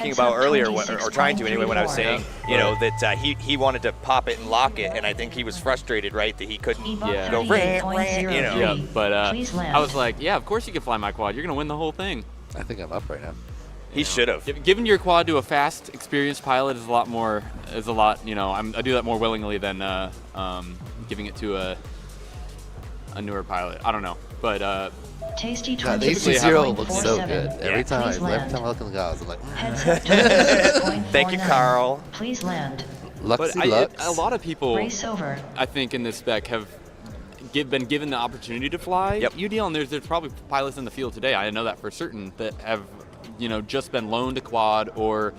about earlier, or trying to anyway, when I was saying, you know, that he wanted to pop it and lock it, and I think he was frustrated, right, that he couldn't go rant, you know. Yeah, but I was like, yeah, of course you can fly my quad. You're gonna win the whole thing. I think I'm up right now. He should have. Giving your quad to a fast, experienced pilot is a lot more. You know, I do that more willingly than giving it to a newer pilot. I don't know, but. Tasty God, the HC0 looks so good. Every time I look in the goggles, I'm like, Thank you, Carl. Please land. Luxy. A lot of people, Race over. I think, in this spec have been given the opportunity to fly UDL, and there's probably pilots in the field today. I know that for certain that have, you know, just been loaned a quad or.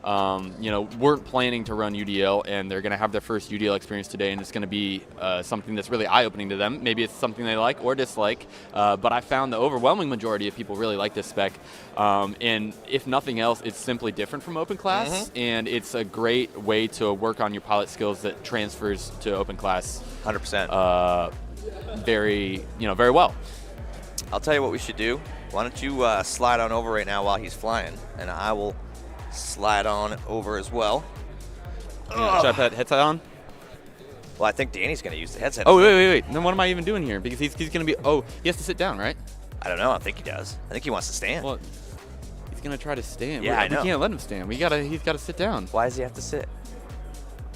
You know, weren't planning to run UDL, and they're going to have their first UDL experience today, and it's going to be something that's really eye-opening to them. Maybe it's something they like or dislike, but I found the overwhelming majority of people really like this spec. And if nothing else, it's simply different from open class, and it's a great way to work on your pilot skills that transfers to open class. 100%. Very well. I'll tell you what we should do. Why don't you slide on over right now while he's flying, and I will slide on over as well. Should I put that headset on? Well, I think Danny's going to use the headset. Oh, wait. Then what am I even doing here? Because he's going to be, he has to sit down, right? I don't know. I think he does. I think he wants to stand. Well, he's going to try to stand. Yeah, I know. We can't let him stand. He's got to sit down. Why does he have to sit?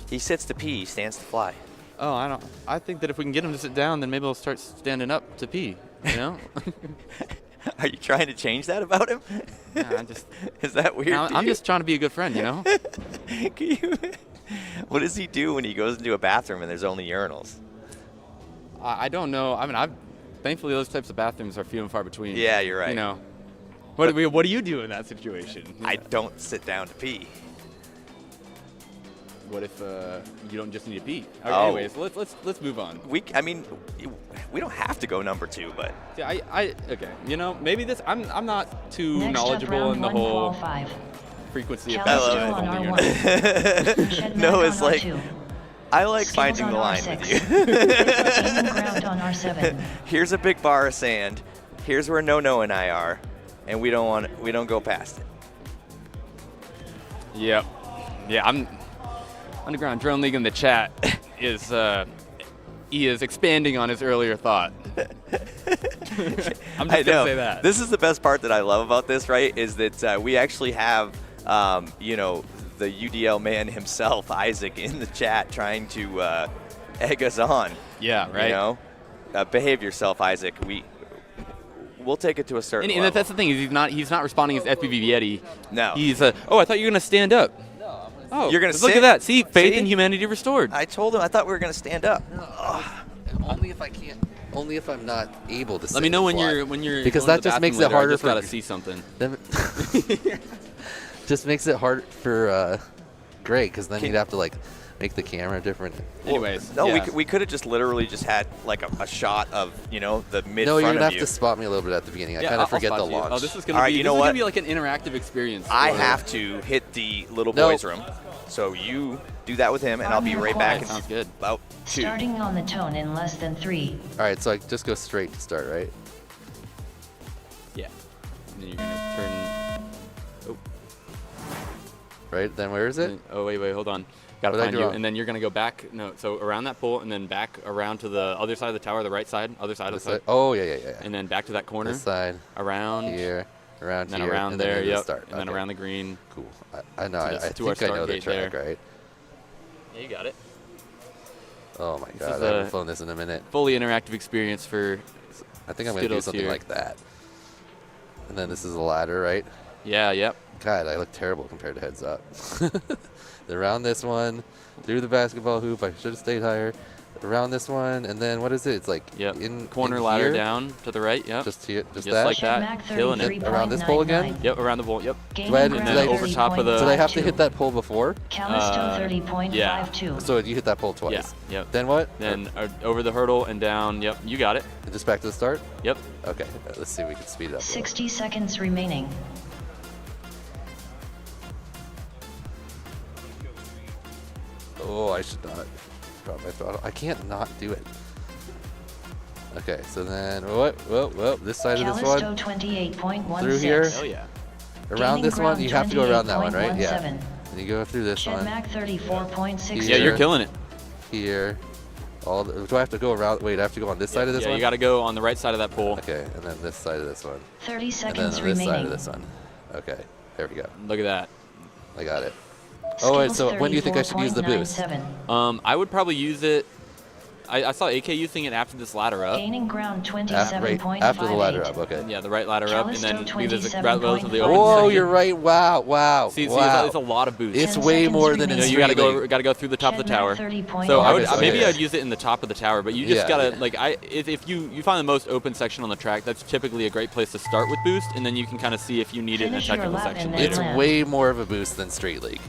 He sits to pee, he stands to fly. Oh, I think that if we can get him to sit down, then maybe he'll start standing up to pee, you know? Are you trying to change that about him? Yeah, Is that weird? I'm just trying to be a good friend, you know? What does he do when he goes into a bathroom and there's only urinals? I don't know. I mean, thankfully those types of bathrooms are few and far between. Yeah, you're right. You know, what do you do in that situation? I don't sit down to pee. What if you don't just need to pee? Okay, Oh. Anyways, let's move on. We don't have to go number 2, but Yeah, okay. You know, maybe this. I'm not too Next knowledgeable up, in the round whole 1, frequency of Callus still on only R1. units. Shed No, Mac it's on like R2. I like Skills finding on the line R6. with you. Gaining ground on R7. Here's a big bar of sand. Here's where No and I are, and we don't go past it. Yep. Yeah, I'm Underground Drone League in the chat is he is expanding on his earlier thought. I'm just gonna say that. This is the best part that I love about this, right? Is that we actually have the UDL man himself, Isaac, in the chat trying to egg us on. Yeah, right. You know, behave yourself, Isaac. We'll take it to a certain And level. that's the thing, is he's not responding as FPV Yeti. No. He's I thought you were gonna stand up. Oh, You're gonna look sit? at that. See, faith See? in humanity restored. I told him I thought we were gonna stand up. only if I can't. Only if I'm not able to. Let me know when you're because going that to the just makes bathroom it harder later. I just for. gotta see something. Just makes it hard for Greg, because then you'd have to like make the camera different. Anyways, No, yeah. we could have just literally just had like a shot of the mid No, you're front gonna of have to spot me a little bit at the beginning. I Yeah, kind I'll of forget spot the you. launch. Oh, this is gonna All right, be. you know this is what? gonna be like an interactive experience. I for- have to hit the little No. boys' room, so you do that with him, and I'll be right back. Sounds good. About 2. Starting on the tone in less than 3. All right, so I just go straight to start, right? Yeah. And then you're gonna turn. Oh. Right. Then where is it? Oh wait, hold on. Gotta What did I find do you, wrong? and then you're gonna go back. No, so around that pole, and then back around to the other side of the tower, the right side, other side of This the side? Oh yeah. and then back to that corner, This side, around here, around and then here, around and then there, into the yep, start. and then Okay. around the green. Cool. I know. To I our think I start know the gate track, there. right? Yeah, you got it. Oh my This god, is I haven't a- flown this in a minute. Fully interactive experience for. I think I'm gonna do Skittles something here. like that. And then this is a ladder, right? Yeah, yep. God, I look terrible compared to heads up. Around this one, through the basketball hoop. I should have stayed higher. Around this one, and then what is it? It's like Yep. in Corner in ladder here? down to the right. Yep. Just here, just Just that. like Shed that, Mac killing it. 33.99. Around this pole again? Yep, around the pole. Yep. Gaining Do I- ground do I- over top of the- Did I have to 30.52. hit that pole before? Callisto 30.52. So you hit that pole twice. Yeah. Yep. Then what? Then over the hurdle and down. Yep. You got it. Just back to the start. Yep. Okay. Let's see if we can speed it up. a little. 60 seconds remaining. Oh, I should not drop my throttle. I can't not do it. Okay, so then what? Well, this side of this Callisto one 28.16. through here. Hell yeah. Around this one, you have to go around that one, right? Yeah. 28.17. And you go through this one. Mac 34.6. Yeah, you're killing it. Here. Do I have to go around? Wait, I have to go on this side of this one? Yeah, you got to go on the right side of that pole. Okay, and then this side of this one. 30 And seconds then this side remaining. of this one. Okay, there we go. Look at that. I got it. Oh, wait, so when do you think I should use the boost? 34.97. I would probably use it. I saw AK using it after this ladder up. Gaining ground Right 27.58. after the ladder up, okay. Yeah, the right ladder up, and then Callisto leave this 27.5. relatively open. Whoa, section. you're right. Wow, wow, See, wow. it's a lot of boost. It's 10 way seconds more than remaining. in you got to Street League. go through the top of the tower. Mac 30.9. So I would Okay, maybe okay. I'd use it in the top of the tower, but you just Yeah, gotta yeah. like if you find the most open section on the track, that's typically a great place to start with boost, and then you can kind of see if you need it in a Finish your technical lap section and then later. It's land. way more of a boost than Street League.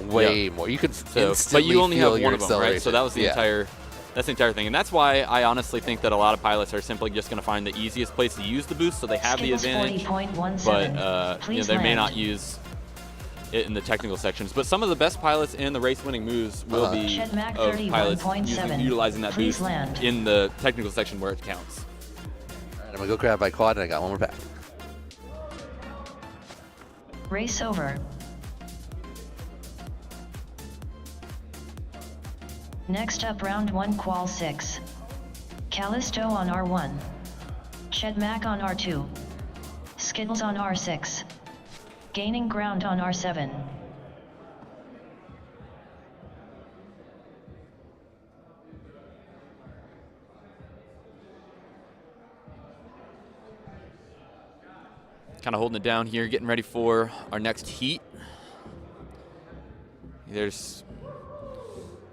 Way more. You could So, instantly but you only feel have your one of them, right? So that was the acceleration. that's the entire thing, and that's why I honestly think that a lot of pilots are simply just going to find the easiest place to use the boost, so they have the Skittles advantage. 40.17. But Please they may land. not use it in the technical sections. But some of the best pilots and the race-winning moves will be Shed Mac of pilots 31.7. utilizing that Please boost land. in the technical section where it counts. All right, I'm going to go grab my quad, and I got one more pack. Race over. Next up, round 1, qual 6. Callisto on R1. Shed Mac on R2. Skittles on R6. Gaining ground on R7. Kind of holding it down here, getting ready for our next heat. There's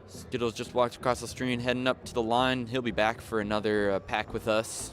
Skittles just walked across the screen, heading up to the line. He'll be back for another pack with us.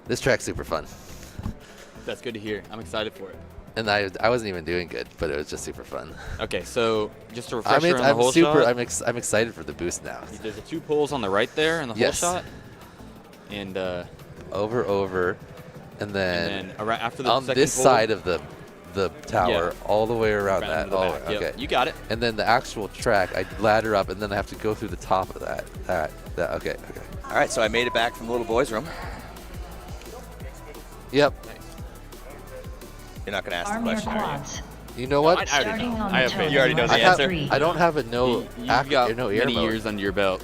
This track's super fun. That's good to hear. I'm excited for it. And I wasn't even doing good, but it was just super fun. Okay, so just a I'm, refresher on the whole shot. I'm excited for the boost now. There's the 2 poles on the right there in the Yes. whole shot. And Over, and then around after the on second this pole, side of the tower, all the way around right that. into the Oh, back. Yep, okay. you got it. And then the actual track, I ladder up, and then I have to go through the top of that. Okay. All right, so I made it back from the little boys' room. Yep. You're not going to ask the Arm your question, are you? quads. You know what? I already Starting know. on I the have toe. faith. You already know the I have- answer? I don't have a no You've got no air many mode. years under your belt.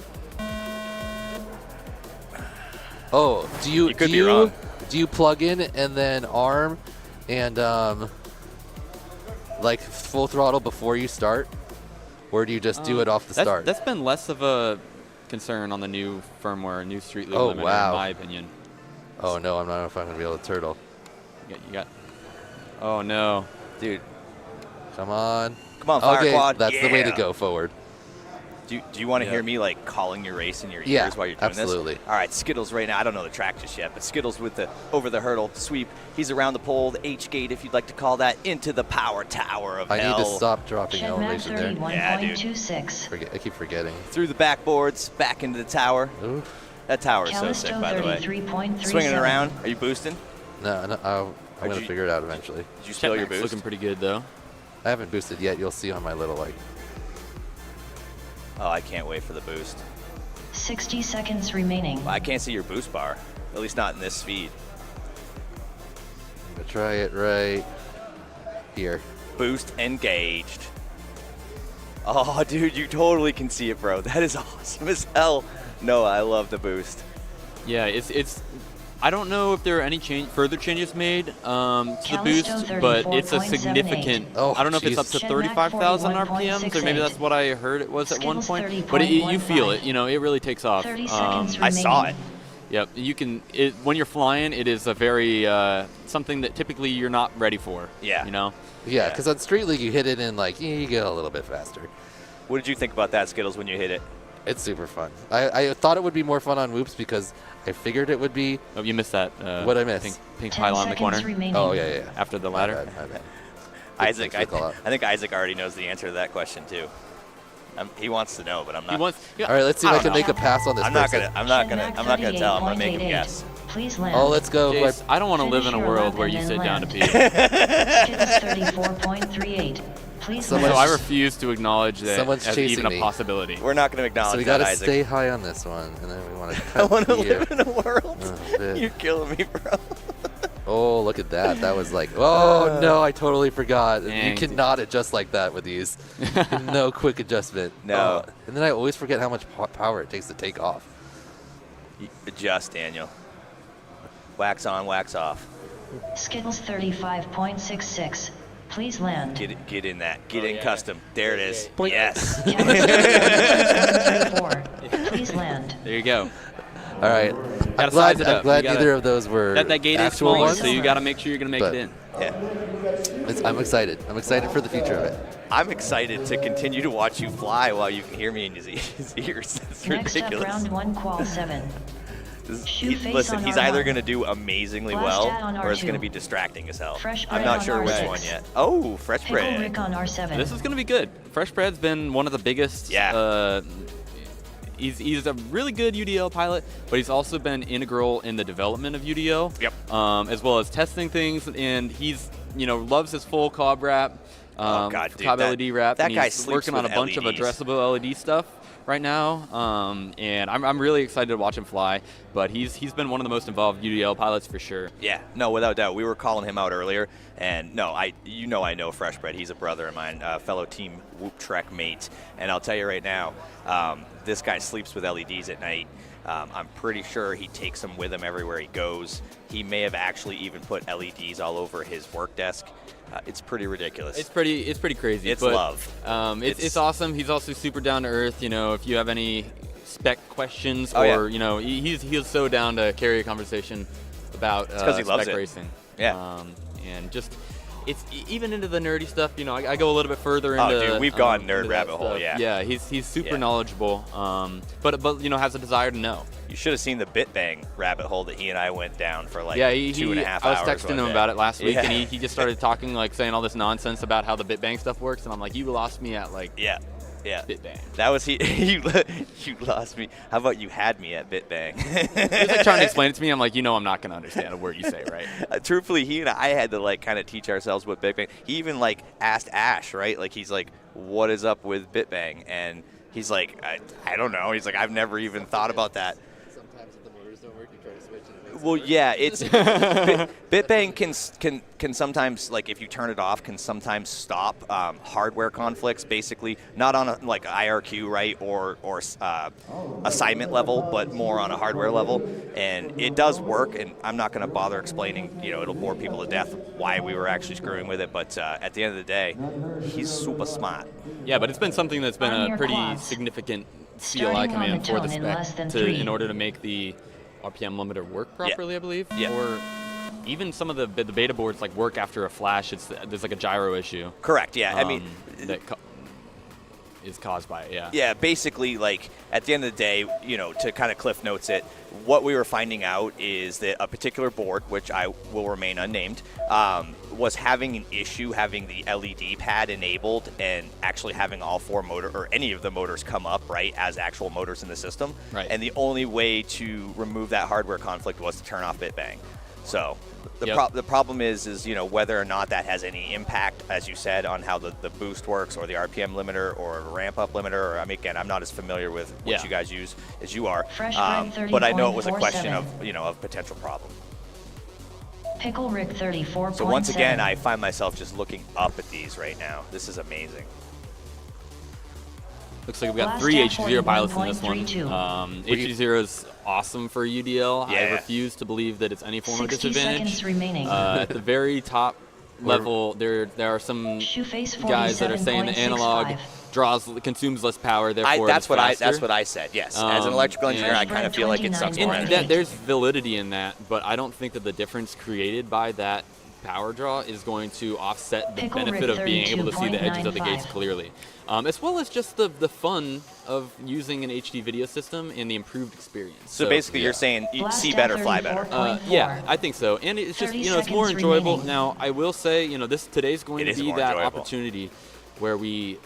Oh, do you You could be wrong. Do you plug in and then arm and like full throttle before you start, or do you just do it off the start? That's been less of a concern on the new firmware, new Street League Oh, limiter, wow. in my opinion. Oh no, I'm not know if I'm gonna be able to turtle. You got. Oh no. Dude, Come on. come on, Fire Okay, Quad. that's the way to Yeah. go forward. Do you want to Yeah. hear me like calling your race in your Yeah, ears while you're doing absolutely. this? All right, Skittles right now. I don't know the track just yet, but Skittles with the over the hurdle sweep. He's around the pole, the H gate, if you'd like to call that, into the power tower of I hell. need to stop dropping Shed Mac elevation there. 31.26. I keep forgetting. Through the backboards, back into the tower. Ooh. That tower is so Callisto sick, by the way. 33.37. Swinging it around. Are you boosting? No, I'm Or gonna did you- figure it out eventually. Did you spill your Checkmark's boost? looking pretty good though. I haven't boosted yet. You'll see on my little like. Oh, I can't wait for the boost. 60 seconds remaining. Well, I can't see your boost bar, at least not in this speed. I'm gonna try it right here. Boost engaged. Oh, dude, you totally can see it, bro. That is awesome as hell. No, I love the boost. Yeah, it's. I don't know if there are any further changes made to the boost, but it's a significant. Oh, I don't know if it's up to Shed 35,000 Mac RPMs, or maybe that's what I heard it was at one Skittles point. But you feel 30.15. it. You know, it really takes off. 30 seconds I saw it. Yep, you can. When you're flying, it is a very something that typically you're not ready for. Yeah. You know. Yeah, because on Street League you hit it and like you get a little bit faster. What did you think about that, Skittles, when you hit it? It's super fun. I thought it would be more fun on Whoops because I figured it would be. Oh, you missed that. What'd I miss? Pink 10 pylon in the corner seconds remaining. Oh yeah. after the My ladder. bad. Isaac, Thanks for the call out. I think Isaac already knows the answer to that question too. He wants to know, but I'm not. He wants. Yeah, All right, let's see if I don't can know. make a pass on this. I'm not person. gonna tell. I'm gonna make him guess. Please land. Oh, let's go. Jace, I don't want to live in a Finish your world lap where and you then sit down to land. pee. Skittles 34.38. Please So land. So I refuse to acknowledge that Someone's as chasing even a me. possibility. We're not gonna acknowledge So we that, gotta Isaac. stay high on this one, and then we want to I cut want to here. live in a world. Oh, man. You're killing me, bro. Oh, look at that. That was like, oh no, I totally forgot. You Dang. cannot adjust like that with these. No quick adjustment. No. Oh, and then I always forget how much power it takes to take off. Adjust, Daniel. Wax on, wax off. Skittles 35.66. Please land. Get in that. Get in yeah. custom. There it is. Boink. Yes. Callus 34. Please land. There you go. All right. Gotta I'm glad, size it up. I'm glad You gotta- neither of those were That gate is actual smaller, ones. so you got to make sure you're going to make But- it in. Yeah. I'm excited. I'm excited for the future of it. I'm excited to continue to watch you fly while you can hear me in his ears. It's Next up, ridiculous. round 1, qual 7. Shoe face Listen, on he's R1. either going to do amazingly Blast well, out on or it's R2. going to be distracting as hell. Fresh I'm bread not on sure which R6. one yet. Oh, fresh Pickle bread. Rick on R7. This is going to be good. Fresh Bread's been one of the biggest. Yeah. He's a really good UDL pilot, but he's also been integral in the development of UDL. Yep. As well as testing things, and he's loves his full cob wrap. Oh, God, dude, cob that- LED wrap. that and guy he's sleeps working on a with bunch of LEDs. addressable LED stuff right now, and I'm really excited to watch him fly. But he's been one of the most involved UDL pilots for sure. Yeah, no, without doubt. We were calling him out earlier, and no, I know Fresh Bread. He's a brother of mine, fellow team Whoop Trek mate, and I'll tell you right now, this guy sleeps with LEDs at night. I'm pretty sure he takes them with him everywhere he goes. He may have actually even put LEDs all over his work desk. It's pretty ridiculous. It's pretty crazy. It's but, love. It's awesome. He's also super down to earth. If you have any spec questions, Oh, yeah. or he's so down to carry a conversation about 'cause he loves spec it. racing. Yeah. And just it's even into the nerdy stuff. I go a little bit further Oh, into. dude, we've gone nerd into that rabbit hole, stuff. yeah. Yeah, he's super Yeah. knowledgeable. But has a desire to know. You should have seen the bit bang rabbit hole that he and I went down for like Yeah, 2.5 I hours. was texting one him day. about it last week, Yeah. and he just started talking, saying all this nonsense about how the BitBang stuff works, and I'm like, you lost me at Yeah. BitBang. That was you lost me. How about you had me at BitBang? He was trying to explain it to me. I'm like, I'm not going to understand a word you say, right? Truthfully, he and I had to kind of teach ourselves what BitBang. He even asked Ash, right? He's like, "What is up with BitBang?" And he's like, "I don't know." He's like, "I've never even thought about that." Sometimes if the motors don't work, you try to switch and it makes Well, yeah, it's BitBang can sometimes, if you turn it off, can sometimes stop hardware conflicts. Basically, not on a IRQ, right, or assignment level, but more on a hardware level. And it does work. And I'm not going to bother explaining. It'll bore people to death why we were actually screwing with it. But at the end of the day, he's super smart. Yeah, but it's been something that's been On a your pretty quads. significant Starting CLI on command the for the tone in less than spec 3. in order to make the RPM limiter work properly, I believe. Yeah. Or even some of the beta boards work after a flash. There's a gyro issue. Correct. Yeah. I mean, that is caused by it. Yeah. Yeah, basically, at the end of the day, to kind of cliff notes it, what we were finding out is that a particular board, which I will remain unnamed, was having an issue having the LED pad enabled and actually having all four or any of the motors come up, right, as actual motors in the system. Right. And the only way to remove that hardware conflict was to turn off BitBang. So the Yep. the problem is whether or not that has any impact, as you said, on how the boost works or the RPM limiter or ramp up limiter. Or, again, I'm not as familiar with what Yeah. you guys use as you are, Fresh bread but I know it was a question 30.47. of potential problem. Pickle Rick 34.7. So once again, I find myself just looking up at these right now. This is amazing. Looks like we've got Blast 3 at HD0 pilots in this one. 41.32. HD0 is awesome for UDL. I Yeah. refuse to believe that it's any form of 60 disadvantage. seconds remaining. At the very top level, there are some Shoeface guys that are saying the analog 47.65. consumes less power, therefore That's it's what faster. that's what I said. Yes, as an electrical engineer, I kind of feel like it sucks more And energy. there's validity in that, but I don't think that the difference created by that power draw is going to offset the Pickle benefit Rick of being able to see the edges of the gates 32.95. clearly, as well as just the fun of using an HD video system and the improved experience. So basically, you're saying you Blast see at better, fly better. 34.4. Yeah, I think so, and it's just 30 it's more seconds enjoyable. remaining. Now, I will say, today's going It to is be more that enjoyable. opportunity where we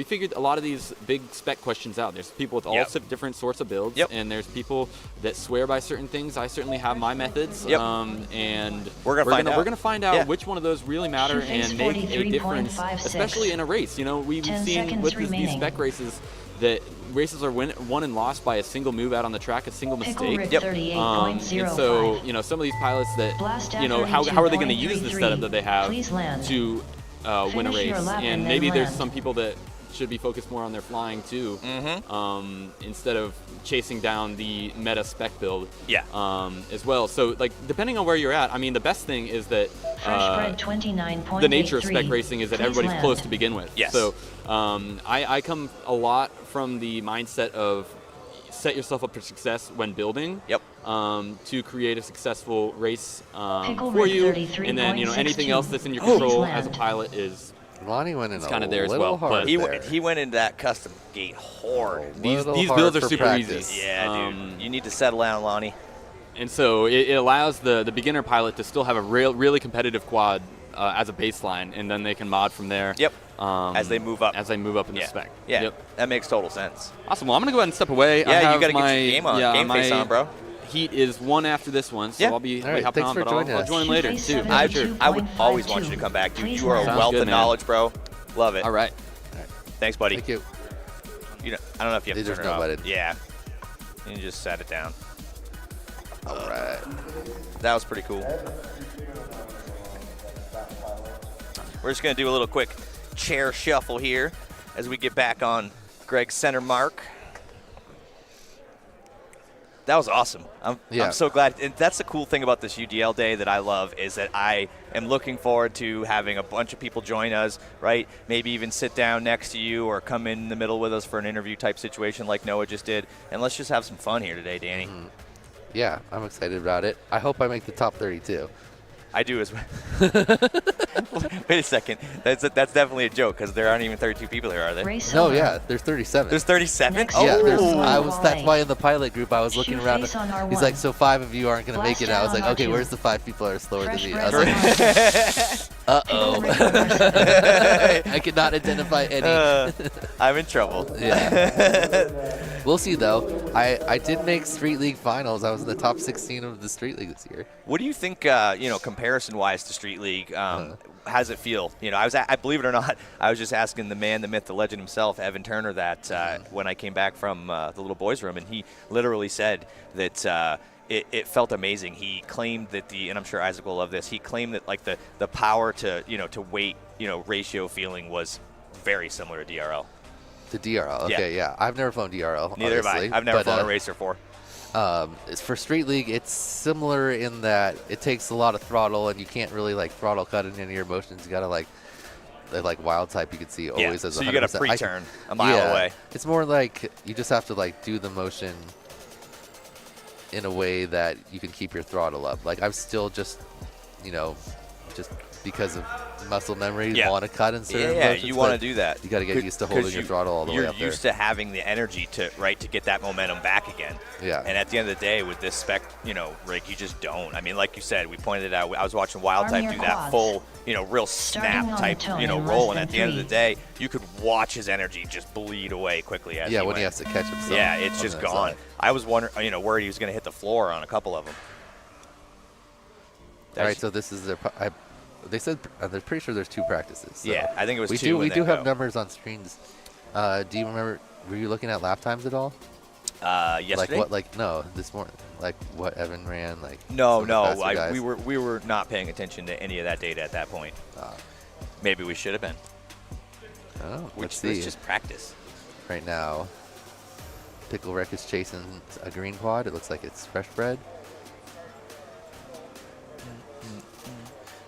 figured a lot of these big spec questions out. There's people with all Yep. different sorts of builds, Yep. and there's people that swear by certain things. I certainly have my methods, Yep. And We're gonna find out Yeah. which one of those really matter Shoeface and make a difference, 43.56. especially in a race. We've 10 seen seconds with these remaining. spec races that races are won and lost by a single move out on the track, a single Pickle mistake. Rick Yep. 38.05. And so, some of these pilots that, Blast at how are they going to use the setup that they have Please land. to win a Finish your race? lap And and maybe then there's land. some people that should be focused more on their flying too, instead of chasing down the meta spec build. Yeah. As well. So, depending on where you're at, I mean, the best thing is that Fresh bread 29.83. the nature of spec racing is that Please everybody's land. close to begin with. Yes. So I come a lot from the mindset of set yourself up for success when building. Yep. To create a successful race Pickle for Rick you, 33.62. and then anything else that's in your Please control land. as a pilot is Lonnie went in It's a kinda there as little well, hard but- there. He went into that custom gate hard. these Little builds hard are for super practice. easy. Yeah, dude. You need to settle down, Lonnie. And so it allows the beginner pilot to still have a really competitive quad as a baseline, and then they can mod from there. Yep. As they move up. As they move up in the Yeah. spec. Yeah. Yep. That makes total sense. Awesome. Well, I'm gonna go ahead and step away. Yeah, I you have gotta get my, your game on. Yeah, Game face my on, bro. Heat is one after this one, so Yeah. I'll be All right, hopping thanks on, for but I'll joining us. join later Shoeface too. 72. I would always want you to come back, dude. Please You are a land. wealth Sounds good, of man. knowledge, bro. Love it. All right. Thanks, buddy. Thank you. I don't know if you have to There's turn it no off. button. Yeah. You can just set it down. All right. That was pretty cool. We're just going to do a little quick chair shuffle here as we get back on Greg's center mark. That was awesome. I'm so glad. And that's the cool thing about this UDL day that I love is that I am looking forward to having a bunch of people join us, right? Maybe even sit down next to you or come in the middle with us for an interview type situation like Noah just did. And let's just have some fun here today, Danny. Yeah, I'm excited about it. I hope I make the top 32. I do as well. Wait a second. That's definitely a joke because there aren't even 32 people here, are there? Race No, over. yeah, there's 37. There's 37? Next Oh, Yeah, up, there's, round that's why in the pilot group I was looking Shoe around. face on R1. He's like, so 5 of you aren't going to make it. And I was Blast like, down okay, R2. where's the 5 people that are slower Fresh than me? I bread was like, on R1. uh-oh. I cannot identify any. I'm in trouble. Yeah. We'll see, though. I did make Street League finals. I was in the top 16 of the Street League this year. What do you think, comparison-wise to Street League, how does it feel? I believe it or not, I was just asking the man, the myth, the legend himself, Evan Turner, that when I came back from the little boys' room, and he literally said that it felt amazing. He claimed that and I'm sure Isaac will love this, he claimed that like the power to weight, ratio feeling was very similar to DRL. To DRL, okay, yeah. I've never flown DRL. Neither have I. obviously, I've never but, flown a racer for. For Street League, it's similar in that it takes a lot of throttle, and you can't really like throttle cut in any of your motions. You gotta like wild type. You can see always as so 100%. you got to pre-turn a mile away. It's more like you just have to like do the motion in a way that you can keep your throttle up. Like I'm still just because of muscle memory, want to cut in certain motions. You want to do that. You got to get used to holding your throttle all the way up there. You're used to having the energy to get that momentum back again. Yeah. And at the end of the day, with this spec, rig, you just don't. I mean, like you said, we pointed it out. I was watching Wild Arm Type your do that quads. full, real Starting snap on the type, tone in roll. less And at than the end of the 3. day, you could watch his energy just bleed away quickly as Yeah, he when went. he has to catch himself. Yeah, it's on just that gone. side. I was wondering, worried he was going to hit the floor on a couple of them. All right, so this is their. They said they're pretty sure there's 2 practices. So yeah, I think it was we 2. We and do then have go. numbers on screens. Do you remember? Were you looking at lap times at all? Yesterday. Like what? Like no, this morning. Like what Evan ran? Like No, some of the faster guys? we were not paying attention to any of that data at that point. Maybe we should have been. Oh, Which let's see. is just practice. right now. Pickle Rick is chasing a green quad. It looks like it's fresh bred.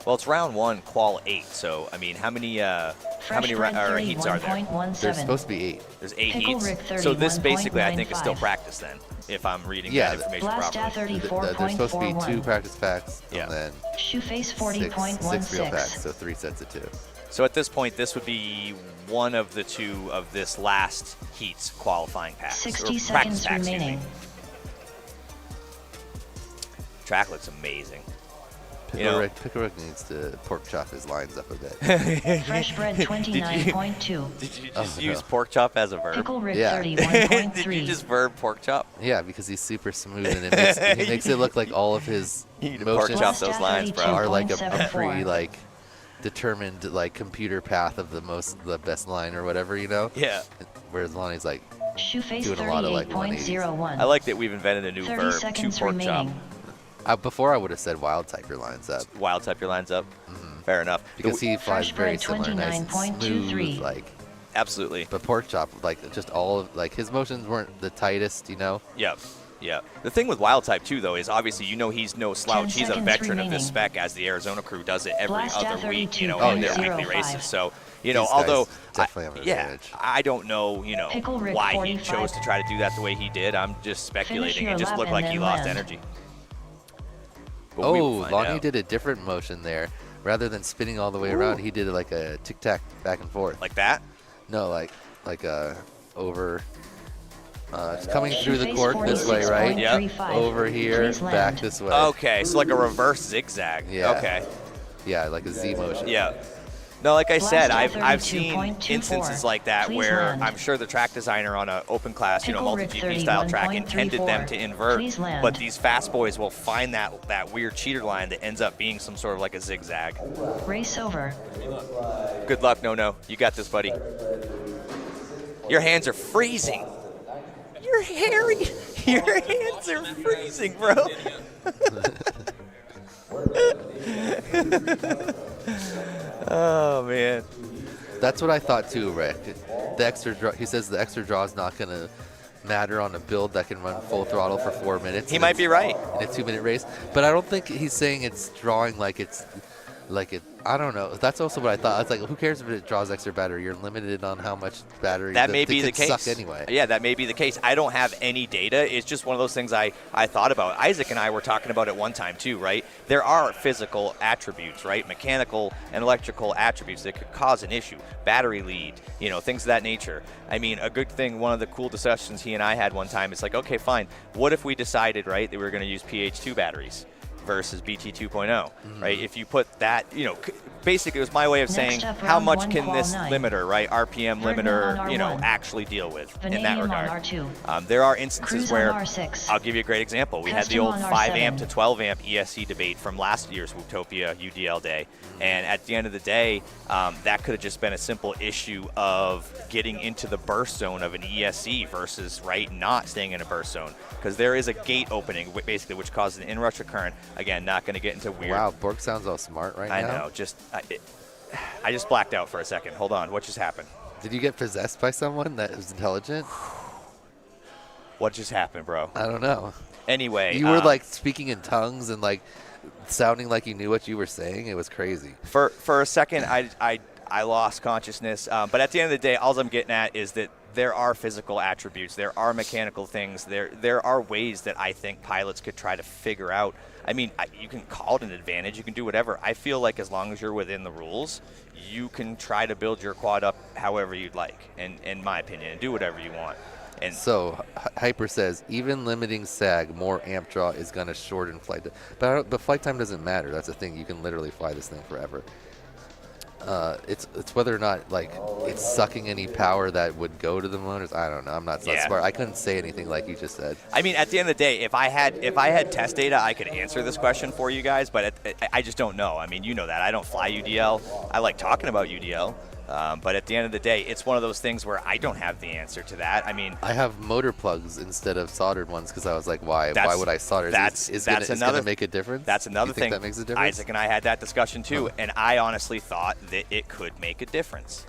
Well, it's round 1, qual 8. So I mean, how many heats are there? There's supposed to be 8. There's 8 Pickle heats. Rick So this basically, I think, is still 31.95. practice then, if I'm reading Yeah, that information Blast properly. There's supposed to be 2 34.41. practice packs Yeah. and then Shoeface six real packs, 40.16. so 3 sets of 2. So at this point, this would be one of the 2 of this last heat's qualifying packs. 60 or practice seconds packs, excuse me. remaining. Track looks amazing. Pickle Rick needs to pork chop his lines up a bit. Fresh bread 29.2. Did you Oh, just use no. pork chop as a verb? Pickle Rick Yeah. 31.3. Did you just verb pork chop? Yeah, because he's super smooth and it makes it look like all of his You need to pork motions chop those lines, bro. are like a 32.74. pre determined computer path of the best line or whatever, you know? Yeah. Whereas Lonnie's like Shoeface doing a lot of, like, 38.01. I like that we've invented a new 30 verb, to seconds pork chop. remaining. before I would have said wild type your lines up Wild type your lines up. Fair enough. because he flies Fresh very bread similar, nice and 29.23. smooth, Absolutely. but pork chop just all of his motions weren't the tightest, you know? Yep. Yeah. The thing with wild type too, though, is obviously he's no slouch. He's a seconds veteran of remaining. this spec, as the Arizona crew does it every Blast other week, 32.05. in their weekly races. So, These guys although definitely have an advantage. I don't know, Pickle Rick why he 45. chose to try to do that the way he did. I'm just speculating. your It just lap looked and like he then lost land. energy. But we will Oh, find Lonnie out. did a different motion there. Rather than spinning all the way around, he did like a tic tac back and forth. Like that? No, like over. It's coming through the Shoeface court this way, right? 46.35. Over here, Please back land. this way. Okay, so like a reverse zigzag. Yeah. Okay. Yeah, like a Z motion. Yeah. No, like I said, Blast I've seen 32.24. instances like that Please where land. I'm sure the track designer on an open class, Pickle Rick multi-GP style track intended them 31.34. to invert, Please land. but these fast boys will find that weird cheater line that ends up being some sort of like a zigzag. Race over. Good luck, no. You got this, buddy. Your hands are freezing. You're hairy. Your hands are freezing, bro. Oh, man. That's what I thought too, Rick. The extra draw. He says the extra draw is not going to matter on a build that can run full throttle for 4 minutes. He might be right. In a 2-minute race, but I don't think he's saying it's drawing like it. I don't know. That's also what I thought. It's like, who cares if it draws extra battery? You're limited on how much battery. That may be the could case. Suck anyway. Yeah, that may be the case. I don't have any data. It's just one of those things I thought about. Isaac and I were talking about it one time too, right? There are physical attributes, right? Mechanical and electrical attributes that could cause an issue. Battery lead, things of that nature. I mean, a good thing, one of the cool discussions he and I had one time, it's like, okay, fine. What if we decided, right, that we were going to use PH2 batteries versus BT 2.0, right? If you put that, basically it was my way of Next saying up, how round much one, can qual this 9. limiter, right, RPM Verdant limiter, on R1. actually deal with in that Vanadium on regard. R2. There are instances Cruise where, on R6. I'll give you a great example. We had the Custom old on 5 amp R7. to 12 amp ESC debate from last year's Wootopia UDL day. And at the end of the day, that could have just been a simple issue of getting into the burst zone of an ESC versus, right, not staying in a burst zone. Because there is a gate opening, basically, which causes an inrush of current. Again, not going to get into weird. Wow, Bork sounds all smart right I now. know. I just blacked out for a second. Hold on. What just happened? Did you get possessed by someone that was intelligent? What just happened, bro? I don't know. Anyway. You were like speaking in tongues and like sounding like you knew what you were saying. It was crazy. For a second, I lost consciousness. But at the end of the day, all I'm getting at is that there are physical attributes. There are mechanical things. There are ways that I think pilots could try to figure out. I mean, you can call it an advantage. You can do whatever. I feel like as long as you're within the rules, you can try to build your quad up however you'd like, in my opinion, and do whatever you want. And So Hyper says even limiting sag, more amp draw is going to shorten flight. But flight time doesn't matter. That's the thing. You can literally fly this thing forever. It's whether or not like it's sucking any power that would go to the motors. I don't know. I'm not that smart. I couldn't say anything like you just said. I mean, at the end of the day, if I had test data, I could answer this question for you guys, but I just don't know. I mean, you know that. I don't fly UDL. I like talking about UDL. But at the end of the day, it's one of those things where I don't have the answer to that. I mean, I have motor plugs instead of soldered ones because I was like, why would I solder? Is going to make a difference? That's another you think thing. That makes a difference. Isaac and I had that discussion too, and I honestly thought that it could make a difference.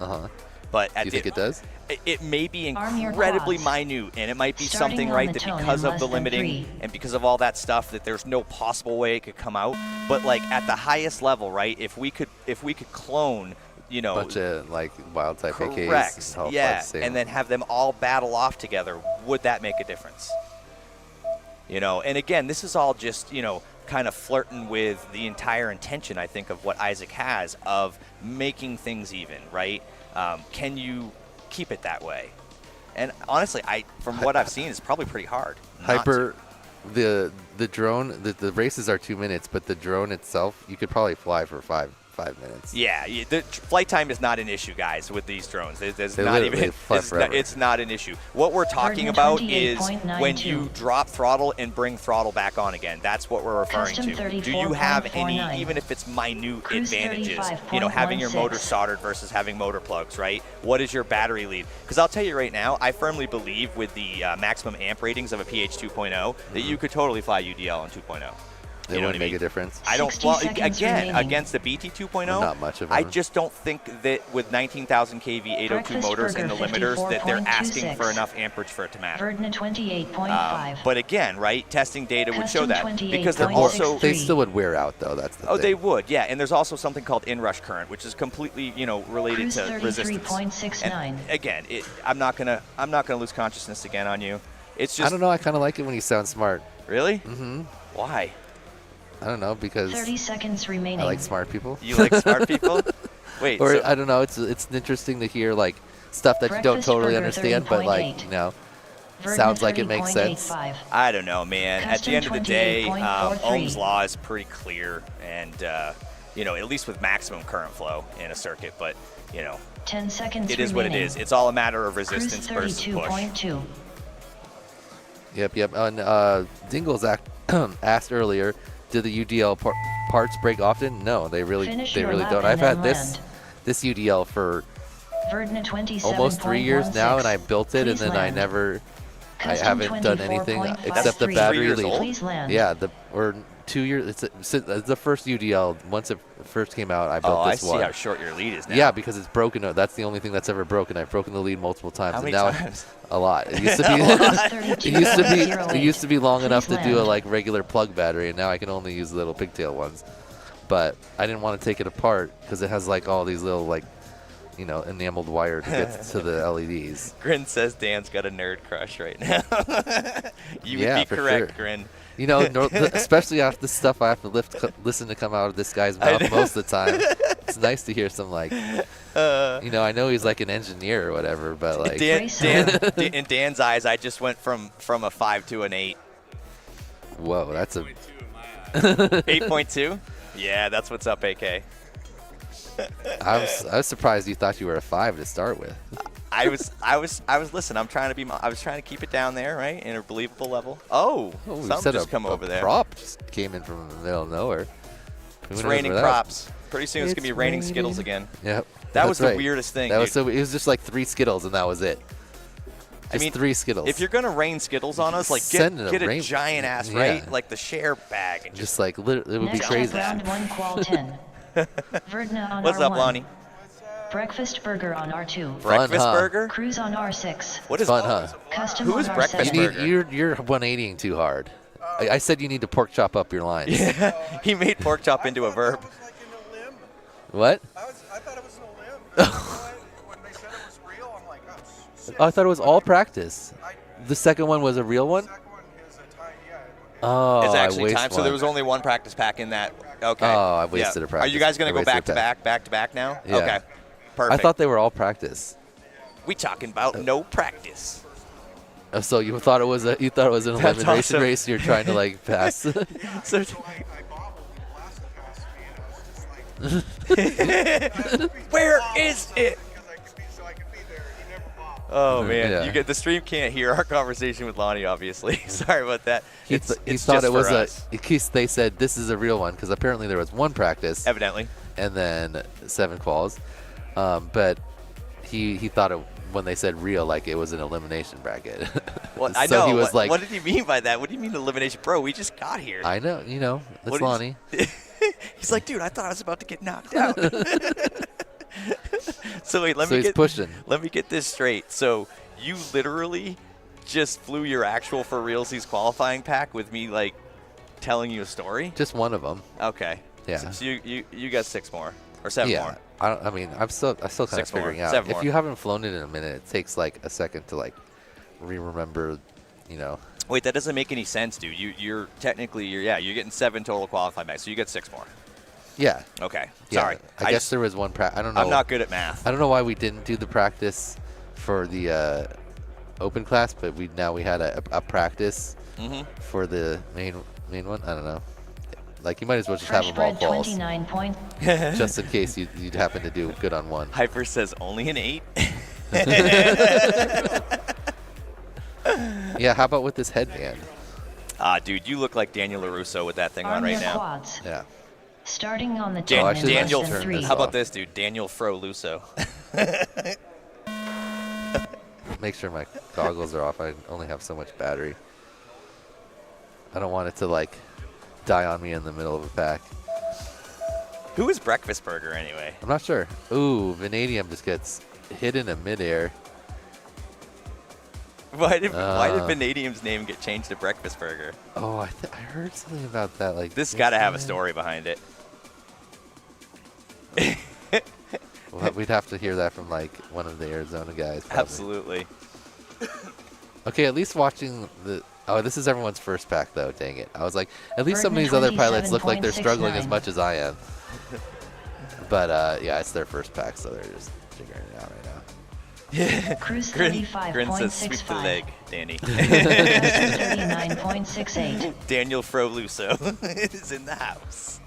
But Do you think it does? It may be Arm your incredibly quads. minute, and it might be Starting something, on right, the that tone because in of the less than limiting 3. and because of all that stuff, that there's no possible way it could come out. But like at the highest level, right, if we could clone, you know, Bunch of like wild type AKs. correct, all yeah, fight the same. and then have them all battle off together, would that make a difference? You know, and again, this is all just, you know, kind of flirting with the entire intention, I think, of what Isaac has of making things even, right? Can you keep it that way? And honestly, from what I've seen, it's probably pretty hard. Hyper, the drone, the races are 2 minutes, but the drone itself, you could probably fly for five minutes. Yeah, the flight time is not an issue, guys, with these drones. There's They not literally even. fly forever. It's not an issue. What we're talking about is when you drop throttle and bring throttle back on again. That's what we're referring Custom to. Do you have any, 34.49. even if it's minute Cruise advantages? You know, having your 35.16. motor soldered versus having motor plugs, right? What is your battery lead? Because I'll tell you right now, I firmly believe with the maximum amp ratings of a PH 2.0 that you could totally fly UDL on 2.0. They You know wouldn't what I make mean? a difference. I don't. 60 Well, seconds again, remaining. against the BT 2.0, Not much of I them. just don't think that with 19,000 kV 802 Breakfast motors in the burger, limiters that they're asking for 54.26. enough amperage for it to matter. Verdna 28.5. But again, right, testing data would show Custom that because they're 28.63. also. They still would wear out though. That's the Oh, thing. they would, yeah. And there's also something called inrush current, which is completely, you know, related Cruise to resistance. 33.69. And again, I'm not gonna lose consciousness again on you. It's just I don't know. I kind of like it when you sound smart. really. Mm-hmm. Why? I don't know because 30 seconds remaining. I like smart people. You like smart people? Wait. Or so- I don't know. It's interesting to hear like stuff that you don't Breakfast totally burger, understand, but like 30.8. you know, Verdna sounds like it makes sense. 30.85. I don't know, man. At Custom the end of the day, 28.43. Ohm's law is pretty clear, and you know, at least with maximum current flow in a circuit. But you know, 10 seconds it is what it remaining. is. It's all a matter of Cruise resistance versus push. 32.2. Yep. And Dingles asked earlier, did the UDL parts break often? No, they really Finish your lap don't. and I've then had this UDL for Verdna 27.16. almost 3 years now, and I built it, and Please then I land. I Custom haven't done anything 24.53. except the 3 battery years lead. old? Please land. Yeah, or 2 years. It's the first UDL. Once it first came out, I built Oh, I this see one. how short your lead is now. Yeah, because it's broken. That's the only thing that's ever broken. I've broken the lead multiple times. How and many now times? A lot. It used to be. It used to be long enough to do a like regular plug battery, and now I can only use the little pigtail ones. But I didn't want to take it apart because it has like all these little like, you know, enameled wire to get to the LEDs. Grin says Dan's got a nerd crush right now. You Yeah, would be for correct, sure. Grin. You know, especially after the stuff I have to listen to come out of this guy's mouth most of the time. It's nice to hear some like, you know, I know he's like an engineer or whatever, but like, In Dan's eyes, I just went from a 5 to an 8. whoa, that's a 8.2? Yeah, that's what's up, AK. I was surprised you thought you were a 5 to start with. I was listen, I was trying to keep it down there, right? In a believable level. Oh, Oh, we something said just come over there. Prop just came in from the middle of nowhere. Who It's knows raining where that- props. Pretty soon it's going to be It's raining raining. Skittles again. Yep. That was that's the right. weirdest thing, That was dude. so. It was just like 3 Skittles and that was it. I mean, 3 Skittles. If you're going to rain Skittles on us, like Send get a rain- giant ass, yeah. right? Like the share bag. And just like it would be Next crazy. up, round 1, qual 10. Verdna on What's R1. up, Lonnie? Breakfast burger on R2. Breakfast huh? burger? Cruise on R6. What is Fun, huh? Custom Who is on breakfast R7. burger? You're 180ing too hard. I said you need to pork chop up your lines. He made pork chop into a verb. What? I thought it was an limb. When they said it was real, I'm like, oh, shit. Oh, I thought it was all practice. The second one was a real one? The second one is a tie, yeah. Oh, It's I actually wasted time. So one. there was only one practice pack in that. Okay. Oh, I wasted a Are practice. you guys going I to go wasted a back to pack. back to back now? Yeah. Okay. Perfect. I thought they were all practice. We talking about no practice. Oh, so you thought it was an That's elimination awesome. race you're trying to like pass? So, I bobbled last pass, and I was just like, where is it? because I could be there. You never bobble. Oh man, Yeah. you get the stream can't hear our conversation with Lonnie. Obviously, sorry about that. He It's thought just it was for a. us. In case they said this is a real one because apparently there was one practice Evidently. and then 7 quals, but he thought it when they said real like it was an elimination bracket. Well, so I know. he was what, like, what did he mean by that? What do you mean elimination, bro? We just got here. I know, you know, that's What Lonnie. He's like, dude, I thought I was about to get knocked out. So wait, let So me he's get pushing. Let me get this straight. So you literally just flew your actual for realsies qualifying pack with me like telling you a story? Just one of them. Okay. Yeah. So you got 6 more or 7 Yeah. more. I mean, I'm still kind of 6 more, figuring out. 7 If more. you haven't flown it in a minute, it takes like a second to like remember, you know. Wait, that doesn't make any sense, dude. You're technically you're getting 7 total qualifying packs, so you get 6 more. Yeah. Okay. Yeah. Sorry. I guess there was one practice. I don't know. I'm not good at math. I don't know why we didn't do the practice for the open class, but we had a practice for the main one. I don't know. Like you might as well just have Fresh them all bread false, 29 points. just in case you'd happen to do good on one. Hyper says only an 8. Yeah. How about with this headband? Dude, you look like Daniel LaRusso with that thing on Arm right your now. quads. Yeah. Starting on the Dan- Oh, 10 actually, in Daniel, less than turn 3. this how about off. this, dude? Daniel Lusso. Make sure my goggles are off. I only have so much battery. I don't want it to like die on me in the middle of a pack. Who is Breakfast Burger anyway? I'm not sure. Ooh, Vanadium just gets hit in midair. Why did Vanadium's name get changed to Breakfast Burger? Oh, I heard something about that. Like This got to have a story behind it. Well, we'd have to hear that from like one of the Arizona guys. Probably. Absolutely. Okay, at least watching the. Oh, this is everyone's first pack though. Dang it! I was like, at least some of Burton these other pilots look like they're struggling as 27.69. much as I am. But yeah, it's their first pack, so they're just figuring it out right now. Cruise Grin says sweep the 35.65. leg, Danny. 39.68. Daniel Lusso is in the house.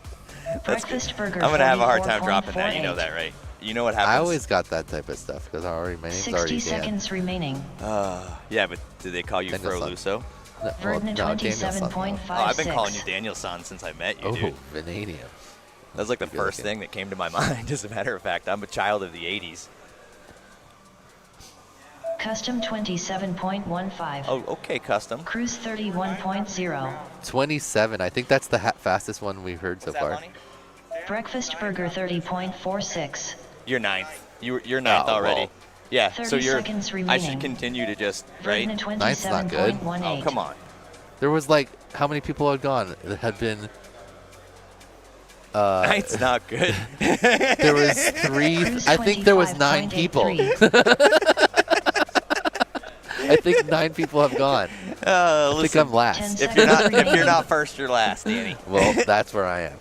Breakfast burger. I'm gonna have a hard time dropping that. You know that, right? You know what happens? I always got that type of stuff because my name's 60 already Dan. seconds remaining. Yeah, but do they call you Daniel San. Lusso? No, Verdant Daniel San, though. 27.56. Oh, I've been calling you Daniel San since I met you, Oh, dude. Vanadium. That was like the Good first looking. thing that came to my mind. As a matter of fact, I'm a child of the 80s. Custom 27.15. Oh, okay, custom. Cruise 31.0. 27. I think that's the fastest one we've heard so far. Breakfast burger 30.46. You're ninth. You're ninth Oh, already. well. Yeah, 30 so you're. seconds I remaining. should continue to just right. Verdant Ninth's not good. 27.18. Oh, come on. There was like, how many people had gone? It had been. Ninth's not good. There was 3. Cruise I think there was 9 people. 25.83. I think 9 people have gone. I think Listen, I'm last. 10 if you're not remaining. first, you're last, Danny. Well, that's where I am.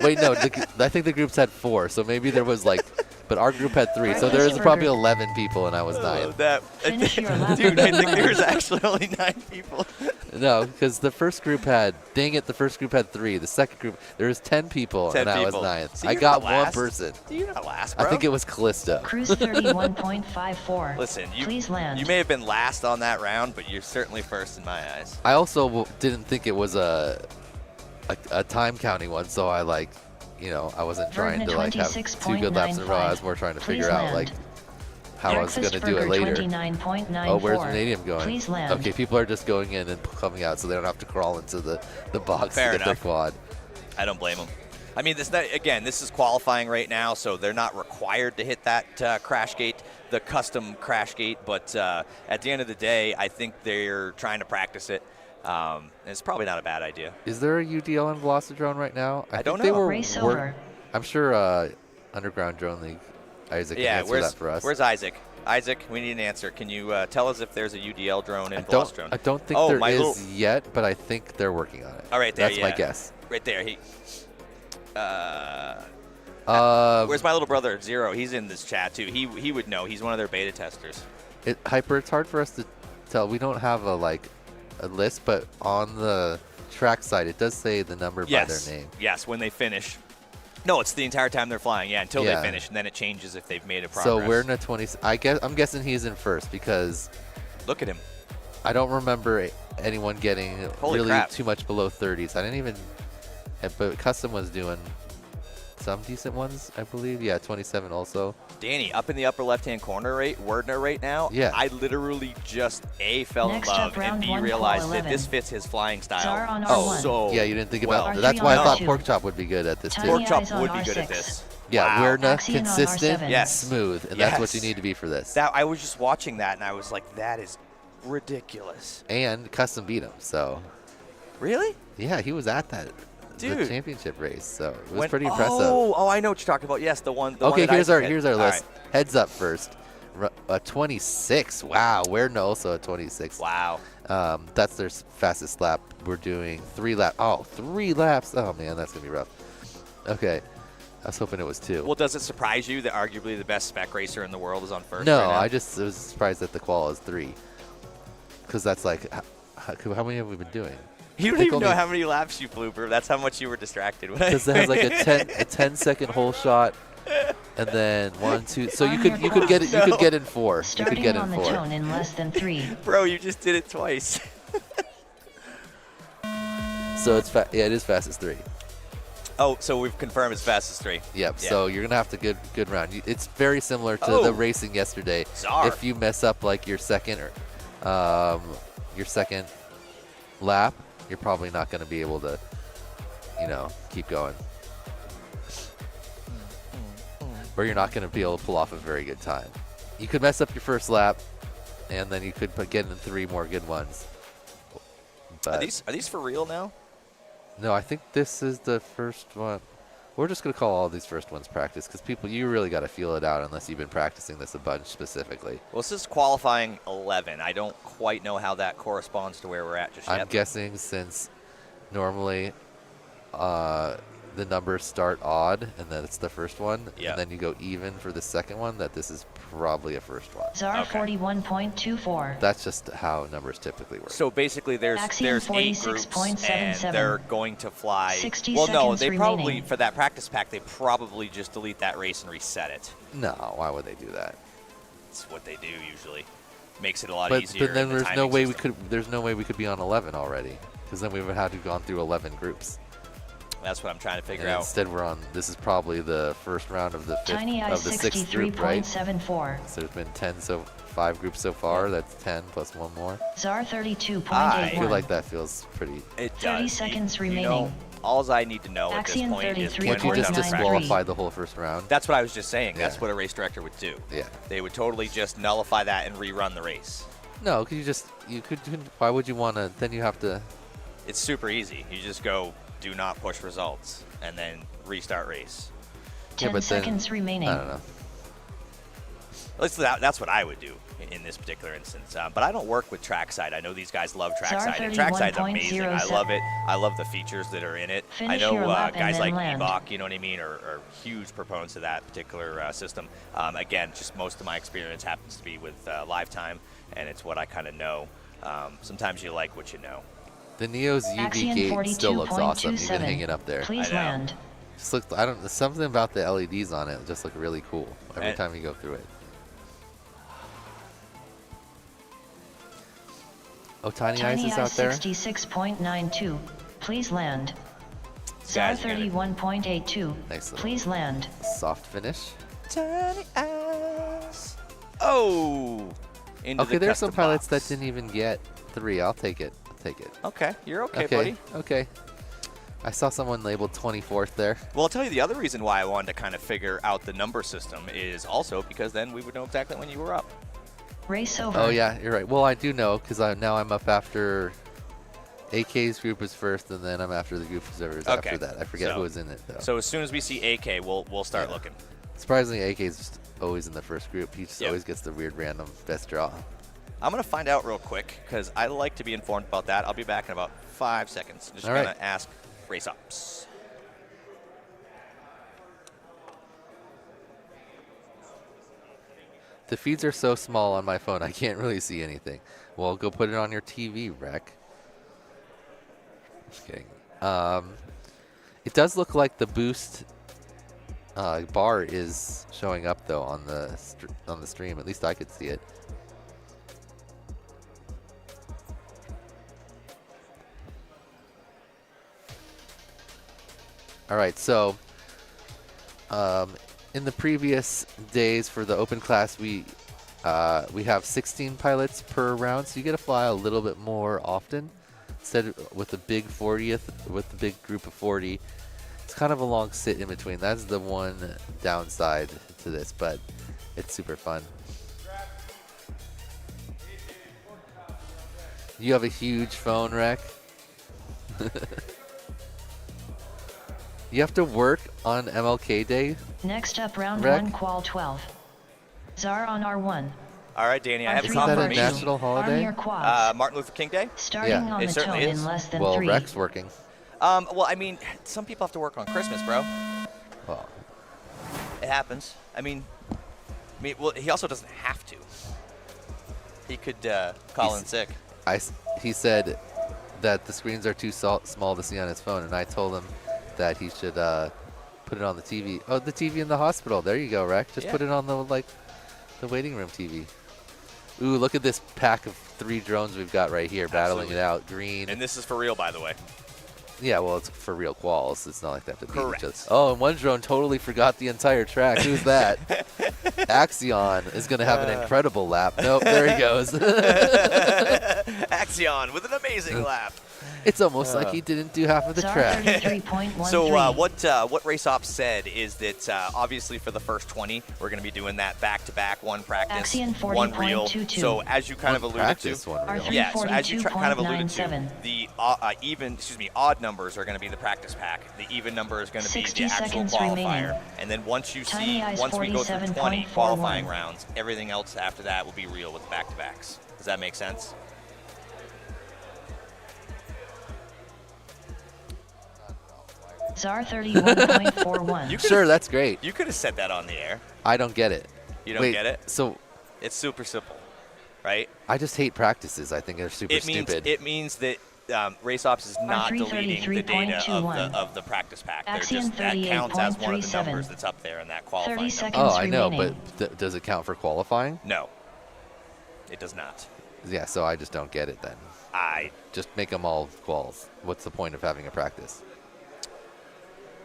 Wait, no. I think the groups had 4, so maybe there was like, but our group had 3, so there was probably 11 people, and I was 9. Finish your lap Dude, I in think there was line. actually only 9 people. No, because the first group had, dang it, the first group had 3. The second group, there was 10 people, 10 and I was people. 9th. So I you're got not one last. person. You're not last, bro. I think it was Callisto. Cruise 31.54. Listen, Please land. you may have been last on that round, but you're certainly first in my eyes. I also didn't think it was a time counting one, so I like, I wasn't trying to like have 2 good laps in a row. I was more trying to Please figure out land. like how I was Breakfast going to do it burger later. 29.94. Oh, where's Vanadium going? Please land. Okay, people are just going in and coming out, so they don't have to crawl into the box Fair to get their enough. quad. I don't blame them. I mean, this is qualifying right now, so they're not required to hit that crash gate, the custom crash gate. But at the end of the day, I think they're trying to practice it. And it's probably not a bad idea. Is there a UDL on Velocidrone right now? I don't think know. They were Race over. I'm sure Underground Drone League, Isaac can answer that for us. Where's Isaac? Isaac, we need an answer. Can you tell us if there's a UDL drone in I Velocitron? don't think there is yet, but I think they're working on it. Oh, right there, That's my yeah. guess. Right there. Where's my little brother, Zero? He's in this chat, too. He would know. He's one of their beta testers. Hyper, it's hard for us to tell. We don't have a list, but on the track side, it does say the number by their name. Yes, when they finish. No, it's the entire time they're flying, until Yeah. they finish, and then it changes if they've made a progress. So we're in a 20. I'm guessing he's in first because Look at him. I don't remember anyone getting Holy really crap. too much below 30s. I didn't even. But Custom was doing some decent ones, I believe. Yeah, 27 also. Danny, up in the upper left-hand corner, Wordner right now. Yeah. I literally just A, fell Next in up, love, and round B, one, realized call that 11. this fits his flying style. Czar on Oh, R1. so yeah, you didn't think well. about that. That's why I R3 thought on Pork Chop would be good at this too. Tiny Pork Chop eyes on would be good at R6. this. Yeah, Wow. Weirna, Axion on consistent, R7. Yes. smooth, and that's what you Yes. need to be for this. That I was just watching that and I was like, that is ridiculous. And custom beat him, so Really? yeah, he was at the Dude. championship race, so it was When- pretty impressive. Oh, I know what you're talking about. Yes, the one. Okay, that here's I our hit. here's our All list. right. Heads up first. A 26. Wow, Weirna also a 26. Wow. That's their fastest lap. We're doing 3 laps. Oh, 3 laps. Oh man, that's gonna be rough. Okay, I was hoping it was 2. Well, does it surprise you that arguably the best spec racer in the world is on first? No, right now? I just was surprised that the qual is 3. Because that's like, how many have we been doing? You don't think even know only- how many laps you flew, bro. That's how much you were distracted. Because it has like a 10-second hole shot, and then 1, 2. So you could get it. You could get in 4. You could Starting get on in the 4. tone in less than 3. Bro, you just did it twice. So it's yeah, it is fastest 3. Oh, so we've confirmed it's fastest 3. Yep. Yeah. So you're gonna have to good round. It's very similar to Oh. the racing yesterday. Czar. If you mess up like your second lap, you're probably not gonna be able to, keep going. Or you're not gonna be able to pull off a very good time. You could mess up your first lap, and then you could get in 3 more good ones. Are But these for real now? no, I think this is the first one. We're just going to call all these first ones practice because you really got to feel it out unless you've been practicing this a bunch specifically. Well, this is qualifying 11. I don't quite know how that corresponds to where we're at just I'm yet. guessing since normally the numbers start odd and then it's the first one, Yeah. and then you go even for the second one, that this is probably a first one. Czar Okay. 41.24. That's just how numbers typically work. So basically, there's Axiom 8 groups, and 46.77. they're going to fly. 60 well, no, seconds they probably remaining. for that practice pack, they probably just delete that race and reset it. No, why would they do that? It's what they do usually. Makes it a lot But easier. then in the there's no timing way system. there's no way we could be on 11 already because then we would have to gone through 11 groups. That's what I'm trying to figure And out. instead, this is probably the first round of the Tiny Eye 6th group, right? 63.74. So there's been 5 groups so far. That's 10 plus 1 more. Czar I 32.81. feel like that feels pretty. It 30 does. seconds You know, remaining. all I need to know at this Axiom point is 33 when Can't you we're just done with practice. disqualify the whole first round? That's what I was just saying. That's Yeah. what a race director would do. Yeah. They would totally just nullify that and rerun the race. No, why would you want to? Then you have to. It's super easy. You just go, do not push results, and then restart race. 10 but then- seconds remaining. I don't know. At least that's what I would do in this particular instance. But I don't work with trackside. I know these guys love trackside, and trackside's amazing. I love it. I love the features that are in it. Finish I know your lap and guys then like land. Ebach, you know what I mean, are huge proponents of that particular system. Again, just most of my experience happens to be with live time, and it's what I kind of know. Sometimes you like what you know. The Neo's UV Axiom gate still looks awesome, even 42.27. hanging up there. Please I know. land. Just look. Something about the LEDs on it just look really cool every And- time you go through it. Oh, Tiny Eyes Tiny is Eye out there. 66.92. Please land. Czar Guys, you're gonna- 31.82. Nice little- Please land. Soft finish. Tiny eyes. Oh. Into Okay, the there's some custom pilots box. that didn't even get 3. I'll take it. Okay, you're okay, buddy. Okay. I saw someone labeled 24th there. Well, I'll tell you the other reason why I wanted to kind of figure out the number system is also because then we would know exactly when you were up. Race over. Oh yeah, you're right. Well, I do know because now I'm up after AK's group was first, and then I'm after the group observers Okay. after that. I forget So- who was in it though. So as soon as we see AK, we'll start Yeah. looking. Surprisingly, AK's just always in the first group. He just Yep. always gets the weird random best draw. I'm going to find out real quick because I like to be informed about that. I'll be back in about 5 seconds. Just All going right. to ask race ups. The feeds are so small on my phone, I can't really see anything. Well, go put it on your TV, Rec. Just kidding. It does look like the boost bar is showing up though on the stream. At least I could see it. All right, so in the previous days for the open class, we have 16 pilots per round, so you get to fly a little bit more often. Instead, with the big 40th, with the big group of 40, It's kind of a long sit in between. That's the one downside to this, but it's super fun. You have a huge phone, Rec. You have to work on MLK Day. Next up, round Rec? 1, qual 12. Czar on R1. All right, Danny, I have a Isn't that a confirmation. national holiday? Arm your quads. Martin Luther King Day? Starting Yeah. on It the certainly tone is. in less than Well, 3. Rec's working. Well, I mean, some people have to work on Christmas, bro. Well, It happens. I mean, well, he also doesn't have to. He could call in sick. he said that the screens are too small to see on his phone, and I told him that he should put it on the TV. Oh, the TV in the hospital. There you go, Rec. Just Yeah. put it on the waiting room TV. Ooh, look at this pack of 3 drones we've got right here, battling Absolutely. it out. Green. And this is for real, by the way. Yeah, well, it's for real quals. It's not like they have to beat Correct. each other. Oh, and one drone totally forgot the entire track. Who's that? Axion is going to have an incredible lap. Nope, there he goes. Axion with an amazing lap. It's almost like he didn't do half of the Czar track. 33.13. So what Race Ops said is that obviously for the first 20, we're going to be doing that back-to-back, one practice, Axion one reel. 40.22. So as you kind of alluded Practice, to, one reel. R3 yeah, so as you kind of alluded to, 42.97. the odd numbers are going to be the practice pack. The even number is going to be 60 the actual seconds qualifier. remaining. And then once you Tiny see, Eyes once we go through 20 47.41. qualifying rounds, everything else after that will be real with back-to-backs. Does that make sense? Czar 31.41. Sure, that's great. You could have said that on the air. I don't get it. You don't Wait, get it? So It's super simple, right? I just hate practices. I think they're super stupid. It means that Race Ops is not deleting the data R333.21. of the practice pack. They're Axion just that counts as one of the 38.37. numbers that's up there in that qualifying 30 number. seconds. Oh, I know, but remaining. does it count for qualifying? No, it does not. Yeah, so I just don't get it then. Just make them all quals. What's the point of having a practice?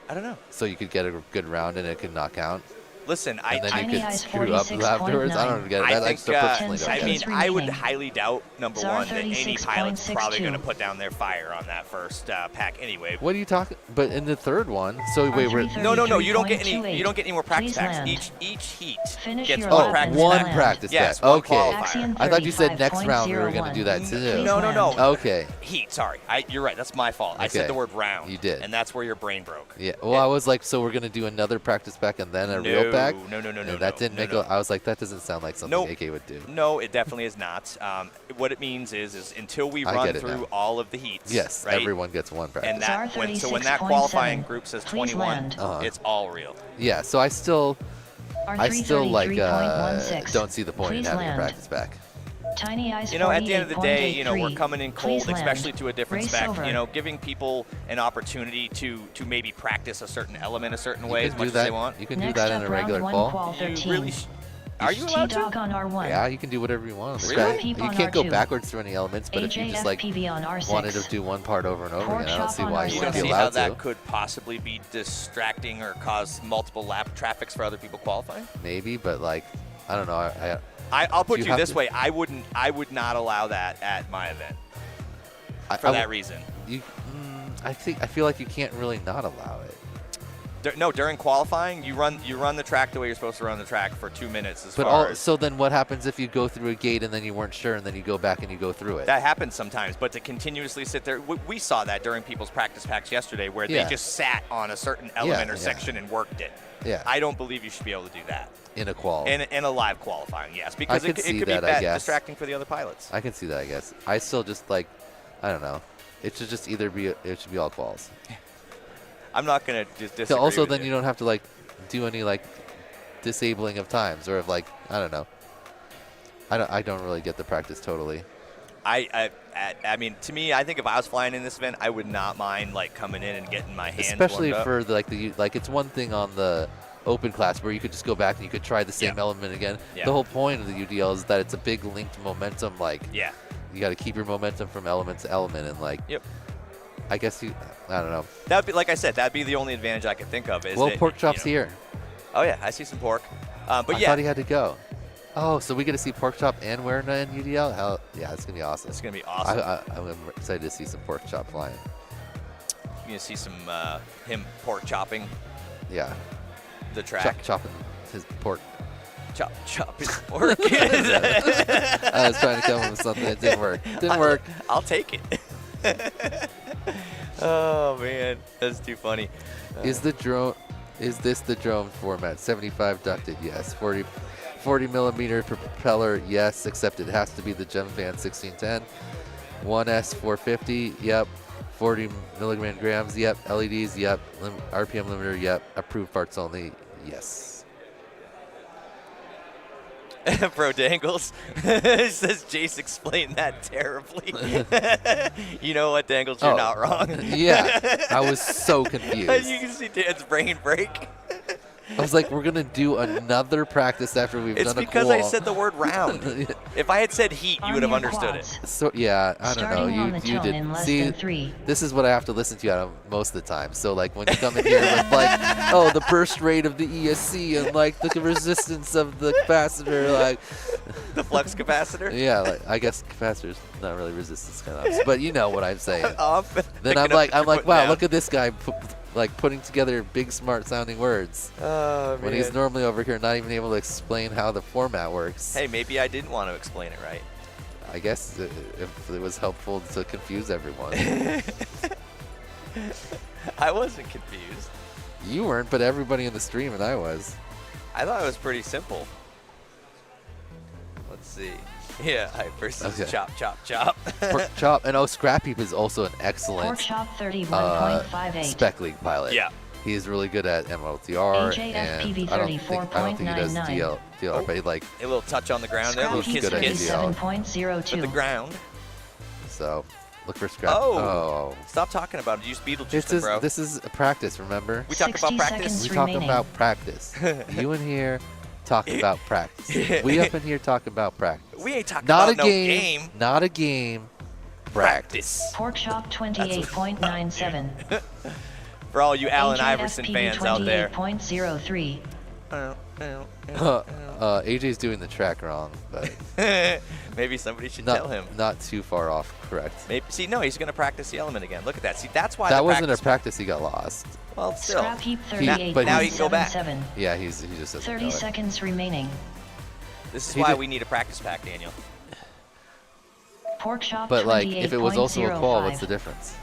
I don't know. So you could get a good round and it could not count? Listen, And then Tiny you could Eyes screw up 46.9. afterwards? I don't get it. I That I think, just personally Ten don't I get mean, it. seconds I would remaining. highly doubt, number Czar one, that any pilot's probably 36.62. going to put down their fire on that first pack anyway. What are you talking? But in the third one, so wait, we're No, you don't get any. 33.28. You don't get any more practice Please packs. land. Each heat Finish gets your one lap practice and one pack. land. practice Yes, pack. one Okay. qualifier. Axion I thought you said next round we were going to 35.01. do that too. Please No. land. Okay. Heat, sorry. You're right. That's my fault. I Okay. said the word round. You did. And that's where your brain broke. Yeah. Well, I was like, so we're going to do another practice pack and then a real pack? No. And that didn't make I was like, that doesn't sound like something Nope. AK would do. No, it definitely is not. What it means is until we I run get it through now. all of the heats. Yes, right? everyone gets one practice. And that Czar when that 36.7. qualifying group says Please 21, land. it's all real. Yeah, so I still like R333.16. don't see the point in Please having land. a practice pack. Tiny Eyes You know, at the end of the day, we're 48.83. coming in cold, Please land. especially to a different Race spec. over. Giving people an opportunity to maybe practice a certain element a certain You way can as do much as that. they want. You can do Next that up, in a round regular 1, qual. qual You 13. really? Are you allowed T-Dog to? on R1. Yeah, you can do whatever you want on the Really? track. Peep You on can't go R2. backwards through any elements, but if you just like HAFPV on R6. wanted to do one part over and over Pork again, I don't chop see on why R7. you You wouldn't don't be see how allowed that to. could possibly be distracting or cause multiple lap traffics for other people qualifying? Maybe, but like, I don't know. I'll put You you have this to- way: I would not allow that at my event for that reason. I feel like you can't really not allow it. No, during qualifying, you run the track the way you're supposed to run the track for 2 minutes. So then what happens if you go through a gate and then you weren't sure and then you go back and you go through it? That happens sometimes, but to continuously sit there, we saw that during people's practice packs yesterday, where Yeah. they just sat on a certain element or yeah. section and worked it. Yeah. I don't believe you should be able to do that In a qual. in a live qualifying. Yes, because it could could see be that, I guess. distracting for the other pilots. I can see that, I guess. I still just like, I don't know. It should just either be, it should be all quals. I'm not gonna just disagree. So also, with then you don't have to like do any like disabling of times or of like, I don't know. I don't really get the practice totally. I mean, to me, I think if I was flying in this event, I would not mind like coming in and getting my hands Especially warmed up. for like it's one thing on the open class where you could just go back and you could try the same Yeah. element again. Yeah. The whole point of the UDL is that it's a big linked momentum. Like Yeah. you got to keep your momentum from element to element, and like Yep. I guess I don't know. That'd be, like I said, that'd be the only advantage I could think of. Is Well, that, pork chops here. Oh yeah, I see some pork. But I yeah, thought he had to go. Oh, so we get to see pork chop and Werner in UDL? Hell, yeah, it's gonna be awesome. it's gonna be awesome. I'm excited to see some pork chop flying. You see some him pork chopping Yeah. the track. Chopping his pork. Chop his pork. I was trying to come up with something that didn't work. Didn't work. I'll take it. Oh man, that's too funny. Is this the drone format? 75 ducted, yes. 40 millimeter propeller, yes, except it has to be the GemFan 1610. 1S 450, yep. 40 milligrams, yep. LEDs, yep. RPM limiter, yep. Approved parts only, yes. Bro Dangles says Jace explained that terribly. You know what, Dangles? You're not wrong. Yeah, I was so confused. You can see Dan's brain break. I was like, we're going to do another practice after we've It's done a because qual. I said the word round. If I had said heat, you would have understood it. So yeah, I don't know. Starting on the You tone in did. less See, than 3. this is what I have to listen to out of most of the time. So like when you come in here with like, oh, the burst rate of the ESC and like the resistance of the capacitor, like The flux capacitor? yeah, like I guess capacitor's not really resistance kind of, but you know what I'm saying. Then Picking I'm up like, what you're putting wow, down. look at this guy putting together big smart sounding words Oh, when he's normally over here not even able to explain how the format works. Hey, maybe I didn't want to explain it right. I guess if it was helpful to confuse everyone. I wasn't confused. You weren't, but everybody in the stream and I was. I thought it was pretty simple. Let's see. Yeah, hype versus Okay. chop, chop, chop. Pork chop, and Scrap Heap is also an Pork excellent chop 31.58. spec league pilot. Yeah. He is really good at MLTR, HAF and PV I don't think he does 34.99. DLR, but he like A little touch on the ground there, a Scrap little heap kiss good at kiss DL. to the 37.02. ground. so. Look for Scrap. Oh. Stop talking about it. Use Beetlejuice, bro. This is a practice. Remember, We talk about 60 practice. seconds we talk remaining. about practice. You in here talk about practice. We up in here talk about practice. We ain't talking Not about a no game. game. Not a game. Practice. Pork chop 28.97. For all you Allen HAF Iverson PV fans out there. 28.03. AJ's doing the track wrong, but Maybe somebody should tell him. not too far off correct. Maybe, see, no, he's going to practice the element again. Look at that. See, that's why That the wasn't a practice. He got lost. Well, still. Scrap heap but now he can go back. 38.77. Yeah, he just doesn't 30 know it. seconds remaining. This is He why did- we need a practice pack, Daniel. Pork chop But like, if it was also a qual, what's the 28.05. difference?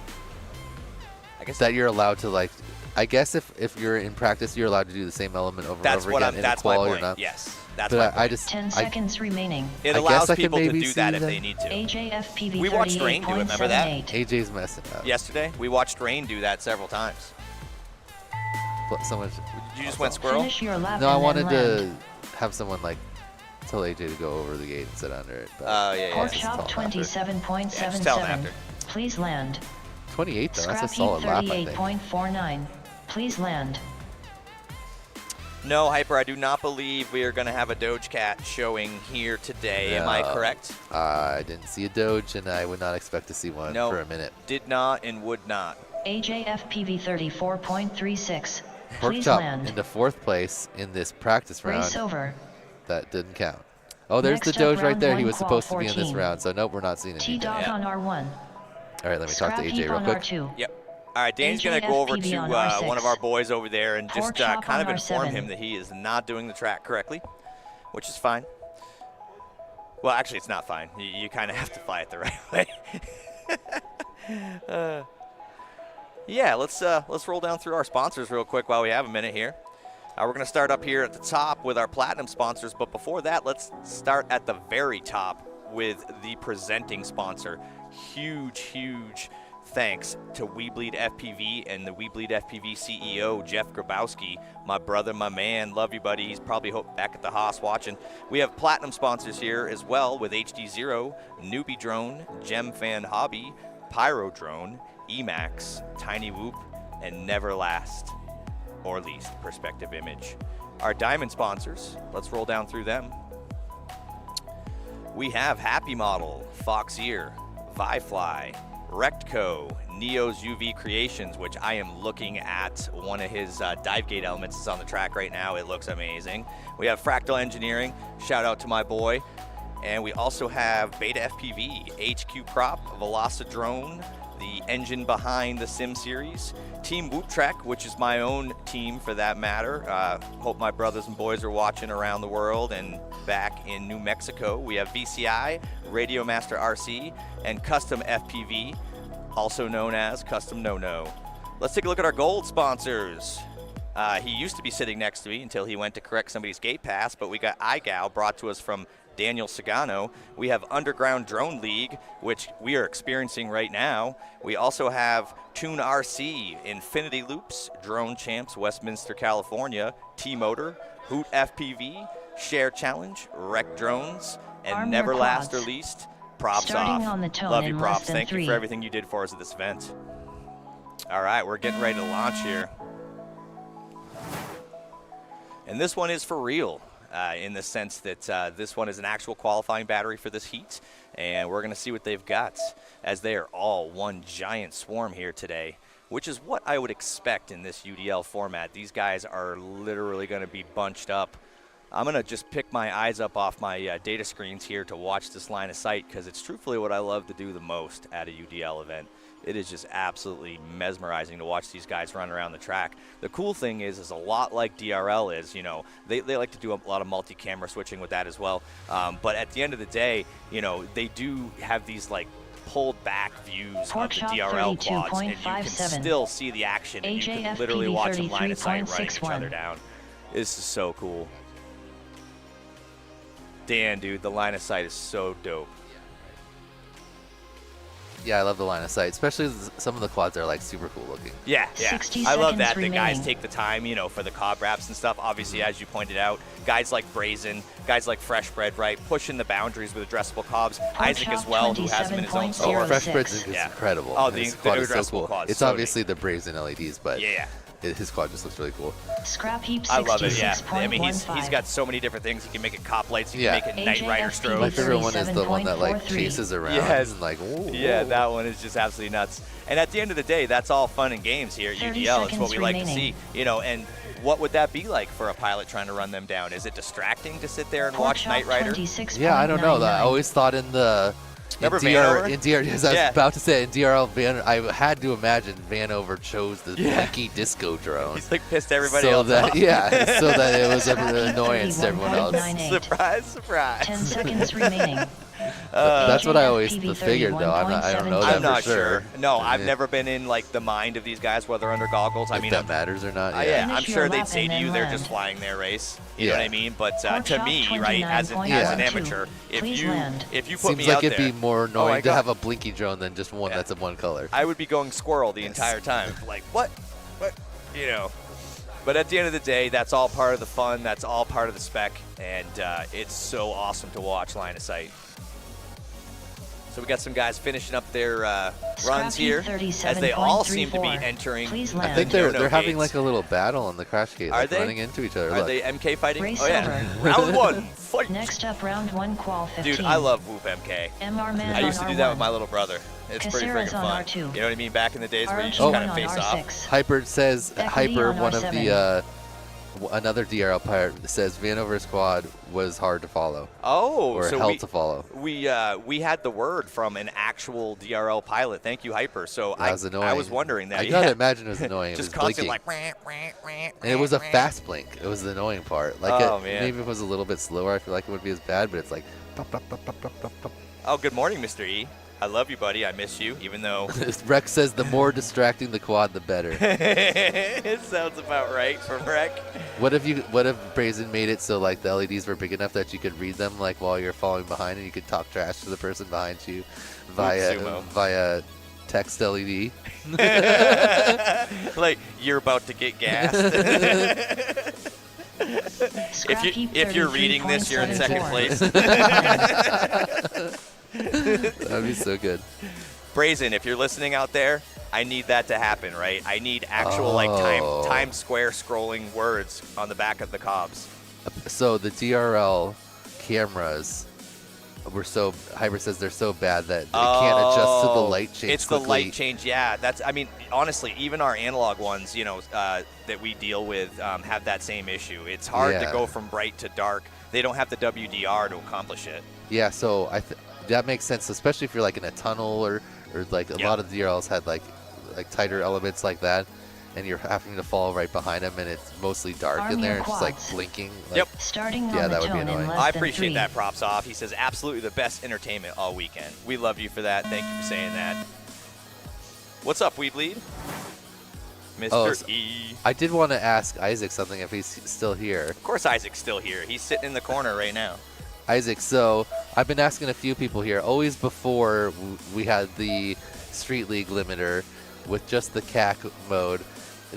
I guess That you're allowed to like. I guess if you're in practice, you're allowed to do the same element over and that's over what again. I'm. In That's a qual, my you're point. not. Yes, that's But my I point. just 10 I, seconds remaining. It I allows guess I can people to maybe do that see if the- they need to. HAFPV We watched Rain do it, remember that? 38.78. AJ's messing up. Yesterday, we watched Rain do that several times. Someone. You just went squirrel. Finish your lap No, I and wanted then land. to have someone like tell AJ to go over the gate and sit under it. But Oh yeah, Pork yeah. chop tell him after. 27.77. Please land. 28 though. That's Scrap a heap solid lap, I think. 38.49. Please land. No, Hyper, I do not believe we are going to have a Doge Cat showing here today. Am I No. correct? I didn't see a Doge, and I would not expect to see one No. for a minute. Did not and would not. HAFPV 34.36. Pork Please chop land. into 4th place in this practice round. Race over. That didn't count. Oh, there's Next the Doge up, right round there. one, He was qual supposed to be in this 14. round, so nope, we're not seeing anything. T-Dog Yeah. on R1. All right, let me talk Scrap to AJ heap real on quick. R2. Yep. All right, Danny's going to go over HAFPV to on one of our R6. boys over there and just Pork chop kind of on inform R7. him that he is not doing the track correctly, which is fine. Well, actually, it's not fine. You kind of have to fly it the right way. Yeah, let's roll down through our sponsors real quick while we have a minute here. We're going to start up here at the top with our platinum sponsors, but before that, let's start at the very top with the presenting sponsor. Huge thanks to We Bleed FPV and the We Bleed FPV CEO, Jeff Grabowski, my brother, my man. Love you, buddy. He's probably back at the Haas watching. We have platinum sponsors here as well with HD Zero, Newbie Drone, GemFan Hobby, Pyro Drone, Emax, Tiny Whoop, and never last or least, Perspective Image. Our diamond sponsors, let's roll down through them. We have Happy Model, Fox Ear, Vifly, Rectco, Neo's UV Creations, which I am looking at one of his dive gate elements. It's on the track right now. It looks amazing. We have Fractal Engineering. Shout out to my boy. And we also have Beta FPV, HQ Prop, Velocidrone, the engine behind the Sim series. Team Whoop Trek, which is my own team for that matter. Hope my brothers and boys are watching around the world and back in New Mexico. We have VCI, Radio Master RC, and Custom FPV, also known as Custom No-No. Let's take a look at our gold sponsors. He used to be sitting next to me until he went to correct somebody's gate pass, but we got iGal brought to us from Daniel Sagano. We have Underground Drone League, which we are experiencing right now. We also have Tune RC, Infinity Loops, Drone Champs, Westminster, California, T-Motor, Hoot FPV, Share Challenge, Wreck Drones, and Armor never last or Quads. least, Props Starting Off. on the tone Love you, in Props. less than Thank you 3. for everything you did for us at this event. All right, we're getting ready to launch here. And this one is for real. In the sense that this one is an actual qualifying battery for this heat, and we're going to see what they've got, as they are all one giant swarm here today, which is what I would expect in this UDL format. These guys are literally going to be bunched up. I'm going to just pick my eyes up off my data screens here to watch this line of sight, because it's truthfully what I love to do the most at a UDL event. It is just absolutely mesmerizing to watch these guys run around the track. The cool thing is a lot like DRL is, you know, they like to do a lot of multi-camera switching with that as well. But at the end of the day, you know, they do have these like pulled back views of the DRL quads, and you can still see the action, and you can literally watch them line of sight running each other down. This is so cool. Dan, dude, the line of sight is so dope. Yeah, I love the line of sight, especially some of the quads are like super cool looking. Yeah, yeah. 60 I love that seconds the guys remaining. take the time, you know, for the cob wraps and stuff. Obviously, as you pointed out, guys like Brazen, guys like Fresh Bread, right, pushing the boundaries with addressable cobs. Isaac as well, who has them in his own store. Oh, Fresh Bread 06. is Yeah. incredible. Oh, the his quad is so addressable cool. quad's It's so obviously the Brazen LEDs, but Yeah. his quad just looks really cool. Scrap heap I love it, yeah. 66.15. I mean, he's got so many different things. He can make it cop lights. He Yeah. can make it Night Rider AJFP My strobes. favorite one is the one that like 37.43. chases around. Yes. And, like, ooh, Yeah, whoa. that one is just absolutely nuts. And at the end of the day, that's all fun and games here at 30 UDL. It's what we seconds like to remaining. see. You know, and what would that be like for a pilot trying to run them down? Is it distracting to sit there and watch Night Rider? Yeah, I don't know. I always thought in the Remember DR, Vanover? in DR, as I was Yeah. about to say, in DRL, I had to imagine Vanover chose the blinky disco drone. He's like pissed everybody so else that off. yeah, so that it was an Scrap heap annoyance to everyone else. 31.98. Surprise, surprise. 10 seconds remaining. That's what I always JFPV figured, though. I don't know that I'm not for sure. sure. No, I've Yeah. never been in like the mind of these guys, whether under goggles. I If mean, that matters or not. yeah, Yeah. I'm Finish sure your they'd lap say and to you then they're land. just flying their race. You know Yeah. what I mean? But Pork to chop me, right, as an 29.02. amateur, if Please you land. if you put Seems me like out it'd there, be more oh annoying my to God. have a blinky drone than just one Yeah. that's of one color. I would be going squirrel the entire time. Like, what? You know. But at the end of the day, that's all part of the fun. That's all part of the spec. And it's so awesome to watch line of sight. So we got some guys finishing up their runs heap here, as they all seem to be 37.34. entering. Please I land. think no-no they're having gates. like a little battle on the crash gate, Are like they? running into each other. Are Look. they MK fighting? Race Oh yeah. over. Round one, fight. Next up, round 1, qual 15. Dude, I love Whoop MK. MR Man I used to on do that with R1. my little brother. It's pretty Caceres freaking on fun. R2. You know what I mean? Back in the days where you just RG1 kind of on face off. R6. Hyper says Beckley Hyper, on one of R7. the another DRL pirate says Vanover's quad was hard to follow Oh, or so hell to follow. we had the word from an actual DRL pilot. Thank you, Hyper. So That was I annoying. was wondering that. I yeah. gotta imagine it was annoying. It Just was blinking. constantly like. And it was a fast blink. It was the annoying part. Like Oh, man. maybe if it was a little bit slower, I feel like it would be as bad. But it's like, pop, pop, pop, pop, pop, pop, pop. Oh, good morning, Mr. E. I love you, buddy. I miss you, even though Rex says the more distracting the quad, the better. it sounds about right from Rec. What if Brazen made it so like the LEDs were big enough that you could read them like while you're falling behind, and you could talk trash to the person behind you Sumo. via text LED? Like you're about to get gassed. Scrap heap if you're reading this, you're in second 33.74. place. That'd be so good. Brazen, if you're listening out there, I need that to happen, right? I need actual like Oh. Times Square scrolling words on the back of the cobs. So the DRL cameras were so Hyper says they're so bad that they can't adjust to the light change. It's quickly. the light change, yeah. That's, I mean, honestly, even our analog ones, you know, that we deal with have that same issue. It's hard to Yeah. go from bright to dark. They don't have the WDR to accomplish it. Yeah, so that makes sense, especially if you're like in a tunnel or or like a lot of DRLs had like tighter elements like that, and you're having to fall right behind them, and it's mostly dark Arm in there, your and just like quads. blinking. Like, Yep. Starting Yeah, on that the would be tone in annoying. less I than appreciate 3. that. Props off. He says absolutely the best entertainment all weekend. We love you for that. Thank you for saying that. What's up, Weebleed? Mr. Oh, E. I did want to ask Isaac something if he's still here. Of course, Isaac's still here. He's sitting in the corner right now. Isaac, so I've been asking a few people here, always before we had the Street League limiter with just the CAC mode,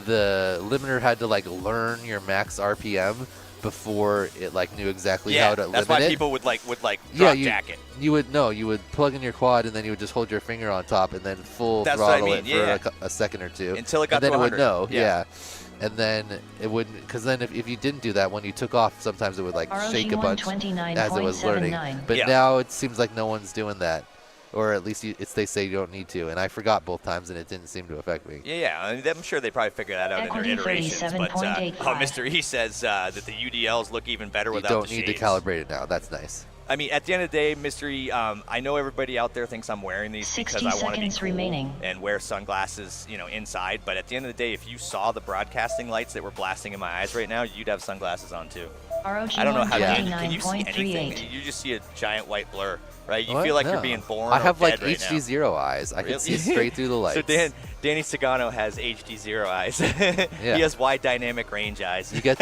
the limiter had to like learn your max RPM before it like knew exactly how to limit it. that's why people would drop jacket. You would plug in your quad and then you would just hold your finger on top and then full That's what I throttle mean, it for a second or two. Until it got and then to it would 100. know, Yeah. And then it wouldn't, because then if you didn't do that, when you took off, sometimes it would like shake a bunch as it was learning. 129.79. But Yeah. now it seems like no one's doing that. Or at least they say you don't need to. And I forgot both times and it didn't seem to affect me. Yeah. I mean, I'm sure they probably figured that out Equity in their iterations. But 37.85. Mr. E says that the UDLs look even better You without don't the need to shades. calibrate it now. That's nice. I mean, at the end of the day, Mr. E, I know everybody out there thinks I'm wearing these because 60 I want to be seconds cool remaining. and wear sunglasses, inside. But at the end of the day, if you saw the broadcasting lights that were blasting in my eyes right now, you'd have sunglasses on too. ROG I don't know how Yeah. you see anything. 129.38. You just see a giant white blur, right? You What? feel like No. you're being born. I or have like dead right now. HD0 eyes. I can see straight through the lights. So Danny Sagano has HD0 eyes. Yeah. He has wide dynamic range eyes. You get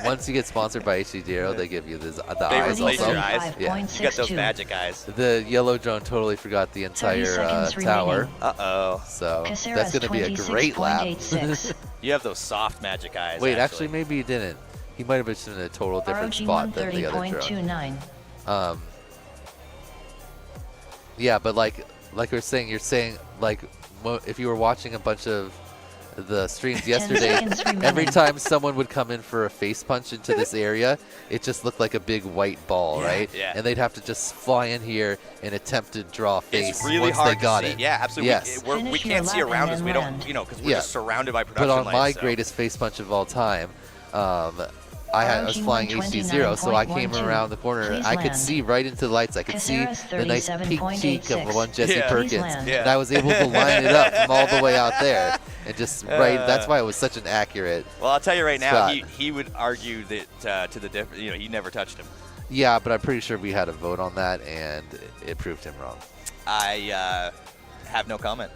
once you get sponsored by HD0, they give you the They eyes replace also. your eyes. Yeah. You got those 45.62. magic eyes. The yellow drone totally forgot the 30 entire seconds tower, remaining. Uh-oh. so Caceres that's going to be a great lap. 26.86. You have those soft magic eyes. Wait, actually, maybe he didn't. He might have been in a total different ROG spot than the other drone. 130.29. Yeah, but like you're saying like if you were watching a bunch of the streams 10 yesterday, seconds remaining. every time someone would come in for a face punch into this area, it just looked like a big white ball, Yeah, right? yeah. And they'd have to just fly in here and attempt to draw a face It's really once hard they got to see. it. Yeah, absolutely. Yes. We Finish can't your see lap around and us. then We don't, land. because we're Yeah. just surrounded by production But on lights. my so. greatest face punch of all time, I was flying HD0, so I came 129.12. around the corner. Please I could land. see right into the lights. I could see Caceres the nice pink cheek of 37.86. one Jesse Yeah. Perkins, Please land. and I was able to line it up from all the way out there, and just right. That's why it was such an accurate. Well, I'll tell you right now, Scott. he would argue that to the difference, he never touched him. Yeah, but I'm pretty sure we had a vote on that, and it proved him wrong. I have no comment.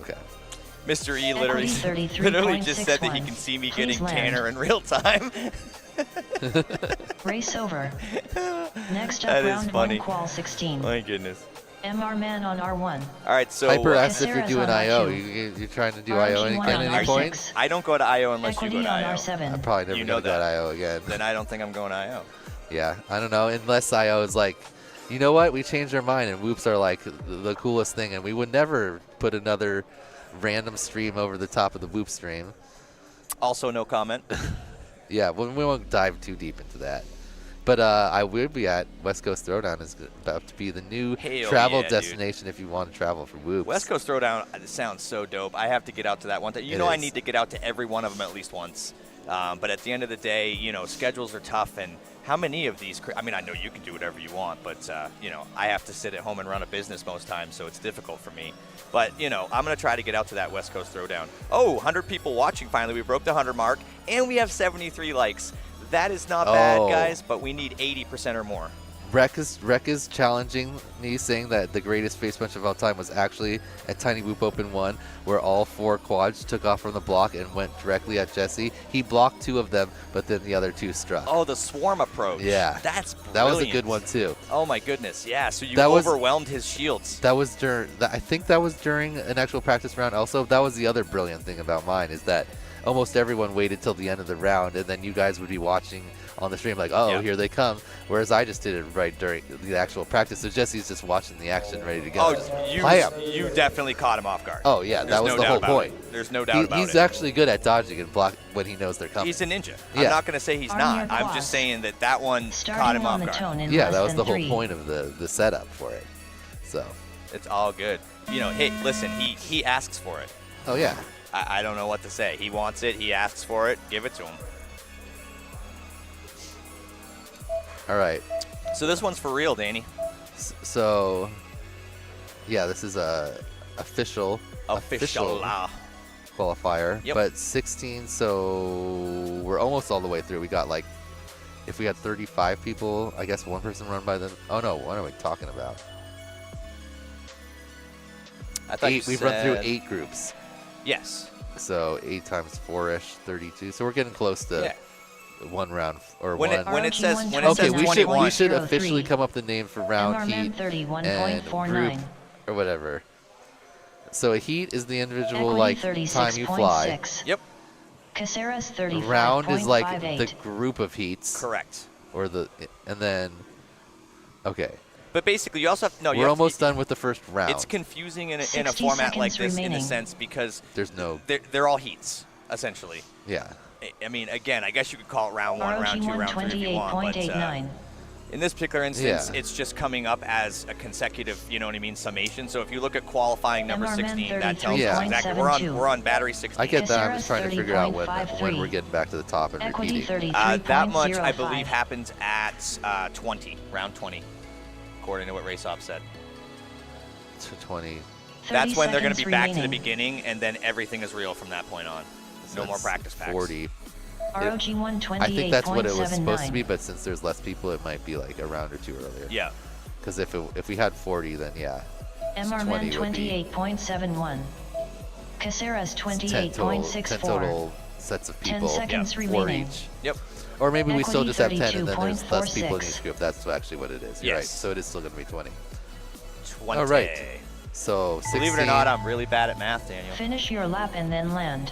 Okay. Mr. E literally just said that he can see me Please getting land. tanner in real time. Race over. Next That up, is round funny. 1, qual 16. My goodness. MR Man on R1. All right, so Hyper asked if you're Caceres doing on IO. R2. You're trying to do RG1 IO again on at any R6. point? I don't go to IO unless Equity you go to on IO. I'm R7. probably never You know gonna go to that. IO again. Then I don't think I'm going to IO. Yeah, I don't know. Unless IO is like, you know what? We changed our mind, and whoops are like the coolest thing, and we would never put another random stream over the top of the whoop stream. Also, no comment. Yeah, we won't dive too deep into that. But I would be at West Coast Throwdown is about to be the new Hell travel yeah, destination if you want to travel for whoops. West Coast Throwdown sounds so dope. I have to get out to that one time. It I is. need to get out to every one of them at least once. But at the end of the day, schedules are tough. And how many of these? I mean, I know you can do whatever you want, but I have to sit at home and run a business most times, so it's difficult for me. But I'm gonna try to get out to that West Coast Throwdown. Oh, 100 people watching finally. We broke the 100 mark, and we have 73 likes. That is not bad, Oh. guys. But we need 80% or more. Rec is challenging me, saying that the greatest face punch of all time was actually at Tiny Whoop Open 1, where all 4 quads took off from the block and went directly at Jesse. He blocked 2 of them, but then the other 2 struck. Oh, the swarm approach. Yeah. That's brilliant. That was a good one too. Oh my goodness, yeah. So you That was- overwhelmed his shields. That was I think that was during an actual practice round. Also, that was the other brilliant thing about mine, is that almost everyone waited till the end of the round, and then you guys would be watching on the stream like, oh, Yeah. here they come. Whereas I just did it right during the actual practice. So Jesse's just watching the action, ready to go. Oh, you definitely caught him off guard. Oh yeah, There's that was no the doubt whole about point. it. There's no doubt about He's it. actually good at dodging and block when he knows they're coming. He's a ninja. Yeah. I'm not going to say he's Arm not. your I'm quads. just saying that one caught Starting him on off the guard. tone in Yeah, less that was than the whole 3. point of the setup for it. So, It's all good. Hey, listen, he asks for it. oh yeah. I don't know what to say. He wants it. He asks for it. Give it to him. All right. So this one's for real, Danny. So, yeah, this is official qualifier, Yep. but 16. So we're almost all the way through. We got like, if we had 35 people, I guess one person run by them. Oh no, what are we talking about? I thought you We've run through said- 8 groups. Yes. So 8 times 4-ish, 32. So we're getting close to Yeah. one round or When one. it says when it Okay, says we 21, should officially come up with the name for round MRMan heat and 31.49. group or whatever. So a heat is the individual Equity like time you fly. 36.6. Yep. Caceres 35.58. Round is like the group of heats, Correct. or and then okay. But basically, you also have We're almost done with the first round. It's confusing in a 60 format like seconds this in a remaining. sense because There's no they're all heats essentially. yeah. I mean, again, I guess you could call it round 1, round 2, round 3 if you want, but 128.89. in this particular instance, Yeah. it's just coming up as a consecutive, you know what I mean, summation. So if you look at qualifying number MRMan 16, that tells Yeah. us exactly we're on battery 16. I get that. I'm just Caceres trying to figure out when 30.53. we're getting back to the top and Equity repeating. 33.05. That much, I believe, happens at 20, round 20, according to what Raceop said. To 20. 30 That's when they're going to be seconds back to the remaining. beginning, and then everything is real from that point on. No more That's practice packs. 40. ROG 128.79. I think that's what it was supposed to be, but since there's less people, it might be like a round or two earlier. Yeah. Because if we had 40, then yeah. MRMan 20 would be 28.71. Caceres 10 total 28.64. sets of 10 people. seconds for remaining. each. Yep. Or maybe we still Equity just have 10 and then there's less people in 32.46. each group. That's actually what it is. You're right. Yes. So it is still going to be 20. 20. All right. So 16. Believe it or not, I'm really bad at math, Daniel. Finish your lap and then land.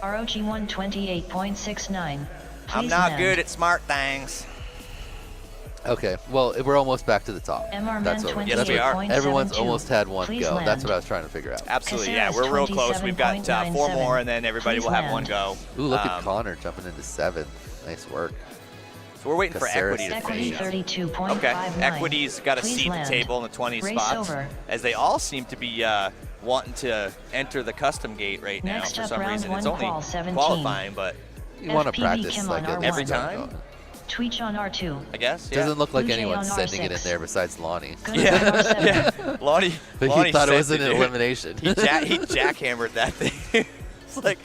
ROG 128.69. I'm Please not land. good at smart things. Okay. Well, we're almost back to the top. MRMan That's what we're- Yes, that's we what- are. Everyone's 28.72. almost had one Please go. land. That's what I was trying to figure out. Absolutely, yeah. Caceres We're real close. We've got 4 more, and then everybody Please will have land. one go. Ooh, look at Connor jumping into 7th. Nice work. So we're waiting for Caceres Equity to Equity finish. 32.59. Okay, Equity's got a Please seat at land. the table in the 20 Race spots, over. as they all seem to be wanting to enter the custom gate right now Next for up, some round reason. It's one, only qual 17. qualifying, but You want to FPV practice Kim like on at R1. least Every one time? go. Tweech on R2. I guess, yeah. Doesn't look like Blue Jay anyone's on sending it in R6. there besides Lonnie. Good Yeah, on R7. yeah. Lonnie, But Lonnie he thought it was sent an dude. elimination. He jackhammered that thing. It's like,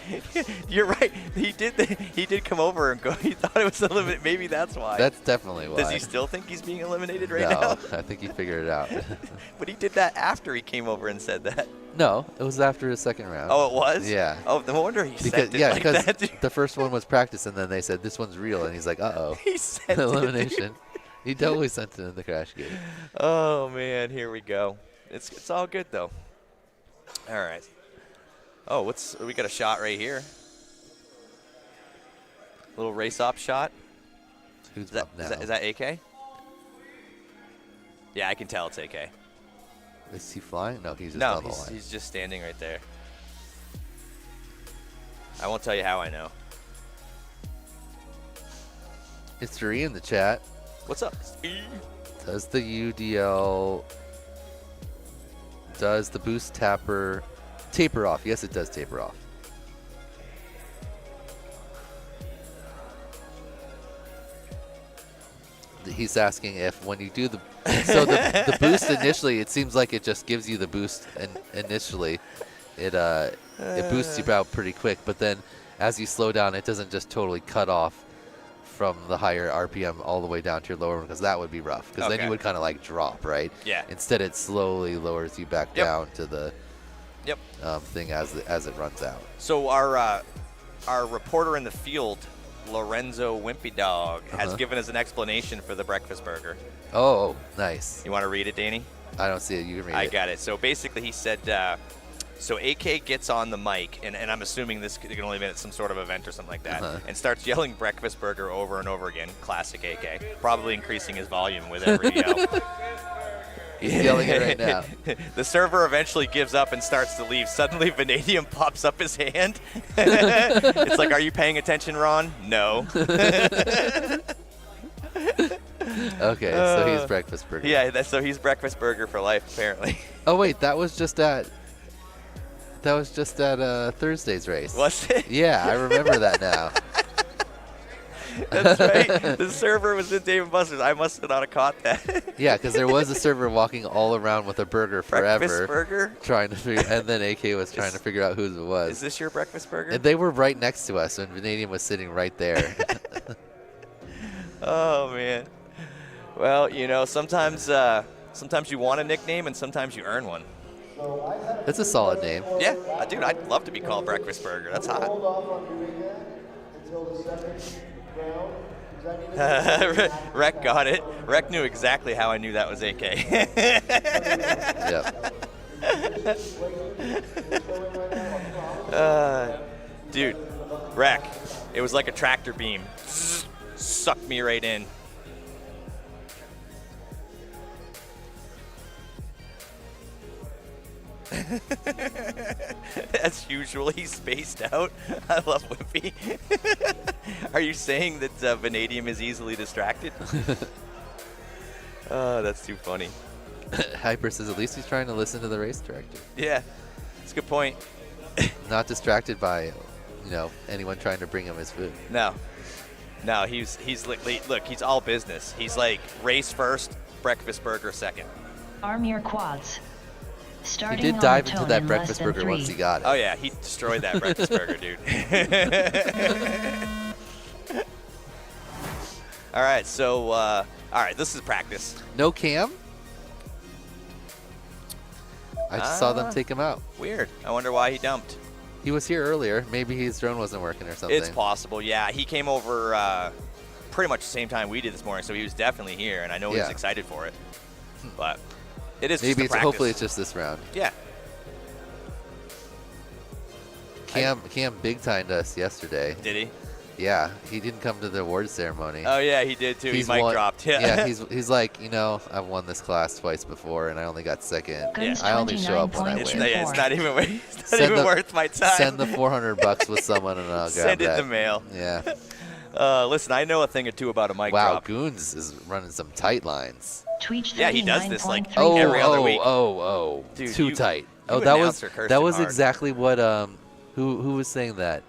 you're right. He did come over and go. He thought it was eliminated. Maybe that's why. That's definitely why. Does he still think he's being eliminated right no, now? I think he figured it out. But he did that after he came over and said that. No, it was after the second round. Oh, it was? Yeah. Oh, no wonder he because sent it yeah, like because that. dude. the first one was practice, and then they said this one's real, and he's like, "Uh He sent oh, it, dude. elimination." He totally sent it in the crash gate. Oh man, here we go. It's all good though. All right. Oh, we got a shot right here. Little race op shot. Who's Is that, up now? is that AK? Yeah, I can tell it's AK. Is he flying? No, he's just No, on the line. he's just standing right there. I won't tell you how I know. History in the chat. What's up? Does the UDL? Does the boost taper off? Yes, it does taper off. He's asking if when you do the the boost initially, it seems like it just gives you the boost initially. It boosts you out pretty quick, but then as you slow down, it doesn't just totally cut off from the higher RPM all the way down to your lower one, because that would be rough. Because then Okay. you would kind of like drop, right? Yeah. Instead, it slowly lowers you back Yep. down to the Yep. thing as it runs out. So our reporter in the field, Lorenzo Wimpy Dog, has Uh-huh. given us an explanation for the breakfast burger. Oh, nice. You want to read it, Danny? I don't see it. You can read I it. got it. So basically, he said, so AK gets on the mic, and I'm assuming this could only been at some sort of event or something like that, Uh-huh. and starts yelling breakfast burger over and over again. Classic AK. Probably increasing his volume with every yell. He's yelling it right now. The server eventually gives up and starts to leave. Suddenly, Vanadium pops up his hand. It's like, are you paying attention, Ron? No. Okay, so he's breakfast burger. Yeah, so he's breakfast burger for life, apparently. Oh wait, that was just at Thursday's race. Was it? Yeah, I remember that now. That's right. The server was in Dave & Buster's. I must have not have caught that. Yeah, because there was a server walking all around with a burger forever. Breakfast burger? Trying to figure, and then AK was trying to figure out whose it was. Is this your breakfast burger? And they were right next to us, and Vanadium was sitting right there. Oh, man. Well, you know, sometimes you want a nickname, and sometimes you earn one. It's a solid name. Yeah, dude, I'd love to be called Breakfast Burger. That's hot. Hold off on doing that until the second round. Does that mean Rec got it. Rec knew exactly how I knew that was AK. Yep. Dude, Rec, it was like a tractor beam. Sucked me right in. As usual, he's spaced out. I love Wimpy. Are you saying that Vanadium is easily distracted? Oh, that's too funny. Hyper says at least he's trying to listen to the race director. Yeah, that's a good point. Not distracted by, you know, anyone trying to bring him his food. No, he's look, he's all business. He's like race first, breakfast burger second. Arm your quads. He Starting did on dive the into tone that in breakfast less than burger 3. once he got it. Oh yeah, he destroyed that breakfast burger, dude. All right, so all right, this is practice. No cam? I just saw them take him out. Weird. I wonder why he dumped. He was here earlier. Maybe his drone wasn't working or something. It's possible. Yeah, he came over pretty much the same time we did this morning, so he was definitely here, and I know he was Yeah. excited for it. But it is Maybe just a it's practice. hopefully it's just this round. Yeah. Cam big timed us yesterday. Did he? Yeah, he didn't come to the awards ceremony. Oh yeah, he did too. He mic dropped. Yeah, he's like, you know, I've won this class twice before, and I only got second. Guns I only show up when I It's, win. it's not even, Send the- worth my time. Send the $400 with someone, and I'll grab Send it that. in the mail. Yeah. Listen, I know a thing or two about a mic Wow, drop. Goons is running some tight lines. Tweech Yeah, he does this, like, 39.3. every other week. Dude, too tight. you That announcer was cursed him hard. exactly what who was saying that?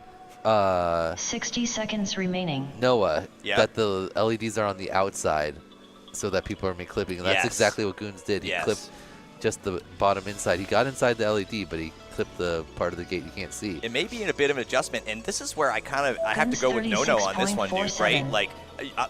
60 seconds remaining. Noah. Yeah. That the LEDs are on the outside, so that people are clipping. And that's Yes. exactly what Goons did. He Yes. clipped just the bottom inside. He got inside the LED, but he clipped the part of the gate you can't see. It may be in a bit of an adjustment, and this is where I have to go with no on this one, dude. Right? 36.47. Like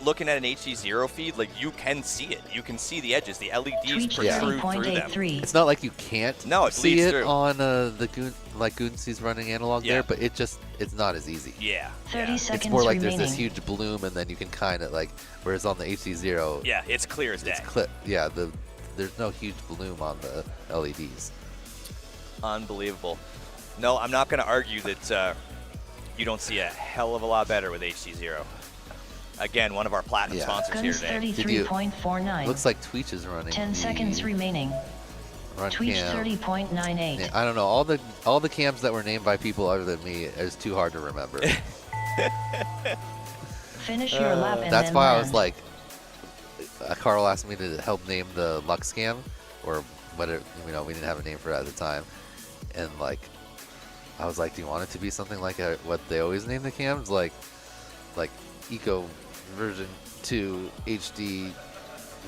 looking at an HD0 feed, like you can see it. You can see the edges. The LEDs Tweech protrude through them. 30.83. It's not like you can't No, it see bleeds it through. on the Goon, like Goons he's running analog Yeah. there, but it's not as easy. Yeah. 30 Yeah. seconds It's more like remaining. there's this huge bloom, and then you can kind of like, whereas on the HD0, Yeah, it's clear as day. it's clip. Yeah, there's no huge bloom on the LEDs. Unbelievable. No, I'm not going to argue that you don't see a hell of a lot better with HD0. Again, one of our platinum Yeah. sponsors here Guns today. 33.49. Looks like Tweech is running. 10 the seconds remaining. run Tweech cam. 30.98. Yeah, I don't know. All the cams that were named by people other than me is too hard to remember. Finish your lap and That's then why I land. was like, Carl asked me to help name the Lux cam, or whatever. You know, we didn't have a name for it at the time, and like, I was like, do you want it to be something like what they always name the cams, like Eco version 2 HD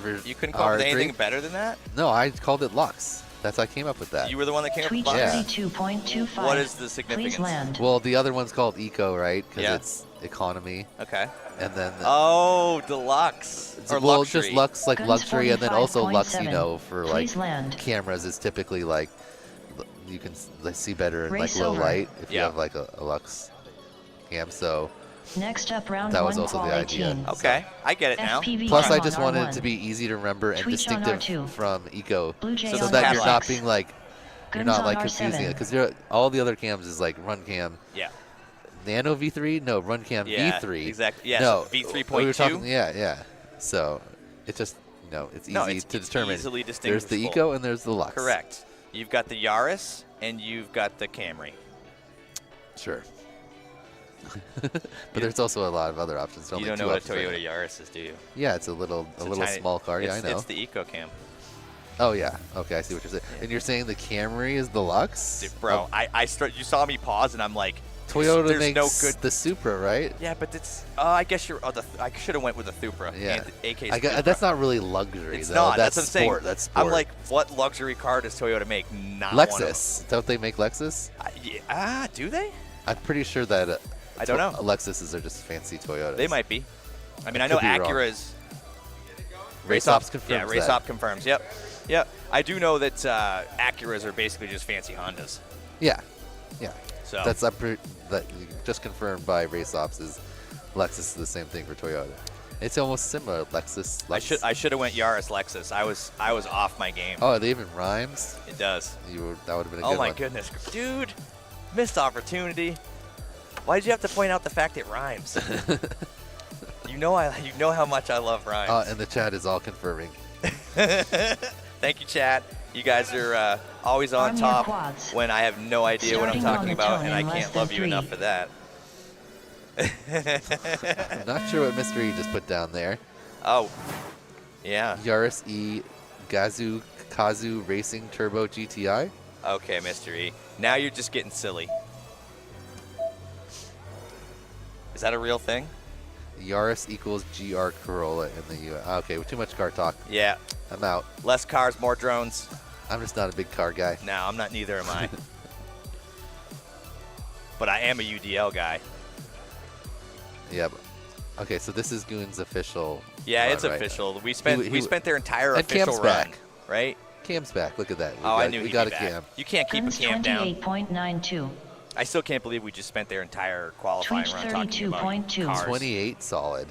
version? You couldn't come up with anything better than that? No, I called it Lux. That's how I came up with that. You were the one that came up with Tweech Lux? Yeah. 32.25. What is the significance? Please land. Well, the other one's called Eco, right? Because Yeah. it's economy, Okay. and then Oh, deluxe. Or well, luxury. just Lux, like Guns luxury, and then also Lux, you 45.7. know, for like Please land. cameras is typically like you can see better in like Race low over. light if you Yeah. have like a Lux cam. So Next up, round That 1, was also qual the idea. 18. Okay, I get it now. FPV plus, I on just wanted R1. it to be easy to remember and Tweech on distinctive R2. from Eco, Blue Jay so on that you're R6. not being like you're Guns not on like R7. confusing it because all the other cams is like Run Cam. Yeah. Nano V3? No, Run Cam Yeah, V3. exactly. Yeah, no, so V3.2? we were talking, yeah. So it's just, it's easy No, it's to determine. easily There's distinguishable. the Eco and there's the Lux. Correct. You've got the Yaris and you've got the Camry. Sure. But there's also a lot of other options. You Only don't two know what a options right Toyota now. Yaris is, do you? Yeah, it's a little It's small car. Yeah, I know. It's the Eco Cam. Oh yeah. Okay, I see what you're saying. And you're saying the Camry is the Lux? Dude, bro, Oh, you saw me pause and I'm like, Toyota there's makes no good. the Supra, right? Yeah, but it's. I guess you're. I should have went with the Supra. Yeah. AK's That's not really luxury, It's though. not. That's what I'm saying. sport. That's sport. I'm like, what luxury car does Toyota make? Not one of them. Lexus. Don't they make Lexus? Yeah, do they? I'm pretty sure that I don't know. Lexuses are just fancy Toyotas. They might be. I mean, I I know could be wrong. Acura's. Race Ops confirms Yeah, Race that. Op confirms. Yep. Yep. I do know that Acuras are basically just fancy Hondas. Yeah. Yeah. So That's that just confirmed by Race Ops is Lexus is the same thing for Toyota. It's almost similar. Lexus. I should have went Yaris Lexus. I was off my game. Oh, it even rhymes. It does. That would have been a good Oh my one. goodness, dude! Missed opportunity. Why did you have to point out the fact it rhymes? You know how much I love rhymes. And the chat is all confirming. Thank you, chat. You guys are always on Arm your top quads. when I have no idea what I'm Starting on talking the about, tone and I in less can't than love you 3. enough for that. I'm not sure what Mr. E just put down there. Oh, yeah. Yaris E Kazu Racing Turbo GTI. Okay, Mr. E. Now you're just getting silly. Is that a real thing? Yaris equals GR Corolla in the U.S. Okay, too much car talk. Yeah. I'm out. Less cars, more drones. I'm just not a big car guy. No, I'm not. Neither am I. But I am a UDL guy. Yep. Okay, so this is Goon's official. Yeah, run, it's right? official. We spent their entire And official Cam's run, back. right? Cam's back. Look at that. I knew we he'd got be a back. Cam. You can't keep a Guns Cam down. 28.92. I still can't believe we just spent their entire qualifying Tweet run talking about 32.2. cars. 28 solid.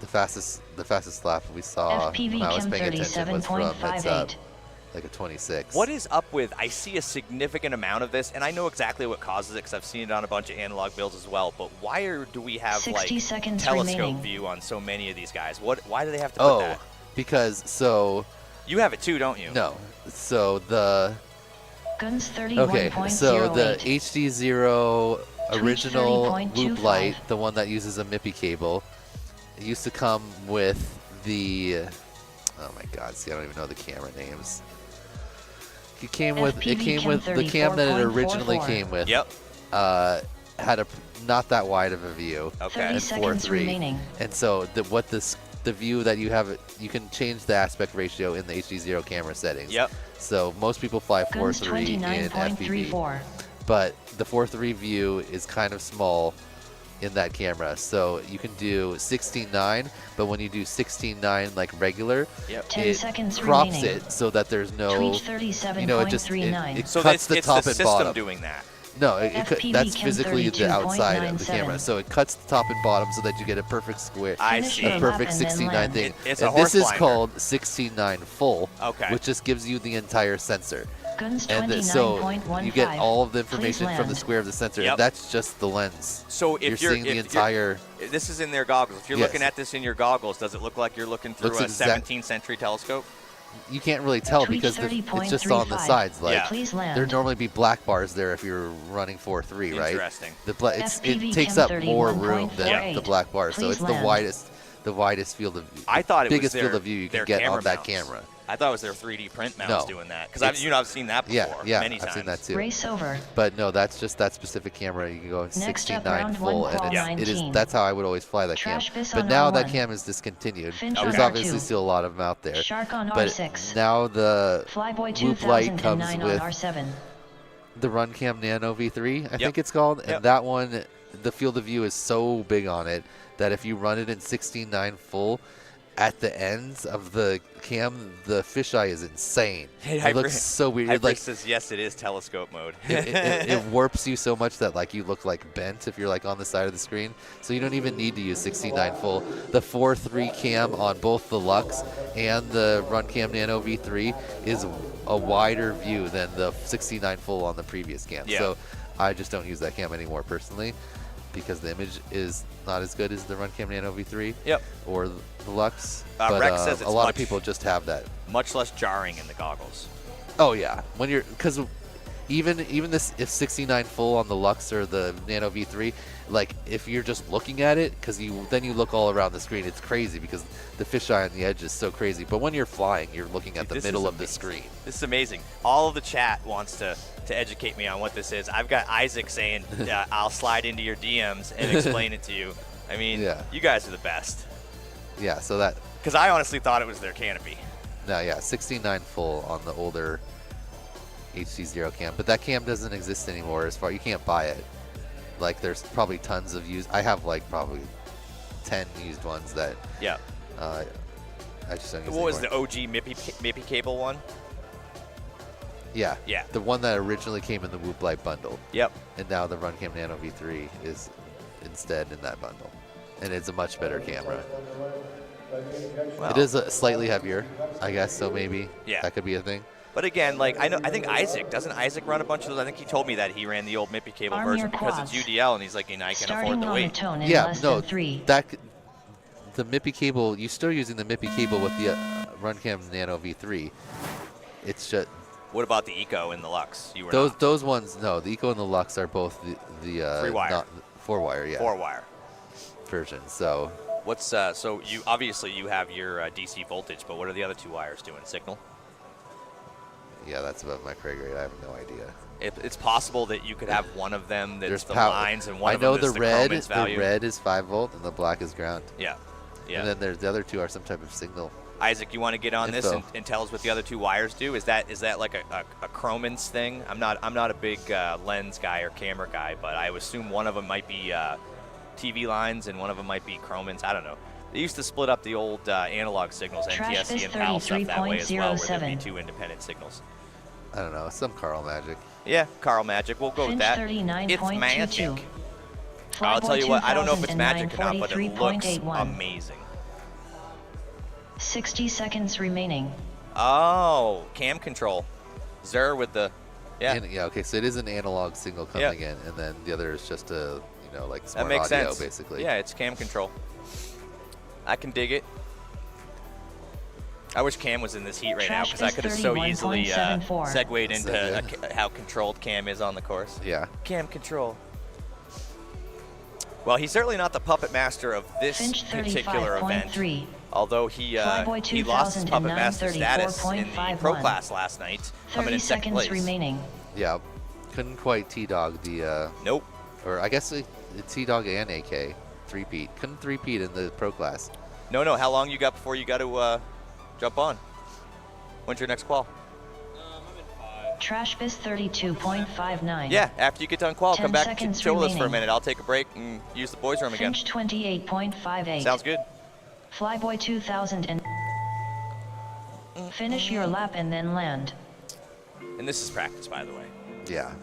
The fastest lap we saw FPV when I was Chem paying attention was from Heads Up, 37.58. like a 26. What is up with? I see a significant amount of this, and I know exactly what causes it because I've seen it on a bunch of analog builds as well. But do we have 60 like seconds telescope remaining. view on so many of these guys? Why do they have to put that? Because so You have it too, don't you? no. So the Guns okay, 31.08. so the HD0 original 30.25. loop light, the one that uses a MIPI cable, it used to come with the oh my god, see I don't even know the camera names. It came with the cam that it originally 34.44. came with. Yep. Had a not that wide of a view. Okay. 30 And seconds 4.3. remaining. And so the view that you have, you can change the aspect ratio in the HD0 camera settings. Yep. So most people fly Guns 4.3 in FPV, 29.34. but the 4.3 view is kind of small in that camera. So you can do 16:9, but when you do 16:9 like regular, Yep. 10 it seconds crops remaining. it so that there's no, Tweet it just 37.39. it So cuts it's the top the and system bottom. doing that. No, FPV that's Chem physically the outside of the 32.97. camera. So it cuts the top and bottom so that you get a perfect square. I Finish see. your A lap perfect and then 16:9 land. thing. It's a And this is horse called 16:9 full, Okay. which just gives you the entire sensor. Guns And so 29.15. you get all of the Please information from the land. square of the sensor, Yep. and that's just the lens. So if You're seeing the entire. this is in their goggles. If you're Yes. looking at this in your goggles, does it look like you're looking through Looks a exact- 17th century telescope? You can't really tell Tweet because it's just on the 30.35. sides. Like Yeah. Please land. there'd normally be black bars there if you're running 4.3, right? Interesting. FPV It takes Chem up more room than 31.48. the black bars, so Please it's land. the widest field of I thought it was biggest their, field of view you their can get camera on that mounts. camera. I thought it was their 3D print mounts No. doing that because I've seen that before Yeah, many I've times. seen that too. Race over. But no, that's just that specific camera. You can go Next up, 69 round full, one, qual and it is 19. that's how I would always fly that cam. Trash bis But on now that R1. cam is discontinued. Finch There's on obviously R2. still a lot of them out there. Shark on But R6. now the Flyboy loop light comes 2009 with on R7. the RunCam Nano V3, I Yep. think it's called, and Yep. that one, the field of view is so big on it that if you run it in 16:9 full, at the ends of the cam, the fisheye is insane. Hey, It looks so weird. Hyper Like says yes, it is telescope mode. it warps you so much that like you look like bent if you're like on the side of the screen. So you don't even need to use 69 full. The 4.3 cam on both the Lux and the RunCam Nano V3 is a wider view than the 69 full on the previous cam. Yeah. So I just don't use that cam anymore personally because the image is not as good as the RunCam Nano V3 Yep. or the Lux. Rex says a it's lot much- of people just have that. Much less jarring in the goggles. Oh yeah, when you're because even this if 69 full on the Lux or the Nano V3, like if you're just looking at it, because then you look all around the screen, it's crazy because the fisheye on the edge is so crazy. But when you're flying, you're looking at the middle of the screen. This is amazing. All of the chat wants to educate me on what this is. I've got Isaac saying, I'll slide into your DMs and explain it to you. I mean, you guys are the best. Yeah, so that. Because I honestly thought it was their canopy. No, yeah, 69 full on the older HC0 cam, but that cam doesn't exist anymore. As far you can't buy it. Like there's probably tons of used. I have like probably 10 used ones that. Yeah. I just don't use. What was the OG MIPI cable one? Yeah. Yeah. The one that originally came in the Whoop Light bundle. Yep. And now the Runcam Nano V3 is instead in that bundle, and it's a much better camera. Well, it is slightly heavier, I guess. So maybe that could be a thing. But again, like I think doesn't Isaac run a bunch of those? I think he told me that he ran the old MIPI cable version because it's UDL, and he's like, I can afford the weight. Yeah, no, the MIPI cable. You're still using the MIPI cable with the Runcam Nano V3. It's just. What about the Eco and the Lux? You were those ones. No, the Eco and the Lux are both the 3-wire, 4-wire, yeah. 4-wire version. So. What's so you obviously you have your DC voltage, but what are the other 2 wires doing? Signal? Yeah, that's above my pay grade. I have no idea. It's possible that you could have one of them that's the lines and one of them that's the Chromance value. The red is 5 volt and the black is ground. Yeah, yeah. And then there's the other 2 are some type of signal. Isaac, you want to get on this and tell us what the other 2 wires do? Is that like a Chromance thing? I'm not a big lens guy or camera guy, but I would assume one of them might be TV lines and one of them might be Chromance. I don't know. They used to split up the old analog signals, NTSC and PAL stuff that way as well, where there'd be 2 independent signals. I don't know, some Carl magic. Yeah, Carl magic. We'll go with that. It's magic. I'll tell you what, I don't know if it's magic or not, but it looks amazing. 60 seconds remaining. Oh, cam control. Zer with the, okay, so it is an analog signal coming in, and then the other is just a, like smart audio, sense. Basically. Yeah, it's cam control. I can dig it. I wish Cam was in this heat right now because I could have so easily segued into how controlled Cam is on the course. Yeah. Cam control. Well, he's certainly not the puppet master of this particular event. Although he lost his puppet master status in the pro class last night, coming in second place. Remaining. Yeah, couldn't quite T-Dog the. Nope. Or I guess T-Dog and AK three-peat. Couldn't three-peat in the pro class. No. How long you got before you got to jump on? When's your next qual? Trashbiz 32.59. Yeah, after you get done qual, come back and chill with us for a minute. I'll take a break and use the boys' room again. Finch 28.58. Sounds good. Flyboy 2000 and finish your lap and then land. And this is practice, by the way. Yeah.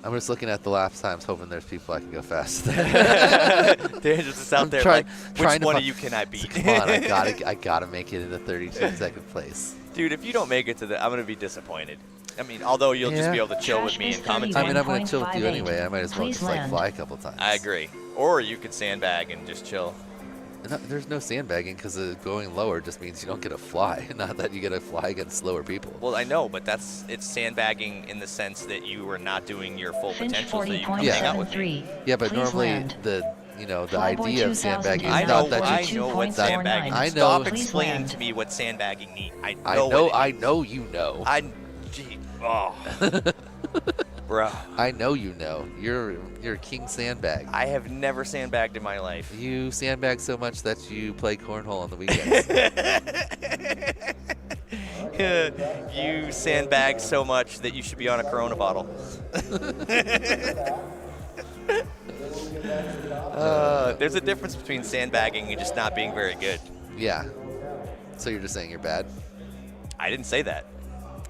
I'm just looking at the lap times, hoping there's people I can go fast. They're just out there like, which one of you can I beat? Come on, I gotta make it into 32nd place. Dude, if you don't make it to I'm gonna be disappointed. I mean, although you'll just be able to chill with me and commentate. I mean, I'm gonna chill with you anyway. I might as well just like fly a couple times. I agree. Or you could sandbag and just chill. No, there's no sandbagging because going lower just means you don't get to fly, not that you get to fly against slower people. Well, I know, but it's sandbagging in the sense that you are not doing your full potential, so you can come yeah. hang out with me. Yeah, but normally the idea of sandbagging is not that I know what sandbagging means. Stop explaining to me what sandbagging means. I know you know. Bro. I know you know. You're king sandbag. I have never sandbagged in my life. You sandbag so much that you play cornhole on the weekends. You sandbag so much that you should be on a Corona bottle. There's a difference between sandbagging and just not being very good. Yeah. So you're just saying you're bad? I didn't say that.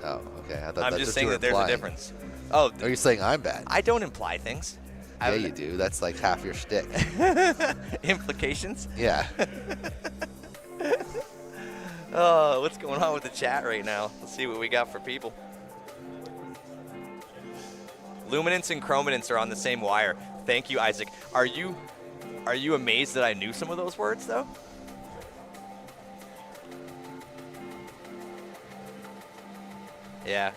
Oh, okay. I thought I'm just saying that there's a difference. Oh, are you saying I'm bad? I don't imply things. Yeah, you do. That's like half your shtick. Implications? Yeah. Oh, what's going on with the chat right now? Let's see what we got for people. Luminance and chrominance are on the same wire. Thank you, Isaac. Are you amazed that I knew some of those words, though? Yeah.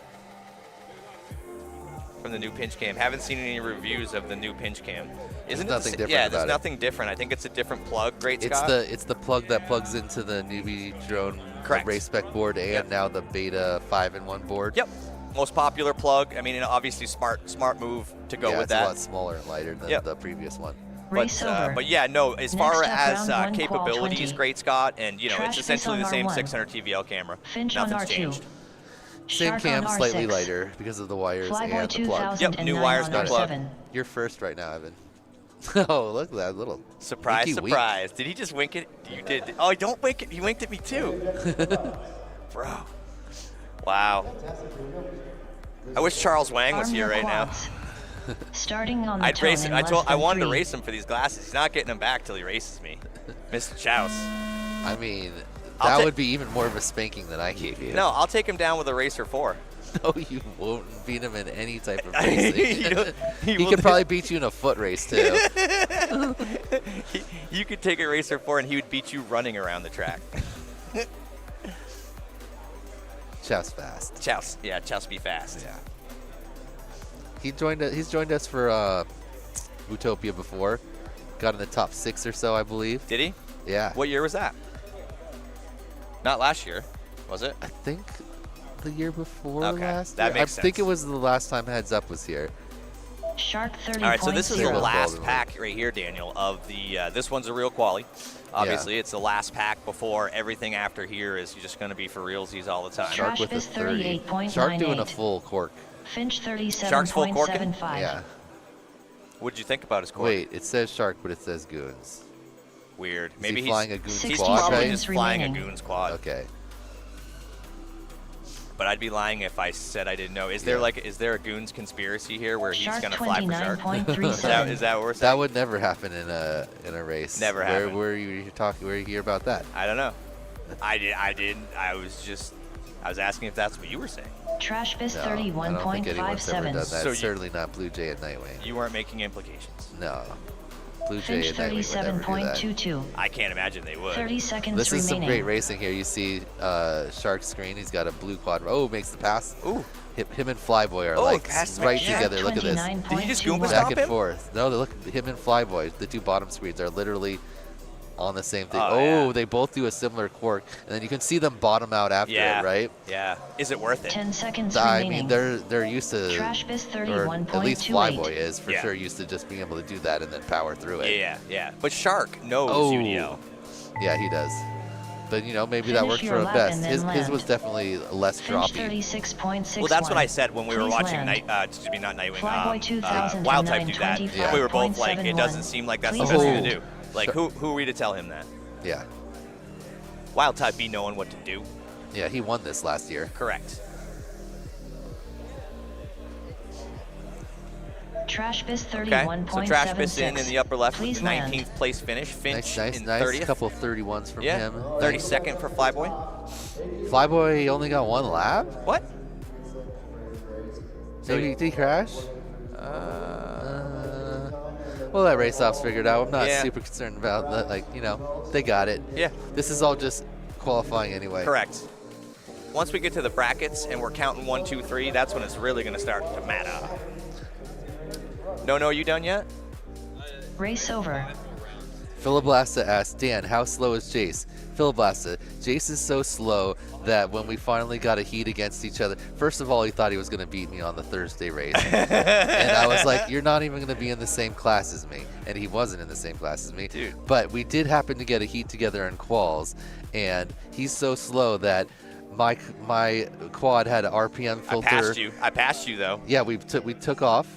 from the new pinch cam. Haven't seen any reviews of the new pinch cam. Isn't There's nothing different Yeah, about there's it. nothing different. I think it's a different plug. Great It's Scott. the plug that plugs into the newbie drone Correct. race spec board and now the beta 5-in-1 board. Yep. Most popular plug. I mean, and obviously smart move to go Yeah, with it's that. a lot smaller and lighter than Yep. the previous one. Race over. But yeah, no. As Next far up, as round 1, capabilities, qual 20. Great Scott, and you know, Trash it's piece essentially on the same R1. 600 TVL camera. Finch on Nothing's R2. changed. Same Shark cam, on slightly R6. lighter because of the wires Flyboy and the plug. 2009 Yep, new wires, on new plug. R7. You're first right now, Evan. Oh, look at that little Surprise, winky wink. surprise. Did he just wink it? You did. Oh, don't wink it. He winked at me too. Bro. Wow. I wish Charles Wang was Arm here your right now. quads. Starting on the I'd tone race in him. less I than wanted to 3. race him for these glasses. He's not getting them back till he races me. Mr. Chouse. I mean, I'll that ta- would be even more of a spanking than I gave you. No, I'll take him down with a Racer 4. No, you won't beat him in any type of You racing. don't- he will could do- probably beat you in a foot race too. You could take a Racer 4 and he would beat you running around the track. Chef's fast. Chouse. Yeah, Chouse be fast. Yeah. He's joined us for Utopia before. Got in the top 6 or so, I believe. Did he? Yeah. What year was that? Not last year, was it? I think the year before Okay, last that year. makes I think it sense. was the last time Heads Up was here. Shark 30.0. All right, so this is the Zero. last pack right here, Daniel, of the, this one's a real quali. Obviously, it's the last pack before everything after here is just going to be for realsies all the time. Sure. Shark with a Trash 30. 38.98. Shark doing a full cork. Finch Shark's full corking? 37.75. Yeah. What did you think about his cork? Wait, it says Shark, but it says Goons. Weird. Is Maybe he flying a Goons 60 quad, probably right? just flying a remaining. Goons quad. Okay. But I'd be lying if I said I didn't know. Is there Yeah. is there a Goons conspiracy here where he's Shark going to fly for Shark? 29.37. Is that what we're saying? That would never happen in a race. Never happen. Where you talking? Where you hear about that? I don't know. I didn't. I was asking if that's what you were saying. Trash Biz No, I don't think anyone's ever done that. 31.57. So you- Certainly not Blue Jay and Nightwing. You weren't making implications. No. Blue Jay Finch and Nightwing would never do that. 37.22. I can't imagine they would. 30 seconds This is some remaining. great racing here. You see Shark's screen. He's got a blue quad. Oh, makes the pass. Ooh. Him and Flyboy are Oh, like pass right back. Yeah. together. Look at this. Did he just Goomba Back stop and him? forth. No, look, him and Flyboy, the two bottom screens, are literally on the same thing. Oh, Oh, yeah. they both do a similar quirk, and then you can see them bottom out after Yeah. it, right? Yeah. Is it worth it? 10 seconds I remaining. mean, they're used to, Trash Biz or at least 31.28. Flyboy is for Yeah. sure used to just being able to do that and then power through it. Yeah, yeah. But Shark knows Oh. UDL. Yeah, he does. But maybe that Finish worked your for him lap best. and then His land. was definitely less Finch droppy. 36.61. Well, that's what I said when we were Please watching land. not Nightwing, Flyboy 2000 to Wild Type do that. 925.71. We were both like, it doesn't seem like that's the Please best thing land. to do. Like, Sure. who are we to tell him that? Yeah, Wild Type be knowing what to do. yeah, he won this last year. Correct. Trash Biz Okay. 31.76. So Trash Biss in the upper left Please with the land. 19th place finish. Finch Nice, in nice. 30th. Couple 31s from Yeah. him. 32nd for Flyboy. Flyboy only got one lap. What? Maybe did he crash? Well, that race off's figured out. I'm not Yeah. super concerned about that. They got it. Yeah. This is all just qualifying anyway. Correct. Once we get to the brackets and we're counting 1, 2, 3, that's when it's really going to start to matter. No, you done yet? Race over. Philoblasta asked, Dan, how slow is Jace? Philoblasta, Jace is so slow that when we finally got a heat against each other, first of all, he thought he was going to beat me on the Thursday race. And I was like, you're not even going to be in the same class as me. And he wasn't in the same class as me. Dude. But we did happen to get a heat together in quals, and he's so slow that my quad had an RPM filter. I passed you though. Yeah, we took off,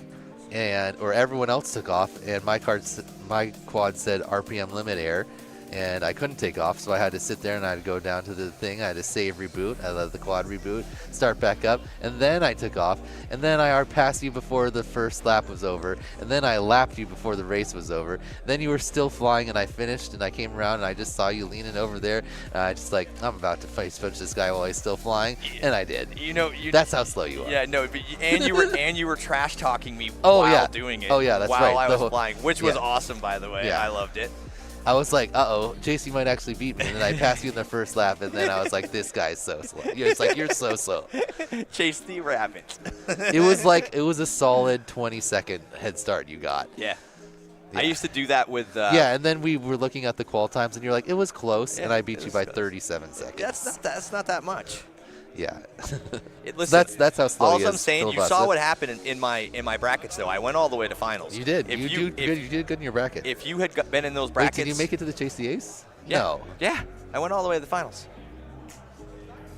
or everyone else took off, and my quad said RPM limit air, and I couldn't take off, so I had to sit there and I had to go down to the thing. I had to save reboot. I let the quad reboot, start back up, and then I took off, and then I passed you before the first lap was over, and then I lapped you before the race was over. Then you were still flying, and I finished, and I came around, and I just saw you leaning over there, and I just I'm about to face punch this guy while he's still flying, and I did. That's how slow you are. Yeah, no, but you were trash talking me Oh, while yeah. doing it. Oh, yeah, that's while right. I The was whole- flying, which was yeah. awesome, by the way. Yeah. I loved it. I was like, uh-oh, JC might actually beat me. And then I passed you in the first lap, and then I was like, this guy's so slow. It's like, you're so slow. Chase the rabbit. It was a solid 20-second head start you got. Yeah. Yeah. I used to do that with. Yeah, and then we were looking at the qual times, and you're like, it was close, Yeah, and I beat it you was by close. 37 seconds. That's not that much. Yeah. Listen, that's how slow all he is. I'm saying, you saw what happened in my brackets, though. I went all the way to finals. You did. If You did good in your bracket. If you had been in those Wait, brackets, did you make it to the Chase the Ace? Yeah. No. Yeah, I went all the way to the finals.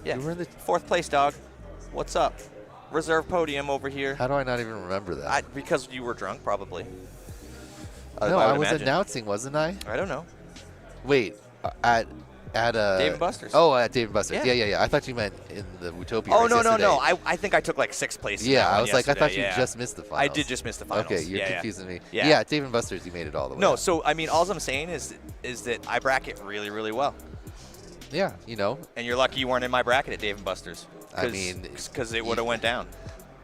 Yeah. You were in the. 4th place, dog. What's up? Reserve podium over here. How do I not even remember that? Because you were drunk, probably. No, I I would was imagine. announcing, wasn't I? I don't know. Wait, at Dave & Buster's. Oh, at Dave & Buster's. Yeah. Yeah. I thought you meant in the Utopia. Oh, race no. yesterday. I think I took like 6th place. in Yeah, that I one was like, I thought yesterday, you just missed the finals. I did just miss the finals. Okay, you're Yeah. confusing me. Yeah. Yeah, at Dave & Buster's, you made it all the way. No, up. so I mean, all I'm saying is that I bracket really, really well. Yeah, And you're lucky you weren't in my bracket at Dave & Buster's. I mean, because it would have went down.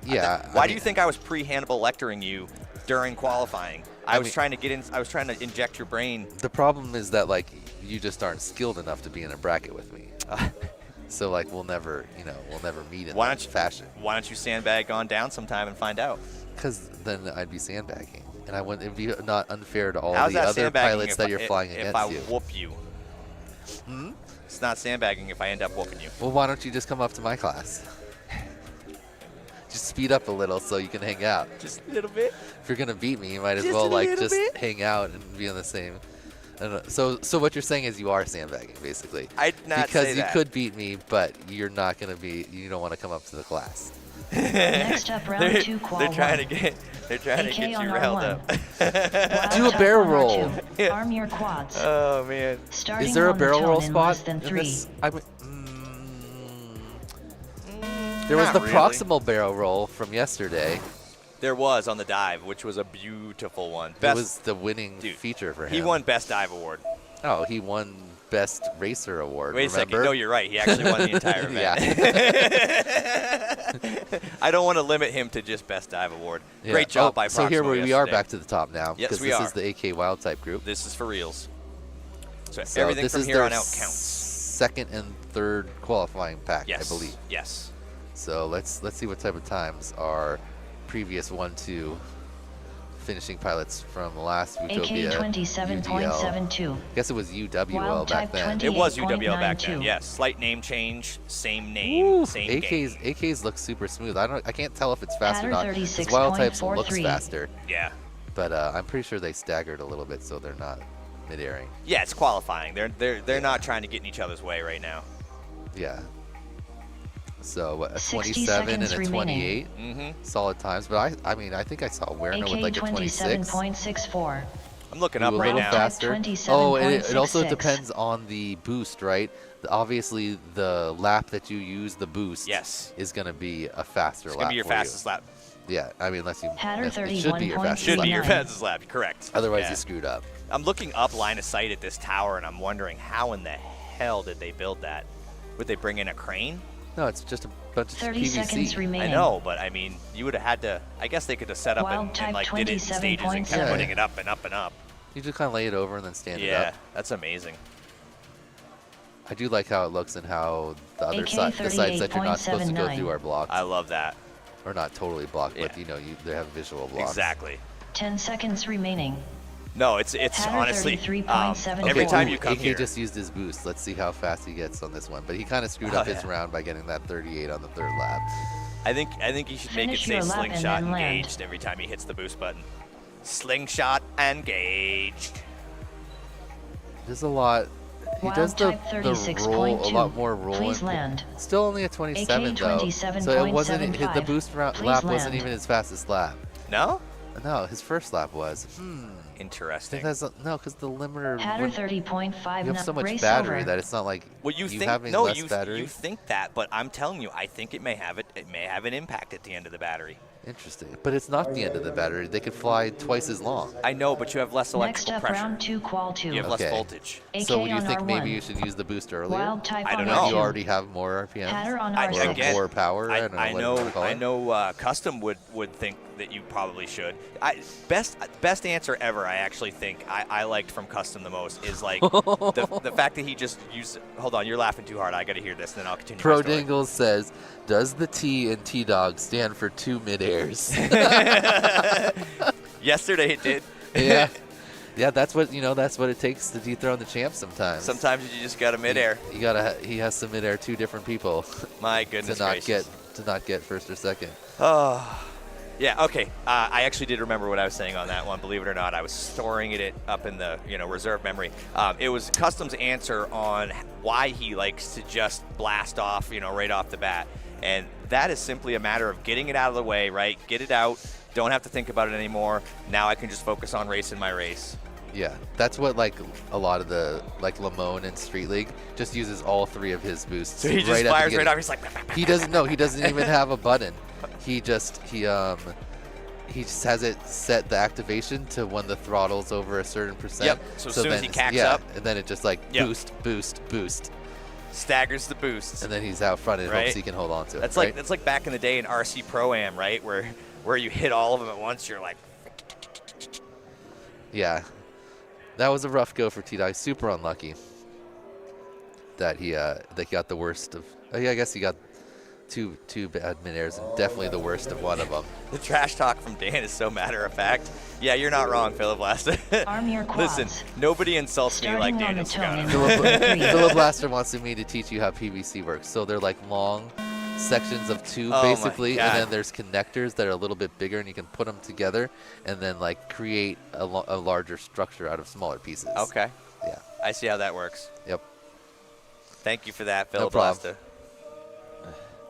yeah. Why do you think I was pre-Hannibal lecturing you during qualifying? I was trying to inject your brain. The problem is that like you just aren't skilled enough to be in a bracket with me. So like we'll never meet in that fashion. Why don't you sandbag on down sometime and find out? Because then I'd be sandbagging, and I wouldn't. It'd be not unfair to all How's the that other sandbagging pilots that you're flying if against I you. whoop you? It's not sandbagging if I end up whooping you. Well, why don't you just come up to my class? Just speed up a little so you can hang out. Just a little bit. If you're gonna beat me, you might as Just well a like little just bit. hang out and be on the same. I don't know. So what you're saying is you are sandbagging, basically. I'd not because say you that. could beat me, but you're not gonna be. You don't want to come up to the class. Next up, round 2, qual They're trying 1. to get. They're trying to AK get you on riled R1. up. Wild Do a type barrel on roll. R2. Yeah. Arm your quads. Oh man. Starting Is there a on the barrel tone roll in spot less than in 3. this? There was Not the really. proximal barrel roll from yesterday. There was on the dive, which was a beautiful one. It was the winning Dude, feature for him. He won Best Dive Award. Oh, he won Best Racer Award. Wait a remember? second. No, you're right. He actually won the entire event. I don't want to limit him to just Best Dive Award. Yeah. Great job Oh, by So here Proximal we are yesterday. back to the top now. Yes, because we this are. is the AK Wild Type group. This is for reals. So, So everything this from is here their on out counts. second and third qualifying pack, Yes. I believe. Yes. So let's see what type of times our previous 1-2 finishing pilots from last Utopia. AK 27.72. I guess it was UWL Wild back type then. 20. It was UWL back then. 28.92. Yes. Slight name change, same name, Woo, same game. AKs look super smooth. I can't tell if it's fast or Adder not. Because Wild Types looks 36.43. faster, Yeah. but I'm pretty sure they staggered a little bit, so they're not mid-airing. Yeah, it's qualifying. They're not trying to get in each other's way right now. Yeah. So what, a 60 27 and seconds a remaining. 28 Mm-hmm. solid times, but I mean I think I saw Werner with AK like a 26. 27.64. I'm looking Do up a right little now. faster. 27.66. Oh, and it also depends on the boost, right? Obviously, the lap that you use, the boost, Yes. is going to be a faster It's lap gonna be your for fastest lap. you. Yeah, I mean, unless you. Hatter it should be your 31.29. fastest Should lap. be your 29. fastest lap. Correct. Otherwise, Yeah. you screwed up. I'm looking up line of sight at this tower, and I'm wondering how in the hell did they build that? Would they bring in a crane? No, it's just a bunch of 30 PVC. seconds remaining. I know, but I mean, you would have had to. I guess they could have set up Wild and type like did it in stages and kept 27.7. putting it up and up and up. You just kind of lay it over and then stand it Yeah, up. that's amazing. I do like how it looks and how the other AK side, the sides that you're not supposed to go 38.79. through are blocked. I love that. Or not totally blocked, but Yeah. they have visual blocks. Exactly. 10 seconds remaining. No, it's Hatter honestly 33.74. every Okay, time ooh, you come AK here. just used his boost. Let's see how fast he gets on this one. But he kind of screwed up his round by getting that 38 on the third lap. I think you should make it Finish say your lap and slingshot then land. engaged every time he hits the boost button. Slingshot engaged. There's a lot. He Wild does the type roll, a 36.2. lot more roll. Please and- land. Still only a 27 though. So it wasn't the 27.75. boost Please lap wasn't land. even his fastest lap. No? No, his first lap was. I Interesting. think that's no, because the limiter. Hatter when 30.5. you have so much race battery over. that it's not like Well, you think having no, less battery. you think that, but I'm telling you, I think it may have an impact at the end of the battery. Interesting. But it's not the end of the battery. They could fly twice as long. I know, but you have less Next electrical up, pressure. round 2, qual 2. You have less Okay. voltage. AK So do you on think maybe R1. you should use the boost earlier? Wild type I on don't When know. you R2. already have more RPMs? Hatter on I- R6. again, More power? I don't know. I what you wanna call it. know. Custom would think that you probably should. Best answer ever. I actually think I liked from Custom the most is like the fact that he just used. Hold on, you're laughing too hard. I got to hear this, and then I'll continue. Pro my story. Dingles says, does the T in T-Dog stand for 2 mid-airs? Yesterday it did. Yeah. Yeah, that's what it takes to dethrone the champ sometimes. Sometimes you just got a midair. You gotta he has to midair 2 different people My to goodness not gracious. get first or second. Oh, yeah. Okay. I actually did remember what I was saying on that one. Believe it or not, I was storing it up in the reserve memory. It was Custom's answer on why he likes to just blast off right off the bat, and that is simply a matter of getting it out of the way. Right, get it out. Don't have to think about it anymore. Now I can just focus on racing my race. Yeah, that's what like a lot of the Lamone in Street League just uses all 3 of his boosts. So he just right at the fires right beginning. off. He's like, He doesn't know. He doesn't even have a button. He just has it set the activation to when the throttle's over a certain percent. Yep. So as soon as he cacks yeah, up, and then it just like Yep. boost, staggers the boosts. and then he's out front and Right. hopes he can hold on to it. That's right? like back in the day in RC Pro-Am, right? Where you hit all of them at once. You're like, Yeah, that was a rough go for T-Dog. Super unlucky that he got the worst of. Oh, yeah, I guess he got two bad mid-airs and definitely the worst of one of them. the trash talk from Dan is so matter of fact. Yeah, you're not wrong, Philiblaster. Arm your quads. Listen, nobody insults me like Starting on Daniel the tone in Sagano. Philiblaster wants me to teach you how PVC works. So they're like long sections of tube Oh my basically, God. and then there's connectors that are a little bit bigger, and you can put them together and then like create a larger structure out of smaller pieces. Okay, Yeah. I see how that works. Yep. Thank you for that, No problem. Philiblaster.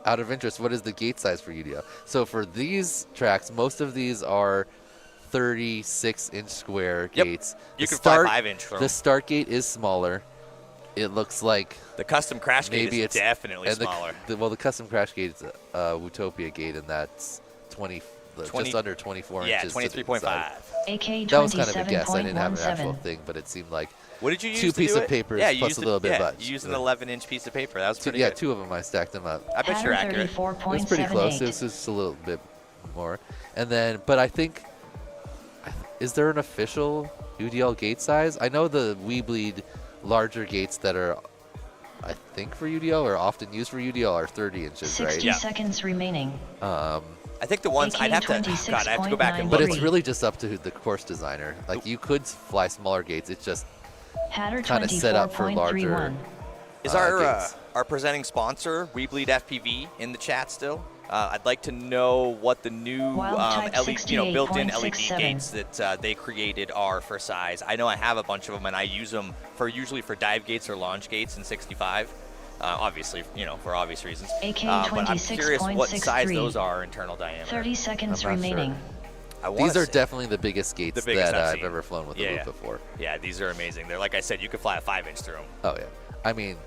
Out of interest, what is the gate size for UDO? So for these tracks, most of these are 36-inch square Yep. gates. You The can fly start- 5-inch from The start gate is smaller. It looks like the custom crash gate maybe is it's definitely and smaller. The custom crash gate is a Utopia gate, and that's 20 just under 24 yeah, inches. to the 23.5. side. AK That was kind of a guess. I didn't have an actual 27.17. thing, but it seemed like What did you use 2 to do pieces of it? papers yeah, you plus used a little bit yeah, much. You used an 11-inch piece of paper. That was pretty yeah, good. 2 of them. I stacked them up. I bet you're Pattern accurate. It was pretty close. It was just a little bit more. And then, but I think, is there an official UDL gate size? I know the Weebleed larger gates that are, I think for UDL or often used for UDL are 30 inches, 60 right? Yeah. seconds remaining. I think the ones I'd have to. God, I have to go back and But look. it's really just up to the course designer. Like you could fly smaller gates. It's just Hatter kind of set up for larger. 24.31. Is gates. our presenting sponsor Weebleed FPV in the chat still? I'd like to know what the new Wild type LED, built-in LED 68.67. gates that they created are for size. I know I have a bunch of them, and I use them usually for dive gates or launch gates in 65. Obviously, for obvious reasons. AK But I'm curious what size 26.63. those are internal diameter. 30 seconds I'm not sure. remaining. I wanna These are say- definitely the biggest gates The biggest that I've I've seen. ever flown with Yeah, the yeah. Loop before. Yeah, these are amazing. They're like I said, you could fly a 5-inch through them. Oh yeah. I mean,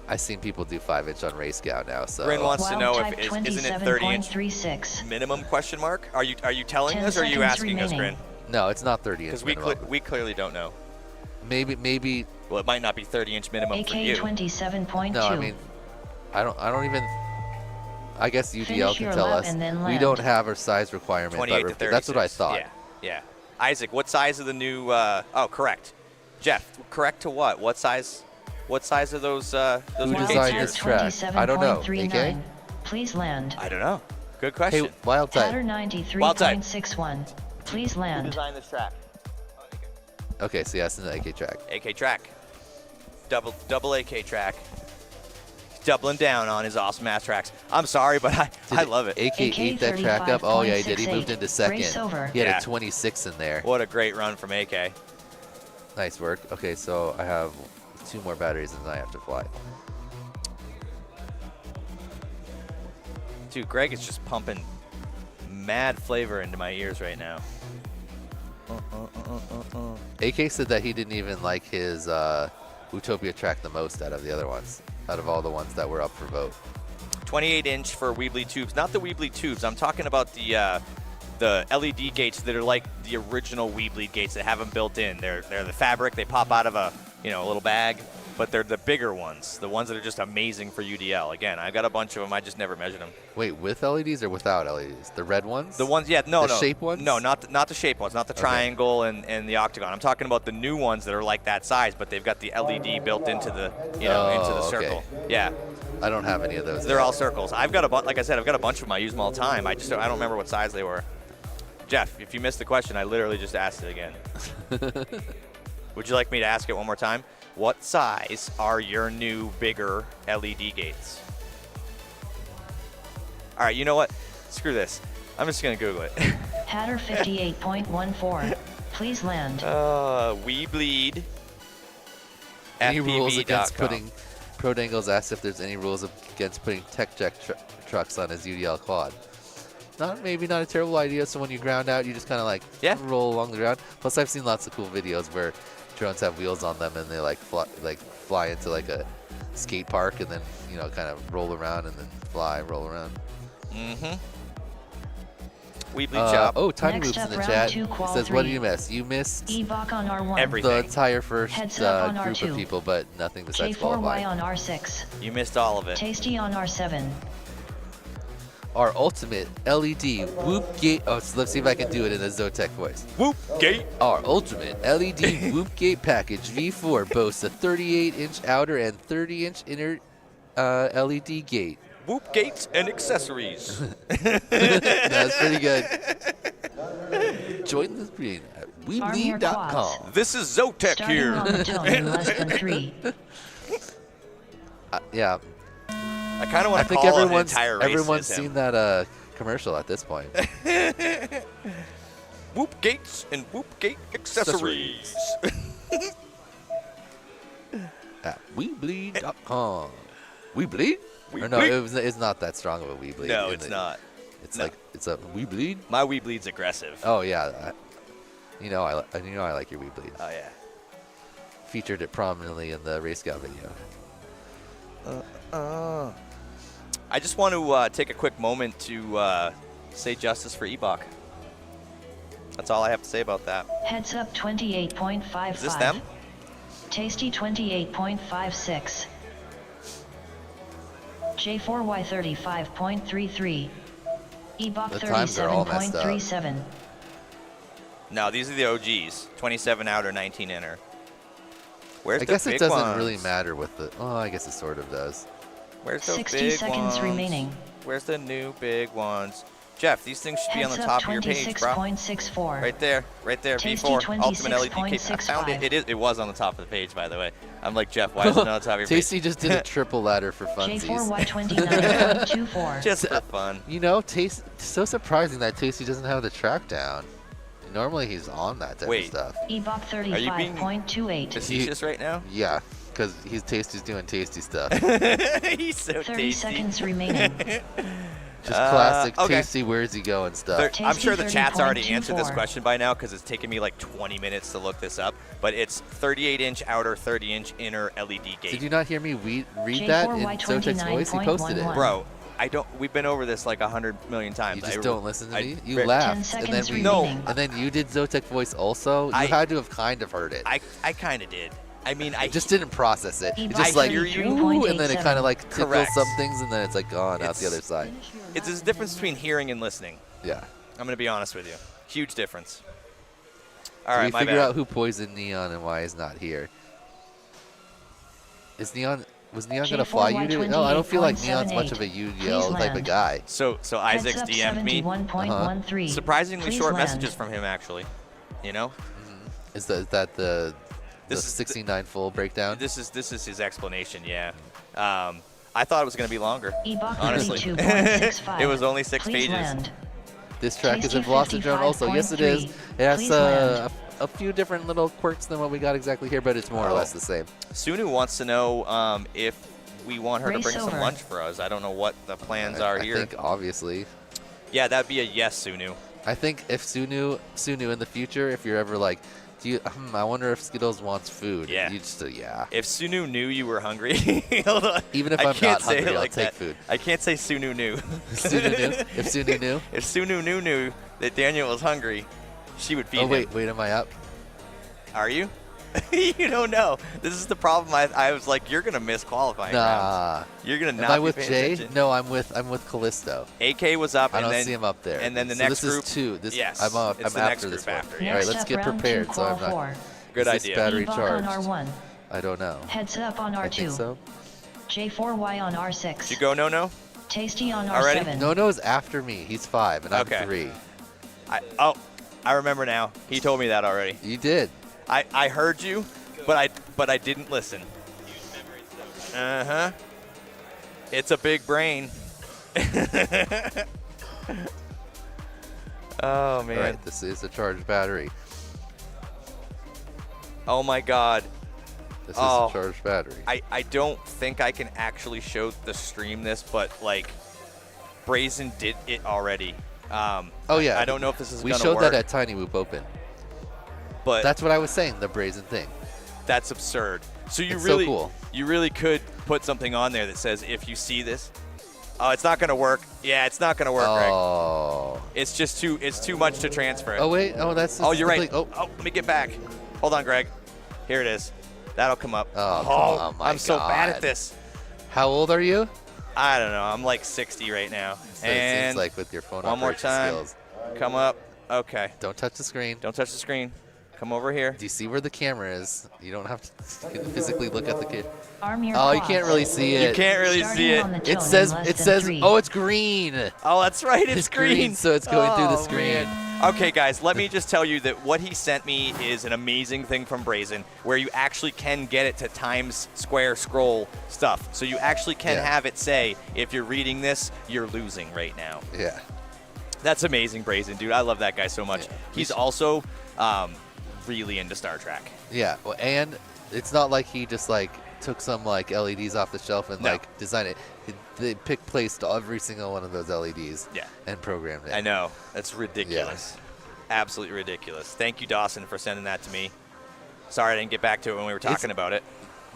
I've seen people do 5-inch on race gow now. So Bryn wants to Wild know type if isn't it 30-inch 27.36. minimum question mark? Are you telling 10 us or are you seconds asking us, remaining. Grin? no, it's not 30 inch. Because we clearly don't know. Maybe. Well, it might not be 30-inch minimum for AK you. 27.2. No, I mean, I don't even. I guess UDL Finish can your tell lap us. and then We land. don't have a size requirement, 28 to but 36. that's what I thought. Yeah. Isaac, what size of the new? Oh, correct. Jeff, correct to what? What size? What size are those? Those Who new gates designed here? this track? I don't know. AK? 27.39. Please land. I don't know. Good question. Hey, wild Hatter type. 93.61. Please Who land. designed this track? Okay, so yeah, it's in the AK track. AK track. Double AK track. Doubling down on his awesome ass tracks. I'm sorry, but I love it. AK ate that track up. Oh yeah, he did. He moved 35.68. into second. Race over. He had Yeah. a 26 in there. What a great run from AK. Nice work. Okay, so I have 2 more batteries and then I have to fly. Dude, Greg is just pumping mad flavor into my ears right now. AK said that he didn't even like his Utopia track the most out of the other ones, out of all the ones that were up for vote. 28-inch for Weebly tubes. Not the Weebly tubes. I'm talking about the LED gates that are like the original Weebly gates that have them built in. They're the fabric. They pop out of a little bag, but they're the bigger ones, the ones that are just amazing for UDL. Again, I got a bunch of them. I just never measured them. Wait, with LEDs or without LEDs? The red ones? The ones, yeah, no. shape ones? No, not the shape ones, not the triangle and the octagon. I'm talking about the new ones that are like that size, but they've got the LED built into the into the circle. Okay. Yeah. I don't have any of those. They're all circles. I've got like I said, I've got a bunch of them. I use them all the time. I don't remember what size they were. Jeff, if you missed the question, I literally just asked it again. Would you like me to ask it one more time? What size are your new, bigger LED gates? All right, you know what? Screw this. I'm just going to Google it. Hatter 58.14. Please land. We bleed. Any rules against FPV.com. putting... Pro Dangles asked if there's any rules against putting tech jack trucks on his UDL quad. Maybe not a terrible idea. So when you ground out, you just kind of like roll along the ground. Plus, I've seen lots of cool videos where drones have wheels on them and they fly into like a skate park and then kind of roll around and then roll around. Mm-hmm. Weebly chop. Oh, Tiny Next Whoops up, in the round chat. two, He qual says, "What three. did you miss? You missed Ebok on R1. Everything. the entire first Heads up on group R2. of people, but nothing besides K4Y qualifying. on R6. You missed all of it. Tasty on R7. Our ultimate LED Whoop Gate. Oh, so let's see if I can do it in a Zotac voice. Whoop gate. Our ultimate LED Whoop Gate package V4 boasts a 38-inch outer and 30-inch inner LED gate. Whoop gates and accessories. That's pretty good. Join the screen at Farm your weebly.com. quads. This is Zotac Starting here. on the tone in less than 3. Yeah, I kind of I want to think call an everyone's entire race as him. seen that commercial at this point. Whoop gates and whoop gate accessories. At weebly.com. We bleed? We Or no, bleed. it's not that strong of a we bleed. No, is it's it? not. It's No. like it's a we bleed. My wee bleed's aggressive. Oh yeah, I like your we bleed. Oh yeah. Featured it prominently in the Race Scout video. I just want to take a quick moment to say justice for Ebok. That's all I have to say about that. Heads up 28.55. Is this them? Tasty 28.56. J4Y 35.33. Ebok The times are all messed up. 37.37. No, these are the OGs. 27 outer, 19 inner. Where's I the guess big it doesn't ones? really matter with the. Oh, I guess it sort of does. Where's those 60 big seconds ones? remaining. Where's the new big ones? Jeff, these things should be on Heads the up top of your page, bro. 26.64. Right there, Tasty V4, Ultimate LED case. I found it. 26.65. It was on the top of the page, by the way. I'm like, Jeff, why is it not on the top of your page? Tasty just did a triple ladder for funsies. J4Y 29.24. Just for fun. You know, so surprising that Tasty doesn't have the track down. Normally he's on that type Wait. of stuff. Ebok Are you being 35.28. facetious right now? Yeah, because Tasty's doing tasty stuff. He's so 30 tasty. seconds remaining. Just classic okay. Tasty, where's he going stuff. I'm sure the Tasty chat's already answered this 30.24. question by now because it's taken me like 20 minutes to look this up. But it's 38-inch outer, 30-inch inner LED gate. Did you not hear me read that in J4Y Zotec's voice? He posted it. 29.11. Bro, we've been over this like 100 million times. You just don't listen to me? You re- 10 laughed. And seconds then we remaining. and then you did Zotec voice also. You had to have kind of heard it. I kind of did. I mean, I It just didn't process it. It Ebok just like, hear you. ooh, and then it kind of like tickles Correct. some things, and then it's like gone out the It's- other side. It's a difference between hearing and listening. Yeah. I'm going to be honest with you. Huge difference. All So right, we my figure bad. out who poisoned Neon and why he's not here. Was Neon gonna fly you to? No, I don't feel like Neon's much of a UDL type of land. guy. So Isaac's Heads up DM'd me. 71.13. Surprisingly Please short land. messages from him, actually. You know? Is that the This is 69 full breakdown? This is his explanation, yeah. I thought it was going to be longer. Ebok Honestly. 32.65. It was only 6 Please pages. land. This track is a Tasty Velocity drone also. Yes, it is. 55.3. It has Please land. a few different little quirks than what we got exactly here, but it's more or Oh. less the same. Sunu wants to know if we want her to Race bring some over. lunch for us. I don't know what the plans are I here. think obviously. Yeah, that'd be a yes, Sunu. I think if Sunu in the future, if you're ever like Do you? I wonder if Skittles wants food. Yeah. You just, yeah. If Sunu knew you were hungry, hold on. Even if I I'm can't not say hungry, it I'll like take that. food. I can't say Sunu knew. Sunu knew? If Sunu knew? If Sunu knew that Daniel was hungry, she would feed him. Wait, am I up? Are you? You don't know. This is the problem. I was like, you're gonna miss qualifying rounds. You're gonna not Am I be with paying Jay? attention. No, I'm with Callisto. AK was up. I and don't then, see him up there. And then the so next this group. is 2. Yes, I'm it's the after next this group one. after. All right, Next let's up, get round prepared. 2, So I'm qual not. 4. Good Is this idea. battery Ebok charged? on R1. I don't know. Heads up on R2. I think so. J4Y on R6. Did you go no? Tasty on Already? R7. No-No's after me. He's 5, and I'm Okay. 3. I remember now. He told me that already. You did. I heard you, but I didn't listen. Uh-huh. It's a big brain. Oh man. All right, this is a charged battery. Oh my god. This is a charged battery. I don't think I can actually show the stream this, but like Brazen did it already. Oh yeah. I don't know if this is We gonna showed work, that at Tiny Whoop Open. but That's what I was saying. The brazen thing. that's absurd. So you It's so really cool. you really could put something on there that says if you see this. Oh, it's not gonna work. Yeah, it's not gonna work, Greg. Oh. It's just too much to transfer. Oh wait. Oh, that's. Oh, you're right. complete- Oh, let me get back. Hold on, Greg. Here it is. That'll come up. Oh, come on, my I'm so bad God. at this. How old are you? I don't know. I'm like 60 right now. So it and seems like with your phone one more operation time. skills. Come up. Okay. Don't touch the screen. Don't touch the screen. Come over here. Do you see where the camera is? You don't have to physically look at the kid. Arm your Oh, you quads. can't really see it. You can't really Starting see it. on the It tone says. in less It than says. 3. Oh, it's green. Oh, that's right. It's green. So it's going through the Oh, screen. man. Okay, guys, let me just tell you that what he sent me is an amazing thing from Brazen, where you actually can get it to Times Square scroll stuff. So you actually can Yeah. have it say, if you're reading this, you're losing right now. Yeah. That's amazing, Brazen, dude. I love that guy so much. Yeah. He's also really into Star Trek. Yeah. Well, and it's not like he just like took some like LEDs off the shelf and No. like designed it. They placed every single one of those LEDs. Yeah. And programmed it. I know. That's ridiculous. Absolutely ridiculous. Thank you, Dawson, for sending that to me. Sorry I didn't get back to it when we were talking about it.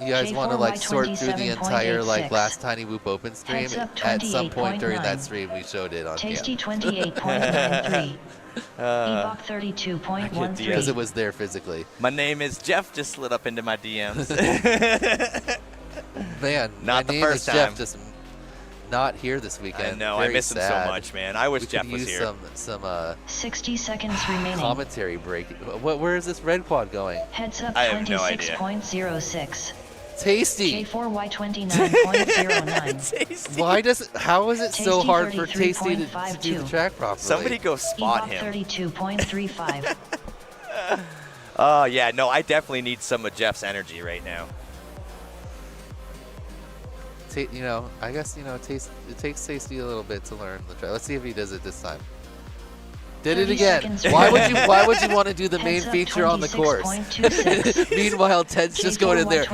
You guys want to like sort through the entire like 27.86. last Tiny Whoop Open stream? Heads up At some point during 28.9. that stream, we showed it on Tasty cam 28.93. Ebok I get 32.13. because it was there physically. My name is Jeff, just slid up into my DMs. Man, Not my the name first is Jeff. time. Just not here this I weekend. know. I Very miss him so sad. much, man. I wish We Jeff could was use here. some 60 seconds remaining. commentary break. Where is this red quad going? Heads up I have no idea. 26.06. Tasty. J4Y 29.09. How is it so Tasty hard for Tasty to do the 33.52. track properly? Somebody go spot Ebok him. 32.35. Oh, yeah. No, I definitely need some of Jeff's energy right now. I guess it takes Tasty a little bit to learn the track. Let's see if he does it this time. Did it 30 again. seconds Why remaining. would you want to do the main Heads up feature on the course? 26.26. Meanwhile, Ted's just going in there,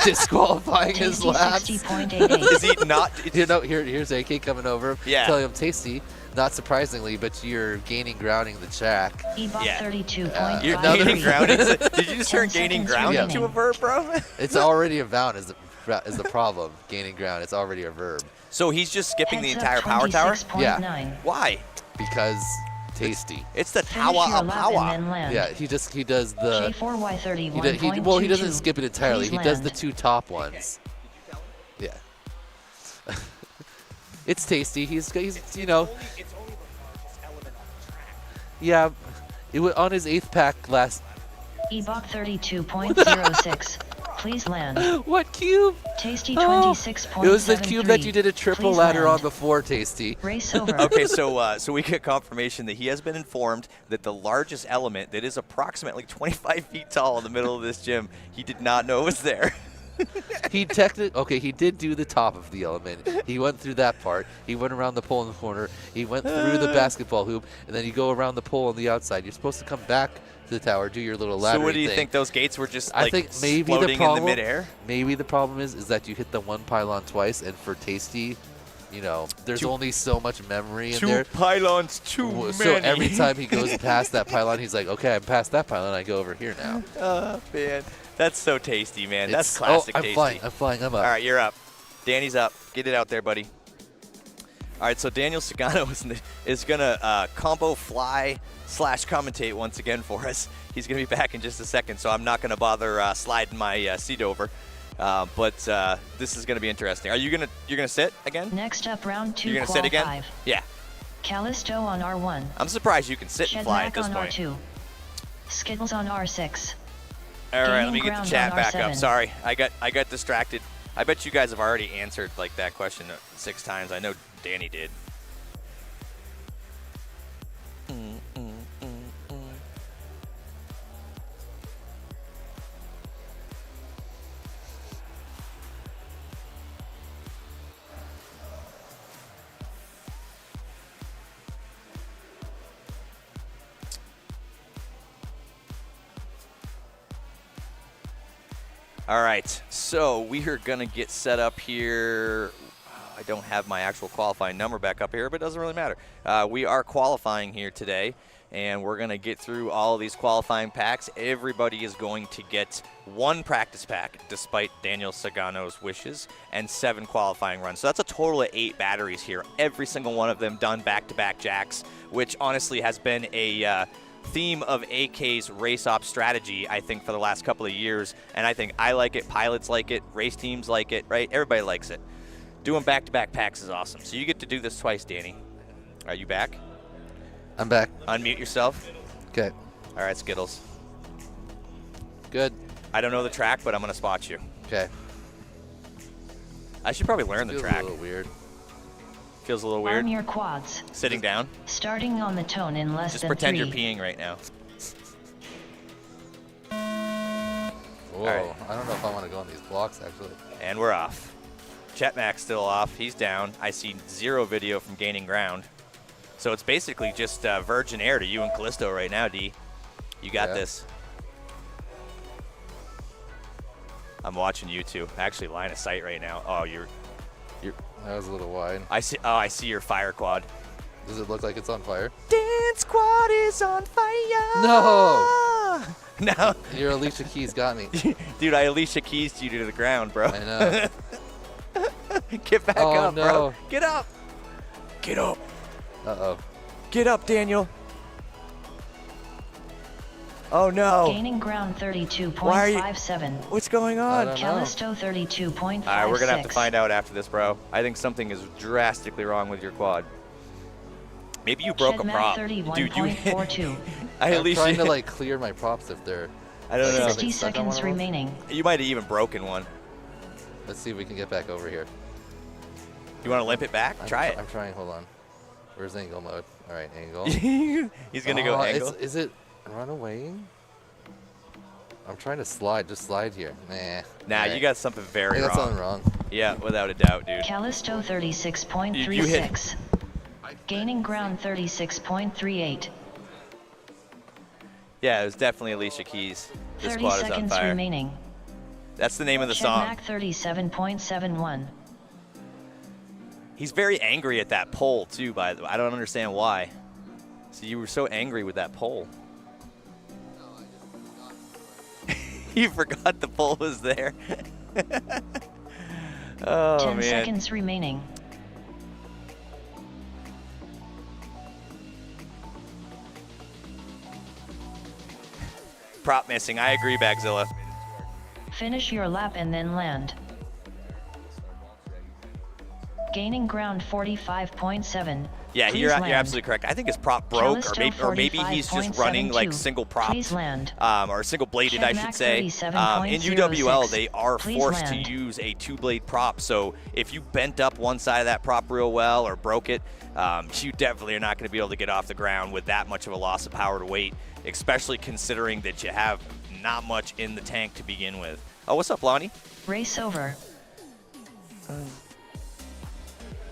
disqualifying his Tasty laps. 60.88. Is he not? Here's AK coming over, Yeah. telling him, Tasty, not surprisingly, but you're gaining grounding the track. Ebok Yeah. 32.53. You're Another- gaining ground. Did you just 10 turn gaining seconds ground remaining. into a verb, bro? It's already a noun is the problem. Gaining ground, it's already a verb. So he's just skipping the Heads entire up power tower? 26.9. Why? Because Tasty. It's the Finish tower your of lap and power. then land. Yeah, he does the J4Y he 31.22. doesn't skip it entirely. Please He does the land. 2 top ones. Yeah. It's Tasty. He's yeah. It was on his 8th pack last. Ebok 32.06. Please land. What cube? Tasty Oh, 26.73. it was the cube that you did a triple Please ladder land. on before, Tasty. Race over. Okay, so we get confirmation that he has been informed that the largest element that is approximately 25 feet tall in the middle of this gym, he did not know was there. He did do the top of the element. He went through that part. He went around the pole in the corner. He went through the basketball hoop, and then you go around the pole on the outside. You're supposed to come back to the tower, do your little ladder. So what do you thing. think? Those gates were just I like think maybe floating the problem, in the midair? Maybe the problem is that you hit the one pylon twice, and for Tasty, you know, there's Too- only so much memory in Two there. pylons, too many. So every time he goes past that pylon, he's like, okay, I'm past that pylon. I go over here now. Oh, man. That's so tasty, man. That's It's- classic I'm tasty. flying. I'm flying. I'm up. All right, you're up. Danny's up. Get it out there, buddy. All right, so Daniel Sagano is going to combo fly / commentate once again for us. He's going to be back in just a second, so I'm not going to bother sliding my seat over. But this is going to be interesting. Are you going to you're going to sit again? Next up, round 2, You're going to qual sit again? 5. Yeah. Callisto on R1. I'm surprised you can sit and fly at Shedmack this on point. R2. Skittles on R6. All right, let me Gaining get the ground chat on back up. R7. Sorry, I got distracted. I bet you guys have already answered like that question 6 times. I know Danny did. All right, so we are going to get set up here. I don't have my actual qualifying number back up here, but it doesn't really matter. We are qualifying here today, and we're going to get through all of these qualifying packs. Everybody is going to get 1 practice pack, despite Daniel Sagano's wishes, and 7 qualifying runs. So that's a total of 8 batteries here. Every single one of them done back-to-back jacks, which honestly has been a theme of AK's race op strategy, I think, for the last couple of years. And I think I like it, pilots like it, race teams like it, right? Everybody likes it. Doing back-to-back packs is awesome. So you get to do this twice, Danny. Are you back? I'm back. Unmute yourself. Okay. All right, Skittles. Good. I don't know the track, but I'm going to spot you. Okay. I should probably learn the Feels track. a little weird. Feels a little weird. Arm your quads. Sitting down. Starting on the tone in less Just than pretend 3. you're peeing right now. Whoa. right. I don't know if I want to go on these blocks, actually. And we're off. Chetmack's still off. He's down. I see 0 video from gaining ground. So it's basically just virgin air to you and Callisto right now, D. You got this. I'm watching you two. Actually, line of sight right now. Oh, you're. That was a little wide. I see. Oh, I see your fire quad. Does it look like it's on fire? Dance quad is on fire. No. No. Your Alicia Keys got me. Dude, I Alicia Keys you to the ground, bro. I know. Get back Oh, up, no. bro. Get up. Get up. Uh-oh. Get up, Daniel. Oh, no. Gaining ground 32.57. What's going I on? don't know. Callisto 32.56. All right, we're going to have to find out after this, bro. I think something is drastically wrong with your quad. Maybe you broke a Shedmack prop. Dude, you... 31.42. I'm trying to, like, clear my props if they're... I don't know. 60 stuck on one seconds of them? remaining. You might have even broken one. Let's see if we can get back over here. You want to limp it back? Try I'm trying. Hold on. Where's angle mode? All right, angle. it. He's going to go Oh, angle. Is it run away? I'm trying to slide. Just slide here. Nah. Nah, All you got something I very got wrong. something wrong. Yeah, without a doubt, dude. Callisto You 36.36. Gaining ground 36.38. Yeah, it was definitely Alicia Keys. This 30 squad is on seconds fire. remaining. That's the name of the song. Shedmack 37.71. He's very angry at that pole, too, by the way. I don't understand why. So you were so angry with that pole. You forgot the pole was there. Oh, 10 man. seconds remaining. Prop missing. I agree, Bagzilla. Finish your lap and then land. Gaining ground 45.7. Yeah, Please you're land. absolutely correct. I think his prop broke, Callisto or maybe he's just running like 45.72. single propped, Please land. or single bladed, I should Shedmack say. In 37.06. UWL, they are Please forced land. to use a 2-blade prop. So if you bent up one side of that prop real well or broke it, you definitely are not going to be able to get off the ground with that much of a loss of power to weight, especially considering that you have not much in the tank to begin with. Oh, what's up, Lonnie? Race over.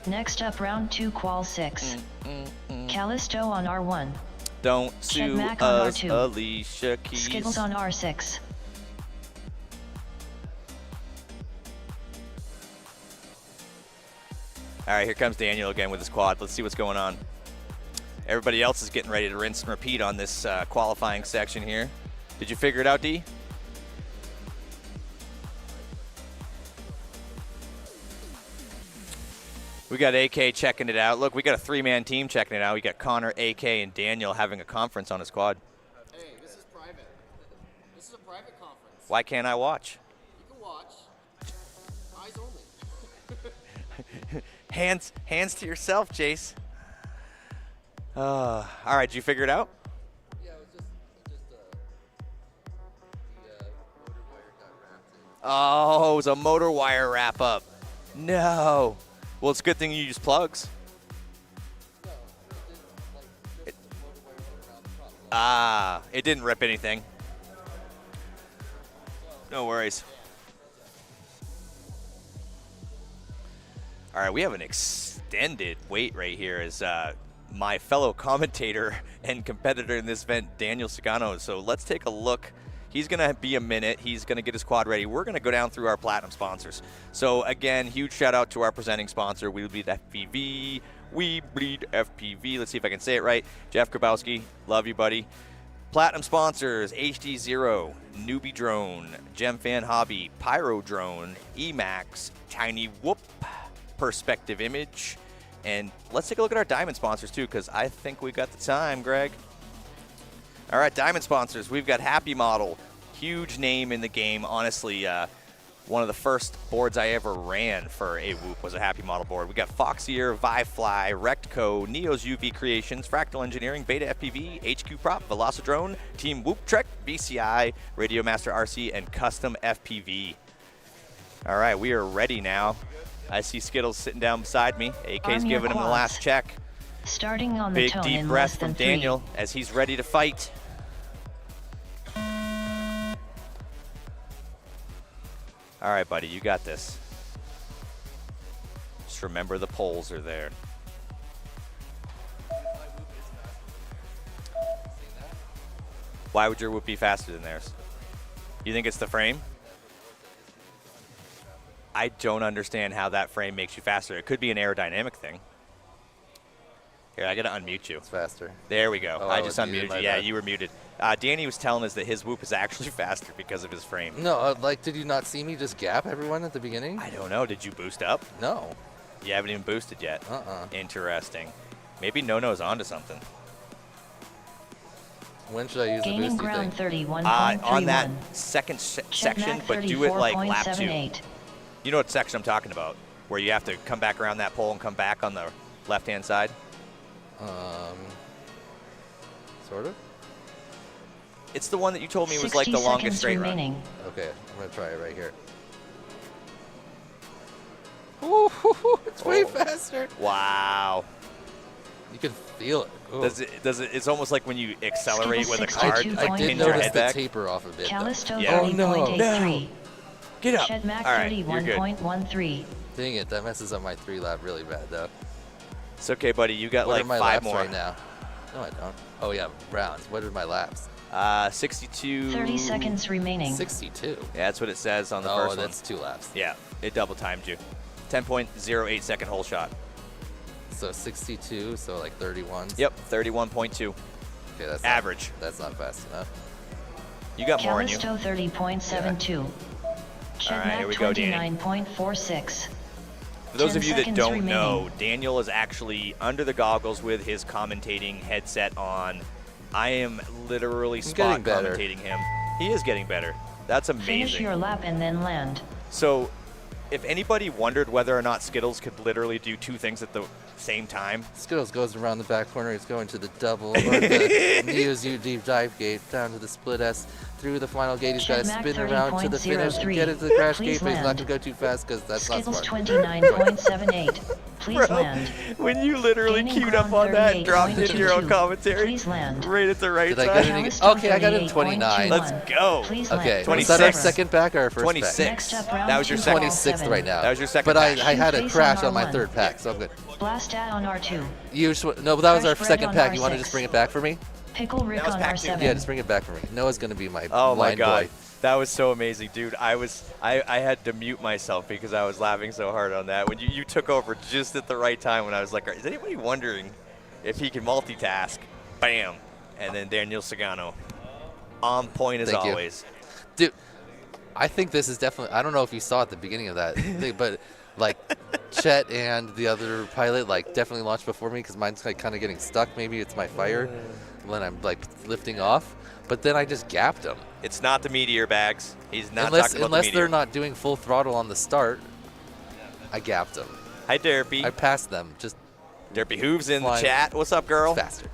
Next up, round 2, qual 6. Callisto on R1. Don't sue Shedmack on us, R2. Alicia Keys. Skittles on R6. All right, here comes Daniel again with his quad. Let's see what's going on. Everybody else is getting ready to rinse and repeat on this qualifying section here. Did you figure it out, D? We got AK checking it out. Look, we got a 3-man team checking it out. We got Connor, AK, and Daniel having a conference on his quad. Hey, this is private. This is a private conference. Why can't I watch? You can watch. Eyes only. Hands to yourself, Jace. All right, did you figure it out? Yeah, it was just the motor wire got wrapped in. Oh, it was a motor wire wrap up. No. Well, it's a good thing you use plugs. No, it didn't, like, just the motor wire went around the top. Ah, it didn't rip anything. No worries. All right, we have an extended wait right here as my fellow commentator and competitor in this event, Daniel Sagano. So let's take a look. He's going to be a minute. He's going to get his quad ready. We're going to go down through our platinum sponsors. So again, huge shout out to our presenting sponsor, We Bleed FPV. We Bleed FPV. Let's see if I can say it right. Jeff Grabowski, love you, buddy. Platinum sponsors, HD Zero, Newbie Drone, GemFan Hobby, Pyro Drone, Emax, Tiny Whoop, Perspective Image. And let's take a look at our diamond sponsors too, because I think we got the time, Greg. All right, diamond sponsors. We've got Happy Model, huge name in the game. Honestly, one of the first boards I ever ran for a Whoop was a Happy Model board. We got Foxier, Vivefly, Rectco, Neo's UV Creations, Fractal Engineering, Beta FPV, HQ Prop, Velocidrone, Team Whoop Trek, BCI, Radio Master RC, and Custom FPV. All right, we are ready now. I see Skittles sitting down beside me. AK's giving him the last check. Starting on the Big tone deep in breath less than from Daniel as he's ready to fight. All right, buddy, you got this. Just remember the poles are there. Why would your Whoop be faster than theirs? You think it's the frame? I don't understand how that frame makes you faster. It could be an aerodynamic thing. Here, I gotta unmute you. It's faster. There we go. Oh, I just I was unmuted muted, you. Yeah, my bad. you were muted. Danny was telling us that his Whoop is actually faster because of his frame. No, like, did you not see me just gap everyone at the beginning? I don't know. Did you boost up? No. You haven't even boosted yet. Uh-uh. Interesting. Maybe No-No's onto something. When should I use the Gaining boost, do you ground think? 31.31. On that second section, but do it like lap 2. 34.78. You know what section I'm talking about, where you have to come back around that pole and come back on the left-hand side? Sort of? It's the one that you told me was like the longest straight remaining. run. Okay, I'm going to try it right here. Ooh, it's way faster. Wow. You can feel it. Ooh. Does it? It's almost like when you accelerate with a card, I like I did pins your notice head the back. taper off a bit. though. Callisto Yeah. Oh, no. 30.83. Get up. Shedmac All right, you're good. 31.13. Dang it, that messes up my 3 lap really bad, though. It's okay, buddy. You got What like are my 5 laps more. right now? No, I don't. Oh, yeah, rounds. What are my laps? 62. 30 seconds remaining. 62. Yeah, that's what it says on the Oh, first that's 2 laps. one. Yeah, it double timed you. 10.08 second hole shot. So 62, so like 31. Yep, 31.2. Okay, that's Average. That's not fast enough. You got more in you. Callisto 30.72. All right, here we Shedmac go, Danny. 29.46. For those 10 of you that seconds don't remaining. know, Daniel is actually under the goggles with his commentating headset on. I am literally spot getting better. commentating him. He is getting better. That's Finish amazing. your lap and then land. So, if anybody wondered whether or not Skittles could literally do 2 things at the same time, Skittles goes around the back corner. He's going to the double or the Neo's U deep dive gate down to the split S through the final gate. He's got to Shedmac spin around to the finish and get it to the crash Please gate, but he's not land. going to go too fast because that's Skittles not smart. 29.78. Please land. when you literally Gaining queued up ground on that and dropped into your own 38.22. commentary, Please land. right at the right Did I time. get any- Callisto Okay, I got it in 38.21. 29. Let's go. Please Okay, land. was that our 26. second pack or our first 26. pack? Next up, round That was your 2, second. 26th right now. That was your second But I pack. had a Face crash on on my R1. third pack, so I'm good. Blast out on R2. You no, but that was our Fresh bread second on pack. You want to R6. just bring it back for me? Pickle Rick was on pack 2. R7. Yeah, just bring it back for me. Noah's going to be my Oh my blind God. boy. That was so amazing, dude. I had to mute myself because I was laughing so hard on that. When you took over just at the right time when I was like, is anybody wondering if he can multitask? Bam. And then Daniel Sagano. On point as always. Dude, I think this is definitely, I don't know if you saw at the beginning of that thing, but like Chet and the other pilot like definitely launched before me because mine's like kind of getting stuck. Maybe it's my fire when I'm like lifting off. But then I just gapped him. It's not the meteor bags. He's not talking about the unless meteor. they're not doing full throttle on the start. I gapped him. Hi, Derpy. I passed them. Just Derpy Hooves in the flying chat. What's up, girl? faster.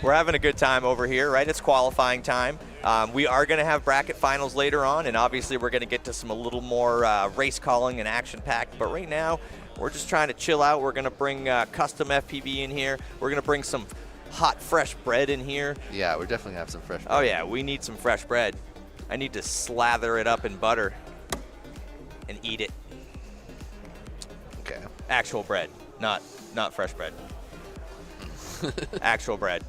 We're having a good time over here, right? It's qualifying time. We are going to have bracket finals later on, and obviously we're going to get to a little more race calling and action-packed. But right now, we're just trying to chill out. We're going to bring custom FPV in here. We're going to bring some hot, fresh bread in here. Yeah, we're definitely going to have some fresh bread. Oh, yeah, we need some fresh bread. I need to slather it up in butter and eat it. Okay. Actual bread, not fresh bread. Actual bread.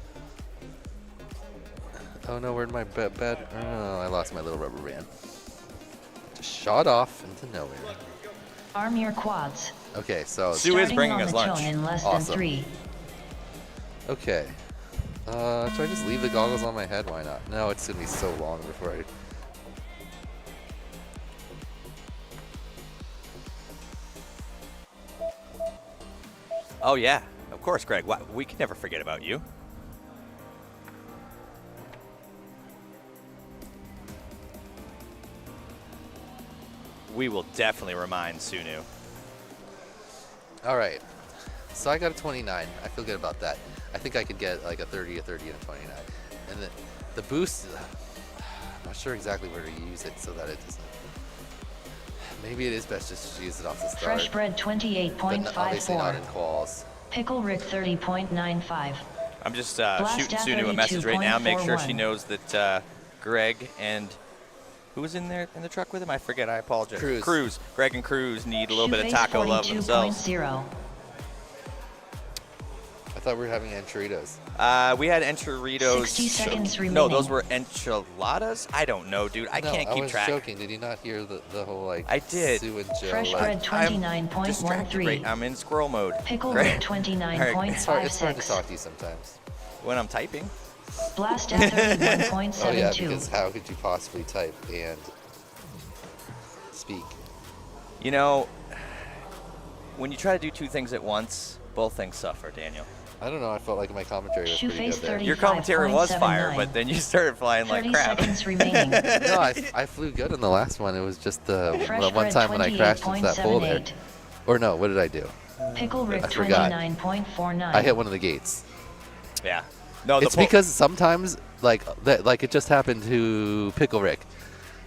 Oh no, where'd my bed? Oh, I lost my little rubber band. Just shot off into nowhere. Arm your quads. Okay, so Sue is Starting bringing on us the lunch. tone in less Awesome. than 3. okay. Should I just leave the goggles on my head? Why not? No, it's gonna be so long before I. Oh, yeah. Of course, Greg. We can never forget about you. We will definitely remind Sunu. All right. So I got a 29. I feel good about that. I think I could get like a 30, a 30, and a 29. And the boost, I'm not sure exactly where to use it so that it doesn't. Maybe it is best just to use it off the start. Fresh bread But obviously not in 28.54. quals. Pickle Rick 30.95. I'm just Blast shooting at Sunu a message right now. Make sure she 32.41. knows that Greg and who was in there in the truck with him? I forget. I apologize. Cruz. Greg and Cruz need a little bit of Shoeface taco love themselves. 42.0. I thought we were having enchiladas. We had enchiladas. 60 seconds No, remaining. those were enchiladas. I don't know, dude. I can't keep track. I was joking. Did you not hear the whole like I did. Sue and Joe? Fresh like, bread I'm distracted 29.13. right. I'm in squirrel mode. Pickle Greg, Rick it's hard to 29.56. talk to you sometimes. when I'm typing. Blast at 31.72. Oh yeah, because how could you possibly type and speak? You know, when you try to do two things at once, both things suffer, Daniel. I don't know. I felt like my commentary was pretty Shoeface good there. 30. Your commentary was fire, 35.79. but then you started flying like 30 crap. seconds remaining. No, I flew good in the last one. It was just the Fresh one bread time when I crashed into that pole there. 28.78. Or no, what did I do? Pickle Rick I forgot. 29.49. I hit one of the gates. Yeah. No, It's because sometimes like it just happened to Pickle Rick.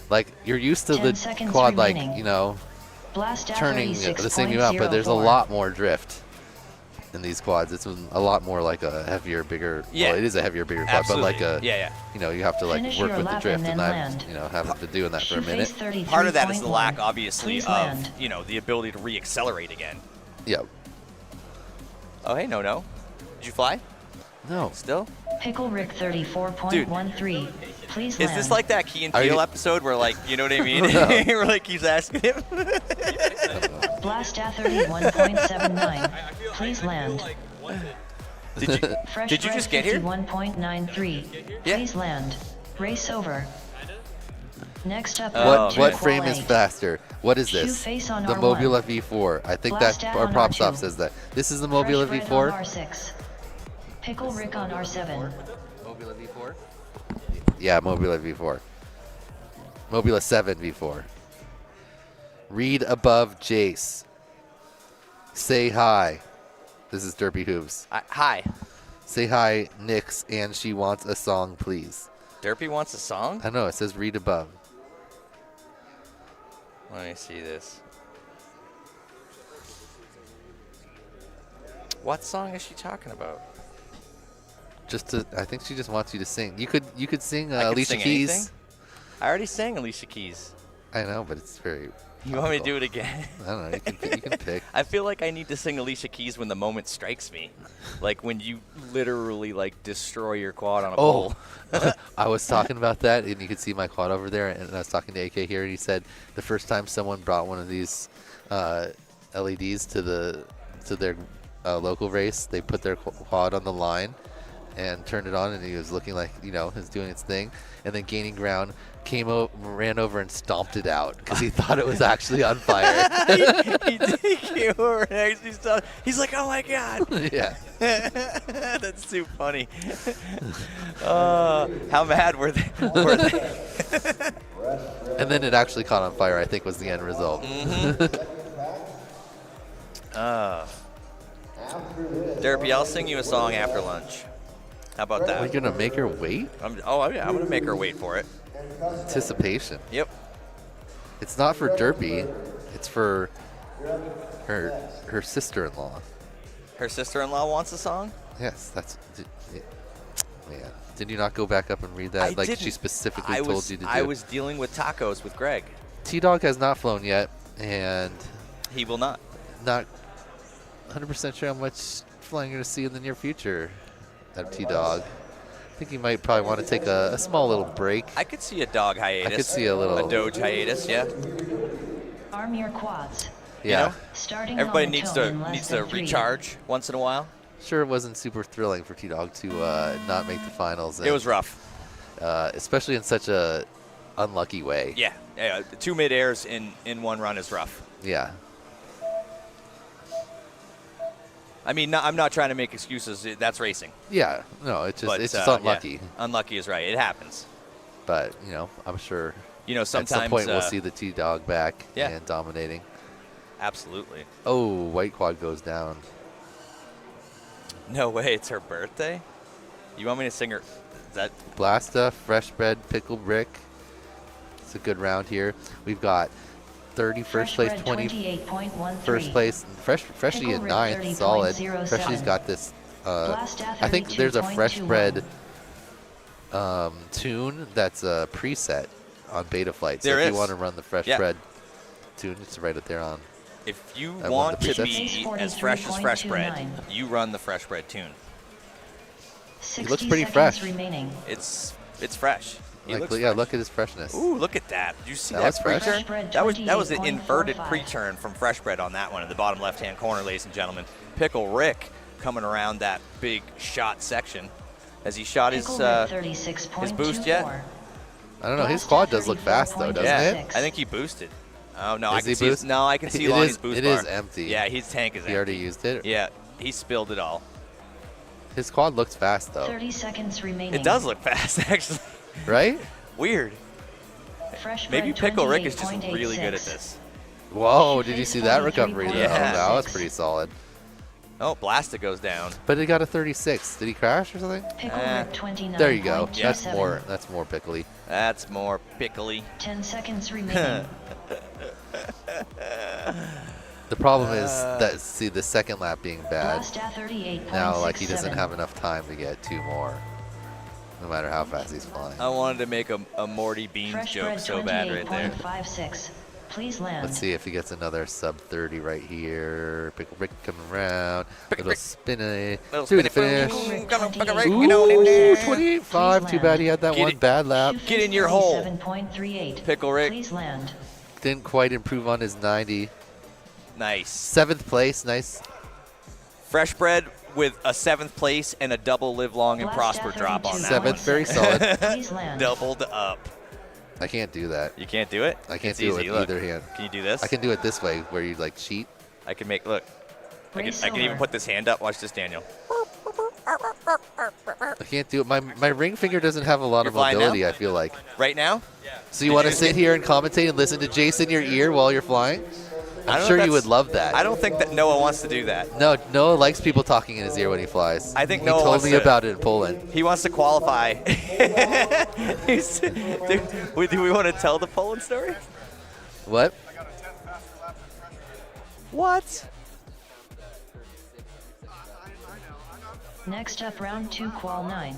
Like you're used to 10 the seconds quad, remaining. like, you know, Blast at turning the same amount, but there's a 36.04. lot more drift in these quads. It's a lot more like a heavier, bigger. Yeah. Well, it is a heavier, bigger quad, Absolutely. but like a. Yeah. You know, you have to like Finish work your with the lap drift, and and then I'm, land. you know, having to doing that for a minute. Shoeface Part of that is the 33.1. lack, obviously, Please of land. the ability to re-accelerate again. Yeah. Oh, hey, no. Did you fly? No. Still? Pickle Rick 34.13. Please Is land. this like that Key and Are Peele you- episode where, like, you know what I mean? No. Where, like, keeps asking him? Blast at 31.79. Please land. Did you Fresh Did you bread just get here? 51.93. Yeah. Please land. Race over. Next up, Oh, What man. frame is faster? What is this? Shoeface on The R1. Mobula V4. I think Blast that out our on prop R2. stop says that. This is the Mobula Fresh bread on V4. R6. Pickle Rick on R7. Mobula V4? Yeah, Mobula V4. Mobula 7 V4. Read above Jace. Say hi. This is Derpy Hooves. Hi. Say hi, Nix, and she wants a song, please. Derpy wants a song? I don't know. It says read above. Let me see this. What song is she talking about? I think she just wants you to sing. You could sing I could Alicia sing Keys. anything? I already sang Alicia Keys. I know, but it's very You want me to do it again? I don't know. You can pick. I feel like I need to sing Alicia Keys when the moment strikes me. Like when you literally like destroy your quad on a pole. I was talking about that, and you can see my quad over there. And I was talking to AK here, and he said the first time someone brought one of these LEDs to their local race, they put their quad on the line and turned it on, and he was looking like, he was doing its thing. And then Gaining Ground ran over and stomped it out because he thought it was actually on fire. he came over and actually stopped. He's like, oh my God. Yeah. That's too funny. How mad were they? And then it actually caught on fire, I think, was the end result. Derpy, I'll sing you a song after lunch. How about that? Are you going to make her wait? I'm going to make her wait for it. Anticipation. Yep. It's not for Derpy. It's for her sister-in-law. Her sister-in-law wants a song? Yes, man. Did you not go back up and read that? I didn't. She specifically told you to do. I was dealing with tacos with Greg. T-Dog has not flown yet, and He will not. not 100% sure how much flying you're going to see in the near future out of T-Dog. I think he might probably want to take a small little break. I could see a dog hiatus. I could see a little... A Doge hiatus, yeah. Arm your quads. Yeah. Starting Everybody on the needs toe to in less needs to than 3. recharge once in a while. Sure, it wasn't super thrilling for T-Dog to not make the finals. It was rough. Especially in such a unlucky way. Yeah. 2 mid-airs in one run is rough. Yeah. I mean, I'm not trying to make excuses. That's racing. Yeah. No, it's just unlucky. Yeah. Unlucky is right. It happens. But, I'm sure Sometimes at some point we'll see the T-Dog back and dominating. Absolutely. Oh, white quad goes down. No way. It's her birthday? You want me to sing her? Is that Blasta, Fresh Bread, Pickle Brick. It's a good round here. We've got 30 first place, 20 first place, Freshie in 9th, solid. Freshie's got this. I think there's a Fresh Bread tune that's a preset on Beta Flight. So if you want to run the Fresh Bread tune, it's right up there on. If you want to be as fresh as Fresh Bread, you run the Fresh Bread tune. He looks pretty fresh. It's fresh. Look at his freshness. Ooh, look at that. Did you see that pre-turn? That was an inverted pre-turn from Fresh Bread on that one in the bottom left-hand corner, ladies and gentlemen. Pickle Rick coming around that big shot section. Has he shot his boost yet? I don't know. His quad does look fast though, doesn't it? I think he boosted. Oh no, I can see. No, I can see Lonnie's boost bar. It is empty. Yeah, his tank is empty. He already used it. Yeah, he spilled it all. His quad looks fast though. 30 seconds remaining. It does look fast, actually. Right? Weird. Maybe Pickle Rick is just really good at this. Whoa, did you see that recovery? Yeah. That was pretty solid. Oh, Blasta goes down. But it got a 36. Did he crash or something? There you go. That's more pickly. That's more pickly. 10 seconds remaining. The problem is that the second lap being bad. Now like he doesn't have enough time to get 2 more. No matter how fast he's flying. I wanted to make a Morty Beans joke so bad right there. Please land. Let's see if he gets another sub 30 right here. Pickle Rick coming around. Little spinny. Do the finish. Ooh, 28.5. Too bad he had that one bad lap. Get in your hole. Pickle Rick. Please land. Didn't quite improve on his 90. Nice. 7th place. Nice. Fresh Bread with a 7th place and a double live long and prosper drop on that 7th, very solid. Please land. Doubled up. I can't do that. You can't do it? I can't It's do easy. it with either hand. Can you do this? I can do it this way, where you like cheat. I can make, look. I can even put this hand up. Watch this, Daniel. I can't do it. My ring finger doesn't have a lot of mobility, I feel like. Right now? So you want to sit here and commentate and listen to Jason in your ear while you're flying? I'm sure you would love that. I don't think that Noah wants to do that. No, Noah likes people talking in his ear when he flies. I think he Noah told wants me to, about it in Poland. He wants to qualify. Do we want to tell the Poland story? What? What? Next up, round 2, qual 9.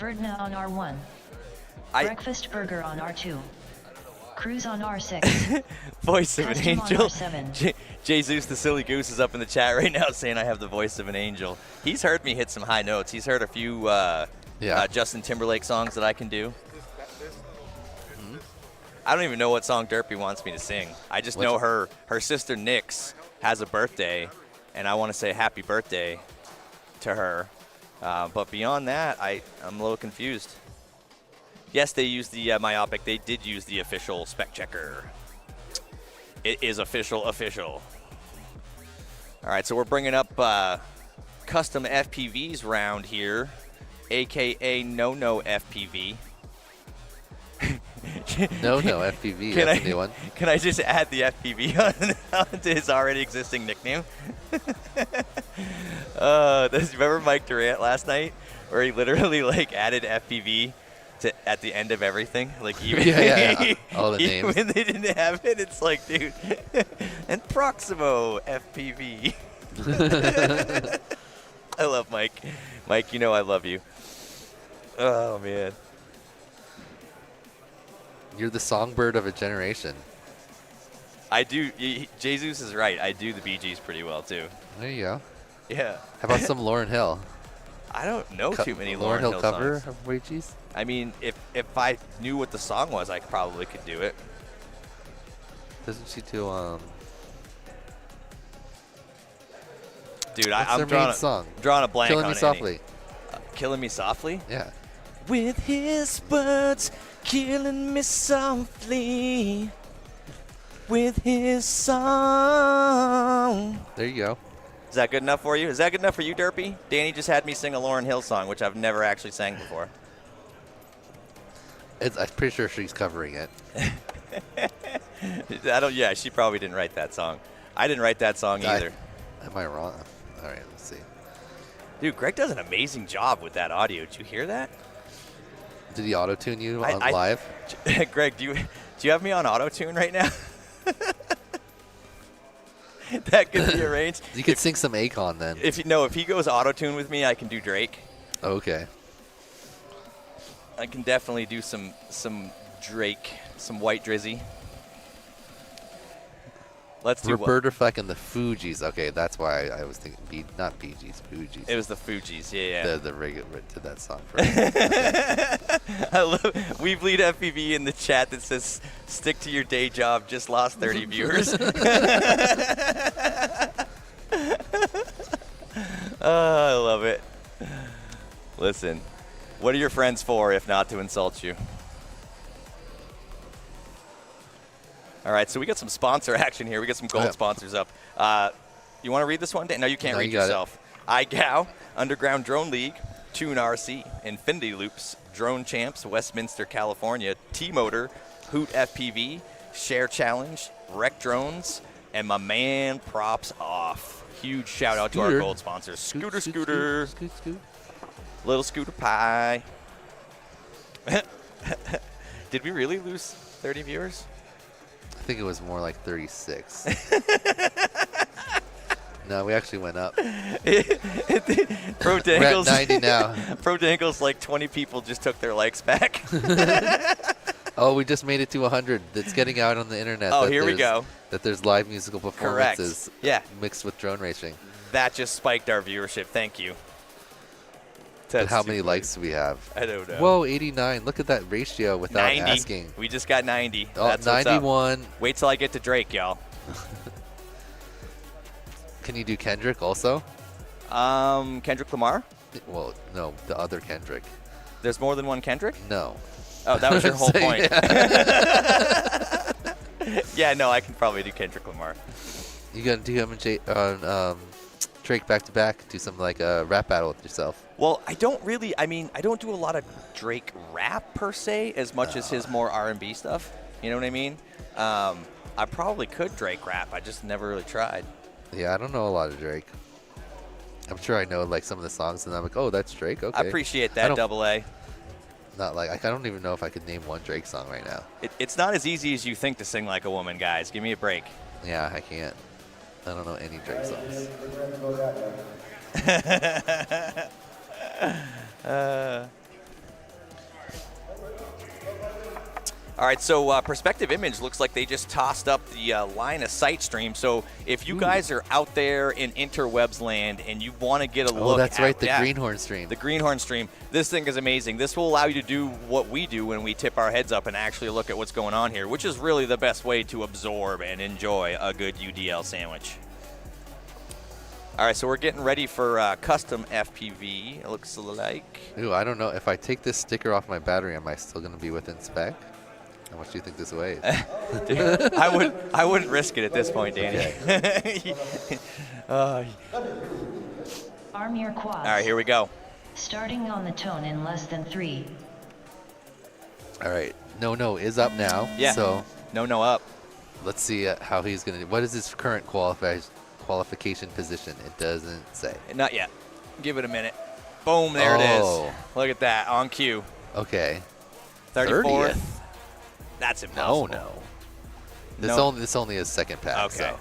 Verdna on R1. Breakfast burger on R2. Cruise on R6. Voice of an Custom on angel. R7. Jesus the Silly Goose is up in the chat right now saying I have the voice of an angel. He's heard me hit some high notes. He's heard a few Justin Timberlake songs that I can do. I don't even know what song Derpy wants me to sing. I just know her sister Nyx has a birthday, and I want to say happy birthday to her. But beyond that, I'm a little confused. Yes, they used the myopic. They did use the official spec checker. It is official. All right, so we're bringing up custom FPVs round here, a.k.a. no FPV. No FPV. That's a new one. Can I just add the FPV onto his already existing nickname? Remember Mike Durant last night, where he literally like added FPV at the end of everything, like even all the even names. when they didn't have it, it's like, dude, and Proximo FPV. I love Mike. Mike, you know I love you. Oh man. You're the songbird of a generation. I do. Jesus is right. I do the Bee Gees pretty well too. There you go. Yeah. How about some Lauryn Hill? I don't know too many Lauryn Hill cover songs. of Bee Gees? I mean, if I knew what the song was, I probably could do it. Doesn't she do Dude, what's I'm their drawing main song? drawing a blank Killing on Me Softly. Killing Me Softly? Yeah. With his words, killing me softly. With his song. There you go. Is that good enough for you? Is that good enough for you, Derpy? Danny just had me sing a Lauryn Hill song, which I've never actually sang before. I'm pretty sure she's covering it. Yeah, she probably didn't write that song. I didn't write that song either. Am I wrong? All right, let's see. Dude, Greg does an amazing job with that audio. Did you hear that? Did he auto-tune you on live? Greg, do you have me on auto-tune right now? That could be arranged. You could sing some Akon then. If he goes auto-tune with me, I can do Drake. Okay. I can definitely do some Drake, some White Drizzy. Let's do Roberta Fleck and the Fugees. Okay, that's why I was thinking not Bee Gees, Fugees. It was the Fugees, yeah. The regular did that song for I love Weebleed FPV in the chat that says, stick to your day job, just lost 30 viewers. Oh, I love it. Listen, what are your friends for if not to insult you? All right, so we got some sponsor action here. We got some gold sponsors up. You want to read this one? No, you can't read yourself. iGow, Underground Drone League, Tune RC, Infinity Loops, Drone Champs, Westminster, California, T-Motor, Hoot FPV, Share Challenge, Wreck Drones, and my man Props Off. Huge shout out to our gold sponsors. Scooter. Little Scooter Pie. Did we really lose 30 viewers? I think it was more like 36. No, we actually went up. Pro We're at 90 now. Pro Dangles, like 20 people just took their likes back. Oh, we just made it to 100. It's getting out on the internet. Oh, here we go. That there's live musical performances mixed with drone racing. That just spiked our viewership. Thank you. But how many likes do we have? I don't know. Whoa, 89. Look at that ratio without 90. asking. We just got 90. Oh, That's 91. Wait till I get to Drake, y'all. Can you do Kendrick also? Kendrick Lamar? Well, no, the other Kendrick. There's more than one Kendrick? No. Oh, that was your whole point. Yeah. Yeah, no, I can probably do Kendrick Lamar. You gonna do him and Drake back to back? Do some like a rap battle with yourself? Well, I don't do a lot of Drake rap per se, as much as his more R&B stuff. You know what I mean? I probably could Drake rap. I just never really tried. Yeah, I don't know a lot of Drake. I'm sure I know like some of the songs, and I'm like, oh, that's Drake. Okay. I appreciate that, Double A. Not like I don't even know if I could name one Drake song right now. It's not as easy as you think to sing like a woman, guys. Give me a break. Yeah, I can't. I don't know any Drake songs. All right, so Perspective Image looks like they just tossed up the line of sight stream. So if you guys are out there in interwebs land and you want to get a look, Oh, that's right, the yeah, Greenhorn stream. The Greenhorn stream. This thing is amazing. This will allow you to do what we do when we tip our heads up and actually look at what's going on here, which is really the best way to absorb and enjoy a good UDL sandwich. All right, so we're getting ready for custom FPV, it looks like. Ooh, I don't know. If I take this sticker off my battery, am I still going to be within spec? How much do you think this weighs? Dude, I wouldn't risk it at this point, Danny. Arm your quads. All right, here we go. Starting on the tone in less than 3. All right. No is up now. Yeah. So No up. let's see how he's going to do. What is his current qualification position? It doesn't say. Not yet. Give it a minute. Boom, there it is. Oh. Look at that, on cue. Okay. 34th. 30th. That's impossible. No. This only is second pack, Okay. so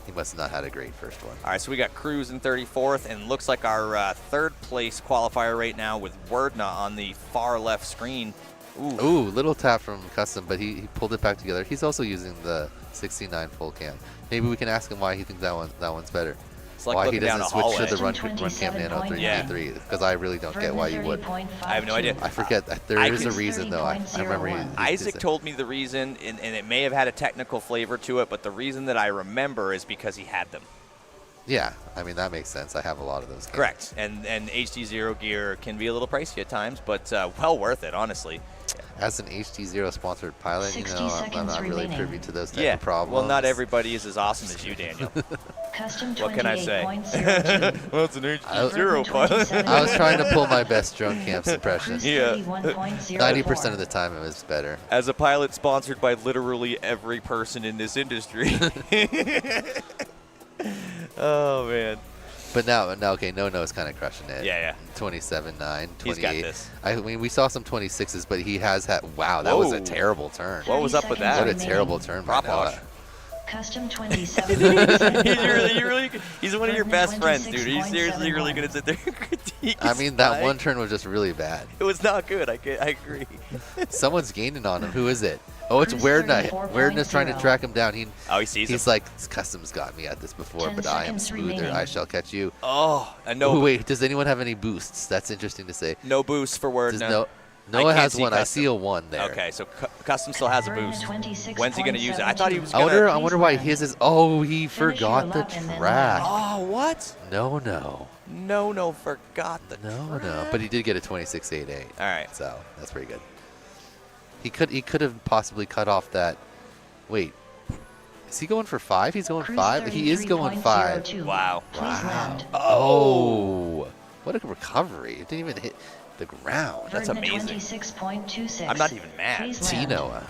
he must have not had a great first one. All right, so we got Cruz in 34th, and looks like our third place qualifier right now with Wordna on the far left screen. Ooh, little tap from Custom, but he pulled it back together. He's also using the 69 full cam. Maybe we can ask him why he thinks that one's better. It's like why he looking down doesn't a switch to hallway. the run cam nano 3 because I really don't get why you would. I have no idea. I forget. There is a reason though. I remember Isaac told me the reason, and it may have had a technical flavor to it, but the reason that I remember is because he had them. Yeah, I mean that makes sense. I have a lot of those. Correct, and HD Zero gear can be a little pricey at times, but well worth it, honestly. As an HD Zero sponsored pilot, you know, I'm not really privy to those type of problems. Well, not everybody is as awesome as you, Daniel. What can I say? Well, it's an HD Zero pilot. I was trying to pull my best drone camps impression. Yeah. 90% of the time it was better. As a pilot sponsored by literally every person in this industry. Oh, man. But now okay, No is kind of crushing it. Yeah. 27.9, 28. He's got this. I mean, we saw some 26s, but he has had. Wow, that was a Whoa. terrible turn. What was up with that? What a terrible turn by Prop wash. Noah. Custom 27. He's one of your best friends, dude. He's seriously really going to sit there and critique. I mean, that one turn was just really bad. It was not good. I agree. Someone's gaining on him. Who is it? Oh, it's Weirdness. Weirdness trying to track him down. He sees him. He's like, Custom's got me at this before, but I am smoother. I shall catch you. Oh, and no. Ooh, wait, does anyone have any boosts? That's interesting to say. No boost for Word. Noah has one. I see a 1 there. Okay, so Custom still has a boost. When's he going to use it? I thought he was I going to. wonder why his is. Oh, he forgot the track. Oh, what? No. Forgot the track. But he did get a 26.88. All right. So that's pretty good. He could have possibly cut off that. Wait, is he going for 5? He's going 5. He is going 5. Wow. Oh, what a recovery! It didn't even hit the ground. That's amazing. 26.26. I'm not even mad. Noah.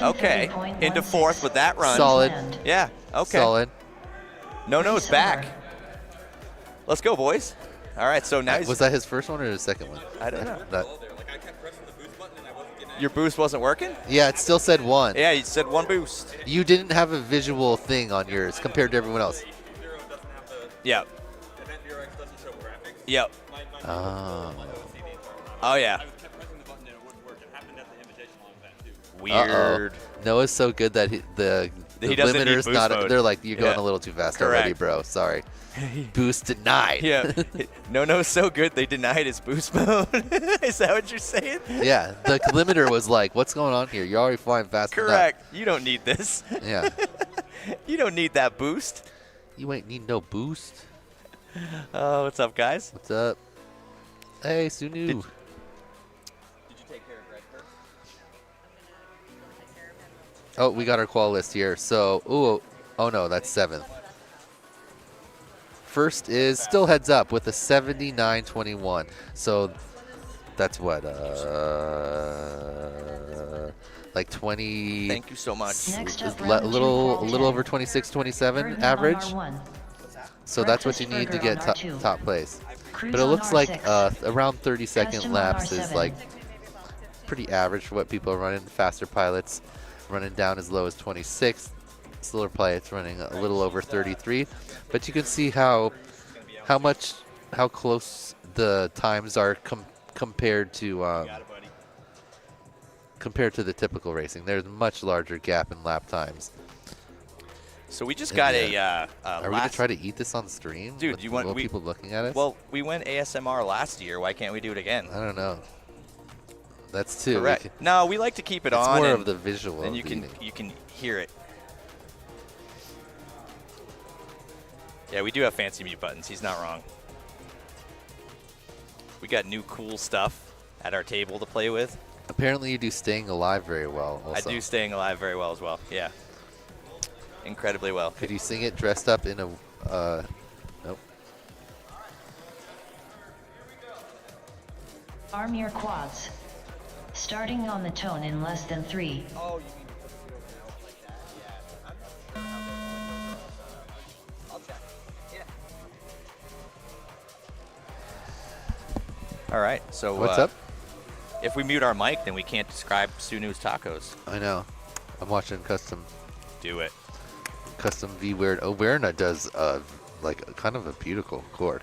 Okay, into 4th with that run. Solid. Yeah. Okay. Solid. No's back. Let's go, boys. All right. So now Was that his first one or his second one? I don't know. That, Your boost wasn't working? yeah, it still said 1. Yeah, you said 1 boost. You didn't have a visual thing on yours compared to everyone else. Yep. Yep. Oh. Oh, yeah. Weird. Noah's so good that the He doesn't need limiter's boost not. mode. They're like, you're going Yeah. a little too fast Correct. already, bro. Sorry. Boost denied. Yeah. No's so good they denied his boost mode. Is that what you're saying? Yeah, the limiter was like, what's going on here? You're already flying fast Correct. You don't need this. enough. Yeah. You don't need that boost. You ain't need no boost. Oh, what's up, guys? What's up? Hey, Sunu. Did you take care of Greg first? Oh, we got our qual list here. So, oh no, that's 7th. First is still heads up with a 79.21. So that's what, like 20. Thank you so much. Next up, A round little 2, over 26, 27 average. So that's what you need to get top place. But it looks like around 30-second laps is like pretty average for what people are running. Faster pilots running down as low as 26. Slower pilots running a little over 33. But you can see how close the times are compared to compared to the typical racing. There's much larger gap in lap times. So we just got a Are we gonna try to eat this on stream? Dude, with you want people looking at us? Well, we went ASMR last year. Why can't we do it again? I don't know. That's two. Correct. No, we like to keep it it's on. more and of the visual. and of you can hear it. Yeah, we do have fancy mute buttons. He's not wrong. We got new cool stuff at our table to play with. Apparently, you do staying alive very well. Also. I do staying alive very well as well. Yeah. Incredibly well. Could you sing it dressed up in a? Nope. Arm your quads. Starting on the tone in less than 3. Oh, you mean like that? Yeah. I'll check. Yeah. All right. So What's up? If we mute our mic, then we can't describe Sunu's tacos. I know. I'm watching custom Do it. V weird. Oh, Werna does like kind of a beautiful cork.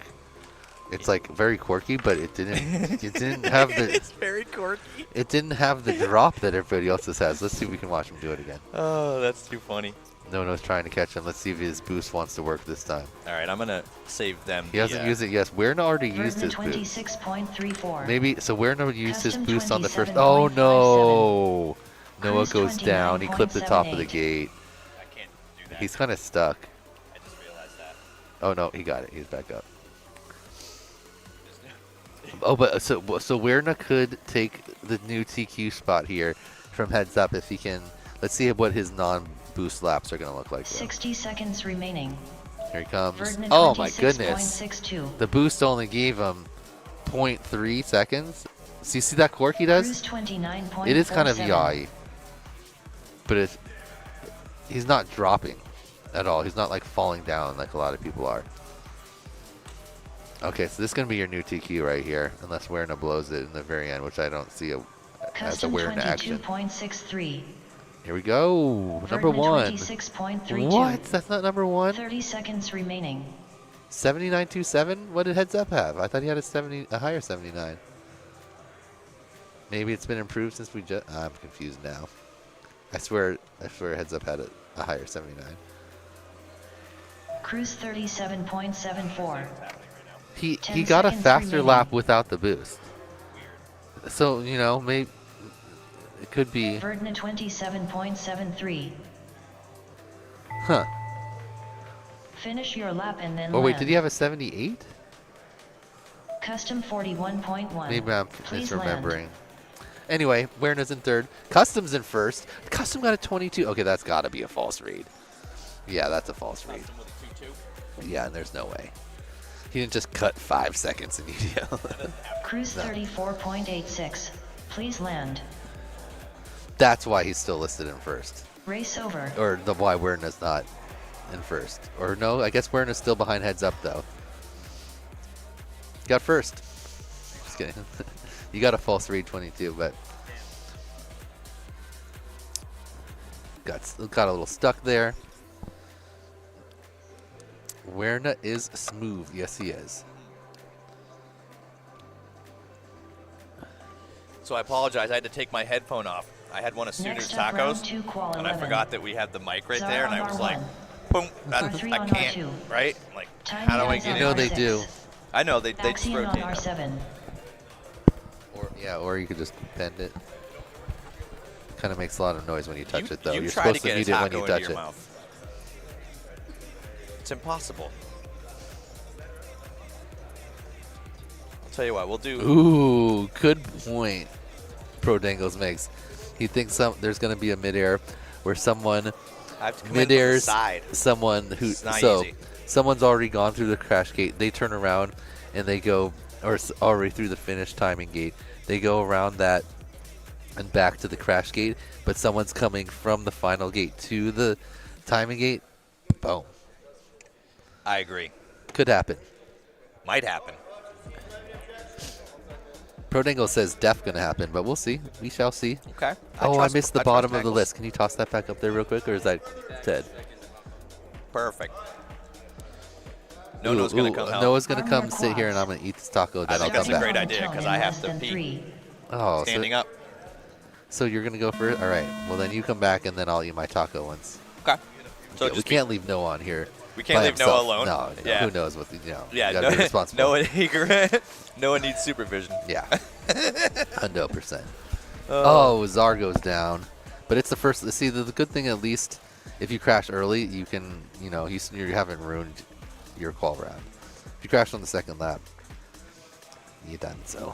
It's like very quirky, but it didn't have the It's very quirky. it didn't have the drop that everybody else's has. Let's see if we can watch him do it again. Oh, that's too funny. No one was trying to catch him. Let's see if his boost wants to work this time. All right, I'm gonna save them. He hasn't used it yet. Werna already used his Verdant boost. 26.34. Maybe so. Werna used his Custom boost on the first. 27.57. Oh no! Noah Cruise goes down. He clipped the top of the 29.78. gate. I can't do that. He's kind of stuck. I just realized that. Oh no, he got it. He's back up. Oh, but so Werna could take the new TQ spot here from heads up if he can. Let's see what his non-boost laps are going to look like. Though. 60 seconds remaining. Here he comes. Verdant Oh my goodness. 26.62. The boost only gave him 0.3 seconds. So you see that cork he Cruise does? 29.47. It is kind of yaoi. But he's not dropping at all. He's not like falling down like a lot of people are. Okay, so this is going to be your new TQ right here, unless Werna blows it in the very end, which I don't see as a Custom Werna action. 22.63. Here we go. Number Verdant 1. 26.32. What? That's not number 1? 30 seconds remaining. 79.27? What did Heads Up have? I thought he had a higher 79. Maybe it's been improved since we just. I'm confused now. I swear Heads Up had a higher 79. Cruise 37.74. He 10 got a seconds faster remaining. lap without the boost. So, you know, maybe it could be. Verdant 27.73. Huh. Finish your lap and then Oh, wait, land. did he have a 78? Custom 41.1. Maybe I'm Please misremembering. land. Anyway, Werner's in third. Custom's in first. Custom got a 22. Okay, that's got to be a false read. Yeah, that's a false read. Yeah, and there's no way. He didn't just cut 5 seconds in UDL. Cruise 34.86. Please land. That's why he's still listed in first. Race over. Or why Werner's not in first. Or no, I guess Werner's still behind Heads Up, though. Got first. Just kidding. You got a false read 22, but got a little stuck there. Werner is smooth. Yes, he is. So I apologize. I had to take my headphone off. I had one of Sunu's Next up, round tacos, 2, qual and I 11. forgot that we had the mic right Czar there, and on I was R1. like, boom, R3 I on can't, R2. right? Like, Tiny how do I eyes get on it? You know they R6. do. I know, they just Axion on rotate them. R7. Or you could just bend it. Kind of makes a lot of noise when you touch it, though. You You're try supposed to to get a mute it when taco you into touch your it. mouth. It's impossible. I'll tell you what, we'll do. Ooh, good point. Pro Dangles makes. He thinks there's going to be a midair where someone I have to come in from the midairs side. someone who It's not easy. someone's already gone through the crash gate. They turn around and they go, or already through the finish timing gate. They go around that and back to the crash gate, but someone's coming from the final gate to the timing gate. Boom. I agree. Could happen. Might happen. Pro Dangle says def gonna happen, but we'll see. We shall see. Okay. I missed the bottom of the Dangles. list. Can you toss that back up there real quick, or is that Ted? Perfect. Noah's going to come help. Noah's gonna Arm come your sit here, and quads. I'm gonna eat this taco. Then I I'll think come that's a back. great Starting idea, on the 'cause tone I in have less to than pee. 3. Oh, Standing up. So you're gonna go first? All right. Well, then you come back, and then I'll eat my taco once. Okay. So Okay, we can't leave Noah on here. We can't by leave Noah himself. alone? No, Yeah. who knows what the, you know, Yeah, you gotta be responsible. Noah needs supervision. Yeah. 100%. Oh, Czar goes down. But it's the first. See, the good thing, at least, if you crash early, you can, you know, you haven't ruined your qual round. If you crash on the second lap, you're done. So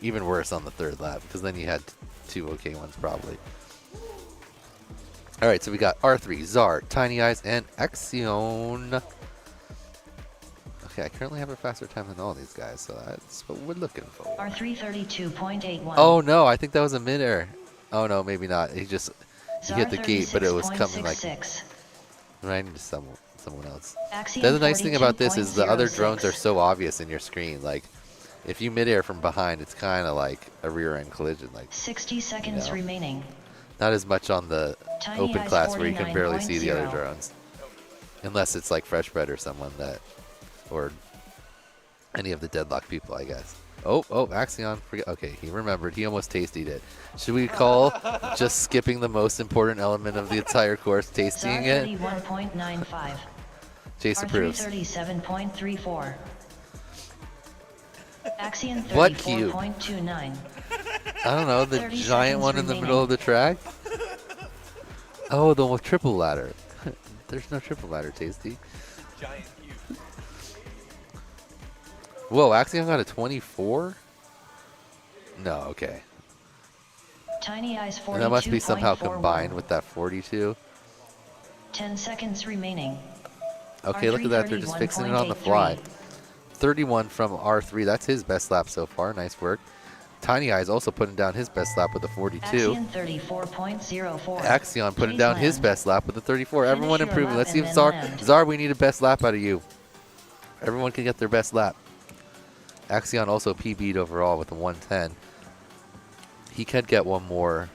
even worse on the third lap, because then you had 2 okay ones probably. All right, so we got R3, Czar, Tiny Eyes, and Axion. Okay, I currently have a faster time than all these guys, so that's what we're looking for. R332.81. Oh no, I think that was a midair. Oh no, maybe not. He hit the gate, but it was coming like right into someone else. The nice thing about this is the other drones are so obvious in your screen. Like, if you midair from behind, it's kind of like a rear end collision. Like 60 seconds remaining. Not as much on the Tiny open Eyes class where you can barely see the other 49.0. drones, unless it's like Fresh Bread or someone that, or any of the deadlock people, I guess. Oh, Axion. Okay, he remembered. He almost tastied it. Should we call just skipping the most important element of the entire course, tasting it? 31.95. Chase approves. 37.34. Axion 34.29. What cube? I don't know, the 30 giant one in the middle of the track? Oh, the triple ladder. There's no triple ladder, Tasty. Giant cube. Whoa, Axion got a 24? No, okay. Tiny Eyes 42.41. And that must be somehow combined with that 42. 10 seconds remaining. Okay, look at that. They're just fixing it on the fly. 31 from R3. That's his best lap so far. Nice work. Tiny Eyes also putting down his best lap with a 42. Axion 34.04. Axion putting Please down his land. best lap with a 34. Everyone Finish your improving. lap Let's see and if then Czar. land. Czar, we need a best lap out of you. Everyone can get their best lap. Axion also PB'd overall with a 110. He could get one more.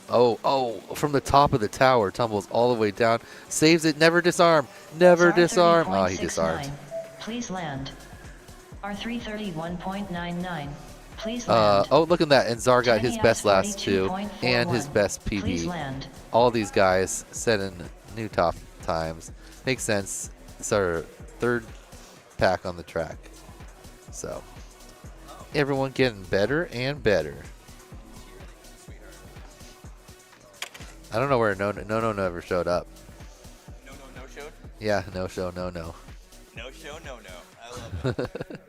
Oh, from the top of the tower, tumbles all the way down. Saves it, never disarm. Never Czar disarm. Oh, he 30.69. disarmed. Please land. R331.99. Please land. Oh, look at that. And Czar got his Tiny best Eyes last 2 and his 42.41. best Please PB. land. All these guys setting new top times. Makes sense. It's our third pack on the track. So, everyone getting better and better. I don't know where No never showed up. No showed? Yeah, no show, no. No show, no. I love it.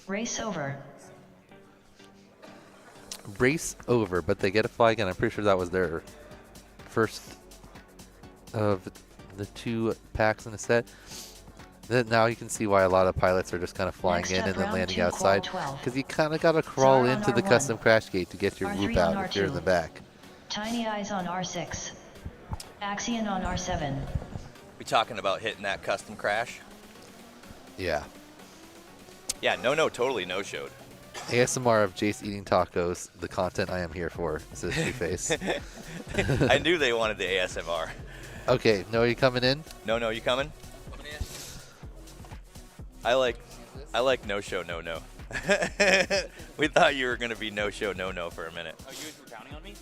Race over. Race over, but they get a flag, and I'm pretty sure that was their first of the 2 packs in a set. Then now you can see why a lot of pilots are just kind of flying Next in up, and then round landing 2, outside, qual 12. because you kind of got to crawl Czar on into the R1. custom crash gate to get your R3 whoop on out if you're in R2. the back. Tiny Eyes on R6. Axion on R7. We talking about hitting that custom crash? Yeah. Yeah, totally no showed. ASMR of Jace eating tacos, the content I am here for, says Two-Face. I knew they wanted the ASMR. Okay, Noah, you coming in? No, you coming? Coming in. I like no show, no. We thought you were gonna be no show, no for a minute. Oh, you guys were counting on me?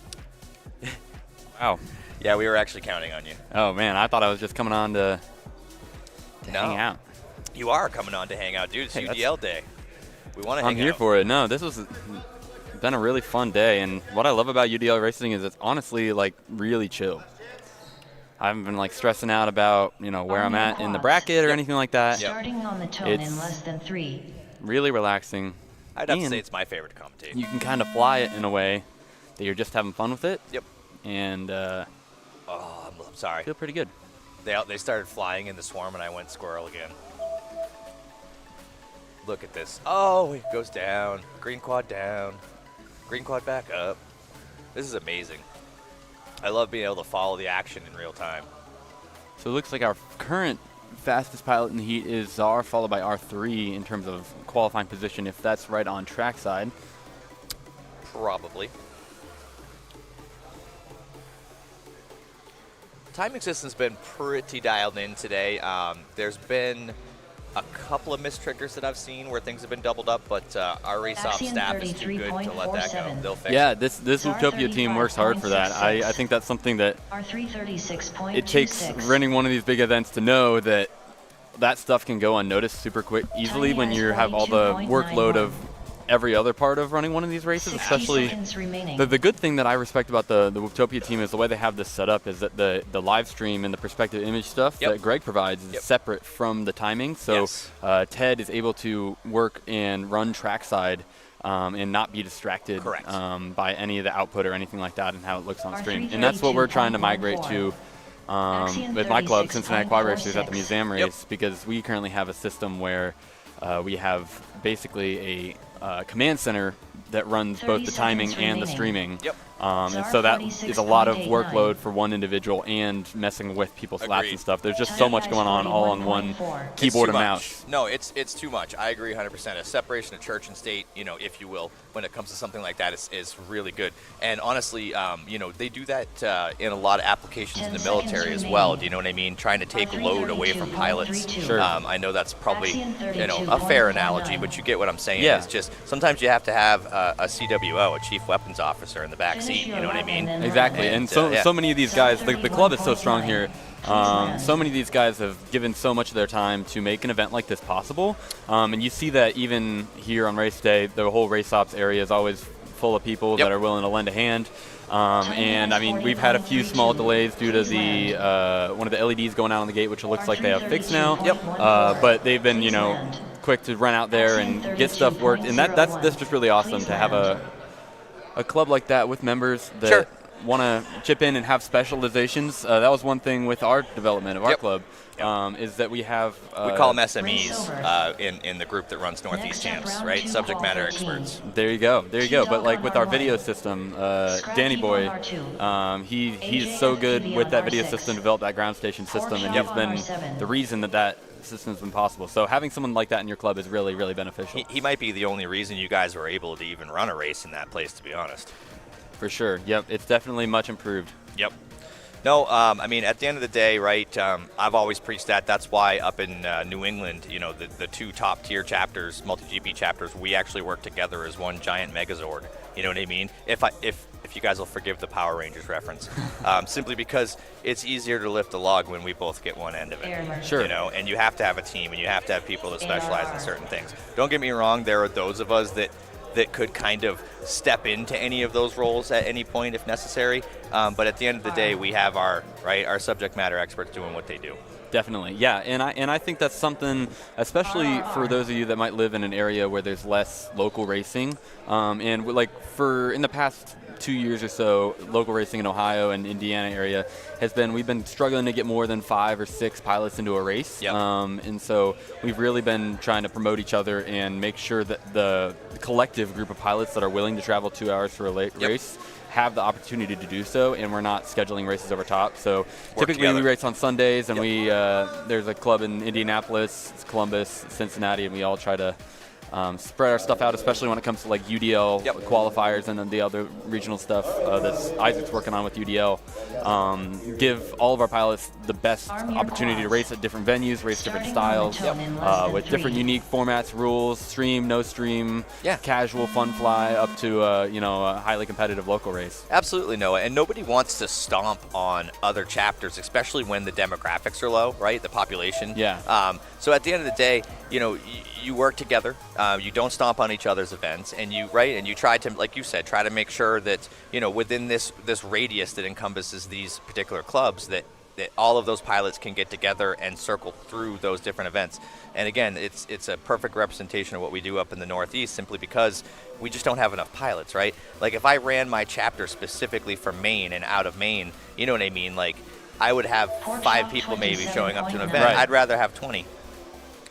Wow. Yeah, we were actually counting on you. Oh man, I thought I was just coming on to hang out. You are coming on to hang out, dude. It's Hey, UDL day. We want to hang I'm here out. for it. No, this was been a really fun day, and what I love about UDL racing is it's honestly like really chill. I haven't been like stressing out about where I'm at in the bracket or anything like that. Starting on the tone It's in less than 3. Really relaxing. I'd have to And say it's my favorite to commentate. you can kind of fly it in a way that you're just having fun with it. Yep. And Oh, I'm sorry. feel pretty good. They started flying in the swarm, and I went squirrel again. Look at this. Oh, it goes down. Green quad down. Green quad back up. This is amazing. I love being able to follow the action in real time. So it looks like our current fastest pilot in the heat is Czar, followed by R3 in terms of qualifying position, if that's right on trackside. Probably. Timing system's been pretty dialed in today. There's been a couple of missed triggers that I've seen where things have been doubled up, but our race op Axiom staff is too good to let that go. 33.47. They'll fix Yeah, it. this Utopia team works hard for that. I think that's something that R336.26. it takes running one of these big events to know that that stuff can go unnoticed super quick, easily when you have all the workload of every other part of running one of these races, 60 especially seconds remaining. the good thing that I respect about the Utopia team is the way they have this set up is that the live stream and the perspective image stuff Yep. that Greg provides is Yep. separate from the timing. So Yes. Ted is able to work and run trackside and not be distracted Correct. by any of the output or anything like that and how it looks on R stream. And that's what we're trying to 332.14. migrate to Axiom with my club, Cincinnati Quad Racers, at the 36.46. museum race, Yep. because we currently have a system where we have basically a command center that runs 30 both the timing seconds and the remaining. streaming. Yep. And so that is a lot of 46.89. workload for one individual and messing with people's laps Agreed. and stuff. There's just so much going on all on one 41.4. keyboard It's and too mouse. much. No, it's too much. I agree 100%. A separation of church and state, if you will, when it comes to something like that, is really good. And honestly, they do that in a lot of applications in 10 the military seconds as well. remaining. Do you know what I mean? Trying to take load away from pilots. 332.32. Sure. I know that's probably Axiom a fair 32.49. analogy, but you get what I'm saying. Yeah. It's just sometimes you have to have a CWO, a chief weapons officer, in the back seat. You know what I mean? Exactly, and yeah. so many of these guys, the club is so strong here. So many of these guys have given so much of their time to make an event like this possible, and you see that even here on race day, the whole race ops area is always full of people Yep. that are willing to lend a hand. And I mean, we've had a few small delays due to the one of the LEDs going out on the gate, which it looks like they have fixed now. Yep. But they've been, quick to run out there and get stuff worked, and that's just really awesome to have a club like that with members that Sure. want to chip in and have specializations. That was one thing with our development of our Yep. club, is that we have We call them Race SMEs over. in the group that runs Northeast Next up, Champs, round right? two, Subject qual matter 13. experts. There you go. T-Dog But like on with our R1. video system, Scrap Danny heap Boy, on R2. he's AJ so and good FPV with on that video R6. system, developed that ground station system, and Yep. he's been on R7. the reason that system's been possible. So having someone like that in your club is really, really beneficial. He might be the only reason you guys were able to even run a race in that place, to be honest. For sure. Yep. It's definitely much improved. Yep. No, I mean, at the end of the day, right, I've always preached that. That's why up in New England, the two top-tier chapters, multi-GP chapters, we actually work together as one giant Megazord. You know what I mean? If you guys will forgive the Power Rangers reference, simply because it's easier to lift a log when we both get one end of it. Airmer. Sure. And you have to have a team, and you have to have people that specialize in certain things. Don't get me wrong, there are those of us that could kind of step into any of those roles at any point if necessary. But at the end of the day, we have our subject matter experts doing what they do. Definitely, yeah, and I think that's something, especially for those of you that might live in an area where there's less local racing, and in the past 2 years or so, local racing in Ohio and Indiana area we've been struggling to get more than 5 or 6 pilots into a race. Yep. And so we've really been trying to promote each other and make sure that the collective group of pilots that are willing to travel 2 hours for a race have the opportunity to do so, and we're not scheduling races over top. So typically together. we race on Sundays, and Yep. there's a club in Indianapolis, Columbus, Cincinnati, and we all try to spread our stuff out, especially when it comes to like UDL Yep. qualifiers and then the other regional stuff that Isaac's working on with UDL. Give all of our pilots the best Arm your opportunity to quads. race at different venues, race different Starting styles, momentum in less than with different 3. unique formats, rules, stream, no stream, Yeah. casual, fun fly, up to a highly competitive local race. Absolutely, Noah. And nobody wants to stomp on other chapters, especially when the demographics are low, right? The population. Yeah. So at the end of the day, you work together. You don't stomp on each other's events, and you try to, like you said, try to make sure that within this radius that encompasses these particular clubs, that all of those pilots can get together and circle through those different events. And again, it's a perfect representation of what we do up in the Northeast, simply because we just don't have enough pilots, right? Like if I ran my chapter specifically for Maine and out of Maine, you know what I mean? Like I would have 5 people maybe showing up to an event. Right. I'd rather have 20.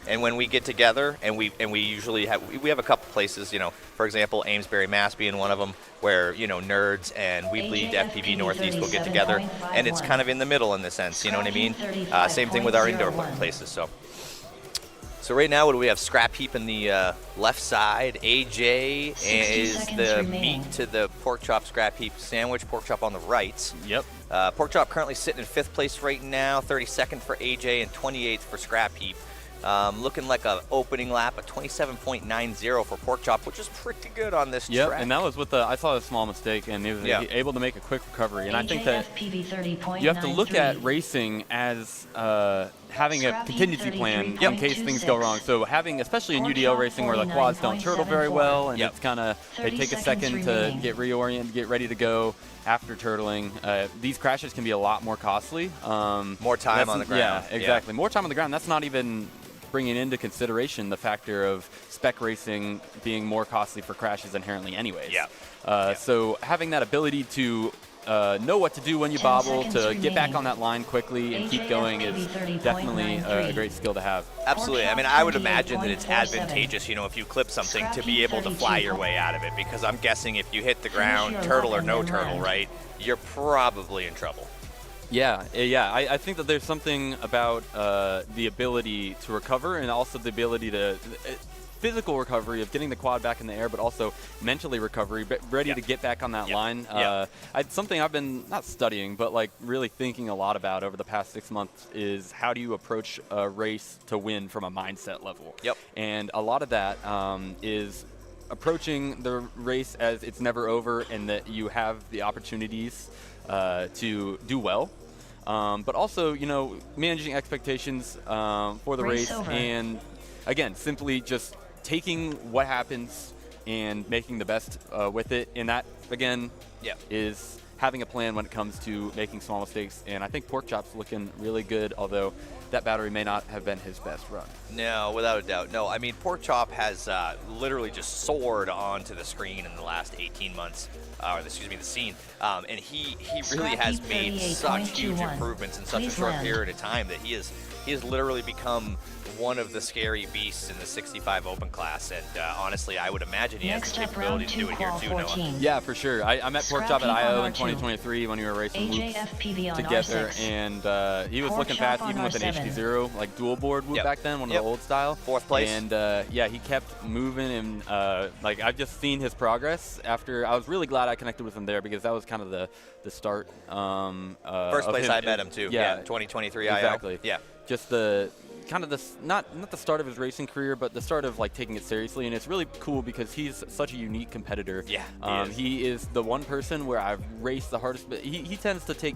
And when we get together, and we usually have a couple places, for example, Amesbury, Mass being one of them, where nerds and We Bleed FPV Northeast will get together, and it's kind of in the middle in the sense, you know what I mean? Same thing with our indoor places. So right now, what do we have? Scrap heap in the left side. AJ 60 is seconds the remaining. meat to the pork chop scrap heap sandwich. Pork chop on the right. Yep. Pork chop currently sitting in 5th place right now. 32nd for AJ and 28th for scrap heap. Looking like a opening lap, a 27.90 for Pork Chop, which is pretty good on this Yep, track. and that was with I saw a small mistake, and he was able to make a quick recovery. And I think that you have to look at racing as having a contingency plan in case things go wrong. So having, especially in UDL racing where the quads don't turtle very well, and it's kind of, they take a second to get reoriented, get ready to go after turtling. These crashes can be a lot more costly. More time on the ground. Yeah, exactly. More time on the ground. That's not even bringing into consideration the factor of spec racing being more costly for crashes inherently anyways. So having that ability to know what to do when you bobble, to get back on that line quickly and keep going is definitely a great skill to have. Absolutely. I mean, I would imagine that it's advantageous, if you clip something, to be able to fly your way out of it, because I'm guessing if you hit the ground, turtle or no turtle, right, you're probably in trouble. Yeah. I think that there's something about the ability to recover, and also the ability to physical recovery of getting the quad back in the air, but also mentally recovery, but ready to get back on that line. Something I've been not studying, but like really thinking a lot about over the past 6 months is how do you approach a race to win from a mindset level. And a lot of that is approaching the race as it's never over, and that you have the opportunities to do well. But also, managing expectations for the race, and again, simply just taking what happens and making the best with it. And that, again, is having a plan when it comes to making small mistakes. And I think Pork Chop's looking really good, although that battery may not have been his best run. No, without a doubt. No, I mean, Pork Chop has literally just soared onto the screen in the last 18 months. The scene. And he really has made such huge improvements in such a short period of time that he has literally become one of the scary beasts in the 65 open class. And honestly, I would imagine he has the capability to do it here too, Noah. Yeah, for sure. I met Pork Chop at I.O. in 2023 when we were racing whoops together, and he was looking fast even with an HD0 like dual board whoop back then, one of the old style. 4th place. And he kept moving, and I've just seen his progress after. I was really glad I connected with him there, because that was kind of the start. First place I met him too. Yeah, 2023 exactly. I.O. Yeah. Just the kind of this, not the start of his racing career, but the start of like taking it seriously. And it's really cool because he's such a unique competitor. Yeah, he is the one person where I've raced the hardest, but he tends to take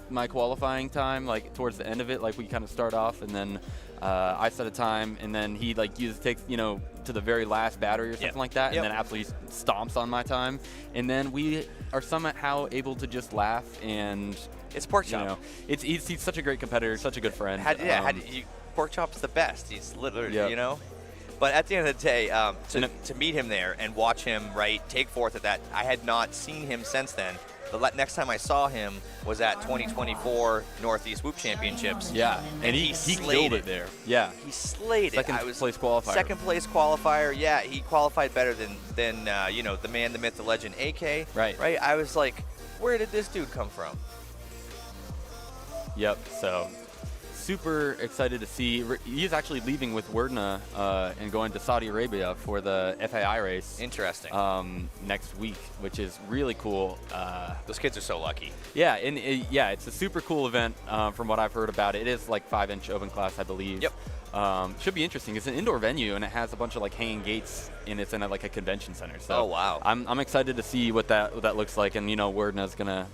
my qualifying time like towards the end of it. Like we kind of start off, and then I set a time, and then he like takes to the very last battery or something like that, and then absolutely stomps on my time, and then we are somehow able to just laugh. And it's Pork Chop. He's such a great competitor, such a good friend. Pork Chop's the best. He's literally, But at the end of the day, to meet him there and watch him take 4th at that, I had not seen him since then. The next time I saw him was at 2024 Northeast Whoop Championships. Yeah, and he killed it there. Yeah, he slayed it. Second place qualifier. Second place qualifier. Yeah, he qualified better than the man, the myth, the legend, AK. Right. I was like, where did this dude come from? Yep. So super excited to see. He's actually leaving with Werdna and going to Saudi Arabia for the FAI race. Interesting. Next week, which is really cool. Those kids are so lucky. Yeah, and it's a super cool event from what I've heard about it. It is like 5-inch open class, I believe. Yep. Should be interesting. It's an indoor venue, and it has a bunch of like hanging gates, and it's in a convention center. So oh wow. I'm excited to see what that looks like, and Werdna's gonna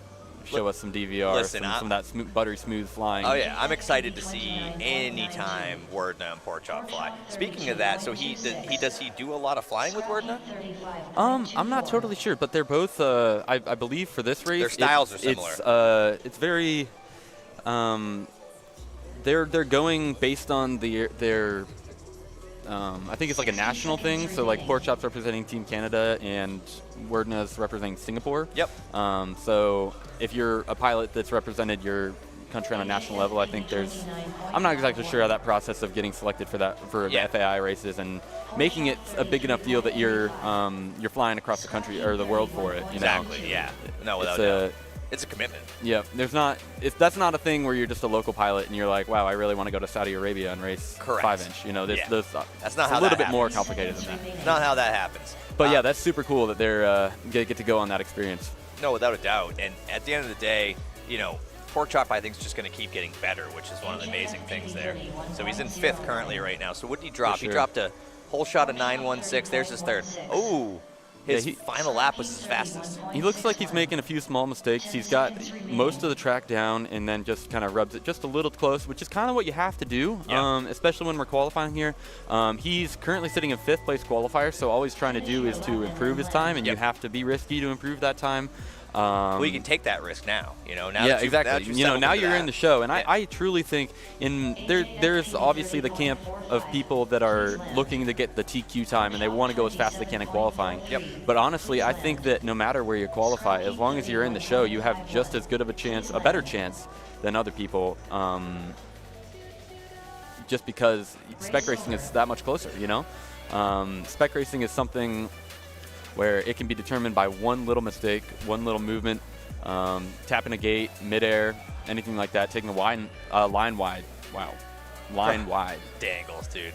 show us some DVR, some of that buttery smooth flying. Oh yeah, I'm excited to see any time Werdna and Pork Chop fly. Speaking of that, so does he do a lot of flying with Werdna? I'm not totally sure, but they're both I believe for this race their styles are similar. It's very they're going based on their I think it's like a national thing. So like Pork Chop's representing Team Canada and Werdna's representing Singapore. Yep. So if you're a pilot that's represented your country on a national level, I think I'm not exactly sure how that process of getting selected for the FAI races and making it a big enough deal that you're flying across the country or the world for it. Exactly. Yeah. No, without doubt. It's a commitment. Yeah, that's not a thing where you're just a local pilot and you're like, wow, I really want to go to Saudi Arabia and race 5-inch. That's not how a little bit more complicated than that. It's not how that happens. But yeah, that's super cool that they're get to go on that experience. No, without a doubt. And at the end of the day, pork chop, I think, is just going to keep getting better, which is one of the amazing things there. So he's in 5th currently right now. So what did he drop? Sure. He dropped a whole shot of 9.16. There's his 3rd. Oh, his final lap was his fastest. He looks like he's making a few small mistakes. He's got most of the track down and then just kind of rubs it just a little close, which is kind of what you have to do, especially when we're qualifying here. He's currently sitting in 5th place qualifier, so all he's trying to do is to improve his time, and you have to be risky to improve that time. Well, you can take that risk now. Now that exactly. Now you're in the show, and I truly think there's obviously the camp of people that are looking to get the TQ time, and they want to go as fast as they can in qualifying. Yep. But honestly, I think that no matter where you qualify, as long as you're in the show, you have just as good of a better chance than other people. Just because spec racing is that much closer, Spec racing is something where it can be determined by one little mistake, one little movement, tapping a gate, midair, anything like that, taking a line wide. Wow. Line wide. Dangles, dude.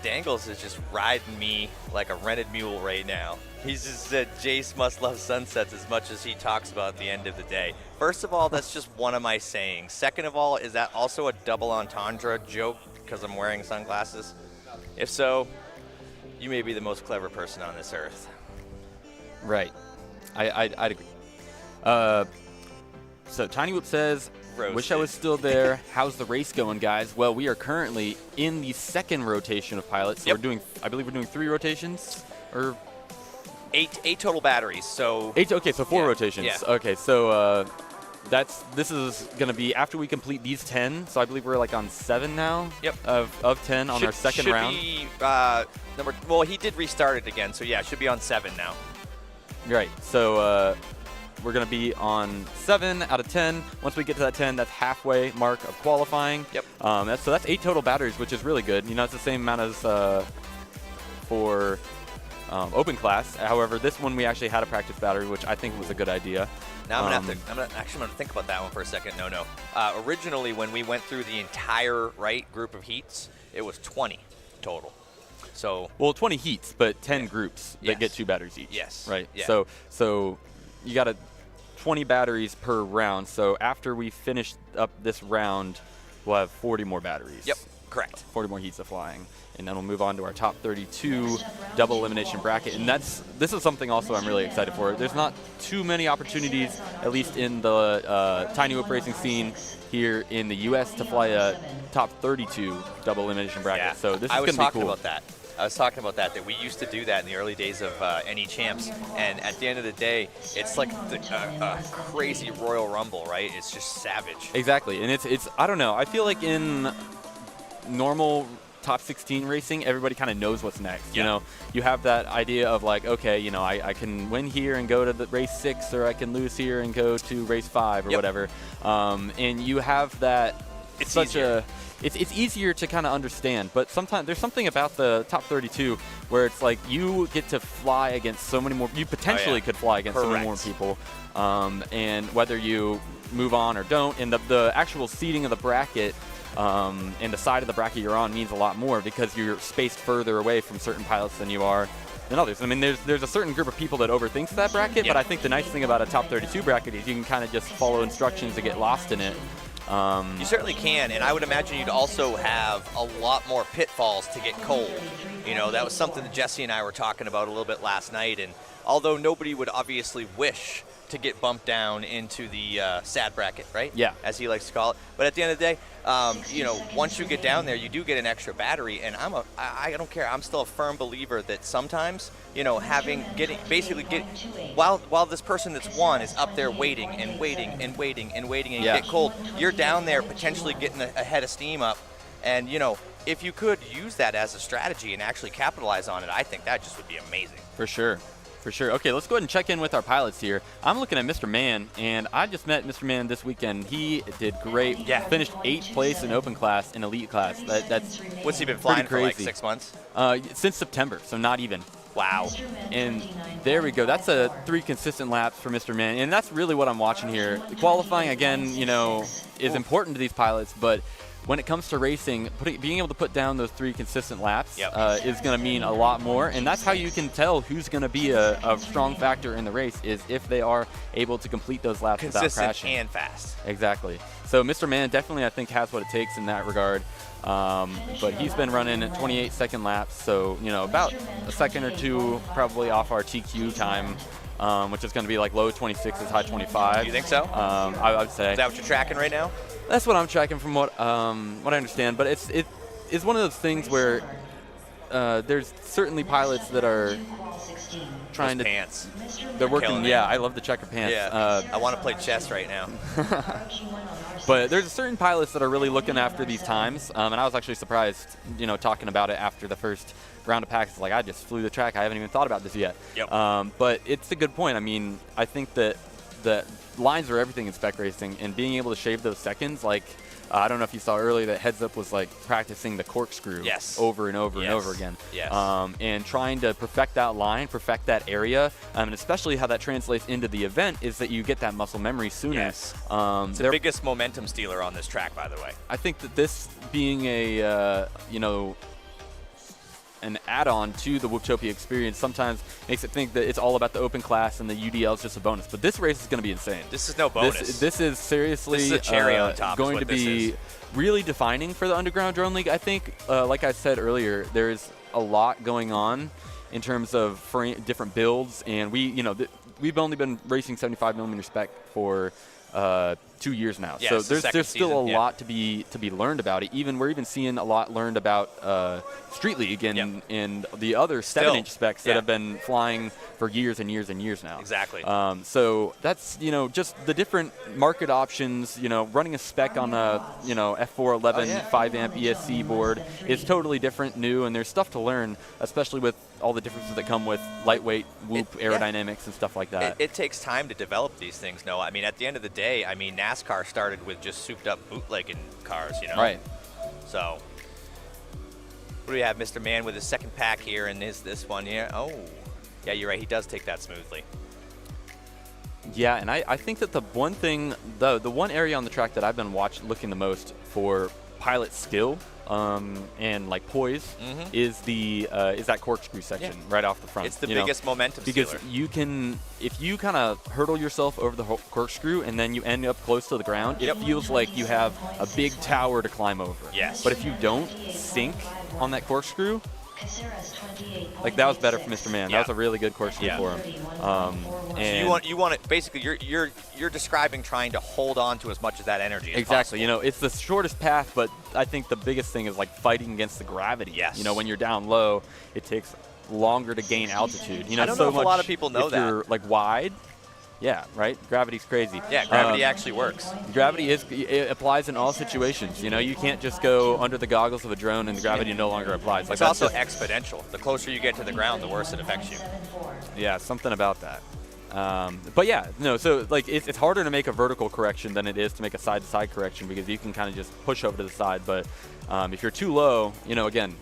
Dangles is just riding me like a rented mule right now. He's just said Jace must love sunsets as much as he talks about at the end of the day. First of all, that's just one of my sayings. Second of all, is that also a double entendre joke because I'm wearing sunglasses? If so, you may be the most clever person on this earth. Right. I'd agree. So Tiny Whoop says, Roasted. Wish I was still there. How's the race going, guys? Well, we are currently in the 2nd rotation of pilots. So I believe we're doing 3 rotations, or 8 total batteries. So 8. Okay, so 4 rotations. Yeah. Okay, so this is going to be after we complete these 10. So I believe we're like on 7 now. Yep. Of 10 on our second round. Should be well, he did restart it again, so yeah, it should be on 7 now. Right. So we're going to be on 7 out of 10. Once we get to that 10, that's halfway mark of qualifying. Yep. So that's 8 total batteries, which is really good. It's the same amount as for open class. However, this one we actually had a practice battery, which I think was a good idea. Now I'm gonna think about that one for a second. No. Originally, when we went through the entire group of heats, it was 20 total. So 20 heats, but 10 groups that get 2 batteries each. Yes. Right. Yeah. So you got 20 batteries per round. So after we finish up this round, we'll have 40 more batteries. Yep. Correct. 40 more heats of flying, and then we'll move on to our top 32 double elimination bracket. And this is something also I'm really excited for. There's not too many opportunities, at least in the Tiny Whoop racing scene here in the U.S., to fly a top 32 double elimination bracket. Yeah. So this is I going was to be talking cool. about that. I was talking about that we used to do that in the early days of NE Champs, and at the end of the day, it's like a crazy Royal Rumble, right? It's just savage. Exactly, and it's I don't know. I feel like in normal top 16 racing, everybody kind of knows what's next. Yeah. You have that idea of like, okay, I can win here and go to the race 6, or I can lose here and go to race 5 or whatever. And you have that. It's such easier. It's easier to kind of understand, but sometimes there's something about the top 32 where it's like you get to fly against so many more. You potentially could fly against so many more people, and whether you move on or don't, and the actual seating of the bracket and the side of the bracket you're on means a lot more because you're spaced further away from certain pilots than you are than others. I mean, there's a certain group of people that overthinks that bracket, but I think the nice thing about a top 32 bracket is you can kind of just follow instructions and get lost in it. You certainly can, and I would imagine you'd also have a lot more pitfalls to get cold. That was something that Jesse and I were talking about a little bit last night, and although nobody would obviously wish to get bumped down into the sad bracket, right? Yeah. As he likes to call it. But at the end of the day, once you get down there, you do get an extra battery, and I don't care. I'm still a firm believer that sometimes, while this person that's won is up there waiting and you get cold, you're down there potentially getting a head of steam up, and if you could use that as a strategy and actually capitalize on it, I think that just would be amazing. For sure. Okay, let's go ahead and check in with our pilots here. I'm looking at Mr. Man, and I just met Mr. Man this weekend. He did great. Yeah. Finished 8th place in open class and elite class. That's What's he been flying for, like crazy. 6 months? Since September, so not even. Wow. And there we go. That's 3 consistent laps for Mr. Man, and that's really what I'm watching here. The qualifying, again, is important to these pilots, but when it comes to racing, being able to put down those 3 consistent laps Yep. is going to mean a lot more, and that's how you can tell who's going to be a strong factor in the race, is if they are able to complete those laps without Consistent crashing. and fast. Exactly. So Mr. Man definitely, I think, has what it takes in that regard. But he's been running at 28-second laps, so about a second or 2 probably off our TQ time, which is going to be like low 26s, high 25. You think so? I would say. Is that what you're tracking right now? That's what I'm tracking from what I understand. But it is one of those things where there's certainly pilots that are trying Those to. pants. They're working. killing it. Yeah, I love the checker pants. Yeah. I want to play chess right now. But there's certain pilots that are really looking after these times, and I was actually surprised, talking about it after the first round of packs. Like, I just flew the track. I haven't even thought about this yet. Yep. But it's a good point. I mean, I think that lines are everything in spec racing, and being able to shave those seconds, like, I don't know if you saw earlier that Heads Up was like practicing the corkscrew over and over and over again. Yes. And trying to perfect that line, perfect that area, and especially how that translates into the event is that you get that muscle memory sooner. Yes. It's the biggest momentum stealer on this track, by the way. I think that this being a, an add-on to the Whooptopia experience sometimes makes it think that it's all about the open class and the UDL is just a bonus. But this race is going to be insane. This is no bonus. This is seriously this is a cherry on top, going is to what this be is. really defining for the Underground Drone League. I think, like I said earlier, there's a lot going on in terms of different builds, and we've only been racing 75mm spec for 2 years now. Yeah, so it's the there's second still season, a lot to be learned about it. We're even seeing a lot learned about Street League and the other 7-inch specs that have been flying for years and years and years now. Exactly. So that's just the different market options. Running a spec on a F411 5-amp ESC board is totally different, new, and there's stuff to learn, especially with all the differences that come with lightweight whoop aerodynamics and stuff like that. It takes time to develop these things, Noah. I mean, at the end of the day, NASCAR started with just souped-up bootlegging cars, Right. So, what do we have? Mr. Man with his second pack here, and is this one here? Oh, yeah, you're right. He does take that smoothly. Yeah, and I think that the one thing, the one area on the track that I've been looking the most for pilot skill and like poise is that corkscrew section right off the front. It's the biggest momentum because stealer. you can, if you kind of hurdle yourself over the corkscrew and then you end up close to the ground, it feels like you have a big tower to climb over. Yes. But if you don't sink on that corkscrew, like that was better for Mr. Man. That was a really good corkscrew for him. So you want it basically. You're describing trying to hold on to as much of that energy as exactly. possible. It's the shortest path, but I think the biggest thing is like fighting against the gravity. Yes. When you're down low, it takes longer to gain altitude. I don't know if a lot of people know if that. you're like wide. Yeah, right? Gravity's crazy. Yeah, gravity actually works. Gravity it applies in all situations. You can't just go under the goggles of a drone and the gravity no longer applies. Like It's also exponential. The closer you get to the ground, the worse it affects you. Yeah, something about that. But yeah, no, so like it's harder to make a vertical correction than it is to make a side-to-side correction because you can kind of just push over to the side. But if you're too low, again,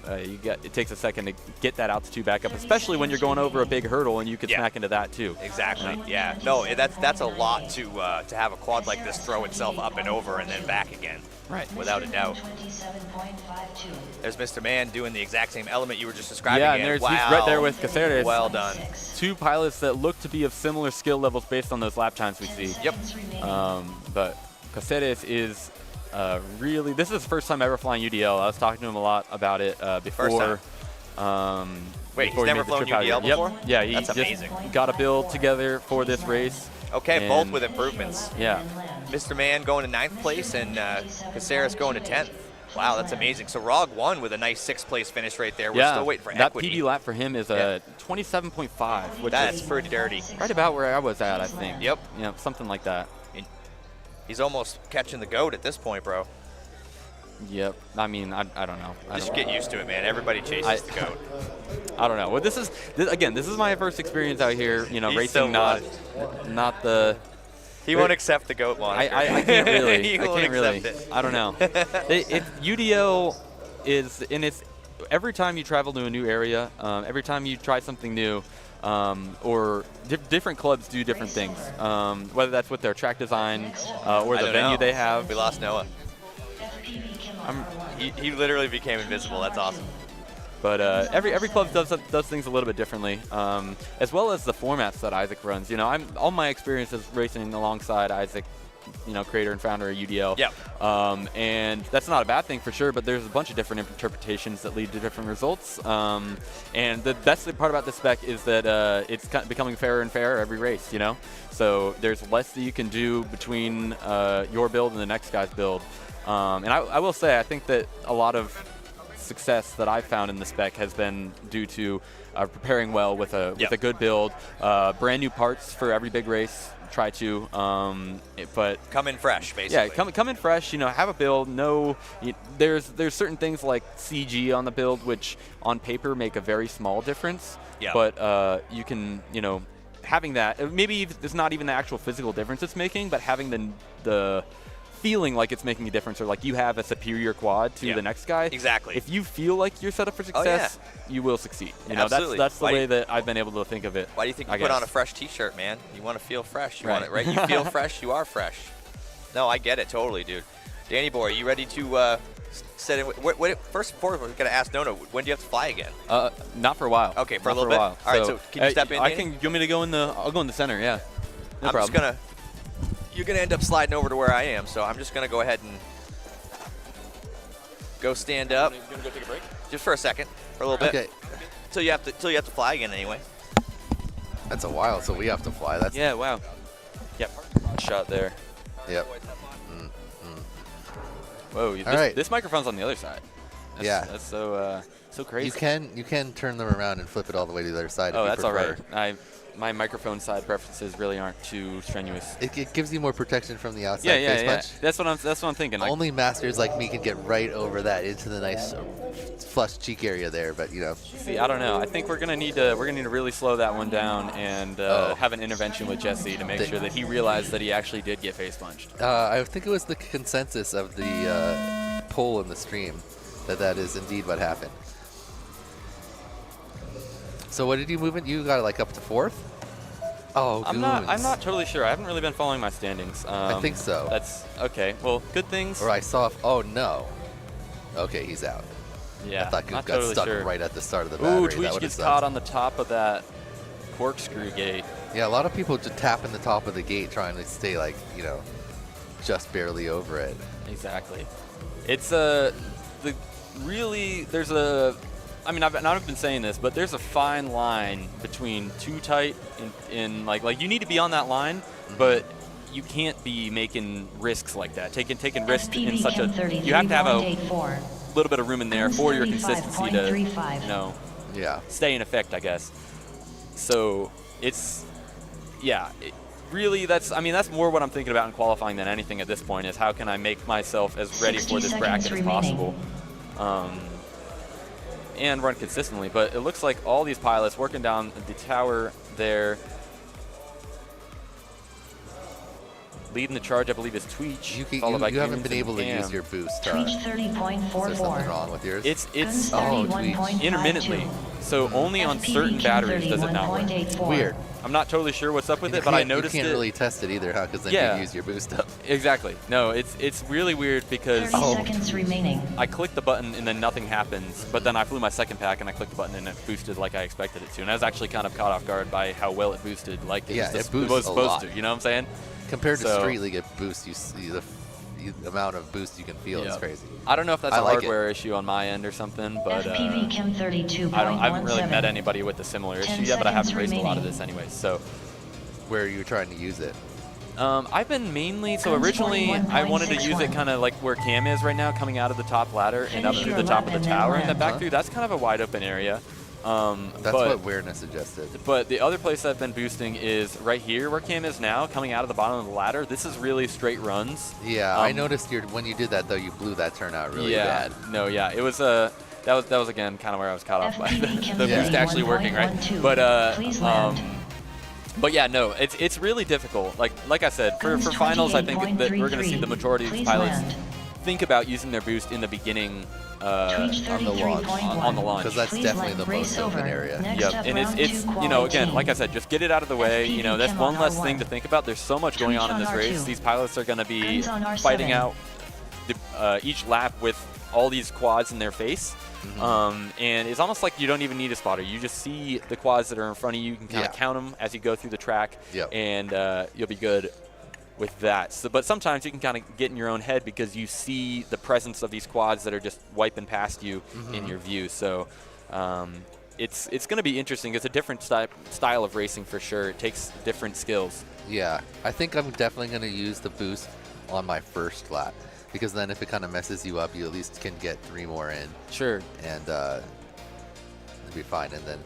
it takes a second to get that altitude back up, especially when you're going over a big hurdle and you could smack into that too. Exactly. Yeah. No, that's a lot to have a quad like this throw itself up and over and then back again. Right. Without a doubt. There's Mr. Man doing the exact same element you were just describing. Yeah, and he's right there with Caceres. Well done. Two pilots that look to be of similar skill levels based on those lap times we see. Yep. But Caceres is really, this is his first time ever flying UDL. I was talking to him a lot about it before. Wait, before he's never flown UDL before? Yep. Yeah, he That's just amazing. got a build together for this race. Okay, both with improvements. Yeah. Mr. Man going to 9th place and Caceres going to 10th. Wow, that's amazing. So Rog won with a nice 6th place finish right there. We're still waiting for equity. That PB lap for him is a 27.5, which that's is pretty dirty. Right about where I was at, I think. Yep. Yeah, something like that. He's almost catching the goat at this point, bro. Yep. I mean, I don't know. Just get used to it, man. Everybody chases the goat. I don't know. Well, this is my first experience out here. He's racing so not the. He won't accept the goat moniker. I can't really. He I won't can't really. accept it. I don't know. UDL is, and it's every time you travel to a new area, every time you try something new, or different clubs do different things. Whether that's with their track design or the venue they have. We lost Noah. He literally became invisible. That's awesome. But every club does things a little bit differently, as well as the formats that Isaac runs. You know, all my experience is racing alongside Isaac, you know, creator and founder of UDL. Yeah. And that's not a bad thing for sure, but there's a bunch of different interpretations that lead to different results. And the best part about this spec is that it's becoming fairer and fairer every race, you know? So there's less that you can do between your build and the next guy's build. And I will say, I think that a lot of success that I've found in the spec has been due to preparing well with a good build, brand new parts for every big race. Try to, but come in fresh, basically. Yeah, come in fresh. You know, have a build. There's certain things like CG on the build, which on paper make a very small difference. Yeah. But you can, you know, having that, maybe it's not even the actual physical difference it's making, but having the feeling like it's making a difference, or like you have a superior quad to the next guy. Exactly. If you feel like you're set up for success, you will succeed. You know, Absolutely. that's the way that I've been able to think of it. Why do you think you put on a fresh T-shirt, man? You want to feel fresh. You want it, right? You feel fresh. You are fresh. No, I get it totally, dude. Danny boy, are you ready to set in? First and foremost, we're gonna ask Nono, when do you have to fly again? Not for a while. Okay, for a Not little bit. while. All right, so can you step in? I can. You want me to go in the? I'll go in the center. Yeah. No I'm problem. just gonna. You're gonna end up sliding over to where I am, so I'm just gonna go ahead and go stand up. You gonna go take a break? Just for a second, for a little bit. Okay. Till you have to fly again anyway. That's a while, so we have to fly. That's Yeah. Wow. Yeah. Shot there. Yep. Whoa. All right. This microphone's on the other side. That's so crazy. You can turn them around and flip it all the way to the other side. Oh, if you that's all prefer. right. My microphone side preferences really aren't too strenuous. It gives you more protection from the outside Yeah. face punch. That's what I'm thinking. Like, Only masters like me can get right over that into the nice flush cheek area there, but you know. see, I don't know. I think we're gonna need to really slow that one down and have an intervention with Jesse to make sure that he realized that he actually did get face punched. I think it was the consensus of the poll in the stream that is indeed what happened. So what did you move in? You got it like up to 4th? Oh, I'm not totally sure. I haven't really been following my standings. I think so. That's okay. Well, good things. Or I saw. Oh no. Okay, he's out. Yeah. I thought Goop not got totally stuck sure. right at the start of the battery. Ooh, That Tweech would've gets sucked. caught on the top of that corkscrew gate. Yeah, a lot of people just tapping the top of the gate trying to stay like, you know, just barely over it. Exactly. It's I mean, I've been saying this, but there's a fine line between too tight and like you need to be on that line, but you can't be making risks like that. Taking risks in such a, you have to have a little bit of room in there for your consistency to, you know, stay in effect, I guess. So it's, really that's more what I'm thinking about in qualifying than anything at this point is how can I make myself as ready for this bracket as possible. And run consistently, but it looks like all these pilots working down the tower there. Leading the charge, I believe, is Tweech. You haven't been able to use your boost. Tweech Is there 30.44. something wrong with yours? It's Tweech. intermittently, so only on certain batteries does it not work. Weird. I'm not totally sure what's up with it, but I noticed you can't it. really test it either, huh? Because then you use your boost up. Exactly. No, it's really weird because 30 seconds remaining. I clicked the button and then nothing happens, but then I flew my second pack and I clicked the button and it boosted like I expected it to. And I was actually kind of caught off guard by how well it boosted, like it was boosts supposed a lot. to. You know what I'm saying? Compared to Street League, it boosts you see the amount of boost you can feel is crazy. I don't know if that's a like hardware issue on my end or something, but FPV Chem 32.17. I haven't really met anybody with a similar issue yet, but I haven't raced a lot of this anyways. So, where are you trying to use it? I've been mainly, so originally I wanted to use it kind of like where Cam is right now, coming out of the top ladder and up through the top of the tower, and then back through. That's kind of a wide open area. That's what Weirdness suggested. But the other place I've been boosting is right here where Cam is now, coming out of the bottom of the ladder. This is really straight runs. Yeah, I noticed when you did that though, you blew that turnout really bad. No, yeah, it was that was again kind of where I was caught off by the boost actually working, right? But yeah, no, it's really difficult. Like I said, for finals, I think that we're going to see the majority of these pilots think about using their boost in the beginning on the launch. Because that's definitely the most open area. Yep, and it's you know, again, like I said, just get it out of the way. You know, that's one less thing to think about. There's so much going on in this race. These pilots are going to be fighting out each lap with all these quads in their face. And it's almost like you don't even need a spotter. You just see the quads that are in front of you. You can kind of count them as you go through the track, and you'll be good with that. So, but sometimes you can kind of get in your own head because you see the presence of these quads that are just wiping past you in your view. So it's going to be interesting. It's a different style of racing for sure. It takes different skills. Yeah, I think I'm definitely going to use the boost on my first lap, because then if it kind of messes you up, you at least can get 3 more in. Sure. And it'll be fine. And then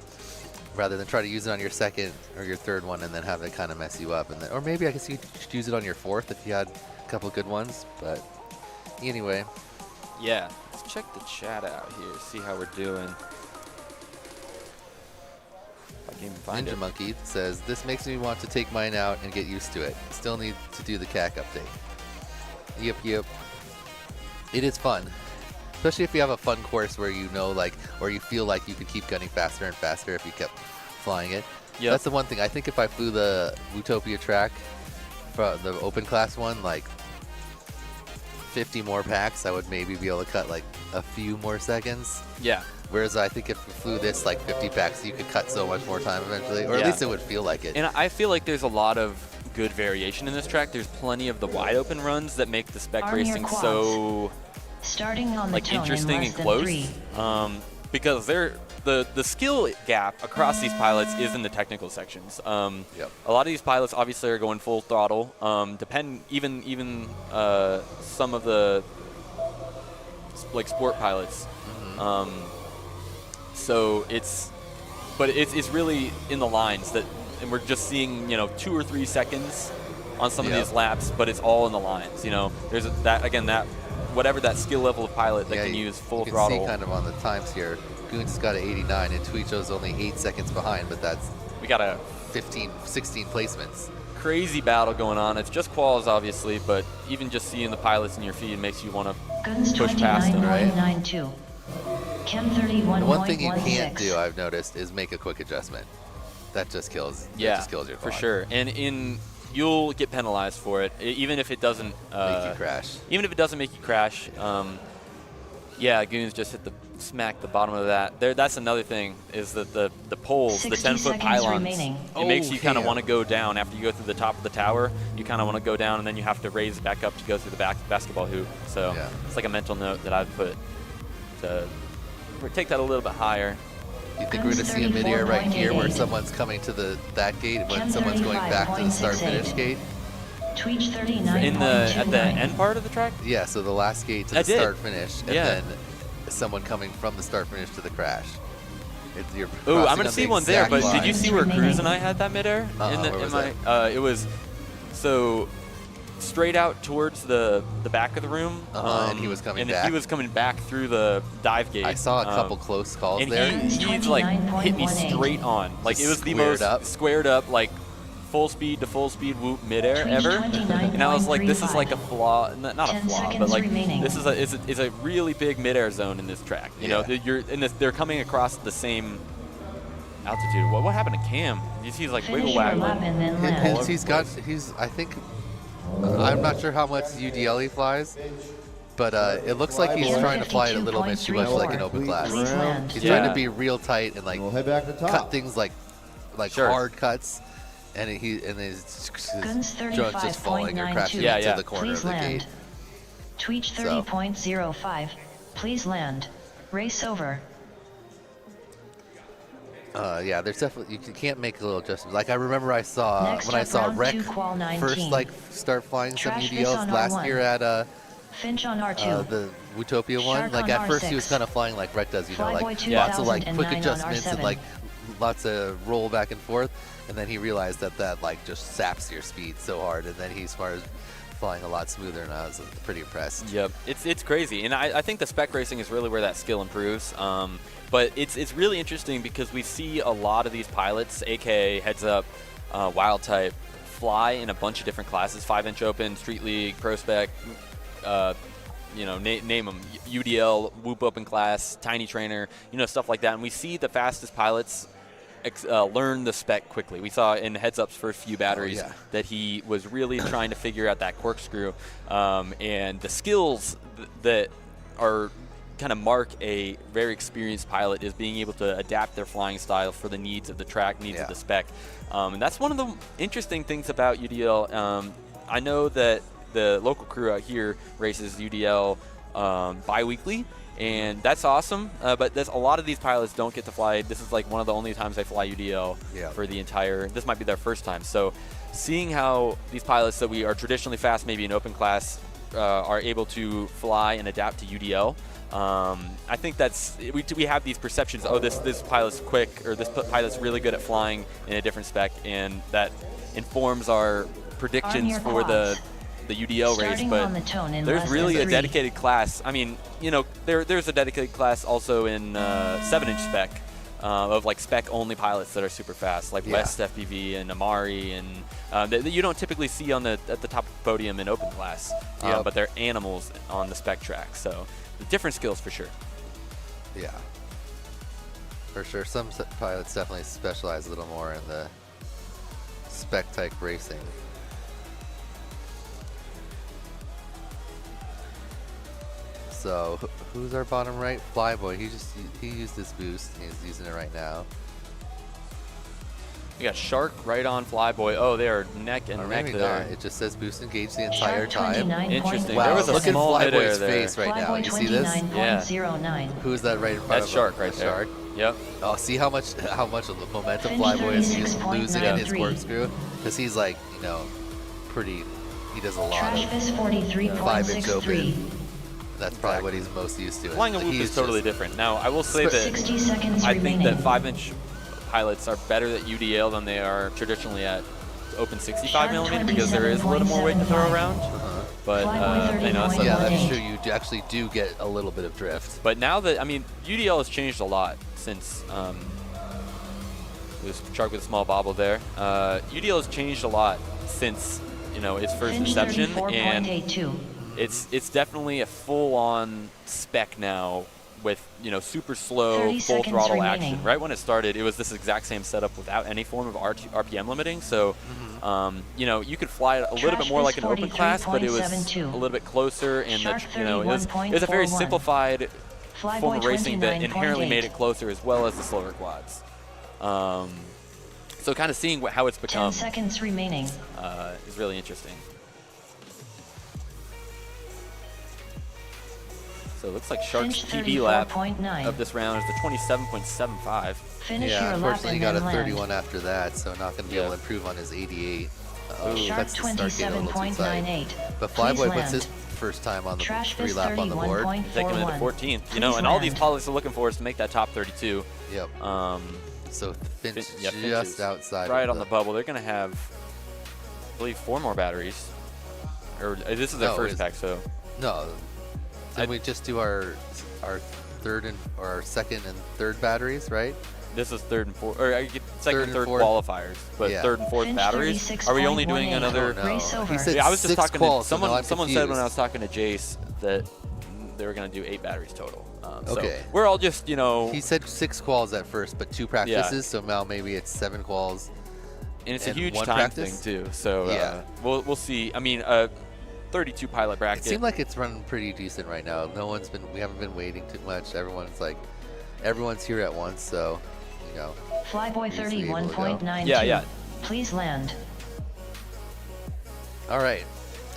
rather than try to use it on your second or your third one and then have it kind of mess you up, and then, or maybe I guess you could use it on your fourth if you had a couple good ones. But anyway. Yeah. Let's check the chat out here, see how we're doing. I can even find Ninja Monkey says, this makes me want to take mine out and get used to it. Still need to do the CAC update. Yep. It is fun, especially if you have a fun course where you know, like, or you feel like you could keep gunning faster and faster if you kept flying it. Yep. That's the one thing. I think if I flew the Utopia track, for the open class one, like 50 more packs, I would maybe be able to cut like a few more seconds. Yeah. Whereas I think if you flew this like 50 packs, you could cut so much more time eventually, or at least it would feel like it. And I feel like there's a lot of good variation in this track. There's plenty of the wide open runs that make the spec racing so starting on the interesting and close. Because the skill gap across these pilots is in the technical sections. A lot of these pilots obviously are going full throttle. Even some of the like sport pilots. So it's really in the lines that, and we're just seeing 2 or 3 seconds on some of these laps, but it's all in the lines. There's that whatever that skill level of pilot that can use full throttle. You can see kind of on the times here, Goon's got an 89 and Tweecho's only 8 seconds behind, but we got a 16 placements. Crazy battle going on. It's just quals, obviously, but even just seeing the pilots in your feed makes you want to push past them, right? Chem 31. The one thing you can't do, I've noticed, is make a quick adjustment. That just kills. Yeah, that just kills your for quad. sure. And you'll get penalized for it, even if it doesn't make you crash. Even if it doesn't make you crash. Goons just hit smack the bottom of that. That's another thing, is that the poles, the 10-foot pylons, remaining. It makes you kind of want to go down after you go through the top of the tower. You kind of want to go down, and then you have to raise back up to go through the basketball hoop. So it's like a mental note that I've put to take that a little bit higher. You think we're going to see a mid-air right here where someone's coming to that gate when someone's going back to the start-finish gate? Tweech 39. At the end part of the track? Yeah, so the last gate to the start-finish, and then someone coming from the start-finish to the crash. Oh, I'm going to see one there, but did you see where Cruz and I had that mid-air? It was so straight out towards the back of the room, and he was coming back. He was coming back through the dive gate. I saw a couple close calls and there. He's like hit me straight on. Like it was the most squared up, like full speed to full speed whoop midair ever. And I was like, this is like a flaw, not a flaw, but like this is a really big midair zone in this track. You know, they're coming across the same altitude. What happened to Cam? He's like wiggle waggling. I think. I'm not sure how much UDL he flies, but it looks like he's trying to fly it a little bit too much like an open class. He's trying to be real tight and like cut things like hard cuts, and his drone's just falling or crashing into the corner of the gate. Tweech 30.05. Please land. Race over. There's definitely, you can't make a little adjustment. Like I remember when I saw Rec first start flying some UDLs last year at Finch on R2. The Utopia one. Like at first he was kind of flying like Rec does, like lots of like quick adjustments and like lots of roll back and forth, and then he realized that like just saps your speed so hard, and then he started flying a lot smoother, and I was pretty impressed. Yep, it's crazy, and I think the spec racing is really where that skill improves. But it's really interesting because we see a lot of these pilots, aka Heads Up, Wild Type, fly in a bunch of different classes: 5-inch Open, Street League, Pro Spec, name them, UDL, Whoop Open Class, Tiny Trainer, stuff like that. And we see the fastest pilots learn the spec quickly. We saw in heads-up's first few batteries that he was really trying to figure out that corkscrew, and the skills that are kind of mark a very experienced pilot is being able to adapt their flying style for the needs of the track, needs of the spec. And that's one of the interesting things about UDL. I know that the local crew out here races UDL bi-weekly, and that's awesome, but there's a lot of these pilots don't get to fly. This is like one of the only times they fly UDL for the entire, this might be their first time. So seeing how these pilots that we are traditionally fast, maybe in open class, are able to fly and adapt to UDL, I think that's, we have these perceptions, oh, this pilot's quick, or this pilot's really good at flying in a different spec, and that informs our predictions for the UDL race, but there's really a dedicated class. I mean, you know, there's a dedicated class also in 7-inch spec of like spec-only pilots that are super fast, like West FPV and Amari, and that you don't typically see on at the top of the podium in open class, but they're animals on the spec track. So the different skills for sure. Yeah, for sure. Some pilots definitely specialize a little more in the spec type racing. So who's our bottom right? Flyboy. He used this boost. He's using it right now. We got Shark right on Flyboy. Oh, they are neck and neck there. It just says boost engaged the entire time. Interesting. Wow, there was a look at small Flyboy's there. face right now. You see this? Yeah. Who's that right in front That's of Shark him? right there. Shark. Yep. Oh, see how much of the momentum Flyboy is losing in his corkscrew? Because he's like, you know, pretty. He does a lot of 5-inch open. That's probably what he's most used to. Flying a whoop is totally different. Now, I will say that I think that 5-inch pilots are better at UDL than they are traditionally at open 65mm, because there is a little more weight to throw around. But you know, that's true. You actually do get a little bit of drift. But now that, I mean, UDL has changed a lot since there's Shark with a small bobble there. UDL has changed a lot since, you know, its first inception, and it's definitely a full-on spec now with, you know, super slow full throttle action. Right when it started, it was this exact same setup without any form of RPM limiting. So, you know, you could fly it a little bit more like an open class, but it was a little bit closer, and you know, it was a very simplified form of racing that inherently made it closer, as well as the slower quads. So, kind of seeing how it's become 10 seconds remaining. Is really interesting. So it looks like Shark's PB lap of this round is the 27.75. Yeah, unfortunately he got a 31 after that, so not going to be able to improve on his 88. Shark 27.98. But Flyboy puts his first time on the 3-lap on the board. Take him into 14th. You know, and all these pilots are looking for is to make that top 32. Yep. So Finch Finch just outside. Right on the bubble. They're going to have, I believe, 4 more batteries. Or this is their first pack, so. No. Didn't we just do our second and third batteries, right? This is third and fourth, or second and third qualifiers, but third and fourth batteries. Are we only doing another? No. He said I was just talking to someone. Someone said when I was talking to Jace that they were going to do 8 batteries total. Okay. So we're all just, you know. He said 6 quals at first, but 2 practices. So now maybe it's 7 quals. And it's a huge time thing too. So we'll see. I mean, 32 pilot bracket. It seemed like it's running pretty decent right now. We haven't been waiting too much. Everyone's here at once, so, you know. Flyboy 31.92. Yeah. Please land. All right,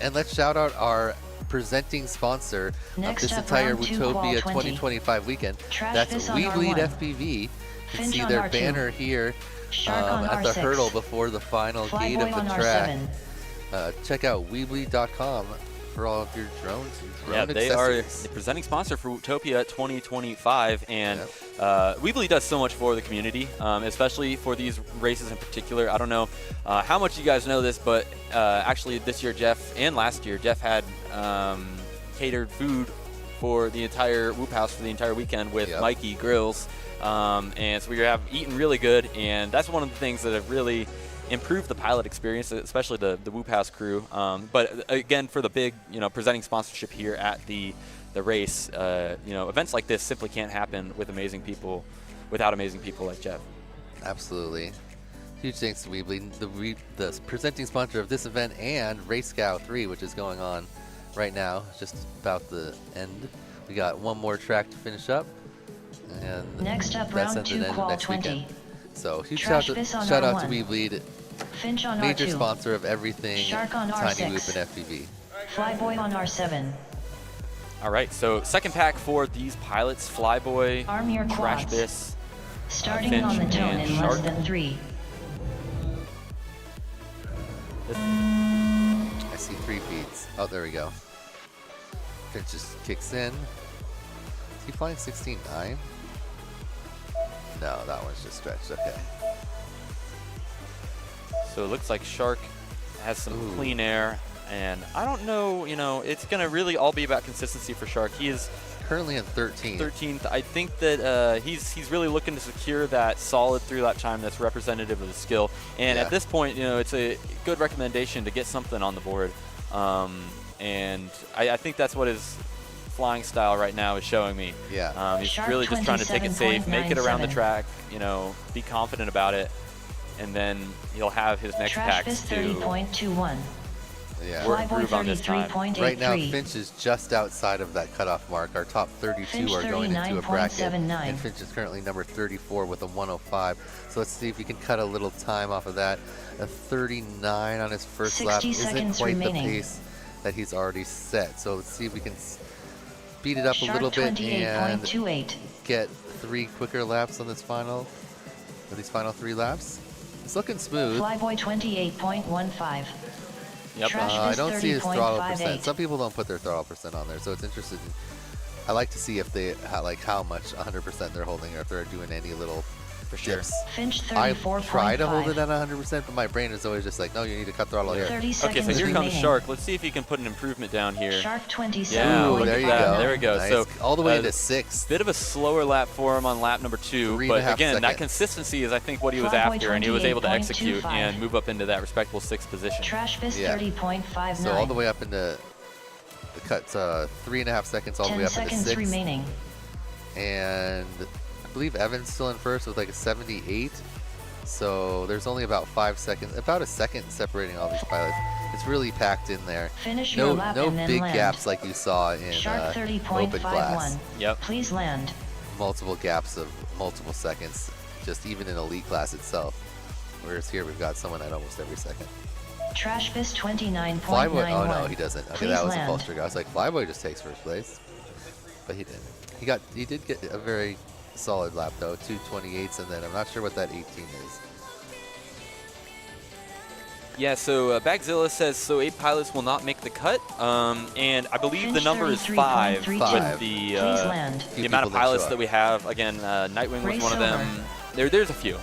and let's shout out our presenting sponsor of this entire Utopia 2025 weekend. That's WeBleed FPV. You can see their banner here at the hurdle before the final gate of the track. Check out Weebly.com for all of your drones and drone they are accessories. the presenting sponsor for Utopia 2025, and Weebly does so much for the community, especially for these races in particular. I don't know how much you guys know this, but actually this year and last year Jeff had catered food for the entire Whoop House for the entire weekend with Mikey Grills, and so we have eaten really good, and that's one of the things that have really improve the pilot experience, especially the Whoop House crew. But again, for the big, you know, presenting sponsorship here at the race, you know, events like this simply can't happen with amazing people, without amazing people like Jeff. Absolutely. Huge thanks to Weebly, the presenting sponsor of this event and Race Scout 3, which is going on right now, just about the end. We got one more track to finish up, and Next up, that's round at the 2, end of qual next 20. weekend. So huge Trash shout Biss on out to R1. Weebly, Finch on major R2. sponsor of everything Shark on Tiny R6. Whoop and FPV. Flyboy on R7. All right, so second pack for these pilots: Flyboy, Arm your Trash quads. Biss. Starting Finch on the tone and in less Shark. than 3. I see 3 feeds. Oh, there we go. Finch just kicks in. Is he flying 16.9? No, that one's just stretched. Okay. So it looks like Shark has some Ooh. clean air, and I don't know, it's going to really all be about consistency for Shark. He is Currently in 13th. 13th. I think that he's really looking to secure that solid 3-lap time that's representative of his skill. And Yeah. at this point, it's a good recommendation to get something on the board. And I think that's what his flying style right now is showing me. Yeah. He's Shark really just trying to take it safe, make it around the 27.97. track, be confident about it, and then he'll have his next Trash packs Biss to 30.21. Yeah. Work Flyboy groove on this time. 33.83. Right now, Finch is just outside of that cutoff mark. Our top 32 Finch are going into a bracket, 39.79. and Finch is currently number 34 with a 105. So let's see if we can cut a little time off of that. A 39 on his first 60 lap isn't seconds quite remaining. the pace that he's already set. So let's see if we can speed it up Shark a little bit and 28.28. get 3 quicker laps on these final 3 laps. It's looking smooth. Flyboy 28.15. Yep. Trash I Biss don't see his throttle 30.58. percent. Some people don't put their throttle percent on there, so it's interesting. I like to see if they how much 100% they're holding, or if they're doing any little For sure. dips. Finch I 34.5. try to hold it at 100%, but my brain is always just like, no, you need to cut throttle here. 30 Okay, seconds so here comes remaining. Shark. Let's see if he can put an improvement down here. Shark 27.59. Yeah, Ooh, look there at you that. go. There we go. Nice. So all the way uh, into 6th. Bit of a slower lap for him on lap number 2, 3.5 but again, that seconds. consistency is, I think, what he was Flyboy after, and he was able to execute 28.25. and move up into that respectable 6th position. Trash Biss Yeah. 30.59. So all the way up into the cuts, 3.5 seconds all the 10 way up into seconds 6th. remaining. And I believe Evan's still in first with like a 78. So there's only about 5 seconds, about a second separating all these pilots. It's really packed in there. Finish your No, lap no and then big land. gaps like you saw in Shark open 30.51. class. Yep. Please land. Multiple gaps of multiple seconds, just even in elite class itself. Whereas here we've got someone at almost every second. Trash Biss 29.91. Flyboy, oh no, he doesn't. Okay, Please that was a land. false trigger. I was like, Flyboy just takes first place, but he didn't. He did get a very solid lap though, 2:28s, and then I'm not sure what that 18 is. Yeah, so Bagzilla says, so 8 pilots will not make the cut, and I believe the Finch number is 5 33.32. Five. with the, Please land. the amount of People didn't pilots show that up. we have. Again, Nightwing was Race one of them. There's a few.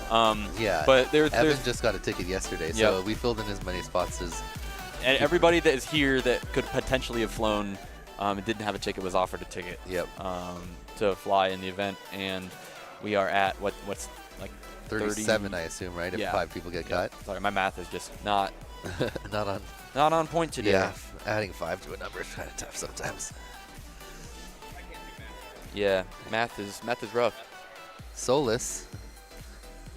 Yeah, But there's Evan just got a ticket yesterday, so Yep. we filled in as many spots as. and everybody that is here that could potentially have flown and didn't have a ticket was offered a ticket Yep. to fly in the event, and we are at what's like 37, I assume, right? If Yeah. 5 people get cut. Sorry, my math is just not Not on. on point today. Yeah, adding 5 to a number is kind of tough sometimes. Yeah, math is rough. Solus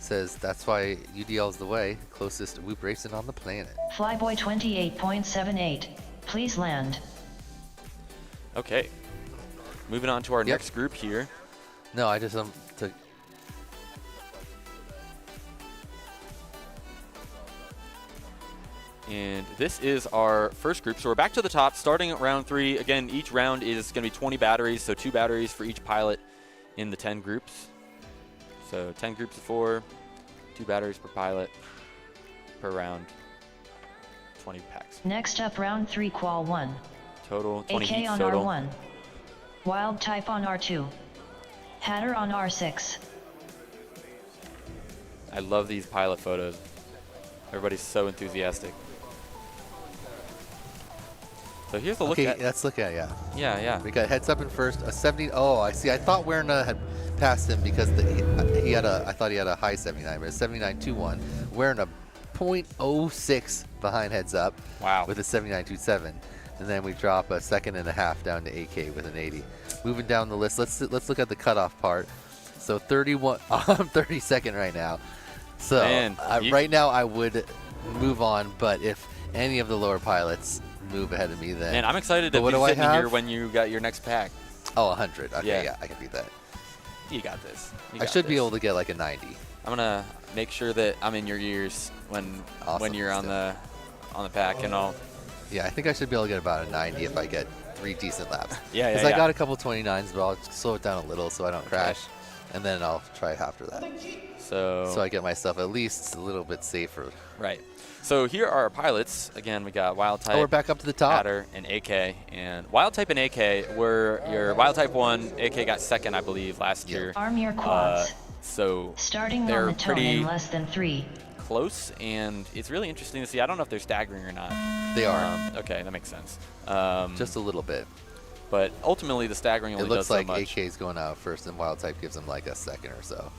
says that's why UDL is the way, closest whoop racing on the planet. Flyboy 28.78. Please land. Okay, moving on to our Yep. next group here. No, I just to And this is our first group. So we're back to the top, starting at round 3. Again, each round is going to be 20 batteries, so 2 batteries for each pilot in the 10 groups. So 10 groups of 4, 2 batteries per pilot per round, 20 packs. Next up, round 3, qual 1. Total, 20 AK heats on total. R1. Wild Type on R2. Hatter on R6. I love these pilot photos. Everybody's so enthusiastic. So here's a look okay, at. let's look at it, yeah. Yeah, yeah. We got heads up in first, a 70. Oh, I see. I thought Werner had passed him because he had a. I thought he had a high 79, but a 79.21. Werner 0.06 behind heads up. Wow. With a 79.27, and then we drop a second and a half down to AK with an 80. Moving down the list, let's look at the cutoff part. So 31. I'm 32nd right now. So Man, right now I would move on, but if any of the lower pilots move ahead of me, then. Man, I'm excited to But what be do I sitting here have? when you got your next pack. Oh, 100. Okay, Yeah. yeah, I can beat that. You got this. You I got should be this. able to get like a 90. I'm gonna make sure that I'm in your ears when Awesome. you're on the pack, and I'll. Yeah, I think I should be able to get about a 90 if I get 3 decent laps. Yeah, Because yeah, I yeah. got a couple 29s, but I'll slow it down a little so I don't crash, and then I'll try after that. So So I get myself at least a little bit safer. right. So here are our pilots. Again, we got Wild Type. Oh, we're back up to the top. Hatter and AK, and Wild Type and AK were your Wild Type won. AK got second, I believe, last year. Arm your quads. So Starting they're on the tone pretty in less than 3. close, and it's really interesting to see. I don't know if they're staggering or not. They are. Okay, that makes sense. Just a little bit. But ultimately, the staggering only It looks does like so much. AK's going out first, and Wild Type gives him like a second or so.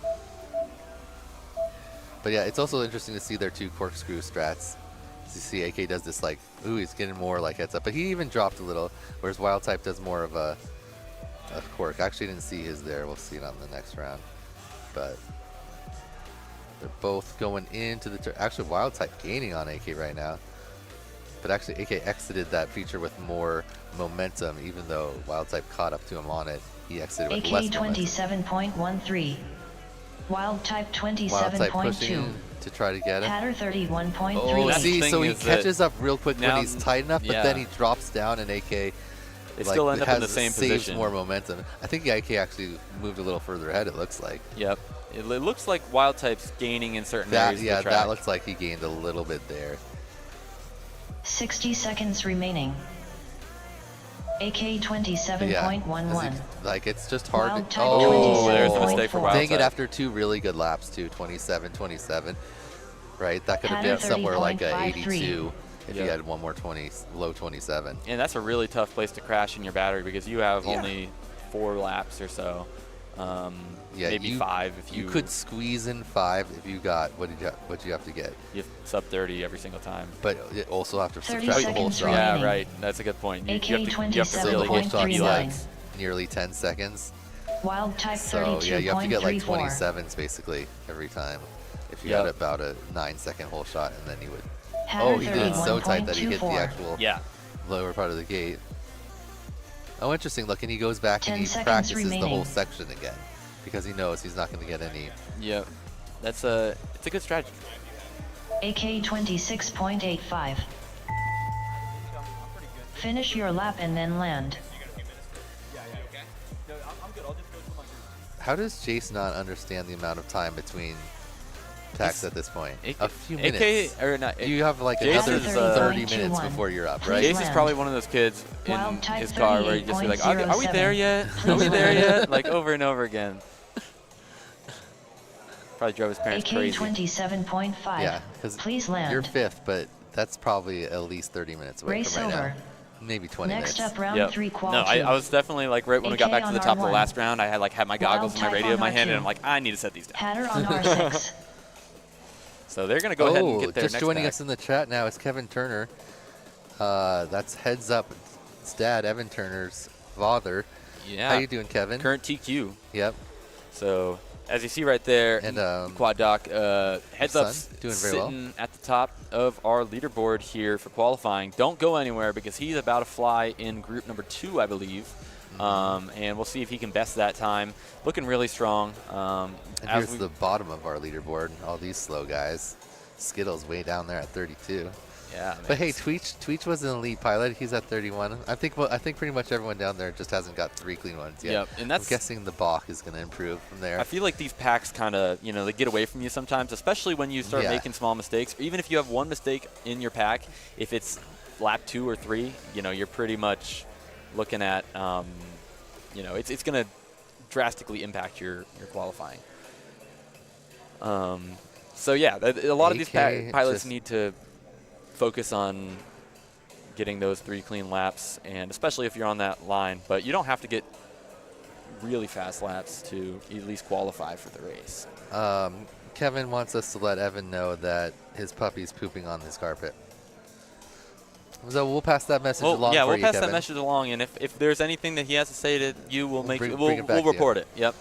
But yeah, it's also interesting to see their 2 corkscrew strats. You see AK does this like, ooh, he's getting more like heads up, but he even dropped a little, whereas Wild Type does more of a cork. I actually didn't see his there. We'll see it on the next round. But they're both going into the actually Wild Type gaining on AK right now. But actually AK exited that feature with more momentum, even though Wild Type caught up to him on it. He exited with AK less momentum. 27.13. Wild Type Wild Type pushing 27.2. in to try to get it. Hatter 31.3. Oh, That's see, the so thing he is that catches up real quick now- when he's tight enough, but then yeah. he drops down and AK They still end up in the same saves position. more momentum. I think the AK actually moved a little further ahead, it looks like. Yep. It looks like Wild Type's gaining in certain That, areas yeah, of the track. that looks like he gained a little bit there. 60 seconds remaining. AK But yeah, 27.11. as like it's just hard Wild to. Type Oh, there's a 27.4. mistake for Wild Dang it, Type. after 2 really good laps too, 27. Right, that could have been Hatter somewhere like a 30.53. 82 if Yep. you had one more low 27. And that's a really tough place to crash in your battery because you have Yeah. only 4 laps or so. Yeah, maybe 5 if you could squeeze in 5 if you got what you have to get, you have sub 30 every single time. but you also have to 30 subtract the whole seconds shot. remaining. Yeah, right. That's a good point. You, AK you have to So the really whole get shot's key like laps. nearly 10 seconds. Wild Type So yeah, you have to get like 32.34. 27s basically every time. If you Yep. had about a 9-second whole shot, and then you would. Hatter Oh, he did it so tight that he hit the 31.24. actual Yeah. lower part of the gate. Oh, interesting. Look, and he goes back 10 and he seconds practices the remaining. whole section again because he knows he's not going to get any. Yep. It's a good strategy. AK 26.85. Finish your lap and then land. How does Jace not understand the amount of time between attacks at this point? A few minutes. AK or not? You have like Jace another is, 30 2-1. minutes before you're up, Please right? Jace is land. probably one of those kids in Wild Type his car where he just be like, are we 38.07. there yet? Are Please we there land. yet? Like over and over again. Probably drove his parents AK crazy. 27.5. Yeah, because Please land. you're 5th, but that's probably at least 30 minutes away Race from right over. now. Maybe 20 Next minutes. up, round Yep. 3 qual No, 2. I was definitely like right when we got AK back to the on top of the R1. last round. I had my goggles and my Type radio in on my hand, R2. and I'm like, I need to set these down. Hatter on R6. So they're gonna go ahead and Oh, get their just next joining pack. us in the chat now is Kevin Turner. That's Heads Up. It's Dad, Evan Turner's father. Yeah. How you doing, Kevin? Current TQ. Yep. So as you see right there, And, Quad Doc, heads son, up's doing very well. sitting at the top of our leaderboard here for qualifying. Don't go anywhere because he's about to fly in group number 2, I believe. And we'll see if he can best that time. Looking really strong. And As here's the bottom of our leaderboard. All these slow guys. Skittles way down there at 32. yeah, man, But hey, Tweech was an elite pilot. He's at 31. I think pretty much everyone down there just hasn't got 3 clean ones yet. Yep, and that's- I'm guessing the Bach is going to improve from there. I feel like these packs kind of, they get away from you sometimes, especially when you start Yeah. making small mistakes. Or even if you have one mistake in your pack, if it's lap 2 or 3, you're pretty much looking at, it's going to drastically impact your qualifying. So yeah, a lot of these AK pilots just- need to focus on getting those 3 clean laps, and especially if you're on that line. But you don't have to get really fast laps to at least qualify for the race. Kevin wants us to let Evan know that his puppy's pooping on his carpet. So we'll pass that message along yeah, for we'll you, pass Kevin. that message along, and if there's anything that he has to say to you, we'll bring it back we'll to you. report it. Yep.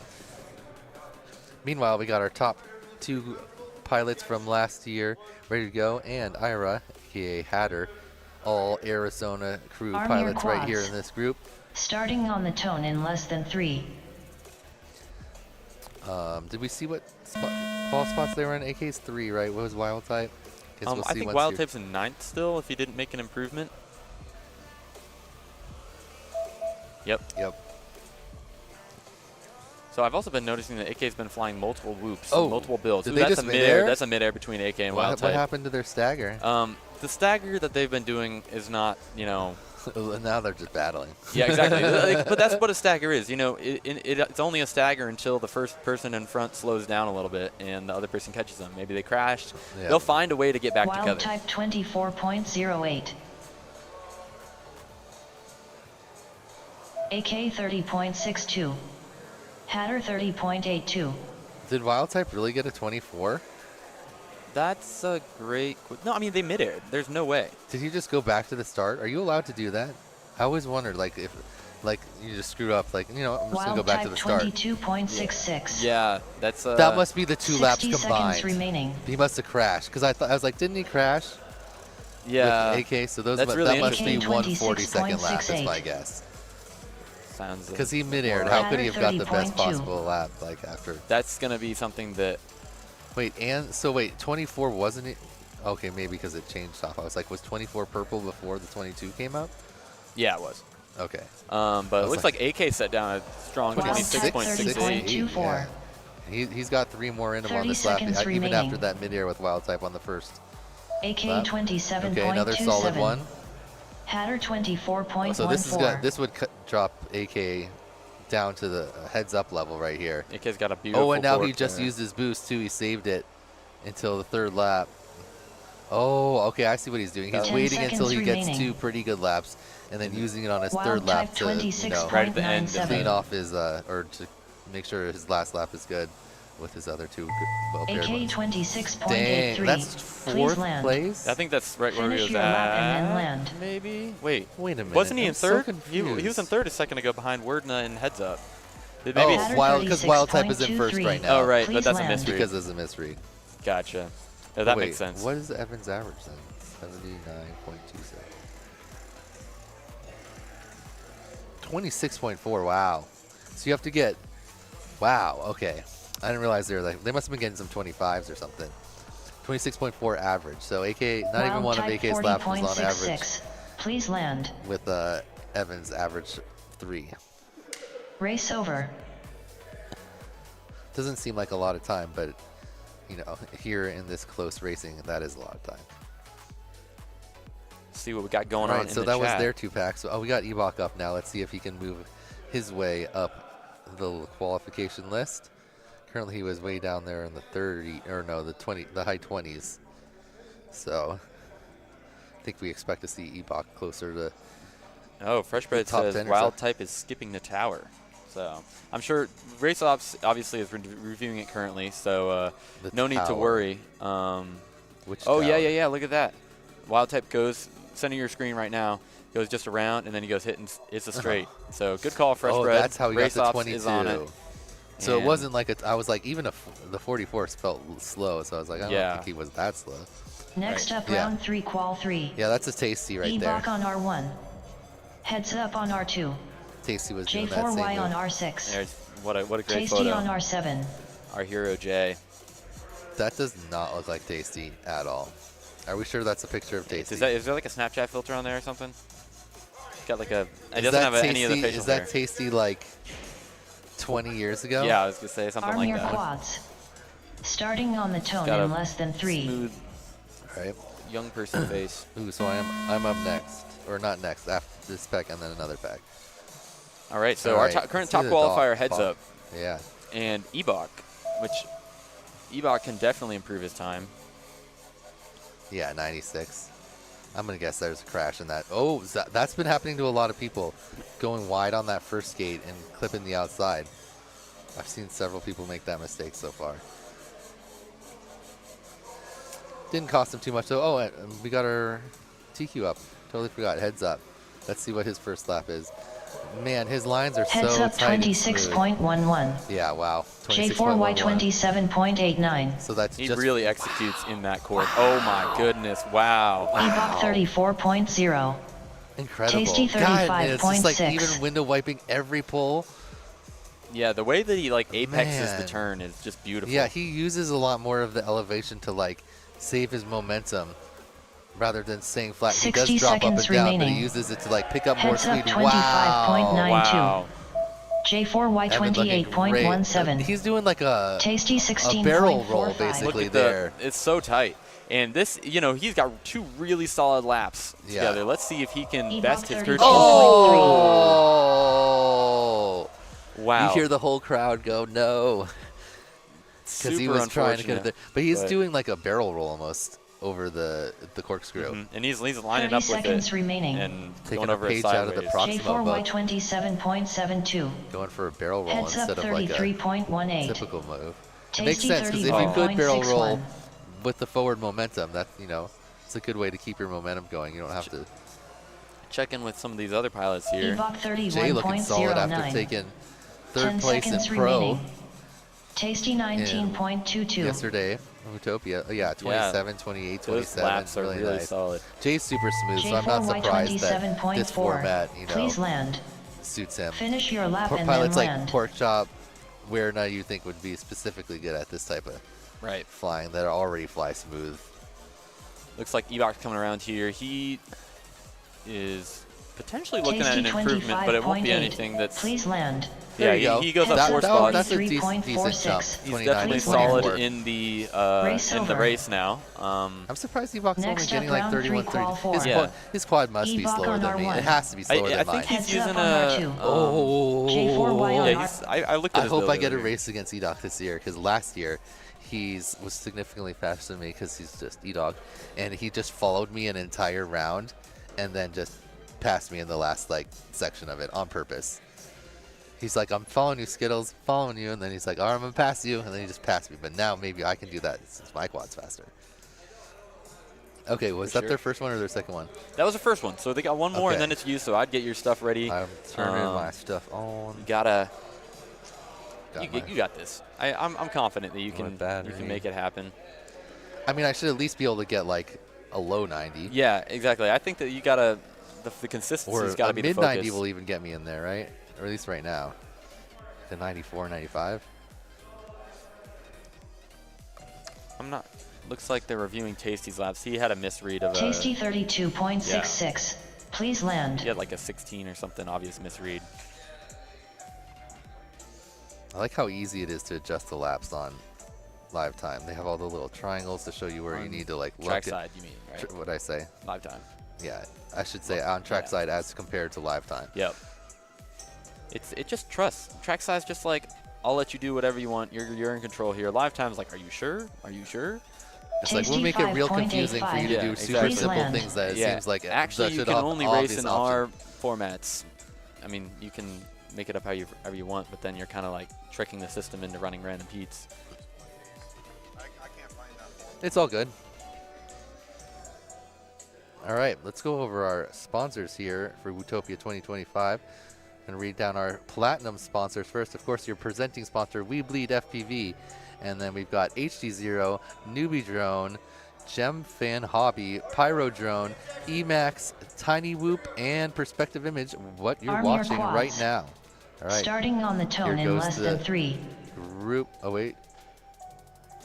Meanwhile, we got our top 2 pilots from last year ready to go, and Ira, aka Hatter, all Arizona crew Arm your pilots right here quads. in this group. Starting on the tone in less than 3. Did we see what qual spots they were in? AK's 3, right? What was wild type? Guess we'll I see think once wild you're- type's in 9th still if he didn't make an improvement. Yep. Yep. So I've also been noticing that AK's been flying multiple whoops, Oh, multiple builds. did Ooh, they that's just a mid-air? That's a mid-air between AK and wild What type. happened to their stagger? The stagger that they've been doing is not, you know. Now they're just battling. Yeah, exactly. But that's what a stagger is. You know, it's only a stagger until the first person in front slows down a little bit and the other person catches them. Maybe they crashed. Yeah. They'll find a way to get back Wild together. type 24.08. AK 30.62. Hatter 30.82. Did wild type really get a 24? That's a great. No, I mean they mid-aired. There's no way. Did he just go back to the start? Are you allowed to do that? I always wondered, like, if, like, you just screw up, like, you know, I'm just gonna go Wild back to type the start. 22.66. Yeah, that's. That must be the 2 laps 60 combined. seconds remaining. He must have crashed because I was like, didn't he crash? Yeah. With AK, so those that's that really must be interesting. 142nd lap. Is 26.68. my guess. Sounds. Because he mid-aired. How could he have got the best 30.2. possible lap? Like after. That's gonna be something that. Wait, and so wait, 24 wasn't it? Okay, maybe because it changed off. I was like, was 24 purple before the 22 came out? Yeah, it was. Okay. But it looks like AK set down a strong Wild type 26.68. 30.24. Yeah. He's got 3 more in him 30 on this lap, seconds even remaining. after that mid-air with wild type on the first. AK lap. 27.27. Okay, another solid one. Hatter 24.14. So this is good. This would drop AK down to the heads-up level right here. AK's got a beautiful. Oh, and now he fork just there. used his boost too. He saved it until the 3rd lap. Oh, okay, I see what he's doing. He's 10 waiting until he seconds gets remaining. 2 pretty good laps, and then using it on his Wild 3rd lap type to, you know, Right at the end, 26.97. clean off his, or to make sure his last lap is good with his other 2 well-paired AK ones. 26.83. Dang, that's Please 4th land. place? I think that's right where he Finish was your at. lap and then land. Maybe. Wait. Wait a minute. Wasn't he I'm in so 3rd? confused. He was in 3rd a second ago behind Wordna and Heads Up. Maybe. Oh, because wild type is in 1st 36.23. right now. Oh, right, Please but that's a land. misread. Because it's a misread. Gotcha. Yeah, that Wait, makes sense. What is Evans' average then? 79.27. 26.4. Wow. So you have to get. Wow. Okay. I didn't realize they were like they must have been getting some 25s or something. 26.4 average. So AK, not even Wild one of type AK's laps was on average 40.66. Please land. with Evans' average 3. Race over. Doesn't seem like a lot of time, but you know, here in this close racing, that is a lot of time. See what we got going All on right, in so the that chat. was their 2 packs. So, we got Ebok up now. Let's see if he can move his way up the qualification list. Currently, he was way down there in the 30, or no, the high 20s. So, I think we expect to see Ebok closer to. Oh, Freshbread top says 10 or wild so. type is skipping the tower. So I'm sure Race Ops obviously is reviewing it currently, so The no need to tower. worry. Which Oh, tower? yeah. Look at that. Wild type goes, center your screen right now, goes just around, and then he goes hitting. It's a straight. So good call, Freshbread. Oh, that's how he Race got the Ops 22. is on it. So it And- wasn't like I was like, even the 44 felt slow. So I was like, I don't Yeah. think he was that slow. Next up, Yeah. round 3, qual 3. Yeah, that's a Tasty right there. Ebok on R1. Heads up on R2. Tasty was doing that same J4Y on move. R6. There's what a great Tasty photo. on R7. Our hero Jay. That does not look like Tasty at all. Are we sure that's a picture of Tasty? Is there like a Snapchat filter on there or something? Got like a. It Is doesn't that have any of the Tasty- facial Is that hair. Tasty like 20 years ago? Yeah, I was gonna say something Arm like your that. quads. Starting on the tone Got in a less than 3. Smooth All right. young person face. Ooh, so I'm up next, or not next, after this pack and then another pack. All right, so All our right, current let's top do the qualifier dog heads pop. up, Yeah. and Ebok, which Ebok can definitely improve his time. Yeah, 96. I'm going to guess there's a crash in that. Oh, that's been happening to a lot of people, going wide on that first gate and clipping the outside. I've seen several people make that mistake so far. Didn't cost him too much, though. Oh, and we got our TQ up. Totally forgot. Heads up. Let's see what his first lap is. Man, his lines are Heads so up tight and smooth. 26.11. Yeah, wow. J4Y 26.11. 27.89. So that's He just really executes in that court. Oh my goodness! Wow. Ebok 34.0. incredible. Tasty God, man, it's just like 35.6. even window wiping every pull. Yeah, the way that he like apexes the Man. turn is just beautiful. Yeah, he uses a lot more of the elevation to like save his momentum rather than staying flat. He does 60 drop up and seconds down, but he remaining. uses it to like pick up more Heads up speed. Wow. 25.92. Wow. J4Y Evan looking great. 28.17. He's doing like a Tasty barrel roll 16.45. basically Look at there. it's so tight. And this, you know, he's got 2 really solid laps Yeah. together. Let's see if he can Ebok best his 32. curve. Oh! Wow. You hear the whole crowd go, no. Because he Super was trying to get it unfortunate, there. But he's but- doing like a barrel roll almost over the corkscrew. Mhm. And he's lining 30 up with seconds it remaining. and Taking going a over it page out of the sideways. Proximo J4Y book, 27.72. going for a barrel roll Heads up instead of like a 33.18. typical move. It makes Tasty sense because if you could barrel roll 34.61. with the forward momentum, that it's a good way to keep your momentum going. You don't have to. Check in with some of these other pilots here. Ebok Jay looking solid after 31.09. taking 10 third place in seconds pro remaining. Tasty 19.22. yesterday. Utopia. Oh, yeah, 27, 28, Those 27. laps are really nice. solid. Jay's super smooth, so I'm not J4Y surprised that this 27.4. format, Please land. suits him. Finish your lap and then Pilots like land. Pork Chop, where now you think would be specifically good at this type of Right. flying that already fly smooth. Looks like Ebok's coming around here. He is potentially looking at an Tasty improvement, but it won't be 25.8. anything that's. Please land. There Yeah, you go. he goes Heads up 4 spots. That's a decent jump. 3.46. He's 29 definitely to solid 24. in the Race in the over. race now. I'm surprised Ebok's only Next getting up, like round 31, three, 30. qual four. His, Yeah. his quad must be Ebok slower on than me. R1. It has to be slower I than think mine. he's Heads using up on R2. a. J4Y on Yeah, R. I looked at I his hope build I get a earlier. race against Edok this year because last year was significantly faster than me because he's just Edok, and he just followed me an entire round and then just passed me in the last like section of it on purpose. He's like, I'm following you, Skittles, following you, and then he's like, all right, I'm gonna pass you, and then he just passed me. But now maybe I can do that since my quad's faster. Okay, was For that sure. their first one or their second one? That was the first one, so they got one more, and Okay. then it's you. So I'd get your stuff ready. I'm turning Um, my stuff on. You gotta. Got You my- got this. I'm confident that you My can battery. make it happen. I mean, I should at least be able to get like a low 90. Yeah, exactly. I think that you gotta. The Or consistency's got a to be the mid focus. 90 will even get me in there, right? Or at least right now. The 94, 95. I'm not. Looks like they're reviewing Tasty's laps. He had a misread of a. Tasty 32.66. Please land. He had like a 16 or something obvious misread. I like how easy it is to adjust the laps on live time. They have all the little triangles to show you where you On need to like look Trackside, you mean, right? What I say? Live time. Yeah, I should say on trackside as compared to live time. Yep. It just trust. Trackside's just like, I'll let you do whatever you want. You're in control here. Live time's like, are you sure? Are you sure? It's like we'll make it real confusing for you to Yeah, do super exactly. simple Land. things that it Yeah. seems like Actually, that you should can have only race obvious in option. our formats. I mean, you can make it up however you want, but then you're kind of like tricking the system into running random heats. I can't find that. It's all good. All right, let's go over our sponsors here for Utopia 2025 and read down our platinum sponsors first. Of course, your presenting sponsor, We Bleed FPV. And then we've got HD0, Newbie Drone, Gem Fan Hobby, Pyro Drone, Emax, Tiny Whoop, and Perspective Image, what you're Arm your watching quads. right now. All right. Starting on the tone Here in goes less the than 3. Group. Oh, wait.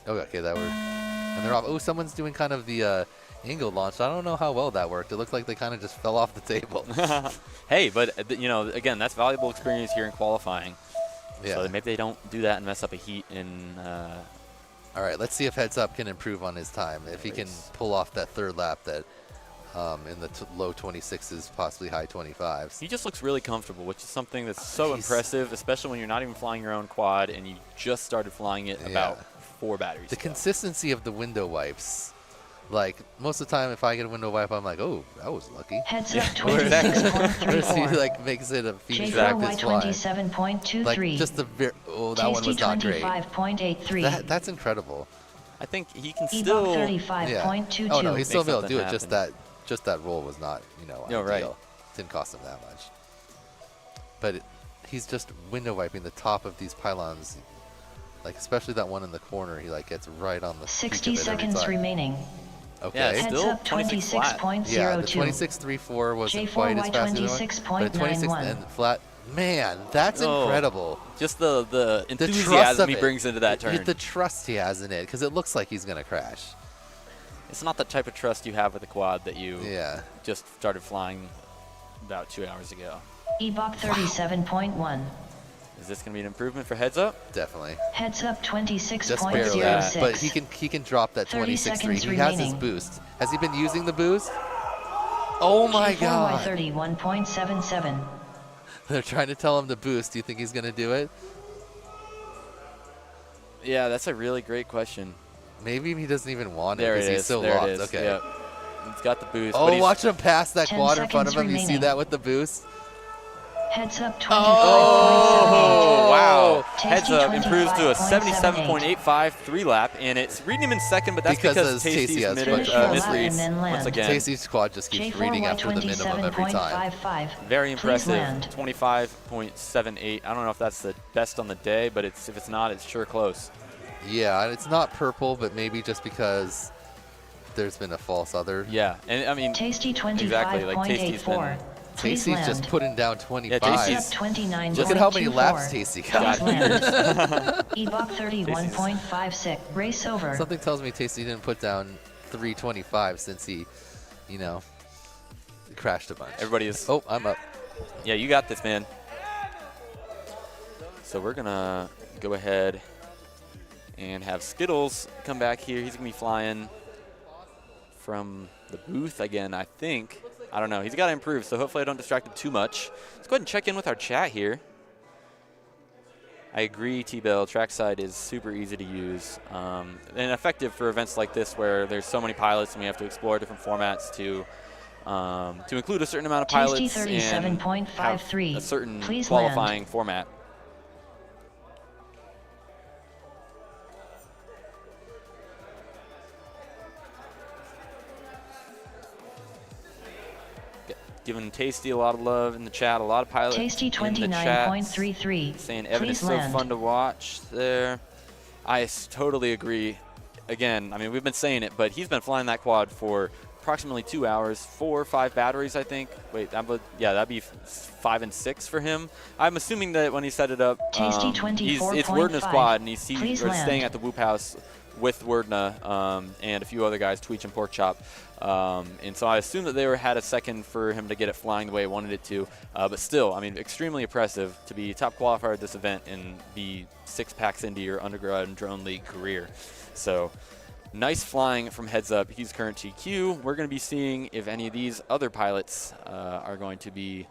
Oh, okay, that worked. And they're off. Oh, someone's doing kind of the angle launch. I don't know how well that worked. It looked like they kind of just fell off the table. Hey, but you know, again, that's valuable experience here in qualifying. Yeah. So maybe they don't do that and mess up a heat in. All right, let's see if Heads Up can improve on his time. If he can pull off that third lap that in the low 26s, possibly high 25s. He just looks really comfortable, which is something that's so He's- impressive, especially when you're not even flying your own quad and you just started flying it about 4 batteries The ago. consistency of the window wipes. Like, most of the time, if I get a window wipe, I'm like, oh, that was lucky. Heads up Whereas whereas he 26.34. like makes it a feature Exactly. practice fly. J4Y 27.23. Like just the oh, that one Tasty was not great. 25.83. That's incredible. I think he can Ebok still. 35.22. Oh no, he's still Make able to do it. something Just that roll was not, Yeah, ideal. right. Didn't cost him that much. but he's just window wiping the top of these pylons. Like, especially that one in the corner, he like gets right on the 60 peak of it every seconds time. remaining. Okay. Yeah, it's Heads still up 26 flat. 26.02. Yeah, the 26.34 wasn't quite as fast as the other one, but 26 and flat. Man, that's incredible. Just the The trust enthusiasm of he it. brings into that turn. The trust he has in it, because it looks like he's gonna crash. It's not the type of trust you have with a quad that you Yeah. just started flying about 2 hours ago. EBOC 37.1. Is this going to be an improvement for heads up? Definitely. Heads up Just barely. 26.06. But he can drop that 30 26.3. seconds He has his remaining. boost. Has he been using the boost? Oh my God. G4Y 31.77. They're trying to tell him to boost. Do you think he's gonna do it? Yeah, that's a really great question. Maybe he doesn't even want it There it because he's is. so There lost. it is. Okay. Yep. He's got the boost. Oh, but he's, watch him pass that 10 quad in front of seconds him. You see remaining. that with the boost? Heads up 25.78. Oh, wow. Tasty Heads up improves to a 25.78. 77.85 3-lap, and it's reading him in second, but that's Because because his Tasty Tasty's has mid, much better misread and then once land. again. Tasty's quad just keeps reading after the minimum every time. J4Y 27.55. Very Please impressive. land. 25.78. I don't know if that's the best on the day, but if it's not, it's sure close. Yeah, it's not purple, but maybe just because there's been a false other. Yeah, and I mean, Tasty exactly, like Tasty's 25.84. been. Please Tasty's land. just putting down 25. Tasty's- Heads up 29.24. Look at how many laps Tasty got. Please land. EBOC 31.56. Race over. Something tells me Tasty didn't put down 325 since he, crashed a bunch. Everybody is. Oh, I'm up. Yeah, you got this, man. So we're going to go ahead and have Skittles come back here. He's going to be flying from the booth again, I think. I don't know. He's got to improve, so hopefully I don't distract him too much. Let's go ahead and check in with our chat here. I agree, T-Bell. Trackside is super easy to use and effective for events like this where there's so many pilots and we have to explore different formats to include a certain amount of pilots Tasty and have 37.53. a certain Please qualifying land. format. Giving Tasty a lot of love in the chat. A lot of pilots Tasty in the chat 29.33. saying Evan is Please so land. fun to watch there. I totally agree. Again, I mean, we've been saying it, but he's been flying that quad for approximately 2 hours, 4 or 5 batteries, I think. Wait, that'd be 5 and 6 for him. I'm assuming that when he set it up, Tasty it's 24.5. Wordna's quad, and he's Please staying land. at the Whoop House with Wordna and a few other guys, Tweech and Porkchop. And so I assume that they had a second for him to get it flying the way he wanted it to. But still, I mean, extremely impressive to be top qualifier at this event and be 6 packs into your undergrad drone league career. So nice flying from Heads Up. He's current TQ. We're going to be seeing if any of these other pilots are going to be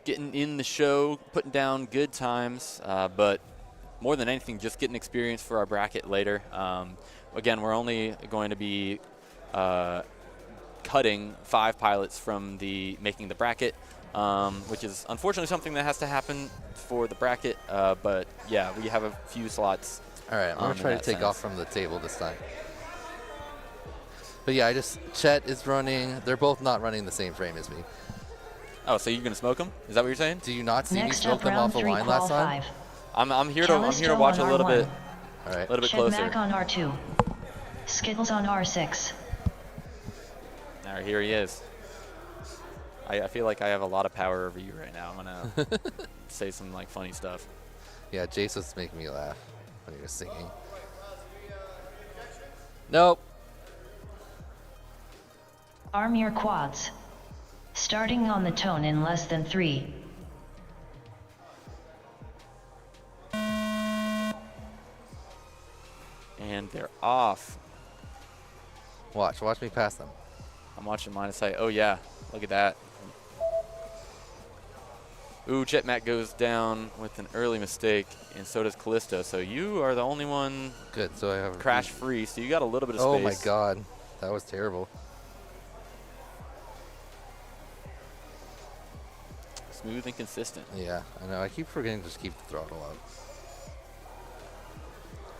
getting in the show, putting down good times, but more than anything, just getting experience for our bracket later. Again, we're only going to be cutting 5 pilots from making the bracket, which is unfortunately something that has to happen for the bracket. But yeah, we have a few slots. All right, I'm going in to try to that take sense. off from the table this time. But yeah, Chet is running. They're both not running the same frame as me. Oh, so you're going to smoke them? Is that what you're saying? Do you not see me Next smoke up, them round off the 3, line qual last time? 5. I'm here to watch a on little R1. bit, All right. little bit Shed closer. Mac on R2. Skittles on R6. All right, here he is. I feel like I have a lot of power over you right now. I'm going to say some funny stuff. Yeah, Jace was making me laugh when he was singing. Nope. Arm your quads. Starting on the tone in less than 3. And they're off. Watch me pass them. I'm watching mine say, oh yeah, look at that. Ooh, Jetmac goes down with an early mistake, and so does Callisto. So you are the only one Good, so I have crash free, so you got a little bit of Oh space. my god, that was terrible. Smooth and consistent. Yeah, I know. I keep forgetting to just keep the throttle up.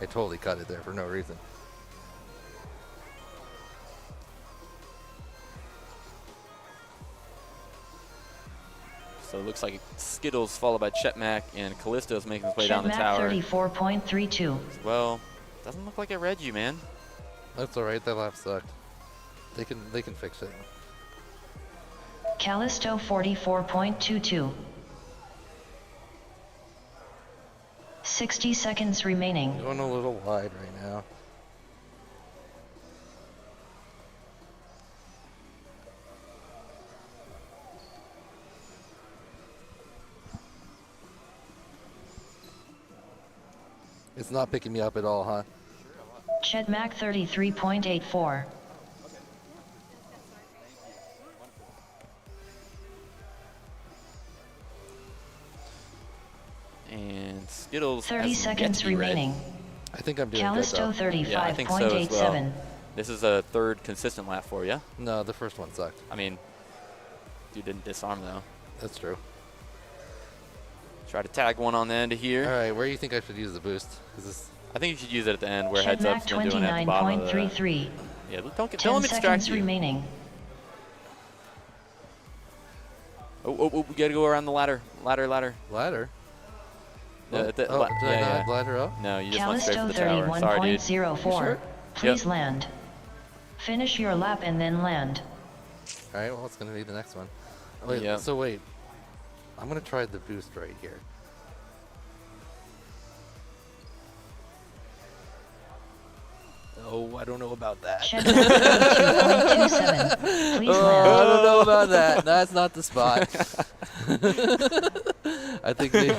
I totally cut it there for no reason. So it looks like Skittles followed by Chetmac, and Callisto's making his way down the Chetmac tower. 34.32. Well, doesn't look like I read you, man. That's all right. That lap sucked. They can fix it. Callisto 44.22. 60 seconds remaining. Going a little wide right now. It's not picking me up at all, huh? Chetmac 33.84. And Skittles 30 has seconds yet to be read. remaining. I think I'm doing Callisto good though. Yeah, I think so as well. 35.87. This is a third consistent lap for you. No, the first one sucked. I mean, you didn't disarm though. That's true. Try to tag one on the end of here. All right, where do you think I should use the boost? Is this? I think you should use it at the end where heads up's Chetmac been doing it at the bottom of the. 29.33. Yeah, don't 10 let me distract seconds you. remaining. Oh, we gotta go around the ladder. Ladder. Ladder? Yeah, Did I not ladder up? No, you just went straight Callisto for the tower. Sorry, dude. 31.04. sure? Please Yep. land. Finish your lap and then land. All right, well, it's going to be the next one. Wait, Yep. So wait. I'm going to try the boost right here. Oh, I don't know about that. Chetmac 32.27. Please I land. don't know about that. That's not the spot. I think they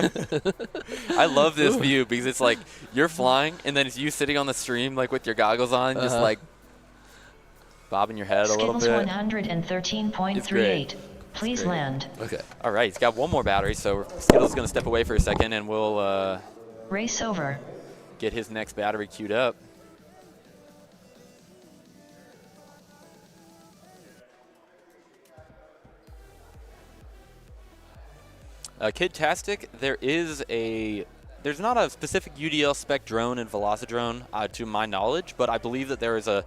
I love this view because it's like you're flying and then it's you sitting on the stream like with your goggles on, just like bobbing your head a little Skittles bit. 113.38. Please great. land. Okay. All right, he's got one more battery, so Skittles going to step away for a second and we'll Race over. get his next battery queued up. Kidtastic, there's not a specific UDL spec drone in Velocidrone to my knowledge, but I believe that there is a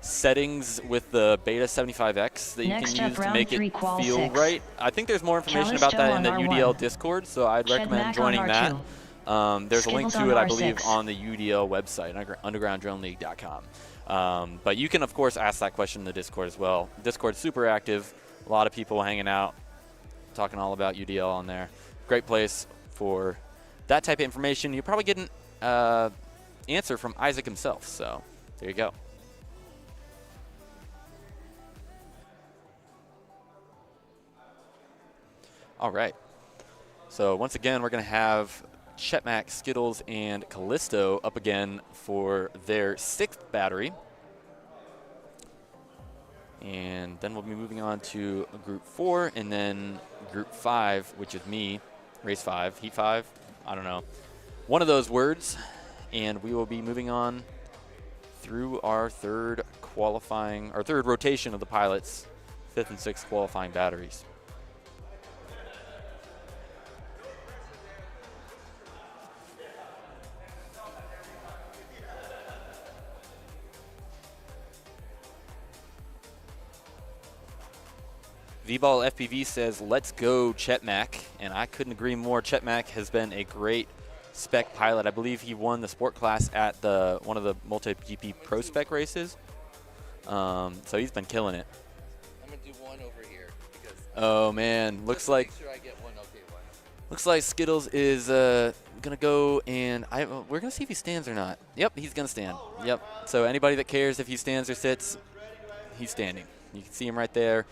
settings with the Beta 75X that Next you can up, use to round make 3, it qual feel 6. right. I think there's more information Callisto about that in the on UDL R1. Discord, so I'd recommend Chetmac joining on that. R2. There's a link Skittles to on it, I believe, R6. on the UDL website, undergrounddroneleague.com. But you can, of course, ask that question in the Discord as well. Discord's super active. A lot of people hanging out, talking all about UDL on there. Great place for that type of information. You'll probably get an answer from Isaac himself. So there you go. All right. So once again, we're going to have Chetmac, Skittles, and Callisto up again for their 6th battery. And then we'll be moving on to Group 4 and then Group 5, which is me, Race 5, Heat 5, I don't know. One of those words, and we will be moving on through our third rotation of the pilots, 5th and 6th qualifying batteries. V-Ball FPV says, let's go Chetmac, and I couldn't agree more. Chetmac has been a great spec pilot. I believe he won the sport class at one of the multi-GP pro spec races. So he's been killing it. I'm going to do one over here because Oh man, looks like make sure I get one okay one. looks like Skittles is gonna go, and we're gonna see if he stands or not. Yep, he's gonna stand. Yep. So anybody that cares if he stands or sits, he's standing. You can see him right there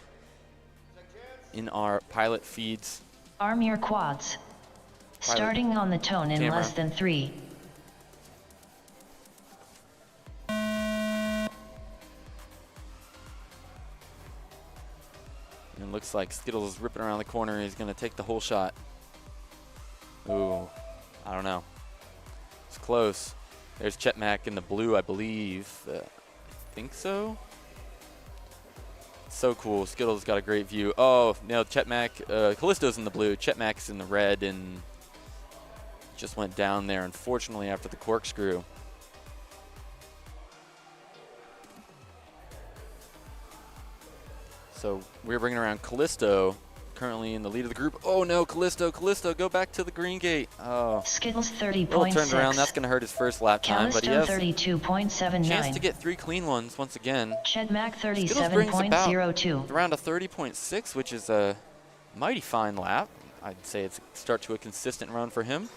in our pilot feeds. Arm your quads. Starting on the tone in Camera. less than 3. And looks like Skittles is ripping around the corner. He's going to take the whole shot. Ooh, I don't know. It's close. There's Chetmac in the blue, I believe. I think so. So cool. Skittles got a great view. Oh, no, Chetmac. Callisto's in the blue. Chetmac's in the red and just went down there, unfortunately, after the corkscrew. So we're bringing around Callisto currently in the lead of the group. Oh no, Callisto, go back to the green gate. Oh. Skittles 30.6. Little turned around, that's going to hurt his first lap time, but he has a 32.79. chance to get 3 clean ones once again. Chedmac Skittles brings about 37.02. around a 30.6, which is a mighty fine lap. I'd say it's a start to a consistent run for him.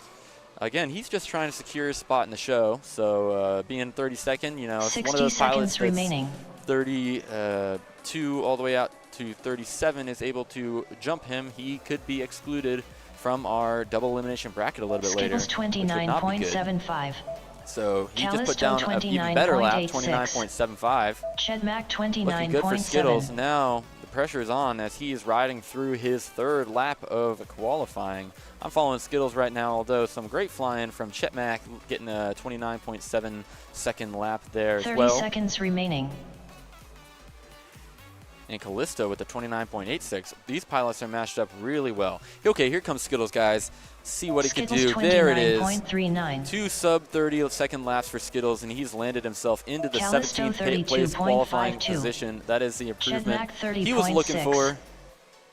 Again, he's just trying to secure his spot in the show, so being 32nd, you know, it's one of those pilots that's remaining. 32 all the way out to 37 is able to jump him. He could be excluded from our double elimination bracket a little bit later. Skittles 29.75. So he just put Callisto down an even better lap, 29.86. 29.75. Chedmac Looking good for Skittles. 29.7. Now the pressure is on as he is riding through his 3rd lap of qualifying. I'm following Skittles right now, although some great flying from Chetmac, getting a 29.7 second lap there as 30 well. seconds remaining. And Callisto with the 29.86. These pilots are matched up really well. Okay, here comes Skittles, guys. See what he can do. There it is. 29.39. 2 sub-30-second laps for Skittles, and he's landed himself into the Callisto 17th place qualifying 32.52. position. That is the improvement Chedmac he was looking 30.6. for.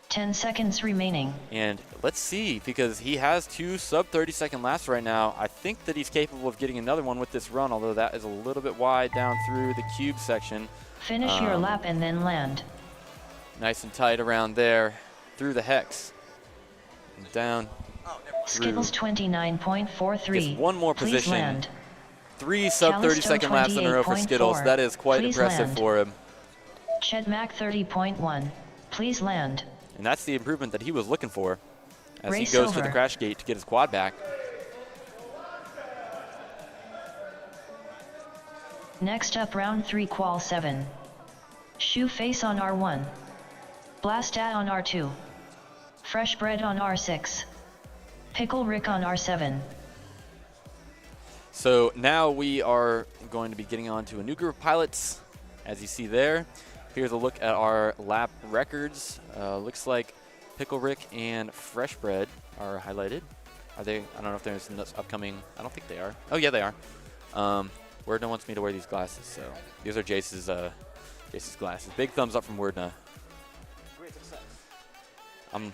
10 seconds remaining. And let's see, because he has 2 sub-30-second laps right now. I think that he's capable of getting another one with this run, although that is a little bit wide down through the cube section. Finish your lap and then land. Nice and tight around there, through the hex. And down. Skittles 29.43. Gets one more Please position. land. 3 sub-30-second laps in a row for Skittles. 28.4. That is quite Please impressive land. for him. Chedmac 30.1. Please land. And that's the improvement that he was looking for as Race he goes to over. the crash gate to get his quad back. Next up, round 3, qual 7. Shoe Face on R1. Blastat on R2. Fresh Bread on R6. Pickle Rick on R7. So now we are going to be getting on to a new group of pilots. As you see there, here's a look at our lap records. Looks like Pickle Rick and Fresh Bread are highlighted. Are they? I don't know if there's an upcoming. I don't think they are. Oh yeah, they are. Wordna wants me to wear these glasses, so these are Jace's glasses. Big thumbs up from Wordna. I'm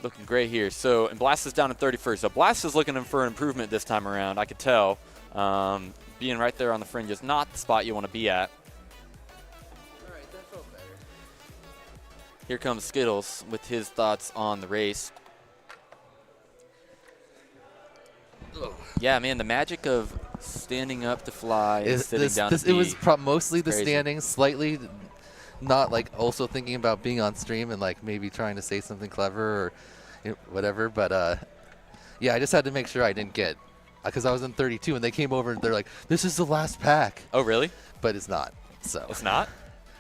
looking great here. So, and Blast is down at 31st. So Blast is looking for an improvement this time around. I could tell. Being right there on the fringe is not the spot you want to be at. Here comes Skittles with his thoughts on the race. Yeah, man, the magic of standing up to fly and sitting down to It was mostly the crazy. standing, slightly not like also thinking about being on stream and like maybe trying to say something clever or whatever. But yeah, I just had to make sure I didn't get, because I was in 32 and they came over and they're like, this is the last pack. Oh, really? But it's not. So It's not?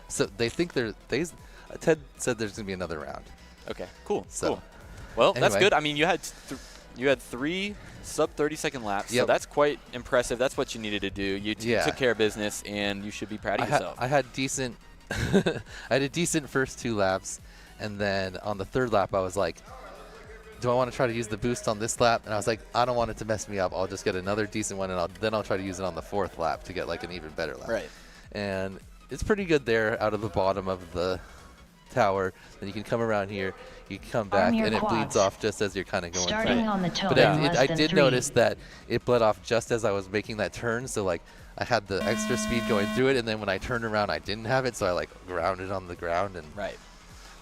So they think Ted said there's gonna be another round. Okay, cool. So, cool. Well, that's anyway. good. I mean, you had 3 sub 30-second laps, so Yep. that's quite impressive. That's what you needed to do. You Yeah. took care of business, and you should be proud of yourself. I had decent. I had a decent first 2 laps, and then on the 3rd lap, I was like, "Do I want to try to use the boost on this lap?" And I was like, "I don't want it to mess me up. I'll just get another decent one, and then I'll try to use it on the 4th lap to get like an even better lap." Right. And it's pretty good there out of the bottom of the tower. Then you can come around here, you can come back, your and it quads. bleeds off just as you're kind of going Starting through. on the toe But in less I than did 3. notice that it bled off just as I was making that turn. So like I had the extra speed going through it, and then when I turned around, I didn't have it. So I like grounded on the ground, and Right.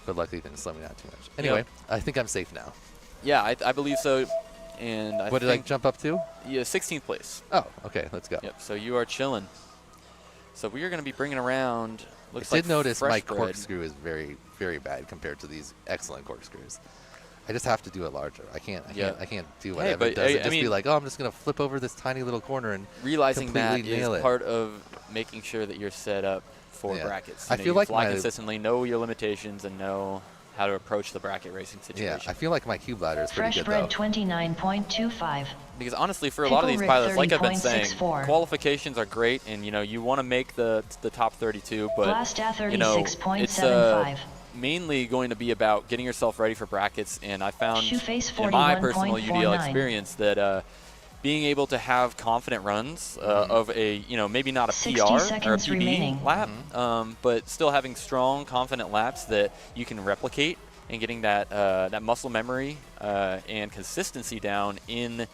but luckily it didn't slow me down too much. Anyway, I think I'm safe now. Yeah, I believe so. And What did I jump up to? Yeah, 16th place. Oh, okay, let's go. Yep. So you are chilling. So we are going to be bringing around. Looks I like did notice Fresh my Bread. corkscrew is very, very bad compared to these excellent corkscrews. I just have to do it larger. I can't do whatever but it does. I And just be mean- like, oh, I'm just gonna flip over this tiny little corner and Realizing that completely nail is it. part of making sure that you're set up for Yeah. brackets. I You know, feel you like fly my- consistently, know your limitations, and know how to approach the bracket racing Yeah, situation. I feel like my cube ladder is pretty Fresh good Bread though. 29.25. Because honestly, for a lot of these Pickle Rick pilots, like I've been saying, 30.64. qualifications are great, and you want to make the top 32, but Blastat you know, 36.75. it's mainly going to be about getting yourself ready for brackets. And I found Shoeface in my personal 41.49. UDL experience that being able to have confident runs of a maybe not a 60 PR or a seconds PB remaining. lap, but still having strong, confident laps that you can replicate and getting that that muscle memory and consistency down in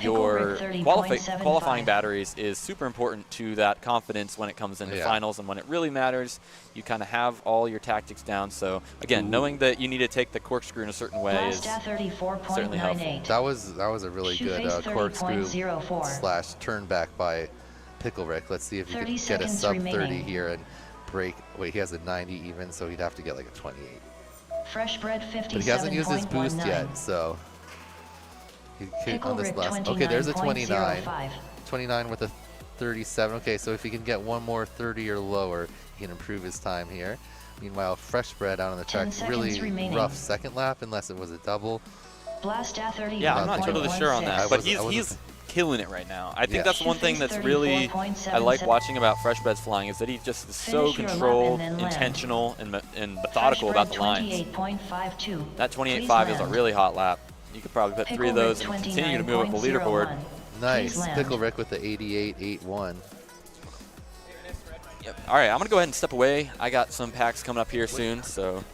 your qualifying batteries is super important to that confidence when it comes into finals, and when it really matters, you kind of have all your tactics down. So again, knowing that you need to take the corkscrew in a certain way is certainly helpful. That was a really good corkscrew / turn back by Pickle Rick. Let's see if he can get a sub 30 here and break. Wait, he has a 90 even, so he'd have to get like a 28. Fresh bread 57.19. But he hasn't used his boost yet, so. On this last. Okay, there's a 29. 29 with a 37. Okay, so if he can get one more 30 or lower, he can improve his time here. Meanwhile, Fresh Bread out on the track, really rough second lap, unless it was a double. Yeah, I'm not totally sure on that, but he's killing it right now. I think that's one thing that's really I like watching about Fresh Bread's flying, is that he just is so controlled, intentional, and methodical about the lines. That 28.5 is a really hot lap. You could probably put 3 of those and continue to move up the leaderboard. Nice. Pickle Rick with the 88.81. Yep. All right, I'm going to go ahead and step away. I got some packs coming up here soon, so.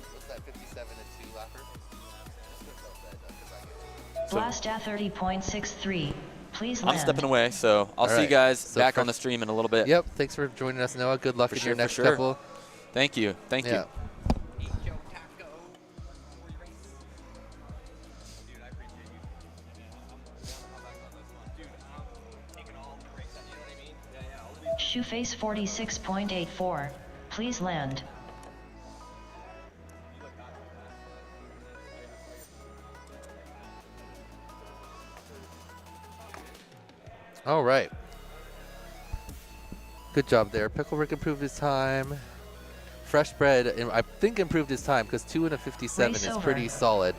Blast at 30.63. Please land. I'm stepping away, so I'll see you guys back on the stream in a little bit. Yep. Thanks for joining us, Noah. Good luck in your next couple. Thank you. Thank you. Shoeface 46.84. Please land. All right. Good job there. Pickle Rick improved his time. Fresh Bread, I think, improved his time because 2 and a 57 is pretty solid.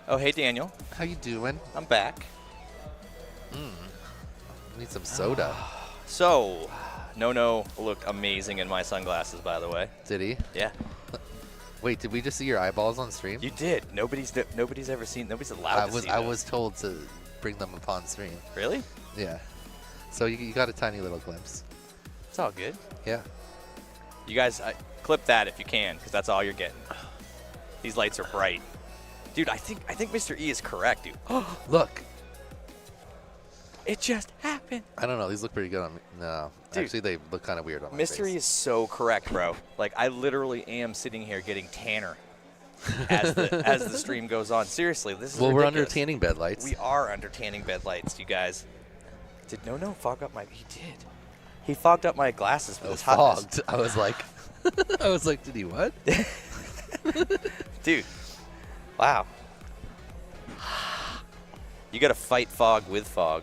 Oh, hey, Daniel. How you doing? I'm back. Need some soda. So, No looked amazing in my sunglasses, by the way. Did he? Yeah. Wait, did we just see your eyeballs on stream? You did. Nobody's ever seen. Nobody's allowed to see I was told to bring them upon stream. Really? Yeah. So you got a tiny little glimpse. It's all good. Yeah. You guys, clip that if you can, because that's all you're getting. These lights are bright. Dude, I think Mr. E is correct, dude. Look. It just happened. I don't know. These look pretty good on me. No. Dude, actually, they look kind of weird on my face. Mr. E is so correct, bro. Like, I literally am sitting here getting tanner as the stream goes on. Seriously, this is ridiculous. We're under tanning bed lights. We are under tanning bed lights, you guys. Did No fog up my... He did. He fogged up my glasses with his hotness. Fogged. I was like, did he what? Dude. Wow. You got to fight fog with fog.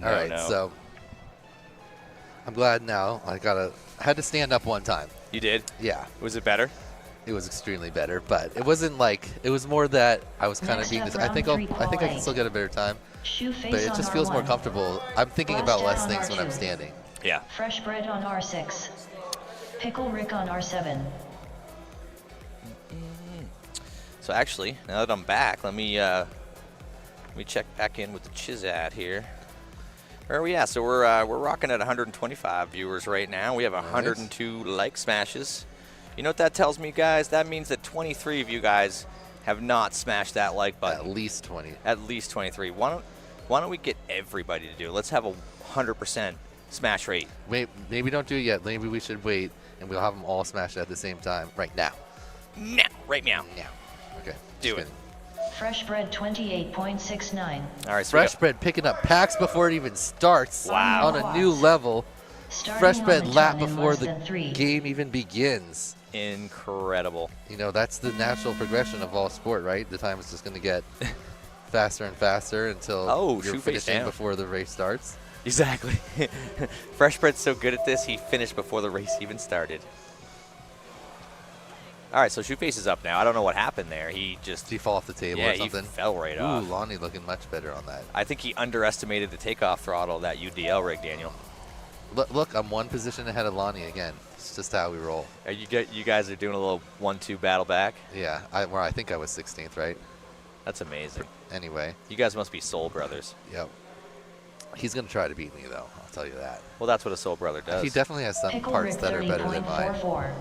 All right, so I'm glad now. I had to stand up one time. You did? Yeah. Was it better? It was extremely better, but it wasn't like, it was more that I was kind of being this. I think I can still get a better time, but it just feels more comfortable. I'm thinking about less things when I'm standing. Yeah. Fresh bread on R6. Pickle Rick on R7. So actually, now that I'm back, let me check back in with the Chizat here. Where are we at? So we're rocking at 125 viewers right now. We have 102 like smashes. You know what that tells me, guys? That means that 23 of you guys have not smashed that like button. At least 20. At least 23. Why don't we get everybody to do it? Let's have a 100% smash rate. Wait, maybe don't do it yet. Maybe we should wait, and we'll have them all smashed at the same time right now. Now, right now. Now. Okay. Do it. Fresh bread 28.69. All right. So Fresh bread picking up packs before it even starts. Wow. On a new level. Fresh bread lap before the game even begins. Incredible. You know, that's the natural progression of all sport, right? The time is just going to get faster and faster until you're finishing before the race starts. Exactly. Fresh bread's so good at this, he finished before the race even started. All right, so Shoeface is up now. I don't know what happened there. Did he fall off the table or something? He fell right off. Ooh, Lonnie looking much better on that. I think he underestimated the takeoff throttle of that UDL rig, Daniel. Look, I'm one position ahead of Lonnie again. It's just how we roll. You guys are doing a little 1-2 battle back? Yeah, I think I was 16th, right? That's amazing. Anyway. You guys must be soul brothers. Yep. He's going to try to beat me, though. I'll tell you that. Well, that's what a soul brother does. He definitely has some parts that are better than mine.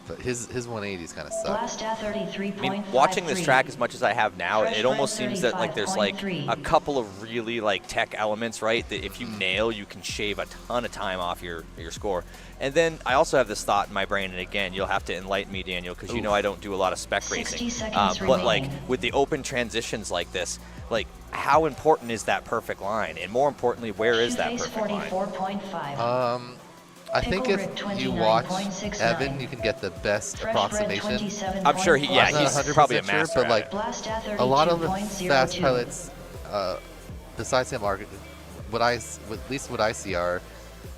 But his 180s kind of suck. Blast at 33.53. I mean, watching this track as much as I have now, it almost seems that like there's like a couple of really like tech elements, right? That if you nail, you can shave a ton of time off your score. And then I also have this thought in my brain, and again, you'll have to enlighten me, Daniel, because you know I don't do a lot of spec 60 racing. seconds But like remaining. with the open transitions like this, like how important is that perfect line? And more importantly, where is that Face perfect line? 44.5. I think Pickle if Rick you watch 29.69. Evan, you can get the best Fresh Bread approximation. 27.5. I'm sure I'm not he's 100% probably a sure, master but at like it. Blast at a lot of the fast 32.02. pilots, besides him, are at least what I see are.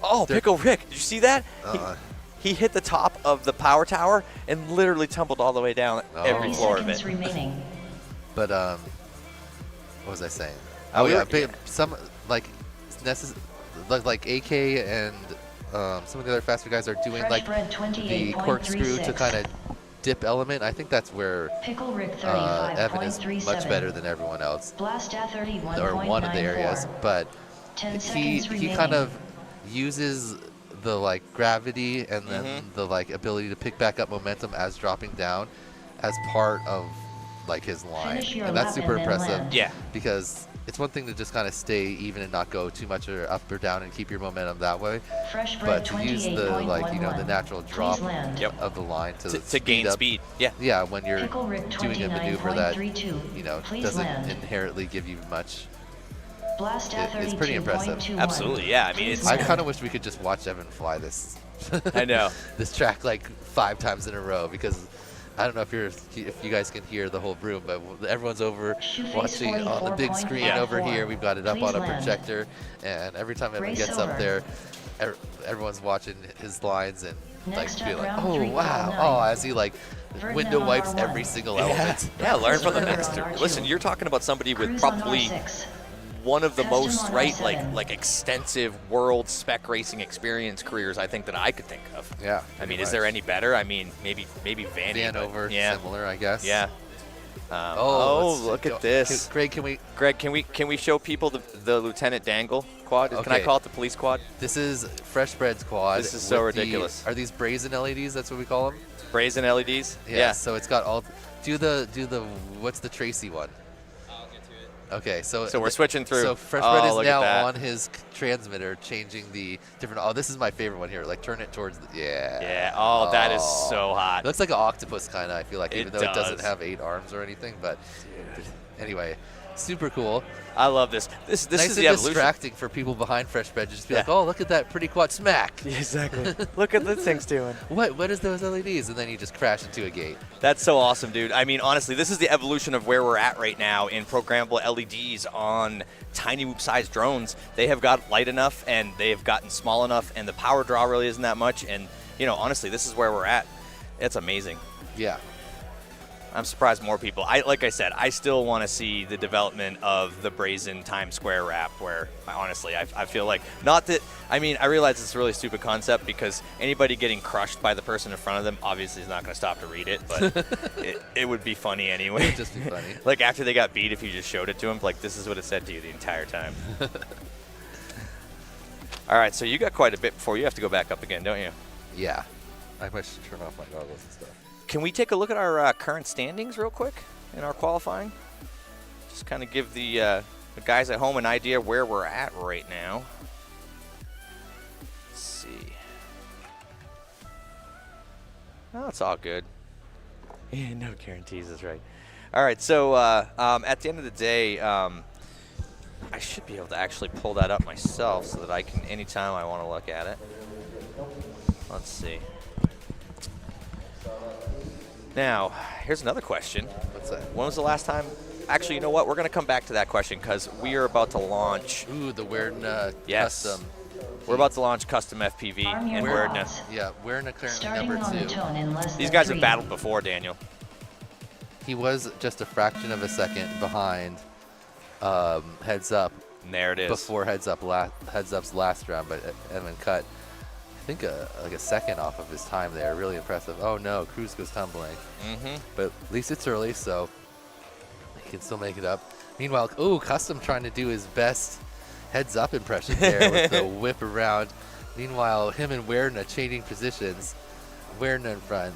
Oh, They're- Pickle Rick, did you see that? Uh, He hit the top of the power tower and literally tumbled all the way down every 30 floor of seconds it. remaining. But what was I saying? Oh, Oh yeah, yeah. some like like AK and some of the other faster guys are doing Fresh like Bread the corkscrew to 28.36. kind of dip element. I think that's where Pickle Rick Evan is 35.37. much better than everyone else, Blast at 31.94. or one of the areas. But 10 he seconds remaining. kind of uses the like gravity and then Mm-hmm. the like ability to pick back up momentum as dropping down as part of like his line, Finish your and that's lap super and then impressive. land. Yeah. Because it's one thing to just kind of stay even and not go too much or up or down and keep your momentum that way, Fresh Bread but to use the like the natural drop Please land. Yep. of the line To gain up. speed. Yeah. Yeah, when you're Pickle Rick doing a maneuver that 29.32. Please doesn't land. inherently give you much. Blast at it's pretty impressive. 32.21. Absolutely, yeah. I mean, Please it's- I land. kind of wish we could just watch Evan fly this. I know. This track like 5 times in a row, because I don't know if you guys can hear the whole room, but everyone's over Shoeface watching on the big screen 44.54. over here. We've got it up Please on a land. projector, and every time Evan Race gets over. up there, everyone's watching his lines and Next like being up, like, round oh three, wow, call oh, nine. as he like Vernon window on wipes R1. every single element. Yeah, learn from the Breakfast master. burger on R2. Listen, you're talking about somebody with Cruise on probably R6. one of the Custom most, on right, R7. like extensive world spec racing experience careers I think that I could think of. Yeah. I mean, pretty is there much. any better? I mean, maybe Vanny. but Vanover, yeah. similar, I guess. Yeah. Oh, let's look go- at this. Greg, can we? Greg, can we show people the Lieutenant Dangle quad? Can I Okay. call it the police quad? This is Fresh Bread's quad. This is so with the- ridiculous. Are these brazen LEDs? That's what we call them. Brazen LEDs? Yeah. So it's got all. Do the what's the Tracy one? I'll get to it. Okay, so So we're switching through. So Fresh Oh, Bread is look at now that. on his transmitter, changing the different. Oh, this is my favorite one here. Like turn it towards the. Yeah. Yeah. Oh, that is so It hot. looks like an octopus kind of. I feel like, It even though it doesn't does. have 8 arms or anything, but anyway, super cool. I love this. This Nice is and the evolution. distracting for people behind Fresh Bread to just be Yeah. like, oh, look at that pretty quad smack. Exactly. Look at the thing's doing. What is those LEDs? And then you just crash into a gate. That's so awesome, dude. I mean, honestly, this is the evolution of where we're at right now in programmable LEDs on tiny whoop-sized drones. They have got light enough, and they have gotten small enough, and the power draw really isn't that much. And, you know, honestly, this is where we're at. It's amazing. Yeah. I'm surprised more people. Like I said, I still want to see the development of the brazen Times Square wrap. Where honestly, I feel like not that. I mean, I realize it's a really stupid concept because anybody getting crushed by the person in front of them obviously is not going to stop to read it. But it would be funny anyway. It would just be funny. Like after they got beat, if you just showed it to them, like this is what it said to you the entire time. All right, so you got quite a bit before you have to go back up again, don't you? Yeah. I might should turn off my goggles and stuff. Can we take a look at our current standings real quick in our qualifying? Just kind of give the guys at home an idea where we're at right now. Let's see. Oh, it's all good. Yeah, no guarantees is right. All right, so at the end of the day, I should be able to actually pull that up myself so that I can, anytime I want to look at it. Let's see. Now, here's another question. What's that? When was the last time? Actually, you know what? We're going to come back to that question because we are about to launch. Ooh, the Weird Yes. custom. We're about to launch custom FPV, Arm your and quads. Yeah, Weird currently Starting number on the 2. tone in less these than guys 3. have battled before, Daniel. He was just a fraction of a second behind Heads Up And there it is. before Heads Up's last round, but Evan cut, I think, like a second off of his time there. Really impressive. Oh no, Cruz goes tumbling. Mm-hmm. But at least it's early, so he can still make it up. Meanwhile, ooh, Custom trying to do his best Heads Up impression there with the whip around. Meanwhile, him and Weirna changing positions. Weirna in front.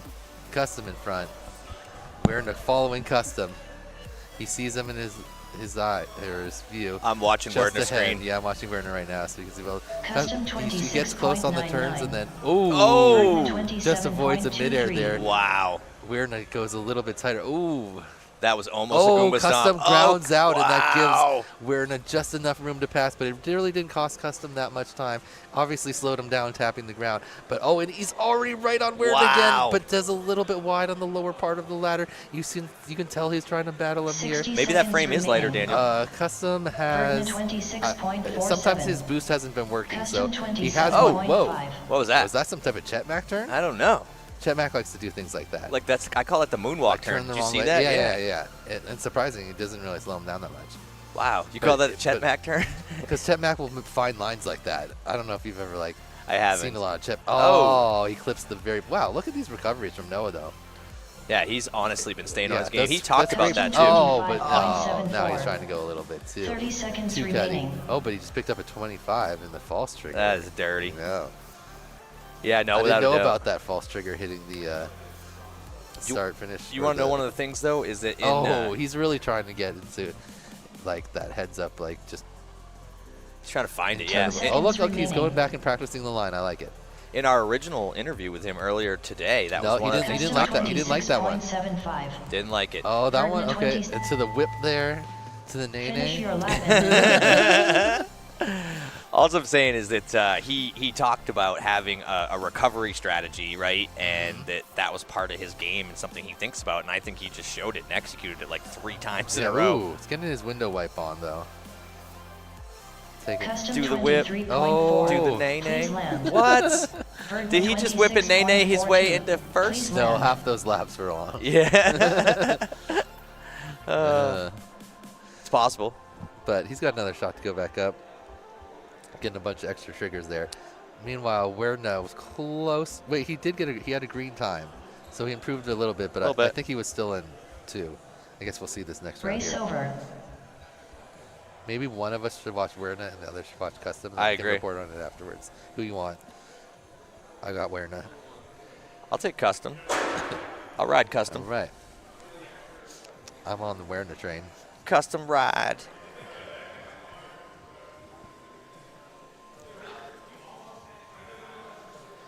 Custom in front. We're following Custom. He sees him in his eye or his view. I'm watching just Werner's ahead. screen. Yeah, I'm watching Werner right now, so you can see well. Custom He gets close on the turns 26.99. and then Oh! just avoids a midair there. Wow. Werner goes a little bit tighter. Ooh. That was almost a Goomba Custom stomp. grounds out, wow. and that gives Werner just enough room to pass, but it really didn't cost Custom that much time. Obviously slowed him down, tapping the ground. But, and he's already right on Werner Wow. again, but does a little bit wide on the lower part of the ladder. You can tell he's trying to battle him here. 60 Maybe that frame seconds is lighter, remaining. Daniel. Custom has... 26.47. sometimes his boost hasn't been working, Custom so he has 27.5. one. Whoa. What was that? Was that some type of Chetmac turn? I don't know. Chetmac likes to do things like that. Like I call it the moonwalk Like turn. the Did you wrong see way. that? Yeah. And surprising, it doesn't really slow him down that much. Wow. You But- call that a but- Chetmac turn? Because Chetmac will find lines like that. I don't know if you've ever I haven't. seen a lot of Chet. Oh. Oh, he clips the very. Wow, look at these recoveries from Noah though. Yeah, he's honestly been staying on Yeah, his game. He that's- talked that's about great. that too. Oh, but 25.74. now he's trying to go a little bit too. 30 seconds Too remaining. cutting. Oh, but he just picked up a 25 in the false trigger. That is dirty. Yeah. Yeah, no, I without didn't know a doubt. about that false trigger hitting the start finish. You want to know one of the things though is that in he's really trying to get into like that heads up, like just. he's trying to find it. 10 Yeah. seconds. Oh look, he's remaining. going back and practicing the line. I like it. In our original interview with him earlier today, that No, was he one of the didn't- things he didn't like that. He didn't like that one. 26.75. Didn't like it. Oh, that Third one. and Okay, 20. and to the whip there, to the Finish nay your lap. All I'm saying is that he talked about having a recovery strategy, right? And that was part of his game and something he thinks about. And I think he just showed it and executed it like 3 times in a row. Ooh, it's getting his window wipe on though. Take it. Custom Do the whip. 23.4. Oh. Do the nay Please nay. land. What? Burden Did he just whip and nay nay his way into first? Please No, land. half those laps were on. Yeah. It's possible. But he's got another shot to go back up. Getting a bunch of extra triggers there. Meanwhile, Werner was close. Wait, he had a green time, so he improved a little bit. But I think he was still in 2. I guess we'll see this next round Race here. over. Maybe one of us should watch Werner and the other should watch Custom. And I we can agree. report on it afterwards. Who you want? I got Werner. I'll take custom. I'll ride All custom. right. I'm on the Werner train. Custom ride.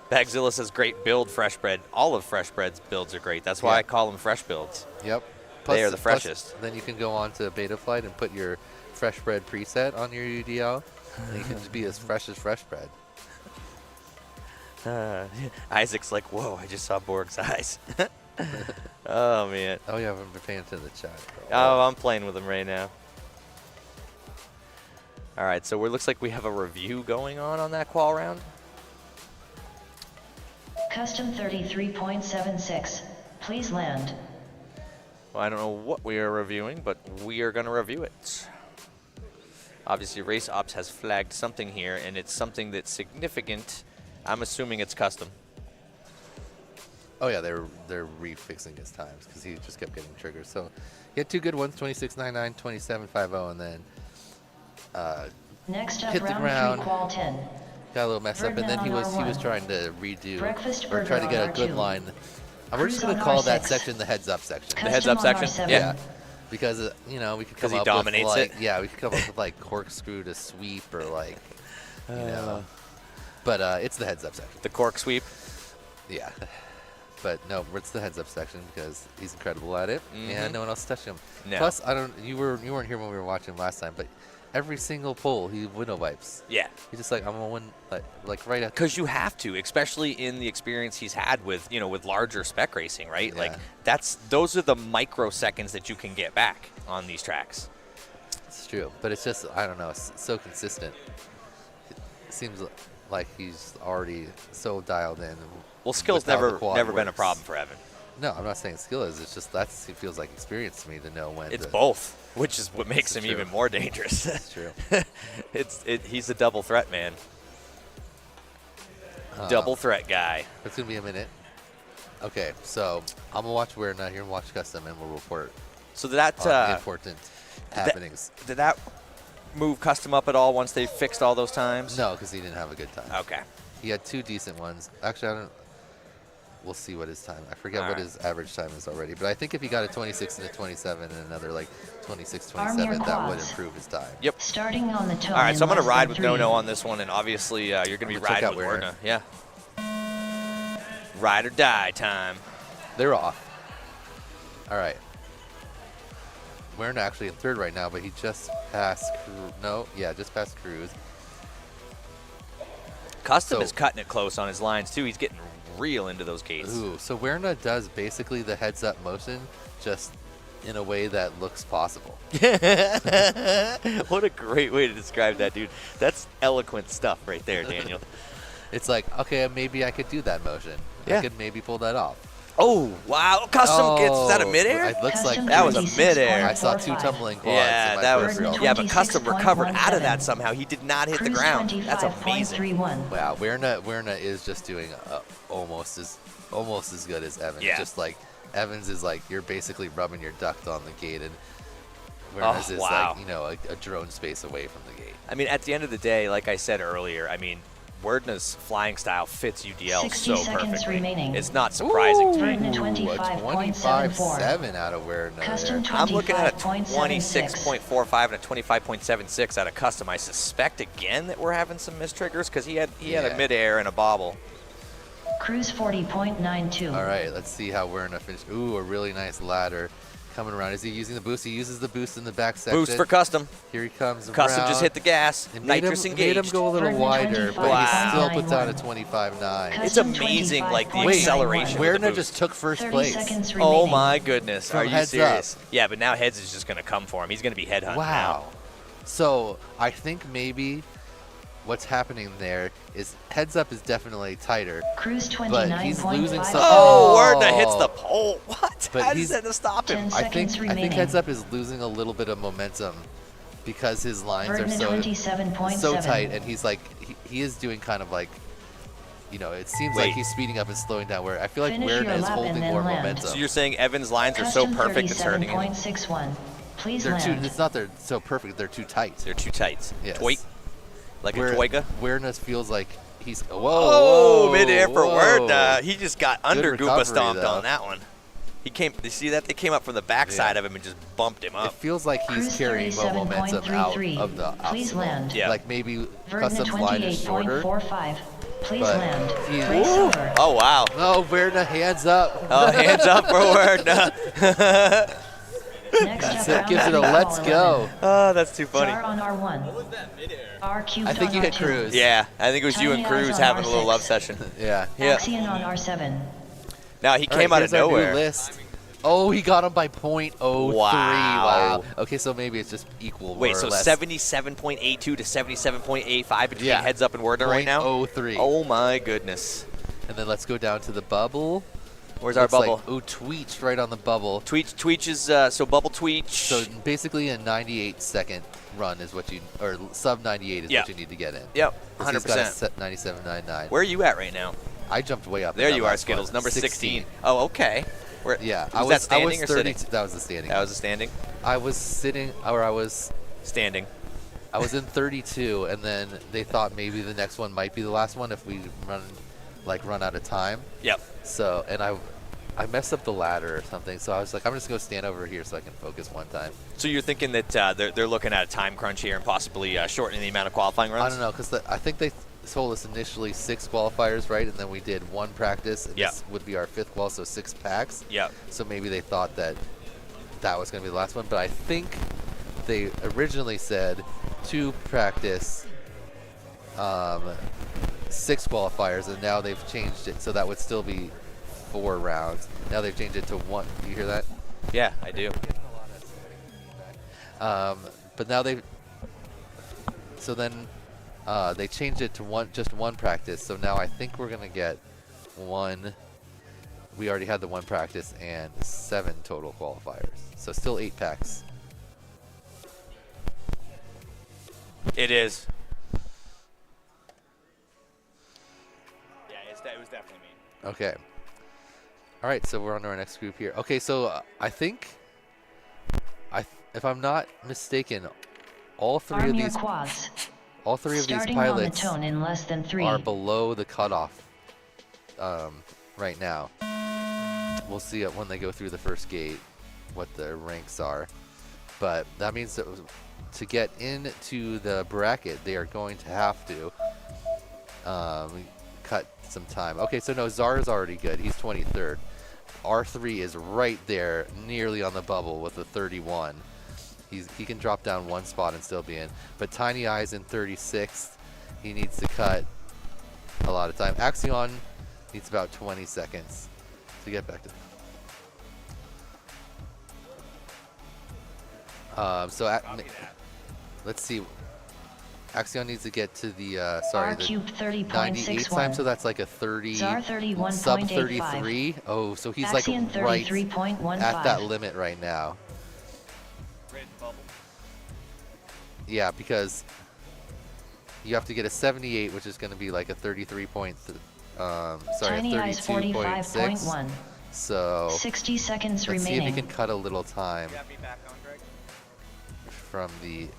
Bagzilla says great build, fresh bread. All of fresh bread's builds are great. That's why Yeah. I call them fresh builds. Yep. They are the freshest. Then you can go on to Beta Flight and put your fresh bread preset on your UDL. And you can just be as fresh as fresh bread. Isaac's like, whoa, I just saw Borg's eyes. Oh, man. Oh, yeah, I've been paying attention to the chat. Oh, I'm playing with him right now. All right, so it looks like we have a review going on that qual round. Custom 33.76. Please land. Well, I don't know what we are reviewing, but we are going to review it. Obviously, Race Ops has flagged something here, and it's something that's significant. I'm assuming it's custom. Oh, yeah, they're refixing his times because he just kept getting triggered. So he had 2 good ones, 26.99, 27.50, and then Next up, hit the round ground. 3, qual 10. got a little messed up. And then he Birdman was on he was R1. trying to redo Breakfast or burger try to on get a good R2. line. And we're just Cruise going to on call that R6. section the heads up section. The heads up Custom on section? R7. Yeah. Because we could 'Cause come he up dominates with like, it? yeah, we could come up with like corkscrew to sweep or like you know. But it's the heads up section. The cork sweep. Yeah. But no, it's the heads up section because he's incredible at it, and no one else touched him. No. Plus, you weren't here when we were watching last time, but every single pull he window wipes. Yeah. He's just like, I'm gonna win, like right at. Because you have to, especially in the experience he's had with with larger spec racing, right? Yeah. Like those are the microseconds that you can get back on these tracks. It's true, but it's just I don't know, it's so consistent. It seems like he's already so dialed in. Well, skill's with how the never quad been a works. problem for Evan. No, I'm not saying skill is. It's just it feels like experience to me to know when. It's to, both, which is what makes This him is true. even more dangerous. It's true. He's a double threat man. Double threat guy. It's gonna be a minute. Okay, so I'm gonna watch We're Not Here and watch Custom, and we'll report So that on the important happenings. did that move custom up at all once they fixed all those times? No, because he didn't have a good time. Okay. He had 2 decent ones. Actually, I don't. we'll see what his time. I forget what his average time is already, but I think if he got a 26 and a 27 and another like 26, 27, that would improve his time. Yep. Starting on the tone. All right, so I'm going to ride with 3. No on this one, and obviously you're going to be riding with Werner. Yeah. Ride or die time. They're off. All right. Werner actually in third right now, but he just passed just passed Cruz. Custom is cutting it close on his lines, too. He's getting real into those gates. Ooh, so Werner does basically the heads-up motion, just in a way that looks possible. What a great way to describe that, dude. That's eloquent stuff right there, Daniel. It's like, okay, maybe I could do that motion. Yeah. I could maybe pull that off. Oh, wow. Custom gets, is that a midair? It looks like that was a midair. I saw 2 tumbling quads. Yeah, in my that first was. reel. Yeah, but Custom recovered out of that somehow. He did not hit the ground. That's amazing. Wow, Werner is just doing almost as good as Evans. Yeah. Just like Evans is like you're basically rubbing your duct on the gate, and Werner's is wow. like a drone space away from the gate. I mean, at the end of the day, like I said earlier, I mean, Werner's flying style fits UDL so perfectly. Remaining. It's not surprising to me. Werner 25.7 out of Werner. Custom I'm looking at a 26.76. 26.45 and a 25.76 out of Custom. I suspect again that we're having some mistriggers because he had a midair and a bobble. Cruise 40.92. All right, let's see how Werner finished. Ooh, a really nice ladder coming around. Is he using the boost? He uses the boost in the back section. Boost for Custom. Here he comes. Custom around. just hit the gas. Nitrous engaged. Made him go a little Werner wider, but he still puts down a 25.9. Custom It's amazing, like the acceleration. With Werner the boost. just took first 30 place. seconds remaining. Oh my goodness! From Are you heads serious? up. Yeah, but now Heads is just going to come for him. He's going to be head hunting Wow. now. So I think maybe what's happening there is Heads Up is definitely tighter, Cruise but he's losing 29.5. some. Oh, Werner hits the pole. What? But How he's- does that stop him? 10 I think seconds remaining. Heads Up is losing a little bit of momentum because his lines are Werner so 27.7. tight, and he's like he is doing kind of like, you know, it seems like he's speeding up and slowing down. Where I feel like Finish Werner your is lap holding and then more land. momentum. So you're saying Evans' lines are so Custom perfect it's hurting him? 37.61. Please They're too. land. It's not they're so perfect. They're too tight. They're too tight. Yes. Tweak. Like Where a Toyga. Werner feels like he's whoa. Oh, whoa, midair for whoa. Werner. He just got under Goopa recovery, stomped though. on that one. He came. You see that? They came up from the backside Yeah. of him and just bumped him It up. feels like he's Cruise carrying more momentum out 37.33. of the Please obstacle. land. Yeah. Like maybe Verna Custom's line is shorter. 28.45. Please but land. he- Race Ooh. over. Oh wow. No, Werner, hands up. Oh, hands up for Werner. Next up, It round gives it a 3, let's call go. 11. Oh, that's too funny. Star on R1. R cubed I think on you hit R2. Cruz. Yeah, I think it was you and Tiny eyes Cruz on having a little R6. love session. Yeah. Yeah. Axion on R7. Now he All came right, out of here's our new nowhere. list. Oh, he got him by .03. Wow. Okay, so maybe it's just equal. Wait, more so or less. 77.82 to 77.85 between Yeah. Heads Up and Werner right now? 0.03. Oh my goodness. And then let's go down to the bubble. Where's our Looks like- bubble? ooh, Tweech right on the bubble. Tweech is, so bubble Tweech. So basically a 98-second run is what you, or sub 98 is Yeah. what you need to get in. Yep, 'Cause he's got a 100%. set 97.99. Where are you at right now? I jumped way up. in There that you are, last Skittles, one. number 16. Oh, okay. Where, Yeah, was that standing I was or 30. sitting? That was the standing. That was a standing? I was sitting, or I was Standing. in 32, and then they thought maybe the next one might be the last one if we run out of time. Yep. So, and I messed up the ladder or something, so I was like, I'm just gonna stand over here so I can focus one time. So you're thinking that they're looking at a time crunch here and possibly shortening the amount of qualifying runs? I don't know, because I think they told us initially 6 qualifiers, right? And then we did 1 practice, and Yeah. this would be our 5th qual, so 6 packs. Yep. So maybe they thought that was gonna be the last one, but I think they originally said 2 practice, 6 qualifiers, and now they've changed it, so that would still be 4 rounds. Now they've changed it to 1. Do you hear that? Yeah, I do. But now they changed it to just 1 practice. So now I think we're gonna get 1. We already had the 1 practice and 7 total qualifiers. So still 8 packs. It is. Yeah, it was definitely me. Okay. All right, so we're on to our next group here. Okay, so I think, if I'm not mistaken, all 3 Arm of your these quads. all 3 of these Starting on the pilots tone in less than 3. are below the cutoff right now. We'll see it when they go through the first gate what their ranks are. But that means that to get into the bracket, they are going to have to cut some time. Okay, so no, Zara's already good. He's 23rd. R3 is right there, nearly on the bubble with a 31. He can drop down one spot and still be in. But Tiny Eye's in 36th. He needs to cut a lot of time. Axion needs about 20 seconds to get back to. Let's see. Axion needs to get to the the 98 time, so that's like a 30 Zar 31.85. sub 33. Oh, so he's like Axion right 33.15. at that limit right now. Red bubble. Yeah, because you have to get a 78, which is going to be like a 33 point. Tiny Eyes 32.6. 45.1. So 60 seconds let's see remaining. if he can cut a little time Got me back on, Greg?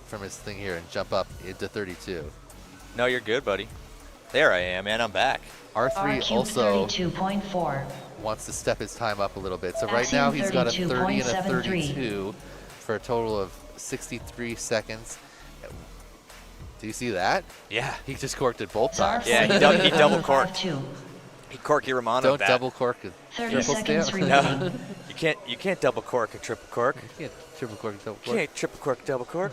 from his thing here and jump up into 32. No, you're good, buddy. There I am, man. I'm back. R3 also 32.4. wants to step his time up a little bit. So right now he's got a 30 and a 32 for a total of 63 seconds. Do you see that? Yeah. He just corked it both Zar times. Yeah, he double corked. 45.2. He corky Romano Don't that. double cork it. 30 Triple seconds stamp. remaining. You can't double cork a triple cork. You can't triple cork, double You cork. can't triple cork double cork.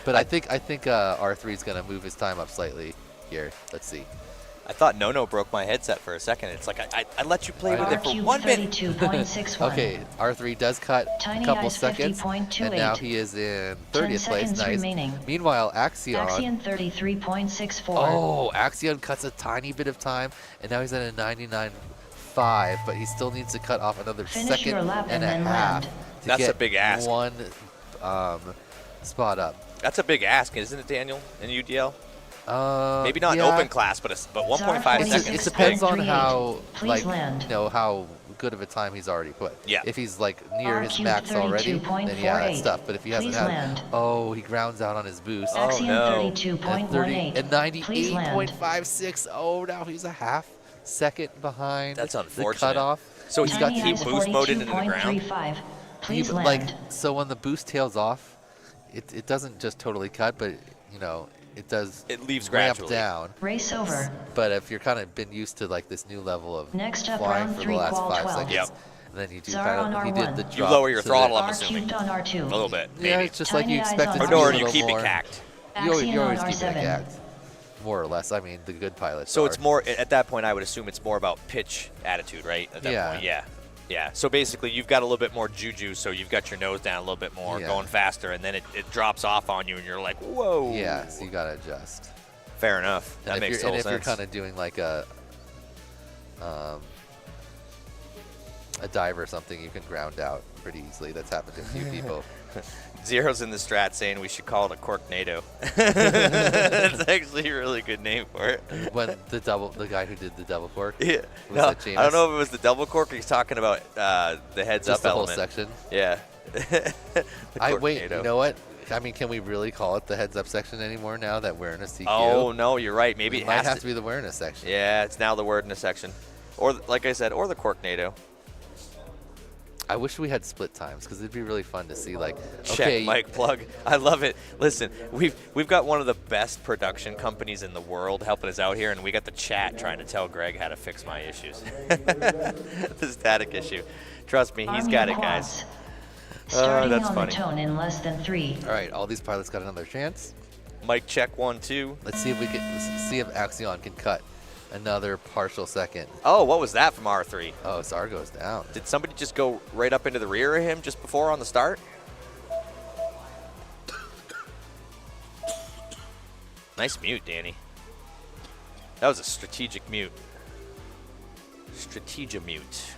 But I think R3 is going to move his time up slightly here. Let's see. I thought Nono broke my headset for a second. It's like I let you play with it for RQ 1 minute. 32.61. Okay, R3 does cut Tiny a couple Eyes seconds, 50.28. and now he is in 10 30th place. seconds Nice. remaining. Meanwhile, Axion. Axion 33.64. Oh, Axion cuts a tiny bit of time, and now he's at a 99.5, but he still needs to cut off another Finish your second lap and and a then half land. to That's get a big ask. one spot up. That's a big ask, isn't it, Daniel? In UDL? Maybe not yeah. open class, but 1.5 Zar seconds. It is depends big. on how, Please like, land. how good of a time he's already put. Yeah. If he's like near his RQ max already, then yeah, that's 32.48. tough. But if he hasn't Please had, land. oh, he grounds out on his boost. Oh, Axion no. 32.18. And Please land. 98.56. Oh, now he's a half second behind. That's the unfortunate. cutoff. So he's got Tiny he Eyes boost moded into the ground. 42.35. Please He- land. like, so when the boost tails off, it doesn't just totally cut, but it does It leaves ramp gradually. down. Race over. But if you're kind of been used to like this new level of Next up, flying round for the 3, last qual 5 12. seconds, Yep. and then you do Zar kind on of, he R1. did the You drop. lower your so throttle, that- I'm R assuming. cubed on R2. A little bit, maybe. Yeah, it's just like Tiny you Eyes expect on it to Or be no, a or you little keep more. it cacked. You Axion always on keep it R7. cacked, more or less. I mean, the good pilots. So are. it's more, at that point, I would assume it's more about pitch attitude, right? At that Yeah. point, yeah. Yeah. So basically, you've got a little bit more juju, so you've got your nose down a little bit more, Yeah. going faster, and then it drops off on you, and you're like, whoa. Yeah, so you gotta adjust. Fair enough. That And makes if total you're sense. kind of doing like a dive or something, you can ground out pretty easily. That's happened to a few people. Zero's in the strat saying we should call it a Corknado. That's actually a really good name for it. When the guy who did the double cork. Yeah. Was No, that Jameis? I don't know if it was the double cork or he's talking about the heads Just up the whole element. section. Yeah. The Wait, Corknado. you know what? I mean, can we really call it the heads up section anymore now that we're in a CQ? Oh, no, you're right. Maybe it it might has have to to be the awareness section. Yeah, it's now the word in a section. Or, like I said, or the Corknado. I wish we had split times because it'd be really fun to see. Like, Check okay, mic plug. I love it. Listen, we've got one of the best production companies in the world helping us out here, and we got the chat trying to tell Greg how to fix my issues. The static issue. Trust me, he's Army got of it, guys. quads. Starting that's on funny. the tone in less than 3. all right, all these pilots got another chance. Mic check 1, 2. Let's see if Axion can cut another partial second. Oh, what was that from R3? Oh, Zar goes down. Did somebody just go right up into the rear of him just before on the start? Nice mute, Danny. That was a strategic mute. Strategia-mute.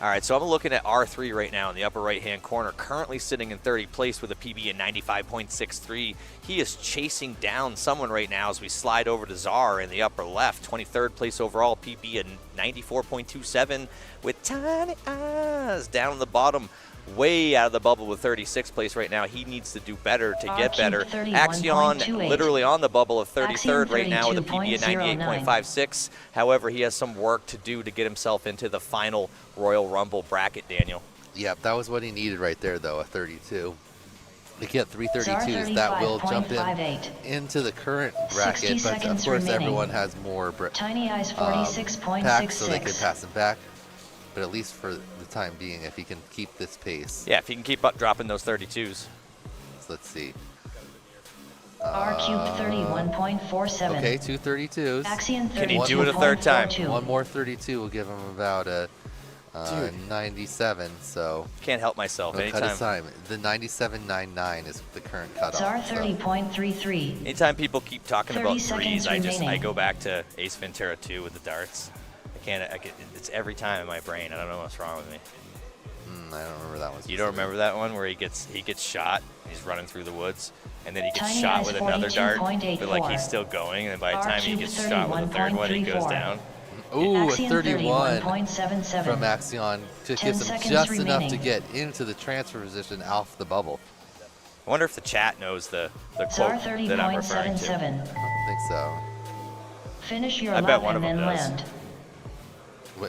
All right, so I'm looking at R3 right now in the upper right-hand corner, currently sitting in 30th place with a PB at 95.63. He is chasing down someone right now as we slide over to Zar in the upper left, 23rd place overall, PB at 94.27 with Tiny Eyes down in the bottom. way out of the bubble with 36th place right now. He needs to do better to get RQ better. 31.28. Axion literally on the bubble of 33rd Axion right now with a PB of 32.09. 98.56. However, he has some work to do to get himself into the final Royal Rumble bracket, Daniel. Yep, that was what he needed right there, though, a 32. If you get 332s, that will jump him into the current bracket, but of course everyone has more Tiny Eyes packs, 46.66. so they can pass him back. But at least for the time being, if he can keep this pace. Yeah, if he can keep up dropping those 32s. So let's see. R-Cube 31.47. Okay, 2 32s. Axion 32.42. Can he do it a third time? One more 32 will give him about a 97, so Can't help myself. no cut his Anytime, time. The 97.99 is the current cutoff. Czar so. 30.33. anytime people keep talking 30 about seconds threes, I remaining. go back to Ace Ventura 2 with the darts. It's every time in my brain. I don't know what's wrong with me. I don't remember that one. You don't remember that one where he gets shot, and he's running through the woods, and then he gets Tiny shot Eyes with another dart, but like 42.84. he's still going, and then by the time he R-Cube gets shot with a third one, he goes 31.34. down. Ooh, a Axion 31 31.77. from Axion. Just 10 gives him seconds just enough to remaining. get into the transfer position off the bubble. I wonder if the chat knows the Czar quote that I'm referring to. 30.77. I don't think so. Finish your I bet lap one and of them then does. land.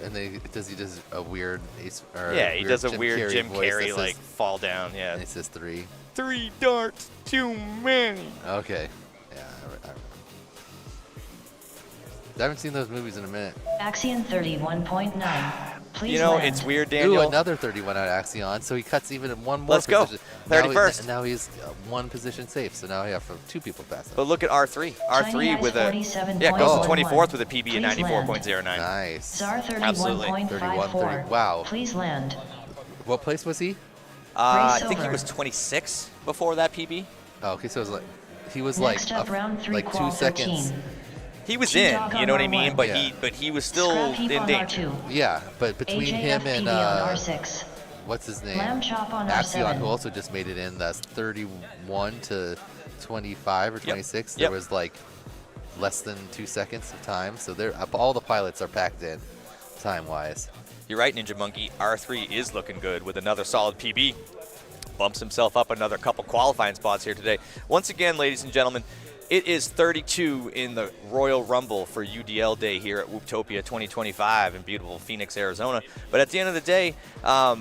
And then does he does a weird ace or Yeah, he does a Jim weird Carrey Jim voice that Carrey says- like fall down. Yeah, And he says 3. 3 darts, too many. Okay. Yeah. I haven't seen those movies in a minute. Axion 31.9. Please You know, land. it's weird, Ooh, Daniel. another 31 out of Axion, so he cuts even one more Let's go. position. 31st. Now he's one position safe, so now we have 2 people pass him. But look at R3. Tiny R3 Eyes with a 47.11. goes to 24th with a PB Please of land. 94.09. Nice. Czar Absolutely. 31.54. Wow. Please land. What place was he? I Gray think he silver. was 26 before that PB. Oh, okay, so it was like he was Next like up, round 3, like 2 qual seconds. 13. He was T-Dog in, on you know what I mean? R1. But Yeah. he was still Scrap heap in on danger. R2. Yeah, but between him and AJFPB on R6. what's his name? Lamb chop on Axion, R7. who also just made it in. That's 31 to 25 or 26. Yep. There was like less than 2 seconds of time, so they're all the pilots are packed in, time-wise. You're right, Ninja Monkey. R3 is looking good with another solid PB. Bumps himself up another couple qualifying spots here today. Once again, ladies and gentlemen, it is 32 in the Royal Rumble for UDL Day here at Whooptopia 2025 in beautiful Phoenix, Arizona. But at the end of the day,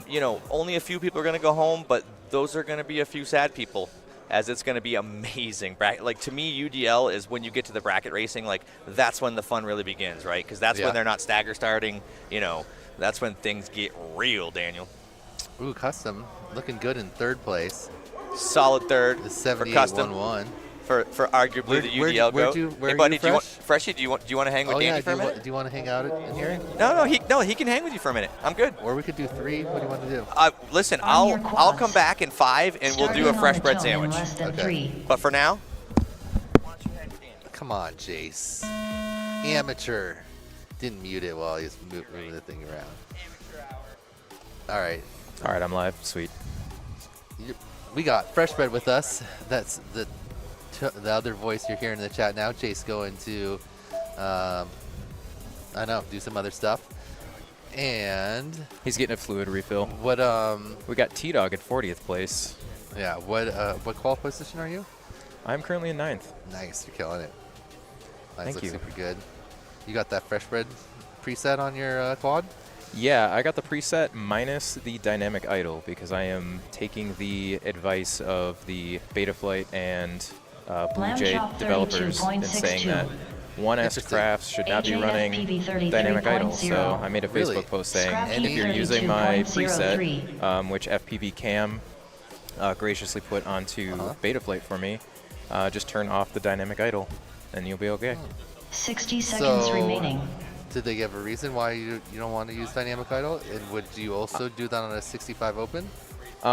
you know, only a few people are going to go home, but those are going to be a few sad people, as it's going to be amazing. Like, to me, UDL is when you get to the bracket racing, like, that's when the fun really begins, right? Because that's Yeah. when they're not stagger starting, you know, that's when things get real, Daniel. Ooh, Custom looking good in 3rd place. Solid third The for Custom. 78-1-1. For arguably the UDL where'd goat. you- where Hey, are buddy, you, do you want Fresh? Freshy? Do you want to hang with Oh Danny yeah, for a minute? do you want to hang out in here? No, he can hang with you for a minute. I'm good. Or we could do 3. What do you want to do? Listen, On your I'll quads. come back in 5 and we'll do Starting a on fresh the bread tone sandwich. In less than Okay. 3. But for now, Come on, Jace. Amateur. Didn't mute it while he was moving the thing around. All right. All right, I'm live. Sweet. We got Fresh Bread with us. That's the other voice you're hearing in the chat now. Jace going to, do some other stuff. And He's getting a fluid refill. what, We got T-Dog at 40th place. yeah, what qual position are you? I'm currently in 9th. Nice, you're killing it. Mine Thank looks you. super good. You got that Fresh Bread preset on your quad? Yeah, I got the preset minus the dynamic idle because I am taking the advice of the Betaflight and Blue Lamb Jade chop developers in 32.62. saying that 1S Interesting. crafts should not be running AJFPB dynamic idle. 33.0. So I made a Facebook Really? post saying Scrap if heap you're using my 32.03. preset, which FPV Cam graciously put onto Betaflight for me, just turn off the dynamic idle and you'll be okay. 60 seconds So- remaining. Did they give a reason why you don't want to use dynamic idle? And would you also do that on a 65 open?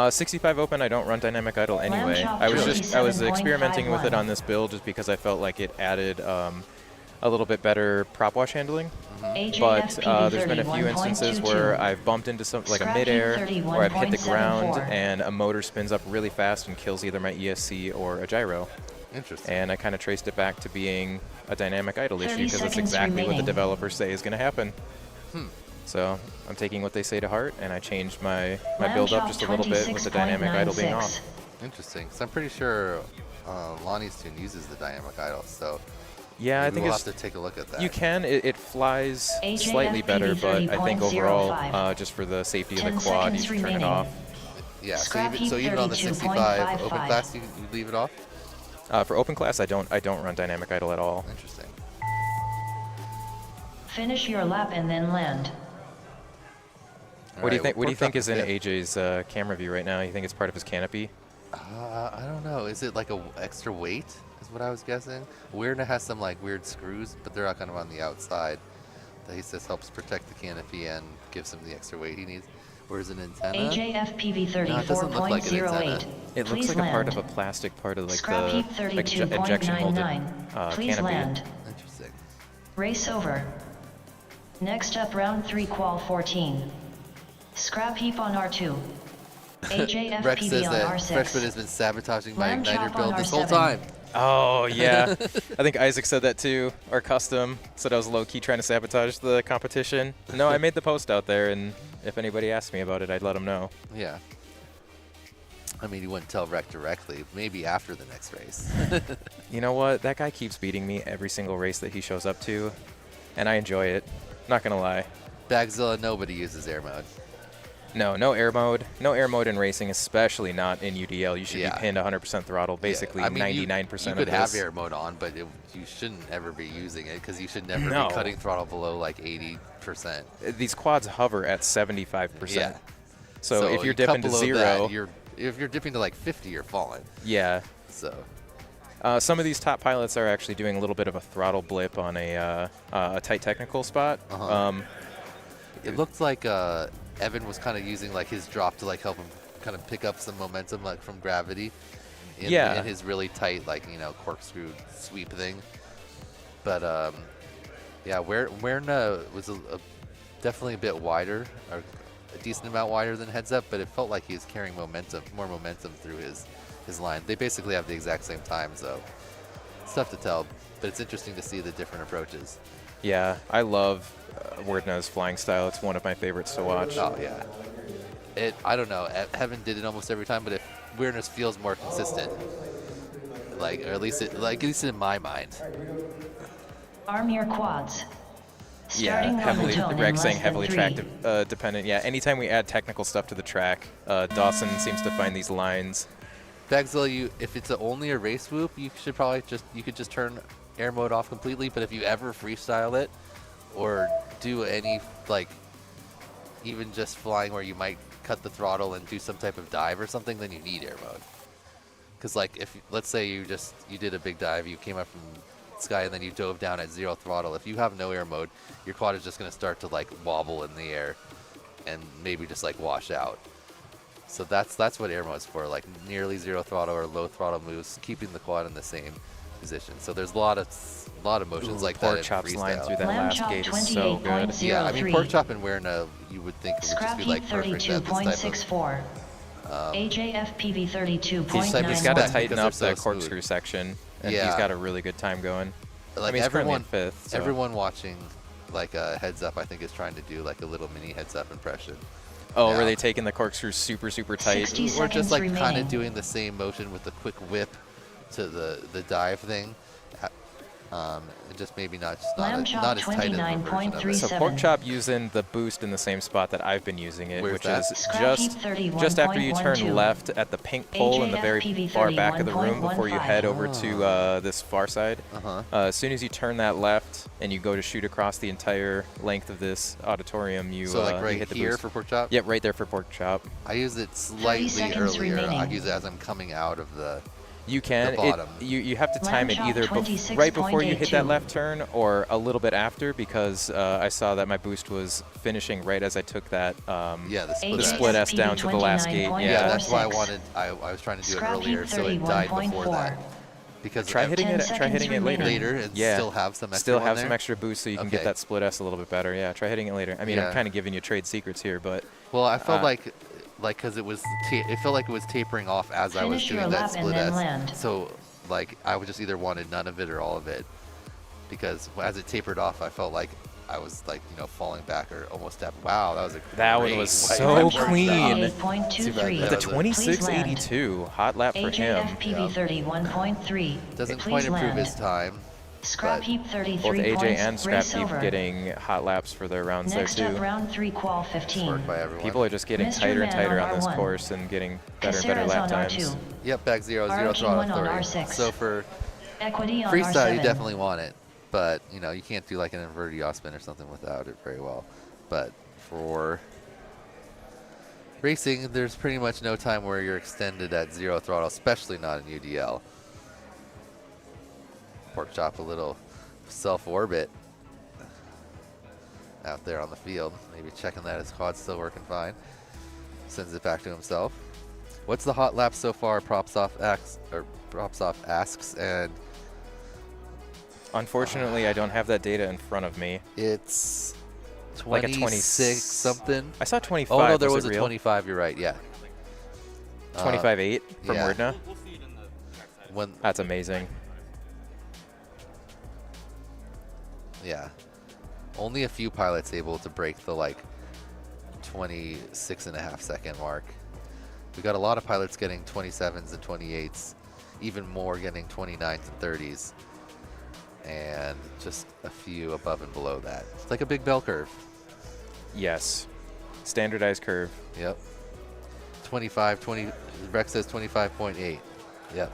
65 open, I don't run dynamic idle anyway. chop I was 37.51. experimenting with it on this build just because I felt like it added a little bit better prop wash handling. But there's been a few instances where I've bumped into some like a Scrap midair, heap or I've hit the ground 31.74. and a motor spins up really fast and kills either my ESC or a gyro. Interesting. And I kind of traced it back to being a dynamic idle 30 issue because that's seconds exactly what the remaining. developers say is going to happen. So I'm taking what they say to heart, and I changed my build up just a little bit with the dynamic idle being off. Interesting. So I'm pretty sure Lonnie's tune uses the dynamic idle, so yeah, I think we'll have to take a look at that. You can. It flies slightly better, but I think overall, just for the safety of the quad, you should turn it off. Yeah. So even on the 65 open class, you leave it off. For open class, I don't run dynamic idle at all. Interesting. Finish your lap and then land. What do you think? What do you think is in AJ's camera view right now? You think it's part of his canopy? I don't know. Is it like a extra weight? Is what I was guessing. Weirna has some like weird screws, but they're kind of on the outside. That he says helps protect the canopy and gives him the extra weight he needs. Whereas an antenna? AJFPV 34.08. No, it doesn't look like an antenna. It looks like a part of a plastic part of like Scrap heap the injection molded Please canopy. land. Interesting. Race over. Next up, round 3, qual 14. Scrap heap on R2. Rex AJFPV says on that R6. Freshman has been sabotaging my Lamb igniter chop on build this whole R7. time. Oh yeah, I think Isaac said that too. Or Custom said I was low key trying to sabotage the competition. No, I made the post out there, and if anybody asked me about it, I'd let them know. Yeah. I mean, you wouldn't tell Rec directly. Maybe after the next race. You know what? That guy keeps beating me every single race that he shows up to, and I enjoy it. Not gonna lie. Bagzilla, nobody uses air mode. No air mode. No air mode in racing, especially not in UDL. You should Yeah. be pinned 100% throttle, basically Yeah, I mean, 99% you of could have this. air mode on, but you shouldn't ever be using it because you should never No. be cutting throttle below like 80%. These quads hover at 75%. Yeah. So if you you're cut dipping to below zero, that, if you're dipping to like 50, you're falling. yeah. So Some of these top pilots are actually doing a little bit of a throttle blip on a tight technical spot. it looked like Evan was kind of using like his drop to like help him kind of pick up some momentum like from gravity in his really tight like corkscrew sweep thing. But yeah, Weirna was definitely a bit wider, or a decent amount wider than Heads Up, but it felt like he was carrying more momentum through his line. They basically have the exact same time, so it's tough to tell, but it's interesting to see the different approaches. Yeah, I love Weirna's flying style. It's one of my favorites to watch. Oh yeah. I don't know. Heaven did it almost every time, but Weirna's feels more consistent. Like, or at least in my mind. Arm your quads. Yeah, Starting on the tone in Rex saying less heavily than track 3. dependent. Yeah, anytime we add technical stuff to the track, Dawson seems to find these lines. Bagzilla, if it's only a race swoop, you should probably just turn air mode off completely. But if you ever freestyle it, or do any like even just flying where you might cut the throttle and do some type of dive or something, then you need air mode. Because like if let's say you did a big dive, you came up from sky and then you dove down at 0 throttle. If you have no air mode, your quad is just going to start to like wobble in the air and maybe just like wash out. So that's what air mode's for, like nearly 0 throttle or low throttle moves, keeping the quad in the same position. So there's a lot of motions like that in Pork Chop's line freestyle. through that Lamb last chop gate is so good. 28.03. Yeah, I mean Pork Chop and Weirna, you would think it would just Scrap be heap like perfect at this type of 32.64. AJFPV 32.91. He's got to tighten because up they're that so corkscrew smooth. section, and Yeah. he's got a really good time going. like I mean, he's currently in everyone, 5th. So. everyone watching like a Heads Up, I think is trying to do like a little mini Heads Up impression. Oh, Yeah. were they taking the corkscrew super tight? 60 Or seconds just like kind remaining. of doing the same motion with the quick whip to the dive thing. And just maybe not Lamb chop not as tight as the version of it. So 29.37. Pork Chop using the boost in the same spot that I've been using it, Where's which that? is Scrap heap just after you turn 31.12. left at the pink pole in the very AJFPV far back of the room before you 31.15. head over to this far side. As soon as you turn that left and you go to shoot across the entire length of this auditorium, you So like you right hit the here boost. for Pork Chop? Yep, right there for Pork Chop. I use it slightly seconds earlier. remaining. I use it as I'm coming out of the You can. The bottom. You have to Lamb time it chop either right before you hit 26.82. that left turn or a little bit after, because I saw that my boost was finishing right as I took that yeah, the AJFPV split S down to the last gate. Yeah, that's why 29.46. I was trying to do it Scrap heap earlier, so it died before 31.4. that. Because Try hitting 10 it. Try hitting it seconds later. later and Yeah. still have some extra Still one have there? some extra boost so you can get Okay. that split S a little bit better. Yeah, try hitting it later. I mean, Yeah. I'm kind of giving you trade secrets here, but Well, I felt Uh, like because it felt like it was tapering off as I was Finish your doing that lap and split then S. land. So like I would just either wanted none of it or all of it, because as it tapered off, I felt like I was like, you know, falling back or almost at. Wow, that was a That one great was white so lap. clean. Too bad 8.23. that The was a- 26.82 hot lap for him. AJFPV 31.3. Doesn't Please quite improve land. his time. Scrap but heap 33 Both AJ points. and Scrap Race Heap over. getting hot laps for their rounds Next there up, too. round 3, qual Nice 15. work by everyone. People are just getting Mr. tighter and Man tighter on on this R1. course and getting better and better Caceres lap on times. R2. Yep, back 0, 0 RG1 throttle on authority. R6. So for Equity on freestyle, R7. you definitely want it, but you know you can't do like an inverted yaw spin or something without it very well. But for racing, there's pretty much no time where you're extended at 0 throttle, especially not in UDL. Pork chop a little self-orbit out there on the field. Maybe checking that his quad's still working fine. Sends it back to himself. What's the hot lap so far? Props off asks, and Unfortunately, I don't have that data in front of me. it's Like a 26 something. I saw 25. Oh no, there was it a real? 25. You're right. Yeah. 25.8 from yeah. Werdna. We'll see it in the trackside. When That's amazing. yeah, only a few pilots able to break the like 26.5 second mark. We got a lot of pilots getting 27s and 28s, even more getting 29s and 30s, and just a few above and below that. It's like a big bell curve. Yes. Standardized curve. Yep. 20. Rex says 25.8. Yep.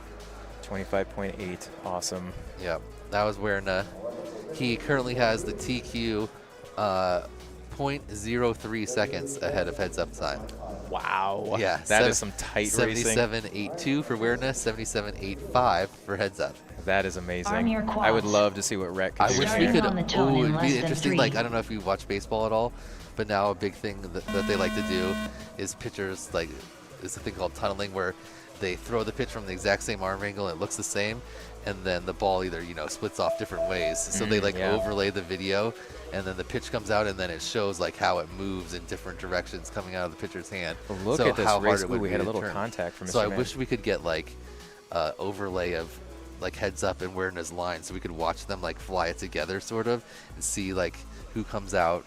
25.8. Awesome. Yep. That was where he currently has the TQ 0.03 seconds ahead of heads up time. Wow. Yeah, That is some tight racing. 77.82 for awareness, 77.85 for heads up. That is amazing. Arm your I would quads. love to see what Rhett could I do. wish we Starting could. on the tone in It'd less be than interesting. 3. Like I don't know if you watch baseball at all, but now a big thing that they like to do is pitchers like is a thing called tunneling, where they throw the pitch from the exact same arm angle and it looks the same, and then the ball either splits off different ways. So they like yeah. overlay the video, and then the pitch comes out, and then it shows like how it moves in different directions coming out of the pitcher's hand. Look so at this how race. hard it would Ooh, we be had a to little turn. contact from Mr. So I Man. wish we could get like overlay of like heads up and awareness lines, so we could watch them like fly it together sort of and see like who comes out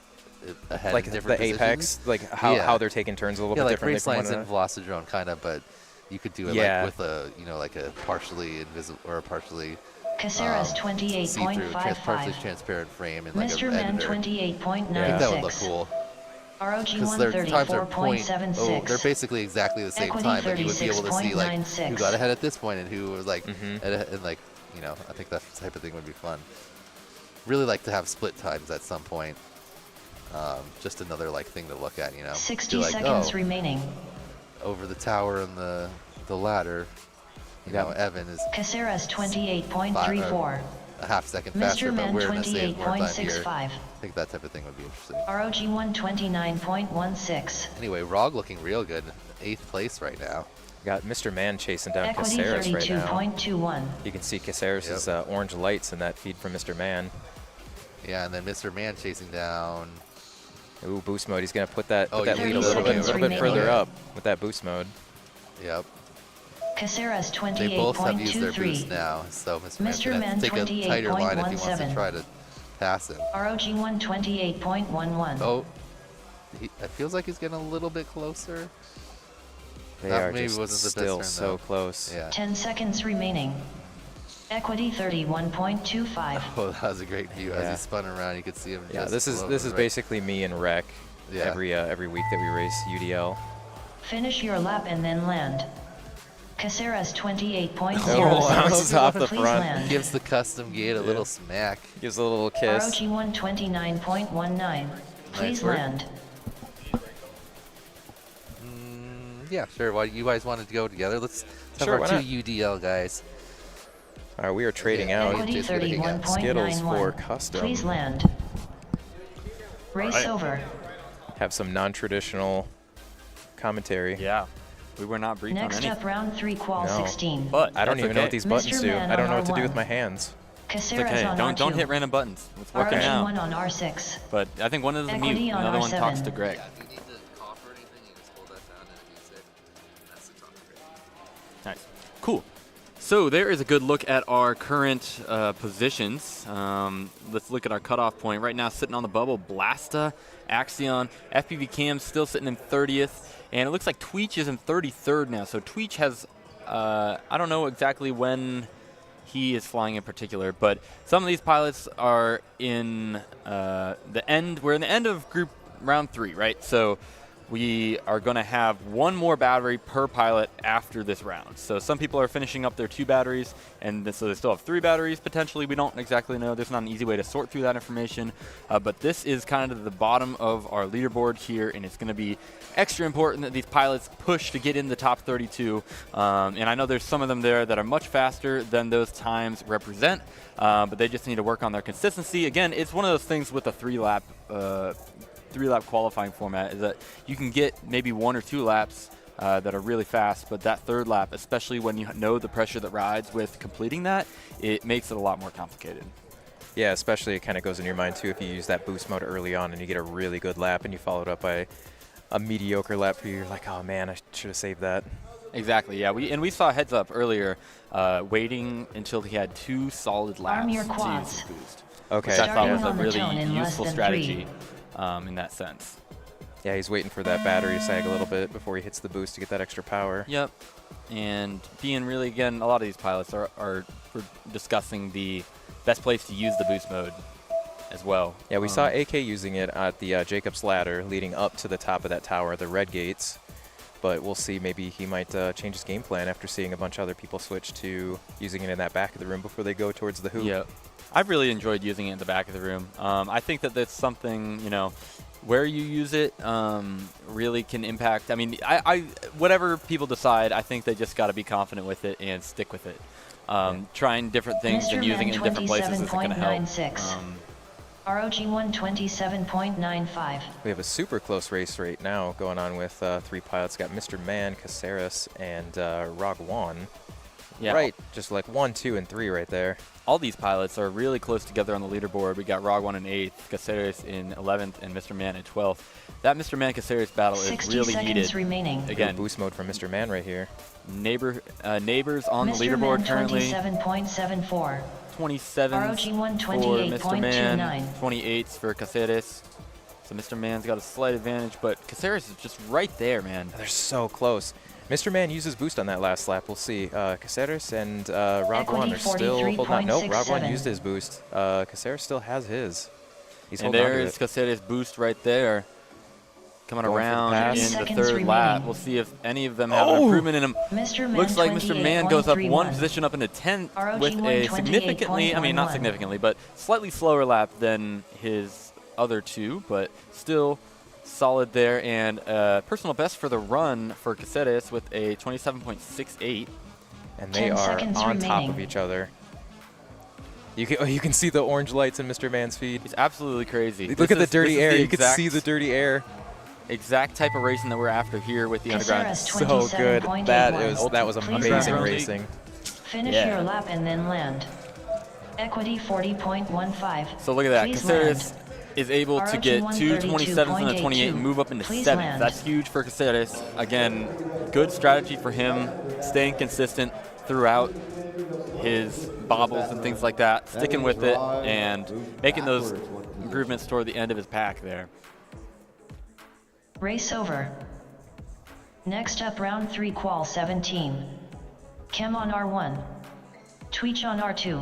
ahead like in the different apex, positions. like how, Yeah. how they're taking turns a little Yeah, bit like differently race from one lines in another. Velocidrone kind of, but you could do it Yeah. like with a like a partially invisible or a partially Caceres see-through, partially 28.55. transparent frame and like Mr. an Man editor. I think 28.96. that would look cool. ROG Because their times are point. Oh, 134.76. they're basically exactly the same Equity time, but you would be able to see like who 36.96. got ahead at this point and who was like, Mhm. and like I think that type of thing would be fun. Really like to have split times at some point. Just another like thing to look at, 60 Be like, seconds remaining. over the tower and the ladder, Evan is Caceres 28.34. a half second faster, Mr. but Man awareness saves more time here. 28.65. I think that type of thing would be interesting. ROG 129.16. Anyway, Rog looking real good. 8th place right now. Got Mr. Man chasing down Equity Caceres right now. 32.21. You can see Caceres' orange lights in that feed from Mr. Man. Yeah, and then Mr. Man chasing down. Ooh, boost mode. He's going to put that, Oh, put that yeah, lead a 30 little bit, seconds further remaining. up with that boost mode. Yep. Caceres They both have used their 28.23. boost now, so Mr. Man's Mr. gonna Man have to take a tighter line if he wants to 28.17. try to pass him. ROG 128.11. Oh, it feels like he's getting a little bit closer. They That are maybe just wasn't the best still turn, so though. close. Yeah. 10 seconds remaining. Equity 31.25. Oh, that was a great view. As Yeah. he spun around, you could see him. Yeah, just this is floating right- basically me and Rec Yeah. every week that we race UDL. Finish your lap and then land. Caceres 28.06. Oh, bounces off the Please front. land. Gives the custom gate a little smack. Gives a little kiss. ROG 129.19. Please work. land. Yeah, sure. Why you guys wanted to go together? Let's have Sure, our why 2 not? UDL guys. All right, we are trading Yeah. out. Equity just gonna hang out. Skittles for 31.91. custom. Please land. Race over. Have some non-traditional commentary. Yeah, we were not briefed on Next anything. up, round 3, qual No. 16. But I don't that's even know okay. what these Mr. buttons do. Man I don't on know what to do R1. with my hands. It's Caceres okay. on Don't R2. hit random buttons. It's working ROG1 out. on R6. But I think one of them is Equity mute. on Another one R7. talks to Greg. If you need to cough or anything, you just hold that down and use it. That's the talk. Nice. Cool. So there is a good look at our current positions. Let's look at our cutoff point. Right now sitting on the bubble, Blasta, Axion, FPV Cam still sitting in 30th, and it looks like Tweech is in 33rd now. So Tweech has, I don't know exactly when he is flying in particular, but some of these pilots are in the end. We're in the end of group round 3, right? So we are going to have one more battery per pilot after this round. So some people are finishing up their 2 batteries, and so they still have 3 batteries potentially. We don't exactly know. There's not an easy way to sort through that information. But this is kind of the bottom of our leaderboard here, and it's going to be extra important that these pilots push to get in the top 32. And I know there's some of them there that are much faster than those times represent, but they just need to work on their consistency. Again, it's one of those things with a 3-lap qualifying format, is that you can get maybe 1 or 2 laps that are really fast, but that 3rd lap, especially when you know the pressure that rides with completing that, it makes it a lot more complicated. Yeah, especially it kind of goes in your mind too if you use that boost mode early on and you get a really good lap and you follow it up by a mediocre lap for you. You're like, oh man, I should have saved that. Exactly, yeah. We saw Heads Up earlier waiting until he had 2 solid laps Arm your to use quads. his boost. Okay. Which I thought was a Starting on the tone really in less useful than strategy in that sense. Yeah, he's waiting for that battery to sag a little bit before he hits the boost to get that extra power. Yep. And being really, again, a lot of these pilots are we're discussing the best place to use the boost mode as well. Yeah, we saw AK using it at the Jacob's Ladder leading up to the top of that tower, the red gates. But we'll see, maybe he might change his game plan after seeing a bunch of other people switch to using it in that back of the room before they go towards the hoop. Yeah. I've really enjoyed using it in the back of the room. I think that that's something, where you use it really can impact. I mean, I whatever people decide, I think they just got to be confident with it and stick with it. Trying different things and using it in different places isn't going to help. ROG 127.95. We have a super close race right now going on with 3 pilots. Got Mr. Man, Caceres, and Ragwan. Yeah. Right, just like 1, 2, and 3 right there. All these pilots are really close together on the leaderboard. We got Ragwan in 8th, Caceres in 11th, and Mr. Man in 12th. That Mr. Man Caceres battle is 60 really seconds needed. remaining. Again, Good boost mode from Mr. Man right here. neighbors on the Mr. leaderboard Man currently. 27.74. 27 ROG for 128.29. Mr. Man, 28s for Caceres. So Mr. Man's got a slight advantage, but Caceres is just right there, man. They're so close. Mr. Man uses boost on that last lap. We'll see. Caceres and Ragwan are still holding on. Nope, Ragwan used his boost. Caceres still has his. He's And holding on to there's it. Caceres' boost right there. Coming Going for the around pass. in the 30 third seconds lap. remaining. We'll see if any of them have an improvement in them. Mr. Man Looks like Mr. Man goes up 1 28.31. position up into 10th ROG with a significantly, I mean not 128.11. significantly, but slightly slower lap than his other 2, but still solid there. And personal best for the run for Caceres with a 27.68. And they 10 are seconds on top of remaining. each other. You can see the orange lights in Mr. Man's feed. It's absolutely crazy. Look at the dirty air. You can exact- see the dirty air. exact type of racing that we're after here with the underground. Caceres So good. 27.81. That was Please amazing land. racing. Finish Yeah. your lap and then land. Equity 40.15. So look at that. Please Caceres land. is able to ROG get 2 27s and a 28 and 132.82. move up into Please 7th. land. That's huge for Caceres. Again, good strategy for him, staying consistent throughout his bobbles and things like that, sticking with it and making those improvements toward the end of his pack there. Race over. Next up, round 3, qual 17. Chem on R1. Tweech on R2.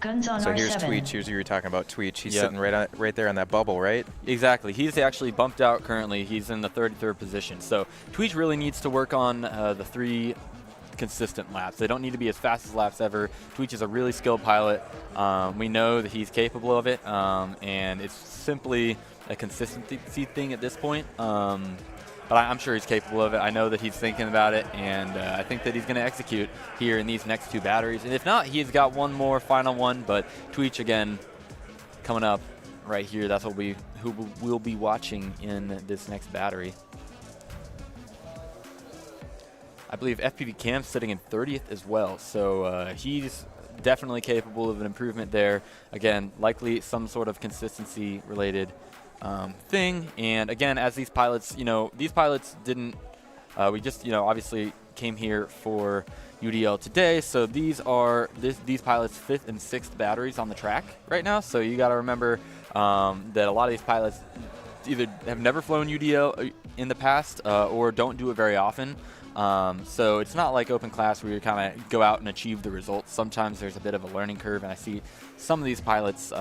Guns on So R7. here's Tweech. Here's who you're talking about, Tweech. He's Yep. sitting right there on that bubble, right? Exactly. He's actually bumped out currently. He's in the 33rd position. So Tweech really needs to work on the 3 consistent laps. They don't need to be as fast as laps ever. Tweech is a really skilled pilot. We know that he's capable of it, and it's simply a consistency thing at this point. But I'm sure he's capable of it. I know that he's thinking about it, and I think that he's going to execute here in these next 2 batteries. And if not, he's got one more final one. But Tweech, again, coming up right here. That's what we'll be watching in this next battery. I believe FPV Cam's sitting in 30th as well, so he's definitely capable of an improvement there. Again, likely some sort of consistency related thing. And again, as these pilots, these pilots didn't, we just, obviously came here for UDL today. So these are these pilots' 5th and 6th batteries on the track right now. So you got to remember that a lot of these pilots either have never flown UDL in the past or don't do it very often. So it's not like open class where you kind of go out and achieve the results. Sometimes there's a bit of a learning curve, and I see some of these pilots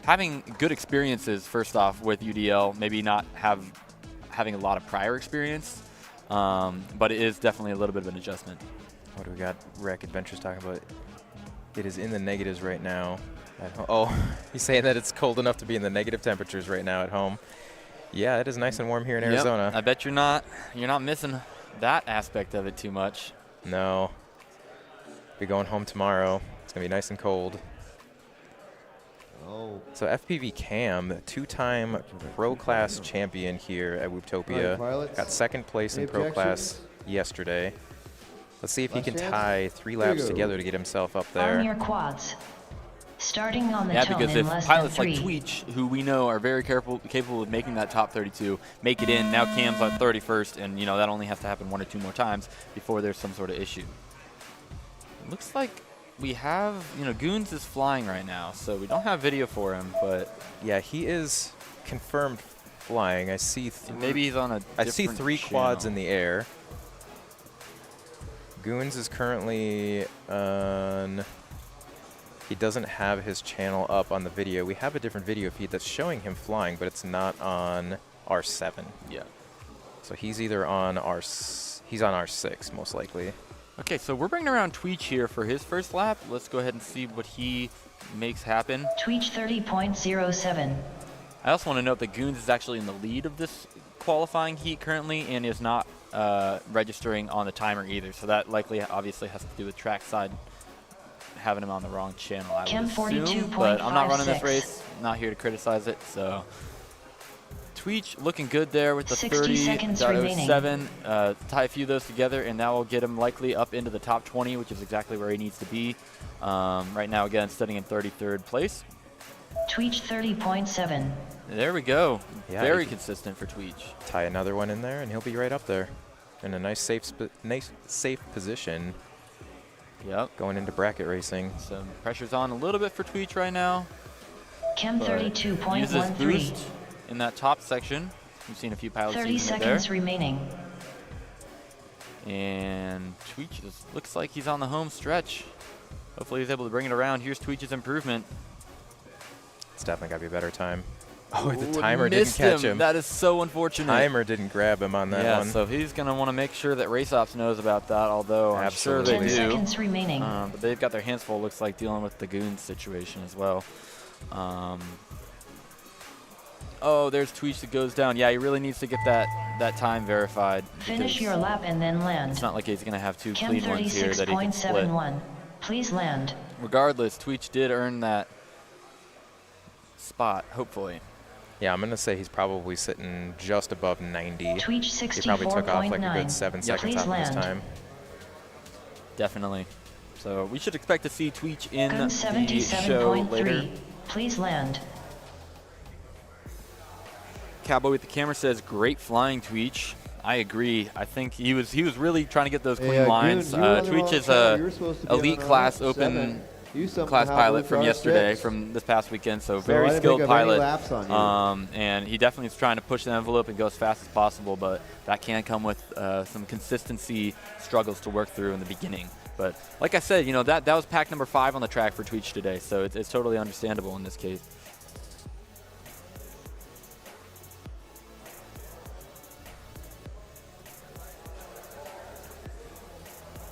having good experiences first off with UDL, maybe not having a lot of prior experience, but it is definitely a little bit of an adjustment. What do we got? Rack Adventures talking about. It is in the negatives right now. Oh, he's saying that it's cold enough to be in the negative temperatures right now at home. Yeah, it is nice and warm here in Arizona. I bet you're not missing that aspect of it too much. No. Be going home tomorrow. It's gonna be nice and cold. Oh. So FPV Cam, 2-time pro class champion here at Wooptopia, got 2nd place in pro class yesterday. Let's see if he can tie 3 laps together to get himself up there. Arm your quads. Starting on the Yeah, tone because in if less pilots than like 3. Tweech, who we know are very capable of making that top 32, make it in, now Cam's on 31st, and that only has to happen 1 or 2 more times before there's some sort of issue. Looks like we have, Goons is flying right now, so we don't have video for him, but yeah, he is confirmed flying. I see maybe he's on a I see 3 channel. quads in the air. Goons is currently on. He doesn't have his channel up on the video. We have a different video feed that's showing him flying, but it's not on R7. Yeah. So he's either on he's on R6 most likely. Okay, so we're bringing around Tweech here for his first lap. Let's go ahead and see what he makes happen. Tweech 30.07. I also want to note that Goons is actually in the lead of this qualifying heat currently and is not registering on the timer either. So that likely obviously has to do with trackside having him on the wrong channel, I Chem would assume, but I'm not running this 42.56. race. Not here to criticize it, so. Tweech looking good there with the 60 seconds 30.07. Tie a few of those together, and that will get him likely up into the top 20, which is exactly where he needs to be. Right now, again, sitting in 33rd place. Tweech 30.7. There we go. Yeah, Very he can consistent for Tweech. tie another one in there, and he'll be right up there in a nice safe position. Yep. Going into bracket racing. Some pressure's on a little bit for Tweech right now. Chem but uses 32.13. boost in that top section. We've seen a few pilots 30 using it seconds there. remaining. And Tweech looks like he's on the home stretch. Hopefully he's able to bring it around. Here's Tweech's improvement. It's definitely got to be a better time. Oh, Ooh, the timer didn't missed catch him. That is so unfortunate. Timer didn't grab him on that yeah, one. so he's going to want to make sure that Race Ops knows about that, although I'm sure they 10 do. seconds remaining. But they've got their hands full, looks like, dealing with the Goons situation as well. Oh, there's Tweech that goes down. Yeah, he really needs to get that time verified. Finish your lap and then land. It's not like he's going to have 2 Chem clean ones here that he can split. 36.71. Please land. Regardless, Tweech did earn that spot, hopefully. Yeah, I'm going to say he's probably sitting just above 90. Tweech He probably took off like a 64.9. good 7 seconds Please off of his land. time. Definitely. So we should expect to see Tweech in Gun the show later. 77.3. Please land. Cowboy with the camera says, great flying, Tweech. I agree. I think he was really trying to get those clean lines. Tweech is a elite class open class pilot from yesterday, from this past weekend, so very skilled pilot. And he definitely is trying to push the envelope and go as fast as possible, but that can come with some consistency struggles to work through in the beginning. But like I said, that was pack number 5 on the track for Tweech today, so it's totally understandable in this case.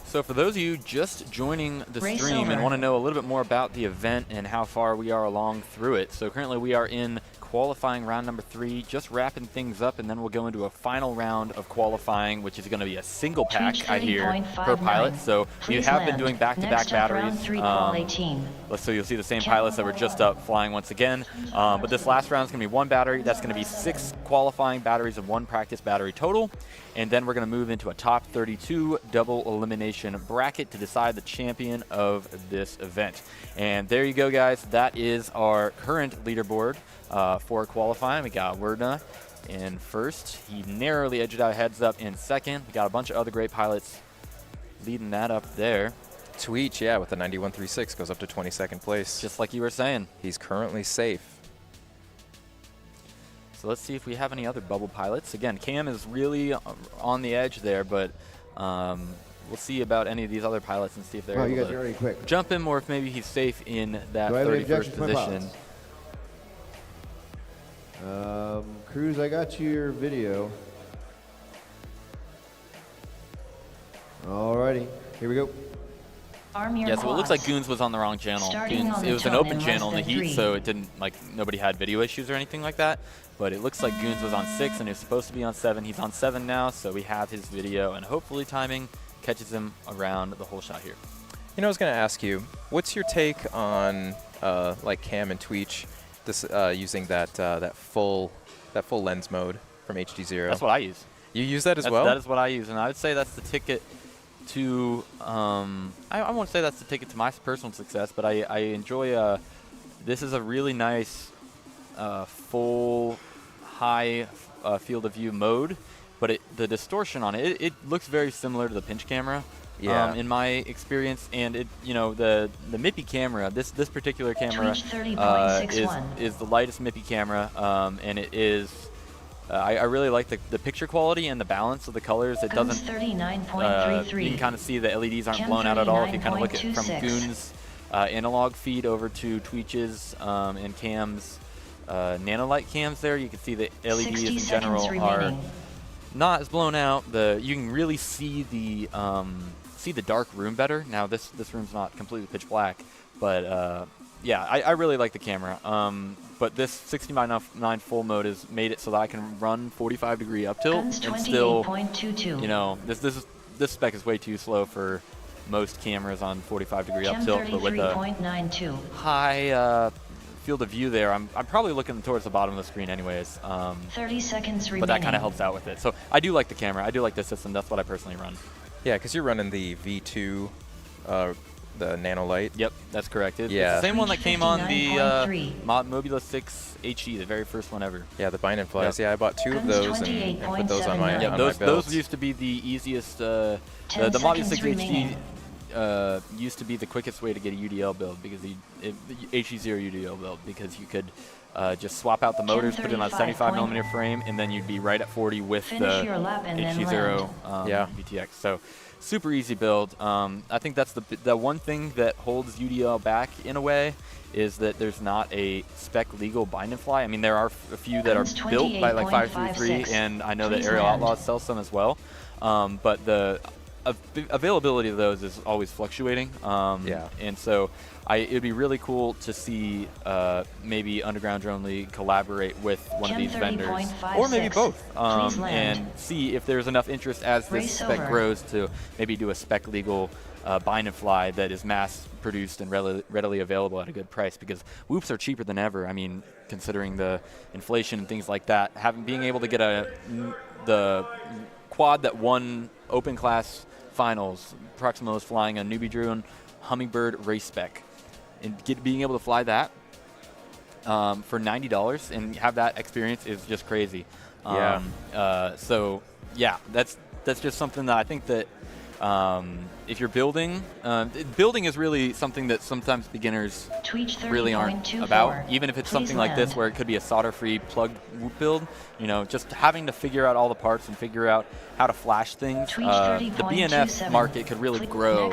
So for those of you just joining the Race stream and over. want to know a little bit more about the event and how far we are along through it, so currently we are in qualifying round number 3, just wrapping things up, and then we'll go into a final round of qualifying, which is going to be a single pack, Tweech I hear, per 30.59. pilot. So we Please have been land. doing back-to-back Next up, round batteries. 3, qual 18. So you'll see the same pilots that were just up flying once again. But this last round is going to be 1 battery. That's going to be 6 qualifying batteries and 1 practice battery total. And then we're going to move into a top 32 double elimination bracket to decide the champion of this event. And there you go, guys. That is our current leaderboard for qualifying. We got Werna in first. He narrowly edged out Heads Up in second. We got a bunch of other great pilots leading that up there. Tweech, yeah, with a 91.36 goes up to 22nd place. Just like you were saying. He's currently safe. So let's see if we have any other bubble pilots. Again, Cam is really on the edge there, but we'll see about any of these other pilots and see if they're able to jump him or if maybe he's safe in that 31st position. Cruz, I got your video. Alrighty, here we go. Yeah, so it looks like Goons was on the wrong channel. Goons, it was an open channel in the heat, so it didn't, like, nobody had video issues or anything like that. But it looks like Goons was on 6 and he was supposed to be on 7. He's on 7 now, so we have his video, and hopefully timing catches him around the whole shot here. You know, I was going to ask you, what's your take on like Cam and Tweech, this using that full lens mode from HD0? That's what I use. You use that as well? That is what I use, and I would say that's the ticket to I won't say that's the ticket to my personal success, but I enjoy this is a really nice full high field of view mode, but the distortion on it looks very similar to the pinch camera. Yeah. In my experience, and the MIPI camera, this particular camera is the lightest MIPI camera, and it is. I really like the picture quality and the balance of the colors. It doesn't. 39.33. You can kind of see the LEDs aren't blown out at all. If you kind of look at from Goon's analog feed over to Tweech's and Cam's nanolight cams, there you can see the LEDs in general are not as blown out. You can really see the dark room better. Now this room's not completely pitch black, but yeah, I really like the camera. But this 60x9 full mode has made it so that I can run 45-degree up tilt and still, this spec is way too slow for most cameras on 45-degree up tilt. But with a high field of view there, I'm probably looking towards the bottom of the screen anyways. 30 seconds remaining. But that kind of helps out with it. So I do like the camera. I do like the system. That's what I personally run. Yeah, because you're running the V2, the nanolight. Yep, that's correct. It's Yeah. the same one that came on the Mobula 6 HE, the very first one ever. Yeah, the bind and flies. Yep. Yeah, I bought 2 of those and put those on my Yeah, on my those build. used to be the easiest. The Mobula 6 remaining. HE used to be the quickest way to get a UDL build because the HE0 UDL build, because you could just swap out the motors, put it on a 75mm frame, and then you'd be right at 40 with the HE0 VTX. So super easy build. I think that's the one thing that holds UDL back in a way, is that there's not a spec legal bind and fly. I mean, there are a few that are built by like 533, and I know that Aerial Outlaws sells some as well. But the availability of those is always fluctuating. And so it would be really cool to see maybe Underground Drone League collaborate with one of these vendors, or maybe both, and see if there's enough interest as this spec grows to maybe do a spec legal bind and fly that is mass produced and readily available at a good price, because whoops are cheaper than ever. I mean, considering the inflation and things like that, being able to get the quad that won open class finals, Proximo is flying a newbie drone Hummingbird race spec, and being able to fly that for $90 and have that experience is just crazy. So yeah, that's just something that I think that if you're building, building is really something that sometimes beginners really aren't about. Even if it's something like this where it could be a solder-free plug whoop build, just having to figure out all the parts and figure out how to flash things. The BNF market could really grow.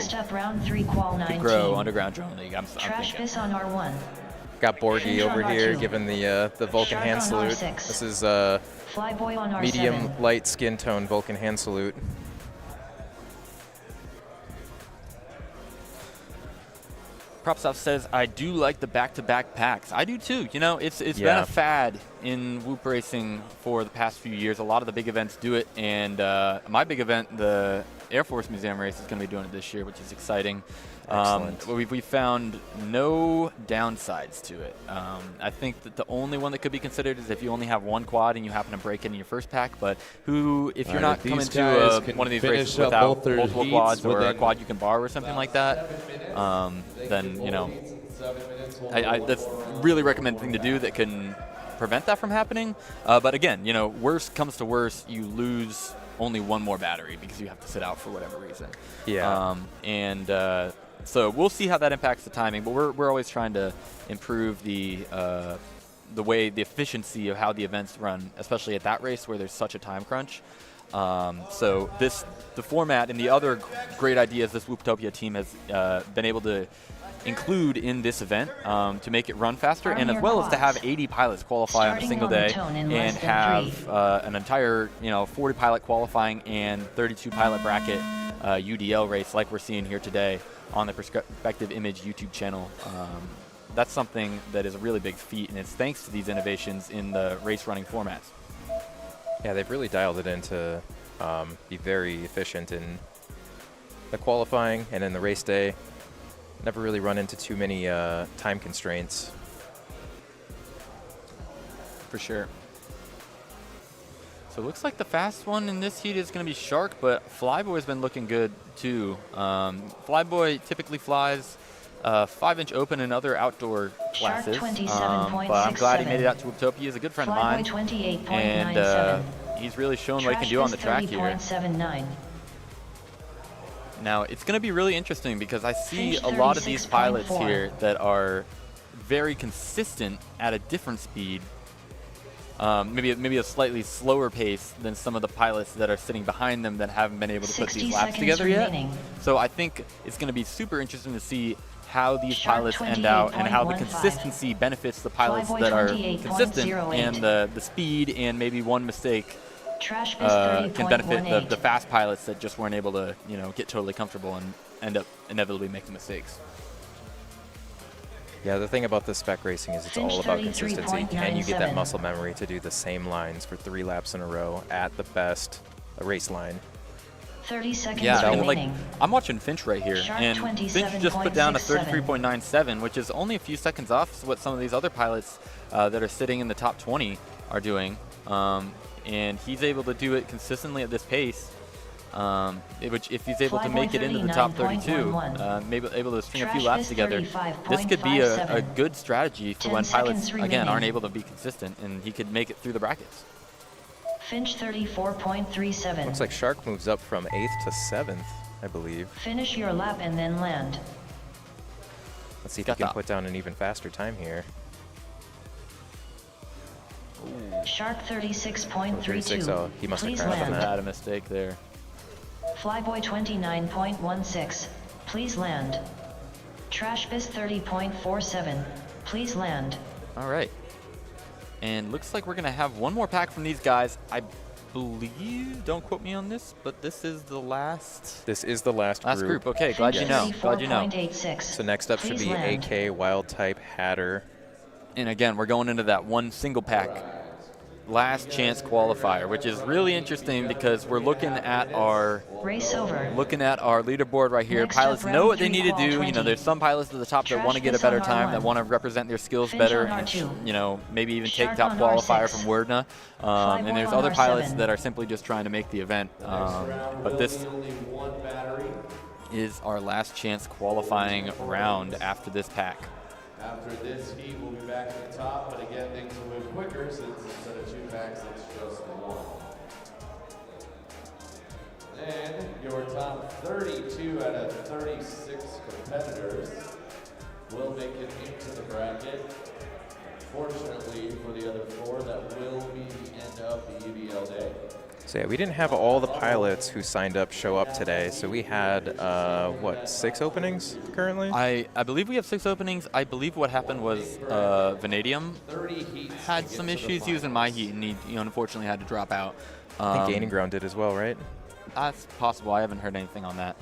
Grow Underground Drone League. I'm thinking. On R1. Got Borgie over here giving the Vulcan hand salute. This is Flyboy on R7. medium light skin tone Vulcan hand salute. Propsoft says, I do like the back-to-back packs. I do too. It's been a fad in whoop racing for the past few years. A lot of the big events do it, and my big event, the Air Force Museum race, is going to be doing it this year, which is exciting. We found no downsides to it. I think that the only one that could be considered is if you only have one quad and you happen to break it in your first pack. But if you're not coming to one of these races without multiple quads or a quad you can borrow or something like that, then that's really recommended thing to do that can prevent that from happening. But again, worst comes to worst, you lose only one more battery because you have to sit out for whatever reason. Yeah. So we'll see how that impacts the timing, but we're always trying to improve the efficiency of how the events run, especially at that race where there's such a time crunch. So the format and the other great ideas this Whooptopia team has been able to include in this event to make it run faster, and as well as to have 80 pilots qualify on a single day and have an entire 40 pilot qualifying and 32 pilot bracket UDL race like we're seeing here today on the Perspective Image YouTube channel. That's something that is a really big feat, and it's thanks to these innovations in the race running formats. Yeah, they've really dialed it in to be very efficient in the qualifying and in the race day. Never really run into too many time constraints. For sure. So it looks like the fast one in this heat is going to be Shark, but Flyboy's been looking good too. Flyboy typically flies 5-inch open and other outdoor classes, but I'm glad he made it out to Whooptopia. He's a good friend of mine, and he's really shown what he can do on the track here. Now, it's going to be really interesting because I see a lot of these pilots here that are very consistent at a different speed, maybe a slightly slower pace than some of the pilots that are sitting behind them that haven't been able to put these laps together yet. So I think it's going to be super interesting to see how these pilots end out and how the consistency benefits the pilots that are consistent, and the speed and maybe one mistake can benefit the fast pilots that just weren't able to get totally comfortable and end up inevitably making mistakes. Yeah, the thing about this spec racing is it's all about consistency. Can you get that muscle memory to do the same lines for 3 laps in a row at the best race line? 30 seconds remaining. I'm watching Finch right here, and Finch just put down a 33.97, which is only a few seconds off what some of these other pilots that are sitting in the top 20 are doing. And he's able to do it consistently at this pace, which if he's able to make it into the top 32, maybe able to string a few laps together, this could be a good strategy for when pilots, again, aren't able to be consistent, and he could make it through the brackets. Finch 34.37. Looks like Shark moves up from 8th to 7th, I believe. Finish your lap and then land. Let's see if he can put down an even faster time here. Shark 36.32. Oh, he must have crashed on that. Had a mistake there. Flyboy 29.16. Please land. Trashbiz 30.47. Please land. All right. And looks like we're going to have one more pack from these guys. I believe, don't quote me on this, but this is the last. This is the last group. Okay, glad you know. Glad you know. So next up should be AK Wild Type Hatter. And again, we're going into that one single pack last chance qualifier, which is really interesting because we're looking at our leaderboard right here. Next pilots up, know what they round need to do. 20. There's some pilots at the top that want to get a better time, that want to represent their skills better, and maybe even take top qualifier from Wordna. And there's other pilots that are simply just trying to make the event. But this is our last chance qualifying round after this pack. After this heat, we'll be back at the top, but again, things will move quicker since instead of 2 packs, it's just the 1. And your top 32 out of 36 competitors will make it into the bracket. Fortunately for the other 4, that will be the end of the UDL day. So yeah, we didn't have all the pilots who signed up show up today. So we had, 6 openings currently? I believe we have 6 openings. I believe what happened was Vanadium had some issues using my heat, and he unfortunately had to drop out. I think Gaining Ground did as well, right? That's possible. I haven't heard anything on that.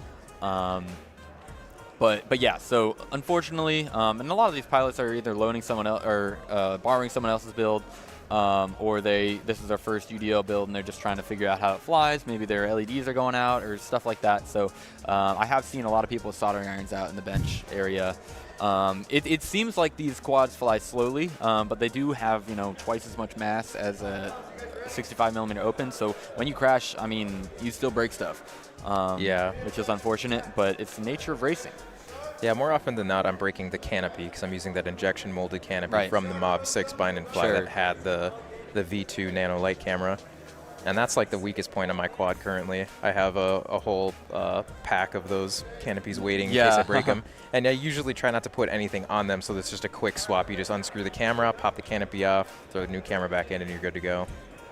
But yeah, so unfortunately, and a lot of these pilots are either loaning someone else or borrowing someone else's build. Or this is their first UDL build and they're just trying to figure out how it flies. Maybe their LEDs are going out or stuff like that. So I have seen a lot of people with soldering irons out in the bench area. It seems like these quads fly slowly, but they do have twice as much mass as a 65mm open. So when you crash, I mean, you still break stuff. Which is unfortunate, but it's the nature of racing. Yeah, more often than not, I'm breaking the canopy because I'm using that injection molded canopy from the Mob 6 Bind and Fly that had the V2 Nano Light camera. And that's like the weakest point on my quad currently. I have a whole pack of those canopies waiting in case I break them. And I usually try not to put anything on them, so it's just a quick swap. You just unscrew the camera, pop the canopy off, throw the new camera back in, and you're good to go.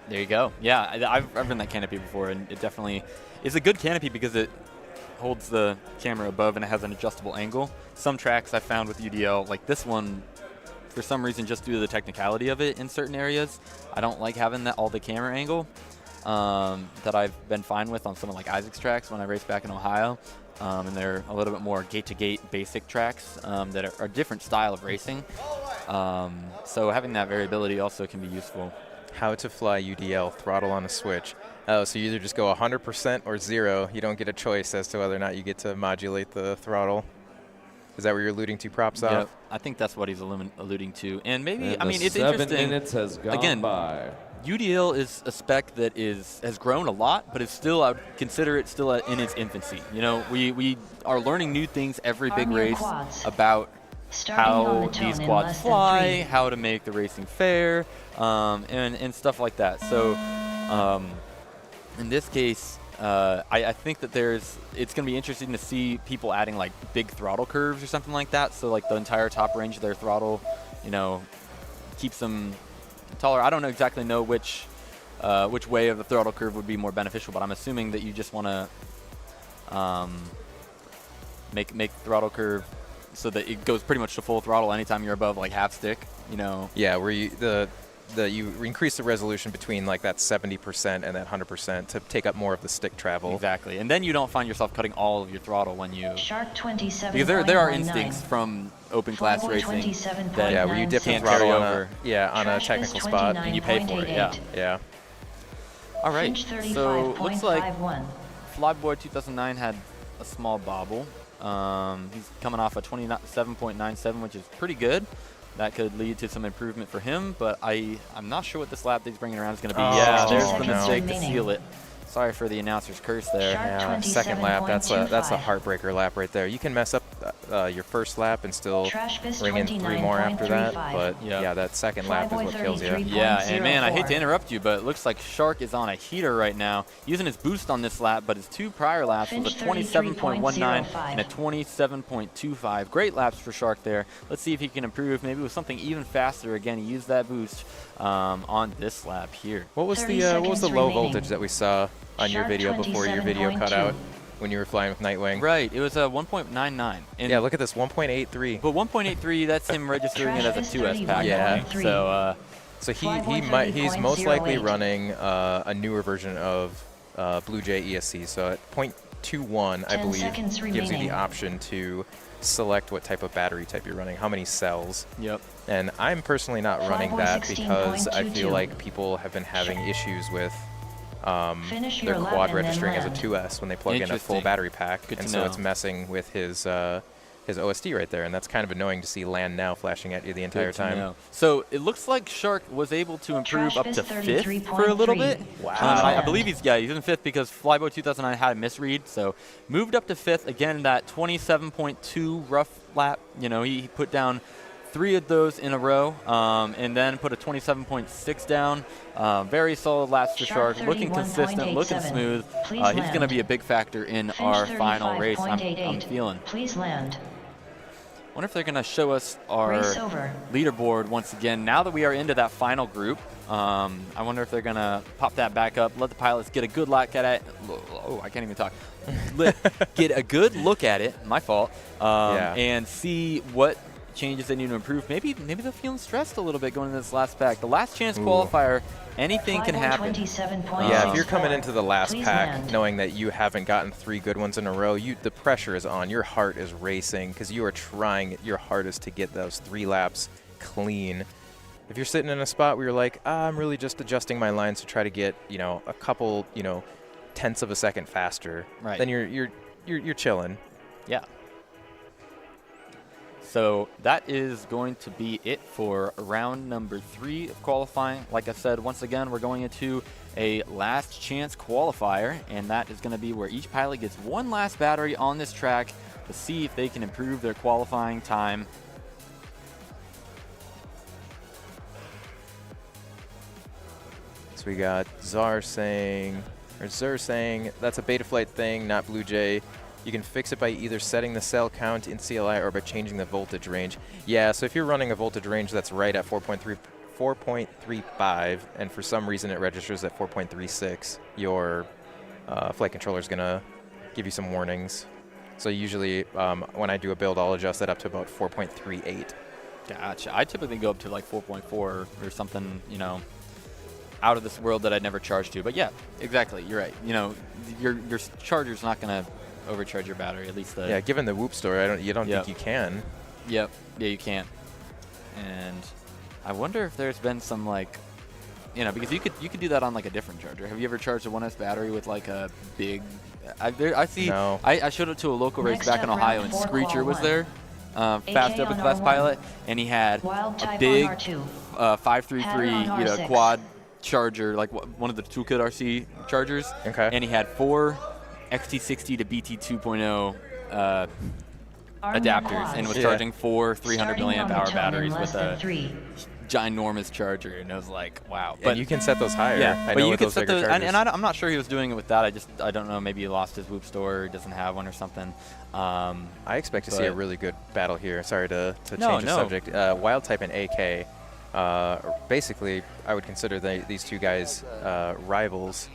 There you go. Yeah, I've run that canopy before, and it definitely is a good canopy because it holds the camera above and it has an adjustable angle. Some tracks I found with UDL, like this one, for some reason, just due to the technicality of it in certain areas, I don't like having all the camera angle that I've been fine with on some of like Isaac's tracks when I raced back in Ohio. And they're a little bit more gate-to-gate basic tracks that are a different style of racing. So having that variability also can be useful. How to fly UDL, throttle on a switch. Oh, so you either just go 100% or 0. You don't get a choice as to whether or not you get to modulate the throttle. Is that what you're alluding to, props off? Yep, I think that's what he's alluding to. And maybe, And I mean, it's 7 interesting. minutes has gone Again, by. UDL is a spec that has grown a lot, but it's still, I would consider it still in its infancy. You know, we are learning new things every big Arm your race quads. about Starting on how the tone these in quads less than fly, 3. how to make the racing fair, and stuff like that. So in this case, I think that it's going to be interesting to see people adding like big throttle curves or something like that. So like the entire top range of their throttle, you know, keeps them taller. I don't exactly know which way of the throttle curve would be more beneficial, but I'm assuming that you just want to make throttle curve so that it goes pretty much to full throttle anytime you're above like half stick, you know. Yeah, where you increase the resolution between like that 70% and that 100% to take up more of the stick travel. Exactly, and then you don't find yourself cutting all of your throttle when you. Shark 27. Because there are instincts from open class racing that Yeah, where you dip the can't throttle carry on over. on a Trash technical Biz spot. And you pay for it, yeah. Yeah. All right, Finch so looks like 35.51. Flyboy 2009 had a small bobble. He's coming off a 27.97, which is pretty good. That could lead to some improvement for him, but I'm not sure what this lap that he's bringing around is going to be. Oh, Yeah, there's no. the mistake to Remaining. seal it. Sorry for the announcer's curse there. Shark Yeah, second lap. That's a 27.25. heartbreaker lap right there. You can mess up your first lap and still Trash Biz bring in 3 more after that, 29.35. but Yeah. yeah, that second lap is Flyboy what kills you. 33. Yeah, and man, I hate 0.04. to interrupt you, but it looks like Shark is on a heater right now, using his boost on this lap, but his 2 prior laps was a Finch 27.19 33.05. and a 27.25. Great laps for Shark there. Let's see if he can improve, maybe with something even faster. Again, he used that boost on this lap here. What was 30 the low seconds voltage remaining. that we saw on your Shark video before your video cut 27.2. out when you were flying with Nightwing? Right, it was a 1.99. And Yeah, look at this, 1.83. But 1.83, that's him registering it as a 2S pack. Yeah. So, So Flyboy he's most likely 30.08. running a newer version of Blue Jay ESC. So at 0.21, I 10 believe, seconds gives you the remaining. option to select what type of battery type you're running, how many cells. yep. And I'm personally not running Flyboy that because I 16.22. feel like people have been having issues with Finish their your lap quad and then registering as a land. 2S when they plug in a full Interesting. battery pack. Good And to so know. it's messing with his OSD right there. And that's kind of annoying to see land now flashing at you the entire Good to time. know. So it looks like Shark was able to improve Trash up Biz to 5th for a little bit. 33.3. Wow. I Land. believe he's in 5th because Flyboy 2009 had a misread, so moved up to 5th. Again, that 27.2 rough lap. You know, he put down 3 of those in a row, and then put a 27.6 down. Very solid laps for Shark Shark, looking consistent, looking 31.87. smooth. Please He's going to land. be a big factor in Finch our final race. I'm 35.88. feeling. Please land. Wonder if they're going to show us our Race over. leaderboard once again. Now that we are into that final group, I wonder if they're going to pop that back up, let the pilots get a good look at it. Oh, I can't even talk. Get a good look at it. My fault. Yeah. And see what changes they need to improve. Maybe they're feeling stressed a little bit going into this last pack. The last chance qualifier, anything can Flyboy happen. 27.64. Yeah, if you're coming into the last Please pack land. knowing that you haven't gotten 3 good ones in a row, the pressure is on. Your heart is racing because you are trying your hardest to get those 3 laps clean. If you're sitting in a spot where you're like, I'm really just adjusting my lines to try to get, a couple, tenths of a second faster, Right. then you're chilling. Yeah. So that is going to be it for round number 3 of qualifying. Like I said, once again, we're going into a last chance qualifier, and that is going to be where each pilot gets one last battery on this track to see if they can improve their qualifying time. So we got Zur saying that's a Betaflight thing, not Blue Jay. You can fix it by either setting the cell count in CLI or by changing the voltage range. Yeah, so if you're running a voltage range that's right at 4.35, and for some reason it registers at 4.36, your flight controller is going to give you some warnings. So usually when I do a build, I'll adjust that up to about 4.38. Gotcha. I typically go up to like 4.4 or something, you know, out of this world that I'd never charge to. But yeah, exactly. You're right. You know, your charger's not going to overcharge your battery, at least yeah, given the Whoop story, you don't think you can. Yep. Yeah, you can't. And I wonder if there's been some, like, you know, because you could do that on like a different charger. Have you ever charged a 1S battery with like a big? I see. No. I showed it to a local race back in Ohio, and Screecher was there, fast open class pilot, and he had a big 533, you know, quad charger, like one of the Toolkit RC chargers. Okay. And he had 4 XT60 to BT 2.0 adapters, and was charging 4 300 milliamp hour batteries with a ginormous charger, and I was like, wow. But you can set those higher. Yeah, I but know you with can those set bigger those, chargers. and I'm not sure he was doing it with that. I don't know. Maybe he lost his Whoop store, or doesn't have one or something. I expect to see a really good battle here. Sorry to change the No. subject. Wild Type and AK. Basically, I would consider these two guys rivals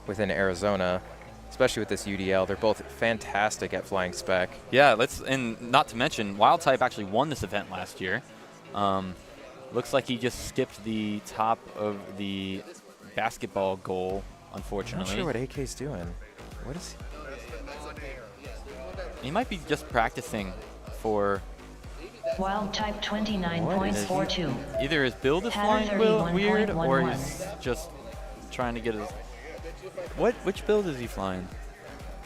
within Arizona, especially with this UDL. They're both fantastic at flying spec. Yeah, and not to mention, Wild Type actually won this event last year. Looks like he just skipped the top of the basketball goal, unfortunately. I'm not sure what AK's doing. What is he? He might be just practicing for Wild Type 29.42. Either his build is flying weird, or he's just trying to get his... Which build is he flying?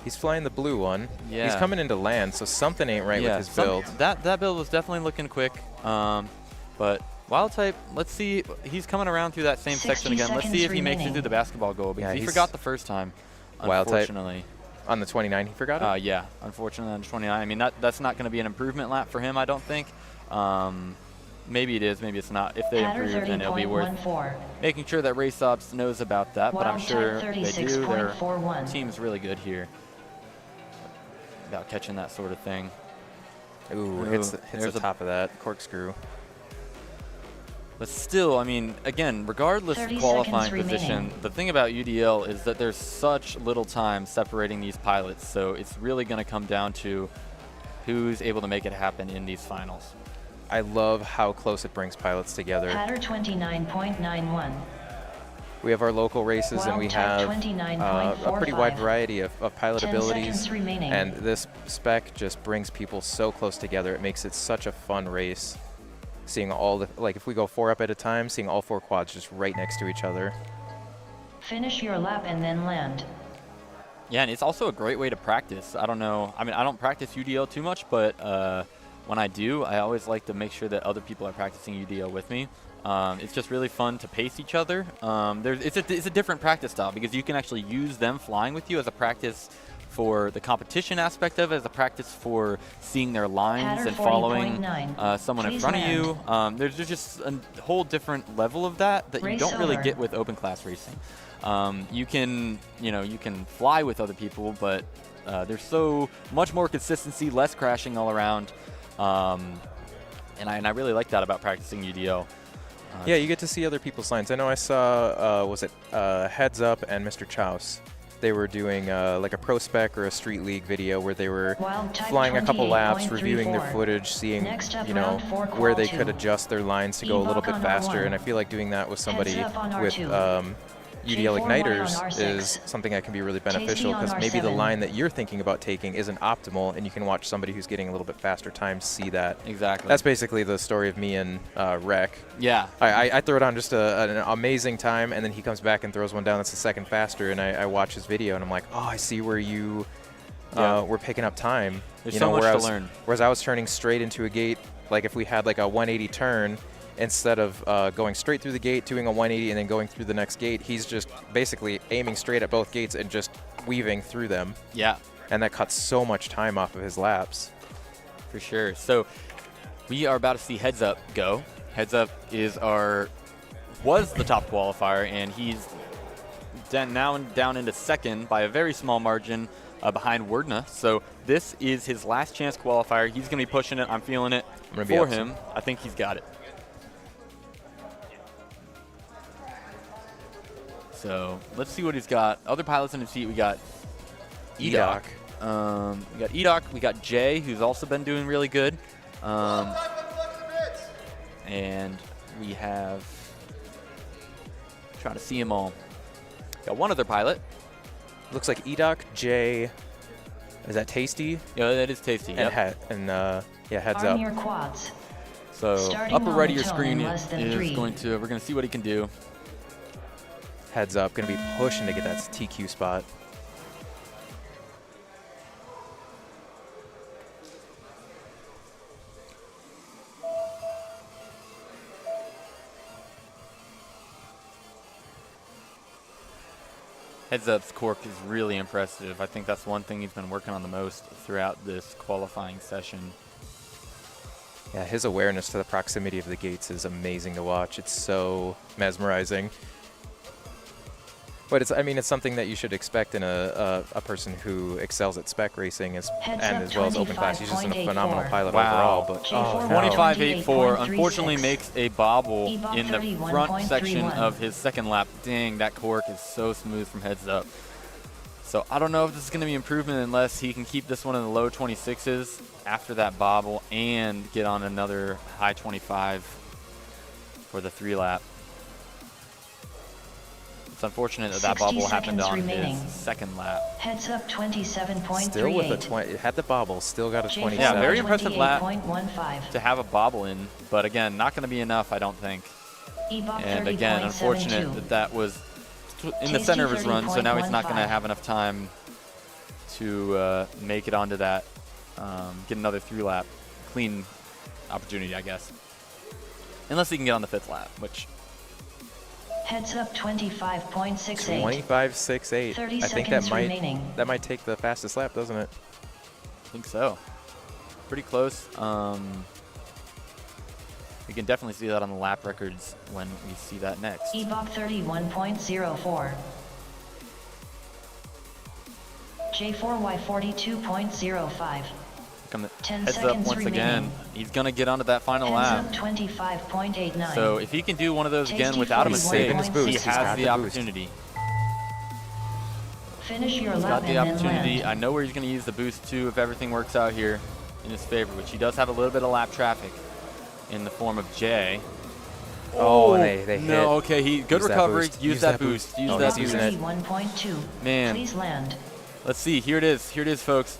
He's flying the blue one. Yeah. He's coming into land, so something ain't right with his build. That build was definitely looking quick. But Wild Type, let's see. He's coming around through that same section again. Let's see if he makes it through the basketball goal, because he forgot the first time, unfortunately. On the 29, he forgot it? Yeah, unfortunately on the 29. I mean, that's not going to be an improvement lap for him, I don't think. Maybe it is, maybe it's not. If they improve, then it'll be worth making sure that Race Ops knows about that. But I'm sure they do. Their team's really good here about catching that sort of thing. Ooh, hits the top of that corkscrew. But still, I mean, again, regardless of qualifying position, the thing about UDL is that there's such little time separating these pilots, so it's really going to come down to who's able to make it happen in these finals. I love how close it brings pilots together. Patter 29.91. We have our local races, and we have a pretty wide variety of pilot abilities. And this spec just brings people so close together. It makes it such a fun race. Seeing all the, like, if we go 4 up at a time, seeing all 4 quads just right next to each other. Finish your lap and then land. Yeah, and it's also a great way to practice. I don't know. I mean, I don't practice UDL too much, but when I do, I always like to make sure that other people are practicing UDL with me. It's just really fun to pace each other. It's a different practice style, because you can actually use them flying with you as a practice for the competition aspect of it, as a practice for seeing their lines and following someone in front of you. There's just a whole different level of that you don't really get with open class racing. You can fly with other people, but there's so much more consistency, less crashing all around. And I really like that about practicing UDL. Yeah, you get to see other people's lines. I know I saw, was it Heads Up and Mr. Chouse? They were doing like a Pro Spec or a Street League video where they were flying a couple laps, reviewing their footage, seeing, where they could adjust their lines to go a little bit faster. And I feel like doing that with somebody with UDL igniters is something that can be really beneficial, because maybe the line that you're thinking about taking isn't optimal, and you can watch somebody who's getting a little bit faster time see that. Exactly. That's basically the story of me and Rec. Yeah. I throw it on just an amazing time, and then he comes back and throws one down that's a second faster, and I watch his video, and I'm like, oh, I see where you were picking up time. There's so much to learn. Whereas I was turning straight into a gate, like if we had like a 180 turn, instead of going straight through the gate, doing a 180, and then going through the next gate, he's just basically aiming straight at both gates and just weaving through them. Yeah. And that cuts so much time off of his laps. For sure. So we are about to see Heads Up go. Heads Up is our was the top qualifier, and he's now down into second by a very small margin behind Werdna. So this is his last chance qualifier. He's going to be pushing it. I'm feeling it for him. I think he's got it. So let's see what he's got. Other pilots in the seat, we got Edok. We got Edok. We got Jay, who's also been doing really good. And we have, trying to see them all. Got one other pilot. Looks like Edok, Jay. Is that Tasty? Yeah, that is Tasty. And, Yep. yeah, heads Arm up. your quads. So Starting upper on right of the your tone screen in less than is 3. going to, we're going to see what he can do. Heads up. Going to be pushing to get that TQ spot. Heads up's cork is really impressive. I think that's one thing he's been working on the most throughout this qualifying session. Yeah, his awareness to the proximity of the gates is amazing to watch. It's so mesmerizing. But it's something that you should expect in a person who excels at spec racing and as well as open class. He's just a phenomenal pilot overall. But oh, 25.84 unfortunately makes a bobble in the front section of his second lap. Dang, that cork is so smooth from heads up. So I don't know if this is going to be improvement unless he can keep this one in the low 26s after that bobble and get on another high 25 for the 3-lap. It's unfortunate that that bobble happened on his second lap. Heads up 27.38. Still with a 20, it had the bobble, still got a 27. Yeah, very impressive lap to have a bobble in, but again, not going to be enough, I don't think. And again, unfortunate that that was in the center of his run, so now he's not going to have enough time to make it onto that, get another 3-lap clean opportunity, I guess. Unless he can get on the 5th lap, which... Heads up 25.68. 25.68. 30 I think seconds remaining. that might take the fastest lap, doesn't it? I think so. Pretty close. We can definitely see that on the lap records when we see that next. Ebok 31.04. J4Y 42.05. Come the 10 heads up seconds once again. remaining. He's going to get onto that final Heads lap. up 25.89. So if he can do one of those again Tasty without a 41. mistake, Saving his boost. he He's has got the the boost. opportunity. Finish your He's lap got the and then opportunity. land. I know where he's going to use the boost too if everything works out here in his favor, which he does have a little bit of lap traffic in the form of Jay. Oh, and they hit. No, okay, good Use that recovery. boost. Use that boost. Use Oh, that he's boost. using it. 31.2. Man. Please land. Let's see. Here it is. Here it is, folks.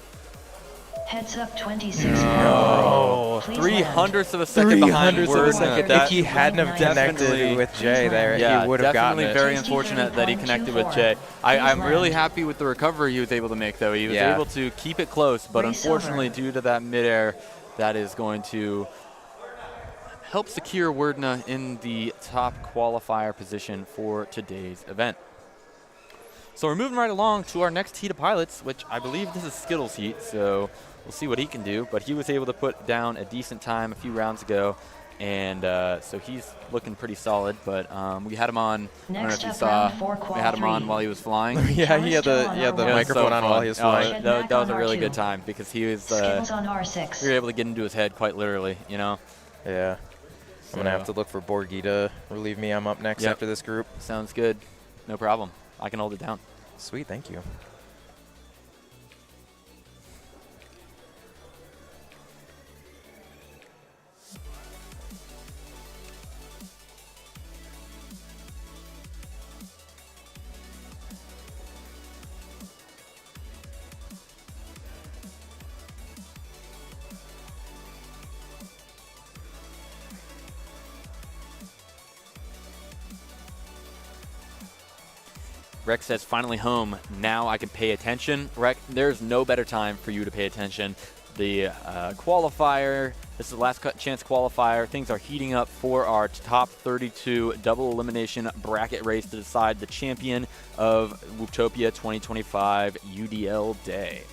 Heads up 26. No. Please 300ths of a second behind 300ths of a Werdna. second. That- If he hadn't have Definitely- connected with Jay there, Yeah, he would have gotten definitely it. very unfortunate that he connected with Jay. I'm really happy with the recovery he was able to make, though. He was Yeah. able to keep it close, but Race unfortunately, over. due to that midair, that is going to help secure Werdna in the top qualifier position for today's event. So we're moving right along to our next heat of pilots, which I believe this is Skittles' heat, so we'll see what he can do. But he was able to put down a decent time a few rounds ago, and so he's looking pretty solid. But we had him on, I don't know if Next you up, saw, round 4, we had him on qual while he was flying. Yeah, he had the It was microphone so on while fun. he was Oh, flying. that was a really R2. good time because he was, Skittles on R6. we were able to get into his head quite literally, you know. Yeah. I'm going to have to look for Borgie to relieve me. I'm up next Yep. after this group. Sounds good. No problem. I can hold it down. Sweet, thank you. Rex says, finally home. Now I can pay attention. Rex, there's no better time for you to pay attention. The qualifier, this is the last chance qualifier. Things are heating up for our top 32 double elimination bracket race to decide the champion of Wooptopia 2025 UDL Day.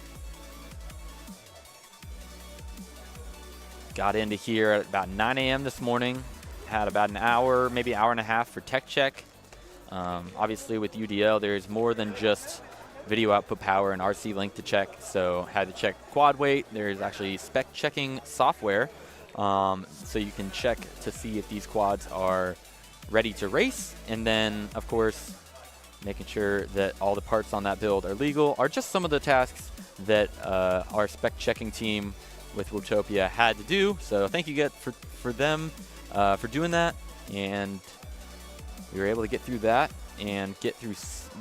Got into here at about 9 a.m. this morning. had about an hour, maybe hour and a half for tech check. Obviously, with UDL, there's more than just video output power and RC link to check. So had to check quad weight. There's actually spec checking software. So you can check to see if these quads are ready to race. And then, of course, making sure that all the parts on that build are legal are just some of the tasks that our spec checking team with Wootopia had to do. So thank you for them for doing that. And we were able to get through that and get through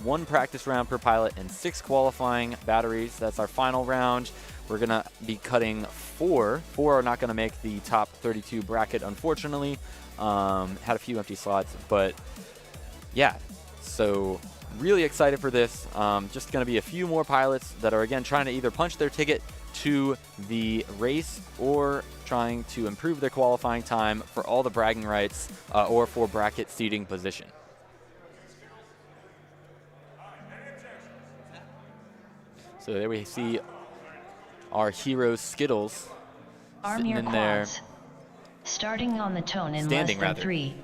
1 practice round per pilot and 6 qualifying batteries. That's our final round. We're going to be cutting 4. 4 are not going to make the top 32 bracket, unfortunately. Had a few empty slots, but yeah, so really excited for this. Just going to be a few more pilots that are, again, trying to either punch their ticket to the race or trying to improve their qualifying time for all the bragging rights or for bracket seating position. So there we see our hero Skittles Arm sitting your in there. quads. Starting on the tone in Standing, less than rather. 3.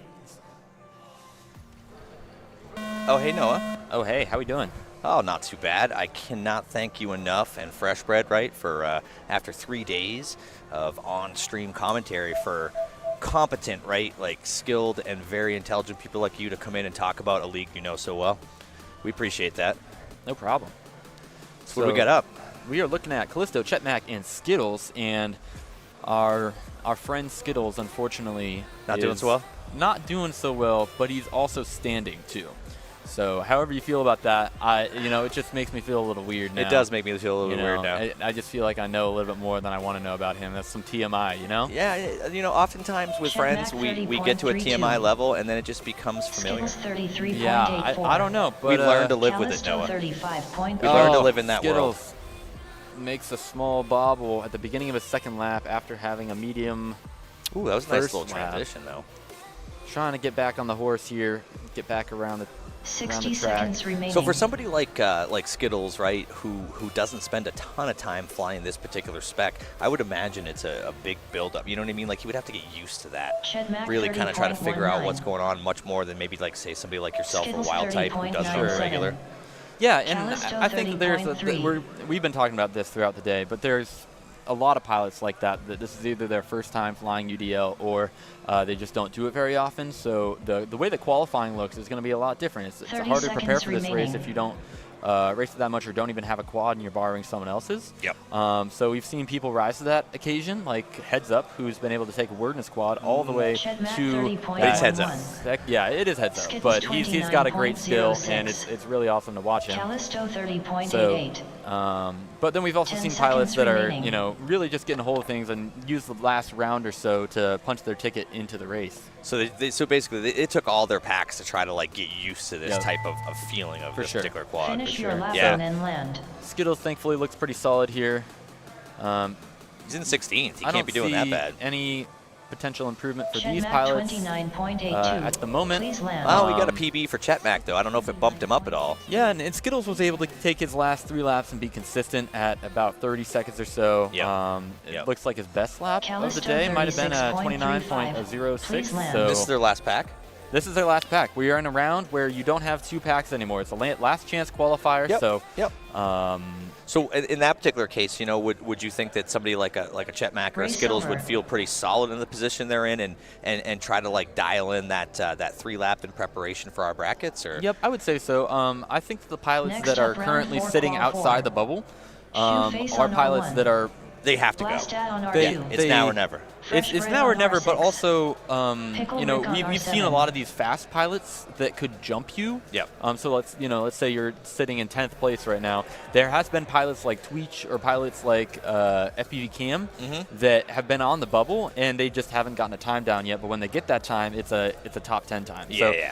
Oh, hey, Noah. Oh, hey, how we doing? Oh, not too bad. I cannot thank you enough, and Fresh Bread, right, for after 3 days of on-stream commentary for competent, right, like skilled and very intelligent people like you to come in and talk about a league you know so well. We appreciate that. No problem. So what do we got up? We are looking at Callisto, Chetmac, and Skittles, and our friend Skittles, unfortunately, Not doing so well? Not doing so well, but he's also standing too. So, however you feel about that, it just makes me feel a little weird now. It does make me feel a little weird now. I just feel like I know a little bit more than I want to know about him. That's some TMI, you know? Yeah, oftentimes with friends, we get to a TMI level, and then it just becomes familiar. Yeah, I don't know. But we've learned to live with it, Noah. We've learned to live in that world. Skittles makes a small bobble at the beginning of his second lap after having a medium. Ooh, that was a nice little lap. transition, though. Trying to get back on the horse here, get back around the 60 seconds remaining. So for somebody like Skittles, right, who doesn't spend a ton of time flying this particular spec, I would imagine it's a big build-up. You know what I mean? Like he would have to get used to that. Really kind of try to figure out what's going on much more than maybe like say somebody like yourself Skittles or Wild Type who does it on a regular. Yeah, and Callisto I think we've been talking about this throughout the day, but there's a lot of pilots like that this is either their first time flying UDL or they just don't do it very often. So the way the qualifying looks is going to be a lot different. It's harder to prepare for this race if you don't race it that much or don't even have a quad and you're borrowing someone else's. Yep. So we've seen people rise to that occasion, like Heads Up, who's been able to take a Wordness quad all the way to. It's Heads Up. Yeah, it is Heads Up, but he's got a great skill, and it's really awesome to watch him. Callisto 30.88. So, but then we've also seen pilots that are, really just getting a hold of things and use the last round or so to punch their ticket into the race. So so basically, it took all their packs to try to like get used to this type of feeling of this particular quad. Finish your lap and then land. Skittles thankfully looks pretty solid here. He's in 16th. He I can't be doing that bad. Any potential improvement for these Chetmac pilots 29.82. at the moment. Please land. Oh, we got a PB for Chetmac though. I don't know if it bumped him up at all. Yeah, and Skittles was able to take his last 3 laps and be consistent at about 30 seconds or so. It looks like his best lap of the day might have been 29.06. So this is their last pack? This is their last pack. We are in a round where you don't have 2 packs anymore. It's a last chance qualifier. So in that particular case, would you think that somebody like a Chetmac or a Skittles would feel pretty solid in the position they're in and try to like dial in that 3-lap in preparation for our brackets? Or Yep, I would say so. I think the pilots that are currently sitting outside the bubble are pilots that are. They have to go. It's now or never. It's now or never, but also, we've seen a lot of these fast pilots that could jump you. Yep. So let's say you're sitting in 10th place right now. There has been pilots like Tweech or pilots like FPV Cam that have been on the bubble and they just haven't gotten a time down yet. But when they get that time, it's a top 10 time.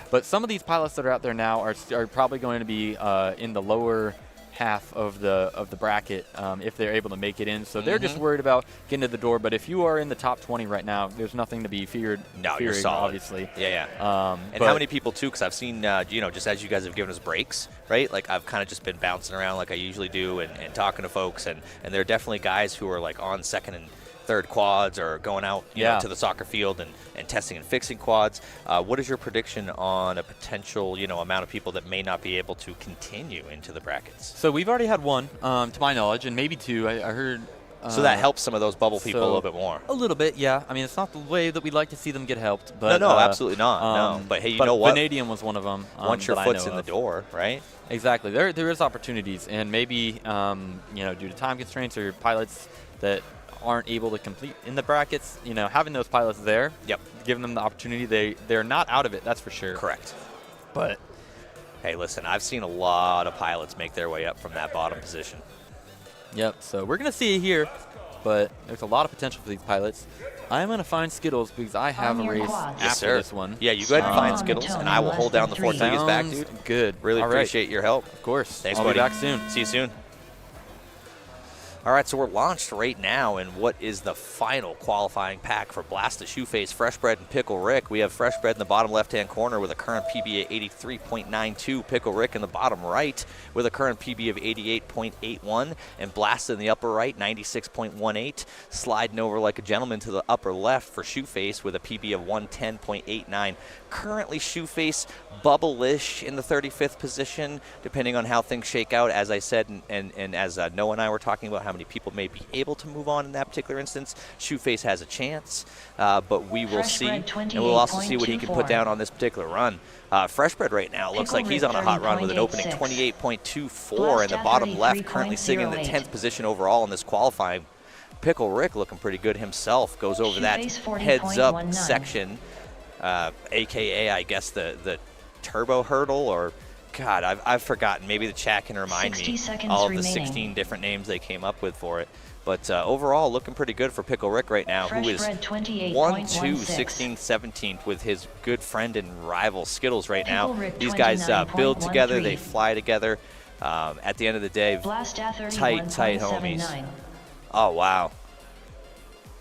But some of these pilots that are out there now are probably going to be in the lower half of the bracket if they're able to make it in. So they're just worried about getting to the door. But if you are in the top 20 right now, there's nothing to be feared. No, you're solid. Obviously. And how many people too? Because I've seen just as you guys have given us breaks, right? Like I've kind of just been bouncing around like I usually do and talking to folks, and there are definitely guys who are like on second and third quads or going out you know, to the soccer field and testing and fixing quads. What is your prediction on a potential amount of people that may not be able to continue into the brackets? So we've already had one, to my knowledge, and maybe two. I heard. So that helps some of those bubble people a little bit more. A little bit, yeah. I mean, it's not the way that we'd like to see them get helped. But, no, absolutely not. No, but hey, you know what? Vanadium was one of them. Once your foot's in the door, right? Exactly. There is opportunities, and maybe due to time constraints or pilots that aren't able to complete in the brackets, having those pilots there, giving them the opportunity, they're not out of it. That's for sure. Correct. But hey, listen, I've seen a lot of pilots make their way up from that bottom position. Yep, so we're going to see it here, but there's a lot of potential for these pilots. I'm going to find Skittles because I have a race after this one. Yeah, you go ahead and find Skittles, and I will hold down the fort till he gets back, dude. Good. Really appreciate your help. Of course. Thanks, I'll buddy. be back soon. See you soon. All right, so we're launched right now in what is the final qualifying pack for Blast the Shoeface, Fresh Bread, and Pickle Rick. We have Fresh Bread in the bottom left-hand corner with a current PB at 83.92. Pickle Rick in the bottom right with a current PB of 88.81. And Blast in the upper right, 96.18. Sliding over like a gentleman to the upper left for Shoeface with a PB of 110.89. Currently, Shoeface bubble-ish in the 35th position, depending on how things shake out. As I said, and as Noah and I were talking about how many people may be able to move on in that particular instance, Shoeface has a chance, but we will see, and we'll also see what he can put down on this particular run. Fresh Bread right now looks like he's on a hot run with an opening 28.24 in the bottom left, currently sitting in the 10th position overall in this qualifying. Pickle Rick looking pretty good himself, goes over that heads-up section, a.k.a. I guess the turbo hurdle, or God, I've forgotten. Maybe the chat can remind me all of the 16 different names they came up with for it. But overall, looking pretty good for Pickle Rick right now, who is 1, 2, 16, 17th with his good friend and rival Skittles right now. These guys build together, they fly together. At the end of the day, tight homies. Oh, wow.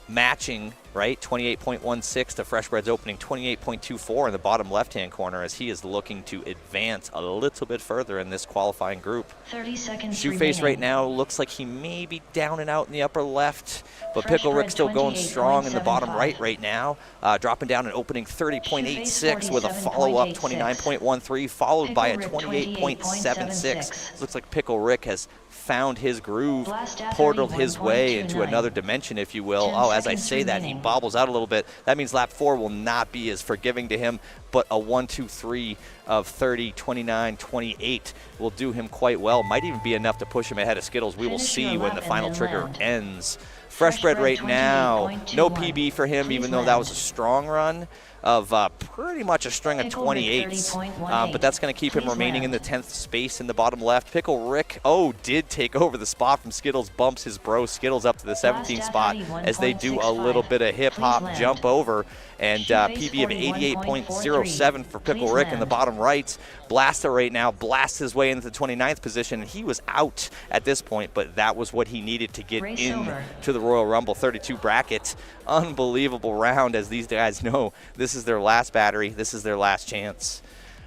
Matching, right? 28.16 to Fresh Bread's opening 28.24 in the bottom left-hand corner as he is looking to advance a little bit further in this qualifying group. 30 seconds Shoeface right now looks like he may be down and out in the upper left, but Pickle Rick still going strong in the bottom right now, dropping down an opening 30.86 with a follow-up 29.13, followed by a 28.76. Looks like Pickle Rick has found his groove, portaled his way into another dimension, if you will. Oh, as I say that, he bobbles out a little bit. That means lap 4 will not be as forgiving to him, but a 1-2-3 of 30, 29, 28 will do him quite well. Might even be enough to push him ahead of Skittles. We will see when the final trigger ends. Fresh Bread right now, no PB for him, even though that was a strong run of pretty much a string of 28s, but that's going to keep him remaining in the 10th space in the bottom left. Pickle Rick, did take over the spot from Skittles, bumps his bro Skittles up to the 17th spot as they do a little bit of hip-hop jump over, and PB of 88.07 for Pickle Rick in the bottom right. Blaster right now blasts his way into the 29th position, and he was out at this point, but that was what he needed to get into the Royal Rumble 32 bracket. Unbelievable round, as these guys know this is their last battery, this is their last chance.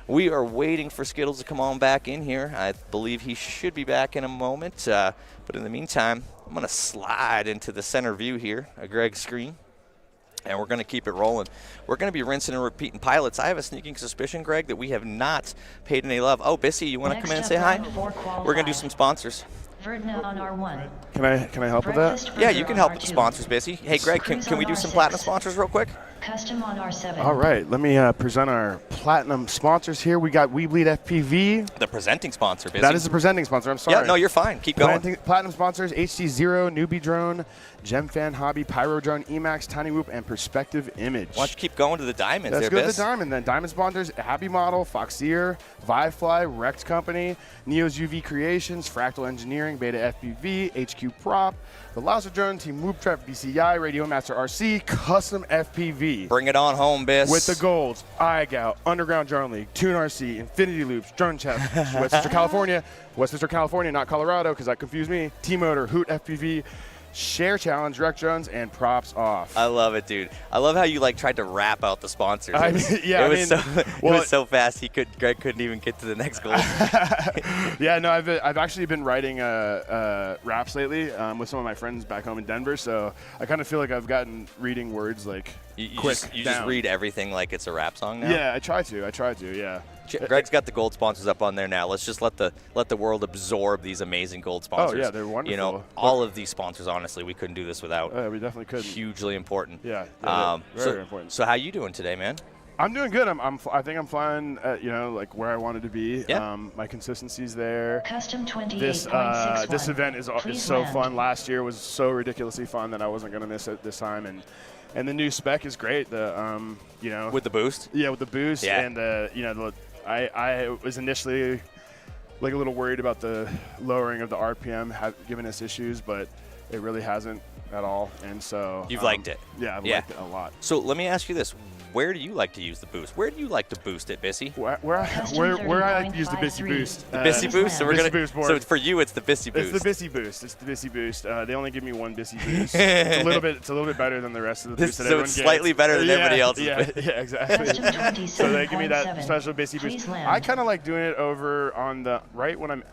We are waiting for Skittles to come on back in here. I believe he should be back in a moment, but in the meantime, I'm going to slide into the center view here of Greg's screen, and we're going to keep it rolling. We're going to be rinsing and repeating pilots. I have a sneaking suspicion, Greg, that we have not paid any love. Oh, Bissy, you want to come in and say hi? We're going to do some sponsors. Verdna on R1. Can I help with that? Yeah, you can help with the sponsors, Bissy. Hey, Greg, can we do some platinum sponsors real quick? Custom on R7. All right, let me present our platinum sponsors here. We got We Bleed FPV. The presenting sponsor, Bissy. That is the presenting sponsor. I'm sorry. Yeah, no, you're fine. Keep going. Platinum sponsors: HD0, Newbie Drone, GemFan Hobby, Pyro Drone, Emax, Tiny Whoop, and Perspective Image. Why don't you keep going to the diamonds? Let's go to the diamond then. Diamond sponsors: Happy Model, Foxier, Vivefly, Rex Company, Neo's UV Creations, Fractal Engineering, Beta FPV, HQ Prop, the Laser Drone, Team Whoop Trap, BCI, Radio Master RC, Custom FPV. Bring it on home, Biss. With the golds, iGout, Underground Drone League, Tune RC, Infinity Loops, Drone Chest, Westminster, California, not Colorado, because that confused me, T-Motor, Hoot FPV, share challenge, rec drones, and props off. I love it, dude. I love how you like tried to rap out the sponsors. It was so fast. Greg couldn't even get to the next goal. Yeah, no, I've actually been writing raps lately with some of my friends back home in Denver, so I kind of feel like I've gotten reading words like quick. You just read everything like it's a rap song now. Yeah, I try to. Yeah. Greg's got the gold sponsors up on there now. Let's just let the world absorb these amazing gold sponsors. Oh yeah, they're wonderful. You know, all of these sponsors. Honestly, we couldn't do this without. We definitely couldn't. Hugely important. Yeah. Very important. So how you doing today, man? I'm doing good. I think I'm flying at, like where I wanted to be. Yeah. My consistency's there. Custom 28.61. This event is so land. fun. Last year was so ridiculously fun that I wasn't going to miss it this time. And the new spec is great. With the boost. Yeah, with the boost. Yeah. And I was initially like a little worried about the lowering of the RPM giving us issues, but it really hasn't at all. And so you've liked it. Yeah, I've liked it a lot. So let me ask you this: where do you like to use the boost? Where do you like to boost it, Bissy? Where I like to use the Bissy boost. The Bissy boost. So So for you, it's the Bissy boost. It's the Bissy boost. It's the Bissy boost. They only give me one Bissy boost. It's a little bit better than the rest of the boosts that everyone gets. So it's slightly better than everybody else's. Yeah, exactly. So they give me that special Bissy boost. I kind of like doing it over on the right when I'm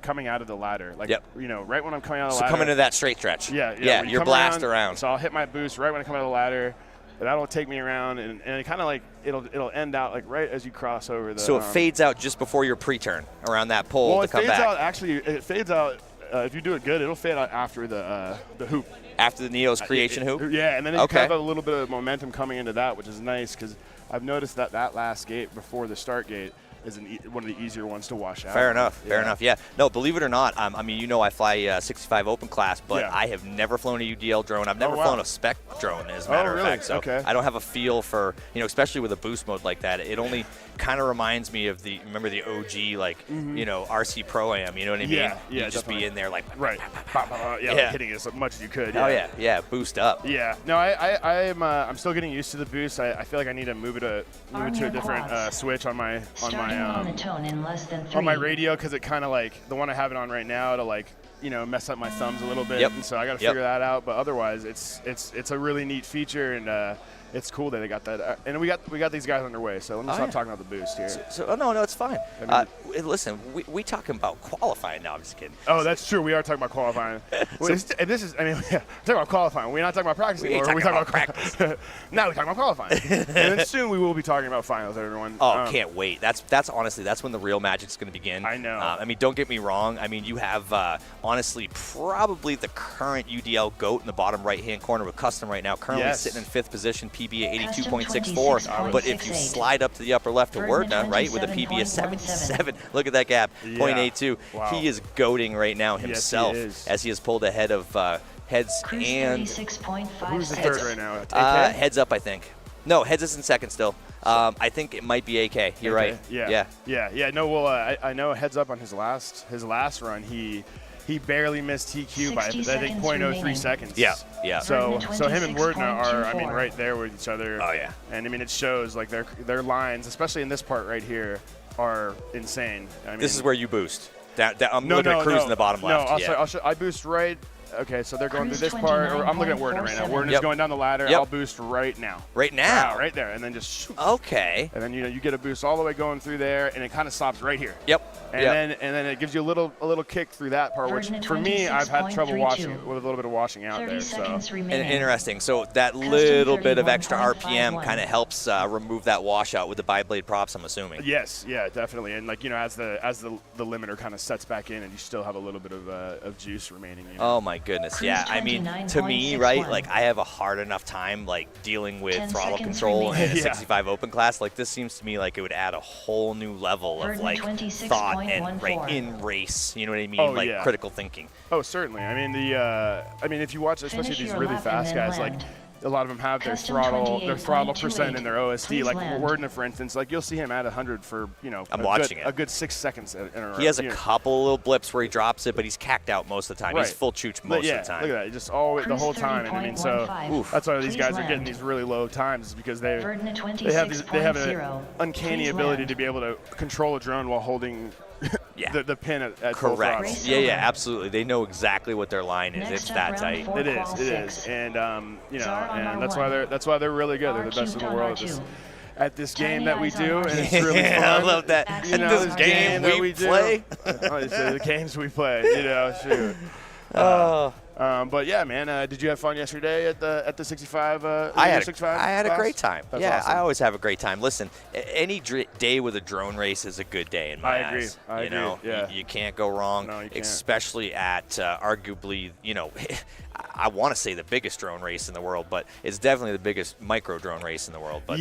coming out of the ladder. Like right when I'm coming out of the ladder. So coming to that straight stretch. Yeah. You're blast around. So I'll hit my boost right when I come out of the ladder. That'll take me around, and it kind of like it'll end out like right as you cross over the. So it fades out just before your pre-turn around that pole to come back. It fades out. If you do it good, it'll fade out after the hoop. After the Neo's creation hoop. Yeah, and then you have a little bit of momentum coming into that, which is nice because I've noticed that last gate before the start gate is one of the easier ones to wash out. Fair enough. Yeah. No, believe it or not, I mean, I fly 65 open class, but I have never flown a UDL drone. I've never flown a spec drone, as a matter of fact. So I don't have a feel for, especially with a boost mode like that. It only kind of reminds me of the OG, RC Pro Am. You know what I mean? Yeah. You just be in there like hitting it as much as you could. Oh yeah, boost up. Yeah. No, I'm still getting used to the boost. I feel like I need to move it to a different switch on my on my radio, because it kind of like the one I have it on right now to mess up my thumbs a little bit. And so I got to figure that out. But otherwise, it's a really neat feature, and it's cool that they got that. And we got these guys underway. So let me stop talking about the boost here. No, it's fine. Listen, we talking about qualifying now. I'm just kidding. Oh, that's true. We are talking about qualifying. We're talking about qualifying. We're not talking about practicing. We're talking about practice. Now we're talking about qualifying. And then soon we will be talking about finals, everyone. Oh, can't wait. That's honestly, that's when the real magic's going to begin. I know. I mean, don't get me wrong. I mean, you have honestly probably the current UDL GOAT in the bottom right-hand corner with Custom right now, currently sitting in 5th position, PB at 82.64. But if you slide up to the upper left to Wordna, right, with a PB of 77, look at that gap, 0.82. Wow. He is goating right now himself, as he has pulled ahead of Heads and who's the third right now? Heads up, I think. No, Heads is in second still. I think it might be AK. You're right. Yeah. No, well, I know Heads up on his last run, he barely missed TQ by I think 0.03 seconds. Yeah. So him and Wordna are right there with each other. Oh yeah. And I mean, it shows like their lines, especially in this part right here, are insane. I mean, this is where you boost. I'm looking at Cruise in the bottom left. I'll show, I boost right. Okay, so they're going through this part. I'm looking at Wordna right now. Wordna's going down the ladder. I'll boost right now. Right now? Wow, right there, and then just shoot. Okay. And then you get a boost all the way going through there, and it kind of stops right here. And then it gives you a little kick through that part, which for me I've had trouble watching with a little bit of washing out there. So interesting. So that little bit of extra RPM kind of helps remove that washout with the bi-blade props, I'm assuming. Yes, yeah, definitely. And as the limiter kind of sets back in, and you still have a little bit of juice remaining. Oh my goodness, yeah. I mean, to me, right, like I have a hard enough time like dealing with throttle control in a 65 open class. Like this seems to me like it would add a whole new level of like thought and in race. You know what I mean? Critical thinking. Oh, certainly. I mean, if you watch, especially these really fast guys, like a lot of them have their throttle percent in their OSD. Like Wordna, for instance, like you'll see him at 100 for a good 6 seconds in a row. He has a couple little blips where he drops it, but he's cacked out most of the time. He's full chooch most of the time. Look at that, just always the whole time. And I mean, so that's why these guys are getting these really low times, is because they have an uncanny ability to be able to control a drone while holding the pin at full Correct. throttle. Yeah, absolutely. They know exactly what their line is. It's that tight. It is, and and that's why they're really good. They're the best in the world at this game that we do, and it's really fun. I love that. You know, this game that we play. The games we play, shoot. But yeah, man, did you have fun yesterday at the 65? I had a great time. That's awesome. I always have a great time. Listen, any day with a drone race is a good day in my eyes. I agree. Yeah. You can't go wrong, No, you can't. especially at arguably, I want to say the biggest drone race in the world, but it's definitely the biggest micro drone race in the world. But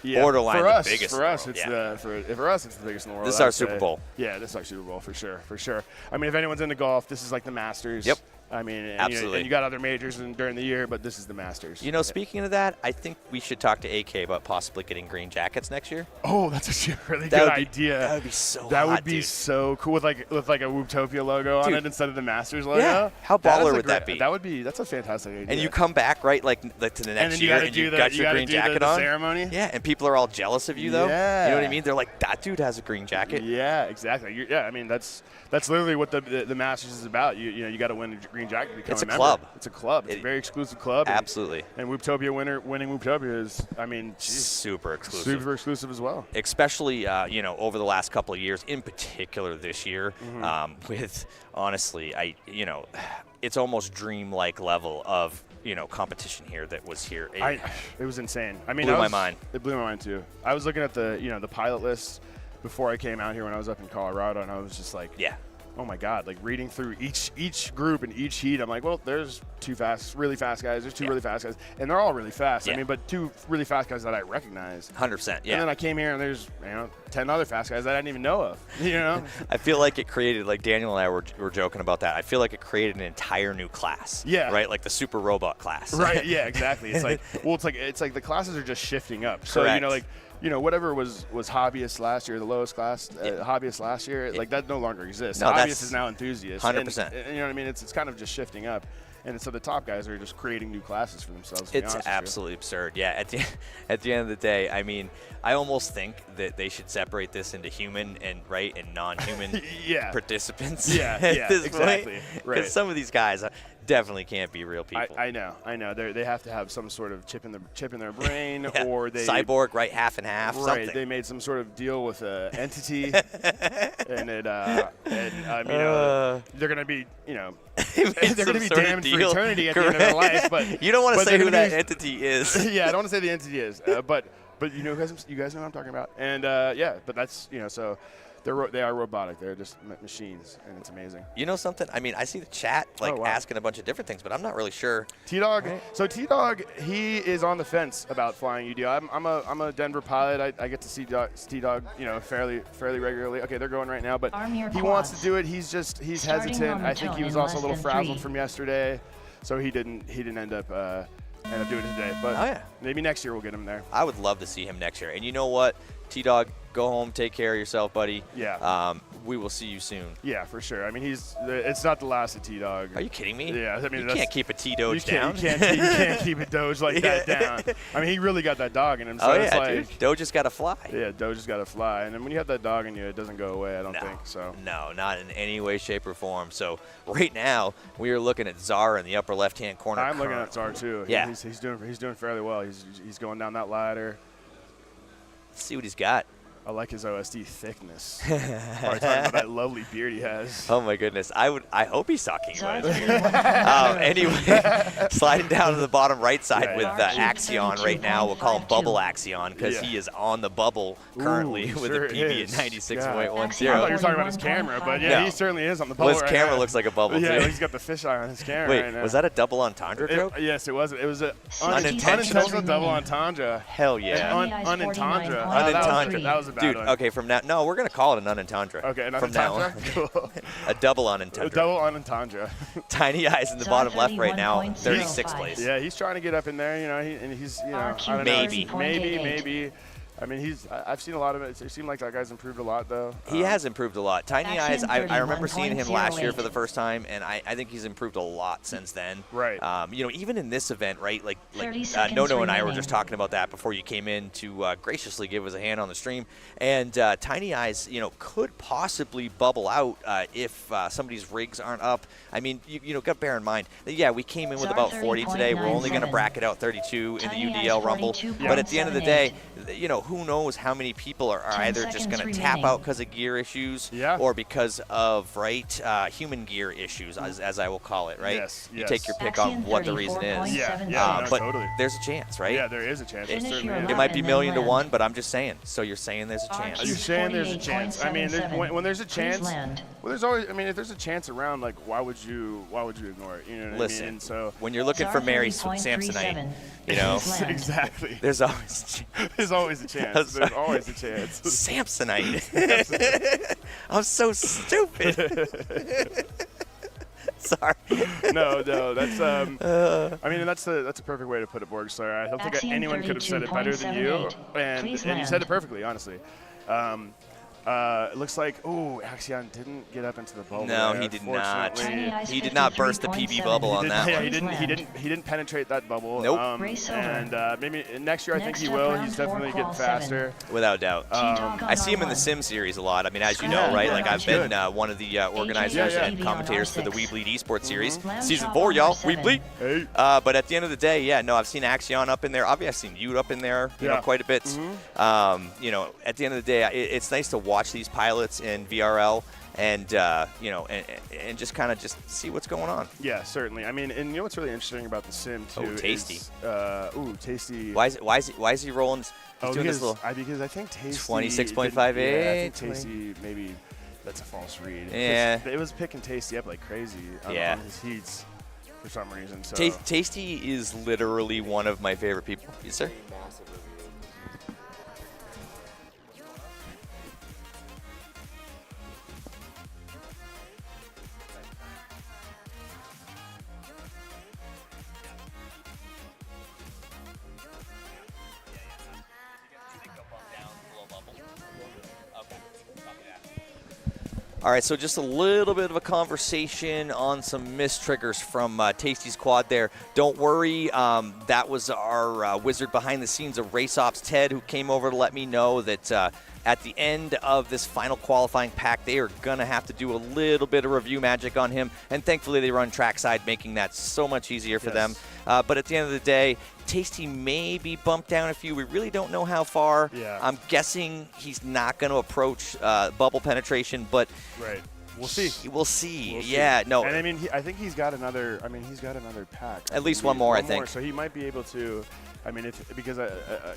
borderline for us, the biggest. For us, in the it's world. for us, it's the biggest in the world. This is our Super Bowl. Yeah, this is our Super Bowl for sure. I mean, if anyone's into golf, this is like the Masters. Yep. I mean, absolutely. And you got other majors during the year, but this is the Masters. Speaking of that, I think we should talk to AK about possibly getting green jackets next year. Oh, that's a really good idea. That would be so That would hot, be dude. so cool with like a Whooptopia logo on it instead of the Masters logo. Yeah. How baller would that be? That's a fantastic idea. And you come back right like to the next year and you got your green jacket on. Ceremony. Yeah, and people are all jealous of you though. Yeah. You know what I mean? They're like, that dude has a green jacket. Yeah, exactly. I mean, that's literally what the Masters is about. You got to win a green jacket to become It's a member. club. It's a club. It's a very exclusive club. Absolutely. And Whooptopia winning Whooptopia is, I mean, super exclusive. Super exclusive as well. Especially, over the last couple of years, in particular this year, with honestly, it's almost dream-like level of competition here that was here. It was insane. I mean, blew my mind. It blew my mind too. I was looking at the pilot list before I came out here when I was up in Colorado, and I was just like, oh my God, like reading through each group and each heat, I'm like, well, there's two really fast guys, there's two really fast guys, and they're all really fast. I mean, but two really fast guys that I recognize. 100%, yeah. And then I came here and there's 10 other fast guys that I didn't even know of. I feel like it created, like Daniel and I were joking about that. I feel like it created an entire new class. Yeah. Right, like the super robot class. Right. Yeah. Exactly. It's like it's like the classes are just shifting up. Correct. So whatever was hobbyist last year, the lowest class hobbyist last year, like that no longer exists. No, hobbyist is now enthusiast. 100%. And you know what I mean? It's kind of just shifting up. And so the top guys are just creating new classes for themselves. It's absolutely absurd. Yeah, at the end of the day, I mean, I almost think that they should separate this into human and non-human participants. Yeah, at this exactly. Because Right. some of these guys definitely can't be real people. I know. They have to have some sort of chip in their brain, or they cyborg, right? Half and half. Right. Something. They made some sort of deal with an entity, and they're gonna be they're gonna be damned for eternity at the end of their life. But you don't want to say who that entity is. Yeah, I don't want to say the entity is, but you guys know what I'm talking about. And but that's so. They are robotic. They're just machines, and it's amazing. You know something? I mean, I see the chat asking a bunch of different things, but I'm not really sure. T-Dog. So T-Dog, he is on the fence about flying UDL. I'm a Denver pilot. I get to see T-Dog, fairly regularly. Okay, they're going right now, but he wants to do it. He's hesitant. I think he was also a little frazzled from yesterday, so he didn't end up doing it today. But maybe next year we'll get him there. I would love to see him next year. And you know what, T-Dog, go home, take care of yourself, buddy. Yeah. We will see you soon. Yeah, for sure. I mean, it's not the last of T-Dog. Are you kidding me? Yeah. I mean, you can't keep a T-Doge down. You can't keep a Doge like that down. I mean, he really got that dog in him. So it's like, dude. Doge has got to fly. Yeah, Doge has got to fly. And then when you have that dog in you, it doesn't go away, I don't think. So. No, not in any way, shape, or form. So right now, we are looking at Czar in the upper left-hand corner. I'm looking at Czar, too. Yeah. He's doing fairly well. He's going down that ladder. Let's see what he's got. I like his OSD thickness. Probably talking about that lovely beard he has. Oh my goodness! I hope he's talking about his beard. Anyway, sliding down to the bottom right side with Axion right now. We'll call him Bubble Axion because he is on the bubble currently with a PB at 96.10. I thought you were talking about his camera, but he certainly is on the bubble. Well, his camera looks like a bubble too. Yeah, he's got the fisheye on his camera. Wait, right now. was that a double entendre joke? Yes, it was. It was an unintentional double entendre. Hell yeah! Unentendre. Unentendre. That was a bad Dude, one. okay, from now, no, we're going to call it an unentendre. Okay, an from now on. unentendre? Cool. A double unentendre. A double unentendre. Tiny Eyes in the bottom left right now, 36th place. Yeah, he's trying to get up in there, he's, I don't Maybe. know. Maybe. I mean, I've seen a lot of it. It seemed like that guy's improved a lot, though. He has improved a lot. Tiny Eyes, Axiom I remember seeing him last year 31.08. for the first time, and I think he's improved a lot since then. Right. You know, even in this event, right? Like 30 seconds Nono and I were remaining. just talking about that before you came in to graciously give us a hand on the stream. And Tiny Eyes, you know, could possibly bubble out if somebody's rigs aren't up. I mean, you know, got to bear in mind that, yeah, we came in with Czar about 40 today. We're only going to 30.97. bracket out 32 in Tiny the Eyes UDL Rumble. 42.78. But at the end of the day, you know, who knows how many people are 10 either just seconds going to tap remaining. out because of gear issues or because of, human gear issues, as I will call it, right? Yes, You take your pick on Axiom what the reason is. 34.76. No, but totally. there's a chance, right? Yeah, there is a chance. Finish Certainly your is. It might be and then million to land. one, but I'm just saying. So you're saying there's a chance. You're saying there's a chance. I mean, when there's a Please chance, land. well, there's always. I mean, if there's a chance around, like, why would you ignore it? You know what Listen, I mean? And so when you're looking for Mary Samsonite, you know, Please land. exactly. there's always a chance. There's always a chance. There's always a chance. Samsonite. I'm so stupid. Sorry. No, that's I mean, that's a perfect way to put it, Borg. Sorry, I don't think Axiom anyone could have said it better than you, 32.78. and Please you land. said it perfectly, honestly. It looks like Axion didn't get up into the bubble. No, there, he did not. unfortunately. Eyes He did not burst the 53.7. PB bubble on He that did- yeah, one. he didn't penetrate that bubble. Nope. Race over. And maybe next year I think Next he up, will. round He's four, definitely qual getting faster. Without doubt. T-Dog on I see him in the R1. Sim series a lot. I mean, as you Yeah, know, right? yeah, Like, I've he's been good. one of the organizers Yeah. and commentators for the on We R6. Bleed Esports series. Lamb Season chop 4, on y'all. R7. We Bleed. Hey. But at the end of the day, yeah, no, I've seen Axion up in there. Obviously, I've seen you up in there, you know, Yeah. quite a bit. You know, at the end of the day, it's nice to watch these pilots in VRL and, you know, and just kind of just see what's going on. Yeah, certainly. I mean, and you know what's really interesting about the sim too? Oh, Tasty. Tasty. Why is he rolling? He's doing this little. Because I think Tasty 26.58. Yeah, I think Tasty maybe that's a false read. 'Cause Yeah. it was picking Tasty up like crazy on his heats for some reason. So Tasty is literally one of my favorite people. Yes, sir. All right, so just a little bit of a conversation on some missed triggers from Tasty's quad there. Don't worry, that was our wizard behind the scenes of Race Ops, Ted, who came over to let me know that at the end of this final qualifying pack, they are going to have to do a little bit of review magic on him, and thankfully they run trackside, making that so much easier for them. But at the end of the day, Tasty may be bumped down a few. We really don't know how far. Yeah. I'm guessing he's not going to approach bubble penetration, but right. We'll see. We'll see. We'll see. Yeah, no. And I mean, I think he's got another. I mean, he's got another pack. At least one more, I think. So he might be able to. I mean, because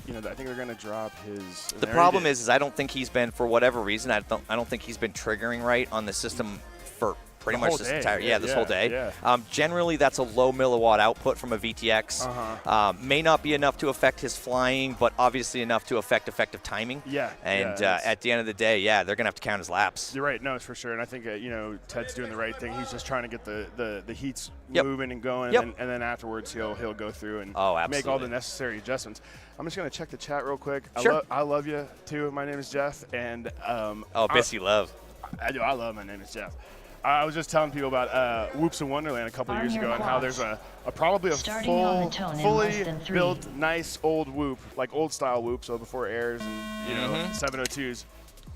you know, I think they're going to drop his. The problem is I don't think he's been, for whatever reason, I don't think he's been triggering right on the system for pretty much this entire this whole day. Yeah. Generally, that's a low milliwatt output from a VTX. May not be enough to affect his flying, but obviously enough to affect effective timing. Yeah. And yeah, at the end of the day, they're gonna have to count his laps. You're right. No, it's for sure. And I think you know, Ted's doing the right thing. He's just trying to get the heats Yep. moving and going, Yep. and then afterwards he'll go through and Oh, make all the absolutely. necessary adjustments. I'm just gonna check the chat real quick. Sure. I love you too. My name is Jeff, and Oh, Bissy Love. I do. I love my name is Jeff. I was just telling people about Whoops in Wonderland a couple of Arm years your ago and how quads. there's probably a Starting on the tone in less fully than 3. built, nice old Whoop, like old style Whoop, so before airs and you know 702s,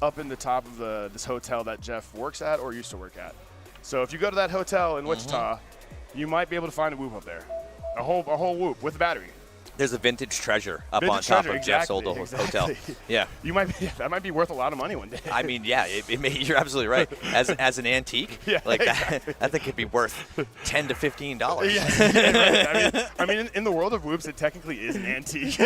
up in the top of this hotel that Jeff works at or used to work at. So if you go to that hotel in Wichita, you might be able to find a Whoop up there, a whole Whoop with a battery. There's a vintage treasure up Vintage on top treasure, of Jeff's old exactly. hotel. Yeah. You might be, that might be worth a lot of money one day. I mean, yeah, you're absolutely right. As an antique, like exactly. that thing could be worth $10 to $15. Yeah, right. I mean, in the world of Whoops, it technically is an antique.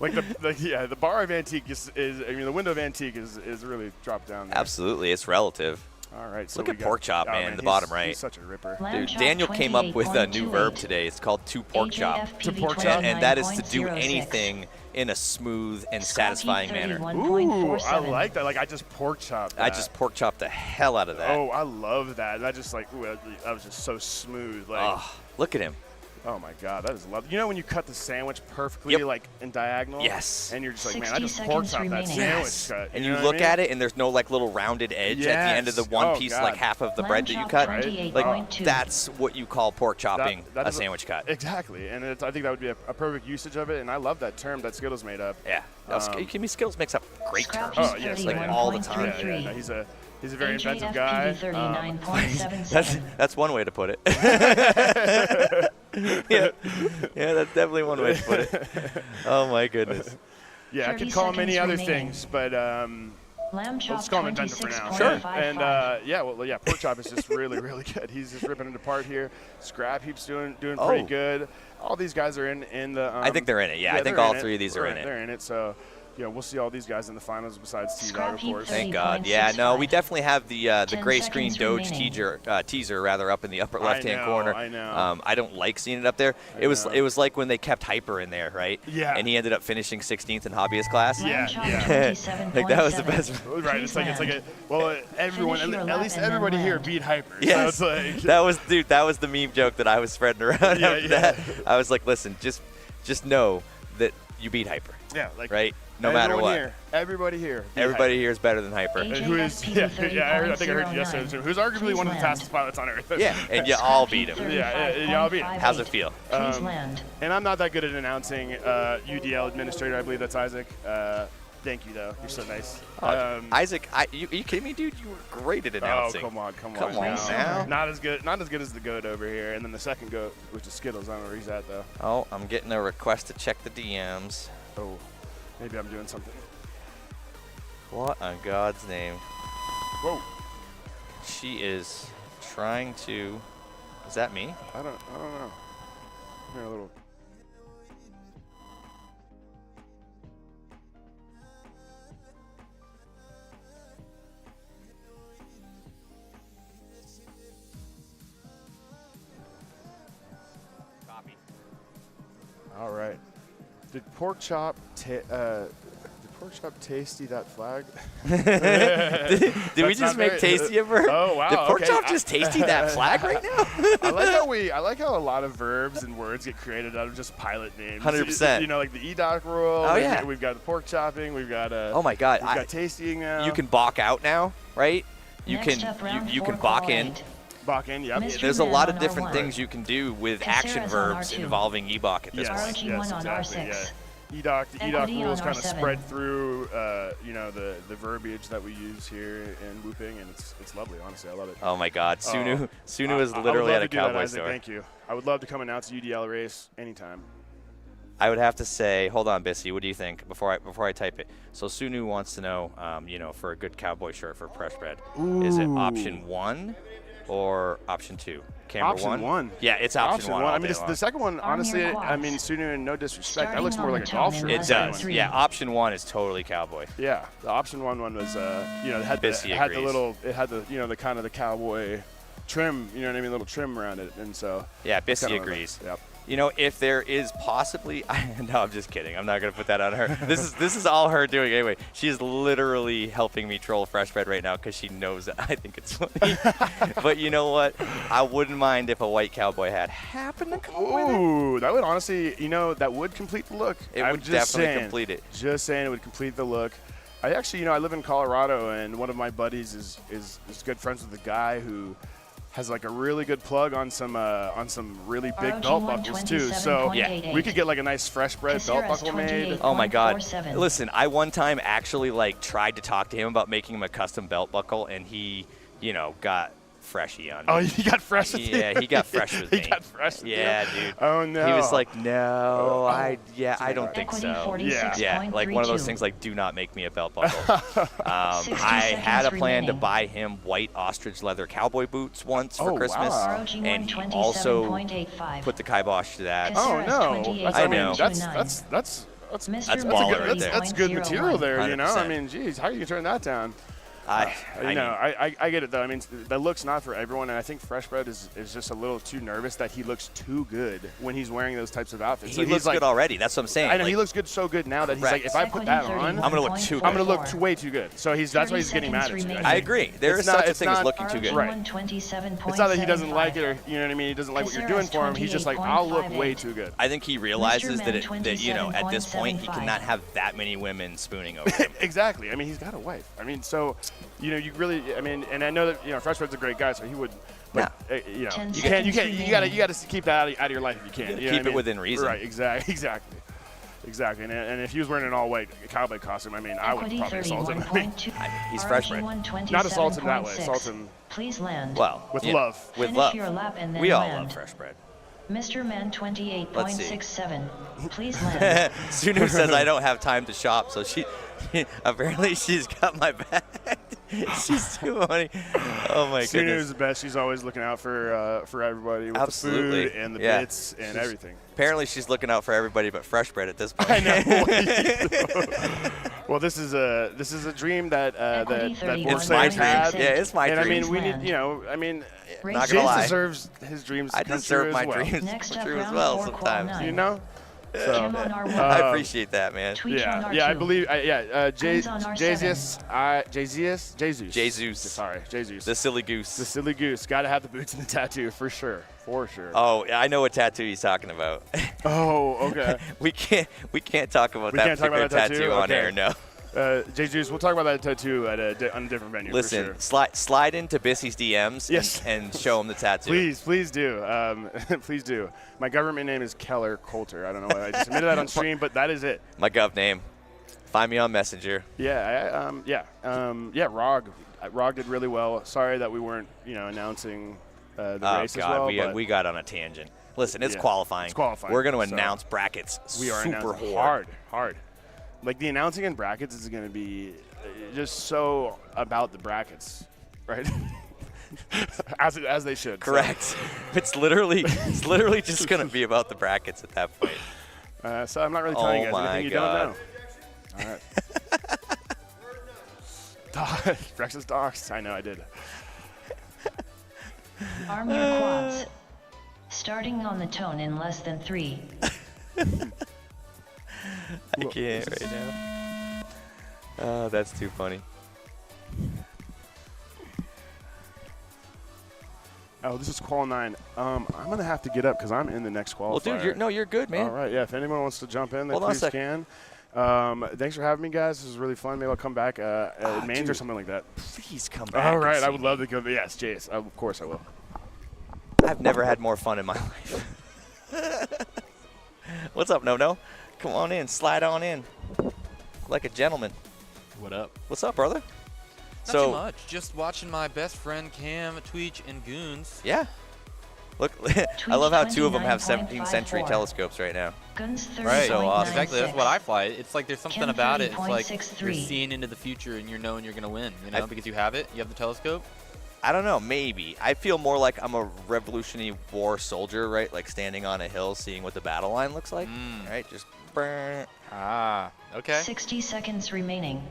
Like the bar of antique is I mean, the window of antique is really dropped down there. Absolutely, it's relative. All right. So Look we at got- Pork Chop, oh, man, the he's- bottom right. He's such a ripper. Lamb Dude, chop Daniel came up with a new 28.28. verb today. It's called to pork chop. HAFPV To pork chop. And that is to do 29.06. anything in a smooth and Scotty satisfying manner. 31.47. Ooh, I like that. Like I just pork chopped that. I just pork chopped the hell out of that. Oh, I love that. That just like, ooh, that was just so smooth. Like, Oh, look at him. Oh my God, that is lovely. You know when you cut the sandwich perfectly, like in diagonal? Yes. And you're just like, man, I 60 just pork seconds chop that remaining. sandwich cut. And you you know look what I mean? at it, and there's no like little rounded edge at the end of the Yes. one Oh, piece, God. like half of the Lamb bread that you chop cut. 28.2. Like that's what you call pork chopping That a is sandwich cut. Exactly, and I think that would be a perfect usage of it, and I love that term that Skittles made up. Yeah. Skills makes up great terms. Oh yes, like all the time. Yeah, no, he's a very inventive guy. 39.77. That's one way to put it. yeah, that's definitely one way to put it. Oh my goodness. Yeah, I 30 could call him many seconds other remaining. things, but Lamb chop let's call him agenda for now. 26.55. And pork chop is just really, really good. He's just ripping it apart here. Scrap Heap's doing pretty good. All these guys are in the. I think they're in it. Yeah, I think all three of these are in it. They're in it. So, we'll see all these guys in the finals besides T-Dog, of course. Thank God. Yeah, no, we definitely have the gray 10 screen seconds Doge remaining. teaser rather up in the upper left-hand corner. I know. I don't like seeing it up there. It was like when they kept Hyper in there, right? Yeah. And he ended up finishing 16th in hobbyist class. Yeah. Like that was the best. Right. It's like everyone, at least everybody here beat Hyper. Yes. So it's like, that was the meme joke that I was spreading around after that. I was like, listen, just know that you beat Hyper. Yeah. Like right. No matter what. Everybody here. Everybody here is better than Hyper. And who is? I think I heard you yesterday too. Who's arguably one of the fastest pilots on Earth. Yeah, and you all beat him. Yeah, you all beat him. How's it feel? And I'm not that good at announcing. UDL administrator, I believe that's Isaac. Thank you though. You're so nice. Isaac, you kidding me, dude? You were great at announcing. Oh, come on now. Not as good as the goat over here. And then the second goat, which is Skittles. I don't know where he's at though. Oh, I'm getting a request to check the DMs. Oh, maybe I'm doing something. What on God's name? Whoa. She is trying to. Is that me? I don't know. Here a little. Copy. All right. Did pork chop tasty that flag? did we just make tasty a verb? Oh wow! Did pork okay. chop just tasty that flag right now? I like how a lot of verbs and words get created out of just pilot names. 100%. You know, like the EDOC rule. Oh yeah. We've got the pork chopping. We've got oh my God. We've got tastying now. You can balk out now, right? You Next can up, round you four, can balk call in. eight. Balk in, yep. Mr. There's a Man lot on of different R1. things you can do with Casera's action on verbs R2. involving EBOK at this point. RG1 on exactly, R6. yeah. EDOC, the EDOC Equity rules on kind of R7. spread through, the verbiage that we use here in whooping, and it's lovely. Honestly, I love it. Oh my God, Sunu is I would literally love at a to do that, Cowboy Isaac. store. Thank you. I would love to come announce a UDL race anytime. I would have to say, hold on, Bissy, what do you think before I type it? So Sunu wants to know, for a good Cowboy shirt for fresh bread, is it option 1 or option 2? Camera Option 1. Yeah, it's option 1. I mean, the second one, honestly, Sunu, no disrespect, that looks more like a golf shirt. It does. Yeah, option 1 is totally Cowboy. Yeah, the option 1 was, it had the kind of the cowboy trim, you know what I mean, little trim around it, and so. Yeah, Bissy agrees. Yep. If there is possibly, no, I'm just kidding. I'm not gonna put that on her. This is all her doing anyway. She is literally helping me troll fresh bread right now because she knows that I think it's funny. But you know what? I wouldn't mind if a white cowboy hat happened to come with it. Ooh, that would honestly, that would complete the look. It would definitely complete it. Just saying, it would complete the look. I actually, I live in Colorado, and one of my buddies is good friends with a guy who has like a really good plug on some really big belt buckles too. So we could get like a nice fresh bread belt buckle made. Oh my God! Listen, I one time actually tried to talk to him about making him a custom belt buckle, and he, got freshy on me. Oh, he got fresh with you? Yeah, he got fresh with me. He got fresh with you? Yeah, dude. Oh no. He was like, no, I don't think so. Yeah, like one of those things like, do not make me a belt buckle. I had a plan to buy him white ostrich leather cowboy boots once for Christmas, and he also put the kibosh to that. Oh no, I know. That's baller right there. That's good material there, 100%. I mean, geez, how are you gonna turn that down? I get it though. I mean, that look's not for everyone, and I think Freshbread is just a little too nervous that he looks too good when he's wearing those types of outfits. He looks good already. That's what I'm saying. I know he looks good, so good now that he's like, if I put that on, I'm gonna look too good. I'm gonna look way too good. So that's why he's getting mad at you. I agree. There is such a thing as looking too good. Right. It's not that he doesn't like it, or you know what I mean. He doesn't like what you're doing for him. He's just like, I'll look way too good. I think he realizes that at this point he cannot have that many women spooning over him. Exactly. I mean, he's got a wife. I mean, so you really. I mean, and I know that Freshbread's a great guy, so he would. But you gotta keep that out of your life if you can. Keep it within reason. Right. Exactly. And if he was wearing an all-white cowboy costume, I mean, I would probably assault him. He's Freshbread. Not assault him that way. Assault him. Please land. Well, with love. With Finish love. your lap and then We all land. love Freshbread. Mr. Man 28.67. Please land. Sunu says I don't have time to shop, so apparently she's got my back. She's too funny. Oh my goodness. Sunu's the best. She's always looking out for everybody with Absolutely. the food and the bits and everything. Apparently she's looking out for everybody but Freshbread at this point. I know. Well, this is a dream that it's my dream. had. Yeah, it's my dream. And I mean, we need, not gonna lie. James deserves his dreams to I come deserve true my as well. dreams Next to up, come true as round well 4, sometimes. qual 9. You know? Kim on R1. I appreciate that, man. Tweet on R2. Yeah, I believe. Queens on R7. Jesus. Sorry, Jesus. The silly goose. The silly goose. Got to have the boots and the tattoo for sure. Oh, I know what tattoo he's talking about. Oh, okay. we can't talk about that particular tattoo on air, no. Jesus, we'll talk about that tattoo on a different venue. Listen, for sure. slide into Bissy's DMs and show him the tattoo. Please do. Please do. My government name is Keller Coulter. I don't know why I just submitted that on stream, but that is it. My gov name. Find me on Messenger. Rog did really well. Sorry that we weren't, announcing the race as well. We got on a tangent. Listen, it's qualifying. It's qualifying. We're going to announce brackets. We are super hard. Like the announcing in brackets is going to be just so about the brackets, right? as they should. Correct. So. It's literally just going to be about the brackets at that point. So I'm not really telling you guys anything you don't know. All right. Brex's docs. I know I did. Arm your quads. Starting on the tone in less than 3. I can't right now. Oh, that's too funny. Oh, this is qual 9. I'm gonna have to get up because I'm in the next qualifier. Well, dude, you're good, man. All right, yeah. If anyone wants to jump in, then Hold please can. Thanks for having me, guys. This was really fun. Maybe I'll come back at Mainz or something like that. Please come back. All right, I would love to go. Yes, Jace. Of course I will. I've never had more fun in my life. What's up, No? Come on in. Slide on in. Like a gentleman. What up? What's up, brother? Not too much. Just watching my best friend Cam, Tweech, and Goons. Yeah. Look, I love how 2 of them have 17th century telescopes right now. Right. So awesome. Exactly. That's what I fly. It's like there's something about it. It's like you're seeing into the future and you're knowing you're going to win. Because you have it. You have the telescope. I don't know. Maybe. I feel more like I'm a Revolutionary War soldier, right? Like standing on a hill, seeing what the battle line looks like. Right? Just burn. Okay. 60 seconds remaining.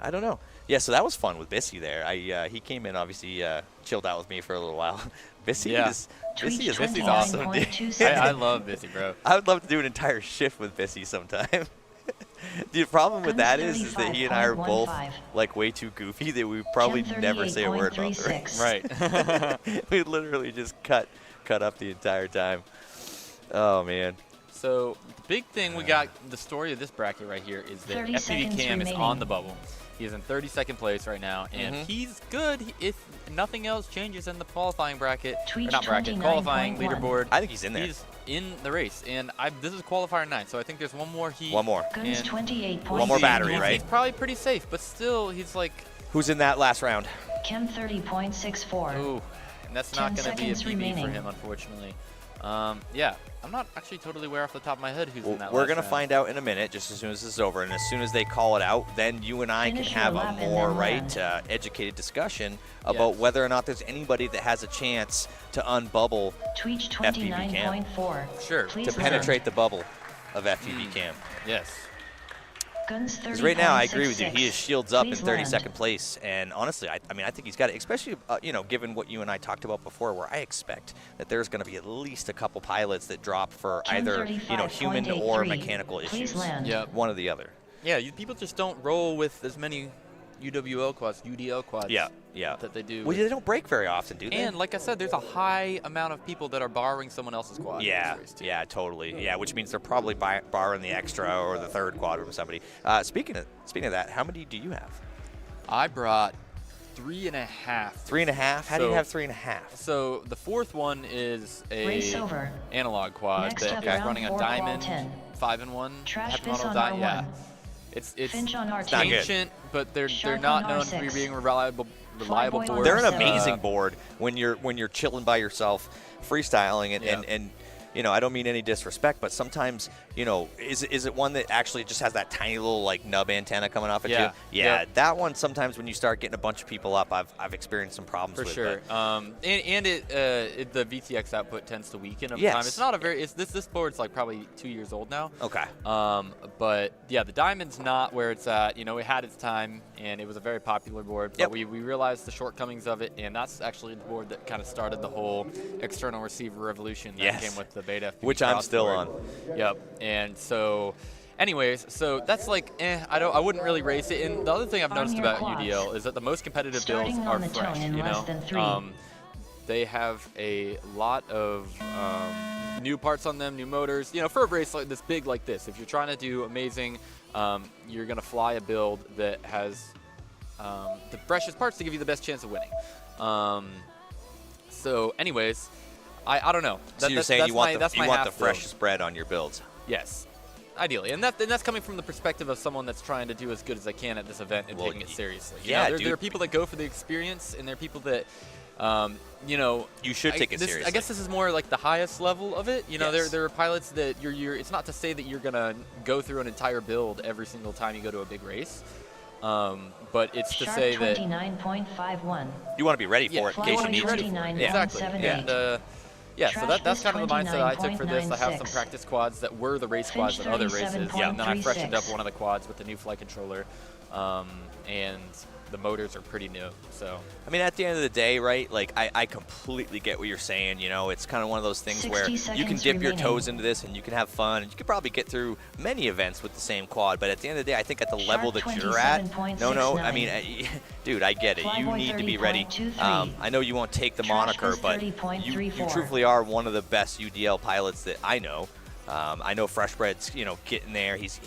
I don't know. Yeah, so that was fun with Bissy there. He came in, obviously, chilled out with me for a little while. Bissy is awesome, dude. I love Bissy, bro. I would love to do an entire shift with Bissy sometime. The problem with that is that he and I are both like way too goofy that we probably never say a word about the race. Right. We literally just cut up the entire time. Oh man. So the big thing we got, the story of this bracket right here is that FPV Cam is on the bubble. He is in 32nd place right now, and he's good if nothing else changes in the qualifying bracket. Qualifying leaderboard. I think he's in there. He's in the race, and this is qualifier 9, so I think there's one more heat. One more. Guns 28. One more battery, right? He's probably pretty safe, but still, he's like. Who's in that last round? Chem 30.64. Ooh, and that's not going to be a PB for him, unfortunately. Yeah, I'm not actually totally aware off the top of my head who's in that. We're going to find out in a minute, just as soon as this is over. And as soon as they call it out, then you and I can have a more educated discussion about whether or not there's anybody that has a chance to unbubble FPV Cam. Sure. To penetrate the bubble of FPV Cam. Yes. Guns Because right now, I agree 30.66. with you. He is shields up in Please land. 32nd place, and honestly, I mean, I think he's got it. Especially, given what you and I talked about before, where I expect that there's going to be at least a couple pilots that drop for either human or 1035.83. mechanical Please issues. land. Yep. One or the other. Yeah, people just don't roll with as many UWL quads, UDL quads. Yeah, yeah. That they do. Well, they don't break very often, do they? And like I said, there's a high amount of people that are borrowing someone else's quad. Yeah, yeah, totally. Yeah, which means they're probably borrowing the extra or the third quad from somebody. Speaking of that, how many do you have? I brought 3.5. 3.5? How do you have 3.5? So the fourth one is Race over. analog quad Next that up, is round running a 4, diamond qual 10. 5-in-1. Trash happy bits model on yeah. R1. It's Finch on R2. not good. ancient, but they're Shark not on known to be R6. being reliable Flyboy on boards. They're an R7. amazing board when you're chilling by yourself, freestyling, and I don't mean any disrespect, but sometimes, is it one that actually just has that tiny little like nub antenna coming off at you? Yeah, Yep. that one sometimes when you start getting a bunch of people up, I've experienced some problems For with. sure. But The VTX output tends to weaken over Yes. time. It's not a very. This board's like probably 2 years old now. okay. But yeah, the Diamond's not where it's at. It had its time, and it was a very popular board. But Yep. we realized the shortcomings of it, and that's actually the board that kind of started the whole external receiver revolution that Yes. came with the Beta FPV Which I'm cross still board. on. Yep. And so, anyways, so that's like, I wouldn't really race it. And the other thing I've On noticed your about quads. UDL is that the most competitive builds Starting are on the fresh. tone in less than 3. They have a lot of new parts on them, new motors. For a race like this big like this, if you're trying to do amazing, you're gonna fly a build that has the freshest parts to give you the best chance of winning. So, anyways, I don't know. So you're saying you want that's the my half build. freshest bread on your builds? Yes, ideally, and that's coming from the perspective of someone that's trying to do as good as they can at this event and taking it seriously. There are people that go for the experience, and there are people that, you should take it seriously. I guess this is more like the highest level of it. Yes. There are pilots that you're. It's not to say that you're gonna go through an entire build every single time you go to a big race, but it's to Shark say that 29.51. You want to be ready for it in case you Flyboy need to. 29.78. exactly. And so Trash that's kind of the mindset I took for this. I have some 29.96. practice quads that were the race quads at other races, and then I freshened up 37.36. one of the quads with the new flight controller, and the motors are pretty new. So I mean, at the end of the day, right, like, I completely get what you're saying. It's kind of one of those things where 60 you can seconds dip your remaining. toes into this and you can have fun. And you could probably get through many events with the same quad. But at the end of the day, I think at the level that you're at, no, I mean, dude, I get it. You Flyboy need to be ready. 30.23. I know you won't take the Trash moniker, Biz but you 30.34. truthfully are one of the best UDL pilots that I know. I know Freshbread's, getting there. He's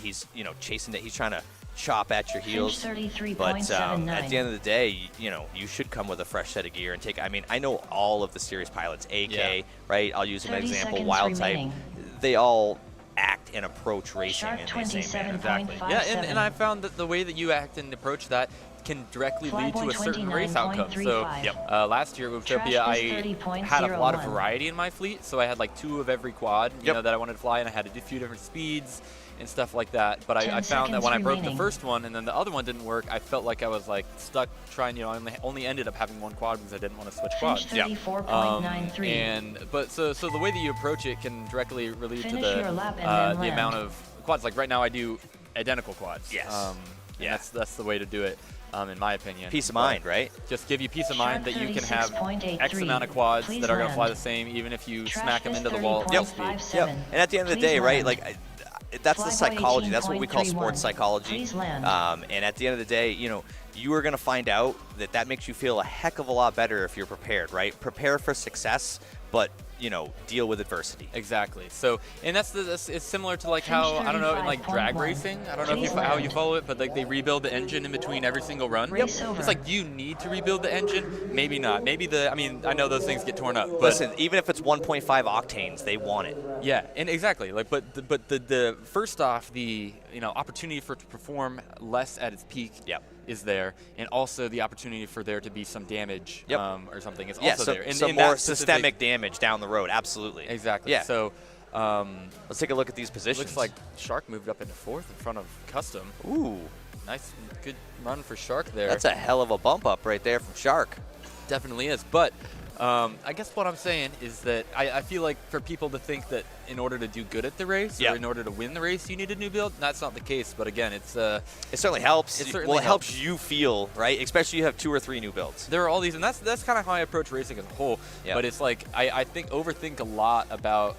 chasing it. He's trying to chop at your heels. Finch But 33.79. at the end of the day, you should come with a fresh set of gear and take. I mean, I know all of the series pilots, AK, right? I'll use an 30 example, seconds Wild remaining. Type. They all act and approach racing Shark in the same manner. 27.57. yeah, and I found that the way that you act and approach that can directly lead to Flyboy a certain race outcome. So 29.35. last year at Utopia, Trash I Biz had a lot of 30.01. variety in my fleet, so I had like 2 of every quad, that I wanted to fly, and I had to do a few different speeds and stuff like that. But 10 I found that when I seconds broke the remaining. first one and then the other one didn't work, I felt like I was like stuck trying. I only ended up having one quad because I didn't want to switch Finch quads. 34.93. But so the way that you approach it can directly relate to Finish your lap and the then land. amount of quads. Like right now, I do identical quads. Yes. And that's the way to do it, in my opinion. Peace of mind, right? Just give you peace of mind that you can have 36.83. X amount of quads Please that are going to fly land. the same, even if you Trash smack them Biz into the wall at full speed. 30.57. And at the end of the Please day, right, land. like, that's the Flyboy psychology. That's what we call 18.31. sports psychology. Please land. And at the end of the day, you are going to find out that makes you feel a heck of a lot better if you're prepared, right? Prepare for success, but deal with adversity. Exactly. So, and it's similar to like how, I don't know, in like drag 35.1. racing, I don't know Please how you land. follow it, but like they rebuild the engine in between every single run. Race over. It's like, do you need to rebuild the engine? Maybe not. Maybe I know those things get torn up. But Listen, even if it's 1.5 octanes, they want it. yeah, and exactly. Like, but the first off, the opportunity for it to perform less at its peak. Yep. Is there, and also the opportunity for there to be some damage or something is Yeah, also there. And some and more that specific- systemic damage down the road. Absolutely. Exactly. Yeah. So Let's take a look at these positions. looks like Shark moved up into 4th in front of Custom. Ooh, Nice, good run for Shark there. that's a hell of a bump up right there from Shark. Definitely is. But I guess what I'm saying is that I feel like for people to think that in order to do good at the race or in order to win the race you need a new build, that's not the case. But again, it certainly helps. It helps you feel, right? Especially you have 2 or 3 new builds. There are all these, and that's kind of how I approach racing as a whole. But it's like I think overthink a lot about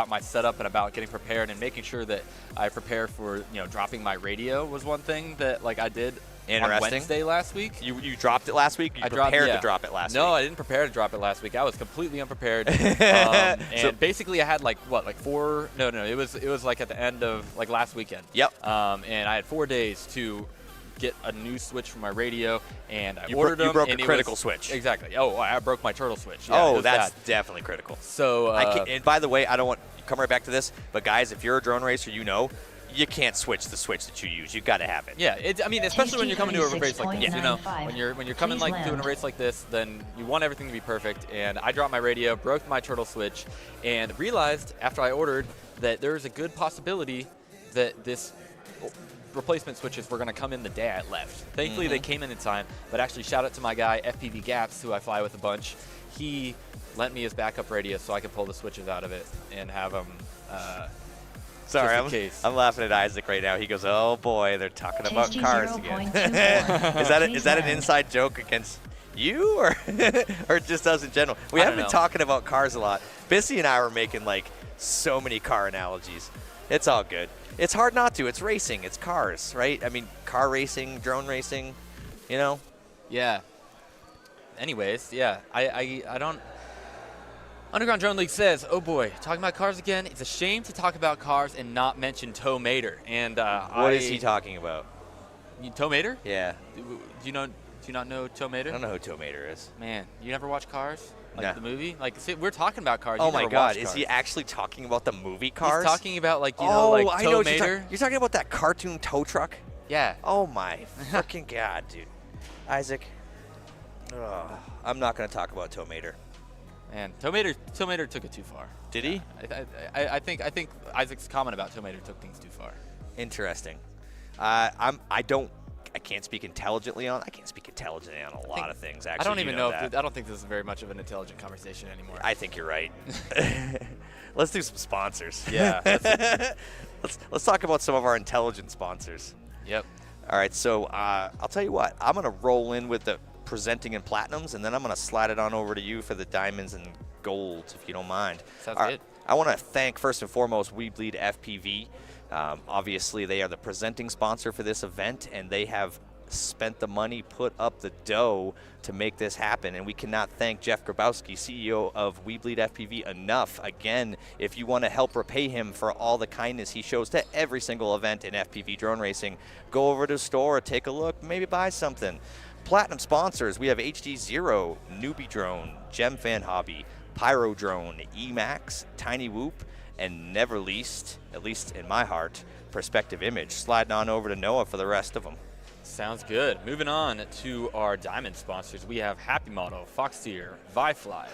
my setup and about getting prepared and making sure that I prepare for dropping my radio was one thing that like I did. On Wednesday last week. You dropped it last week? You prepared to drop it last week? No, I didn't prepare to drop it last week. I was completely unprepared. And basically I had like 4 no, it was like at the end of like last weekend. Yep. And I had 4 days to get a new switch for my radio, and I ordered them. You broke and a critical switch. Exactly. Oh, I broke my turtle switch. Yeah, that's definitely critical. So and by the way, I don't want to come right back to this, but guys, if you're a drone racer, you can't switch the switch that you use. You've got to have it. Yeah, I mean, especially when you're coming to a race like this. When you're coming doing a race like this, then you want everything to be perfect. And I dropped my radio, broke my turtle switch, and realized after I ordered that there's a good possibility that this replacement switches were going to come in the day I left. Thankfully, they came in time. But actually, shout out to my guy FPV Gaps, who I fly with a bunch. He lent me his backup radio so I could pull the switches out of it and have them. Sorry, I'm laughing at Isaac right now. He goes, "Oh boy, they're talking about cars again." Is that an inside joke against you, or just us in general? We haven't been talking about cars a lot. Bissy and I were making like so many car analogies. It's all good. It's hard not to. It's racing. It's cars, right? I mean, car racing, drone racing. Yeah. Anyways, yeah, I don't. Underground Drone League says, oh boy, talking about cars again. It's a shame to talk about cars and not mention Tow Mater. And what is he talking about? Tow Mater? Yeah. Do you not know Tow Mater? I don't know who Tow Mater is. Man, you never watch Cars? Like the movie? Like, see, we're talking about Cars. Oh my God, is he actually talking about the movie Cars? He's talking about like Tow Mater. You're talking about that cartoon tow truck? Yeah. Oh my freaking God, dude. Isaac, I'm not going to talk about Tow Mater. Man, Tow Mater took it too far. Did he? I think Isaac's comment about Tow Mater took things too far. Interesting. I can't speak intelligently on. I can't speak intelligently on a lot of things. Actually, I don't even know. I don't think this is very much of an intelligent conversation anymore. I think you're right. Let's do some sponsors. Yeah. Let's talk about some of our intelligent sponsors. Yep. All right. So I'll tell you what. I'm gonna roll in with the presenting and platinums, and then I'm going to slide it on over to you for the diamonds and golds, if you don't mind. Sounds good. I want to thank, first and foremost, We Bleed FPV. Obviously, they are the presenting sponsor for this event, and they have spent the money, put up the dough to make this happen, and we cannot thank Jeff Grabowski, CEO of We Bleed FPV, enough. Again, if you want to help repay him for all the kindness he shows to every single event in FPV drone racing, go over to the store, take a look, maybe buy something. Platinum sponsors, we have HD0, Newbie Drone, Gem Fan Hobby, Pyro Drone, Emax, Tiny Whoop, and never least, at least in my heart, Perspective Image. Sliding on over to Noah for the rest of them. Sounds good. Moving on to our diamond sponsors, we have Happy Model, Foxeer, Vifly,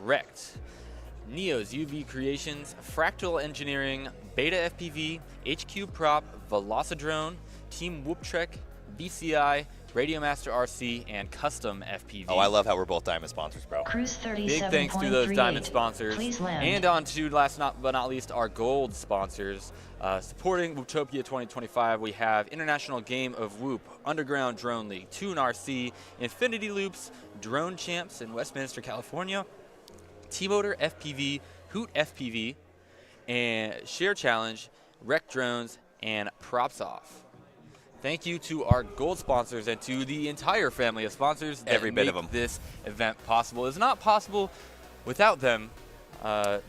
Rect, Neo's UV Creations, Fractal Engineering, Beta FPV, HQ Prop, Velocidrone, Team Whoop Trek, BCI, Radiomaster RC, and Custom FPV. Oh, I love how we're both diamond sponsors, bro. Cruise 37.38. Big thanks to those diamond sponsors. Please land. And on to last but not least, our gold sponsors. Supporting Whooptopia 2025, we have International Game of Whoop, Underground Drone League, Toon RC, Infinity Loops, Drone Champs in Westminster, California, T-Motor FPV, Hoot FPV, and Share Challenge, Rec Drones, and Props Off. Thank you to our gold sponsors and to the entire family of sponsors that Every bit make of them. this event possible. It's not possible without them.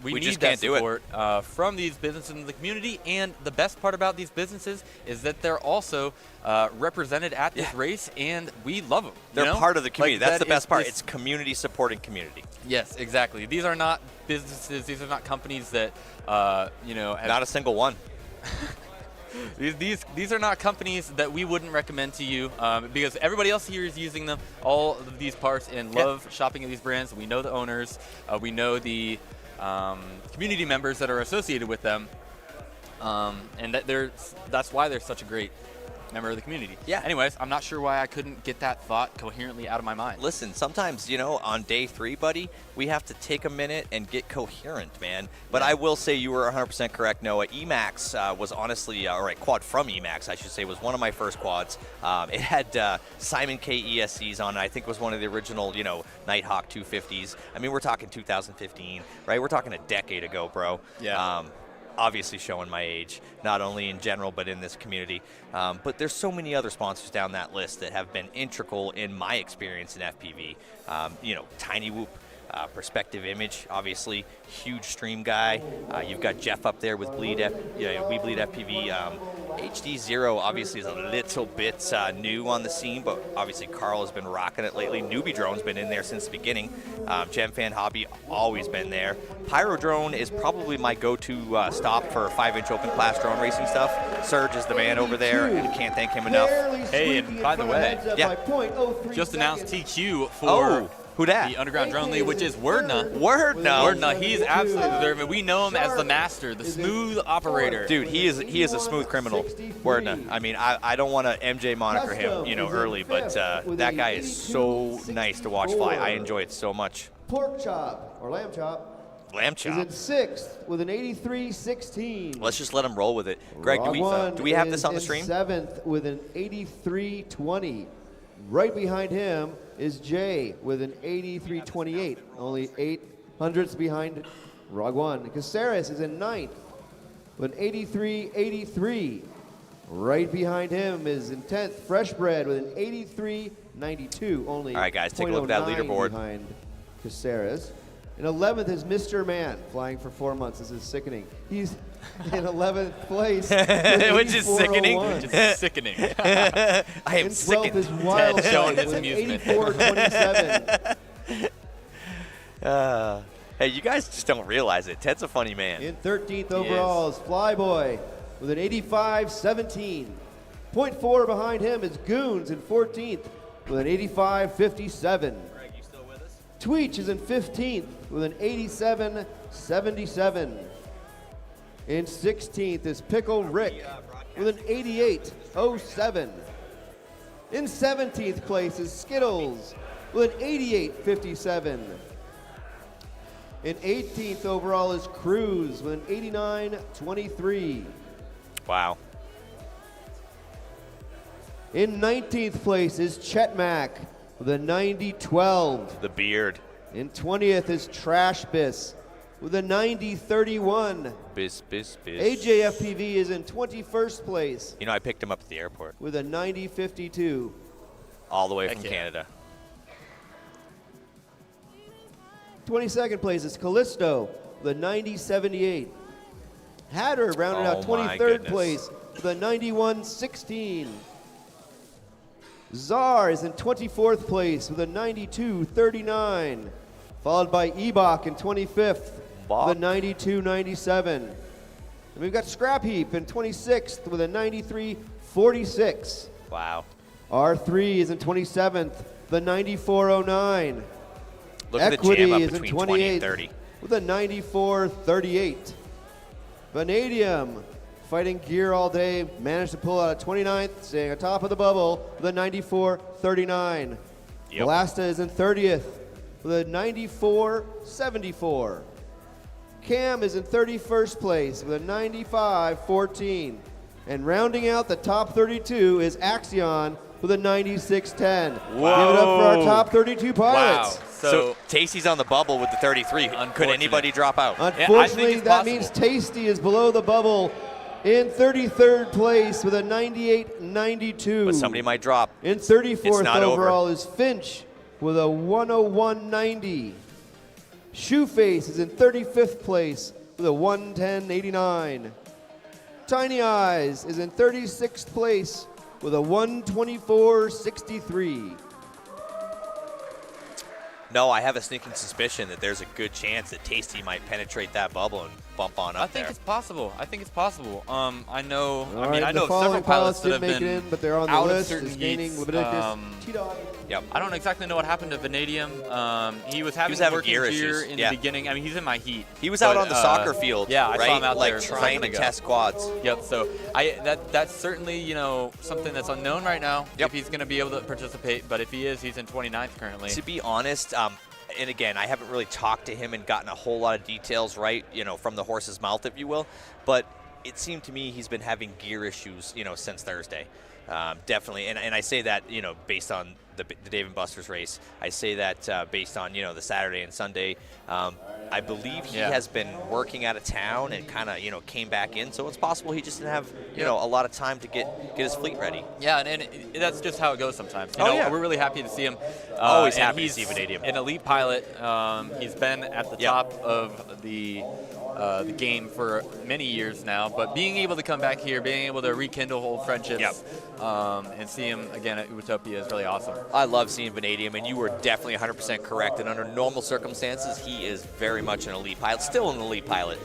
We need just that can't do it. support from these businesses in the community, and the best part about these businesses is that they're also represented at this race, and we love them. They're part of the community. Like, that's the best part. this- It's community supporting community. Yes, exactly. These are not businesses. These are not companies that have Not a single one. These are not companies that we wouldn't recommend to you because everybody else here is using them, all of these parts, and love shopping at these brands. We know the owners. We know the community members that are associated with them. And that's why they're such a great member of the community. Yeah. Anyways, I'm not sure why I couldn't get that thought coherently out of my mind. Listen, sometimes, you know, on day 3, buddy, we have to take a minute and get coherent, man. But I will say you were 100% correct, Noah. Emax was honestly, quad from Emax, I should say, was one of my first quads. It had Simon K ESCs on it. I think it was one of the original, you know, Nighthawk 250s. I mean, we're talking 2015, right? We're talking a decade ago, bro. Yeah. Obviously showing my age, not only in general, but in this community. But there's so many other sponsors down that list that have been integral in my experience in FPV. You know, Tiny Whoop, Perspective Image, obviously, huge stream guy. You've got Jeff up there with We Bleed FPV. HD Zero obviously is a little bit new on the scene, but obviously Carl has been rocking it lately. Newbie Drone's been in there since the beginning. Gem Fan Hobby, always been there. Pyro Drone is probably my go-to stop for 5-inch open class drone racing stuff. Serge is the man over there, and can't thank him enough. Hey, and by the way, just announced TQ for who dat? the Underground Drone League, which is Wordna. Wordna. He's absolutely deserving. We know him as the master, the smooth operator. Dude, he is a smooth criminal. Wordna. I mean, I don't want to MJ moniker him, you know, early, but that guy is so nice to watch fly. I enjoy it so much. Pork chop or lamb chop. Lamb chop. Is in 6th with an 83.16. Let's just let him roll with it. Greg, do we have this on the stream? 7th with an 83.20. Right behind him is Jay with an 83.28. Only 800ths behind Ragwan. Caceres is in 9th with an 83.83. Right behind him is in 10th Freshbread with an 83.92. Only all right, guys, take a look at that leaderboard. Behind Caceres. In 11th is Mr. Man, flying for 4 months. This is sickening. He's in 11th place. Which is sickening. Which is sickening. I am in 12th sickened. is Wild showing with his an amusement. 84.27. Hey, you guys just don't realize it. Ted's a funny man. In 13th overall is Flyboy with an 85.17. 0.4 behind him is Goons in 14th with an 85.57. Tweech is in 15th with an 87.77. In 16th is Pickle Rick with an 88.07. In 17th place is Skittles with an 88.57. In 18th overall is Cruz with an 89.23. Wow. In 19th place is Chetmac with a 90.12. The beard. In 20th is Trash Biss with a 90.31. Biss. AJFPV is in 21st place You know, I picked him up at the airport. with a 90.52. All the way from Canada. 22nd place is Callisto with a 90.78. Hatter rounded out Oh my 23rd goodness. place with a 91.16. Czar is in 24th place with a 92.39. Followed by Ebok in 25th with a 92.97. And we've got Scrap Heap in 26th with a 93.46. Wow. R3 is in 27th with a 94.09. Look at the Equity jam up is in between 20 and 28th 30. with a 94.38. Vanadium, fighting gear all day, managed to pull out a 29th, staying atop of the bubble with a 94.39. Yep. Blasta is in 30th with a 94.74. Cam is in 31st place with a 95.14. And rounding out the top 32 is Axion with a 96.10. Give it up for our top 32 pilots. Wow. So Tasty's on the bubble with the 33. Could anybody drop out? Unfortunately, that means Tasty is below the bubble in 33rd place with a 98.92. But somebody might drop. In 34th It's not overall over. is Finch with a 101.90. Shoeface is in 35th place with a 110.89. Tiny Eyes is in 36th place with a 124.63. No, I have a sneaking suspicion that there's a good chance that Tasty might penetrate that bubble and bump on up I think there. it's possible. I think it's possible. I know. All I mean, right, I the know following several pilots that have didn't make been it in, but they're on the out list. of certain Is gaining heats. Leviticus T-Dog. Yep. I don't exactly know what happened to Vanadium. He was having having working gear gear issues. in Yeah. the beginning. I mean, he's in my heat. He was but, out on the soccer field, Yeah, I right? saw him out like there trying to test quads. Yep. So that's certainly something that's unknown right now. Yep. If he's going to be able to participate, but if he is, he's in 29th currently. To be honest, and again, I haven't really talked to him and gotten a whole lot of details, right? From the horse's mouth, if you will. But it seemed to me he's been having gear issues, since Thursday. Definitely, and I say that, based on the Dave and Buster's race. I say that based on, the Saturday and Sunday. I believe he has been working out of town and kind of, came back in. So it's possible he just didn't have, a lot of time to get his fleet ready. Yeah, and that's just how it goes sometimes. We're really happy to see him. Always happy to see Vanadium. An elite pilot. He's been at the top of the game for many years now, but being able to come back here, being able to rekindle old friendships, and see him again at Utopia is really awesome. I love seeing Vanadium, and you were definitely 100% correct. And under normal circumstances, he is very much an elite pilot, still an elite pilot.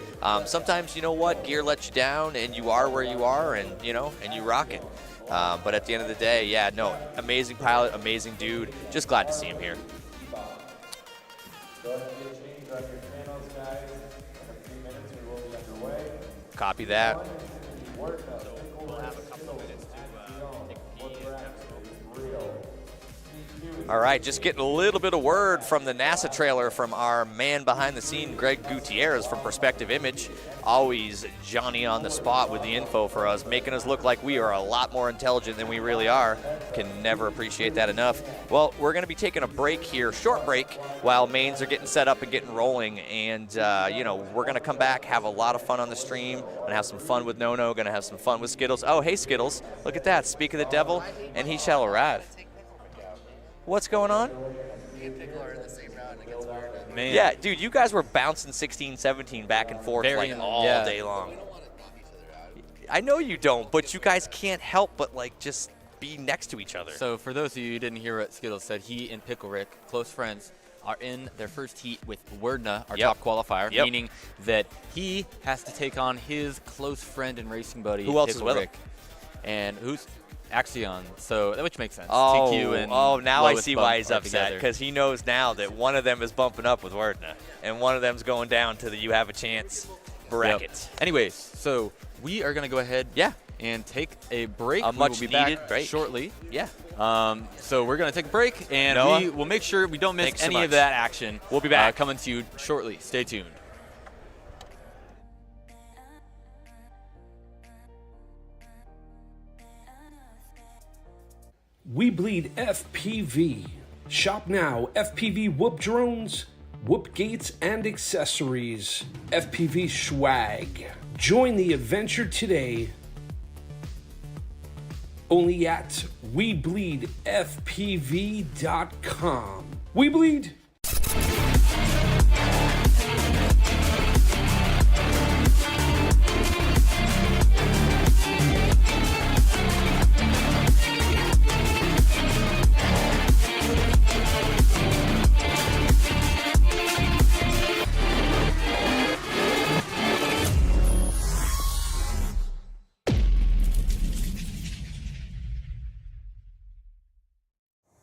Sometimes, gear lets you down, and you are where you are, and and you rock it. But at the end of the day, amazing pilot, amazing dude. Just glad to see him here. Go ahead and get changed on your channels, guys. In a few minutes, we will be underway. Copy that. All right, just getting a little bit of word from the NASA trailer from our man behind the scene, Greg Gutierrez from Perspective Image. Always Johnny on the spot with the info for us, making us look like we are a lot more intelligent than we really are. Can never appreciate that enough. Well, we're going to be taking a break here, short break, while mains are getting set up and getting rolling. And, we're going to come back, have a lot of fun on the stream. Going to have some fun with Nono, going to have some fun with Skittles. Oh, hey, Skittles, look at that. Speak of the devil, and he shall arrive. What's going on? Man. Yeah, dude, you guys were bouncing 16, 17 back and forth all day long. I know you don't, but you guys can't help but just be next to each other. So for those of you who didn't hear what Skittles said, he and Pickle Rick, close friends, are in their first heat with Werdna, our top qualifier, meaning that he has to take on his close friend and racing buddy, Who else Pickle is with Rick. And who's Axion, so which makes sense. Oh, TQ and now I Lois see Bump why he's are upset, together. because he knows now that one of them is bumping up with Werdna, and one of them's going down to the You Have a Chance bracket. Yep. Anyways, so we are going to go ahead and take a break. A We much will be needed back break. shortly. Yeah. So we're going to take a break, and Noah, we will make sure we don't miss thanks so any much. of that action. We'll be back. Coming to you shortly. Stay tuned. We bleed FPV. Shop now, FPV whoop drones, whoop gates, and accessories. FPV swag. Join the adventure today. Only at WeBleedFPV.com. We bleed.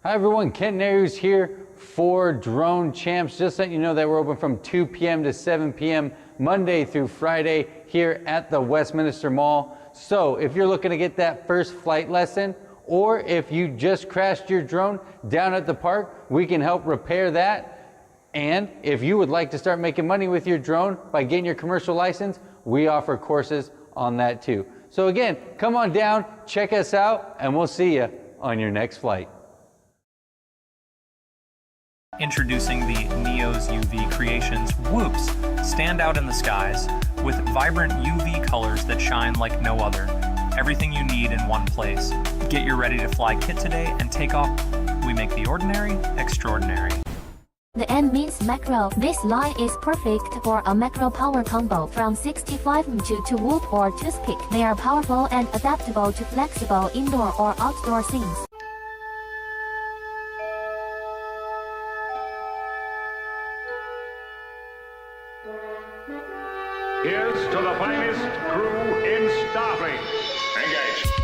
Hi everyone, Ken Nehrus here for Drone Champs. Just letting you know that we're open from 2 p.m. to 7 p.m. Monday through Friday here at the Westminster Mall. So if you're looking to get that first flight lesson, or if you just crashed your drone down at the park, we can help repair that. And if you would like to start making money with your drone by getting your commercial license, we offer courses on that too. So again, come on down, check us out, and we'll see you on your next flight. Introducing the Neos UV Creations Whoops stand out in the skies with vibrant UV colors that shine like no other. Everything you need in one place. Get your ready to fly kit today and take off. We make the ordinary extraordinary. The N means macro. This line is perfect for a macro power combo from 65 to whoop or toothpick. They are powerful and adaptable to flexible indoor or outdoor scenes. Here's to the finest crew in Starfleet. Engage.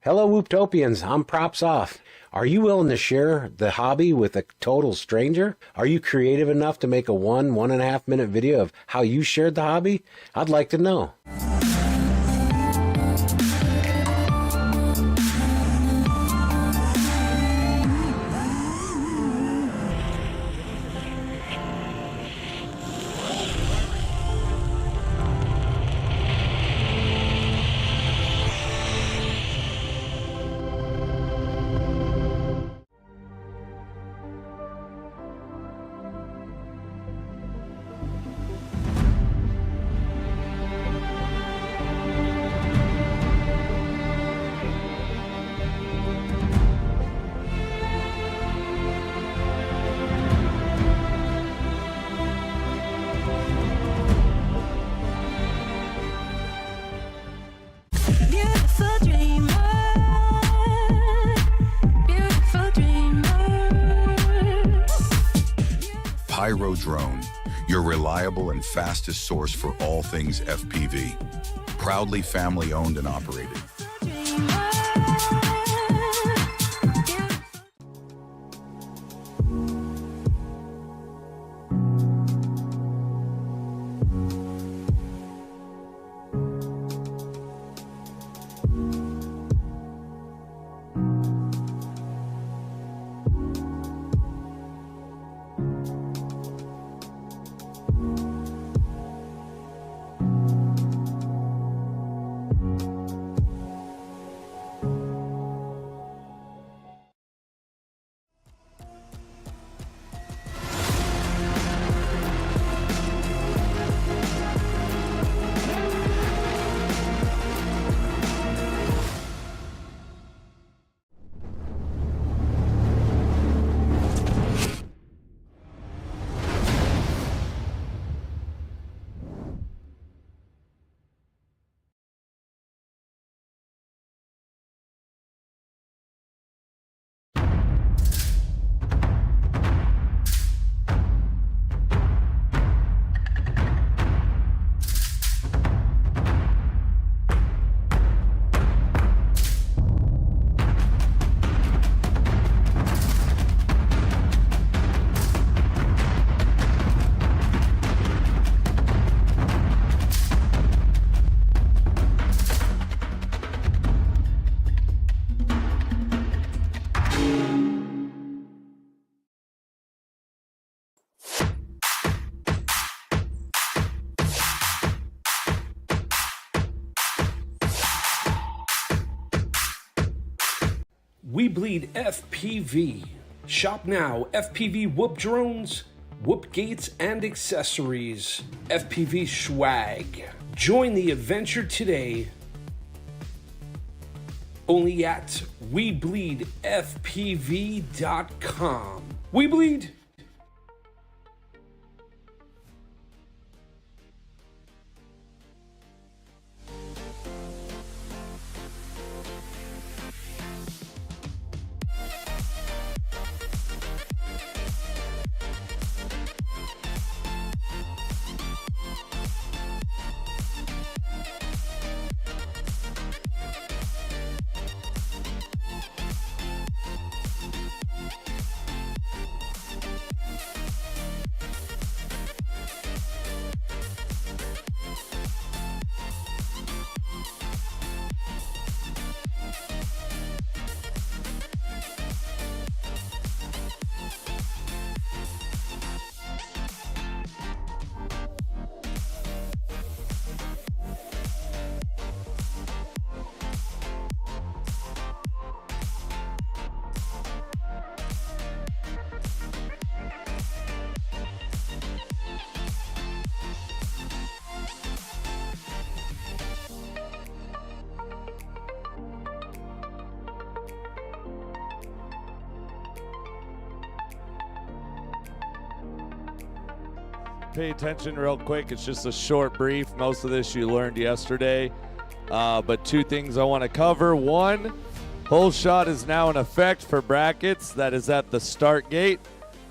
Hello, Whooptopians. I'm Props Off. Are you willing to share the hobby with a total stranger? Are you creative enough to make a 1.5 minute video of how you shared the hobby? I'd like to know. Pyro Drone, your reliable and fastest source for all things FPV. Proudly family owned and operated. We Bleed FPV. Shop now. FPV whoop drones, whoop gates, and accessories. FPV swag. Join the adventure today. Only at WeBleedFPV.com. We Bleed. Pay attention real quick. It's just a short brief. Most of this you learned yesterday. But two things I want to cover. One, hole shot is now in effect for brackets. That is at the start gate.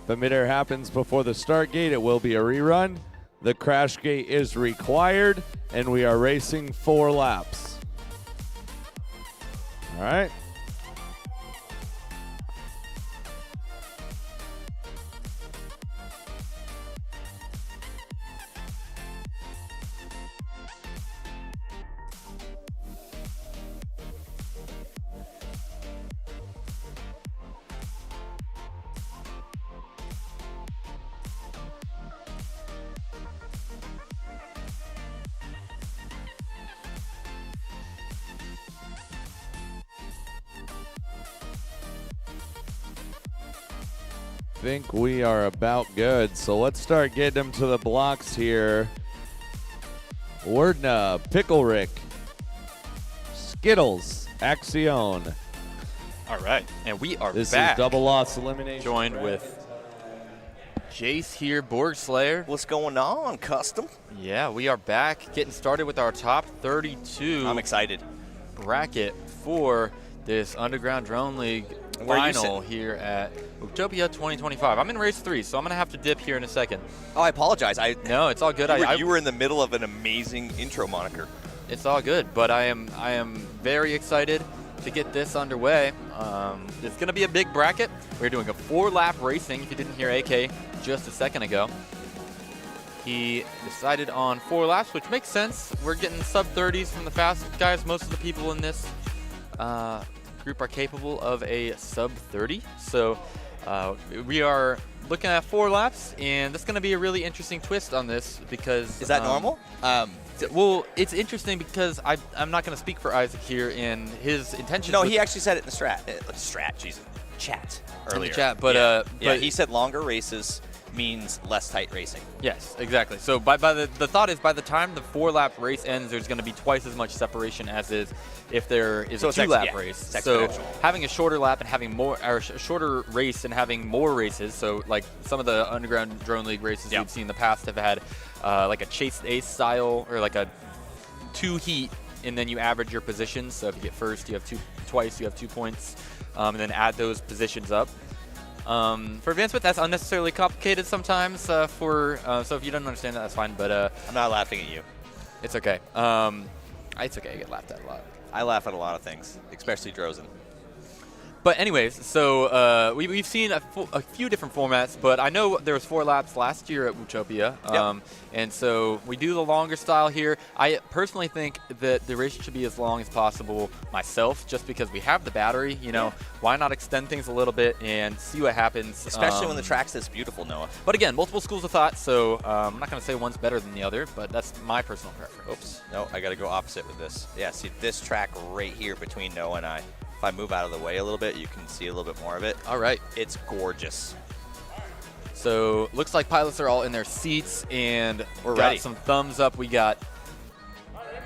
If a midair happens before the start gate, it will be a rerun. The crash gate is required, and we are racing 4 laps. All right. Think we are about good. So let's start getting them to the blocks here. Wordna, Pickle Rick, Skittles, Axion. All right, and we are This back. is double loss elimination. Joined with Jace here, Borg Slayer. What's going on, Custom? Yeah, we are back, getting started with our top 32. I'm excited. Bracket for this Underground Drone League Where are you final here at Utopia 2025. I'm in race 3, so I'm gonna have to dip here in a second. Oh, I apologize. No, it's all good. You were in the middle of an amazing intro moniker. It's all good, but I am very excited to get this underway. It's gonna be a big bracket. We're doing a 4-lap racing. If you didn't hear AK just a second ago, he decided on 4 laps, which makes sense. We're getting sub-30s from the fast guys. Most of the people in this group are capable of a sub-30. So we are looking at 4 laps, and that's going to be a really interesting twist on this because... Is that normal? Well, it's interesting because I'm not going to speak for Isaac here in his intentions. No, he actually said it in the chat earlier. In the chat, but yeah, he said longer races means less tight racing. Yes, exactly. So by the thought is by the time the 4-lap race ends, there's going to be twice as much separation as is if there is a 2-lap race. So having a shorter lap and having more, or a shorter race and having more races. So like some of the Underground Drone League races we've seen in the past have had like a chase ace style or like a 2 heat, and then you average your positions. So if you get first, you have twice, you have 2 points, and then add those positions up. For advancement, that's unnecessarily complicated sometimes. So if you don't understand that, that's fine. But I'm not laughing at you. It's okay. It's okay. I get laughed at a lot. I laugh at a lot of things, especially Drozen. But anyways, so we've seen a few different formats, but I know there was 4 laps last year at Utopia, and so we do the longer style here. I personally think that the race should be as long as possible myself, just because we have the battery. You know, why not extend things a little bit and see what happens? Especially when the track's this beautiful, Noah. But again, multiple schools of thought, so I'm not going to say one's better than the other, but that's my personal preference. Oops. No, I got to go opposite with this. Yeah, see this track right here between Noah and I. If I move out of the way a little bit, you can see a little bit more of it. All right. It's gorgeous. So looks like pilots are all in their seats, and we're got ready. some thumbs up. We got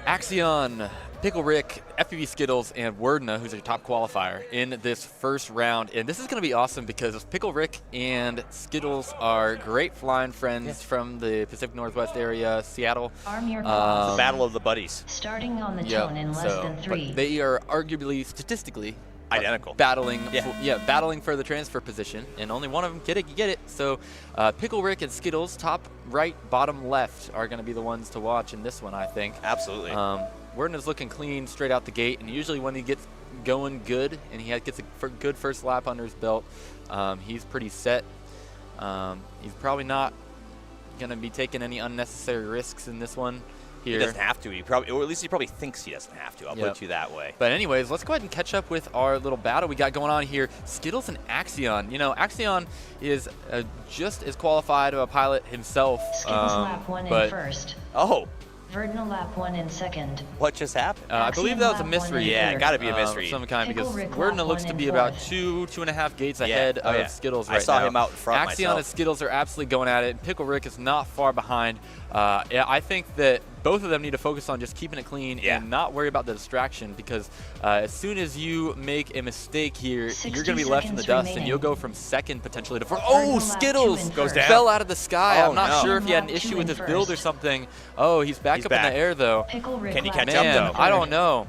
Axion, Pickle Rick, FPV Skittles, and Wordna, who's a top qualifier in this first round. And this is going to be awesome because Pickle Rick and Skittles are great flying friends from the Pacific Northwest area, Seattle. Arm your It's the battle of the buddies. Starting on the Yep, tone in less than 3. But they are arguably, statistically, identical. Battling, battling for the transfer position, and only one of them get it. So Pickle Rick and Skittles, top right, bottom left, are going to be the ones to watch in this one, I think. Absolutely. Wordna's looking clean straight out the gate, and usually when he gets going good and he gets a good first lap under his belt, he's pretty set. He's probably not going to be taking any unnecessary risks in this one. Here. He doesn't have to. Or at least he probably thinks he doesn't have to. I'll put it to you that way. But anyways, let's go ahead and catch up with our little battle we got going on here. Skittles and Axion. You know, Axion is just as qualified of a pilot himself. Skittles lap 1 in first. Oh. Verdna lap 1 in second. What just happened? I believe that was a misread. Yeah, it got to be a misread. Of some kind, Pickle because Rick Wordna lap looks 1 to be in about fourth. 2.5 gates ahead of Skittles right now. I saw him out in front Axion myself. and Skittles are absolutely going at it. Pickle Rick is not far behind. I think that both of them need to focus on just keeping it clean and not worry about the distraction, because as soon as you make a mistake here, you're going to be left in the dust, and you'll go from second potentially to fourth. Oh, Skittles goes down. fell out of the sky. Oh, I'm not no. sure if he had an issue with his build or something. Oh, he's back up in the air, though. Can he catch Man, up, though? I don't know.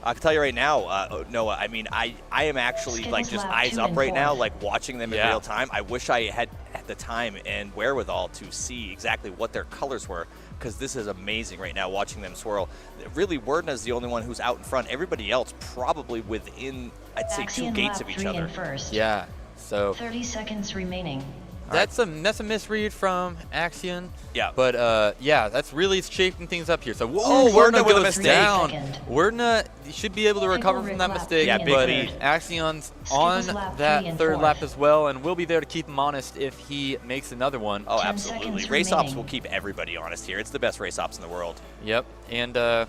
I can tell you right now, Noah, I mean, I am actually like just eyes up right now, like watching them in real time. I wish I had the time and wherewithal to see exactly what their colors were, because this is amazing right now watching them swirl. Really, Wordna is the only one who's out in front. Everybody else probably within, I'd say, 2 gates of each other. Yeah, so 30 seconds remaining. that's a misread from Axion. Yeah. But yeah, that's really shaping things up here. So Oh, Wordna with a goes mistake. down. Wordna should be able to recover from that mistake. Yeah, big but lead. Axion's Skittles on lap 3 that and third fourth. lap as well, and we'll be there to keep him honest if he makes another one. Oh, 10 absolutely. seconds Race ops remaining. will keep everybody honest here. It's the best race ops in the world. Yep, and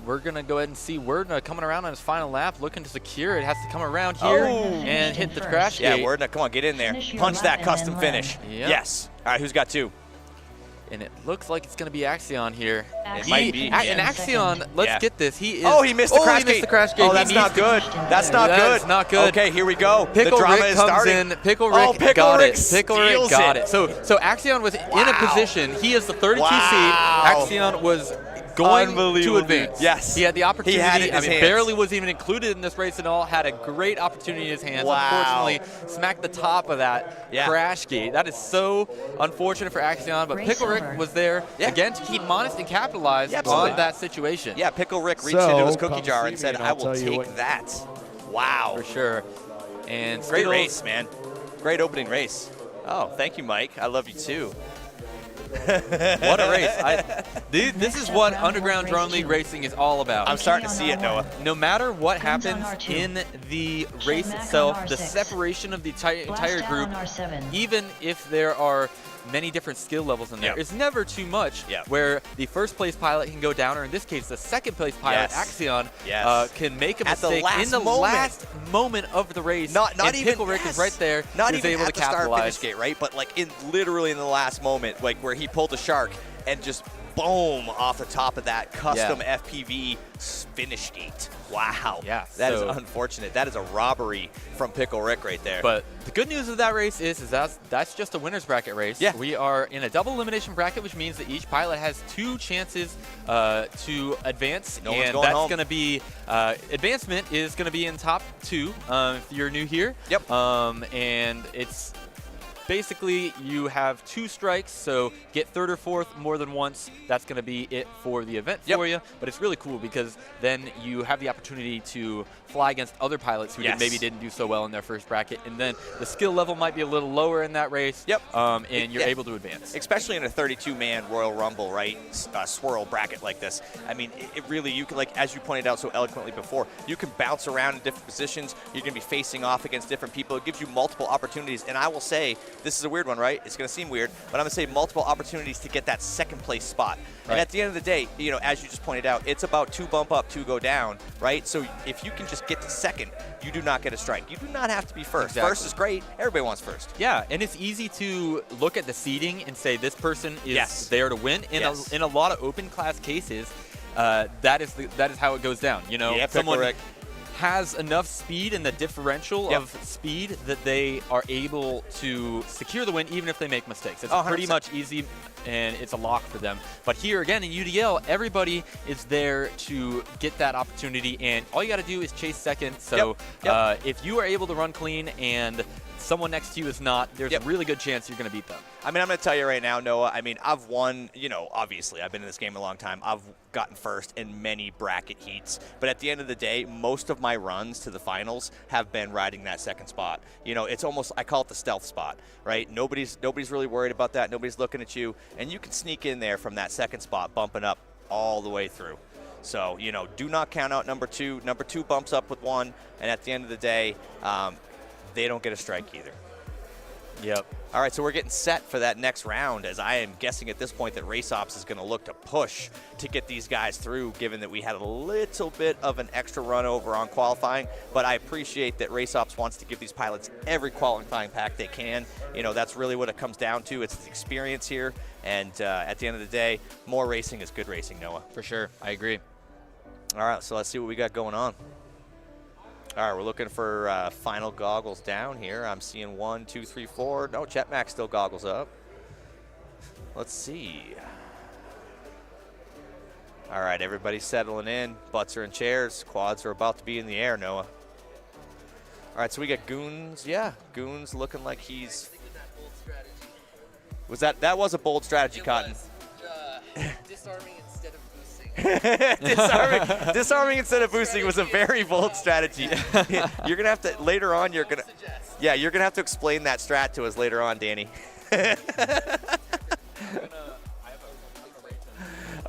we're going to go ahead and see Wordna coming around on his final lap, looking to secure it. Has to come around here and hit the crash Yeah, gate. Wordna, come on, get in there. Finish your Punch lap that and custom then finish. Yep. Yes. All right, who's got 2? And it looks like it's going to be Axion here. It might be. And Axion, let's get this. He is. Oh, he missed the crash he missed gate. the crash gate. Oh, He that's needs not to- good. That's not That good. is not good. Okay, here we go. Pickle the drama Rick is comes starting. in. Pickle Rick Pickle got Rick it. Pickle Rick steals got it. So Axion was in a position. He is the 32 seed. Axion was going to Unbelievable. advance. Yes. He had the opportunity. He had it in his hands. barely was even included in this race at all. Had a great opportunity in his hands. Wow. Unfortunately, smacked the top of that crash gate. That is so unfortunate for Axion. But Race Pickle Rick over. was there again to keep him honest and capitalize absolutely. on that situation. Yeah, Pickle Rick reached So, into his cookie come jar see and me said, and I I'll will tell you take what- that. Wow. For sure. And Great Skittles- race, man. Great opening race. Oh, thank you, Mike. I love you, too. What a race. This is what Underground Drone League racing is all about. I'm starting to see it, Noah. No matter what Comes on happens R2. in the race Mac on itself, the R6. separation of the entire Blast group, down on R7. even if there are many different skill levels in there, is never too much where the first place pilot can go down, or in this case, the second place pilot, Axion, can make a At the mistake last in the moment. last moment of the race. Not and even Pickle Rick is right there. Not is even able at to the start capitalize. finish gate, right? But like literally in the last moment, like where he pulled a shark and just boom off the top of that custom FPV finish gate. Wow. Yeah, That is so- unfortunate. That is a robbery from Pickle Rick right there. But the good news of that race is that's just a winner's bracket race. Yeah. We are in a double elimination bracket, which means that each pilot has 2 chances to advance. No one's and going that's home. going to be advancement is going to be in top 2 if you're new here. Yep. And it's basically you have 2 strikes, so get third or fourth more than once. That's going to be it for the event for you. But it's really cool because then you have the opportunity to fly against other pilots who maybe didn't do so well in their first bracket, and then the skill level might be a little lower in that race. And you're able to advance. Especially in a 32-man Royal Rumble, right, swirl bracket like this. I mean, it really, you can, like, as you pointed out so eloquently before, you can bounce around in different positions. You're going to be facing off against different people. It gives you multiple opportunities. And I will say, this is a weird one, right? It's going to seem weird, but I'm going to say multiple opportunities to get that second place spot. Right. And at the end of the day, you know, as you just pointed out, it's about 2 bump up, 2 go down, right? So if you can just get to second, you do not get a strike. You do not have to be first. Exactly. First is great. Everybody wants first. Yeah, and it's easy to look at the seeding and say this person is Yes. there to win. In, Yes. in a lot of open class cases, that is how it goes down. You know, someone correct. has enough speed and the differential of speed that they are able to secure the win even if they make mistakes. It's pretty 100%. much easy and it's a lock for them. But here again in UDL, everybody is there to get that opportunity, and all you got to do is chase second. So if you are able to run clean and someone next to you is not, there's a really good chance you're going to beat them. I mean, I'm going to tell you right now, Noah, I mean, I've won, you know, obviously, I've been in this game a long time. I've gotten first in many bracket heats. But at the end of the day, most of my runs to the finals have been riding that second spot. You know, it's almost, I call it the stealth spot, right? Nobody's really worried about that. Nobody's looking at you. And you can sneak in there from that second spot, bumping up all the way through. So, you know, do not count out number 2. Number 2 bumps up with 1. And at the end of the day, they don't get a strike either. Yep. All right, so we're getting set for that next round, as I am guessing at this point that Race Ops is going to look to push to get these guys through, given that we had a little bit of an extra run over on qualifying. But I appreciate that Race Ops wants to give these pilots every qualifying pack they can. You know, that's really what it comes down to. It's the experience here. And at the end of the day, more racing is good racing, Noah. For sure. I agree. All right, so let's see what we got going on. All right, we're looking for final goggles down here. I'm seeing 1, 2, 3, 4. No, Chetmac still goggles up. Let's see. All right, everybody's settling in. Butts are in chairs. Quads are about to be in the air, Noah. All right, so we got Goons. Yeah, Goons looking like he's... That was a bold strategy, Cotton. Disarming instead of boosting. Disarming instead of boosting was a very bold strategy. You're gonna have to later on. You're gonna have to explain that strat to us later on, Danny.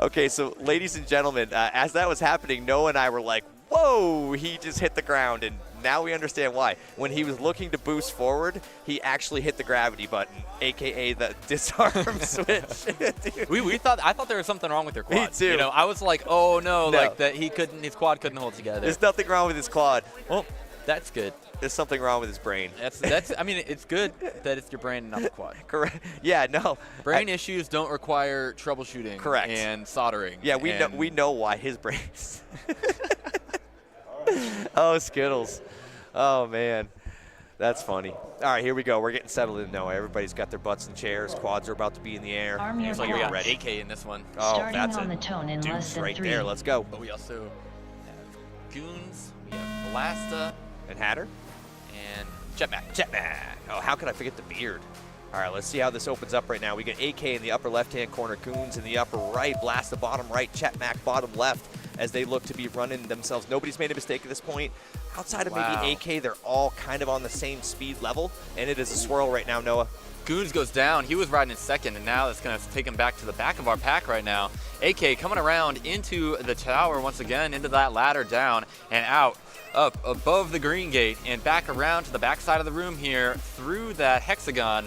Okay, so ladies and gentlemen, as that was happening, Noah and I were like, "Whoa!" He just hit the ground, and now we understand why. When he was looking to boost forward, he actually hit the gravity button, aka the disarm switch. I thought there was something wrong with your quad. Me too. You know, I was like, oh no, like that his quad couldn't hold together. There's nothing wrong with his quad. Well, that's good. There's something wrong with his brain. That's. I mean, it's good that it's your brain and not the quad. Correct. Yeah. No. Brain issues don't require troubleshooting. Correct. And soldering. Yeah, we know why his brain's. Oh, Skittles. Oh, man. That's funny. All right, here we go. We're getting settled in now. Everybody's got their butts in chairs. Quads are about to be in the air. Looks like we got AK in this one. Oh, Starting that's on a the tone in less deuce than right 3. there. Let's go. But we also have Goons. We have Blasta. And Hatter. And Jetmac. Oh, how could I forget the beard? All right, let's see how this opens up right now. We got AK in the upper left-hand corner, Goons in the upper right, Blasta bottom right, Chetmac bottom left, as they look to be running themselves. Nobody's made a mistake at this point. Outside of maybe AK, they're all kind of on the same speed level, and it is a swirl right now, Noah. Goons goes down. He was riding in second, and now it's going to take him back to the back of our pack right now. AK coming around into the tower once again, into that ladder, down and out, up above the green gate, and back around to the back side of the room here, through that hexagon,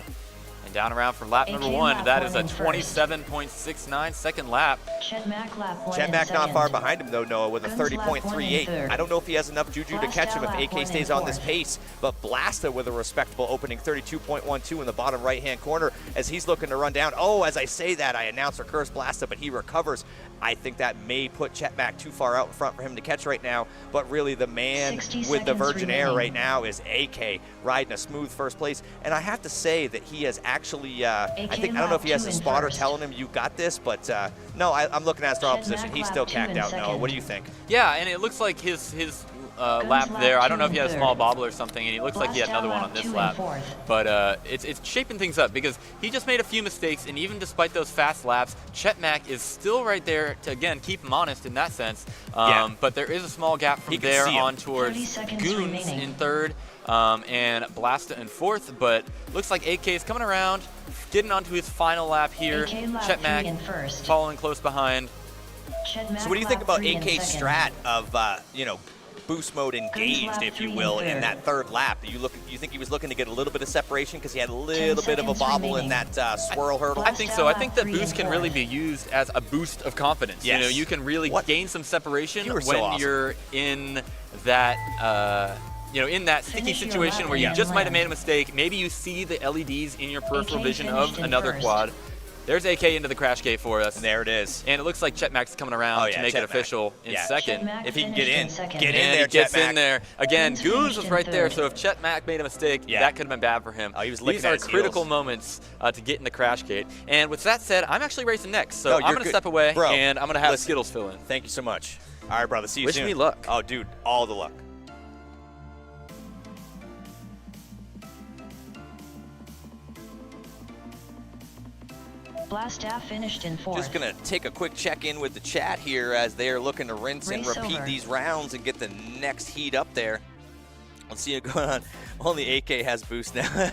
and down around for lap number 1. That is a 27.69 second lap. Chetmac lap 1 Chetmac not far behind him, though, Noah, with a 30.38. I don't know if he has enough juju to catch him if AK stays on this pace, but Blasta with a respectable opening 32.12 in the bottom right-hand corner as he's looking to run down. Oh, as I say that, I announce or curse Blasta, but he recovers. I think that may put Chetmac too far out in front for him to catch right now, but really the man with the virgin air right now is AK, riding a smooth first place. And I have to say that he has actually, I don't know if he has a spotter telling him you got this, but no, I'm looking at his opposition. He's still cacked out, Noah. What do you think? Yeah, and it looks like his lap there, I don't know if he had a small bobble or something, and he looks like he had another one on this lap. But it's shaping things up because he just made a few mistakes, and even despite those fast laps, Chetmac is still right there to, again, keep him honest in that sense. But there is a small gap from there on towards Goons in third and Blasta in fourth. But looks like AK is coming around, getting onto his final lap here. Chetmac following close behind. So what do you think about AK's strat of, boost mode engaged, if you will, in that third lap. You think he was looking to get a little bit of separation because he had a little bit of a bobble in that swirl hurdle? I think so. I think that boost can really be used as a boost of confidence. Yes. You know, you can really gain some separation when so awesome. you're in that. In that sticky situation where you just might have made a mistake. Maybe you see the LEDs in your peripheral vision of another quad. There's AK into the crash gate for us. And there it is. And it looks like Chet Mack's coming around to make it official in second. If he can get in. Get in And there, he gets Chet Mack. in there. Again, Goons was right there, so if Chet Mack made a mistake, that could have been bad for him. Oh, he was licking These at are his critical heels. moments to get in the crash gate. And with that said, I'm actually racing next, so No, I'm you're going to good. step away, Bro, and I'm going to have listen. Skittles fill in. Thank you so much. All right, brother. See you Wish soon. me luck. Oh, dude, all the luck. Blastaff finished in fourth. Just going to take a quick check-in with the chat here as they're looking to rinse and Race repeat over. these rounds and get the next heat up there. Let's see what's going on. Only AK has boost now.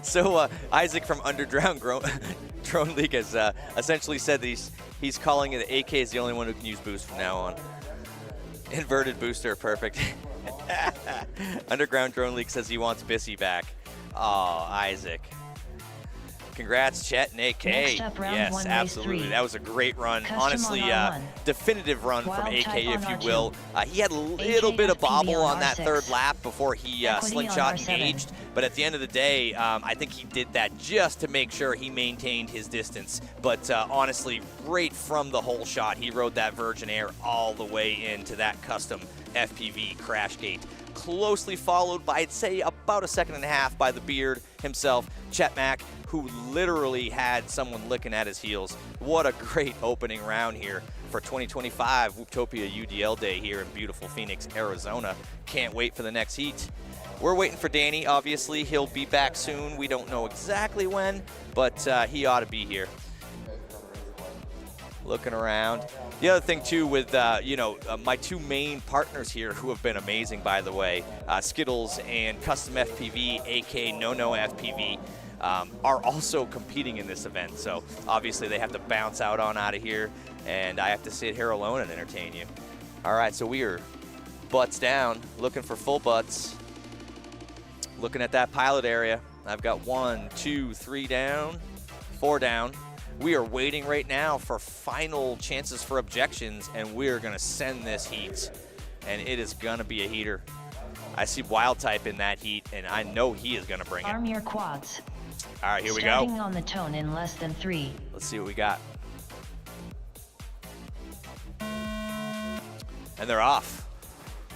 So Isaac from Underground Drone League has essentially said that he's calling it AK is the only one who can use boost from now on. Inverted booster, perfect. Underground Drone League says he wants Bissy back. Oh, Isaac. Congrats, Chet and AK. Next up, round Yes, one, race absolutely. 3. That was a great run. Custom Honestly, on R1. definitive run from Wild AK, type on if you R2. will. He had a little bit of AJFPV bobble on on that R6. third lap before he Equity on slingshot R7. engaged. But at the end of the day, I think he did that just to make sure he maintained his distance. But honestly, right from the whole shot, he rode that Virgin Air all the way into that custom FPV crash gate. Closely followed by, I'd say, about a second and a half by the beard himself, Chet Mack, who literally had someone licking at his heels. What a great opening round here for 2025 Wooptopia UDL Day here in beautiful Phoenix, Arizona. Can't wait for the next heat. We're waiting for Danny, obviously. He'll be back soon. We don't know exactly when, but he ought to be here. Looking around. The other thing, too, with, my two main partners here who have been amazing, by the way, Skittles and Custom FPV, AK No FPV, are also competing in this event. So, obviously, they have to bounce out of here, and I have to sit here alone and entertain you. All right, so we are butts down, looking for full butts. Looking at that pilot area. I've got 1, 2, 3 down, 4 down. We are waiting right now for final chances for objections, and we are going to send this heat, and it is going to be a heater. I see Wild Type in that heat, and I know he is going to bring it. Arm your quads. All right, here we go. Starting on the tone in less than 3. Let's see what we got. And they're off.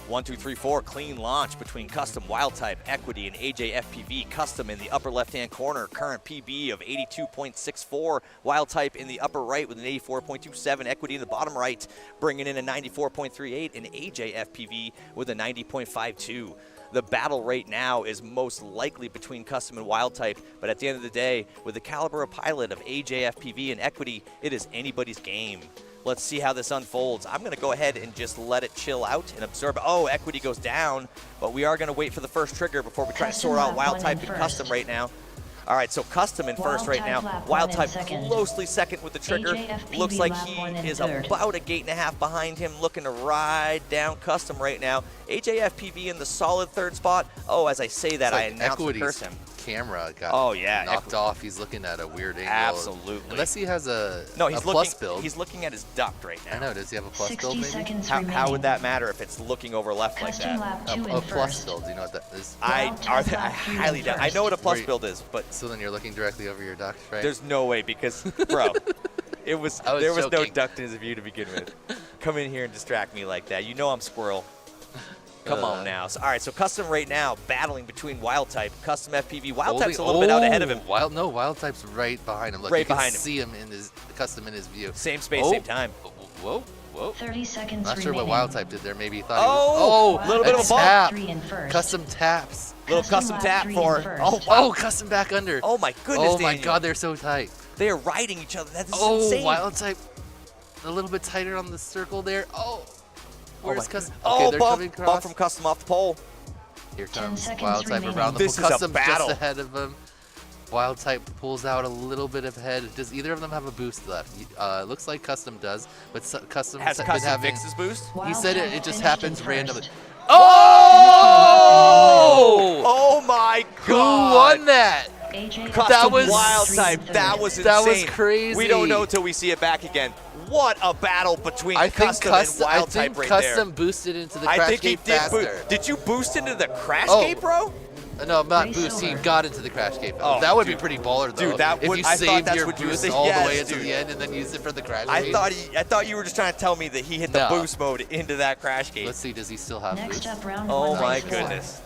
1, 2, 3, 4, clean launch between Custom, Wild Type, Equity, and AJ FPV. Custom in the upper left-hand corner, current PB of 82.64. Wild Type in the upper right with an 84.27. Equity in the bottom right, bringing in a 94.38, and AJ FPV with a 90.52. The battle right now is most likely between Custom and Wild Type, but at the end of the day, with the caliber of pilot of AJ FPV and Equity, it is anybody's game. Let's see how this unfolds. I'm going to go ahead and just let it chill out and absorb. Oh, Equity goes down, but we are going to wait for the first trigger before we try to sort out Wild Type and Custom right now. All right, so Custom in first right now. Wild Type closely second with the trigger. Looks like he is about a gate and a half behind him, looking to ride down Custom right now. AJFPV in the solid third spot. Oh, as I say that, I announce to curse him. Camera got knocked off. He's looking at a weird angle. Absolutely. Unless he has a he's plus build. He's looking at his duct right now. I know. Does he have a plus build maybe? How would that matter if it's looking over left like that? A plus build. Do you know what that is? I highly doubt. I know what a plus build is, but so then you're looking directly over your duct, right? There's no way because, bro, there was no duct in his view to begin with. Come in here and distract me like that. You know I'm squirrel. Come on now. So, all right, so Custom right now battling between Wild Type, Custom FPV. Wild Type's a little bit out ahead of him. Wild Type's right behind him. Look, right you can behind him. See him in his Custom in his view. Same space, same time. Whoa. 30 seconds Not sure remaining. what Wild Type did there. Maybe he thought a little bit of a tap. bump. Custom taps. Little custom tap for. Custom back under. Oh my goodness. Oh my Daniel. God, they're so tight. They are riding each other. That's insane. Wild Type a little bit tighter on the circle there. Where's Custom? Okay, they're bump, coming across. bump from Custom off the pole. Here comes Wild Type around the This pole. is a Custom battle. just ahead of him. Wild type pulls out a little bit of head. Does either of them have a boost left? Looks like Custom does, but Custom Has been Custom having, fixed his boost? He said it just happens randomly. Oh! Oh my God! Who won that? Custom That was Wild type. That was insane. That was crazy. We don't know till we see it back again. What a battle between I think Custom and Wild I type think right Custom there. boosted into the I crash think he gate did. faster. Did you boost into the crash Oh. gate, bro? No, not boost. He got into the crash gate. Oh, that would dude. be pretty baller, though. Dude, that if would. you I thought saved that's your what you were boost saying. all Yes, the way into dude. the end and then used it for the crash I gate. thought you were just trying to tell me that he hit the boost mode into that crash gate. Let's see. Does he still have boost? Oh my goodness.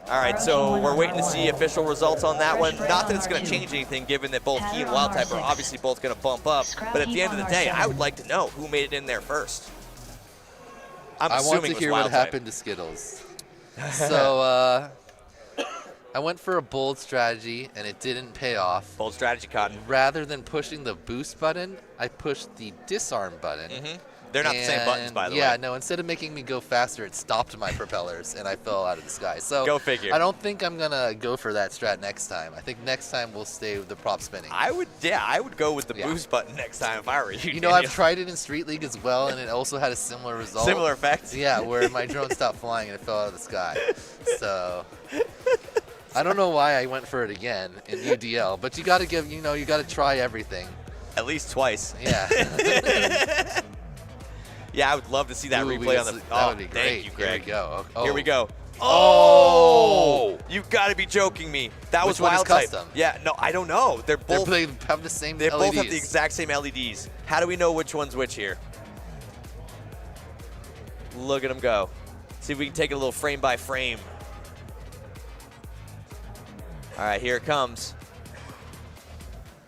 All right, so we're waiting to see official results on that one. Not that it's going to change anything, given that both he and Wild type are obviously both going to bump up. But at the end of the day, I would like to know who made it in there first. I'm I assuming want to it was hear Wild what type. happened to Skittles. So I went for a bold strategy, and it didn't pay off. Bold strategy, Cotton. Rather than pushing the boost button, I pushed the disarm button. They're not the same buttons, by the way. Yeah, no, instead of making me go faster, it stopped my propellers, and I fell out of the sky. So Go figure. I don't think I'm going to go for that strat next time. I think next time we'll stay with the prop spinning. I would go with the boost button next time if I were you. You know, I've tried it in Street League as well, and it also had a similar result. Similar effect? Yeah, where my drone stopped flying and it fell out of the sky. So I don't know why I went for it again in UDL, but you got to you got to try everything. At least twice. Yeah. Yeah, I would love to see that replay on the. That would be great. Thank you, Greg. Here we go. Oh. Here we go. Oh! You've got to be joking me. That was Which one is Wild type. custom? Yeah, no, I don't know. They have the same They both have the LEDs. exact same LEDs. How do we know which one's which here? Look at them go. See if we can take it a little frame by frame. All right, here it comes.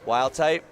Wild type.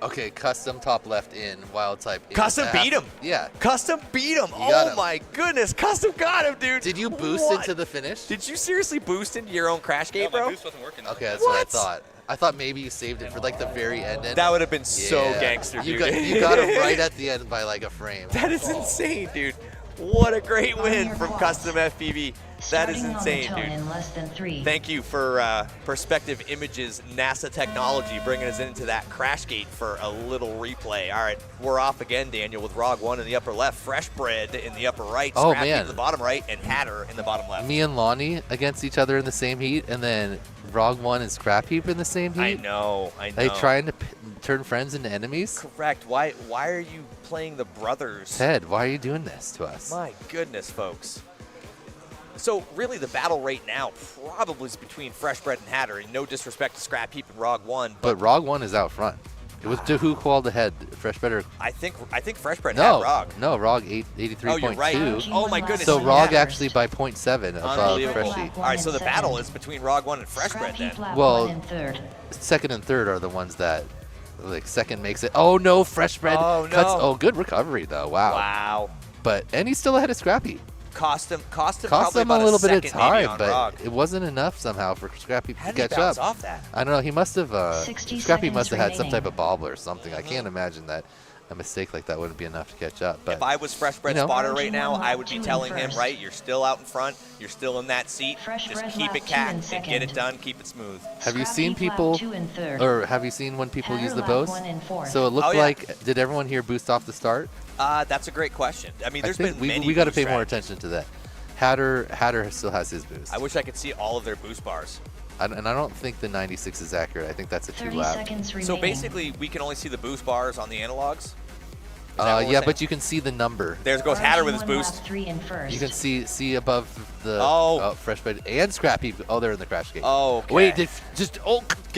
Okay, custom top left in, Wild type in. Custom beat him. Yeah. Custom beat him. got Oh him. my goodness. Custom got him, dude. Did you boost What? into the finish? Did you seriously boost into your own crash gate, bro? My boost wasn't working. Okay, that's what I thought. I thought maybe you saved it for like the very end. That would have been so gangster, You dude. you got him right at the end by like a frame. That is insane, dude. What a great win from Custom FPV. That is insane, dude. In less than 3. Thank you for Perspective Images NASA technology bringing us into that crash gate for a little replay. All right, we're off again, Daniel, with ROG1 in the upper left, Fresh Bread in the upper right, Oh, Scrappy man. in the bottom right, and Hatter in the bottom left. Me and Lonnie against each other in the same heat, and then ROG1 and Scrap Heap in the same heat. I know. They trying to turn friends into enemies? Correct. Why are you playing the brothers? Ted, why are you doing this to us? My goodness, folks. So really the battle right now probably is between Fresh Bread and Hatter, and no disrespect to Scrap Heap and ROG1. But ROG1 is out front. It was who called ahead? Fresh Bread or I think Fresh Bread no, had ROG. No, ROG 83.2. Oh, you're right. Oh my goodness. So yeah. ROG actually by 0.7 above Unbelievable. Fresh Heap. All right, so the battle is between ROG1 and Fresh Bread then. Well, second and third are the ones that, like, second makes it. Oh no, Fresh Bread Oh, cuts. no. Oh, good recovery though. Wow. Wow. And he's still ahead of Scrappy. Cost him Cost probably him a about little bit of second maybe time, on but ROG. it wasn't enough somehow for Scrappy How to did he catch bounce up. off that? I don't know. He must have. 60 Scrappy must have had some seconds type of bobble or something. I can't imagine that a mistake like that wouldn't be enough to catch up. But If I was Fresh Bread you know. spotter right now, I would be Two in telling him, first. right, you're still out in front, you're still in that seat, Fresh just Bread keep lap it 2 cacked in and get second. it done, keep it smooth. Have you Scrappy seen flap people, 2 in third. or have you seen when people Hatter use the lap bows? 1 in fourth. So it looked Oh, yeah. like, did everyone here boost off the start? That's a great question. I mean, I there's think been many we got to boost pay more strategies. attention to that. Hatter still has his boost. I wish I could see all of their boost bars. And I don't think the 96 is accurate. I think that's a 30 2 lap. seconds remaining. So basically, we can only see the boost bars on the analogs? Is that what we're Yeah, saying? but you can see the number. There goes Hatter with his RG1 boost. lap 3 in first. You can see above the Fresh Bread and Scrappy. Oh, they're in the crash gate. Oh, okay. Wait, get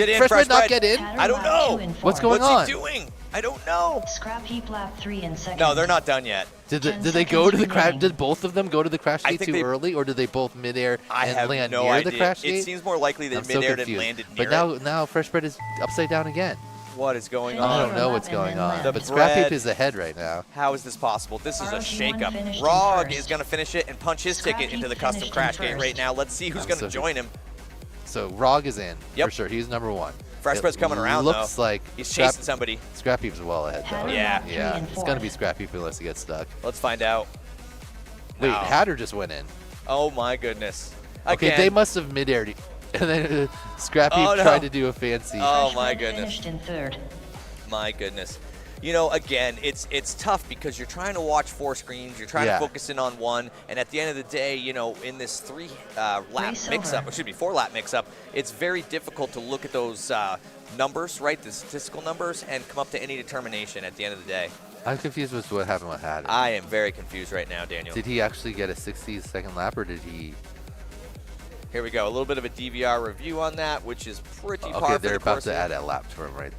in, Fresh Fresh Bread not Bread. get in? Hatter I don't lap 2 know. in What's fourth. going on? What's he doing? I don't know. Scrap Heap lap 3 in second. No, they're not done yet. Did 10 they go to the seconds crash? remaining. Did both of them go to the crash I gate think too they- early, or did they both midair I and have land no near idea. the crash gate? It seems more likely they I'm so mid-aired and confused. landed But near now Fresh Bread is upside down again. What is going I on? don't know what's going on. The But Scrap Heap bread. is ahead right now. How is this possible? This is a RG1 shakeup. finished in ROG first. is going to finish it and punch his Scrap ticket into Heap the custom finished crash in gate first. right now. Let's see who's I'm going to so join him. So ROG is in Yep. for sure. He's number 1. Fresh It Bread's coming around, looks though. like He's Scrap- chasing somebody. Scrap Heap's well ahead though. Hatter Yeah. lap 3 Yeah, in it's fourth. gonna be Scrap Heap unless he gets stuck. Let's find out. Wait, No. Hatter just went in. Oh, my goodness. Okay, Again. they must have mid-aired. And then Scrappy Oh, no. tried to do a fancy. Oh my goodness. Finished in third. My goodness. You know, again, it's tough because you're trying to watch 4 screens, you're trying to focus in on one, and at the end of the day, you know, in this 3-lap mix-up, excuse me, 4-lap mix-up, it's very difficult to look at those numbers, right, the statistical numbers, and come up to any determination at the end of the day. I'm confused with what happened with Hatter. I am very confused right now, Daniel. Did he actually get a 60-second lap, or did he? Here we go, a little bit of a DVR review on that, which is pretty par for the course. Okay, they're about to add a lap to him, right?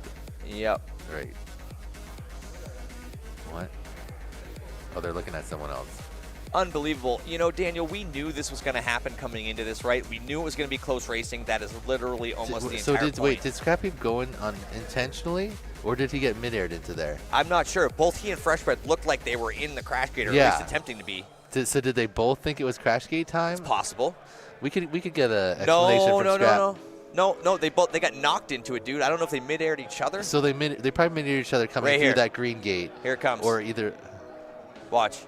Yep. Right. What? Oh, they're looking at someone else. Unbelievable. You know, Daniel, we knew this was going to happen coming into this, right? We knew it was going to be close racing. That is literally almost the entire point. Wait, did Scrappy go in unintentionally, or did he get mid-aired into there? I'm not sure. Both he and Freshbread looked like they were in the crash gate, or at least attempting to be. So did they both think it was crash gate time? It's possible. We could get an explanation from Scrap. No, they got knocked into it, dude. I don't know if they mid-aired each other. So they probably mid-aired each other coming through that green gate. Here it comes. Or either. Watch.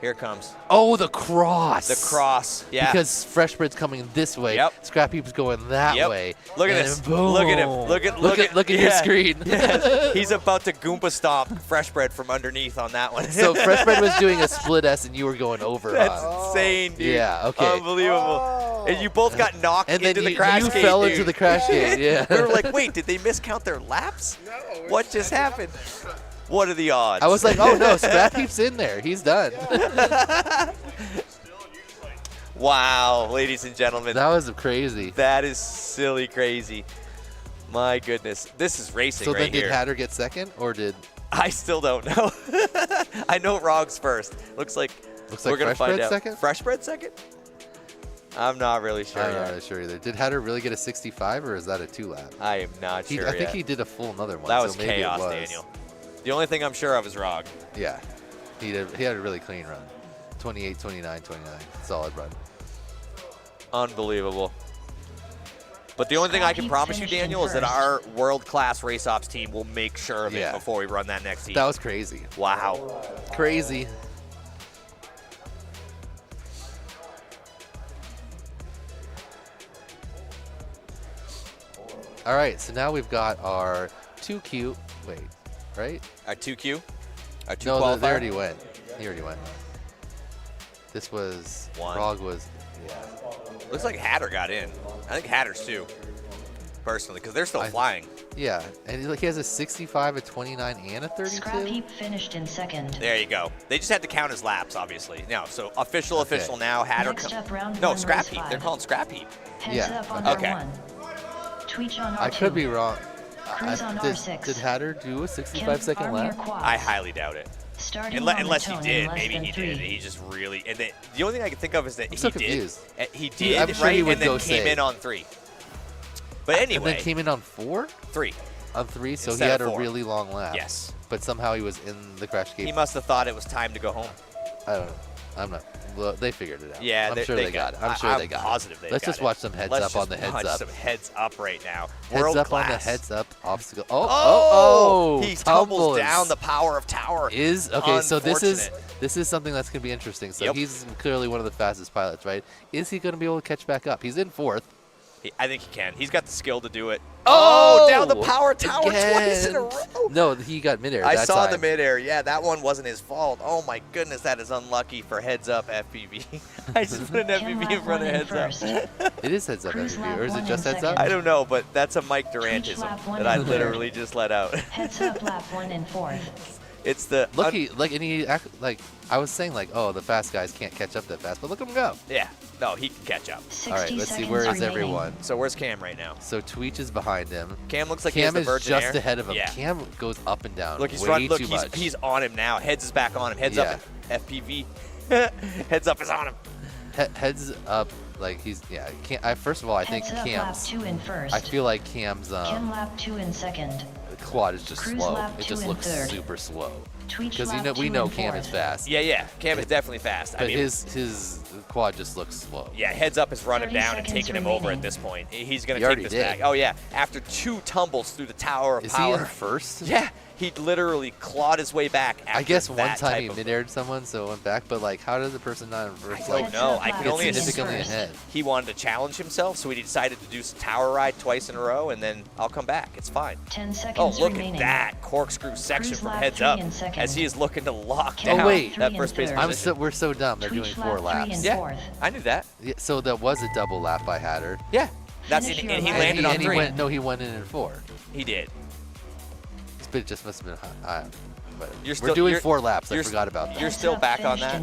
Here it comes. Oh, the cross. The cross, yeah. Because Freshbread's coming this way. Yep. Scrappy's going that way. Look at this. Boom. Look at him. Look at your screen. Yes. He's about to Goomba stomp Freshbread from underneath on that one. So Freshbread was doing a split S and you were going over. That's insane, dude. Yeah, okay. Unbelievable. And you both got knocked and into then the crash you gate, fell dude. into the crash gate, yeah. We were like, wait, did they miscount their laps? No. What just happened? What are the odds? I was like, oh no, Scrappy's in there. He's done. Wow, ladies and gentlemen. That was crazy. That is silly crazy. My goodness. This is racing so right then here. did Hatter get second, or did? I still don't know. I know Rog's first. Looks like we're going to find out. Second? Freshbread second? I'm not really sure I'm not really sure either. Did Hatter really get a 65, or is that a 2-lap? I am not sure I think he did a full another one. That was so maybe chaos, it was. Daniel. The only thing I'm sure of is Rog. Yeah. He had a really clean run. 28, 29, 29. Solid run. Unbelievable. But the only thing I can promise you, Daniel, is that our world-class race ops team will make sure of it before we run that next heat. That was crazy. Wow. Crazy. All right, so now we've got our 2Q. Wait, right? Our 2Q? Our 2 No, qualifier? they already went. He already went. This was, Rog was, Looks like Hatter got in. I think Hatter's 2, personally, because they're still flying. Yeah, and he has a 65, a 29, and a 32. Scrap Heap finished in second. There you go. They just had to count his laps, obviously. Now, so official now. Hatter. Next up, round no, one, Scrap race Heap. 5. They're calling Scrap Heap. Heads up on Okay. R1. Tweech on R2. I could be wrong. Cruise on R6. Did Hatter do a 65-second lap? I highly doubt it. Starting Unless he on the did, tone in maybe less he than did. 3. He just really, and then the only thing I can think of is that I'm he so did. confused. He did, I'm sure right, he would and then go came say. in on 3. But anyway, And then came in on 4? 3. On 3, so Instead he had of a 4. really long lap. Yes. But somehow he was in the crash gate. He must have thought it was time to go home. I don't know. I'm not. Well, they figured it out. Yeah, I'm sure they got it. I'm sure they got it. Positive they Let's got just it. watch some heads Let's up on just the heads watch up. some heads up right now. Heads World up class. on the heads up obstacle. He tumbles down the power of tower. Okay, so this Unfortunate. is something that's going to be interesting. So Yep. he's clearly one of the fastest pilots, right? Is he going to be able to catch back up? He's in 4th. I think he can. He's got the skill to do it. Oh, down the power tower twice in a row. No, he got midair. I that saw time. the midair. Yeah, that one wasn't his fault. Oh my goodness, that is unlucky for heads up FPV. I just put an FPV in front of heads up. It is heads up FPV, or is it just heads up? I don't know, but that's a Mike Durantism lap one that I in third. literally just let out. Heads up lap 1 and 4th. It's the Look, and he like I was saying, like, oh, the fast guys can't catch up that fast, but look at him go. Yeah, no, he can catch up. All right, let's see, where is everyone? So where's Cam right now? So Tweech is behind him. Cam looks like he has Cam the is Virgin just Air. ahead of him. Yeah. Cam goes up and down. Look, he's way Look, too much. he's on him now. Heads is back on him. Heads up. FPV. Heads up is on him. Heads up, like he's first of all, I think Heads up Cam's. lap 2 in first. I feel like Cam's Cam lap 2 in second. the quad is just Cruise slow. lap It 2 just in looks third. super slow. Because we know Cam is fast. Yeah. Cam is definitely fast. But his quad just looks slow. Yeah, heads up is running 30 down and taking him over at this point. He's going to take this back. Oh, yeah. After 2 tumbles through the Tower of Power. Is he in first? Yeah. He literally clawed his way back after I guess one that time he mid-aired someone, so it went back. But, like, how did the person not in first? I don't know. I can only significantly ahead. He wanted to challenge himself, so he decided to do some tower ride twice in a row, and then I'll come back. It's fine. 10 seconds Oh, look remaining. at that corkscrew section Cruise from lap heads 3 up in second. as he is looking to lock down Oh, wait. that first base position. We're so dumb. They're doing Tweet 4 lap 3 laps. in Yeah, fourth. I knew that. Yeah, so that was a double lap by Hatter. Yeah. That's Finish and your he lap. landed on and 3. he went in 4. He did. But it just must have been high. But You're we're doing you're- 4 laps. I you're- forgot about that. You're still back on that?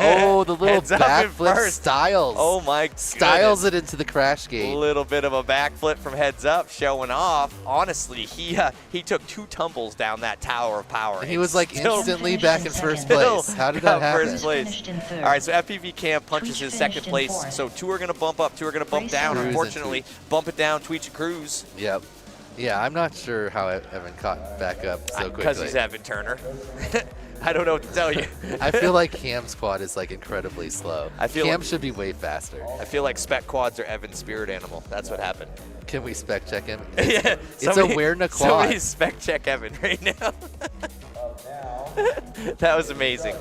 Oh, the little Heads up in backflip first. Styles. Oh, my Styles goodness. it into the crash gate. A little bit of a backflip from heads up, showing off. Honestly, he took 2 tumbles down that Tower of Power. And he was like still- instantly back in first still place. How did got that happen? First place. All right, so FPV Cam punches his second place. So 2 are going to bump up, 2 are going to bump down. Cruise and Unfortunately, bump it down, Tweech and Cruise. Yep. Yeah, I'm not sure how Evan caught back up so quickly. Because he's Evan Turner. I don't know what to tell you. I feel like Cam's quad is like incredibly slow. Cam like- should be way faster. I feel like spec quads are Evan's spirit animal. That's what happened. Can we spec check him? Yeah, It's a weird quad. Somebody spec check Evan right now. That was amazing.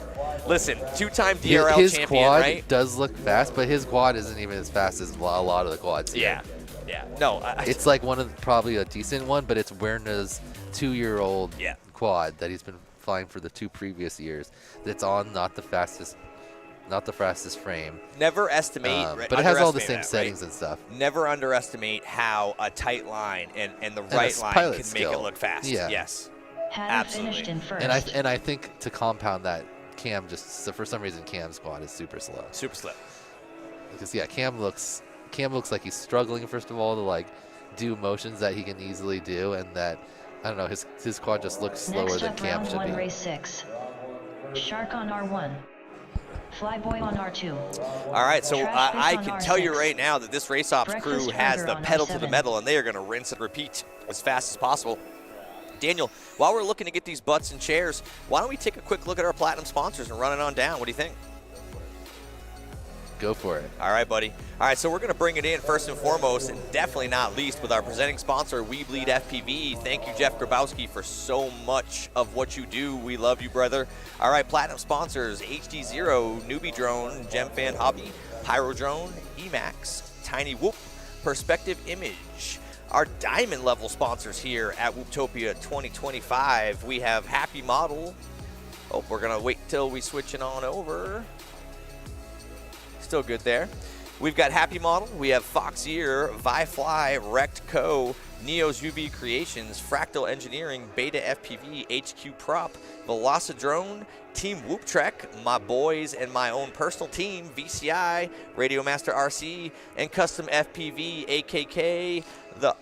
Listen, 2-time DRL his champion, quad right? does look fast, but his quad isn't even as fast as a lot of the quads here. Yeah. No, it's like probably a decent one, but it's Werner's 2-year-old quad that he's been flying for the 2 previous years. That's on not the fastest frame. Never estimate, but it has all the same that, settings right? and stuff. Never underestimate how a tight line and the And right a line pilot can skill. make it look fast. Yeah. Yes. Hatter finished in first. And I think to compound that, Cam for some reason Cam's quad is super slow. Super slow. Because Cam looks like he's struggling first of all to like do motions that he can easily do, and that I don't know, his quad just looks slower Next than up, Cam round should 1, be. race 6. Shark on R1. Flyboy on R2. All right, so Trash Fist I on can tell you R6. right now that this race ops Breakfast crew has Burger the on pedal to the R7. metal, and they are going to rinse and repeat as fast as possible. Daniel, while we're looking to get these butts and chairs, why don't we take a quick look at our platinum sponsors and run it on down? What do you think? Go for it. All right, buddy. All right, so we're going to bring it in first and foremost, and definitely not least, with our presenting sponsor, We Bleed FPV. Thank you, Jeff Grabowski, for so much of what you do. We love you, brother. All right, platinum sponsors, HD0, Newbie Drone, GemFan Hobby, Pyro Drone, Emax, Tiny Whoop, Perspective Image. Our diamond level sponsors here at Whooptopia 2025, we have Happy Model. Oh, we're going to wait till we switch it on over. Still good there. We've got Happy Model, we have Fox Ear, ViFly, Rect Co, Neo's UV Creations, Fractal Engineering, Beta FPV, HQ Prop, Velocidrone, Team Whoop Trek, my boys and my own personal team, VCI, Radio Master RC, and Custom FPV, AKK, the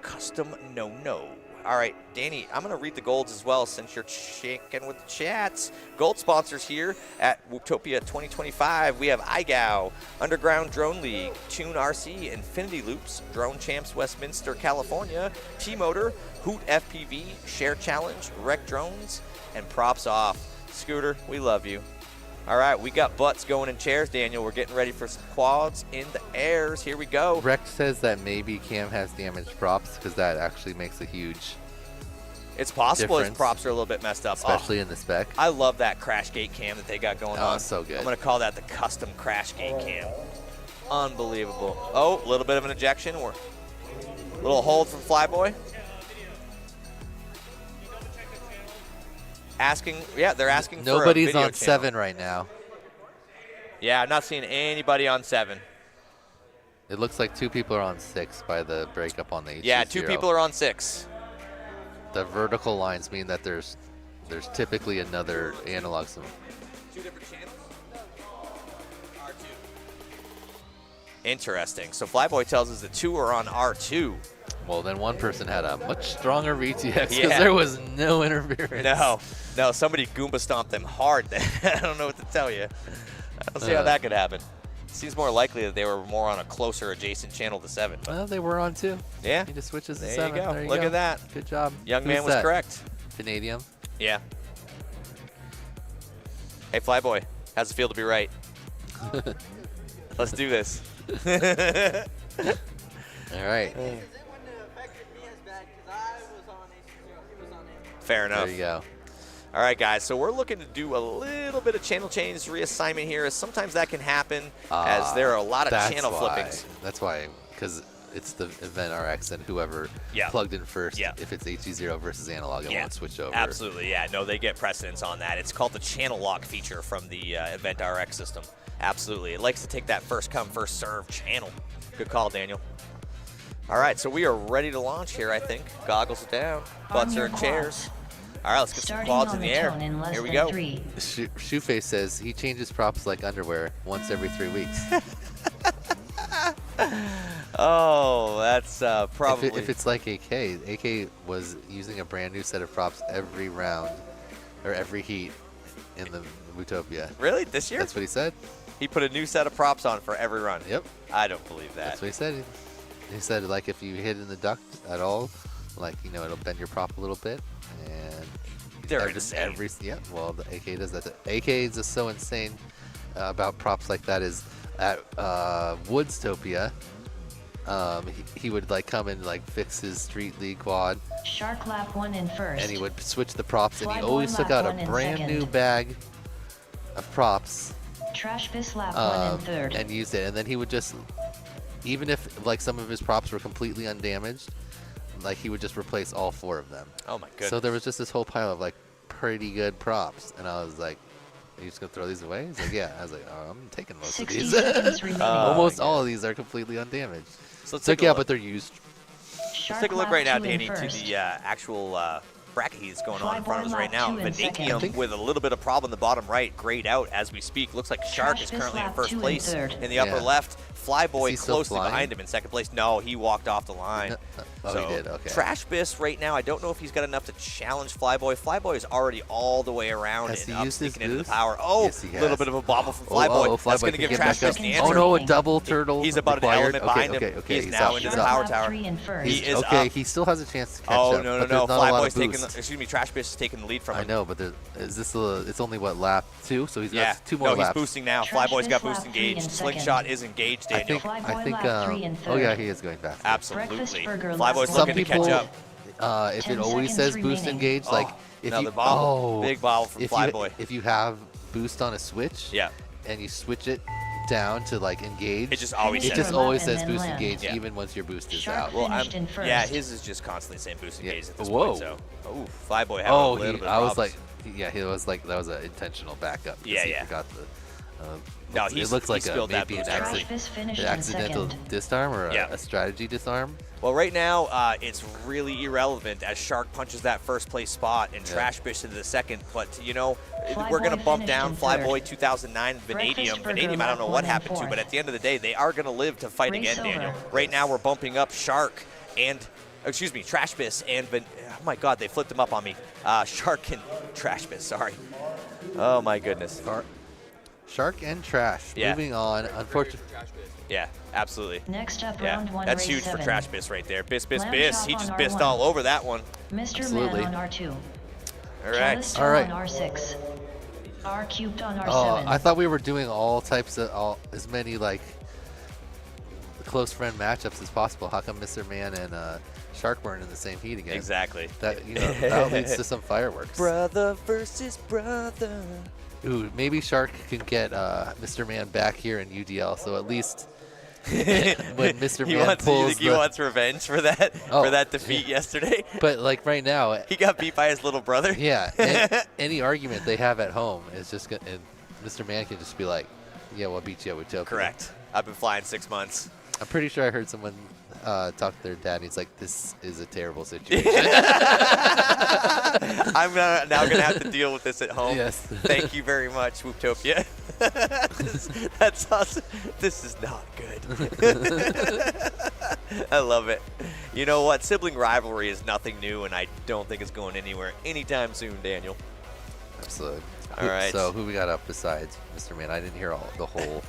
Custom No. All right, Danny, I'm going to read the golds as well since you're checking with the chats. Gold sponsors here at Whooptopia 2025. We have iGow, Underground Drone League, Tune RC, Infinity Loops, Drone Champs Westminster, California, T-Motor, Hoot FPV, Share Challenge, Rec Drones, and Props Off. Scooter, we love you. All right, we got butts going in chairs, Daniel. We're getting ready for some quads in the airs. Here we go. Rex says that maybe Cam has damaged props because that actually makes a huge It's possible his difference, props are a little bit messed up. especially in the spec. I love that crash gate cam that they got going on. Oh, so good. I'm going to call that the custom crash gate cam. Unbelievable. Oh, a little bit of an ejection. Or a little hold from Flyboy. Asking, yeah, they're asking for a Nobody's video on channel. 7 right now. Yeah, I'm not seeing anybody on 7. It looks like 2 people are on 6 by the breakup on the HG0. Yeah, 2 people are on 6. The vertical lines mean that there's typically another analog. 2 different channels? R2. Interesting. So Flyboy tells us the 2 are on R2. Well, then one person had a much stronger VTX because Yeah. there was no interference. No, somebody Goomba stomped them hard. I don't know what to tell you. I don't see how that could happen. Seems more likely that they were more on a closer adjacent channel to 7. But Well, they were on 2. yeah, He just switches to there 7. you go. There you Look go. at that. Good job. Young Who's man was that? correct. Vanadium. Yeah. Hey, Flyboy, how's it feel to be right? Let's do this. All right. Fair enough. There you go. All right, guys, so we're looking to do a little bit of channel change reassignment here, as sometimes that can happen, as there are a lot of channel flippings. That's why, because it's the Event RX and whoever plugged in first, if it's HD0 versus analog, it won't switch over. Absolutely, yeah. No, they get precedence on that. It's called the channel lock feature from the Event RX system. Absolutely. It likes to take that first come, first serve channel. Good call, Daniel. All right, so we are ready to launch here, I think. Goggles are down, butts are in chairs. All right, let's get some quads in the air. Here we go. Shoeface says he changes props like underwear once every 3 weeks. Oh, that's probably... If it's like AK was using a brand new set of props every round, or every heat in the Utopia. Really? This year? That's what he said. He put a new set of props on for every run. Yep. I don't believe that. That's what he said. He said, like, if you hit in the duct at all, like, you know, it'll bend your prop a little bit. And they're insane. Well, the AK does that. The AK is just so insane about props like that is at Woodstopia, he would, like, come and, like, fix his Street League quad. Shark lap 1 in first. And he would switch the props, and he Flyboy always took lap out 1 a in brand second. new bag of props. Trash Bis lap 1 in third. And used it. And then he would just, even if, like, some of his props were completely undamaged, like, he would just replace all 4 of them. Oh my goodness. So there was just this whole pile of, like, pretty good props. And I was like, are you just going to throw these away? He's like, yeah. I was like, oh, I'm taking most of 60 these. seconds remaining. Almost all of these are completely undamaged. So let's it's like, take a yeah, look. but they're used. Let's take a look right now, Danny, to the actual bracket he's going on in front of us right now. Vanadium with a little bit of problem in the bottom right, grayed out as we speak. Looks like Shark is currently in first place. In the upper left, Flyboy closely behind him in second place. No, he walked off the line. Oh, he did, okay. Trash Bis right now, I don't know if he's got enough to challenge Flyboy. Flyboy is already all the way around Has and he up, used his sneaking into the boost? power. Oh, Yes, he a little has. bit of a bobble from Flyboy. That's going to give Trash Bis the answer. Oh no, a double turtle. He's about required. an element behind him. Okay, He is he's now up, into he's the up. power tower. He's, He is okay, up. he still has a chance to catch Oh, up. no, but no. there's not a lot Flyboy's of taking, boost. excuse me, Trash Bis is taking the lead from him. I know, but is this it's only what, lap 2? So he's got 2 more no, laps. he's boosting now. Flyboy's got boost engaged. Slingshot is engaged, Daniel. I think oh yeah, he is going fast. Absolutely. Flyboy's looking to catch up. If it always says boost engaged, like if another you bobble. Big bobble from Flyboy. If you have boost on a switch, and you switch it down to like engage, it just always says boost engaged even once your boost is out. Well, his is just constantly saying boost engaged at this point. So, Flyboy having a little bit of I was problems. like, he was like that was an intentional backup. Yeah, he yeah. forgot the. No, it looks like maybe an accident. accidental disarm or a strategy disarm. Well, right now, it's really irrelevant as Shark punches that first place spot and Trash Bish into the second. But, you know, we're going to bump down Flyboy 2009 Vanadium. Vanadium, I don't know what happened to, but at the end of the day, they are going to live to fight again, Daniel. Right now, we're bumping up Shark and, excuse me, Trash Bish and, oh my God, they flipped them up on me. Shark and Trash Bish, sorry. Oh, my goodness. Shark and Trash. Moving on, unfortunately. Yeah, absolutely. Next up, round 1, that's race huge 7. for Trash Biss right there. Biss. Lamb He chop just on bissed R1. all over that one. Mr. Absolutely. Man on R2. All right. Callisto on R6. R cubed on R7. Oh, I thought we were doing all types of as many like close friend matchups as possible. How come Mr. Man and Shark weren't in the same heat again? Exactly. That that leads to some fireworks. Brother versus brother. Ooh, maybe Shark can get Mr. Man back here in UDL, so at least when Mr. Man pulls he wants revenge for that for that defeat yesterday. But like right now, he got beat by his little brother. Yeah, any argument they have at home is just gonna, and Mr. Man can just be like, "Yeah, we'll beat you at Utopia." Correct. I've been flying 6 months. I'm pretty sure I heard someone talk to their dad, and he's like, "This is a terrible situation." I'm now going to have to deal with this at home. Yes. Thank you very much, Wooptopia. That's awesome. This is not good. I love it. You know what? Sibling rivalry is nothing new, and I don't think it's going anywhere anytime soon, Daniel. Absolutely. All right. So who we got up besides Mr. Man? I didn't hear the whole.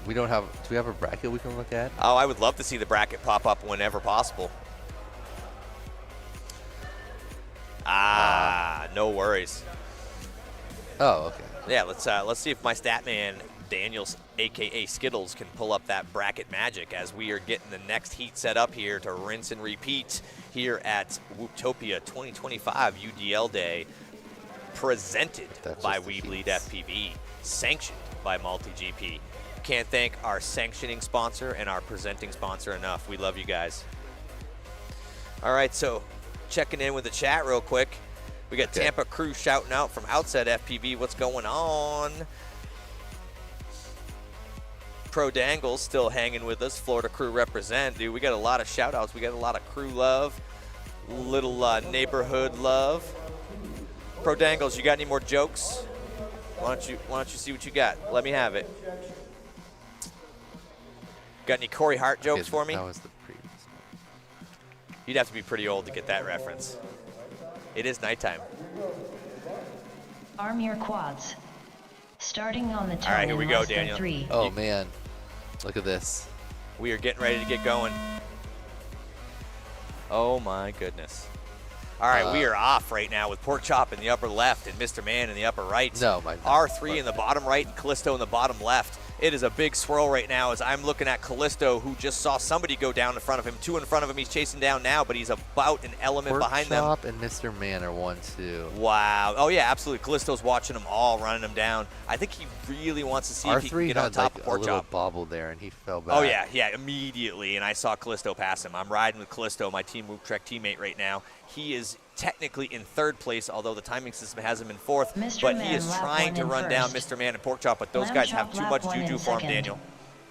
We don't have. Do we have a bracket we can look at? Oh, I would love to see the bracket pop up whenever possible. No worries. Oh, okay. Yeah, let's see if my stat man Daniels, aka Skittles, can pull up that bracket magic as we are getting the next heat set up here to rinse and repeat here at Whooptopia 2025 UDL Day, presented by Weebleed FPV, sanctioned by MultiGP. Can't thank our sanctioning sponsor and our presenting sponsor enough. We love you guys. All right, so checking in with the chat real quick. We got Tampa Crew shouting out from Outset FPV. What's going on? Pro Dangles still hanging with us. Florida Crew represent. Dude, we got a lot of shout outs. We got a lot of crew love, little neighborhood love. Pro Dangles, you got any more jokes? Why don't you see what you got? Let me have it. Got any Corey Hart jokes for me? That was the previous one. You'd have to be pretty old to get that reference. It is nighttime. Arm your quads. Starting on the toe. All right, here we go, less than Daniel. 3. Oh, man. Look at this. We are getting ready to get going. Oh, my goodness. All right, we are off right now with Pork Chop in the upper left and Mr. Man in the upper right. No, my R3 in the bottom right and Callisto in the bottom left. It is a big swirl right now as I'm looking at Callisto, who just saw somebody go down in front of him. 2 in front of him. He's chasing down now, but he's about an element behind them. Pork Chop and Mr. Man are 1-2. Wow. Oh, yeah, absolutely. Callisto's watching them all, running them down. I think he really wants to see if he can get on top of Pork a little Chop. bobble there, and he fell back. Oh, yeah, immediately. And I saw Callisto pass him. I'm riding with Callisto, my Team Whoop Trek teammate right now. He is technically in 3rd place, although the timing system has him in 4th. But he is trying to run down Mr. Man and Pork Chop, but those guys have too much juju for him, Daniel.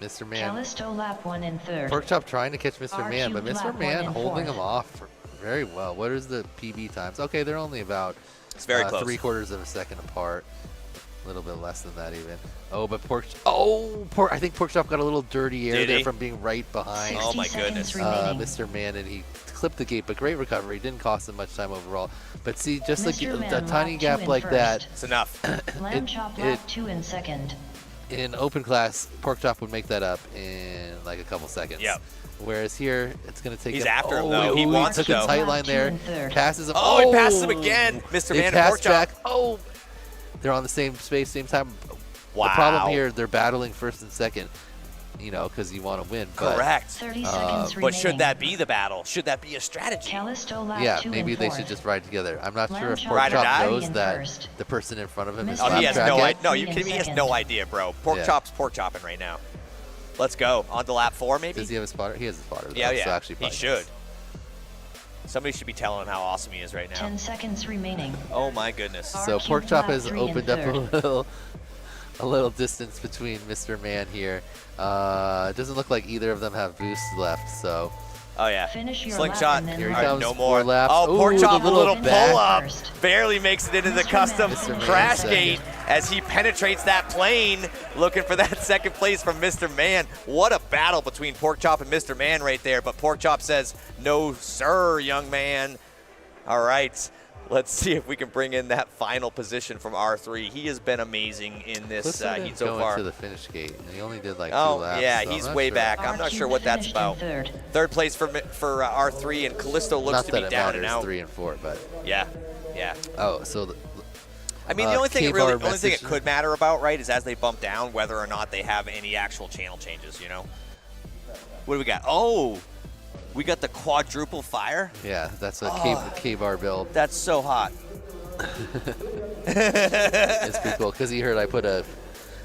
Mr. Man. Callisto lap 1 in 3rd. Pork Chop trying to catch Mr. Man, but R-Cube Mr. lap Man 1 in holding 4th. him off very well. What is the PB times? Okay, they're only about it's very close. 3/4 of a second apart. A little bit less than that even. Oh, but I think Pork Chop got a little dirty air there from being right behind. Oh my goodness. Mr. Man, and he clipped the gate, but great recovery. Didn't cost him much time overall. But see, just like a tiny gap like that. It's enough. Lamb Chop lap 2 in 2nd. In open class, Pork Chop would make that up in like a couple seconds. Yep. Whereas here, it's going to take He's him. after him, though. He wants took to. a tight line there. Passes him. Oh, he passes him again. Mr. Man and Pork Chop. Back. Oh, they're on the same space, same time. Wow. The problem here, they're battling 1st and 2nd, because you want to win. But, correct. 30 seconds but should that be the battle? Should that be a strategy? Callisto lap yeah, 2 maybe in they 4th. should just ride together. I'm not sure if Lamb Pork Chop Chop ride or knows die in that first. the person in front of him is Oh, he has no idea. No, he has no idea, bro. Pork Chop's pork chopping right now. Let's go. On to lap 4, maybe? Does he have a spotter? He has a spotter. Yeah, So yeah. actually He should. Somebody should be telling him how awesome he is right now. 10 seconds remaining. Oh, my goodness. So R-Cube Pork Chop lap has 3 in opened up 3rd. a little distance between Mr. Man here. It doesn't look like either of them have boosts left, so. Oh, yeah. Finish your Slingshot. lap and then Here he All right, comes, no 4 more. laps. Oh, Pork Ooh, Chop, the a little back. pull-up. First. Barely makes it into the Mr. custom Man crash second. gate as he penetrates that plane, looking for that 2nd place from Mr. Man. What a battle between Pork Chop and Mr. Man right there. But Pork Chop says, no, sir, young man. All right. Let's see if we can bring in that final position from R3. He has been amazing in this heat so far. To the finish gate, and he only did like 2 Oh, laps. yeah, so he's I'm not way sure. back. I'm not sure what that's about. 3rd place for R3, and Callisto looks Not to that be it down and matters, out. 3 and 4, but. Yeah, yeah. Oh, so. I mean, the only thing K-Bar only thing it message- could matter about, right, is as they bump down, whether or not they have any actual channel changes, What do we got? Oh, we got the quadruple fire. Yeah, that's a K-Bar build. That's so hot. It's pretty cool, because he heard I put a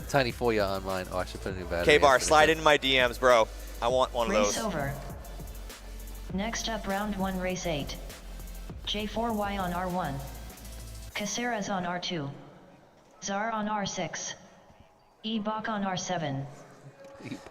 tiny Foya on mine. Oh, I should put a new battery. K-Bar, slide into my DMs, bro. I want one of Race those. over. Next up, round 1, race 8. J4Y on R1. Caceres on R2. Czar on R6. Ebok on R7.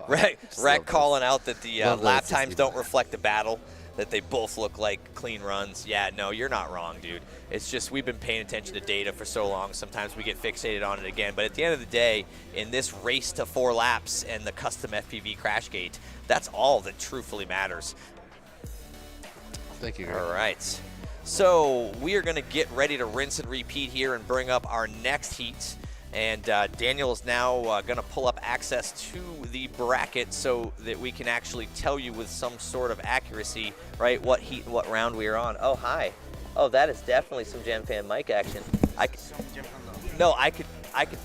Rec calling out that the Love lap those times don't reflect the battle, that they both look like clean runs. Yeah, no, you're not wrong, dude. It's just we've been paying attention to data for so long. Sometimes we get fixated on it again. But at the end of the day, in this race to 4 laps and the custom FPV crash gate, that's all that truthfully matters. Thank you. All right. So we are going to get ready to rinse and repeat here and bring up our next heat. And Daniel is now going to pull up access to the bracket so that we can actually tell you with some sort of accuracy, right, what heat and what round we are on. Oh, hi. Oh, that is definitely some Jam Fan mic action. No, I could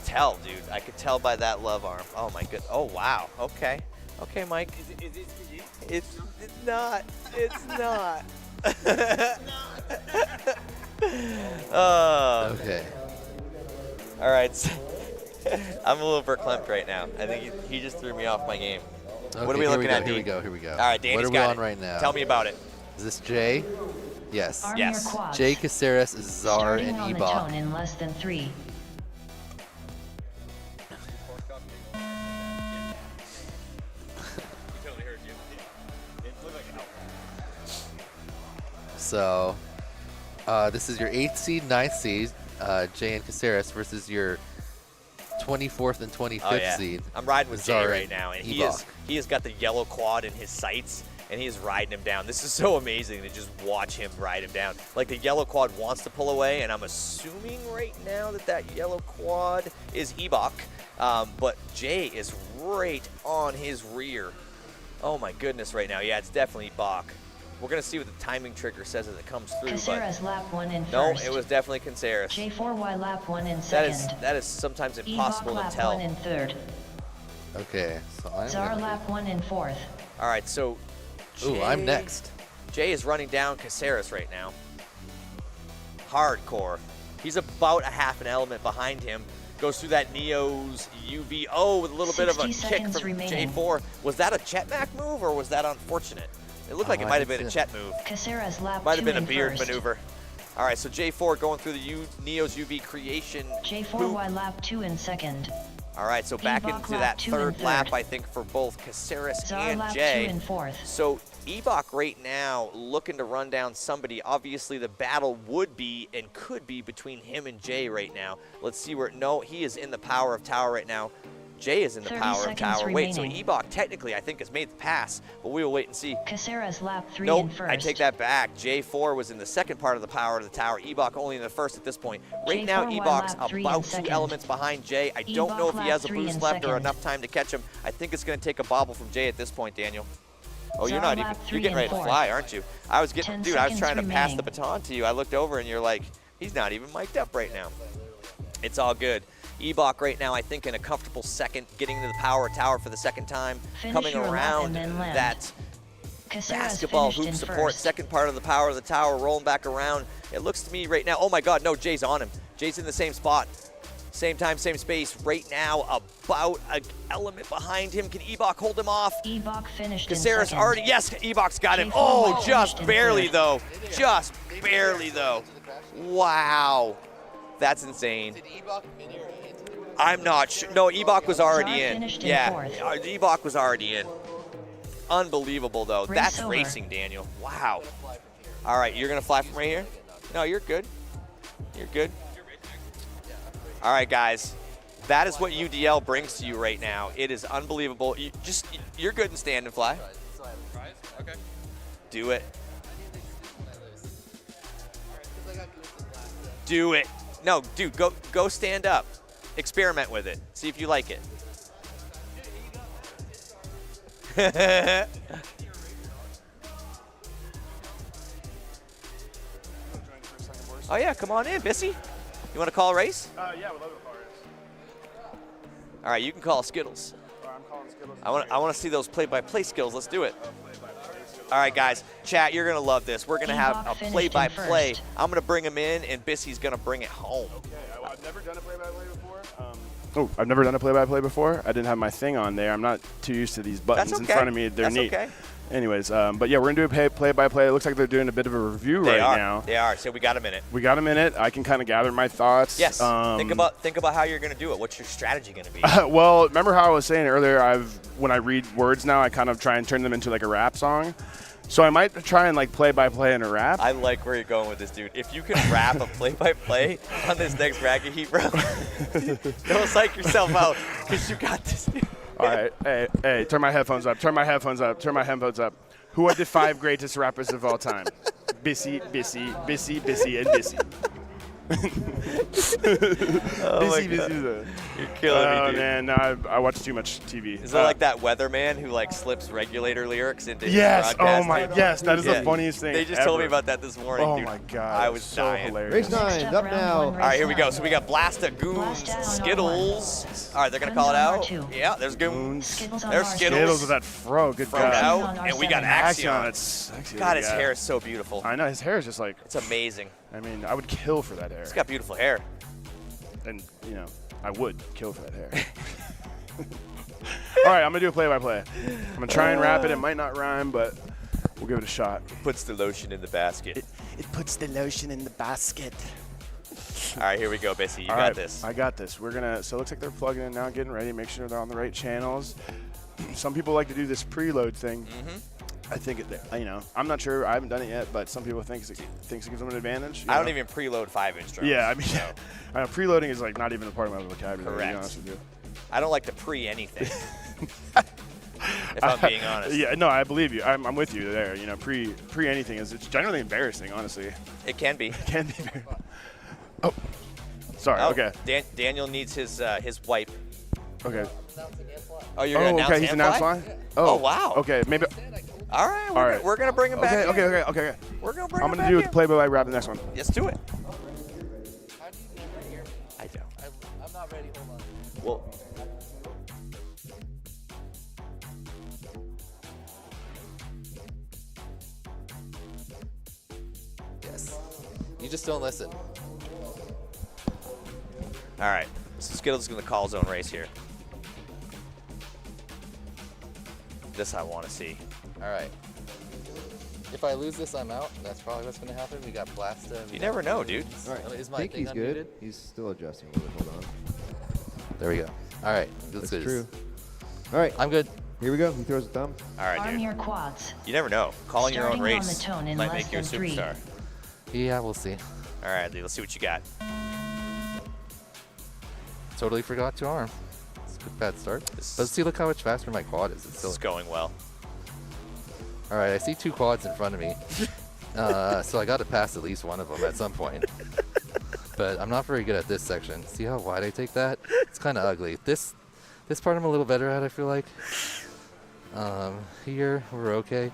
tell, dude. I could tell by that love arm. Oh my good. Oh wow. Okay. Okay, Mike. Is it for you? It's not. It's not. Okay. All right. I'm a little verklempt right now. I think he just threw me off my game. Okay, What are we looking at, Here we Dean? go. Here we go. All right, Danny's What are we got on it. right now? Tell me about it. Is this Jay? Yes. Arm Yes. your quads. Jay, Caceres, Czar, Starting and on the Ebok. tone in less than 3. So, this is your 8th seed, 9th seed, Jay and Caceres versus your 24th and 25th seed. I'm riding with Jay Czar right and now, and Ebok. he has got the yellow quad in his sights, and he is riding him down. This is so amazing to just watch him ride him down. Like the yellow quad wants to pull away, and I'm assuming right now that yellow quad is Ebok, but Jay is right on his rear. Oh my goodness, right now. Yeah, it's definitely Ebok. We're going to see what the timing trigger says as it comes through. Caceres lap 1 in No, first. it was definitely Caceres. J4Y lap 1 in That second. is sometimes Ebok impossible to lap tell. 1 in third. Okay, so I'm Czar gonna- lap 1 in fourth. All right, so Ooh, I'm next. Jay is running down Caceres right now. Hardcore. He's about a half an element behind him. Goes through that Neo's UV. Oh, with a little bit of a 60 kick seconds from remaining. J4. Was that a Chetmac move or was that unfortunate? It looked like it I might have didn't been a see Chet move. Caceres lap Might 2 have been a in beard first. maneuver. All right, so J4 going through the Neo's UV creation. J4Y lap 2 in second. All right, so back Ebok into lap that 2 in third lap, third. I think, for both Caceres Czar and lap Jay. 2 in fourth. So Ebok right now looking to run down somebody. Obviously, the battle would be and could be between him and Jay right now. Let's see where. No, he is in the power of tower right now. Jay is in the 30 power of seconds tower. Wait, so remaining. Ebok technically, I think, has made the pass, but we will wait and see. Caceres lap 3 Nope, in first. I take that back. J4 was in the second part of the power of the tower. Ebok only in the first at this point. Right now, J4 Ebok's lap 3 about in 2 second. elements behind Jay. I don't Ebok know if he lap has a 3 boost in left or second. enough time to catch him. I think it's going to take a bobble from Jay at this point, Daniel. Oh, you're Czar not even. lap You're 3 getting in ready to fourth. fly, aren't you? I was getting, 10 dude. I was seconds trying to pass the remaining. baton to you. I looked over and you're like, he's not even mic'd up right now. It's all good. Ebok right now, I think, in a comfortable second, getting to the power tower for the second time, Finish coming your lap around and then land. that Caceres basketball finished hoop in support, first. second part of the power of the tower, rolling back around. It looks to me right now, oh my God, no, Jay's on him. Jay's in the same spot. Same time, same space. Right now, about an element behind him. Can Ebok hold him off? Ebok finished in Caceres second. already, yes, Ebok's got him. J4 Oh, finished just in barely third. though. Just barely though. Wow. That's insane. I'm not sure. No, Ebok was already Czar in. finished in Yeah, fourth. Ebok was already in. Unbelievable though. Race That's over. racing, Daniel. Wow. All right, you're gonna fly from right here? No, you're good. You're good. All right, guys. That is what UDL brings to you right now. It is unbelievable. You're good in stand and fly. Okay. Do it. Do it. No, dude, go stand up. Experiment with it. See if you like it. Oh yeah, come on in, Bissy. You want to call a race? Yeah, we'd love to call race. All right, you can call Skittles. I'm calling Skittles. I want to see those play-by-play skills. Let's do it. All right, guys. Chat, you're going to love this. We're going to have a play-by-play. I'm going to bring him in, and Bissy's going to bring it home. Okay, I've never done a play-by-play before. I've never done a play-by-play before. I didn't have my thing on there. I'm not too used to these buttons That's in okay. front of me. They're That's neat. okay. Anyways, but yeah, we're going to do a play-by-play. It looks like they're doing a bit of a review right now. They are. So we got a minute. We got a minute. I can kind of gather my thoughts. Yes. Think about how you're going to do it. What's your strategy going to be? Well, remember how I was saying earlier, when I read words now, I kind of try and turn them into like a rap song. So I might try and like play-by-play in a rap. I like where you're going with this, dude. If you can rap a play-by-play on this next bracket heat, bro, don't psych yourself out because you got this. All right. Hey, turn my headphones up. Turn my headphones up. Turn my headphones up. Who are the 5 greatest rappers of all time? Bissy, Bissy, Bissy, Bissy, and Bissy. BC. You're killing me, dude. Man, no, I watch too much TV. Is it like that weatherman who like slips regulator lyrics into his Yes. broadcast? Oh my. Yes, that is the funniest thing. They just ever. told me about that this morning, Oh dude. my god. I was so dying. hilarious. Race 9 up now. All right, here we go. So we got Blasta, Goons, Skittles. All right, they're gonna call it out. Yeah, there's Goons. There's Skittles. Skittles with that fro. Good Fro God. out, and we got Axion. That's sexy. God, his Yeah. hair is so beautiful. I know his hair is just like. It's amazing. I mean, I would kill for that hair. He's got beautiful hair. And you know, I would kill for that hair. All right, I'm gonna do a play-by-play. I'm gonna try and rap it. It might not rhyme, but we'll give it a shot. Puts the lotion in the basket. It puts the lotion in the basket. All right, here we go, Bissy. You All got right, this. I got this. We're gonna. So it looks like they're plugging in now, getting ready, make sure they're on the right channels. Some people like to do this preload thing. I think you know, I'm not sure. I haven't done it yet, but some people think it gives them an advantage. I don't even preload 5-inch drums. Yeah, I mean, I know, preloading is like not even a part of my vocabulary. Correct. To be honest with you. I don't like to pre anything. If I'm being honest. Yeah, no, I believe you. I'm with you there. You know, pre anything it's generally embarrassing, honestly. It can be. It can be. Oh, sorry. Oh, Okay. Daniel needs his wipe. Okay. Oh, you're gonna announce okay. He's announced line. Oh, wow. Okay, maybe. All right, we're gonna bring him back. Okay. We're gonna bring I'm him gonna back do in. the play-by-play rap the next one. Let's do it. I don't. I'm not ready. Hold on. Well. Yes. You just don't listen. All right. So Skittles is gonna call zone race here. This I want to see. All right. If I lose this, I'm out. That's probably what's going to happen. We got Blasta. You never know, dude. All right. Is I my think thing he's good. unmuted? He's still adjusting a little bit. Hold on. There we go. All right. That's good. true. All right. I'm good. Here we go. He throws a thumb. All right, Arm dude. your quads. You never know. Calling your own Starting on race the tone in might less make you a than 3. superstar. Yeah, we'll see. All right, dude. Let's see what you got. Totally forgot to arm. It's a good bad start. But see, look how much faster my quad is. It's still going well. All right, I see 2 quads in front of me. So I got to pass at least one of them at some point. But I'm not very good at this section. See how wide I take that? It's kind of ugly. This part I'm a little better at, I feel like. Here, we're okay.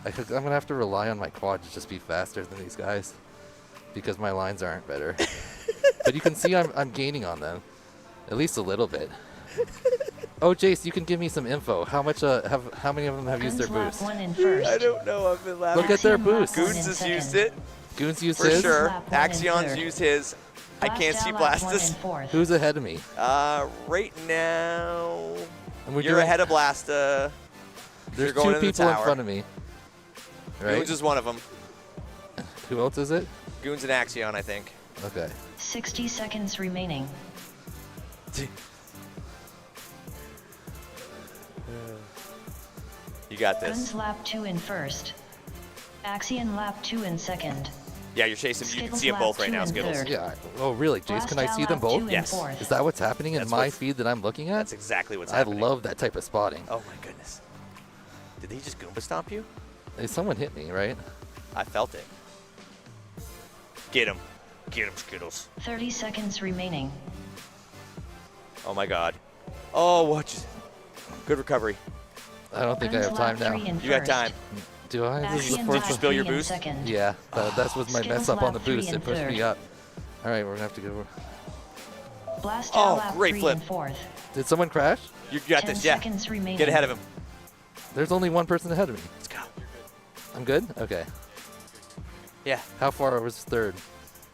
I'm going to have to rely on my quad to just be faster than these guys because my lines aren't better. But you can see I'm gaining on them, at least a little bit. Oh, Jace, you can give me some info. How many of them have used their boost? I don't know. I've been laughing. Look at their boost. Goons has used it. Goons used for his? sure. Axion's used his. I can't see Blastus. Who's ahead of me? Right now, And we're you're doing- ahead of Blasta. There's You're going 2 in the people in tower. front of me. Right? Goons is one of them. Who else is it? Goons and Axion, I think. Okay. 60 seconds remaining. You got this. Guns lap 2 in first. Axion lap 2 in second. Yeah, you're chasing. You can Skittles see them lap both right 2 now, in Skittles. third. Yeah. Oh, really? Jace, can I see them both? Yes. Is that what's happening in That's my what's- feed that I'm looking at? That's exactly what's I happening. love that type of spotting. Oh my goodness. Did he just Goomba stomp you? Hey, someone hit me, right? I felt it. Get him. Get him, Skittles. 30 seconds remaining. Oh my god. Oh, what? Good recovery. I don't think I have time now. You got time. Do I? This is the Axion first lap you spill your 3 in boost? second. Yeah, that was my Skittles mess up on the lap 3 boost. in It pushed me third. up. All right, we're gonna have to go. Blast Oh, lap great 3 flip. in fourth. Did someone crash? You got 10 this, yeah. seconds remaining. Get ahead of him. There's only one person ahead of me. Let's go. I'm good? Okay. Yeah. How far was third?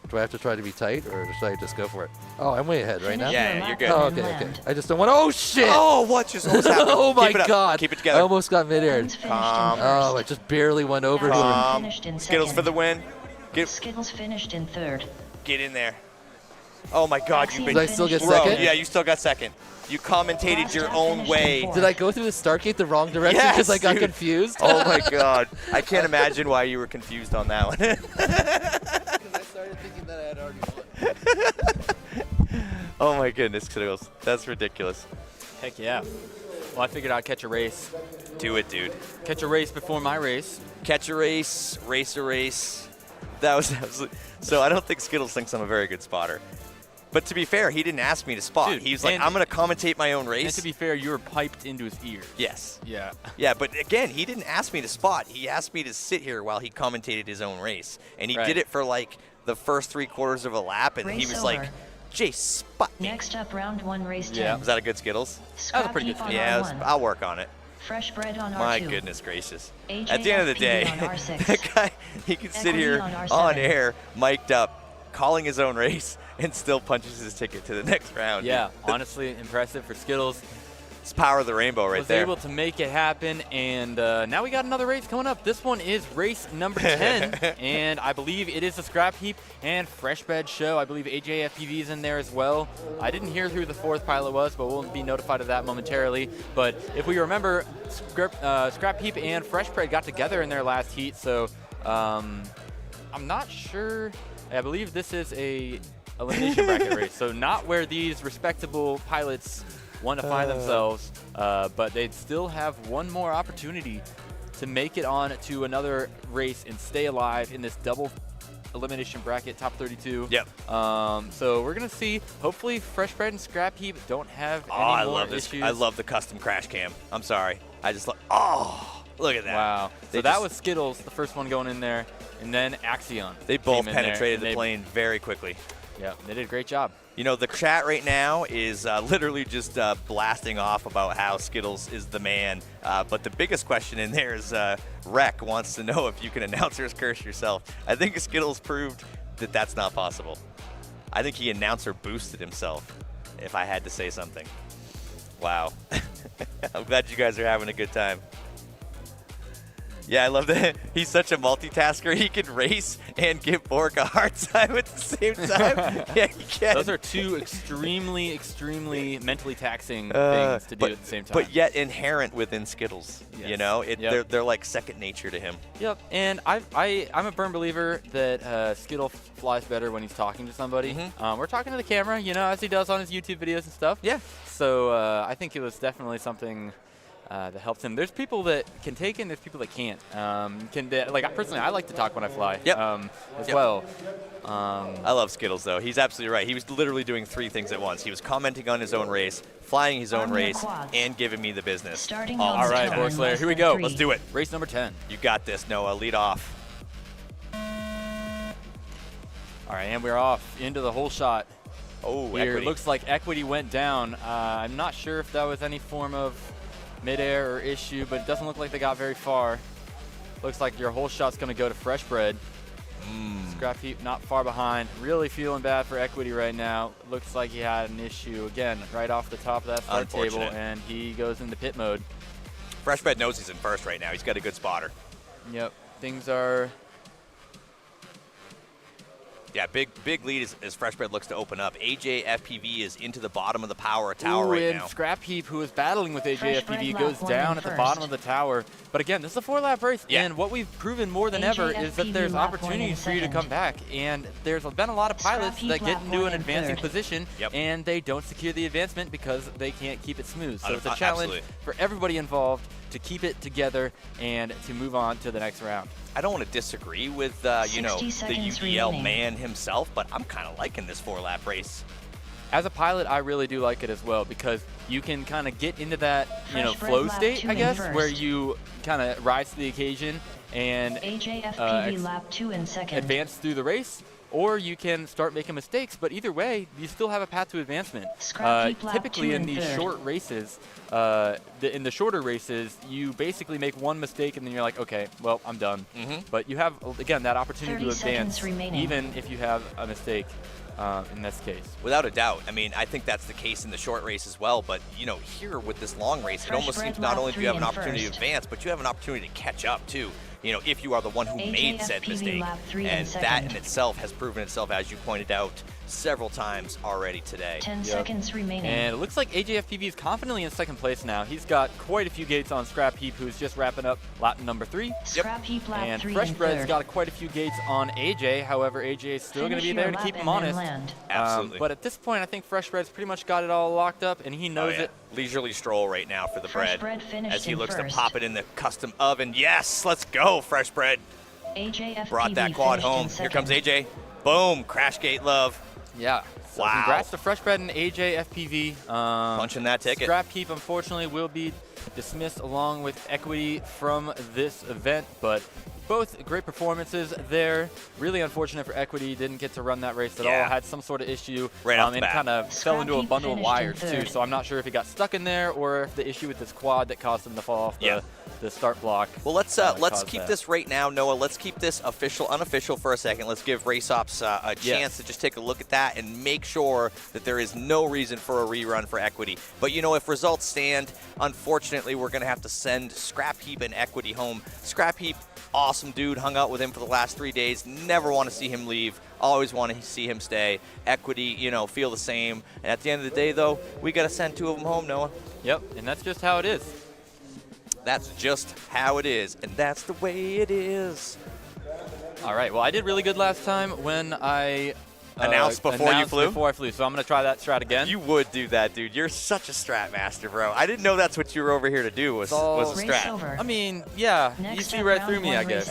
Do I have to try to be tight, or should I just go for it? Oh, I'm way ahead right now? Yeah, you're good. Oh, okay, okay. I just don't want to. Oh, shit! Oh, what just almost happened? Oh, my Keep it up. God. Keep it together. I almost got mid-air. Oh, I just barely went over to him. Calm. Finished in Skittles second. for the win. Skittles finished in third. Get in there. Oh my god, you've been. Did I still get Bro, second? Yeah, you still got second. You commentated your own way. Did I go through the start gate the wrong direction Yes, because I got dude. confused? Oh my god. I can't imagine why you were confused on that one. Because I started thinking that I had already won. Oh my goodness, Skittles. That's ridiculous. Heck yeah. Well, I figured I'd catch a race. Do it, dude. Catch a race before my race. Catch a race, race a race. That was absolutely. So I don't think Skittles thinks I'm a very good spotter. But to be fair, he didn't ask me to spot. Dude, He was like, I'm going to commentate my own race. And to be fair, you were piped into his ears. Yes. Yeah. Yeah, but again, he didn't ask me to spot. He asked me to sit here while he commentated his own race. And he did it for like the first 3/4 of a lap, and Race he was over. like, Jay, spot me. Next up, round 1, race 10. Yeah. Was that a good Skittles? That was a pretty good Skittles. Yeah, R1. I'll work on it. Fresh bread on R2. My goodness gracious. AJ At the end of the day, FPV on R6. that guy, he can sit Equity here on R7. on air, mic'd up, calling his own race, and still punches his ticket to the next round. Yeah, honestly impressive for Skittles. It's power of the rainbow right there. Was able to make it happen, and now we got another race coming up. This one is race number 10, and I believe it is a scrap heap and fresh bed show. I believe AJ FPV is in there as well. I didn't hear who the 4th pilot was, but we'll be notified of that momentarily. But if we remember, scrap heap and fresh bread got together in their last heat, so I'm not sure. I believe this is a elimination bracket race, so not where these respectable pilots want to find themselves, but they'd still have one more opportunity to make it on to another race and stay alive in this double elimination bracket, top 32. Yep. So we're gonna see. Hopefully, Fresh Bread and Scrap Heap don't have any I more love this. issues. I love the custom crash cam. I'm sorry. I just look at that. Wow. They So that just- was Skittles, the first one going in there, and then Axion. They both came in there, penetrated and the they- plane very quickly. Yeah, they did a great job. You know, the chat right now is literally just blasting off about how Skittles is the man. But the biggest question in there is Rec wants to know if you can announcer's curse yourself. I think Skittles proved that that's not possible. I think he announcer boosted himself, if I had to say something. Wow. I'm glad you guys are having a good time. Yeah, I love that. He's such a multitasker. He can race and give Bork a hard time at the same time. Yeah, he can. Those are two extremely, extremely mentally taxing things to do at the same time. But yet inherent within Skittles. Yes. You know, Yep. they're like second nature to him. Yep, and I'm a firm believer that Skittle flies better when he's talking to somebody. We're talking to the camera, you know, as he does on his YouTube videos and stuff. Yeah. So I think it was definitely something that helps him. There's people that can take it, and there's people that can't. Like personally, I like to talk when I fly. As well. I love Skittles though. He's absolutely right. He was literally doing 3 things at once. He was commenting on his own race, flying his own race, and giving me the business. All right, Bork Slayer, here we go. Let's do it. Race number 10. You got this, Noah. Lead off. All right, and we're off into the whole shot. Oh, here Equity. looks like Equity went down. I'm not sure if that was any form of midair or issue, but it doesn't look like they got very far. Looks like your whole shot's going to go to Fresh Bread. Scrap Heap not far behind. Really feeling bad for Equity right now. Looks like he had an issue again right off the top of that start table, Unfortunate. and he goes into pit mode. Fresh Bread knows he's in first right now. He's got a good spotter. Yep, things are. Yeah, big lead as Fresh Bread looks to open up. AJ FPV is into the bottom of the power tower Ooh, right and now. Scrap Heap, who is battling with AJ Fresh Bread FPV, lap goes one down in at the first. bottom of the tower. But again, this is a 4-lap race, and what we've proven more than ever is that AJ there's FPV lap one in opportunities for you to second. come back. And there's been a lot of pilots Scrap that Heap get lap into one an in advancing third. position, and they don't secure the advancement because they can't keep it smooth. So it's a challenge Absolutely. for everybody involved to keep it together and to move on to the next round. I don't want to disagree with, you know, 60 the seconds UDL remaining. man himself, but I'm kind of liking this 4-lap race. As a pilot, I really do like it as well because you can kind of get into that, you know, Fresh bread flow lap state, 2 I in guess, first. where you kind of rise to the occasion and AJ FPV lap 2 in second. advance through the race, or you can start making mistakes. But either way, you still have a path to advancement. Scrap Heap lap Typically 2 in in these third. short races, in the shorter races, you basically make one mistake and then you're like, okay, well, I'm done. But you have, again, that opportunity to 30 seconds advance, remaining. even if you have a mistake in this case. Without a doubt. I mean, I think that's the case in the short race as well. But, you know, here with this long race, it Fresh almost bread seems not lap only do you 3 have an in opportunity to first. advance, but you have an opportunity to catch up, too. You know, if you are the one who AJ made said FPV mistake. lap 3 in And that second. in itself has proven itself, as you pointed out, several times already today. 10 seconds remaining. And it looks like AJFPV is confidently in second place now. He's got quite a few gates on Scrap Heap, who's just wrapping up lap number 3. Scrap Heap lap And 3 Fresh in Bread's third. got quite a few gates on AJ. However, AJ is still going to Finish be there your to lap keep him and then honest. land. Absolutely. But at this point, I think Fresh Bread's pretty much got it all locked up, and he knows it. Leisurely stroll right now for the Fresh bread Bread finished as he in looks first. to pop it in the custom oven. Yes, let's go, Fresh Bread. Brought that quad home. Here comes AJ. Boom, crash gate love. Yeah. So wow. Congrats to Freshbred and AJ FPV. Punching that ticket. Scrap Heap, unfortunately, will be dismissed along with Equity from this event, but both great performances there. Really unfortunate for Equity, didn't get to run that race at all. Had some sort of issue, right off the and bat. kind of fell into a bundle of wires too. So I'm not sure if he got stuck in there or if the issue with his quad that caused him to fall off the start block. Well, let's keep this right now, Noah. Let's keep this unofficial for a second. Let's give Race Ops a chance to just take a look at that and make sure that there is no reason for a rerun for Equity. But you know, if results stand, unfortunately, we're going to have to send Scrap Heap and Equity home. Scrap Heap, awesome dude, hung out with him for the last 3 days. Never want to see him leave. Always want to see him stay. Equity, you know, feel the same. And at the end of the day, though, we got to send 2 of them home, Noah. Yep, and that's just how it is. That's just how it is, and that's the way it is. All right, well, I did really good last time when I announced before you flew? Before I flew, so I'm going to try that strat again. You would do that, dude. You're such a strat master, bro. I didn't know that's what you were over here to do, was a strat. I mean, yeah, you see right through me, I guess.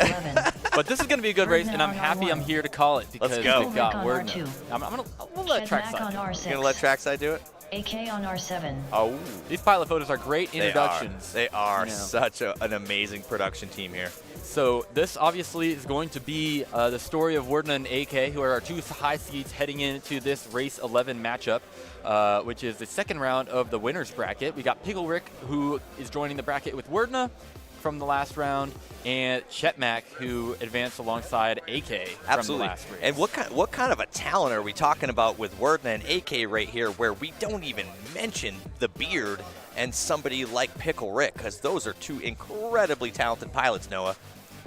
But this is going to be a good race, and I'm happy I'm here to call it because they've got Wordna. I'm going to let Trackside do it. You're going to let Trackside do it? AK on R7. Oh. These pilot photos are great introductions. They are such an amazing production team here. So this obviously is going to be the story of Wordna and AK, who are our 2 high seeds heading into this race 11 matchup, which is the second round of the winner's bracket. We got Pickle Rick, who is joining the bracket with Wordna from the last round, and Chetmac, who advanced alongside AK from the last race. And what kind of a talent are we talking about with Wordna and AK right here, where we don't even mention the beard and somebody like Pickle Rick, because those are 2 incredibly talented pilots, Noah.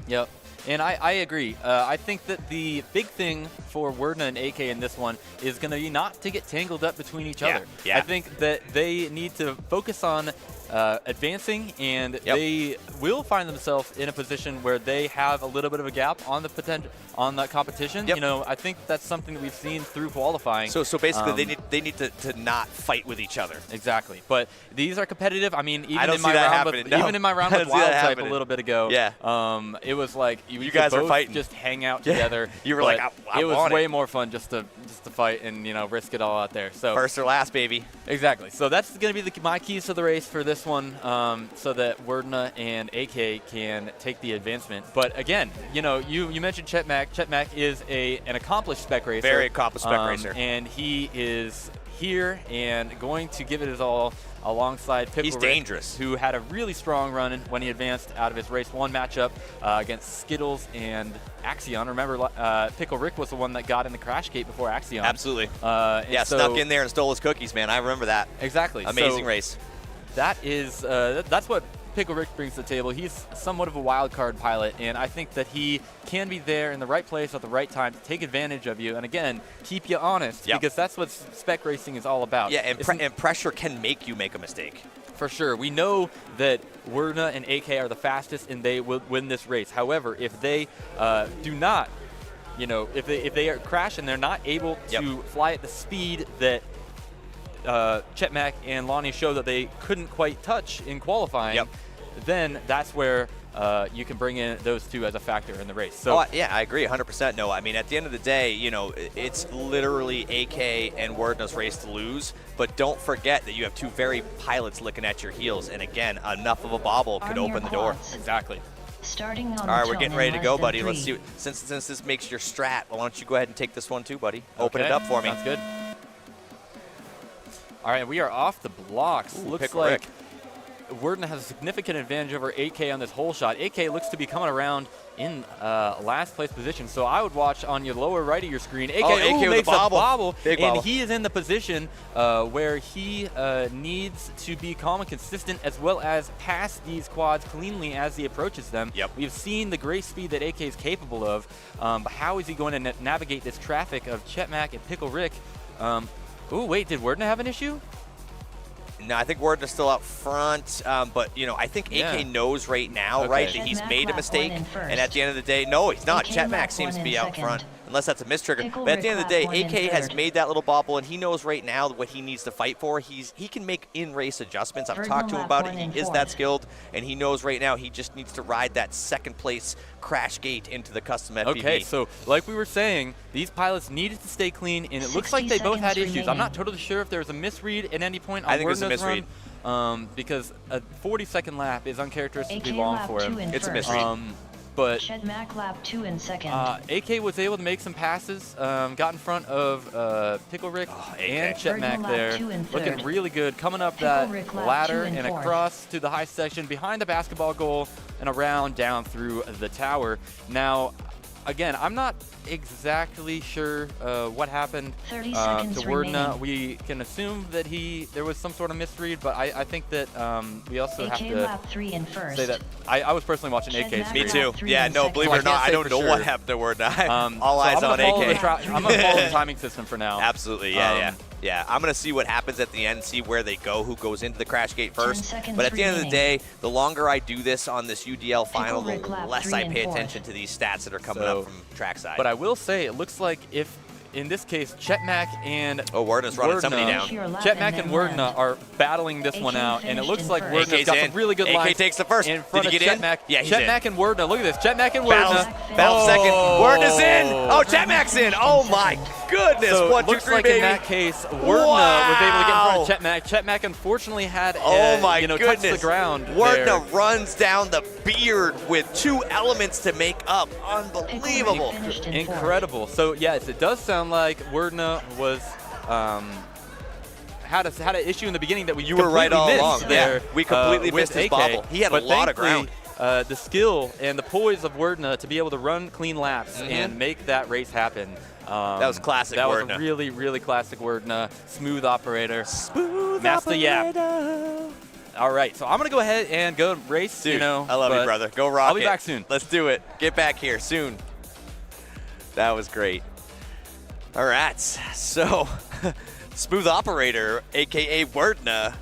Yep. And I agree. I think that the big thing for Wordna and AK in this one is going to be not to get tangled up between each other. Yeah. I think that they need to focus on advancing, and they will find themselves in a position where they have a little bit of a gap on the competition. You know, I think that's something that we've seen through qualifying. So basically, they need to not fight with each other. Exactly. But these are competitive. I mean, even in my round with Wild Type a little bit ago, it was like you guys are fighting, just hang out together. You were like, it was way more fun just to fight and risk it all out there. So first or last, baby. Exactly. So that's going to be my keys to the race for this one, so that Wordna and AK can take the advancement. But again, you mentioned Chetmac. Chetmac is an accomplished spec racer. Very accomplished spec racer. And he is here and going to give it his all alongside Pickle He's Rick, dangerous. who had a really strong run when he advanced out of his race 1 matchup against Skittles and Axion. Remember, Pickle Rick was the one that got in the crash gate before Axion. Absolutely. Snuck in there and stole his cookies, man. I remember that. Exactly. Amazing race. That is that's what Pickle Rick brings to the table. He's somewhat of a wild card pilot, and I think that he can be there in the right place at the right time to take advantage of you, and again, keep you honest, because that's what spec racing is all about. Yeah, and pressure can make you make a mistake. For sure. We know that Wordna and AK are the fastest, and they will win this race. However, if they do not, if they crash and they're not able to fly at the speed that Chetmac and Lonnie show that they couldn't quite touch in qualifying, then that's where you can bring in those 2 as a factor in the race. So I agree 100%. No, I mean, at the end of the day, it's literally AK and Wordna's race to lose, but don't forget that you have 2 very pilots looking at your heels, and again, enough of a bobble could open the door. Exactly. Starting on all right, we're getting ready to go, buddy. Let's see. Since this makes your strat, why don't you go ahead and take this one too, buddy? Open it up for me. Sounds good. All right, we are off the blocks. Looks like Wordna has a significant advantage over AK on this whole shot. AK looks to be coming around in last place position, so I would watch on your lower right of your screen. AK makes a bobble, and he is in the position where he needs to be calm and consistent, as well as pass these quads cleanly as he approaches them. We've seen the great speed that AK is capable of, but how is he going to navigate this traffic of Chetmac and Pickle Rick? Ooh, wait, did Wordna have an issue? No, I think Wordna's still out front, but I think AK knows right now, that he's made a mistake, and at the end of the day, no, he's not. Chetmac seems to be out front. unless that's a mistrigger. But at the end of the day, AK has made that little bobble, and he knows right now what he needs to fight for. He can make in-race adjustments. I've talked to him about it. He is that skilled, and he knows right now he just needs to ride that second place crash gate into the custom FPV. Okay, so like we were saying, these pilots needed to stay clean, and it looks like they both had issues. I'm not totally sure if there was a misread at any point on Wordna's run, because a 40-second lap is uncharacteristically long for him. It's a misread. But Shed Mac lap 2 in second. AK was able to make some passes, got in front of Pickle Rick and Chet Mac there, looking really good, coming up that ladder and across to the high section behind the basketball goal and around down through the tower. Now, again, I'm not exactly sure what happened to Wordna. We can assume that there was some sort of misread, but I think that we also have to say that I was personally watching AK's. Me too. Yeah, no, believe it or not, I don't know what happened to Wordna. All eyes on AK. I'm going to follow the timing system for now. Absolutely, yeah. I'm going to see what happens at the end, see where they go, who goes into the crash gate first. But at the end of the day, the longer I do this on this UDL final, the less I pay attention to these stats that are coming up from trackside. But I will say, it looks like if, in this case, Chet Mac and Wordna's running somebody down. Chet Mac and Wordna are battling this one out, and it looks like Wordna's got some really good lines. AK takes the first. In front Did he of get Chet in? Mac. Yeah, he's Chet in. Mac and Wordna. Look at this. Chet Mac and Wordna. Battle second. Wordna's in. Oh, Chet Mac's in. Oh my goodness. So 1, 2, looks 3, like baby. in that case, Wordna was able to get in front of Chet Mac. Chet Mac unfortunately had touched the ground. Wordna runs down the beard with 2 elements to make up. Unbelievable. Incredible. So yes, it does sound like Wordna was had an issue in the beginning that we were right all missed along. There. Yeah, we completely missed his AK. bobble. He had a lot of ground. The skill and the poise of Wordna to be able to run clean laps and make that race happen. That was classic That Wordna. was really, really classic Wordna. Smooth operator. Smooth Master operator. Yap. All right, so I'm going to go ahead and go race. Dude, I love you, brother. Go rock I'll be back soon. Let's do it. Get back here soon. That was great. All right, so smooth operator, a.k.a. Wordna.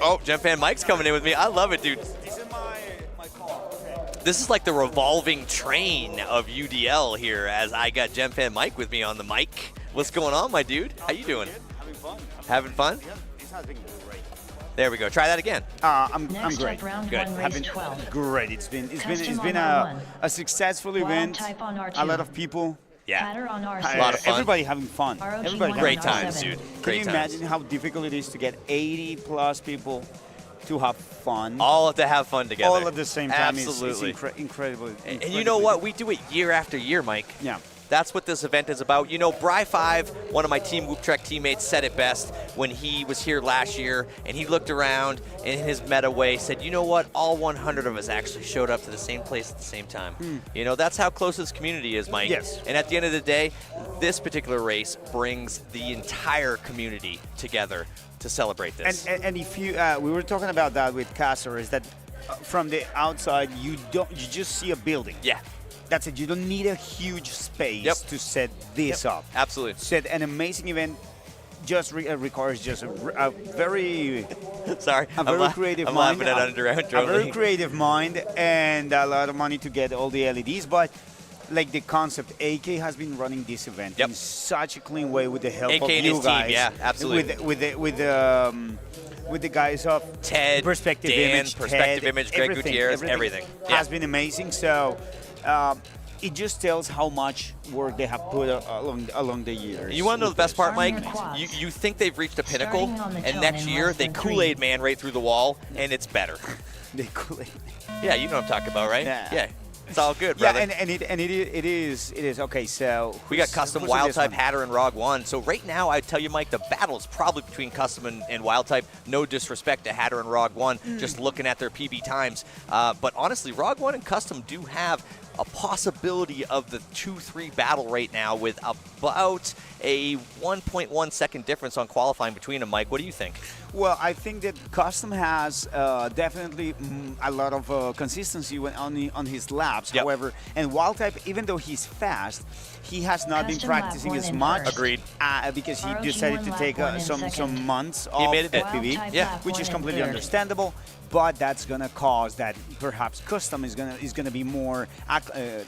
Oh, Gem Fan Mike's coming in with me. I love it, dude. This is like the revolving train of UDL here as I got Gem Fan Mike with me on the mic. What's going on, my dude? How you doing? Having fun. Having fun? Yeah, this has been great. There we go. Try that again. I'm Next great. up, round Good. one, race 12. Great. It's been Custom on a successful Wild event. type on R2. A lot of people. Patter on R6. A lot of fun. Everybody having fun. ROG Everybody having Great fun. times, dude. Can Great you times. imagine how difficult it is to get 80 plus people to have fun? All to have fun together. All at the same time. Absolutely. It's incredible. And you know what? We do it year after year, Mike. Yeah. That's what this event is about. You know, Bry5, one of my Team Whoop Trek teammates, said it best when he was here last year, and he looked around in his meta way, said, you know what? All 100 of us actually showed up to the same place at the same time. You know, that's how close this community is, Mike. Yes. And at the end of the day, this particular race brings the entire community together to celebrate this. And if you, we were talking about that with Casser, is that from the outside, you just see a building. Yeah. That's it. You don't need a huge space to set this up. Absolutely. Set an amazing event just requires just a very sorry, a very creative mind. I'm laughing at Underground a very creative mind and a lot of money to get all the LEDs, but like the concept, AK has been running this event in such a clean way with the help AK of and you his guys. team, yeah, absolutely. With the guys of Ted, Perspective Dan, Image, Perspective Ted, Image, Greg Gutierrez, everything. has been amazing. So it just tells how much work they have put along the years. You want to know the best part, Mike? You think they've reached a pinnacle, and next year they Kool-Aid Man right through the wall, and it's better. They Kool-Aid. Yeah, you know what I'm talking about, right? Yeah. It's all good, brother. Yeah, and it is okay. So we got custom who's wild this type one? Hatter and Rog 1. So right now, I tell you, Mike, the battle is probably between custom and wild type. No disrespect to Hatter and Rog 1, just looking at their PB times. But honestly, Rog 1 and custom do have a possibility of the 2-3 battle right now with about a 1.1 second difference on qualifying between them. Mike, what do you think? Well, I think that Custom has definitely a lot of consistency when on his laps. However, and Wild Type, even though he's fast, he has not been practicing as much. Agreed. Because he decided to take some months off made it. FPV, which is completely understandable. but that's gonna cause that perhaps custom is gonna be more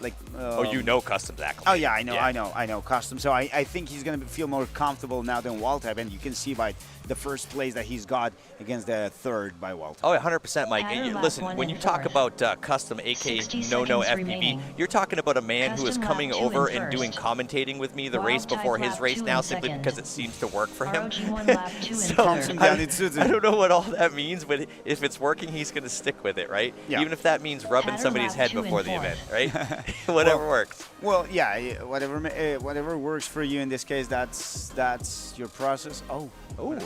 like. Custom's acclimated. Oh yeah, I know custom. So I think he's gonna feel more comfortable now than wild type, and you can see by the first place that he's got against the third by wild type. Oh, 100%, Mike. Listen, when you talk about custom, aka no FPV, you're talking about a man who is coming over and doing commentating with me the race before his race now simply because it seems to work for him. So I don't know what all that means, but if it's working, he's going to stick with it, right? Yeah. Even if that means rubbing somebody's head before the event, right? Whatever works. Well, yeah, whatever works for you in this case. That's your process. Oh,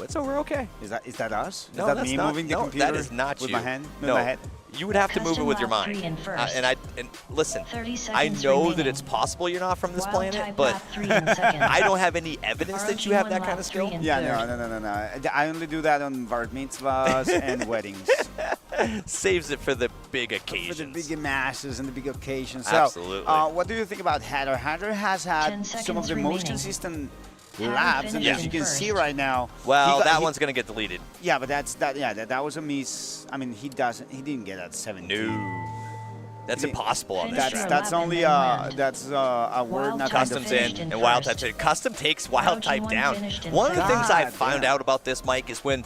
it's over. Okay. Is that us? No, is that that's me not, moving the no, computer that is not with you. my hand? With no, my head? You would have to move it with your mind. And listen, I know that it's possible you're not from this planet, but I don't have any evidence that you have that kind of skill. Yeah, no. I only do that on bar mitzvahs and weddings. Saves it for the big occasions. For the big masses and the big occasions. So, absolutely. What do you think about Hatter? Hatter has had some of the most consistent labs, and as you can see right now. Well, that one's gonna get deleted. Yeah, but that was a miss. I mean, he didn't get that 17. No. That's impossible on this track. That's only a word, not customs in and wild type. Custom takes wild type down. One of the things I found out about this, Mike, is when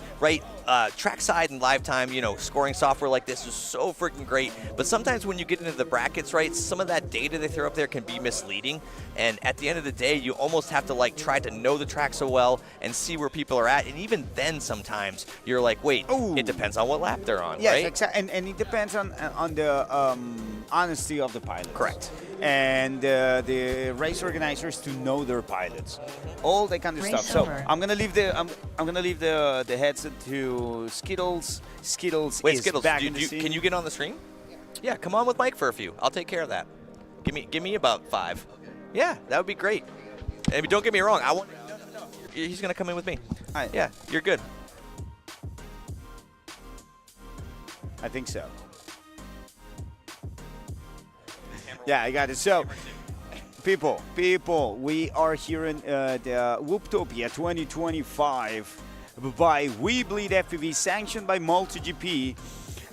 trackside and live time, scoring software like this is so freaking great. But sometimes when you get into the brackets, right, some of that data they throw up there can be misleading. And at the end of the day, you almost have to try to know the track so well and see where people are at. And even then, sometimes you're like, wait, it depends on what lap they're on, yes, right? Exactly. And it depends on the honesty of the pilot. Correct. And the race organizers to know their pilots, all that kind of stuff. So I'm gonna leave the headset to Skittles. Skittles Wait, is Skittles, back in the scene. Can you get on the stream? Yeah, come on with Mike for a few. I'll take care of that. Give me about 5. Yeah, that would be great. And don't get me wrong, no. He's gonna come in with me. All right. Yeah, you're good. I think so. Yeah, I got it. So, people, we are here in the Whooptopia 2025 by We Bleed FPV, sanctioned by MultiGP.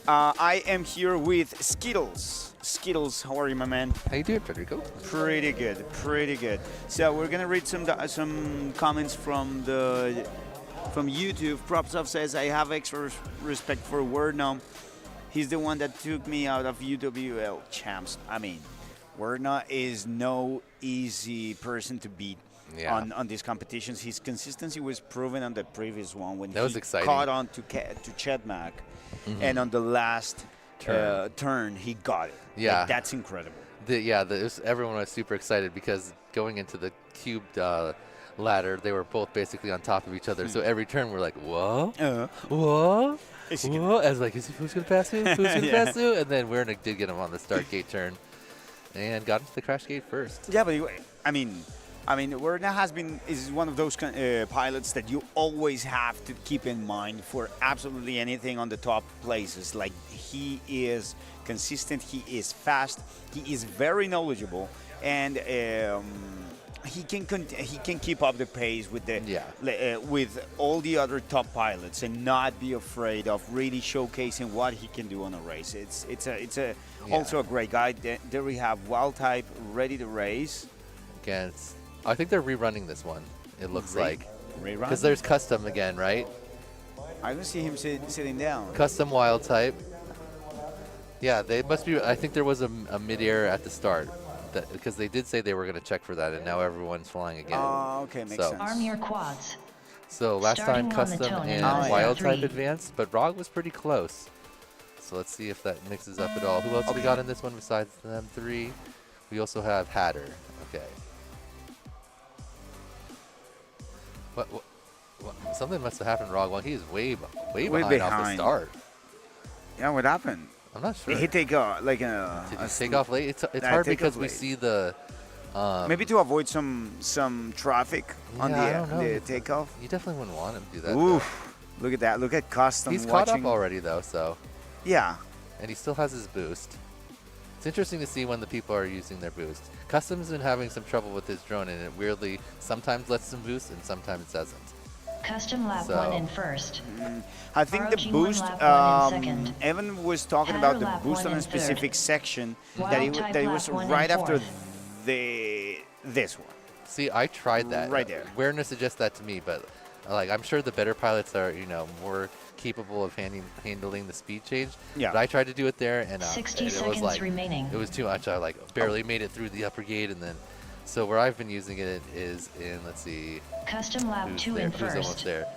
I am here with Skittles. Skittles, how are you, my man? How you doing, Federico? Pretty good. So we're gonna read some comments from YouTube. Propsoft says, I have extra respect for Wordnum. He's the one that took me out of UWL champs. I mean, Wordnum is no easy person to beat on these competitions. His consistency was proven on the previous one when he caught on to Chedmac, and on the last turn he got it. Yeah, that's incredible. Everyone was super excited because going into the cubed ladder, they were both basically on top of each other. So every turn we're like, whoa, whoa. Whoa. I was like, who's going to pass who? Who's going to pass who? And then Wernick did get him on the start gate turn and got into the crash gate first. Yeah, but I mean, Wernick is one of those pilots that you always have to keep in mind for absolutely anything on the top places. Like, he is consistent, he is fast, he is very knowledgeable, and he can keep up the pace with with all the other top pilots and not be afraid of really showcasing what he can do on a race. It's also a great guy. There we have Wild Type ready to race. Against, I think they're rerunning this one. It looks like rerun because there's custom again, right? I don't see him sitting down. Custom Wild Type. Yeah, they must be. I think there was a mid-air at the start. Because they did say they were going to check for that, and now everyone's flying again. Oh, okay, makes sense. Arm your quads. So last time Custom and Wild Type advanced, but ROG was pretty close. So let's see if that mixes up at all. Who else we got in this one besides them three? We also have Hatter. Okay. What something must have happened, ROG. Well, he's way behind off the start. Yeah, what happened? I'm not sure. Did he take Did he take off late? It's hard because we see the. Maybe to avoid some traffic on the takeoff. You definitely wouldn't want him to do that. Oof! Though. Look at that! Look at Custom. He's caught up already though, so. Yeah. And he still has his boost. It's interesting to see when the people are using their boost. Custom's been having some trouble with his drone, and it weirdly sometimes lets him boost and sometimes doesn't. Custom lap So- 1 in first. I think the ROG1 boost, lap 1 in second. Evan was talking Header about the lap boost 1 on a in specific third. section Wild that it, type that it lap was 1 in right after fourth. this one. See, I tried that. Right there. Werner suggests that to me, but like I'm sure the better pilots are, more capable of handling the speed change. Yeah. But I tried to do it there, and 60 it was seconds like remaining. it was too much. I barely made it through the upper gate, and then so where I've been using it is in let's see. Custom lap who's 2 there, in who's almost first. there.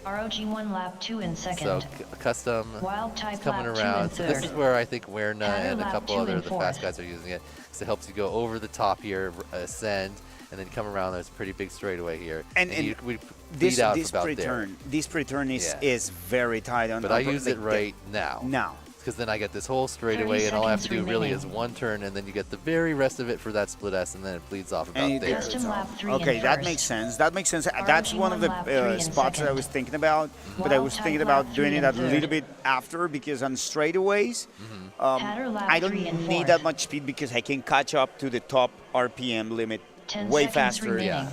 ROG1 lap 2 in second. So custom Wild is type coming lap 2 in around. So this third. is where I think Werner Header and a lap couple 2 other in of the fast fourth. guys are using it. So it helps you go over the top here, ascend, and then come around. There's a pretty big straightaway here. And you we this lead out this about pre-turn, this pre-turn is Yeah. is very tight on. But on I use it like right now. Now. Because then I get this whole straightaway, and all I have to do really is one turn, and then you get the very rest of it for that split S, and then it bleeds off about And there. Custom lap 3 Okay, in that first. makes sense. That makes sense. That's one of the ROG1 lap 3 in spots that I second. was thinking about, but I Wild was type thinking lap about doing 3 it in a little third. bit after because on straightaways, Header lap I don't 3 in need fourth. that much speed because I can catch up to the top RPM limit 10 way seconds faster. remaining.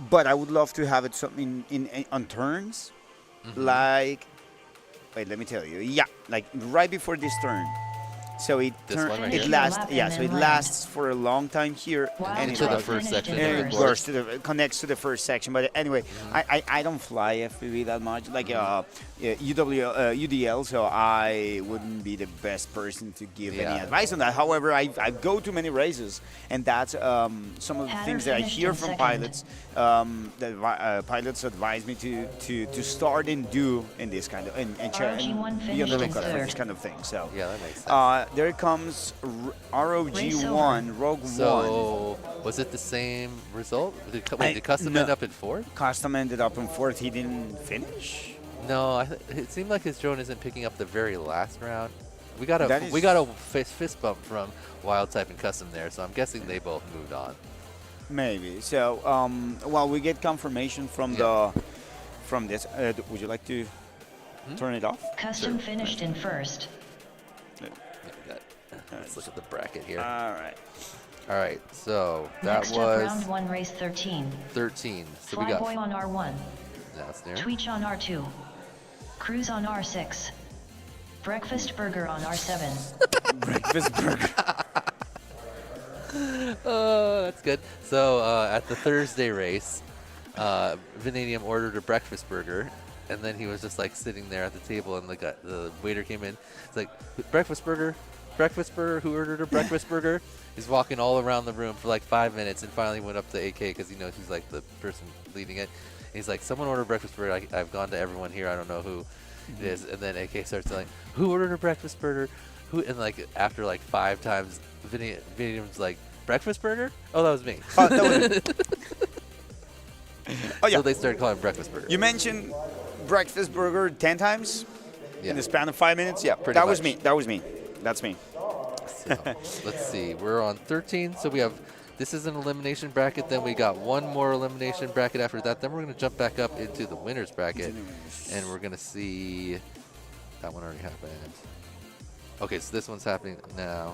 But I would love to have it something on turns, like. Wait, let me tell you. Yeah, like right before this turn. So it This one right it here? lasts. Lap Yeah, and so then it land. lasts for a long time here, Wild and Into it the type first finished section in of the and it course. goes to the connects to the first section. But anyway, I don't fly FPV that much, like UDL, so I wouldn't be the best person to give any Yeah. advice on that. However, I go to many races, and that's some of the Header things that I finished hear in from second. pilots. Pilots advise me to start and do in this kind of and ROG1 be on the finished in lookout for this third. kind of thing. So Yeah, that makes sense. there comes ROG1 Rogue One. So was it the same result? Did Custom end up in fourth? Custom ended up in fourth. He didn't finish. No, it seemed like his drone isn't picking up the very last round. We got That a is- fist bump from Wild Type and Custom there, so I'm guessing they both moved on. Maybe. So while we get confirmation from from this, would you like to turn it off? Custom finished in first. Let's look at the bracket here. All right. All right, so that Next up, was round 1, race 13. 13. So we got Flyboy on R1. that's there. Tweech on R2. Cruise on R6. Breakfast Burger on R7. Breakfast burger. Oh, that's good. So at the Thursday race, Vanadium ordered a breakfast burger, and then he was just like sitting there at the table, and the waiter came in. It's like, breakfast burger, who ordered a breakfast burger? He's walking all around the room for like 5 minutes, and finally went up to AK because he knows he's like the person leading it. And he's like, someone ordered a breakfast burger. I've gone to everyone here. I don't know who it is. And then AK starts telling, who ordered a breakfast burger? Who? And like after like 5 times, Vanadium's like, breakfast burger? Oh, that was me. Oh, that Oh yeah. So they started calling it breakfast burger. You mentioned breakfast burger 10 times in the span of 5 minutes. Yeah, Pretty that was much. me. That was me. That's me. So, let's see. We're on 13. So we have, this is an elimination bracket. Then we got one more elimination bracket after that. Then we're going to jump back up into the winners bracket. And we're going to see, that one already happened. Okay, so this one's happening now.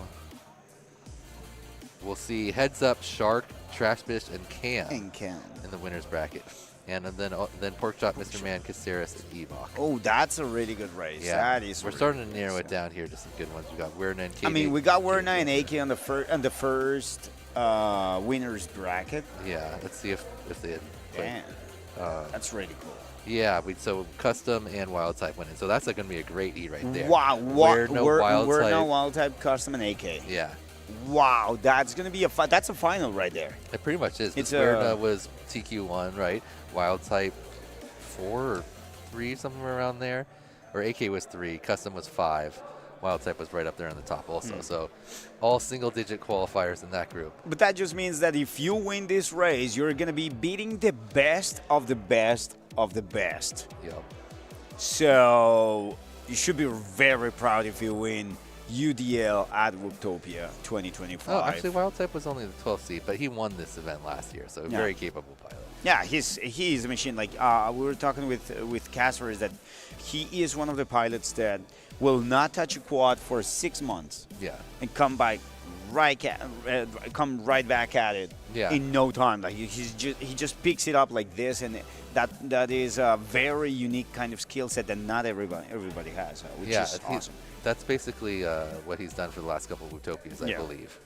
We'll see Heads Up, Shark, Trash Bish, and Cam in the winners bracket. And then Pork Chop, Mr. Man, Caceres, and Evok. Oh, that's a really good race. Yeah, That is. we're starting to narrow it down here to some good ones. We got Werner and KD. I mean, we got Werner and AK on the first winners bracket. Yeah, let's see if they. Damn, that's really cool. Yeah, so Custom and Wild Type winning. So that's going to be a great E right there. Wow, We're no Wild we're Type. no Wild Type, Custom, and AK. Yeah. Wow, that's gonna be that's a final right there. It pretty much is. It's Werner was TQ1, right? Wild Type 4 or 3, somewhere around there. Or AK was 3, Custom was 5. Wild Type was right up there on the top also. So all single-digit qualifiers in that group. But that just means that if you win this race, you're gonna be beating the best of the best of the best. Yep. So you should be very proud if you win UDL at Wooptopia 2025. Oh, actually, Wild Type was only the 12th seed, but he won this event last year, so Yeah. very capable pilot. Yeah, he's a machine. Like we were talking with Casper, is that he is one of the pilots that will not touch a quad for 6 months. Yeah. And come back come right back at it in no time. Like he just picks it up like this, and that is a very unique kind of skill set that not everybody has, which is awesome. That's basically what he's done for the last couple of Wootopias, I believe.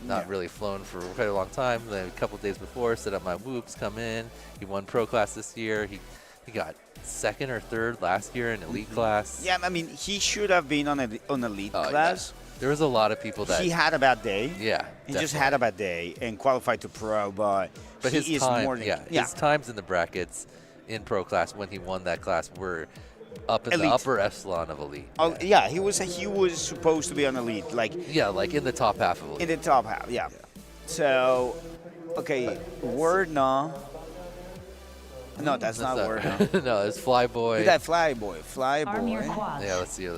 Not really flown for quite a long time. Then a couple days before, set up my whoops, come in. He won pro class this year. He got second or third last year in elite class. Yeah, I mean, he should have been on elite class. Yeah. There was a lot of people that he had a bad day. Yeah, he just had a bad day and qualified to pro, but his he is time, more than his times in the brackets in pro class when he won that class were up in the upper echelon of elite. Oh yeah, he was supposed to be on elite, like like in the top half of elite. In the top half, yeah. So, okay, word no. No, that's not word no. No, it's Flyboy. Look at that Flyboy. Arm your quads. Yeah, let's see.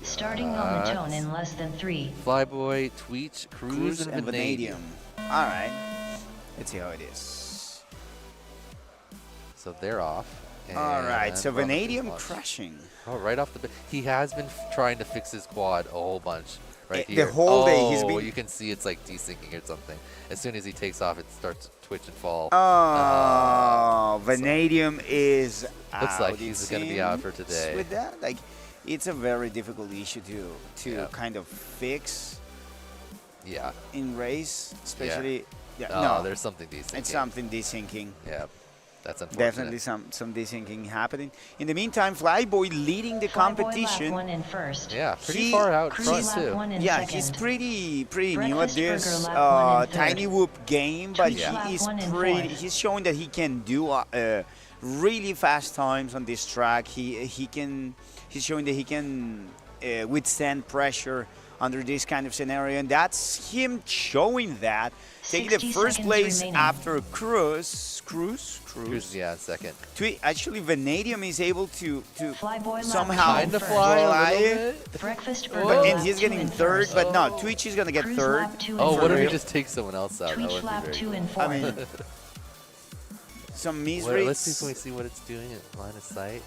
Starting on the tone in less than 3. Flyboy, Tweech, Cruise, and Vanadium. All right. Let's see how it is. So they're off. All right. So Vanadium crashing. Oh, right off the bat. He has been trying to fix his quad a whole bunch right the here. The whole day he's been. You can see it's like desyncing or something. As soon as he takes off, it starts to twitch and fall. Oh, Vanadium is out. Looks like he's going to be out for today. With that, like, it's a very difficult issue to kind of fix. Yeah. In race, especially. Yeah. No, there's something desyncing. It's something desyncing. Yeah. That's unfortunate. Definitely some desyncing happening. In the meantime, Flyboy leading the competition. Lap 1 in first. Yeah, pretty far out front too. Yeah, he's pretty new at this tiny whoop game, but he's showing that he can do really fast times on this track. He's showing that he can withstand pressure under this kind of scenario, and that's him showing that. Taking the first place remaining. After Cruz, yeah, second. Actually, Vanadium is able to somehow kind of fly it. Breakfast and he's getting third, but no, Tweech is gonna get third. What if he just takes someone else out? Tweech lap 2 and 4. I mean, some misreads. Let's see. Can we see what it's doing at line of sight?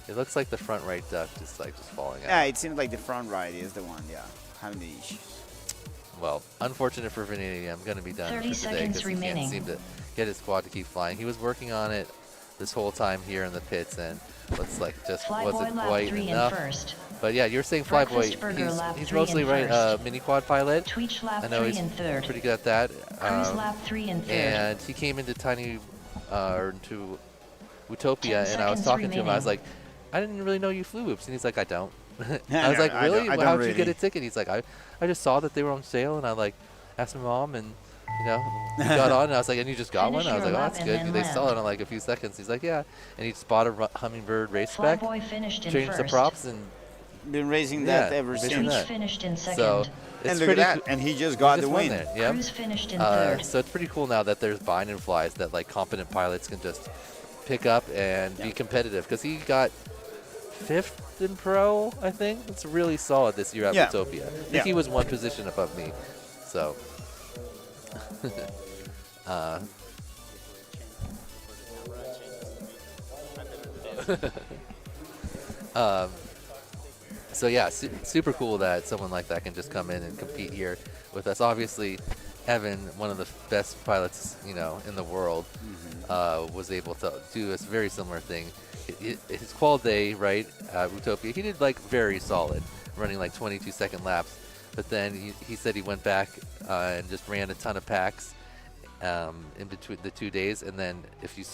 It looks like the front right duct is just falling out. Yeah, it seems like the front right is the one. Yeah, having the issues. Well, unfortunate for Vanadium. I'm going to be done for today because he can't seem to get his quad to keep flying. He was working on it this whole time here in the pits, and looks like just wasn't quite enough. But yeah, you're saying Flyboy, he's mostly right mini quad pilot. Tweech lap I know he's pretty good at that. Cruise lap 3 and 3rd. And he came into into Utopia, and I was talking to him. I was like, I didn't really know you flew whoops, and he's like, I don't. I was like, really? How'd you get a ticket? He's like, I just saw that they were on sale, and I like asked my mom, and he got on, and I was like, and you just got one? I was like, oh, that's good. They sell it in like a few seconds. He's like, yeah, and he spotted Hummingbird race spec, changed the props, and been raising that ever since. Finished in second. So and look at that, and he just got the win. Yep. Cruise finished in third. So it's pretty cool now that there's bind and flies that like competent pilots can just pick up and be competitive, because he got 5th in pro, I think. It's really solid this year at Utopia. I think he was one position above me. So so yeah, super cool that someone like that can just come in and compete here with us. Obviously, Evan, one of the best pilots, in the world, was able to do a very similar thing. His qual day, right, Utopia, he did like very solid, running like 22-second laps. But then he said he went back and just ran a ton of packs in between the 2 days. And then if you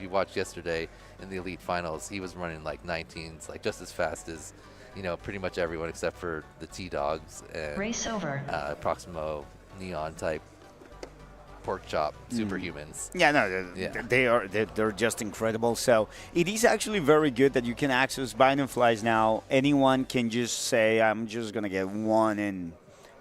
watched yesterday in the elite finals, he was running like 19s, like just as fast as pretty much everyone except for the T-Dogs and race over. Proximo Neon type pork chop superhumans. Yeah, no, they're just incredible. So it is actually very good that you can access bind and flies now. Anyone can just say, I'm just gonna get one and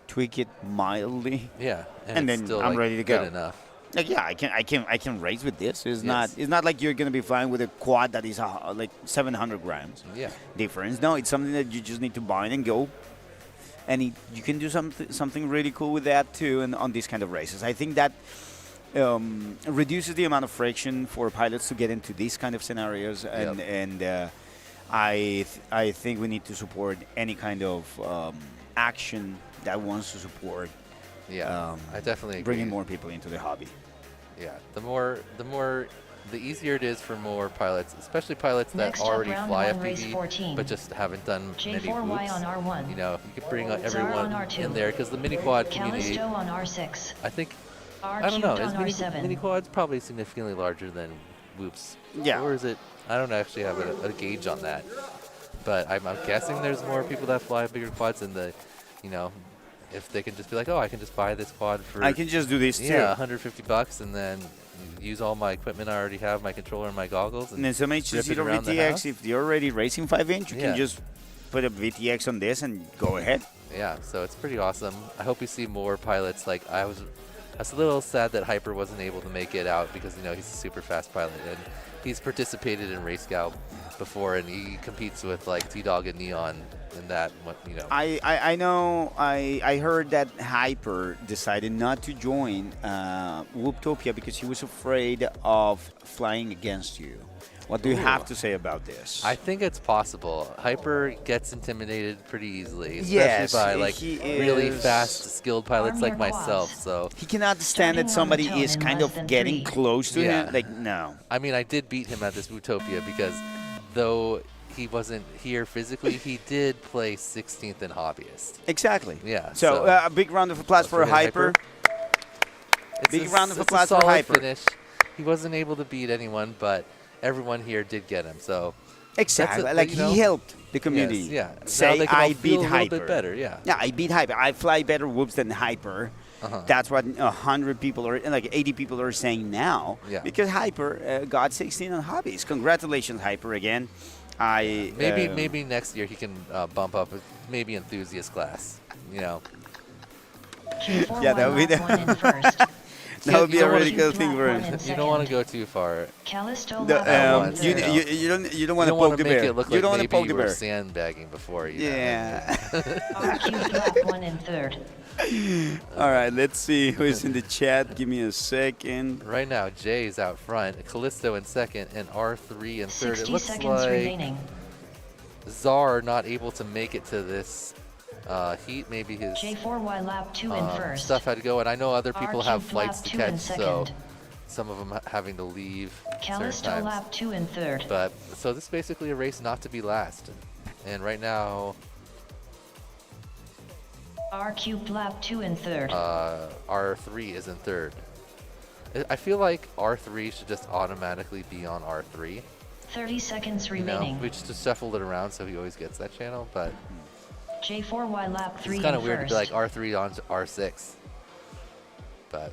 tweak it mildly. Yeah, and then still, I'm ready to go. Good enough. Like, yeah, I can race with this. It's not like you're gonna be flying with a quad that is like 700 grams. Yeah. Difference. No, it's something that you just need to bind and go. And you can do something really cool with that too, and on these kind of races. I think that reduces the amount of friction for pilots to get into these kind of scenarios, and I think we need to support any kind of action that wants to support Yeah, I definitely agree. Bringing more people into the hobby. Yeah, the easier it is for more pilots, especially pilots that Next up, already round fly one, race FPV, 14. but just haven't done many J4Y whoops. on R1. You know, you could bring Zara everyone on R2. in there because the mini quad community. Callisto on R6. I think R I don't know. cubed Is on R7. mini quad's probably significantly larger than whoops? Yeah. Or is it? I don't actually have a gauge on that. But I'm guessing there's more people that fly bigger quads in the, you know, if they can just be like, oh, I can just buy this quad for. I can just do this too. Yeah, $150 and then use all my equipment I already have, my controller and my goggles. And then some rip it H0 around the VTX, house. if you're already racing 5-inch, you Yeah. can just put a VTX on this and go ahead. Yeah, so it's pretty awesome. I hope we see more pilots. Like I was a little sad that Hyper wasn't able to make it out because you know he's a super fast pilot and he's participated in Race Scout before and he competes with like T-Dog and Neon in that. You know. I know. I heard that Hyper decided not to join Whooptopia because he was afraid of flying against you. What do you have to say about this? I think it's possible. Hyper gets intimidated pretty easily, especially Yes, by like he really is- fast, skilled pilots like myself. So he cannot stand that somebody is kind of getting close to him. Like, no. I mean, I did beat him at this Utopia because though he wasn't here physically, he did play 16th in hobbyist. Exactly. Yeah. So a big round of applause for Hyper. Big round of applause for Hyper. Finish. He wasn't able to beat anyone, but everyone here did get him. So exactly, that's like you know, he helped the community. Yes, yeah. Now Say they can all I feel beat a little Hyper. bit better. Yeah. Yeah, I beat Hyper. I fly better whoops than Hyper. That's what 100 people or like 80 people are saying now. Yeah. Because Hyper got 16 on hobbies. Congratulations, Hyper, again. Maybe next year he can bump up with maybe enthusiast class. You know. Yeah, that would be that would be a really good thing for him. You don't want to go too far. Callisto The, lap you don't want to poke the make bear. it look You like don't want to maybe poke you the were bear. sandbagging before. You Yeah. R cubed lap 1 and 3rd. All right, let's see who is in the chat. Give me a second. Right now, Jay's out front, Callisto in second, and R3 in third. 60 It looks seconds like remaining. Czar not able to make it to this heat. Maybe his J4Y lap 2 in first. stuff had to go, and I know other people have R cubed lap flights to 2 in catch, so second. some of them having to leave certain Callisto times. lap 2 in third. But so this is basically a race not to be last, and right now R cubed lap 2 in third. R3 is in third. I feel like R3 should just automatically be on R3. 30 seconds You know, remaining. we just shuffled it around so he always gets that channel, but J4Y lap 3 it's kind in of weird to first. be like R3 on R6. But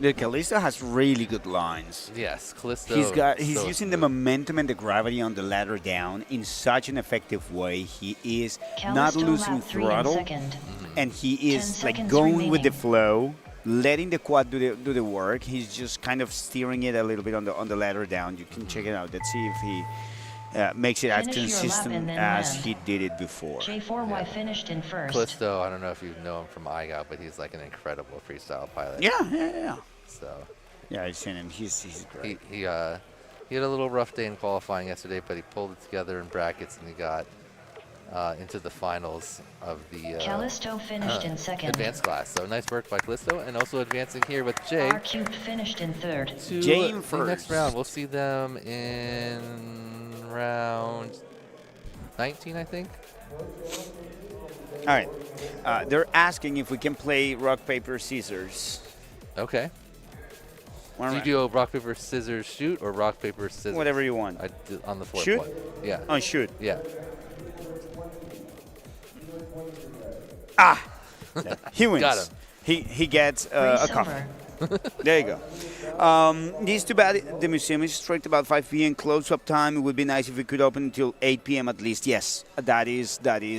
The Callisto has really good lines. yes, Callisto. He's so using the momentum and the gravity on the ladder down in such an effective way. He is not Callisto losing lap 3 in throttle, second. and he 10 is like seconds going with the remaining. flow, letting the quad do the work. He's just kind of steering it a little bit on the ladder down. You can check it out. Let's see if he makes it as Finish your lap consistent and then as land. he did it before. J4Y finished in first. Callisto, I don't know if you know him from IGOW, but he's like an incredible freestyle pilot. Yeah. So Yeah, I've seen him. He's great. he had a little rough day in qualifying yesterday, but he pulled it together in brackets and he got into the finals of the Callisto finished in second. advanced class. So nice work by Callisto, and also advancing here with Jay. R cubed finished in third. To Jay in the next first. round. We'll see them in round 19, I think. All right. They're asking if we can play rock, paper, scissors. Okay. One Do you round. do a rock, paper, scissors shoot or rock, paper, scissors? Whatever you want. I did on the fourth Shoot? one. Yeah. Oh, shoot. Yeah. He wins. Got him. He gets a coffee. There you go. This is too bad. The museum is strict about 5 p.m. close up time. It would be nice if we could open until 8 p.m. at least. Yes, that is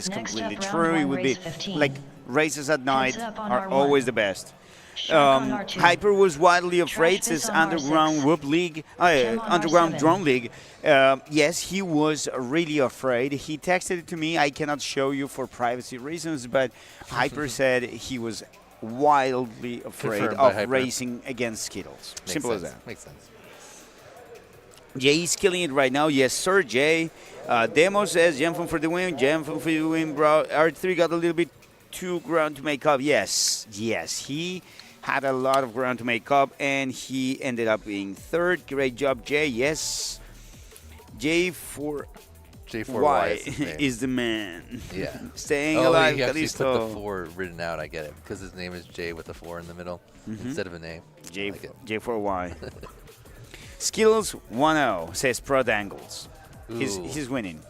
completely up, round true. It one, would be race 15. like races at night up on are R1. always the best. Shark on R2. Hyper was wildly afraid, Trash Fist says on Underground R6. Whoop League, Kim on Underground R7. Drone League. Yes, he was really afraid. He texted it to me. I cannot show you for privacy reasons, but Hyper said he was wildly afraid Confirmed by of Hyper. racing against Skittles. Makes Simple sense. as that. Makes sense. Jay is killing it right now. Yes, sir, Jay. Demo says, Jam for the win. Jam for the win, bro. R3 got a little bit to ground to make up. Yes, he had a lot of ground to make up, and he ended up being third. Great job, Jay. Yes, J4Y is the man. Yeah. Staying alive, he actually Callisto. put the 4 written out. I get it. Because his name is J with the 4 in the middle instead of a name. J4Y. Skills 1-0, says Pro Dangles. He's winning.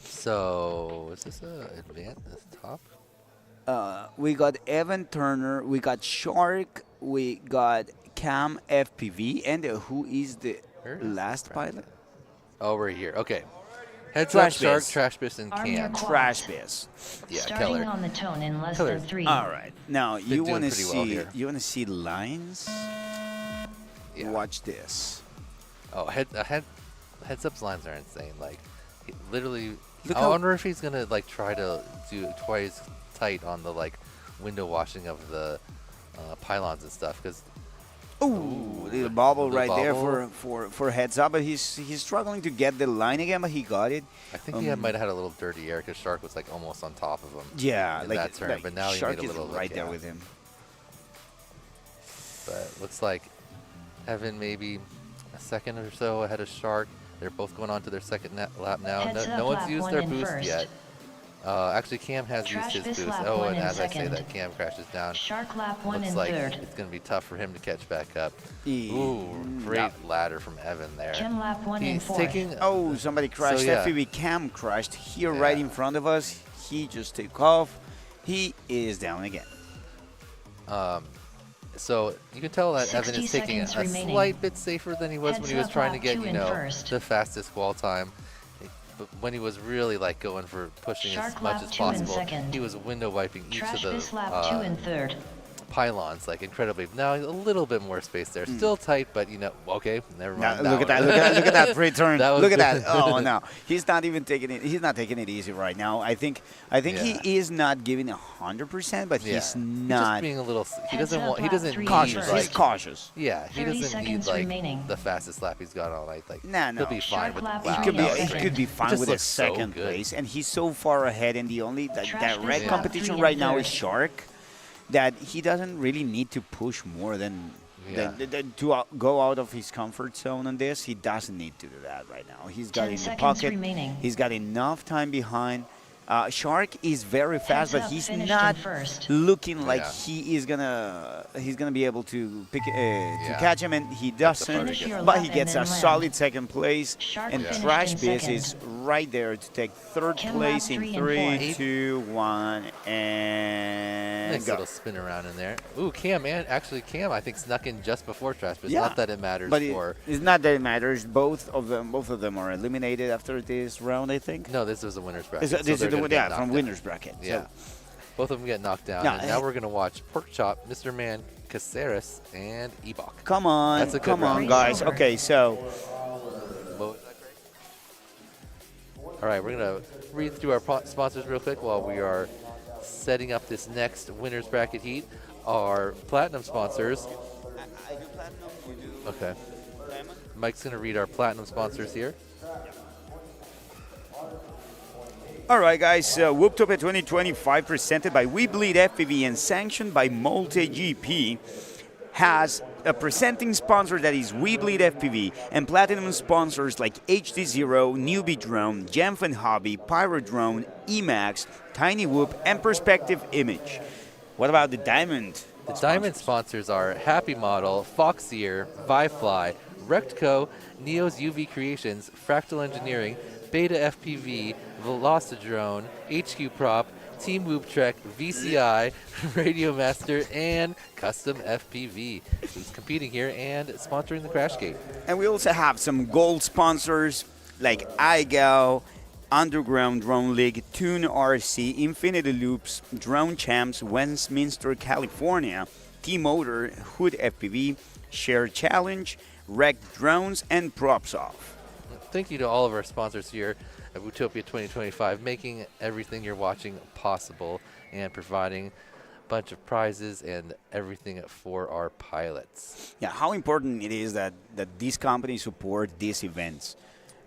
So, is this advanced top? We got Evan Turner, we got Shark, we got Cam FPV, and who is the last pilot? Oh, we're here. Okay. Heads Trash up, Shark, Biz. Trash Biz, and Arm your Cam. quads. Trash Biz. Yeah, Starting Keller. on the tone in less Keller. than 3. All right. Now Been you doing want to pretty see well here. you want to see lines? Yeah. Watch this. Oh, heads up's lines are insane. Like, literally. Look I how- wonder if he's gonna like try to do twice tight on the like window washing of the pylons and stuff. Because The bobble the right there bobble. for heads up, but he's struggling to get the line again, but he got it. I think he might have had a little dirty air because Shark was like almost on top of him. Yeah, in like that turn, like but now Shark he made a is little right there with him. But looks like Evan maybe a second or so ahead of Shark. They're both going on to their second lap now. Heads No up, one's lap used one their in boost first. yet. Actually, Cam has Trash used his Biz boost. lap Oh, one and in as I say second. that, Cam crashes down. Shark lap 1 Looks in like third. it's going to be tough for him to catch back up. Yeah. Ooh, great ladder from Evan there. Chem lap 1 in He's fourth. taking. Oh, somebody crashed. So, yeah. FPV Cam crashed here right in front of us. He just took off. He is down again. So you can tell that 60 Evan is taking a seconds remaining. slight bit safer than he was when Heads he was up, trying to lap get, 2 you in know, first. the fastest wall time. But when he was really like going for pushing Shark as much lap as 2 in possible, second. he was window wiping each Trash of Biz the lap 2 in third. pylons like incredibly. Now a little bit more space there, still tight, but you know, okay, never mind. Now, look at that! one. Look at that pre-turn! That was Look at good. that! Oh no, he's not even taking it. He's not taking it easy right now. I think he is not giving 100%, but Yeah. he's He's not. just being a little. He Heads doesn't up, want. He lap doesn't 3 need cautious. like. He's cautious. Yeah, he 30 doesn't need seconds like remaining. the fastest lap he's got all night. Like, Nah, no. he'll be fine Shark with lap wow, three Could be, in that was he second. could be It fine just with a looks so second good. place, and he's so far ahead. And the only Trash direct Biz lap competition 3 in right now is third. Shark, that he doesn't really need to push more than Yeah. to go out of his comfort zone on this. He doesn't need to do that right now. He's got 10 it in the seconds pocket. remaining. He's got enough time behind. Shark is very fast, Heads but up, he's finished not in first. looking like Yeah. he's gonna be able to pick to Yeah. catch him, and he the doesn't. Finish your But lap he and gets then a land. solid second place, Shark and finished Trash in Biz second. is right there to take third Chem place lap in 3 and 3, fourth. 2, 1, and Nice go. little spin around in there. Ooh, Cam, I think snuck in just before Trash, but Yeah. not that it matters But for. it's not that it matters. Both of them are eliminated after this round, I think. No, this was a winner's bracket. This so is they're the gonna get knocked from out. winners bracket. Yeah. So, Both of them get knocked down. Now, and now we're going to watch Pork Chop, Mr. Man, Caceres, and Ebok. come on, That's a good come on, round. guys. Okay, so All right, we're going to read through our sponsors real quick while we are setting up this next winner's bracket heat. Our platinum sponsors. I do platinum. You do Okay. diamond. Mike's going to read our platinum sponsors here. All right, guys. Whooptopia 2025, presented by We Bleed FPV and sanctioned by MultiGP, has a presenting sponsor that is We Bleed FPV, and platinum sponsors like HD0, Newbie Drone, Jamfin Hobby, Pyro Drone, Emax, Tiny Whoop, and Perspective Image. What about the diamond? The diamond sponsors are Happy Model, Foxier, Vifly, Rectco, Neo's UV Creations, Fractal Engineering, Beta FPV, Velocidrone, HQ Prop, Team Whoop Trek, VCI, Radio Master, and Custom FPV, who's competing here and sponsoring the Crash Gate. And we also have some gold sponsors like iGo, Underground Drone League, Tune RC, Infinity Loops, Drone Champs, Westminster, California, T-Motor, Hood FPV, Share Challenge, Wreck Drones, and Props Off. Thank you to all of our sponsors here at Wootopia 2025, making everything you're watching possible and providing a bunch of prizes and everything for our pilots. Yeah, how important it is that these companies support these events.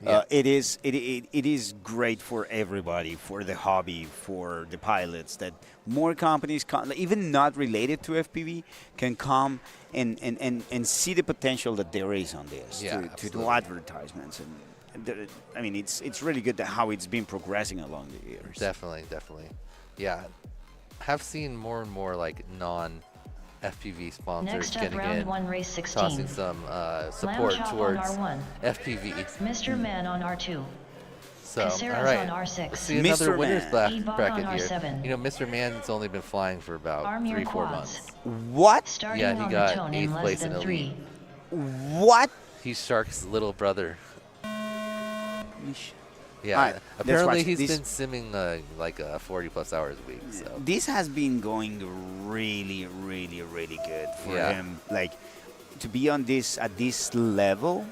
It is great for everybody, for the hobby, for the pilots, that more companies, even not related to FPV, can come and see the potential that there is on this to do advertisements. And I mean, it's really good how it's been progressing along the years. Definitely. Yeah, have seen more and more like non-FPV sponsors Next up, getting round in, 1, race 16. tossing some support Lamb Chop towards on R1. FPV. Mr. Man on R2. So, Caceres all right, on R6. let's see another Mr. winners Man. Ebach bracket on here. R7. You know, Mr. Man's only been flying for about Arm your 3-4 quads. months. What? Starting Yeah, he on got the tone in 8th less place than in 3. What? He's Shark's little brother. Yeah, All right, let's apparently watch he's this. been simming like 40+ hours a week. So This has been going really, really, really good for him. Like, to be on this at this level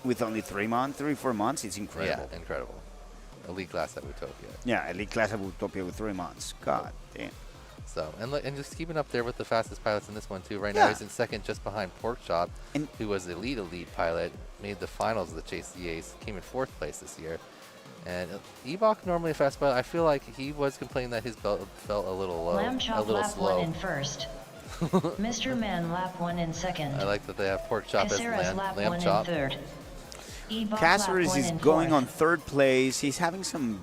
with only 3-4 months, it's incredible. yeah, incredible. Elite class at Utopia. Yeah, elite class of Utopia with 3 months. God damn. So and just keeping up there with the fastest pilots in this one too. Right Yeah. now he's in second, just behind Porkchop, who was the elite pilot, made the finals of the Chase the Ace, came in 4th place this year. And Ebach, normally a fast pilot, I feel like he was complaining that his belt felt a little low, Lamb a Chop little lap slow. 1 in first. Mr. Man lap 1 in second. I like that they have Porkchop as Caceres lap 1 Lamb in Chop. third. Ebach Caceres lap 1 is in going fourth. on 3rd place. He's having some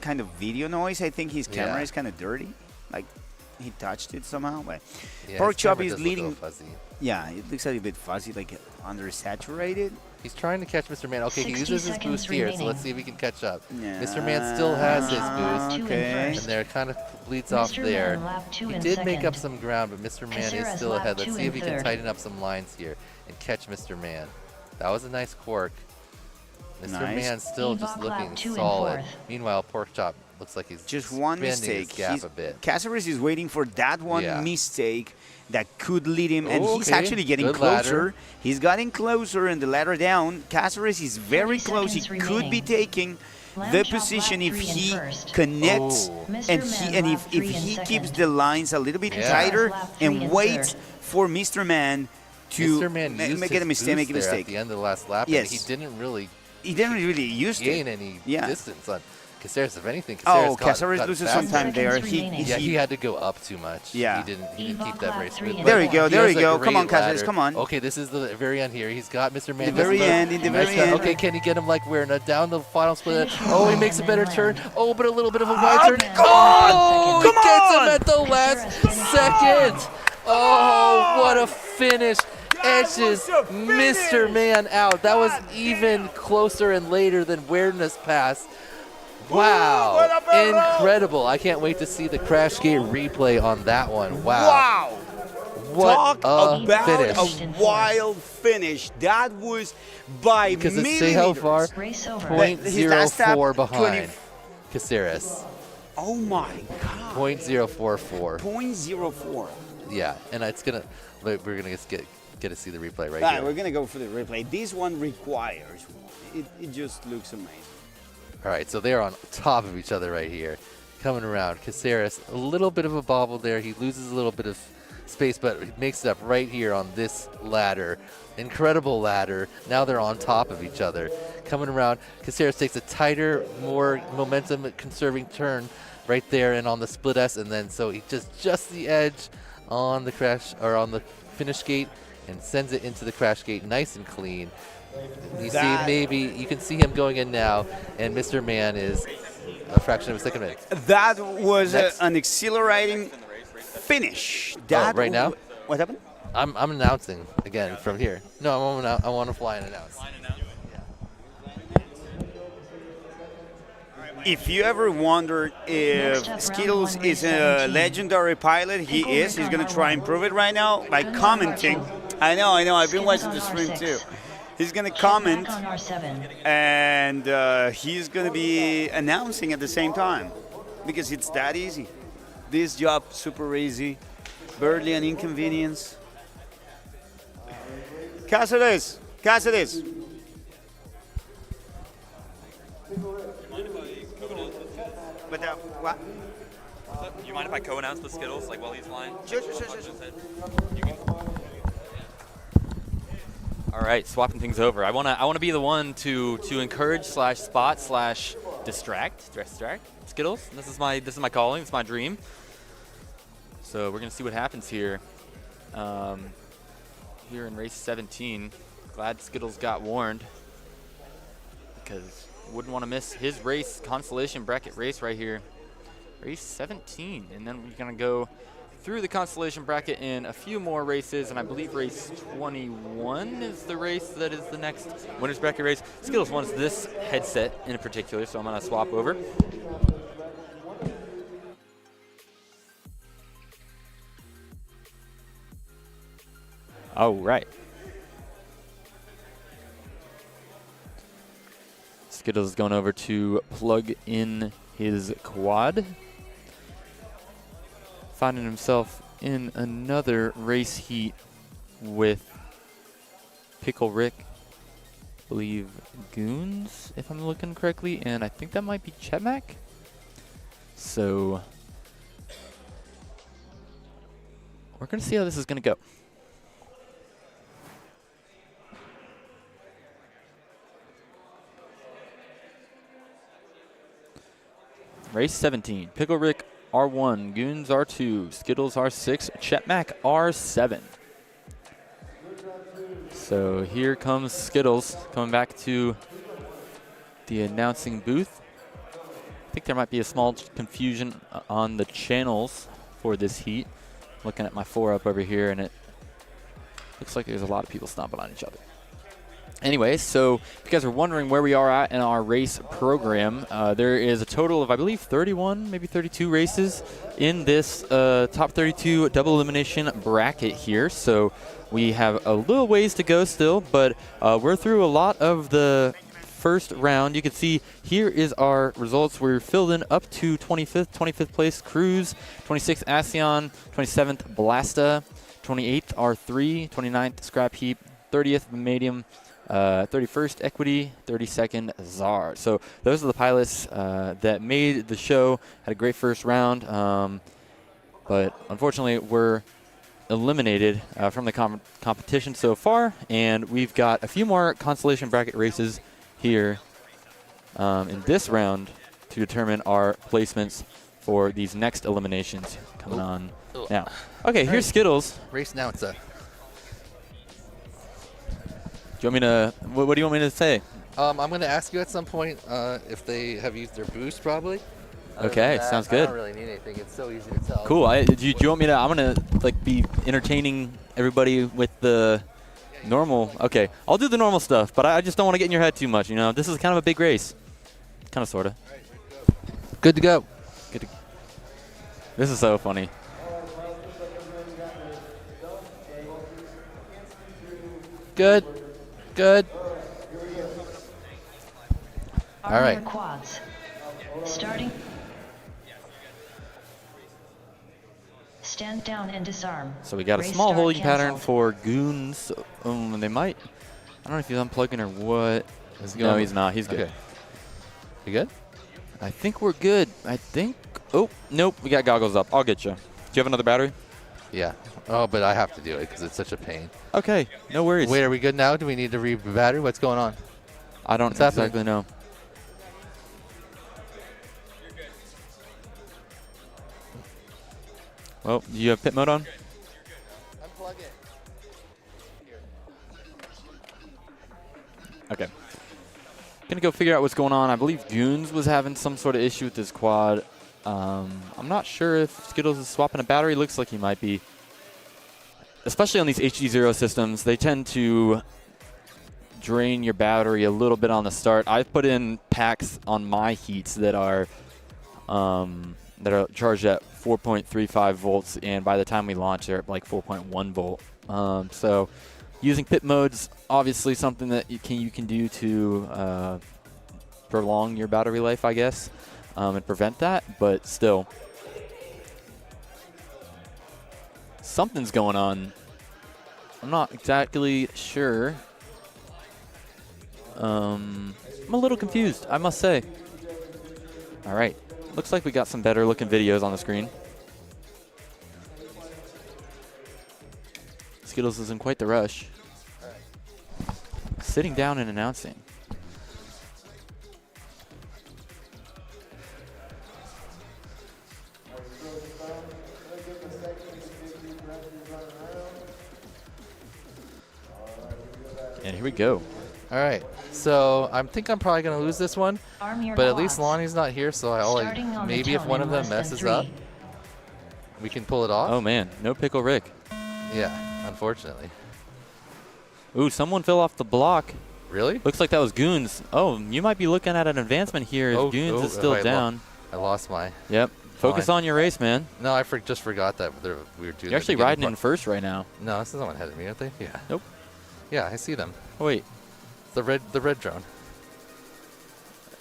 kind of video noise. I think his camera Yeah. is kind of dirty. Like, he touched it somehow. But Yeah, Pork his Chop camera is does look a leading. little fuzzy. Yeah, it looks a little bit fuzzy, like undersaturated. He's trying to catch Mr. Man. Okay, he 60 uses his seconds boost here, so remaining. let's see if he can catch up. Yeah. Mr. Man still has his boost, Okay. and there kind of bleeds off Mr. there. Man lap 2 He in did make second. up some ground, but Mr. Man is Caceres still lap ahead. Let's 2 see in if he can third. tighten up some lines here and catch Mr. Man. That was a nice cork. Mr. Nice. Man still Ebach just lap looking 2 in solid. fourth. Meanwhile, Porkchop looks like he's Just one bending mistake. his gap a bit. Caceres is waiting for that one Yeah. mistake that could lead him, and he's Okay, actually getting good closer. ladder. He's getting closer, and the ladder down. Caceres is very 30 close. He seconds could be remaining. taking Lamb the Chop position lap if 3 in he first. connects Oh. Mr. and Man if lap 3 in he second. keeps the lines a little bit Yeah. tighter Lap 3 and in waits third. for Mr. Man to Mr. Man used make his a mistake. Make a boost there mistake. at the end of the last lap, Yes. and he didn't really use gain it. any Yeah. distance on Caceres. If anything, Oh, Caceres Caceres got loses faster. some time there. Seconds He, remaining. Yeah, he had to go up too much. Yeah. He didn't Ebach keep that lap very 3 smooth. in but There you go, he there has you a go. Come great on, Caceres, ladder. come on. Okay, this is the very end here. He's got Mr. Man. The very just end, in the nice very cut. end. Okay, can he get him like we're down the final split? Finish Oh, he line makes a and better then turn. land. Oh, but a little bit of a wide turn. Come on! Oh, Come he gets on! him at the last second. Oh, what a finish. Edges Mr. Man out. That was even closer and later than Awareness Pass. Wow, incredible. I can't wait to see the Crash Gate replay on that one. Wow. What Talk a about finish. a wild finish. That was by Because millimeters. say how far? Race over. His last tap, 0.04 20 behind Caceres. Oh my God. 0.044. 0.04. Yeah, and it's gonna. We're gonna just get to see the replay right All right, here. we're gonna go for the replay. This one requires. It just looks amazing. All right, so they're on top of each other right here, coming around. Caceres, a little bit of a bobble there. He loses a little bit of space, but he makes it up right here on this ladder. Incredible ladder. Now they're on top of each other, coming around. Caceres takes a tighter, more momentum-conserving turn right there, and on the split S, and then so he just the edge on the crash or on the finish gate, and sends it into the crash gate, nice and clean. You see, maybe you can see him going in now, and Mr. Man is a fraction of a second minute. That was an exhilarating finish. That right now? What happened? I'm announcing again from here. No, I want to fly and announce. If you ever wondered if Skittles is a legendary pilot, he is. He's going to try and prove it right now by commenting. I know. I've been watching the stream too. He's going to comment, and he's going to be announcing at the same time because it's that easy. This job, super easy, barely an inconvenience. Cáceres. What? Do you mind if I co-announce the Skittles, like while he's flying? Sure. You can. All right, swapping things over. I wanna be the one to encourage / spot / distract Skittles. This is my calling. It's my dream. So we're gonna see what happens here. Here in race 17, glad Skittles got warned because wouldn't want to miss his race, consolation bracket race right here. Race 17, and then we're gonna go through the consolation bracket in a few more races, and I believe race 21 is the race that is the next winner's bracket race. Skittles wants this headset in particular, so I'm gonna swap over. All right. Skittles is going over to plug in his quad. Finding himself in another race heat with Pickle Rick, I believe Goons, if I'm looking correctly, and I think that might be Chetmac. So we're going to see how this is going to go. Race 17, Pickle Rick R1, Goons R2, Skittles R6, Chetmac R7. So here comes Skittles coming back to the announcing booth. I think there might be a small confusion on the channels for this heat. Looking at my 4-up over here, and it looks like there's a lot of people stomping on each other. Anyway, so if you guys are wondering where we are at in our race program, there is a total of, I believe, 31, maybe 32 races in this top 32 double elimination bracket here. So we have a little ways to go still, but we're through a lot of the first round. You can see here is our results. We're filled in up to 25th place Cruz, 26th ASEAN, 27th Blasta, 28th R3, 29th Scrap Heap, 30th Medium, 31st Equity, 32nd Czar. So those are the pilots that made the show. Had a great first round, but unfortunately we're eliminated from the competition so far, and we've got a few more consolation bracket races here in this round to determine our placements for these next eliminations coming on now. Okay, here's Skittles. Race now, it's a... Do you want me to, what do you want me to say? I'm going to ask you at some point if they have used their boost, probably. Okay, sounds good. I don't really need anything. It's so easy to tell. Cool. Do you want me to, I'm going to like be entertaining everybody with the normal. Okay, I'll do the normal stuff, but I just don't want to get in your head too much, you know. This is kind of a big race. Kind of, sort of. Good to go. Good to, this is so funny. Good. Good. All right. Quads. Starting. Stand down and disarm. So we got a small holding pattern for Goons. They might. I don't know if he's unplugging or what. No, he's not. He's good. Okay. You good? I think we're good. I think. Oh, nope. We got goggles up. I'll get you. Do you have another battery? Yeah. Oh, but I have to do it because it's such a pain. Okay. No worries. Wait, are we good now? Do we need to re-battery? What's going on? I don't exactly know. Well, do you have pit mode on? Unplug it. Okay. Gonna go figure out what's going on. I believe Goons was having some sort of issue with his quad. I'm not sure if Skittles is swapping a battery. Looks like he might be. Especially on these HD0 systems, they tend to drain your battery a little bit on the start. I've put in packs on my heats that are charged at 4.35 volts, and by the time we launch, they're at like 4.1 volt. So using pit mode's obviously something that you can do to prolong your battery life, I guess, and prevent that, but still. Something's going on. I'm not exactly sure. I'm a little confused, I must say. All right. Looks like we got some better looking videos on the screen. Skittles is in quite the rush. sitting down and announcing. And here we go. All right. So I think I'm probably going to lose this one. But at least Lonnie's not here, so maybe if one of them messes up, we can pull it off. Oh, man. No Pickle Rick. Yeah, unfortunately. Ooh, someone fell off the block. Really? Looks like that was Goons. Oh, you might be looking at an advancement here as Goons is still down. I lost my... Yep. Focus on your race, man. No, I just forgot that we were doing. You're actually riding in first right now. No, this is the one ahead of me, aren't they? Yeah. Nope. Yeah, I see them. Oh, wait. The red drone.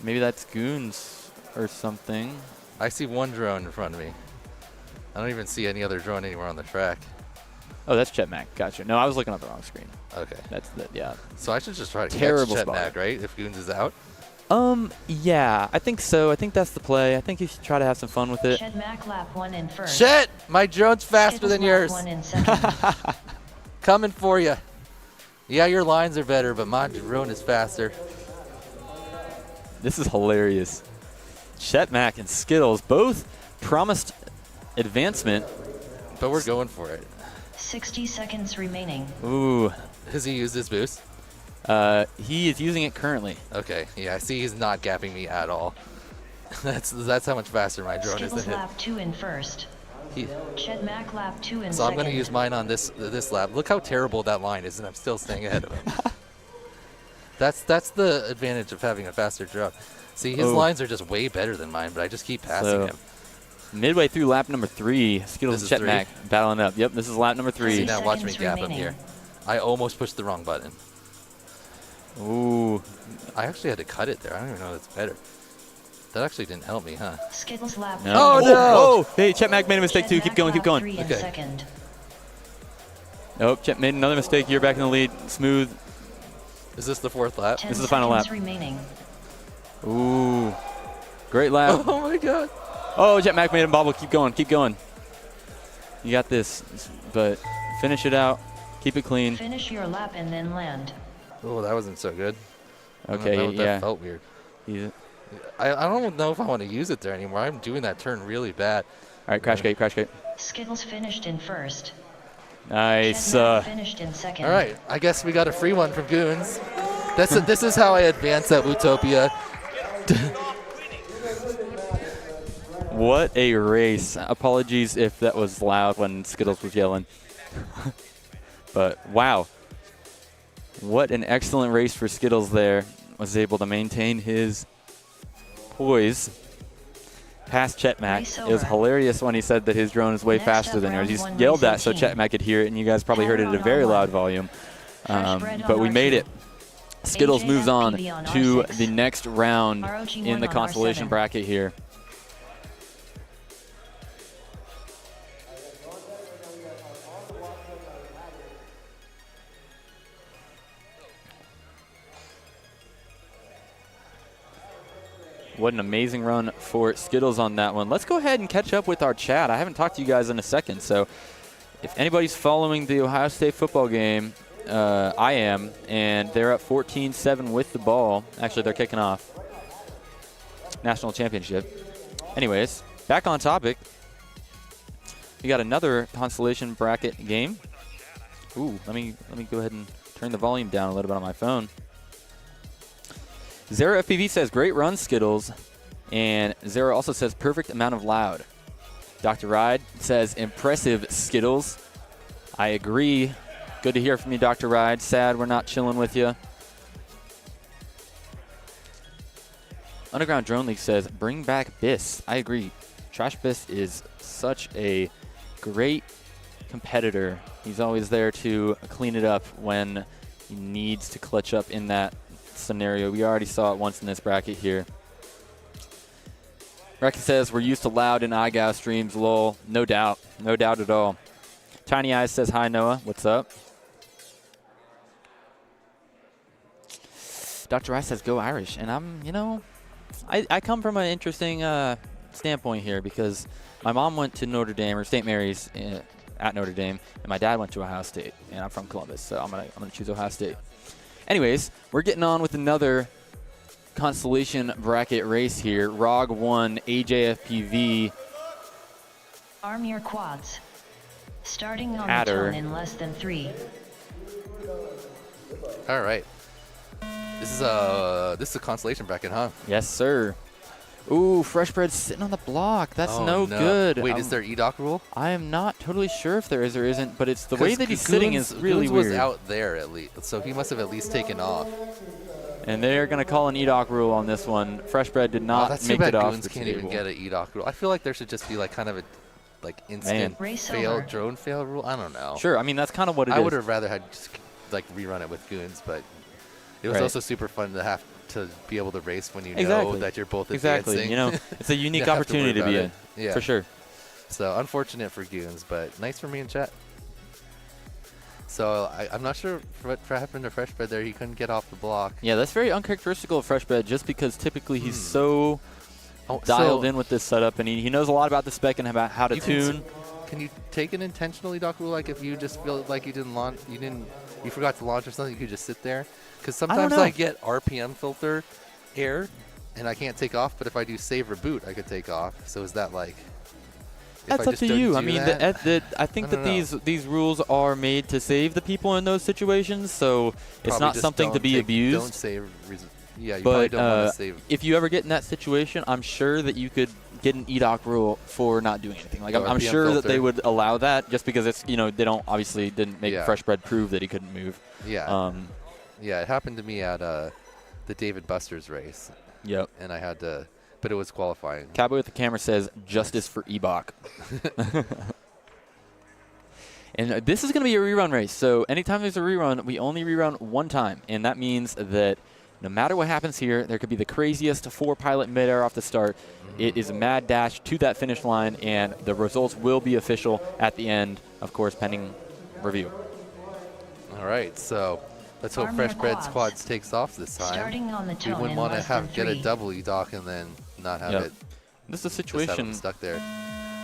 Maybe that's Goons or something. I see one drone in front of me. I don't even see any other drone anywhere on the track. Oh, that's Chet Mack. Gotcha. No, I was looking at the wrong screen. Okay. That's the, yeah. So I should just try to Terrible catch Chet spot. Mack, right? If Goons is out. Yeah, I think so. I think that's the play. I think you should try to have some fun with it. Chet Mack lap 1 in first. Shit! My drone's faster than yours. 1 in second. Coming for you. Yeah, your lines are better, but my drone is faster. This is hilarious. Chet Mack and Skittles both promised advancement. But we're going for it. 60 seconds remaining. Ooh. Has he used his boost? He is using it currently. Okay, yeah, I see he's not gapping me at all. That's how much faster my drone is Skittles than him. lap 2 in first. Chet Mack lap 2 in So second. I'm going to use mine on this lap. Look how terrible that line is, and I'm still staying ahead of him. That's the advantage of having a faster drone. See, his lines are just way better than mine, but I just keep passing him. Midway through lap number 3, Skittles and Chet Mack battling up. Yep, this is lap number 3. See, now watch me gap him here. I almost pushed the wrong button. Ooh. I actually had to cut it there. I don't even know if that's better. That actually didn't help me, huh? Skittles lap No. Oh, no! Oh, hey, Chet Mack made a mistake too. Keep going, keep going. 3 in second. Nope, Chet made another mistake. You're back in the lead. Smooth. Is this the 4th lap? This is the final lap. Remaining. Ooh. Great lap. Oh, my God. Oh, Chet Mack made him bobble. Keep going, keep going. You got this, but finish it out. Keep it clean. Finish your lap and then land. Oh, that wasn't so good. Okay, that felt weird. Yeah. I don't know if I want to use it there anymore. I'm doing that turn really bad. All right, crash gate, crash gate. Skittles finished in first. Nice. Chet Mack finished in second. All right, I guess we got a free one from Goons. This is how I advance at Utopia. What a race. Apologies if that was loud when Skittles was yelling. But wow. What an excellent race for Skittles there. Was able to maintain his poise past Chet Mack. It was hilarious when he said that his drone is way faster than yours. He yelled that so Chet Mack could hear it, and you guys probably heard it at a very loud volume. But we made it. Skittles moves on to the next round in the consolation bracket here. What an amazing run for Skittles on that one. Let's go ahead and catch up with our chat. I haven't talked to you guys in a second, so if anybody's following the Ohio State football game, I am, and they're up 14-7 with the ball. Actually, they're kicking off. National championship. Anyways, back on topic. We got another consolation bracket game. Ooh, let me go ahead and turn the volume down a little bit on my phone. Zero FPV says, great run, Skittles. And Zero also says, perfect amount of loud. Dr. Ride says, impressive, Skittles. I agree. Good to hear from you, Dr. Ride. Sad we're not chilling with you. Underground Drone League says, bring back Biss. I agree. Trash Biss is such a great competitor. He's always there to clean it up when he needs to clutch up in that scenario. We already saw it once in this bracket here. Recky says, we're used to loud in iGao streams, lol. No doubt. No doubt at all. Tiny Eyes says, hi, Noah. What's up? Dr. Rice says, go Irish. And I'm, I come from an interesting standpoint here because my mom went to Notre Dame, or St. Mary's at Notre Dame, and my dad went to Ohio State, and I'm from Columbus, so I'm gonna choose Ohio State. anyways, we're getting on with another constellation bracket race here. ROG 1, AJFPV. Arm your quads. Starting on Hatter. the tone in less than 3. All right. This is a constellation bracket, huh? Yes, sir. Ooh, Fresh Bread's sitting on the block. That's no good. Wait, is there EDOC rule? I am not totally sure if there is or isn't, but it's the way that he's sitting is really Goons weird. was out there at least, so he must have at least taken off. And they're going to call an EDOC rule on this one. Fresh Bread did not that's make too it bad off Goons the can't table. even get an EDOC rule. I feel like there should just be like kind of a instant Race fail, over. drone fail rule. I don't know. Sure, I mean, that's kind of what it is. I would have rather had just like rerun it with Goons, but it was Right. also super fun to have to be able to race when you know Exactly. that you're both Exactly. advancing. You know, it's a unique You have to worry opportunity to be about in. it. Yeah. For sure. So unfortunate for Goons, but nice for me in chat. So I'm not sure what happened to Fresh Bread there. He couldn't get off the block. Yeah, that's very uncharacteristical of Fresh Bread just because typically he's so dialed in with this setup, and he knows a lot about the spec and about how to tune. Can you take an intentionally dock rule? Like if you just feel like you didn't launch, you forgot to launch or something, you could just sit there? Because sometimes I get RPM filter error, and I can't take off. But if I do save or boot, I could take off. So is that like? That's up to you. I mean, I think that these rules are made to save the people in those situations, so it's not something to be abused. Don't save. Yeah, you probably don't want to save. If you ever get in that situation, I'm sure that you could get an EDOC rule for not doing anything. Like I'm sure that they would allow that, just because it's they didn't make Fresh Bread prove that he couldn't move. Yeah. Yeah, it happened to me at the David Buster's race. Yep. And I had to, but it was qualifying. Cowboy with the camera says justice for Ebok. And this is going to be a rerun race. So anytime there's a rerun, we only rerun one time. And that means that no matter what happens here, there could be the craziest 4-pilot midair off the start. It is a mad dash to that finish line, and the results will be official at the end, of course, pending review. All right, so let's hope Fresh Bread's quads takes off this time. Starting on the We tone wouldn't in want to less than get a 3. double EDOC and then not have it. This is a just have him situation. stuck there.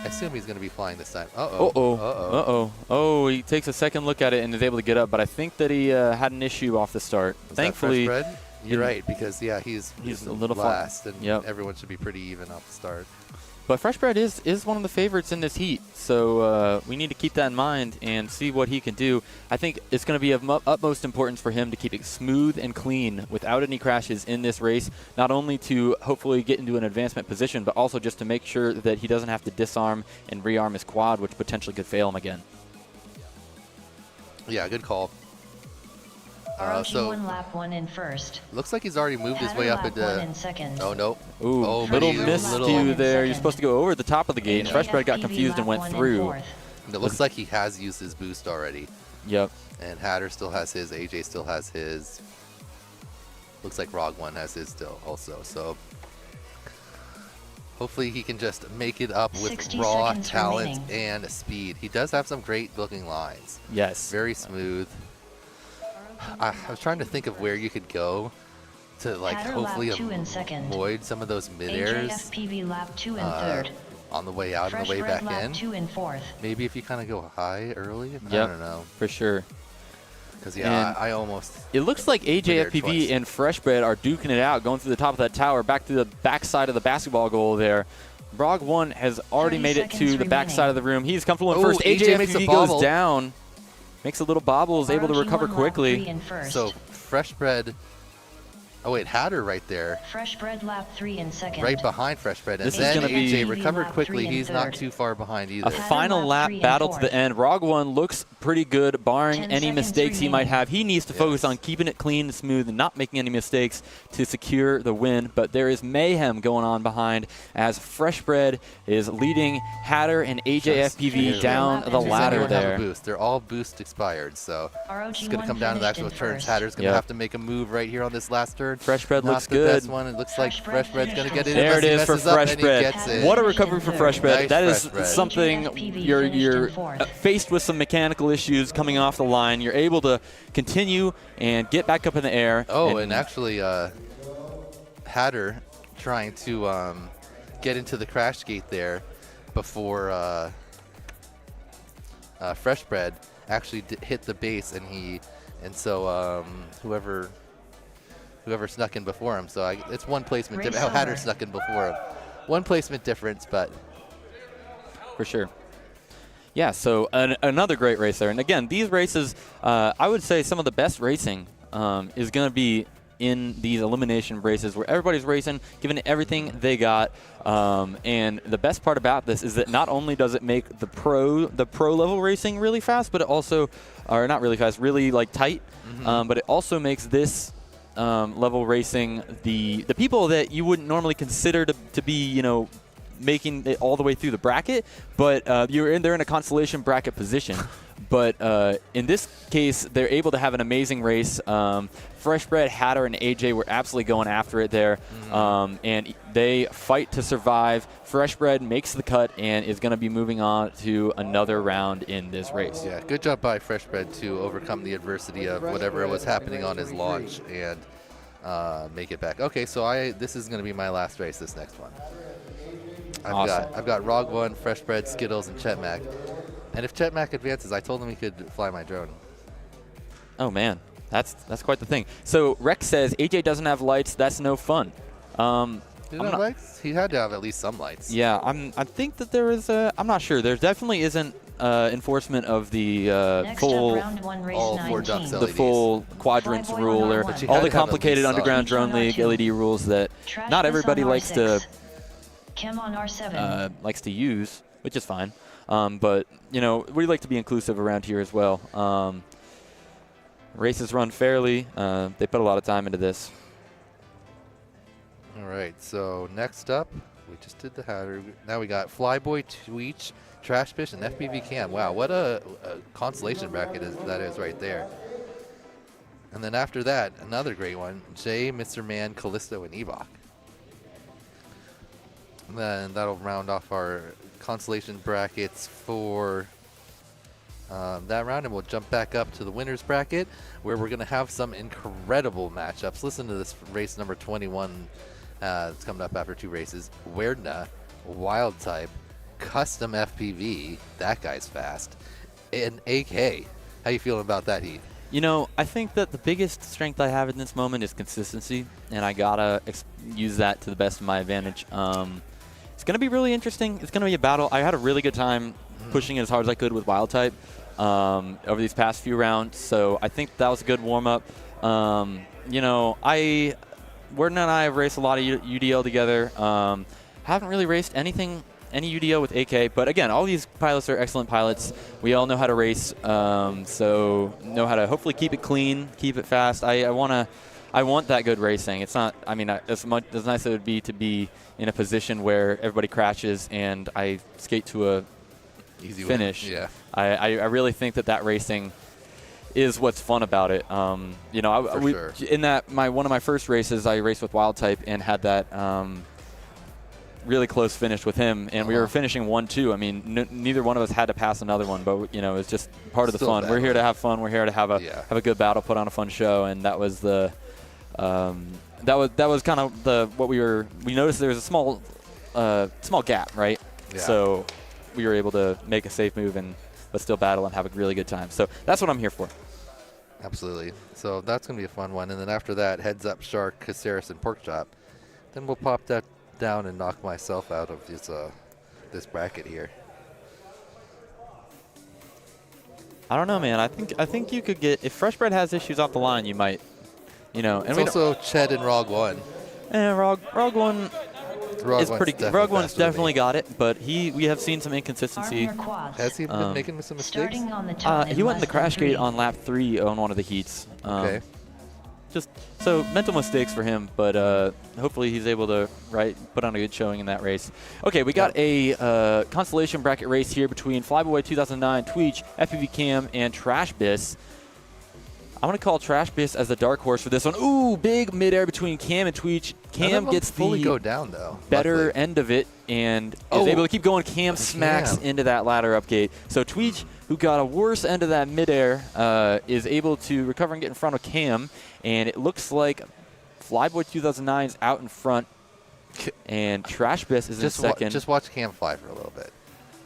I assume he's going to be flying this time. Uh-oh. Uh-oh. Oh, he takes a second look at it and is able to get up, but I think that he had an issue off the start. Was Thankfully, that Fresh Bread? You're right, because he's a little last, and Yep. everyone should be pretty even off the start. But Fresh Bread is one of the favorites in this heat, so we need to keep that in mind and see what he can do. I think it's going to be of utmost importance for him to keep it smooth and clean without any crashes in this race, not only to hopefully get into an advancement position, but also just to make sure that he doesn't have to disarm and rearm his quad, which potentially could fail him again. Yeah, good call. ROG1 lap 1 in first. Looks like he's already moved his way up lap into. 1 in second. Oh no! Ooh, oh, little geez, miscue there. You're supposed to go over the top of the gate, and Fresh Bread got confused and went through. It looks like he has used his boost already. Yep. And Hatter still has his. AJ still has his. Looks like ROG1 has his still also. So hopefully he can just make it up with 60 raw seconds talent remaining. and speed. He does have some great looking lines. Yes. Very smooth. I was trying to think of where you could go to Hatter hopefully lap 2 in second. avoid some of those mid-airs AJFPV lap 2 in third. on the way out and Fresh the way Bread back lap in. 2 in fourth. Maybe if you kind of go high early. I Yep, don't know. for sure. Because And I almost. It looks like AJFPV and Fresh Bread are duking it out, going through the top of that tower, back to the backside of the basketball goal there. ROG1 has already made it to the backside of the room. He's comfortable in first. AJ makes a AJFPV bobble. goes down, makes a little bobble, is able to recover quickly. So Fresh Bread. Oh wait, Hatter right there. Fresh Bread lap 3 in second. Right behind Fresh Bread. And This is then gonna be- AJ recovered lap quickly. 3 and He's not third. too far behind either. A final lap 3 and battle to the fourth. end. ROG1 looks pretty good, barring 10 any seconds mistakes he might remaining. have. He needs to focus on keeping it clean and smooth and not making any mistakes to secure the win. But there is mayhem going on behind as Fresh Bread is leading Hatter and AJFPV down the Does ladder anyone have a there. boost? They're all boost expired, so it's going to come down to the finished actual in turns. first. Hatter's going to Yep. have to make a move right here on this last turn. Fresh Bread Not looks the good. best one. It looks like Fresh Bread's going to get it. There unless it he is for messes up Fresh and he Bread. gets it. What a recovery for Fresh Bread. Nice That is Fresh Bread. something AJFPV you're finished in fourth. faced with some mechanical issues coming off the line. You're able to continue and get back up in the air. Oh, and actually, Hatter trying to get into the crash gate there before Fresh Bread actually hit the base, and he And so whoever snuck in before him. So it's one placement difference. How Hatter snuck in before him. One placement difference, but for sure. Yeah, so another great race there. And again, these races, I would say some of the best racing is going to be in these elimination races where everybody's racing, giving it everything they got. And the best part about this is that not only does it make the pro level racing really fast, but it also, or not really fast, really like tight. But it also makes this level racing the people that you wouldn't normally consider to be, you know, making it all the way through the bracket, but they're in a consolation bracket position. But in this case, they're able to have an amazing race. Freshbred, Hatter, and AJ were absolutely going after it there, and they fight to survive. Freshbred makes the cut and is going to be moving on to another round in this race. Yeah, good job by Freshbred to overcome the adversity of whatever was happening on his launch and make it back. Okay, so this is going to be my last race, this next one. I've got Rog 1, Freshbred, Skittles, and Chetmac. And if Chetmac advances, I told him he could fly my drone. Oh man, that's quite the thing. So Rex says AJ doesn't have lights. That's no fun. He didn't have lights? He had to have at least some lights. Yeah, I think that there is a. I'm not sure. There definitely isn't enforcement of the full all 4 ducks LEDs. The full quadrants rule or all the complicated Underground Drone League LED rules that not everybody likes to likes to use, which is fine. But, you know, we like to be inclusive around here as well. Races run fairly. They put a lot of time into this. All right, so next up, we just did the Hatter. Now we got Flyboy, Tweech, Trashfish, and FPV Cam. Wow, what a consolation bracket that is right there. And then after that, another great one, Jay, Mr. Man, Callisto, and Evok. And then that'll round off our consolation brackets for that round, and we'll jump back up to the winners bracket where we're going to have some incredible matchups. Listen to this race number 21. It's coming up after 2 races. Weirdna, Wild Type, Custom FPV, that guy's fast, and AK. How you feeling about that, Heat? You know, I think that the biggest strength I have in this moment is consistency, and I gotta use that to the best of my advantage. It's going to be really interesting. It's going to be a battle. I had a really good time pushing it as hard as I could with Wild Type over these past few rounds, so I think that was a good warm-up. You know, Worden and I have raced a lot of UDL together. Haven't really raced any UDL with AK, but again, all these pilots are excellent pilots. We all know how to race, so know how to hopefully keep it clean, keep it fast. I want that good racing. It's not, I mean, as nice as it would be to be in a position where everybody crashes and I skate to a easy finish. Win. Yeah. I really think that racing is what's fun about it. You know, sure. In that one of my first races, I raced with Wild Type and had that really close finish with him, and we were finishing 1-2. I mean, neither one of us had to pass another one, but you know, it's just part of the fun. We're here to have fun. We're here to have a good battle, put on a fun show, and that was the. That was kind of what we noticed there was a small gap, right? Yeah. So we were able to make a safe move but still battle and have a really good time. So that's what I'm here for. Absolutely. So that's going to be a fun one. And then after that, Heads Up, Shark, Caceres, and Porkchop. Then we'll pop that down and knock myself out of this bracket here. I don't know, man. I think you could get, if Freshbred has issues off the line, you might. You know, and it's also Ched and Rog 1. And Rog 1 is pretty good. Rog 1's definitely got it, but we have seen some inconsistency. Has he been making some mistakes? He went in the crash gate on lap 3 on one of the heats. Okay. Just so mental mistakes for him, but hopefully he's able to put on a good showing in that race. Okay, we got a consolation bracket race here between Flyboy 2009, Tweech, FPV Cam, and Trashbiss. I'm going to call Trashbiss as the dark horse for this one. Ooh, big midair between Cam and Tweech. Cam gets fully go down, though. Better end of it and is able to keep going. Cam smacks into that ladder up gate. So Tweech, who got a worse end of that midair, is able to recover and get in front of Cam. And it looks like Flyboy 2009 is out in front, and Trashbiss is in second. Just watch Cam fly for a little bit.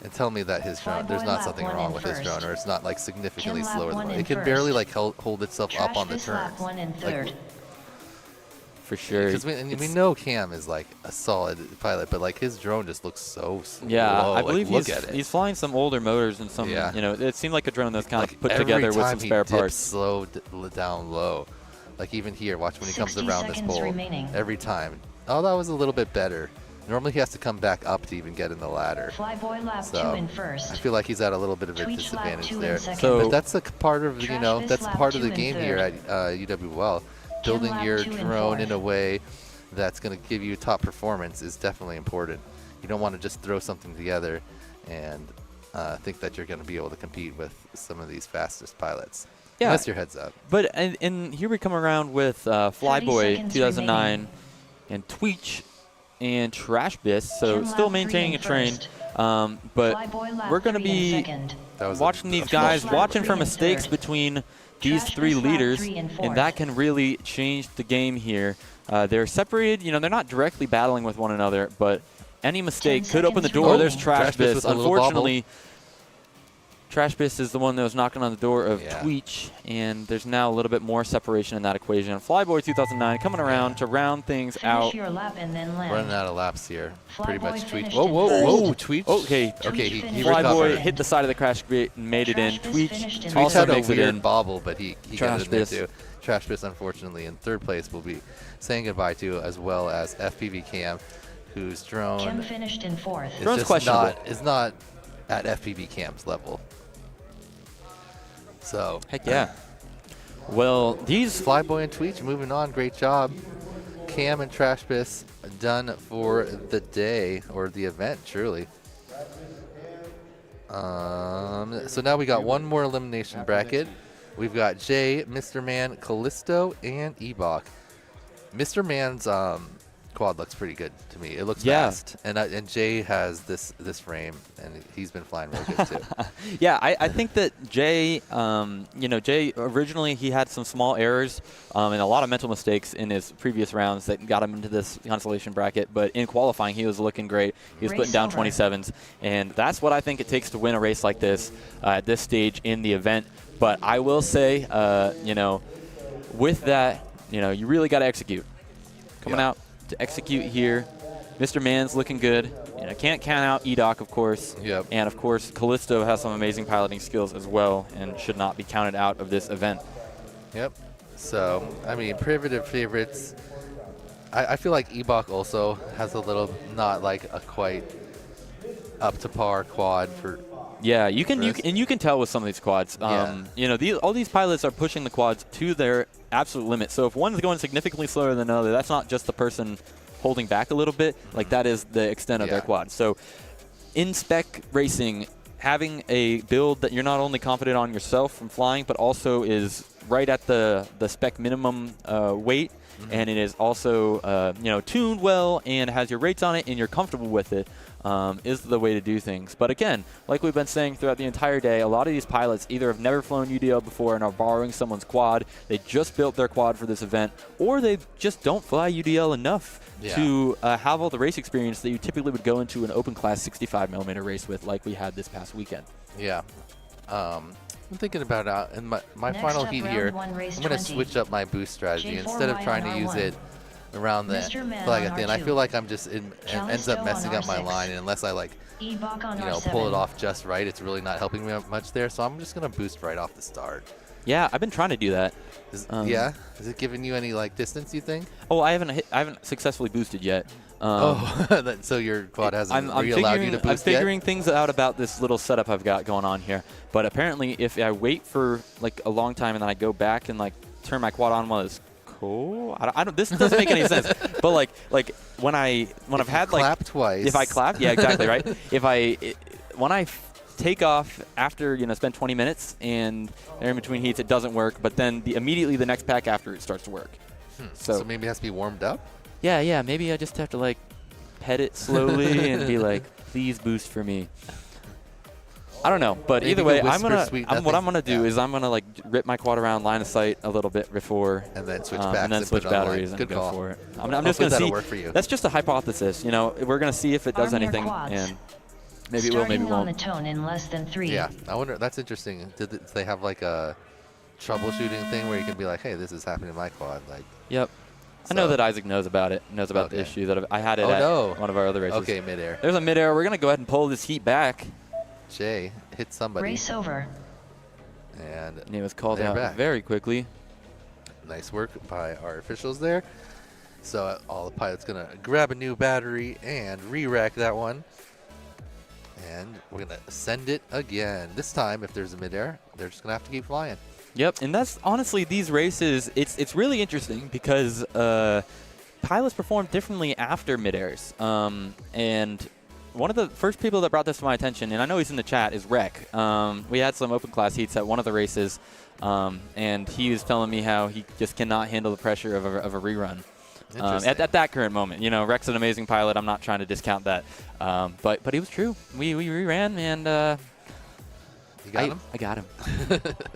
And tell me that his drone, there's not something wrong with his drone, or it's not like significantly Chem lap slower than one it. in It can first. barely like hold itself up on the Trash this lap turns. one in Like, third. For sure. because we know Cam is like a solid pilot, but like his drone just looks so slow. Yeah, I Like, believe look at it. he's flying some older motors and some, Yeah. you know, it seemed like a drone that's kind of put Every together with time some he spare dips parts. slow down low. Like even here, watch when he comes 60 around this seconds pole. remaining. Every time. Oh, that was a little bit better. Normally he has to come back up to even get in the ladder. Flyboy lap So 2 in first. I feel like he's at a little bit of a Tweech lap disadvantage 2 in there. second. So- But that's a part of Trash this that's lap part of 2 the in game here third. at UWL. Building lap your 2 in drone in fourth. a way that's going to give you top performance is definitely important. You don't want to just throw something together and think that you're going to be able to compete with some of these fastest pilots. Yeah. Unless your head's up. But and here we come around with Flyboy seconds 2009 and Tweech and Trash Biss, so Chem still lap 3 maintaining in a train. first. But Flyboy lap we're going to 3 in be second. That was watching these a guys, lap watching 3 for in mistakes third. between these Trash three this lap leaders, 3 in and fourth. that can really change the game here. They're separated, you know, they're not directly battling with one another, but any mistake 10 could open the seconds door. remaining. There's Trash Trash Biss Biss. with a little bobble. Unfortunately, Trash Biss is the one that was knocking on the door of Yeah. Tweech, and there's now a little bit more separation in that equation. Flyboy 2009 coming around to round things Finish out. your lap and then land. Running out of laps here. Pretty Flyboy much Tweech. finished Whoa, in whoa, first. whoa, Tweech. Okay, Okay, he finished Flyboy recovered. hit the side of the crash gate and made it in. Trash Biss Tweech finished in Tweech also had a makes it weird in. bobble, but he got Trash it in there Biss. too. Trash Biss, unfortunately, in third place, will be saying goodbye to, as well as FPV Cam, whose drone Chem finished in fourth. is Drone's just questionable. is not at FPV Cam's level. So Heck yeah. Well, these Flyboy and Tweech moving on. Great job. Cam and Trash Biss done for the day or the event, truly. So now we got one more elimination bracket. We've got Jay, Mr. Man, Callisto, and Ebok. Mr. Man's quad looks pretty good to me. It looks fast, and Jay has this frame, and he's been flying real good too. Yeah, I think that Jay, Jay originally he had some small errors and a lot of mental mistakes in his previous rounds that got him into this consolation bracket. But in qualifying, he was looking great. He was Race putting down over. 27s, and that's what I think it takes to win a race like this at this stage in the event. But I will say, with that, you really got to execute. Coming out to execute here. Mr. Man's looking good. Can't count out Edoc, of course. Yep. And, of course, Callisto has some amazing piloting skills as well and should not be counted out of this event. Yep. So, I mean, primitive favorites. I feel like Ebok also has a little, not like a quite up to par quad for. Yeah, you can tell with some of these quads. All these pilots are pushing the quads to their absolute limit. So if one's going significantly slower than another, that's not just the person holding back a little bit. Like that is the extent of their quad. So in spec racing, having a build that you're not only confident on yourself from flying, but also is right at the spec minimum weight, and it is also tuned well and has your rates on it, and you're comfortable with it. Is the way to do things. But again, like we've been saying throughout the entire day, a lot of these pilots either have never flown UDL before and are borrowing someone's quad, they just built their quad for this event, or they just don't fly UDL enough to have all the race experience that you typically would go into an open class 65mm race with, like we had this past weekend. Yeah. I'm thinking about in my Next final up, heat round here, one, race I'm going to 20. switch up my boost strategy. J4 Instead of trying to on use R1. it around the Mr. Man flag on at the end, I R2. feel like I'm just it ends up Callisto messing on up my R6. line, and unless I Ebok on pull it R7. off just right, it's really not helping me much there. So I'm just going to boost right off the start. Yeah, I've been trying to do that. Is it giving you any distance, you think? Oh, I haven't successfully boosted yet. So your quad hasn't allowed you to boost I'm figuring yet? things out about this little setup I've got going on here. But apparently, if I wait for a long time and then I go back and turn my quad on while it's cool, I don't. This doesn't make any sense. But when I've had clap twice. If I clap, yeah, exactly right. When I take off after spend 20 minutes and they're in between heats, it doesn't work. But then immediately the next pack after it starts to work. So maybe it has to be warmed up. Yeah, maybe I just have to pet it slowly and be like, please boost for me. I don't know, but Maybe either way, go what whisper I'm gonna do yeah. is I'm gonna rip my quad around line of sight a little bit before, and then switch and backs then and switch put it on batteries line. and Good go call. for it. I'm just Hopefully gonna that'll see. work for you. That's just a hypothesis. We're gonna see if it does Arm your anything. quads. And Maybe it will, maybe it Starting on won't. the tone in less than 3. Yeah, I wonder. That's interesting. Did they have like a troubleshooting thing where you can be like, hey, this is happening in my quad? Like. Yep. I know that Isaac knows about it. Knows about the issue that I had it at one of our other races. Okay, midair. There's a midair. We're gonna go ahead and pull this heat back. Jay hit somebody. Race over. And he was called they're out back. very quickly. Nice work by our officials there. So all the pilots gonna grab a new battery and re-rack that one. And we're gonna send it again. This time, if there's a midair, they're just gonna have to keep flying. Yep, and that's honestly these races. It's really interesting because pilots perform differently after midairs. And one of the first people that brought this to my attention, and I know he's in the chat, is Rec. We had some open class heats at one of the races, and he was telling me how he just cannot handle the pressure of a rerun. At that current moment, you know, Rec's an amazing pilot. I'm not trying to discount that, but it was true. We reran, and you got him. I got him.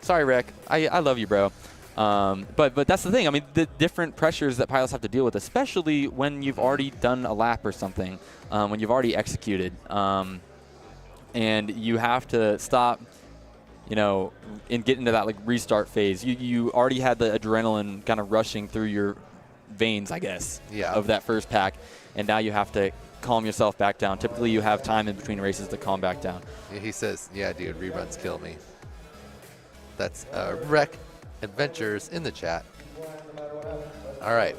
Sorry, Rec. I love you, bro. But that's the thing. I mean, the different pressures that pilots have to deal with, especially when you've already done a lap or something, when you've already executed, and you have to stop, you know, and get into that like restart phase. You already had the adrenaline kind of rushing through your veins, I guess, of that first pack, and now you have to calm yourself back down. Typically, you have time in between races to calm back down. Yeah, he says, yeah, dude, reruns kill me. That's Rec Adventures in the chat. All right.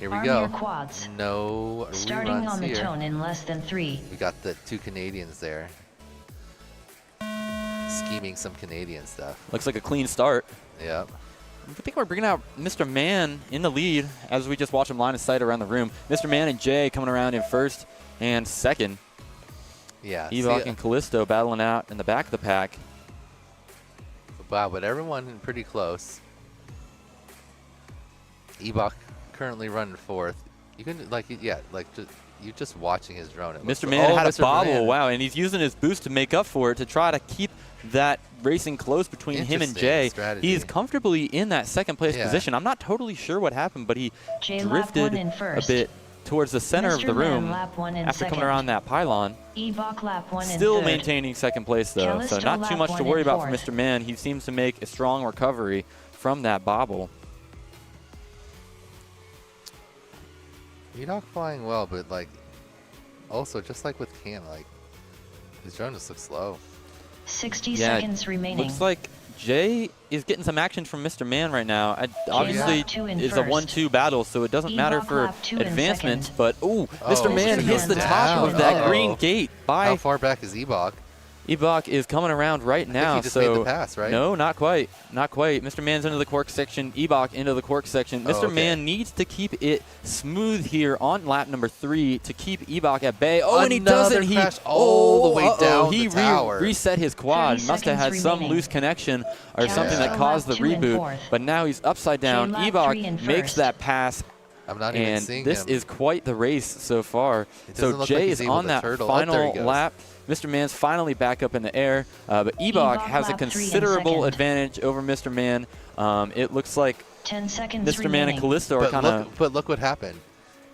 Here we Arm go. your quads. No Starting reruns on the here. tone in less than 3. We got the 2 Canadians there. Scheming some Canadian stuff. Looks like a clean start. Yep. I think we're bringing out Mr. Man in the lead as we just watch him line of sight around the room. Mr. Man and Jay coming around in first and second. Yeah. Evok and Callisto battling out in the back of the pack. Wow, but everyone pretty close. Evok currently running fourth. You can you're just watching his drone. Mr. Man had Mr. a bobble, Man. wow, and he's using his boost to make up for it to try to keep that racing close between him and Jay. Strategy. He's comfortably in that second place Yeah. position. I'm not totally sure what happened, but he Jay lap drifted 1 in a first. bit towards the center of Mr. the room Man lap 1 in after coming second. around that pylon. Evok lap 1 in Still third. maintaining second place, though, Callisto so not too lap much 1 to in worry about for fourth. Mr. Man. He seems to make a strong recovery from that bobble. Evok flying well, but like also just like with Cam, like his drone just looks slow. 60 seconds remaining. Looks like Jay is getting some action from Mr. Man right now. Obviously, lap 2 in it's a first. 1-2 battle, so it doesn't matter Evok for lap 2 in advancement. second. But, Mr. Man Mr. hits the Man top down. of that Uh-oh. green gate by... How far back is Evok? Evok is coming around right now. he just so made the pass, right? No, not quite. Not quite. Mr. Man's into the cork section. Evok into the cork section. Mr. okay. Man needs to keep it smooth here on lap number 3 to keep Evok at bay. Oh, and he doesn't. Another crash all the way down He the tower. reset his quad. 30 Must have had seconds some remaining. loose connection or Callisto something that lap caused the 2 in reboot. fourth. But now he's upside down. Jay lap 3 in Evok makes first. that pass. I'm not even And seeing this him. is quite the race so far. It So doesn't look Jay like is he's able on to that turtle. Oh, there final he goes. lap. Mr. Man's finally back up in the air, but Evok Evok has a lap 3 in considerable second. advantage over Mr. Man. It looks like 10 seconds Mr. Man remaining. and Callisto are kind of... But look what happened.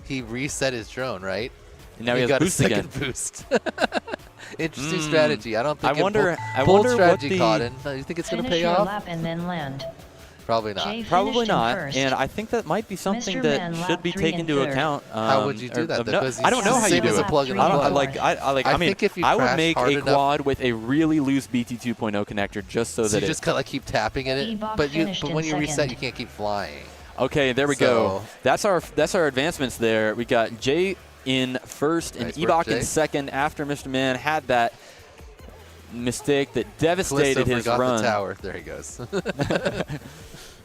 He reset his drone, right? And now he has got boost a second again. boost. Interesting strategy. I don't think I wonder bold what strategy the- caught in. You think it's going to Finish pay your off? lap and then land. Probably not. Jay Probably finished in not, first. and I think that might be something Mr. that Man should lap be 3 taken and into third. account. How would you do that? Because I don't know how you same do as a it. plug and I don't plug. like. I I mean, think if you I would crash make hard a enough- quad with a really loose BT 2.0 connector just so So that you just kind of keep tapping at it, Evok but finished when in you reset, second. you can't keep flying. Okay, there we go. That's our advancements there. We got Jay in first and Nice work, Evok Jay. in second after Mr. Man had that mistake that devastated Callisto his forgot run. the tower. There he goes.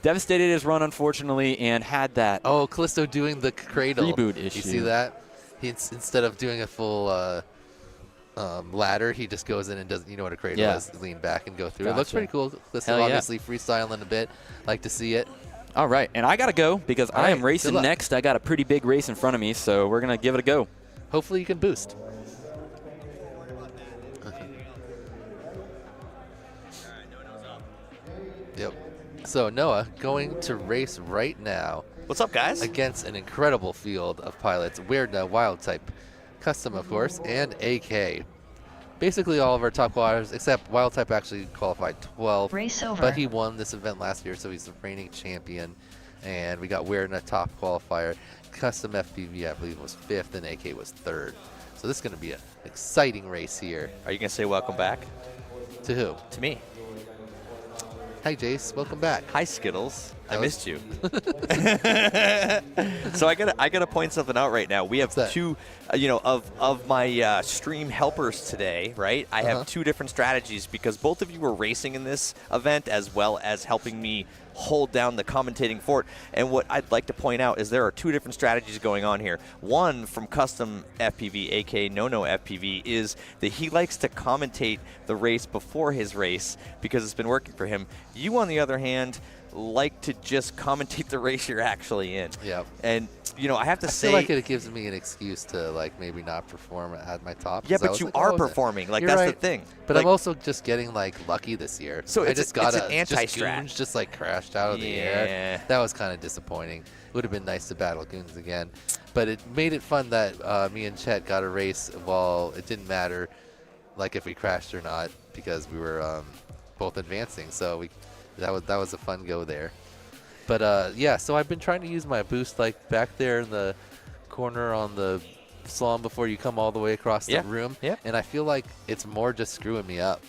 Devastated his run, unfortunately, and had that. Oh, Callisto doing the cradle. Reboot You issue. see that? Instead of doing a full ladder, he just goes in and does. You know what a cradle Yeah. is? Lean back and go through. It looks Gotcha. pretty cool. Callisto Hell yeah. obviously freestyling a bit. Like to see it. All right, and I got to go because All I am right, racing good luck. next. I got a pretty big race in front of me, so we're going to give it a go. Hopefully you can boost. Yep. So Noah going to race right now. What's up, guys? Against an incredible field of pilots. Weird Wild Type, Custom, of course, and AK. basically all of our top qualifiers, except Wild Type actually qualified 12. Race over. But he won this event last year, so he's the reigning champion. And we got Weird in a top qualifier. Custom FPV, I believe, was 5th, and AK was 3rd. So this is going to be an exciting race here. Are you going to say welcome back? To who? To me. Hi, Jace. Welcome back. Hi, Skittles. I missed you. So I gotta point something out right now. We have two, of my stream helpers today, right? I have 2 different strategies because both of you were racing in this event as well as helping me hold down the commentating fort. And what I'd like to point out is there are 2 different strategies going on here. One from Custom FPV, aka No FPV, is that he likes to commentate the race before his race because it's been working for him. You, on the other hand, like to just commentate the race you're actually in. Yep. And, I have to say... I feel like it gives me an excuse to, like, maybe not perform at my top. Yeah, but you are performing. Like, that's the thing. But like, I'm also just getting, like, lucky this year. So I just got it's an anti-strat. Just, like, crashed out of the air. That was kind of disappointing. It would have been nice to battle goons again. But it made it fun that me and Chet got a race while it didn't matter, like, if we crashed or not, because we were both advancing. So that was a fun go there. But yeah, so I've been trying to use my boost like back there in the corner on the slalom before you come all the way across the room. Yeah. And I feel like it's more just screwing me up.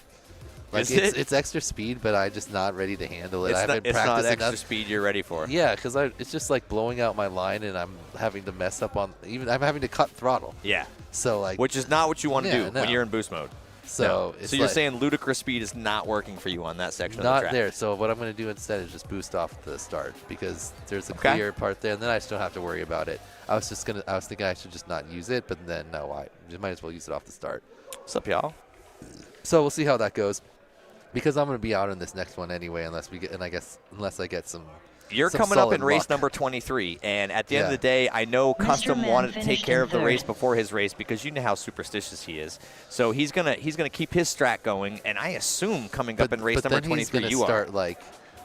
Like it's extra speed, but I'm just not ready to handle it. I haven't practiced enough. It's not extra speed you're ready for. Yeah, because it's just like blowing out my line, and I'm having to mess up on. I'm having to cut throttle. Yeah. So like, which is not what you want to do when you're in boost mode. So, so you're saying ludicrous speed is not working for you on that section of the track? Not there. So what I'm going to do instead is just boost off the start because there's a clear part there, and then I just don't have to worry about it. I was thinking I should just not use it, but then no, I just might as well use it off the start. What's up, y'all? So we'll see how that goes, because I'm going to be out in this next one anyway, unless I get some. You're coming up in race number 23, and at the end of the day, I know Custom wanted to take care of the race before his race because you know how superstitious he is. So he's gonna keep his strat going, and I assume coming up in race number 23, he's gonna start like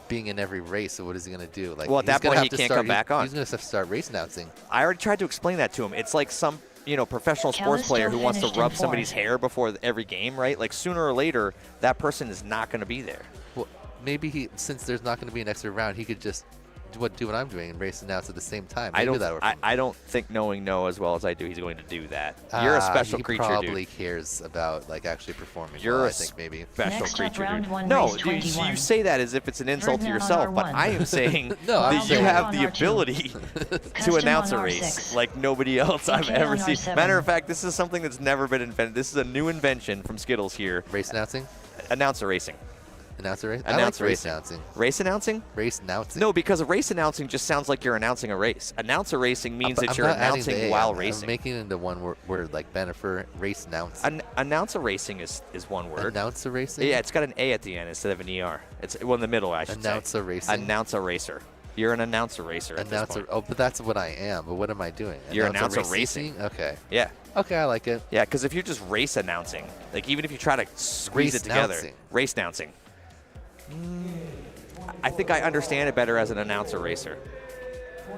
being in every race. So what is he gonna do? Like, well, at that point, he can't come back on. He's gonna have to start race announcing. I already tried to explain that to him. It's like some professional sports player who wants to rub somebody's hair before every game, right? Like sooner or later, that person is not going to be there. Well, maybe since there's not going to be an extra round, he could just do what I'm doing and race announce at the same time. Maybe I don't think, knowing Noah as well as I do, he's going to do that. You're a special creature, dude. He probably cares about like actually performing. You're I think maybe special creature, dude. No, you say that as if it's an insult to yourself, but I am saying that you have the ability to announce a race like nobody else I've ever seen. Matter of fact, this is something that's never been invented. This is a new invention from Skittles here. Race announcing? Announcer racing. Announcer race? Announcer race announcing. Race announcing? Race announcing. No, because race announcing just sounds like you're announcing a race. Announcer racing means that you're announcing while racing. I'm making it into one word like Bennifer, race announcing. Announcer racing is one word. Announcer racing? Yeah, it's got an A at the end instead of an ER. It's in the middle, I should say. Announcer racing. Announcer racer. You're an announcer racer at this point. Oh, but that's what I am. But what am I doing? You're announcer racing. Okay. Yeah. Okay, I like it. Yeah, because if you're just race announcing, like even if you try to squeeze it together, race announcing. I think I understand it better as an announcer racer.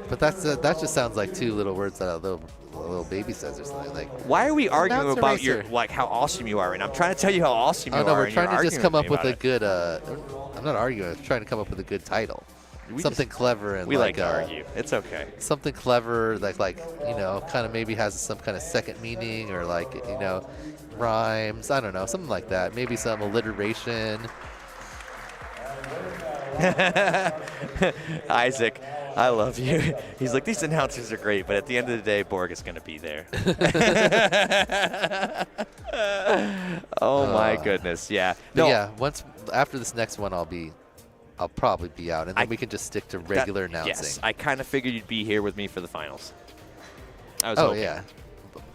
But that just sounds like 2 little words that a little baby says or something. Like, why are we arguing about how awesome you are? And I'm trying to tell you how awesome you are. No, we're trying to just come up with a good. I'm not arguing. I'm trying to come up with a good title. Something clever and we like to argue. It's okay. Something clever like kind of maybe has some kind of second meaning or like rhymes. I don't know, something like that. Maybe some alliteration. Isaac, I love you. He's like, these announcers are great, but at the end of the day, Borg is going to be there. Oh my goodness, yeah. No, yeah. After this next one, I'll probably be out, and then we can just stick to regular announcing. Yes, I kind of figured you'd be here with me for the finals. I was hoping. Yeah.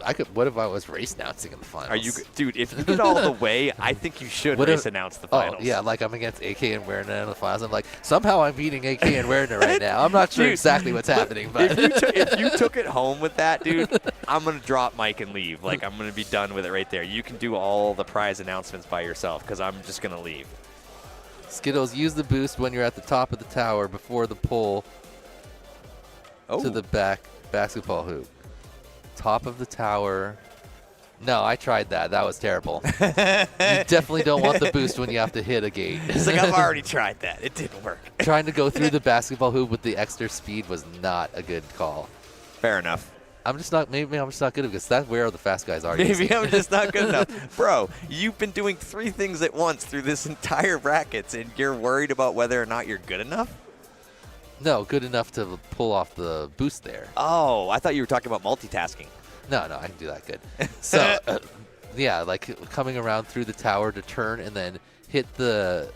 I could. What if I was race announcing in the finals? Are you, dude? If you get all the way, I think you should race announce the finals. Oh yeah, like I'm against AK and Werner in the finals. I'm like, somehow I'm beating AK and Werner right now. I'm not sure exactly what's happening, but if you took it home with that, dude, I'm gonna drop Mike and leave. Like I'm gonna be done with it right there. You can do all the prize announcements by yourself because I'm just gonna leave. Skittles, use the boost when you're at the top of the tower before the pull to the back basketball hoop. Top of the tower No, I tried that. That was terrible. You definitely don't want the boost when you have to hit a gate. It's like, I've already tried that. It didn't work. Trying to go through the basketball hoop with the extra speed was not a good call. Fair enough. Maybe I'm just not good because that's where the fast guys are. Maybe I'm just not good enough. Bro, you've been doing 3 things at once through this entire brackets, and you're worried about whether or not you're good enough? No, good enough to pull off the boost there. Oh, I thought you were talking about multitasking. No, I can do that good. So, yeah, like coming around through the tower to turn and then hit the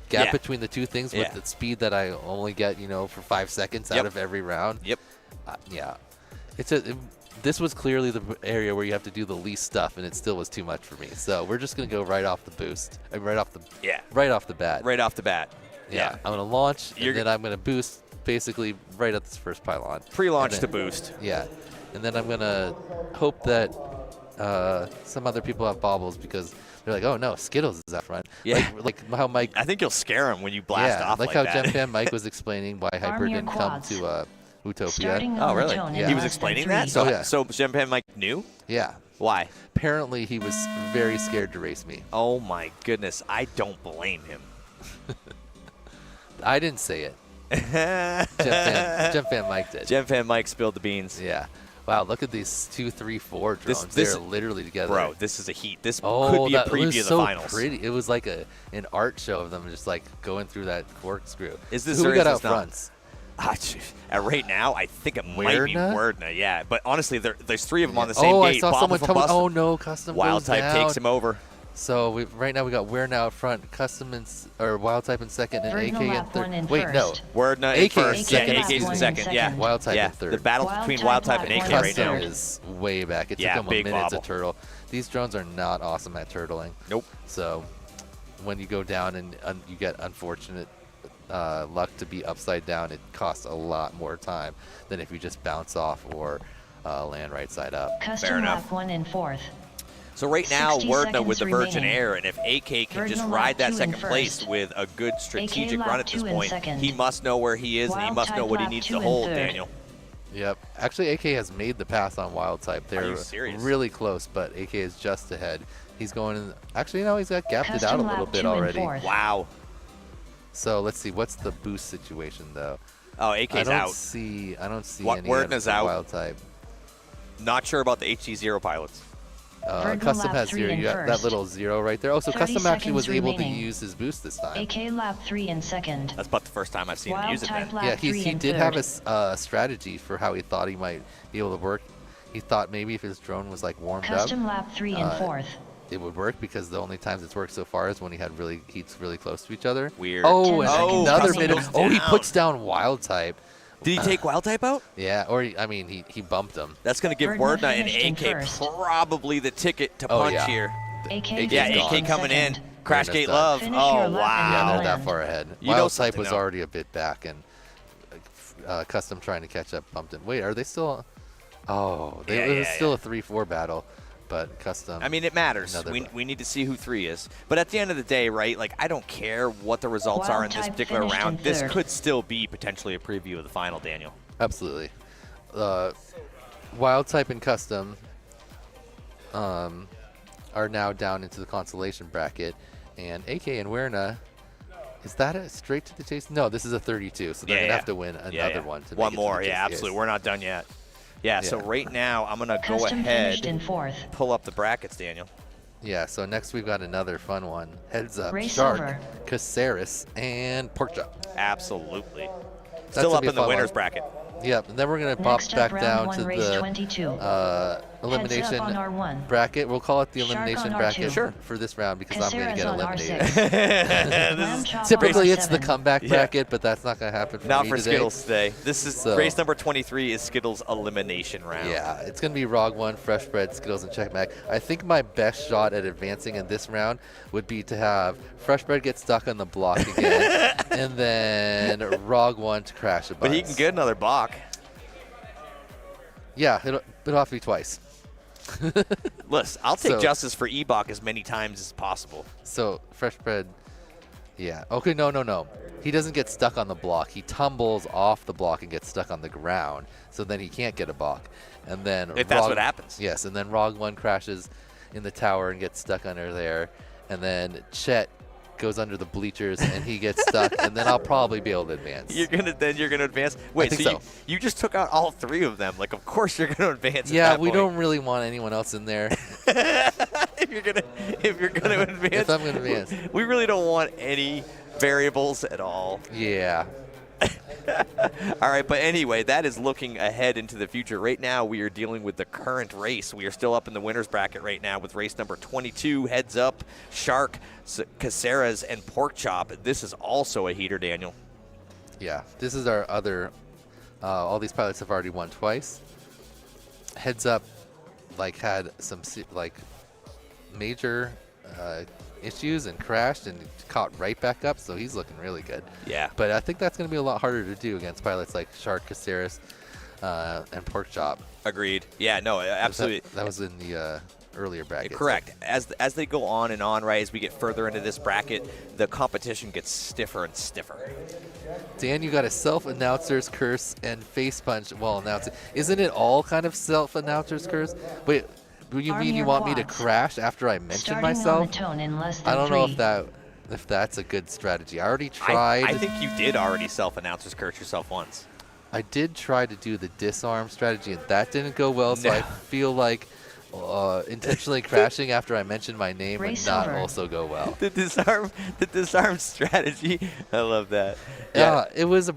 gap between the two things with the speed that I only get, for 5 seconds out of every round. Yep. Yeah. This was clearly the area where you have to do the least stuff, and it still was too much for me. So we're just going to go right off the boost. Right off the bat. Right off the bat. Yeah. I'm going to launch, and then I'm going to boost basically right at this first pylon. Pre-launch to boost. Yeah. And then I'm going to hope that some other people have bobbles because they're like, oh, no, Skittles is out front. Yeah. Like how Mike... I think you'll scare him when you blast off like how that. Gem Fan Mike was explaining why Hyper didn't come to Utopia. Oh, really? He was explaining that? So Gem Fan Mike knew? Yeah. Why? Apparently he was very scared to race me. Oh, my goodness. I don't blame him. I didn't say it. Gem Fan Mike did. Gem Fan Mike spilled the beans. Yeah. Wow, look at these 2, 3, 4 drones. They're literally together. Bro, this is a heat. This could be a preview of the finals. Pretty. It was like an art show of them just like going through that corkscrew. Is this who we got out front? Right now, I think it might be Werdna. Yeah, but honestly, there's 3 of them on the same gate. I saw someone tell me, oh no, Custom Wild goes Type down. takes him over. So right now we got Werdna out front, Custom Wild Type in second, and AK in third. Wait, no. Werdna in first. Yeah, AK's in second. Yeah. Wild Type in third. The battle between Wild Type and AK right now is way back. It took them a minute to turtle. These drones are not awesome at turtling. Nope. So when you go down and you get unfortunate luck to be upside down, it costs a lot more time than if you just bounce off or land right side up. Custom lap 1 in 4th. So right now, 60 Werdna with the seconds Virgin remaining. Air, and if AK can just Virgin ride lap that 2 in second place first. with a good strategic AK run lap at this 2 in point, second. he must know where he is, and he Wild must know Type what he lap needs 2 to in hold, third. Daniel. Yep. Actually, AK has made the pass on Wild Type. They're serious? really close, but AK is just ahead. He's going in. Actually, no, he's got gapped it Custom out a little lap bit 2 in already. fourth. Wow. So let's see. What's the boost situation, though? Oh, AK's I don't out. see any Werdna's out. Wild Type. Not sure about the HG0 pilots. Custom has 0. You got that little 0 right there. Oh, so 30 Custom actually was seconds able to remaining. use his boost this time. AK lap 3 in second. That's about the first time I've seen him Wild use it Type then. lap Yeah, 3 he in did third. have a strategy for how he thought he might be able to work. He thought maybe if his drone was like warmed Custom up, lap 3 in fourth. it would work because the only times it's worked so far is when he had heats really close to each other. Weird. Oh, and 10 seconds another remaining. minute. goes Oh, he down. puts down Wild Type. Did he take Wild Type out? Yeah, or he bumped him. That's going to give Werdna Werdna and finished in AK first. probably the ticket to Oh, punch yeah. here. AK Yeah, finished AK coming in. second. Crash Werdna's Gate done. Love. Finish Oh, your lap wow. Yeah, they're land. that far ahead. You know Wild Type something, was though. already a bit back, and Custom trying to catch up bumped him. Wait, are they still? Oh, it was still a 3-4 battle, but Custom. I mean, it matters. Another We need to see who 3 is. But at the end of the day, right, like, I don't care what the results Wild are in this Type particular finished in round. This third. could still be potentially a preview of the final, Daniel. Absolutely. Wild Type and Custom are now down into the consolation bracket, and AK and Werdna, is that a straight to the chase? No, this is a 32, so they're going to have to win another one. To One make it to more, the yeah, chase. absolutely. We're not done yet. Yeah, so Yeah. right now I'm going to go Custom ahead, finished in fourth. pull up the brackets, Daniel. Yeah, so next we've got another fun one. Heads Up, Race Shark, over. Caceres, and Porkchop. Absolutely. That's Still gonna up be a in the fun winner's one. bracket. Yep, and then we're going to pop Next up, back round down 1, to race the 22. elimination Heads up on R1. bracket. We'll call it the Shark elimination on bracket R2. for this round because I'm going to Caceres get on eliminated. Lamb chop on Typically, it's the R7. comeback Yeah. bracket, but that's not going to happen for Not me for today. Skittles today. This is So- race number 23 is Skittles elimination round. Yeah, it's going to be Rog 1, Fresh Bread, Skittles, and Check Mac. I think my best shot at advancing in this round would be to have Fresh Bread get stuck on the block again, and then Rog 1 to crash a bus. But he can get another Bach. Yeah, it'll have to be twice. Listen, I'll take So- justice for Ebach as many times as possible. So, Fresh Bread, yeah. Okay, no. he doesn't get stuck on the block. He tumbles off the block and gets stuck on the ground. So then he can't get a balk. And then If that's what happens. Yes, and then Rog1 crashes in the tower and gets stuck under there. And then Chet goes under the bleachers and he gets stuck, and then I'll probably be able to advance. You're gonna advance. Wait, so. You just took out all 3 of them. Like, of course you're gonna advance. Yeah, at that we point. don't really want anyone else in there. if you're gonna advance. If I'm gonna advance. We really don't want any variables at all. Yeah. All right, but anyway, that is looking ahead into the future. Right now, we are dealing with the current race. We are still up in the winner's bracket right now with race number 22. Heads Up, Shark, Caceres, and Pork Chop. This is also a heater, Daniel. Yeah, this is our other. All these pilots have already won twice. Heads Up, had some major issues and crashed and caught right back up, so he's looking really good. Yeah. But I think that's going to be a lot harder to do against pilots like Shark, Caceres, and Pork Chop. Agreed. Yeah, no, absolutely. That was in the earlier bracket. Correct. As they go on and on, right, as we get further into this bracket, the competition gets stiffer and stiffer. Dan, you got a self-announcer's curse and face punch while announcing. Isn't it all kind of self-announcer's curse? Wait, do you mean you want me to crash after I mention myself? I don't know if that's a good strategy. I already tried. I think you did already self-announcer's curse yourself once. I did try to do the disarm strategy, and that didn't go well, so I feel like intentionally crashing after I mentioned my name would not also go well. The disarm strategy. I love that. Yeah, it was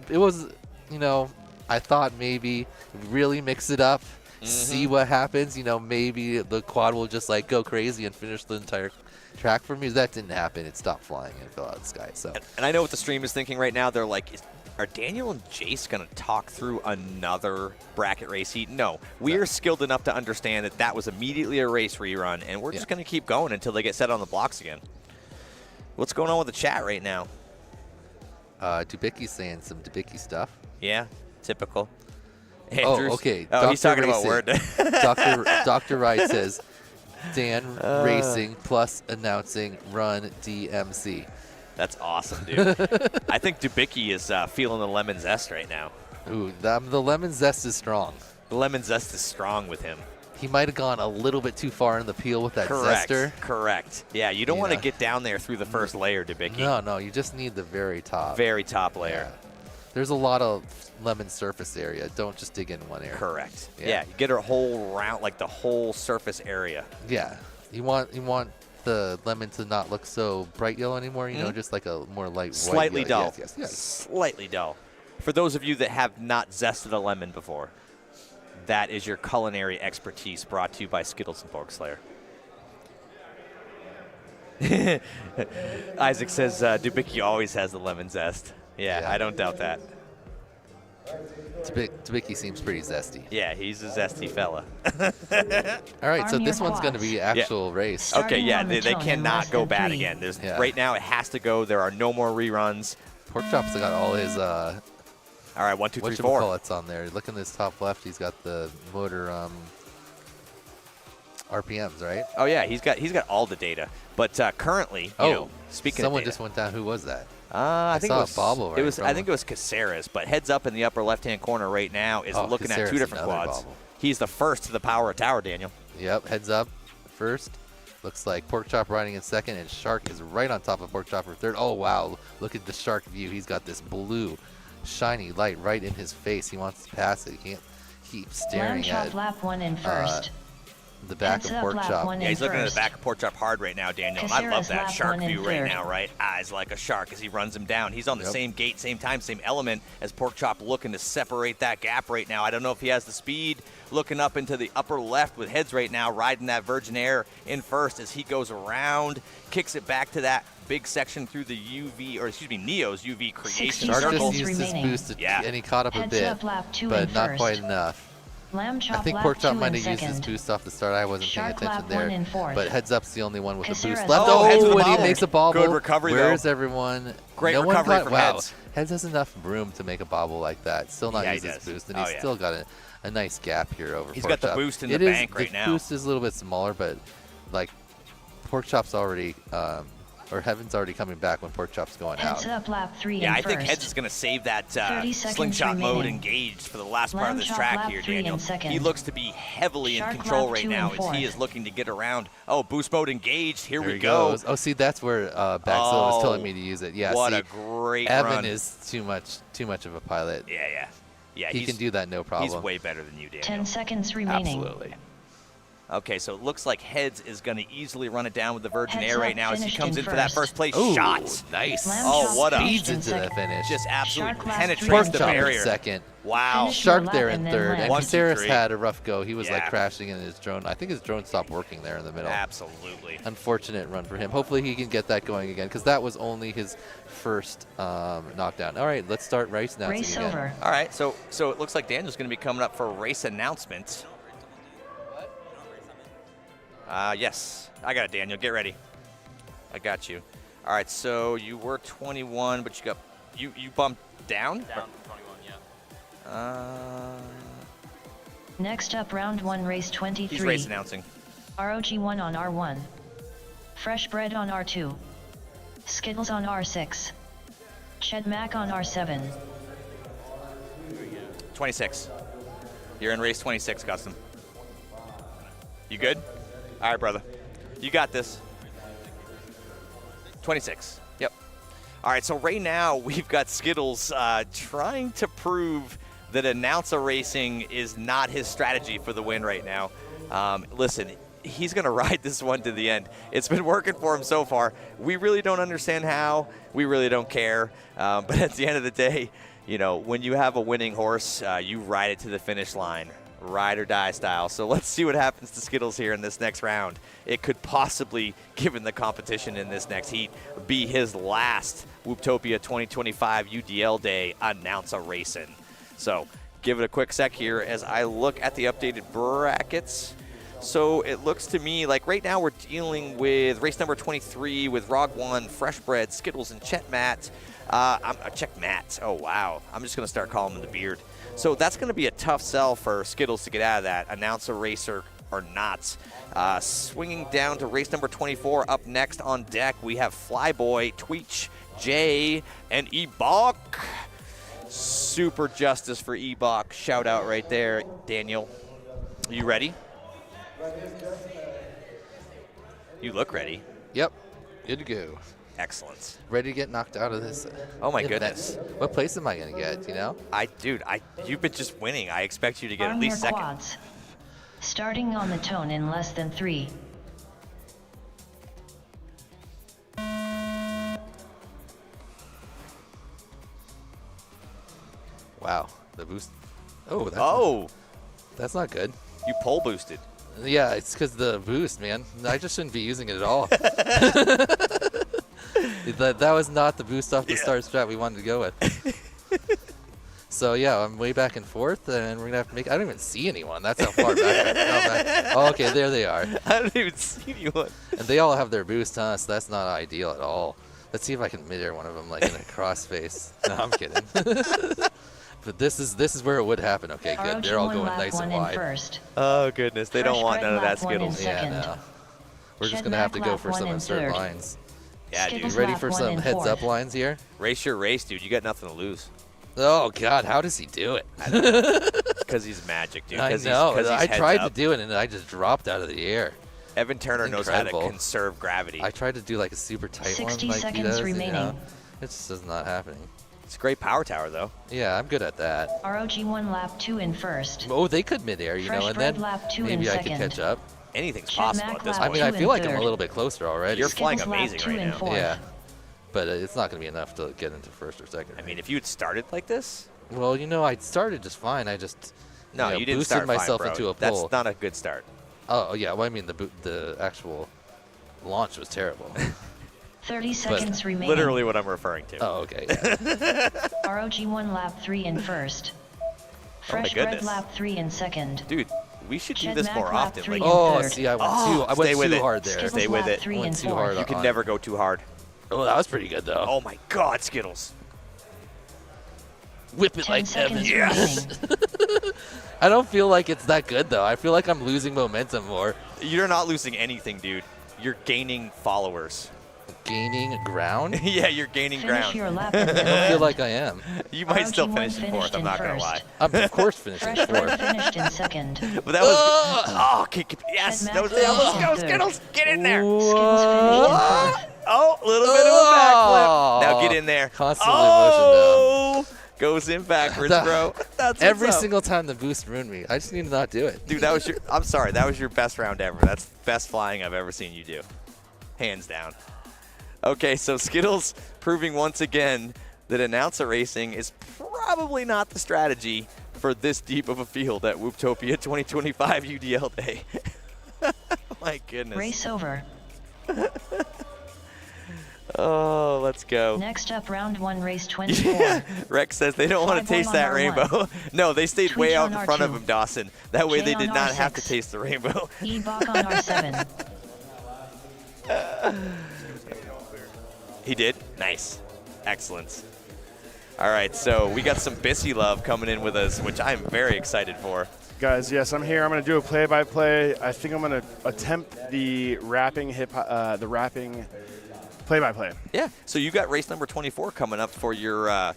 I thought maybe really mix it up, see what happens. Maybe the quad will just go crazy and finish the entire track for me. That didn't happen. It stopped flying and fell out of the sky. So. And I know what the stream is thinking right now. They're like, are Daniel and Jace going to talk through another bracket race heat? No. We are skilled enough to understand that was immediately a race rerun, and we're just going to keep going until they get set on the blocks again. What's going on with the chat right now? Dubicki's saying some Dubicki stuff. Yeah, typical. Andrews. Oh, okay. Oh, he's talking about Word. Dr. Wright says, Dan racing plus announcing run DMC. That's awesome, dude. I think Dubicki is feeling the lemon zest right now. Ooh, the lemon zest is strong. The lemon zest is strong with him. He might have gone a little bit too far in the peel with that zester. Correct. Yeah, you don't want to get down there through the first layer, Dubicki. No, you just need the very top. Very top layer. Yeah. There's a lot of lemon surface area. Don't just dig in one area. Correct. Yeah, you get a whole round, the whole surface area. Yeah. You want the lemon to not look so bright yellow anymore, just like a more light Slightly white dull. Yes. Slightly dull. For those of you that have not zested a lemon before, that is your culinary expertise brought to you by Skittles and Pork Slayer. Isaac says Dubicki always has the lemon zest. Yeah, I don't doubt that. Dubicki seems pretty zesty. Yeah, he's a zesty fella. All right, so this one's going to be actual race. Okay, yeah, they cannot go bad again. Right now it has to go. There are no more reruns. Pork Chop's got all his all right, 1, 2, 3, 4. Whatchamacallits on there. Look in this top left. He's got the motor RPMs, right? Oh yeah, he's got all the data. But currently, speaking someone of data, just went down. Who was that? I think saw it was Bobble. It was. I think it was Caceres. But Heads Up in the upper left-hand corner right now is looking Caceres, at 2 different quads. Bobble. He's the first to the power tower, Daniel. Yep. Heads Up first. Looks like Pork Chop riding in second, and Shark is right on top of Pork Chop for third. Oh wow! Look at the Shark view. He's got this blue, shiny light right in his face. He wants to pass it. He can't keep staring at lap 1 in first. The back of Pork Chop. Yeah, he's looking at the back of Pork Chop hard right now, Daniel. And I love that shark view right now, right? Eyes like a shark as he runs him down. He's on the same gate, same time, same element as Pork Chop, looking to separate that gap right now. I don't know if he has the speed. Looking up into the upper left with Heads right now, riding that Virgin Air in first as he goes around, kicks it back to that big section through the Neo's UV creation Shark circle. just used his boost, and he caught up a bit, but not quite enough. I think Pork Chop might have used his boost off the start. I wasn't paying attention there. But Heads Up's the only one with a boost left. Oh, and he makes a bobble. Good recovery, Where's everyone? Great recovery from Heads. Heads has enough room to make a bobble like that. Still not use his boost, and he's still got a nice gap here over He's Pork got Chop. the boost in the bank right now. The boost is a little bit smaller, but Pork Chop's already Or Heaven's already coming back when Pork Chop's going Heads out. up lap 3 Yeah, in I think first. Heads is going to save that 30 seconds slingshot mode remaining. engaged for the last part of Lamb this chop track lap here, 3 in Daniel. second. He looks to be heavily Shark in control lap right 2 now in as he fourth. is looking to get around. Oh, boost mode engaged. Here There we he go. goes. Oh, see, that's where Backzilla was telling me to use it. Yeah, what see, a great Evan run. is too much of a pilot. Yeah, he can do that no problem. He's way better than you, Daniel. 10 seconds remaining. Absolutely. Okay, so it looks like Heads is going to easily run it down with the Virgin Heads Air right up, now as he finished comes in in for that first. first place Ooh, shot. nice. Lamb Oh, chop what a Speeds in into the second. finish. Just absolutely Shark lap penetrates Pork the Chop in barrier. second. Wow. Finish your Shark lap there in and then third. land. And 1, 2, Caceres 3. had a rough go. He was Yeah. like crashing in his drone. I think his drone stopped working there in the middle. Absolutely. Unfortunate run for him. Hopefully he can get that going again because that was only his first knockdown. All right, let's start race announcing Race again. over. All right, so it looks like Daniel's going to be coming up for race announcements. Yes, I got it, Daniel. Get ready. I got you. All right, so you were 21, but you bumped down? Down from 21, yeah. Next up, round 1, race 23. He's race announcing. ROG1 on R1. Fresh Bread on R2. Skittles on R6. Ched Mac on R7. 26. You're in race 26, Custom. You good? All right, brother. You got this. 26. Yep. All right, so right now we've got Skittles trying to prove that announcer racing is not his strategy for the win right now. Listen, he's going to ride this one to the end. It's been working for him so far. We really don't understand how. We really don't care. But at the end of the day, you know, when you have a winning horse, you ride it to the finish line. Ride or die style. So let's see what happens to Skittles here in this next round. It could possibly, given the competition in this next heat, be his last Whooptopia 2025 UDL Day announcer racing. So give it a quick sec here as I look at the updated brackets. So it looks to me like right now we're dealing with race number 23 with ROG1, Fresh Bread, Skittles, and Chet Matt. Check Matt. Oh, wow. I'm just going to start calling him the Beard. So that's going to be a tough sell for Skittles to get out of that, announcer racer or not. Swinging down to race number 24, up next on deck, we have Flyboy, Tweech, Jay, and Ebok. Super justice for Ebok. Shout out right there, Daniel. Are you ready? You look ready. Yep. Good to go. Excellent. Ready to get knocked out of this. Oh my event. goodness. What place am I going to get, you know? You've been just winning. I expect you to get Arm at least your second. quads. Starting on the tone in less than 3. Wow. The boost. Oh. That's not good. You pole boosted. Yeah, it's because the boost, man. I just shouldn't be using it at all. that was not the boost off the start strat we wanted to go with. So yeah, I'm way back and forth, and we're gonna have to make. I don't even see anyone. That's how far back. Oh, okay, there they are. I don't even see anyone. And they all have their boost, huh? So that's not ideal at all. Let's see if I can mid-air one of them like in a crossface. No, I'm kidding. But this is where it would happen. Okay, good. They're all going nice and wide. First. Oh goodness, they don't want none of that Skittles. Yeah, no. We're just gonna have to go for some insert lines. Yeah, dude. You ready for some heads-up lines here? Race your race, dude. You got nothing to lose. Oh God, how does he do it? Because he's magic, dude. I know. I tried to do it and I just dropped out of the air. Evan Turner knows how to conserve gravity. I tried to do like a super tight 60 one like he seconds does. remaining. You know? It just is not happening. It's a great power tower, though. Yeah, I'm good at that. ROG1 lap 2 in first. Oh, they could mid-air, you know, and then lap 2 maybe in I could second. catch up. Anything's possible at this I point. mean, I feel like I'm a little bit closer already. You're flying amazing right now. Yeah, but it's not going to be enough to get into first or second. I mean, if you had started like this. Well, you know, I started just fine. I just No, you know, you didn't boosted start myself fine, bro. into a pole. That's not a good start. Oh yeah, well I mean the actual launch was terrible. 30 seconds remaining. Literally what I'm referring to. Oh okay. Yeah. ROG1 lap 3 in first. Fresh Bread goodness. lap 3 in second. Dude, we should do Ched this Mac more lap often. 3 Like, in Oh, third. see, I went too hard there. Skittles Stay with lap it. 3 Went in too fourth. hard. You can never go too hard. Oh, that was pretty good though. Oh my God, Skittles. Whip it 10 like Evan. seconds Yes. remaining. I don't feel like it's that good though. I feel like I'm losing momentum more. You're not losing anything, dude. You're gaining followers. Gaining ground? Yeah, you're gaining Finish ground. your lap I don't feel like I am. You might still RG1 finish in fourth, I'm not going to lie. I'm of course finishing Fresh Bread fourth. finished in second. But that was... Oh, yes. Ted No, Mack let's finished go, in Skittles. third. Get in there. Skittles finished in fourth. Oh, a little bit of a backflip. Now get in there. Constantly Oh! Goes in backwards, bro. That's what's Every up. single time the boost ruined me. I just need to not do it. Dude, that was your... I'm sorry. That was your best round ever. That's the best flying I've ever seen you do. Hands down. Okay, so Skittles proving once again that announcer racing is probably not the strategy for this deep of a field at Whooptopia 2025 UDL Day. My goodness. Race over. Oh, let's go. Next up, round 1, race 24. Rex says they don't want to taste that rainbow. No, they stayed way out in front of him, Dawson. That way they did not have to taste the rainbow. E-Bach on R7. He did? Nice. Excellent. All right, so we got some Bissy love coming in with us, which I'm very excited for. Guys, yes, I'm here. I'm going to do a play-by-play. I think I'm going to attempt the rapping play-by-play. Yeah, so you got race number 24 coming up for your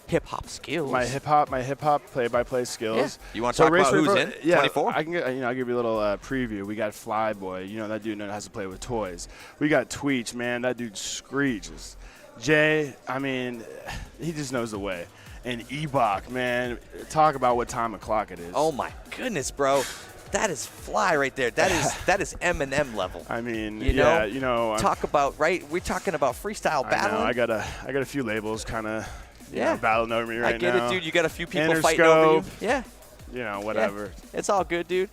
hip-hop skills. My hip-hop play-by-play skills. Yeah. You want to talk about who's in 24? I can get, I'll give you a little preview. We got Flyboy. That dude has to play with toys. We got Tweech, man. That dude screeches. Jay, he just knows the way. And E-Bach, man, talk about what time o'clock it is. Oh my goodness, bro. That is fly right there. That is Eminem level. Talk about, right? We're talking about freestyle battling. I got a few labels kind of battling over me right now. I get it, dude. You got a few people fighting over you. Yeah. Whatever. Yeah. It's all good, dude.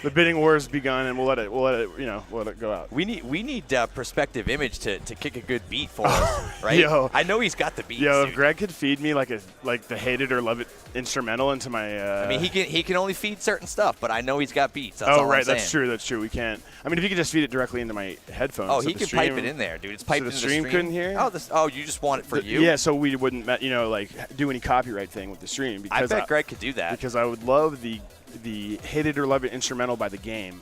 The bidding war has begun, and we'll let it go out. We need perspective image to kick a good beat for us, right? Yo, I know he's got the beats. Yo, dude. if Greg could feed me like the hate it or love it instrumental into my. He can only feed certain stuff, but I know he's got beats. That's all right, I'm saying. That's true. We can't. If he could just feed it directly into my headphones. Oh, he can pipe it in there, dude. It's piped so into the stream. Couldn't hear. Oh, you just want it for you? Yeah, so we wouldn't do any copyright thing with the stream. Because I bet Greg could do that. Because I would love the hate it or love it instrumental by the game.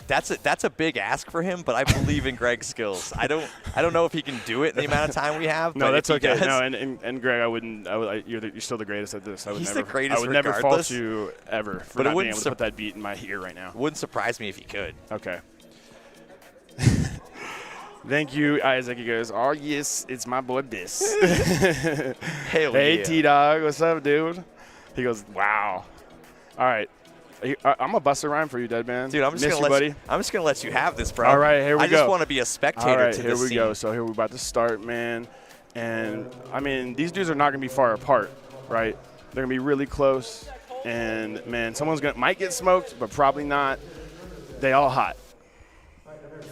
That's a big ask for him, but I believe in Greg's skills. I don't know if he can do it in the amount of time we have. No, but that's if he okay. Does, No, and Greg, you're still the greatest at this. He's the greatest. I would never regardless. fault you ever for not being able to put that beat in my ear right now. Wouldn't surprise me if he could. Okay. Thank you, Isaac. He goes, oh, yes, it's my boy Biss. Hell hey, yeah. T-Dog, what's up, dude? He goes, wow. All right. I'm going to bust a rhyme for you, Deadman. Dude, I'm just going to let you have this, bro. All right, here we go. I just want to be a spectator All right, to here this we scene. go. So here we're about to start, man. And, these dudes are not going to be far apart, right? They're going to be really close. And, man, someone's might get smoked, but probably not. They all hot.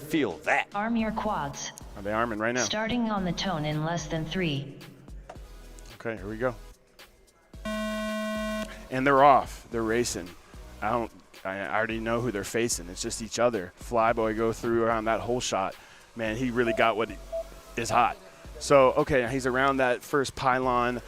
Feel that. Arm your quads. Are they arming right now? Starting on the tone in less than 3. Okay, here we go. And they're off. They're racing. I already know who they're facing. It's just each other. Flyboy go through around that whole shot. Man, he really got what is hot. So, okay, he's around that first pylon.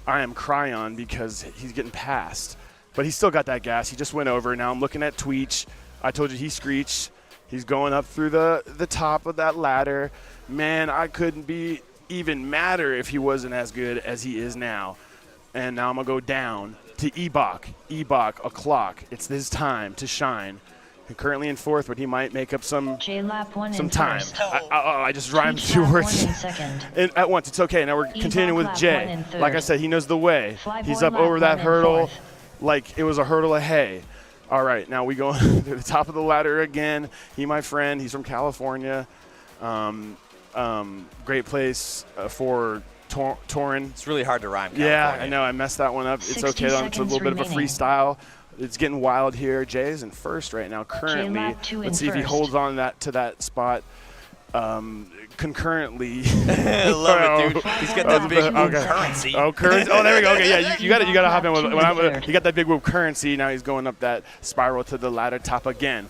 I am Cryon because he's getting past. But he's still got that gas. He just went over. Now I'm looking at Tweech. I told you he screeched. He's going up through the top of that ladder. Man, I couldn't be even madder if he wasn't as good as he is now. And now I'm going to go down to E-Bach. E-Bach, a clock. It's his time to shine. He's currently in fourth, but he might make up some time. I just rhymed two words at once. It's okay. Now we're continuing with Jay. Like I said, he knows the way. He's up over that hurdle like it was a hurdle of hay. All right, now we go to the top of the ladder again. My friend, he's from California. Great place for Torin. It's really hard to rhyme. Yeah, I know. I messed that one up. It's okay, though. It's a little bit of a freestyle. It's getting wild here. Jay is in first right now currently. Let's see if he holds on to that spot. Concurrently. I love it, dude. He's got that big whoop currency. Oh, currency. Oh, there we go. Okay, yeah, you got to hop in with you got that big whoop currency. Now he's going up that spiral to the ladder top again.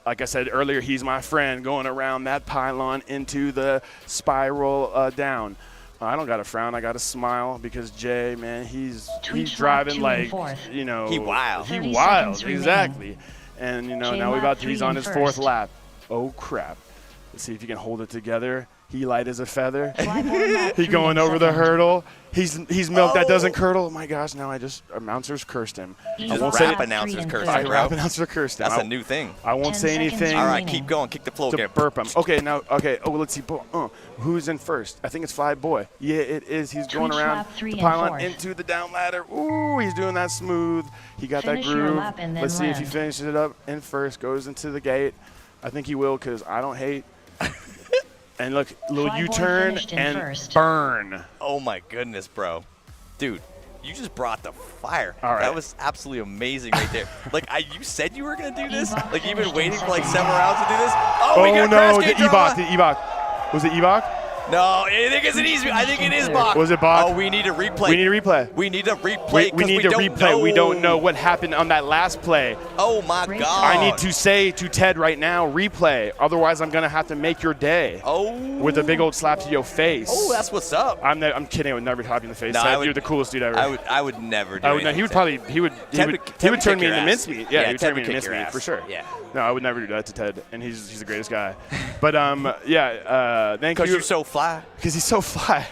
Like I said earlier, he's my friend going around that pylon into the spiral down. I don't got a frown. I got a smile because Jay, man, he's driving like, he wild. He wild, exactly. And now he's on his fourth lap. Oh crap! Let's see if he can hold it together. He light as a feather. Fly He going over the hurdle. He's milk that doesn't Oh. curdle. Oh my gosh! Now announcers cursed him. Easy I won't Rap say announcers cursed I him, rap bro. announcer cursed him. That's a new thing. I won't 10 say seconds anything. All right, remaining. keep going. Kick the flow To again. burp him. Okay, now, okay. Oh, let's see. Who's in first? I think it's Fly Boy. Yeah, it is. He's going Twitch around lap 3 the and pylon 4. into the down ladder. Ooh, he's doing that smooth. He got Finish that your groove. lap and then Let's see if he land. finishes it up in first, goes into the gate. I think he will because I don't hate. And look, little Fly Boy U-turn finished in and first. burn. Oh my goodness, bro. Dude, you just brought the fire. All right. That was absolutely amazing right there. Like, you said you were going to do this? Ebok Like, you've been finished in waiting for like second. 7 rounds to do this? Oh, we Oh got no, crash the gate Ebok, drama. the Ebok. Was it Ebok? No, I think it's an easy. I think it is Bach. Was it Bach? Oh, we need a replay. We need a replay. We need a replay. We 'cause need to don't replay. know. We don't know what happened on that last play. Oh my Great God. I need to say to Ted right now, replay. Otherwise, I'm gonna have to make your day. Oh. With a big old slap to your face. Oh, that's what's up. I'm kidding. I would never slap you in the face. No, Ted, I would- you're the coolest dude ever. I would never do I would. anything. He would to probably. Ted. He would Ted turn kick me your into ass. mincemeat. Yeah, he would Ted turn me into kick your mincemeat ass. for sure. Yeah. No, I would never do that to Ted, and he's the greatest guy. But yeah, thank you. Because you're so fly. Because he's so fly.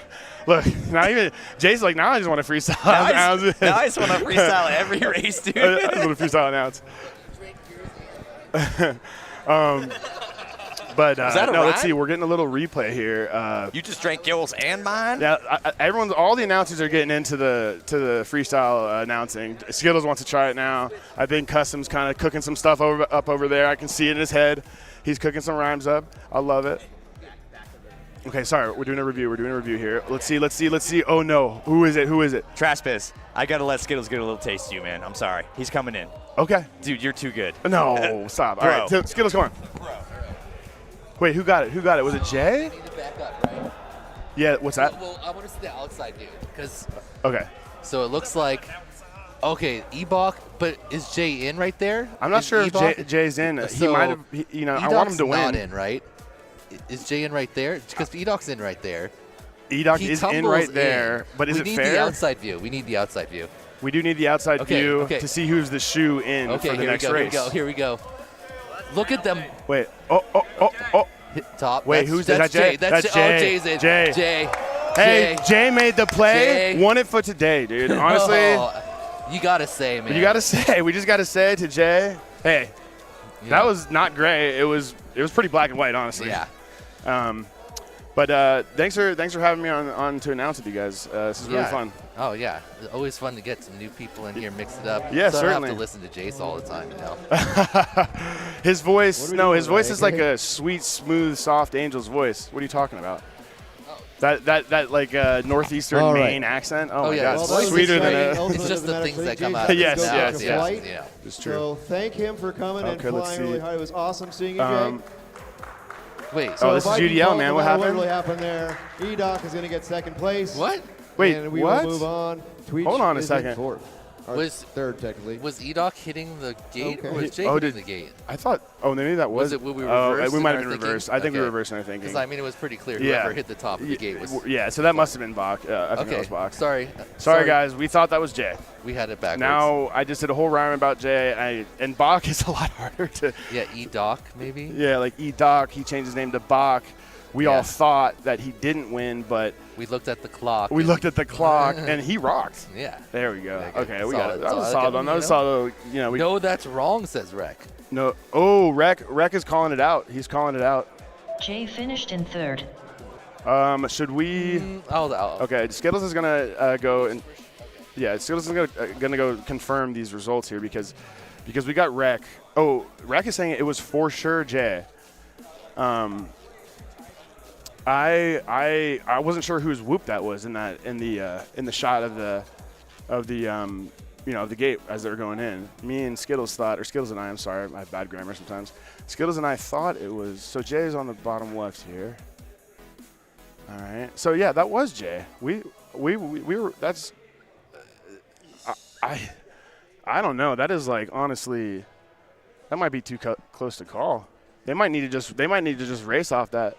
Look, not even Jay's like, now I just want to freestyle. Now I just want to freestyle every race, dude. I just want to freestyle announce. But Is that a no, let's rhyme? see. We're getting a little replay here. You just drank yours and mine? Yeah, all the announcers are getting into the freestyle announcing. Skittles wants to try it now. I think Custom's kind of cooking some stuff up over there. I can see it in his head. He's cooking some rhymes up. I love it. Okay, sorry. We're doing a review here. Let's see. Oh no, who is it? Trash Piss. I gotta let Skittles get a little taste of you, man. I'm sorry. He's coming in. Okay. Dude, you're too good. No, stop. All Bro. right, so Skittles, come on. Wait, who got it? Was it Jay? You need to back up, right? Yeah. What's that? Well, I want to see the outside view because. Okay. So it looks like. Okay, Ebok, but is Jay in right there? I'm not Is sure if Ebok- Jay's in. He So, might have. I want him to win. Not in, right? Is Jay in right there? Because Edok's in right there. Edok He is in tumbles right there, but is we it need fair? the outside view. We need the outside view. We do need the outside Okay, view okay. to see who's the shoe in Okay, for the here next we go. race. Here we go. Look at them. Wait. Oh. Hit top. Wait, That's- who's that's that? Jay? That's That's Jay. Jay. Oh, Jay's in. Jay. Jay. Hey, Jay made the play. Jay. Won it for today, dude. Honestly, Oh, you gotta say, man. you gotta say. We just gotta say to Jay, hey, that was not gray. It was pretty black and white, honestly. Yeah. But thanks for having me on to announce with you guys. This is really fun. Oh yeah, it's always fun to get some new people in here, mix it up. Yeah, so I certainly. don't have to listen to Jace all the time, you know. His voice, his voice is like okay? a sweet, smooth, soft angel's voice. What are you talking about? That like northeastern All right. Maine accent. Oh, my yeah, God, well, it's that's sweeter than exciting. a. Ultimate It's just the doesn't things matter. that come Jason out of Yes, goes yes, to yes. flight. Yeah. It's true. So thank him for coming and Okay, let's flying see. really hard. It was awesome seeing you, Jay. Wait. So this is by UDL, default, man. no What matter happened? What really happened there? Edoc is going to get second place. What? Wait, and we what? will move on. Tweech Hold on a is in second. fourth. Or Was- third technically. Was Edok hitting the gate, or Okay. was Jay Oh, hitting did- the gate? I thought. Oh, maybe that was. Was it when we oh, reversed we in might our have been thinking? reversed. I think we Okay. reversed in our thinking. Because I mean, it was pretty clear. Yeah. Whoever hit the top of the gate was. Yeah, so that must have been Bach. I think Okay. that was Bach. Sorry. Sorry, guys. We thought that was Jay. We had it backwards. Now I just did a whole rhyme about Jay, and Bach is a lot harder to. Yeah, Edok maybe. Yeah, like Edoc. He changed his name to Bach. We Yeah. all thought that he didn't win, but We looked at the clock. we and- looked at the clock, and he rocked. Yeah. There we go. Yeah, good. Okay, we got it. Solid, That was a solid. solid one. That was You solid. You know, we. No, that's wrong, says Rec. No. Oh, Rec is calling it out. He's calling it out. Jay finished in third. Should we? I'll Okay, Skittles is gonna go and yeah, Skittles is gonna go confirm these results here because we got Rec. Oh, Rec is saying it was for sure Jay. I wasn't sure whose whoop that was in the shot of the the gate as they were going in. Me and Skittles thought, or Skittles and I, I'm sorry, I have bad grammar sometimes. Skittles and I thought it was, so Jay's on the bottom left here. All right. So yeah, that was Jay. We were, that's, I don't know. That is like, honestly, that might be too close to call. They might need to just race off that.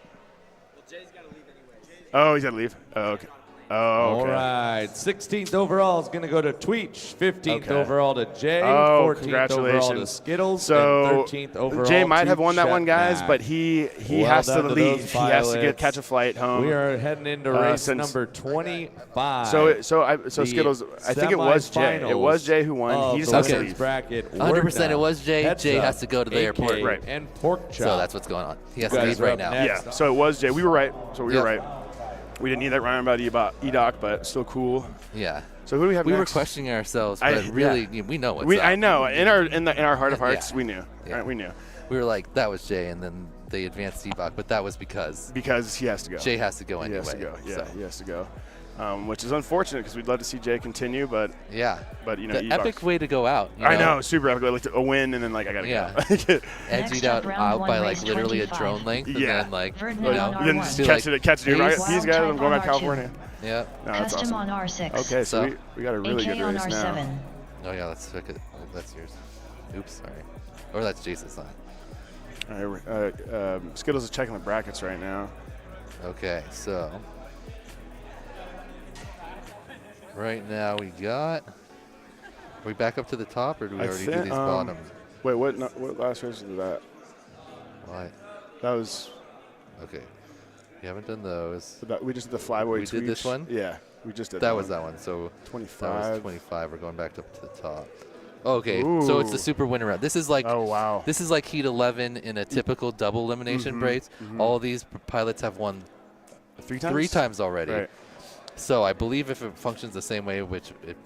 Well, Jay's got to leave anyway. Oh, he's got to leave. Oh, okay. Oh, All okay. right. 16th overall is going to go to Tweech. 15th Okay. overall to Jay. Oh, 14th congratulations. overall to Skittles. So and 13th overall Jay might have to won that one, guys, Chet but Mack. he Well has to done to leave. those He has to pilots. catch a flight home. We are heading into race since- number 25. So The Skittles, I think it was Jay. It was Jay who won. He just has to leave. bracket. 100% it was Jay. Heads Jay up, has to go to the AK, airport. Right. And pork chop. So that's what's going on. He has You to guys leave are right up now. next. Yeah, so it was Jay. We were right. So we Yep. were right. We didn't need that round about EDOC, but still cool. Yeah. So who do we have We next? were questioning ourselves, but really, we know what's up. I know. In our heart of hearts, Yeah. we knew. Yeah. Right, we knew. We were like, that was Jay, and then they advanced Ebok, but that was because he has to go. Jay has to go anyway. He has to go. Yeah, so. he has to go. Which is unfortunate because we'd love to see Jay continue, but yeah. But you know, the epic way to go out. You I know, super epic. Like a win, and then like I gotta go. Edged out by like literally a drone length, and then like then just catch it. Dude, right? These guys, I'm going back to California. Yeah. No, that's Custom awesome. on R6. Okay, so we got a really AK good on race R7. now. Oh yeah, let's check it. That's yours. Oops, sorry. Or that's Jason's sign. All right, Skittles is checking the brackets right now. Okay, so right now we got. Are we back up to the top, or do we already do these bottoms? Wait, what last race was that? What? That was. Okay. We haven't done those. We just did the flyboy. We did this one? Yeah, we just did that. Was that one. So 25. That was 25. We're going back up to the top. Okay, so it's the super winner round. This is like This is like Heat 11 in a typical double elimination race. All these pilots have won 3 times? 3 times already. Right. So I believe if it functions the same way, which it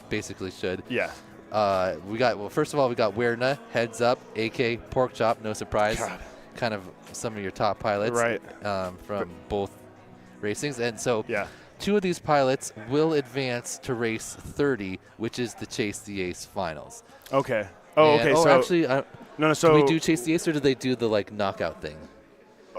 basically should. Yeah. First of all, we got Weirna, Heads Up, AK, Pork Chop, no surprise. God. Kind of some of your top pilots from both racings. And so 2 of these pilots will advance to race 30, which is the Chase the Ace finals. Okay. Okay. So actually, So do we do Chase the Ace, or do they do the like knockout thing?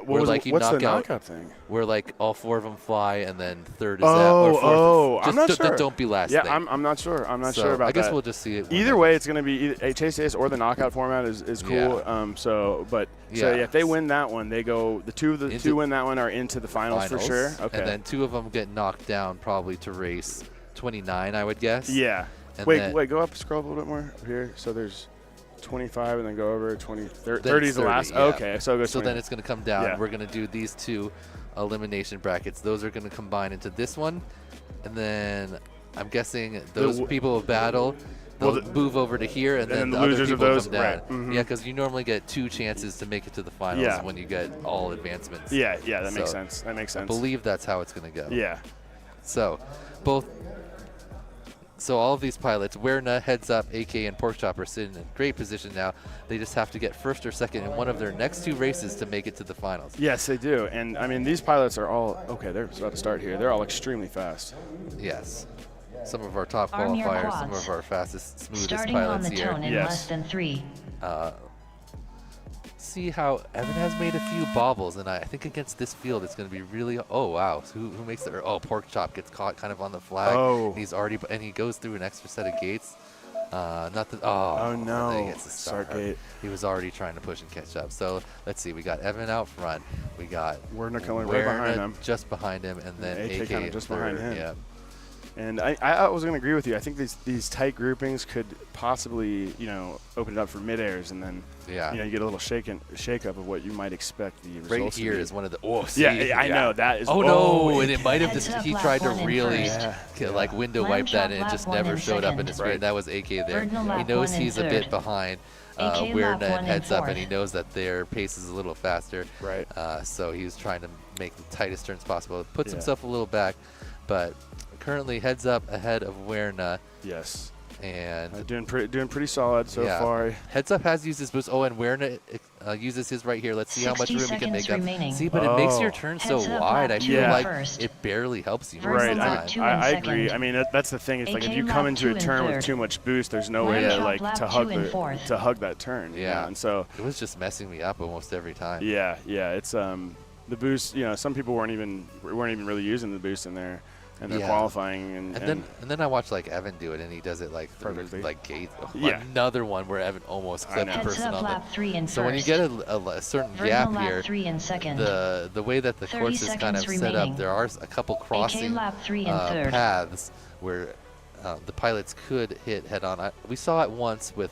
What's the knockout thing? Where like all 4 of them fly, and then third is out. Or fourth, I'm not sure. Don't be last. Yeah, thing. I'm not sure. I'm not So sure about I guess that. we'll just see it. Either way, it's going to be a Chase Ace or the knockout format is cool. Yeah. So if they win that one, they go. The two win that one are into the finals for sure. Okay. And then 2 of them get knocked down probably to race 29, I would guess. Yeah. And Wait, go up, scroll up a little bit more up here. So there's 25 and then go over 20. 30 is the last. Yeah. Okay, so it goes. So then it's going to come down. Yeah. We're going to do these 2 elimination brackets. Those are going to combine into this one, and then I'm guessing those people will battle. They'll move over to here, and then the losers other of people those, come down. right. Mhm. Yeah, because you normally get 2 chances to make it to the finals Yeah. when you get all advancements. Yeah, that makes sense. That makes sense. I believe that's how it's going to go. Yeah. So all of these pilots, Weirna, Heads Up, AK, and Pork Chop are sitting in great position now. They just have to get first or second in one of their next 2 races to make it to the finals. Yes, they do. And I mean, these pilots are all they're about to start here. They're all extremely fast. Yes. Some of our top Arm your qualifiers, quads. some of our fastest, smoothest Starting on pilots the here. tone in less than 3. See how Evan has made a few bobbles, and I think against this field it's going to be really. Oh wow! So who makes the? Oh, Pork Chop gets caught kind of on the flag. Oh. And he goes through an extra set of gates. Not the. Oh no! And then he gets the start gate. He was already trying to push and catch up. So let's see. We got Evan out front. We got Weirna coming right behind him. Just behind him, and then AK kind of just behind him. Yeah. And I was going to agree with you. I think these tight groupings could possibly, open it up for mid-airs, and then you get a little shake up of what you might expect the results Right to here be. is one of the. I know that is. Oh no! And it might have just he lap tried to 1 in really first. like window wipe that, and it just never showed up in his screen. That was AK there. Birdna He lap knows 1 in he's a bit third. behind. AK Weirna lap 1 in and Heads Up, and fourth. he knows that their pace is a little faster. Right. So he's trying to make the tightest turns possible. Puts himself a little back, but currently Heads Up ahead of Weirna. Yes. And doing pretty solid so far. Heads Up has used his boost. Oh, and Weirna uses his right here. Let's see how much 60 room he can make seconds up. remaining. See, but it makes your turn so Heads up, wide. lap I 2 feel in like first. it barely helps you. Right. lap 2 in I agree. second. I mean, that's the thing. It's like if AK you lap come into 2 a in turn with third. too much boost, there's no way Line to chop like lap to 2 in fourth. hug that turn. Yeah. And so it was just messing me up almost every time. Yeah. It's the boost. Some people weren't even really using the boost in there. and they're qualifying. And then I watch like Evan do it, and he does it like perfectly. Like Gate. Yeah. Another one where Evan almost clipped the person on lap 3 in So when you get a certain gap lap here, 3 in second. the way that the course is kind of set up, there are a couple crossing lap 3 in third. paths where the pilots could hit head on. We saw it once with.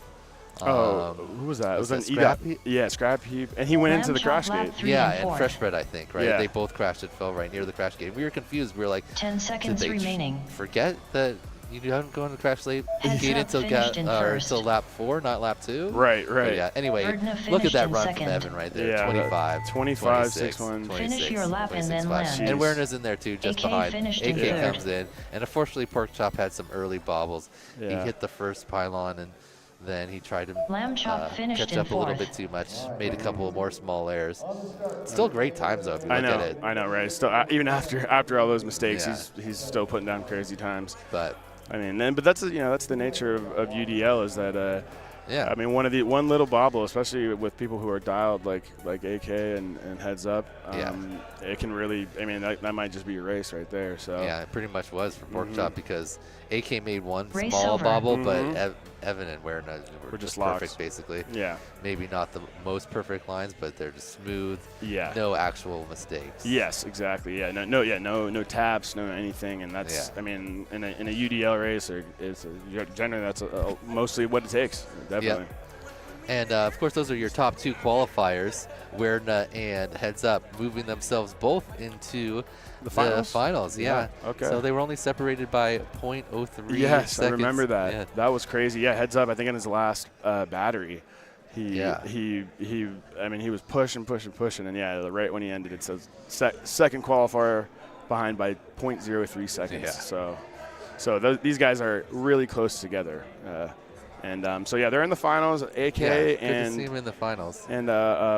Who was that? It was an Scrap Heap? Yeah, Scrap Heap, and he went into the crash gate. Yeah, and Freshbread, I think, right? Yeah. They both crashed and fell right near the crash gate. We were confused. We were like, 10 seconds did they remaining. Forget that you haven't gone to the crash gate Heads up, until lap 4, not lap 2. Right. But yeah. Anyway, Verdna look at that finished run in from second. Evan right there. Yeah, 25, 26, 26, Finish your lap and then 26, land. And Werner's in there too, just AK behind. finished in AK third. comes in, and unfortunately, Pork Chop had some early bobbles. Yeah. He hit the first pylon, and then he tried to Lamb Chop finished catch in up a little fourth. bit too much. Made a couple of more small errors. Still great times though. If you look at it. I know, right? Still, even after all those mistakes, Yeah. he's still putting down crazy times. But I mean, but that's that's the nature of UDL is that. Yeah. I mean, one little bobble, especially with people who are dialed like AK and Heads Up, it can really. I mean, that might just be a race right there. So yeah, it pretty much was for Pork Chop because AK made one Race small over. bobble, but Evan and Werner were just perfect, locked. basically. Yeah. Maybe not the most perfect lines, but they're just smooth. Yeah. No actual mistakes. Yes, exactly. Yeah, no taps, no anything, and that's. I mean, in a UDL race, generally that's mostly what it takes. Definitely. Yep. And of course, those are your top two qualifiers, Werner and Heads Up, moving themselves both into the finals. Yeah. Okay. So they were only separated by 0.03 Yes, seconds. I remember that. Yeah. That was crazy. Yeah, Heads Up. I think in his last battery, he was pushing, and right when he ended, it says second qualifier behind by 0.03 seconds. Yeah. So these guys are really close together. So they're in the finals. AK good and to see him in the finals. And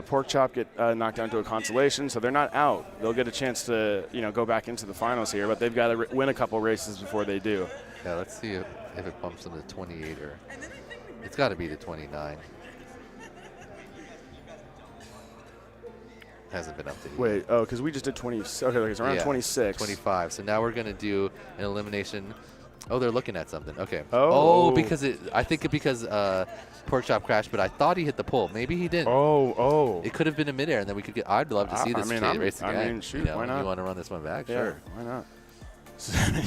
Pork Chop get knocked down to a consolation, so they're not out. They'll get a chance to go back into the finals here, but they've got to win a couple races before they do. Yeah, let's see if it bumps them to 28 or it's got to be to 29. Hasn't been updated. Wait, because we just did 20. Okay, so around 26. 25. So now we're going to do an elimination. Oh, they're looking at something. Okay. Oh. Because I think because Pork Chop crashed, but I thought he hit the pole. Maybe he didn't. Oh. It could have been in midair, and then we could get. I'd love to see this race again. I mean, shoot, why not? You want to run this one back? Yeah, Sure. why not?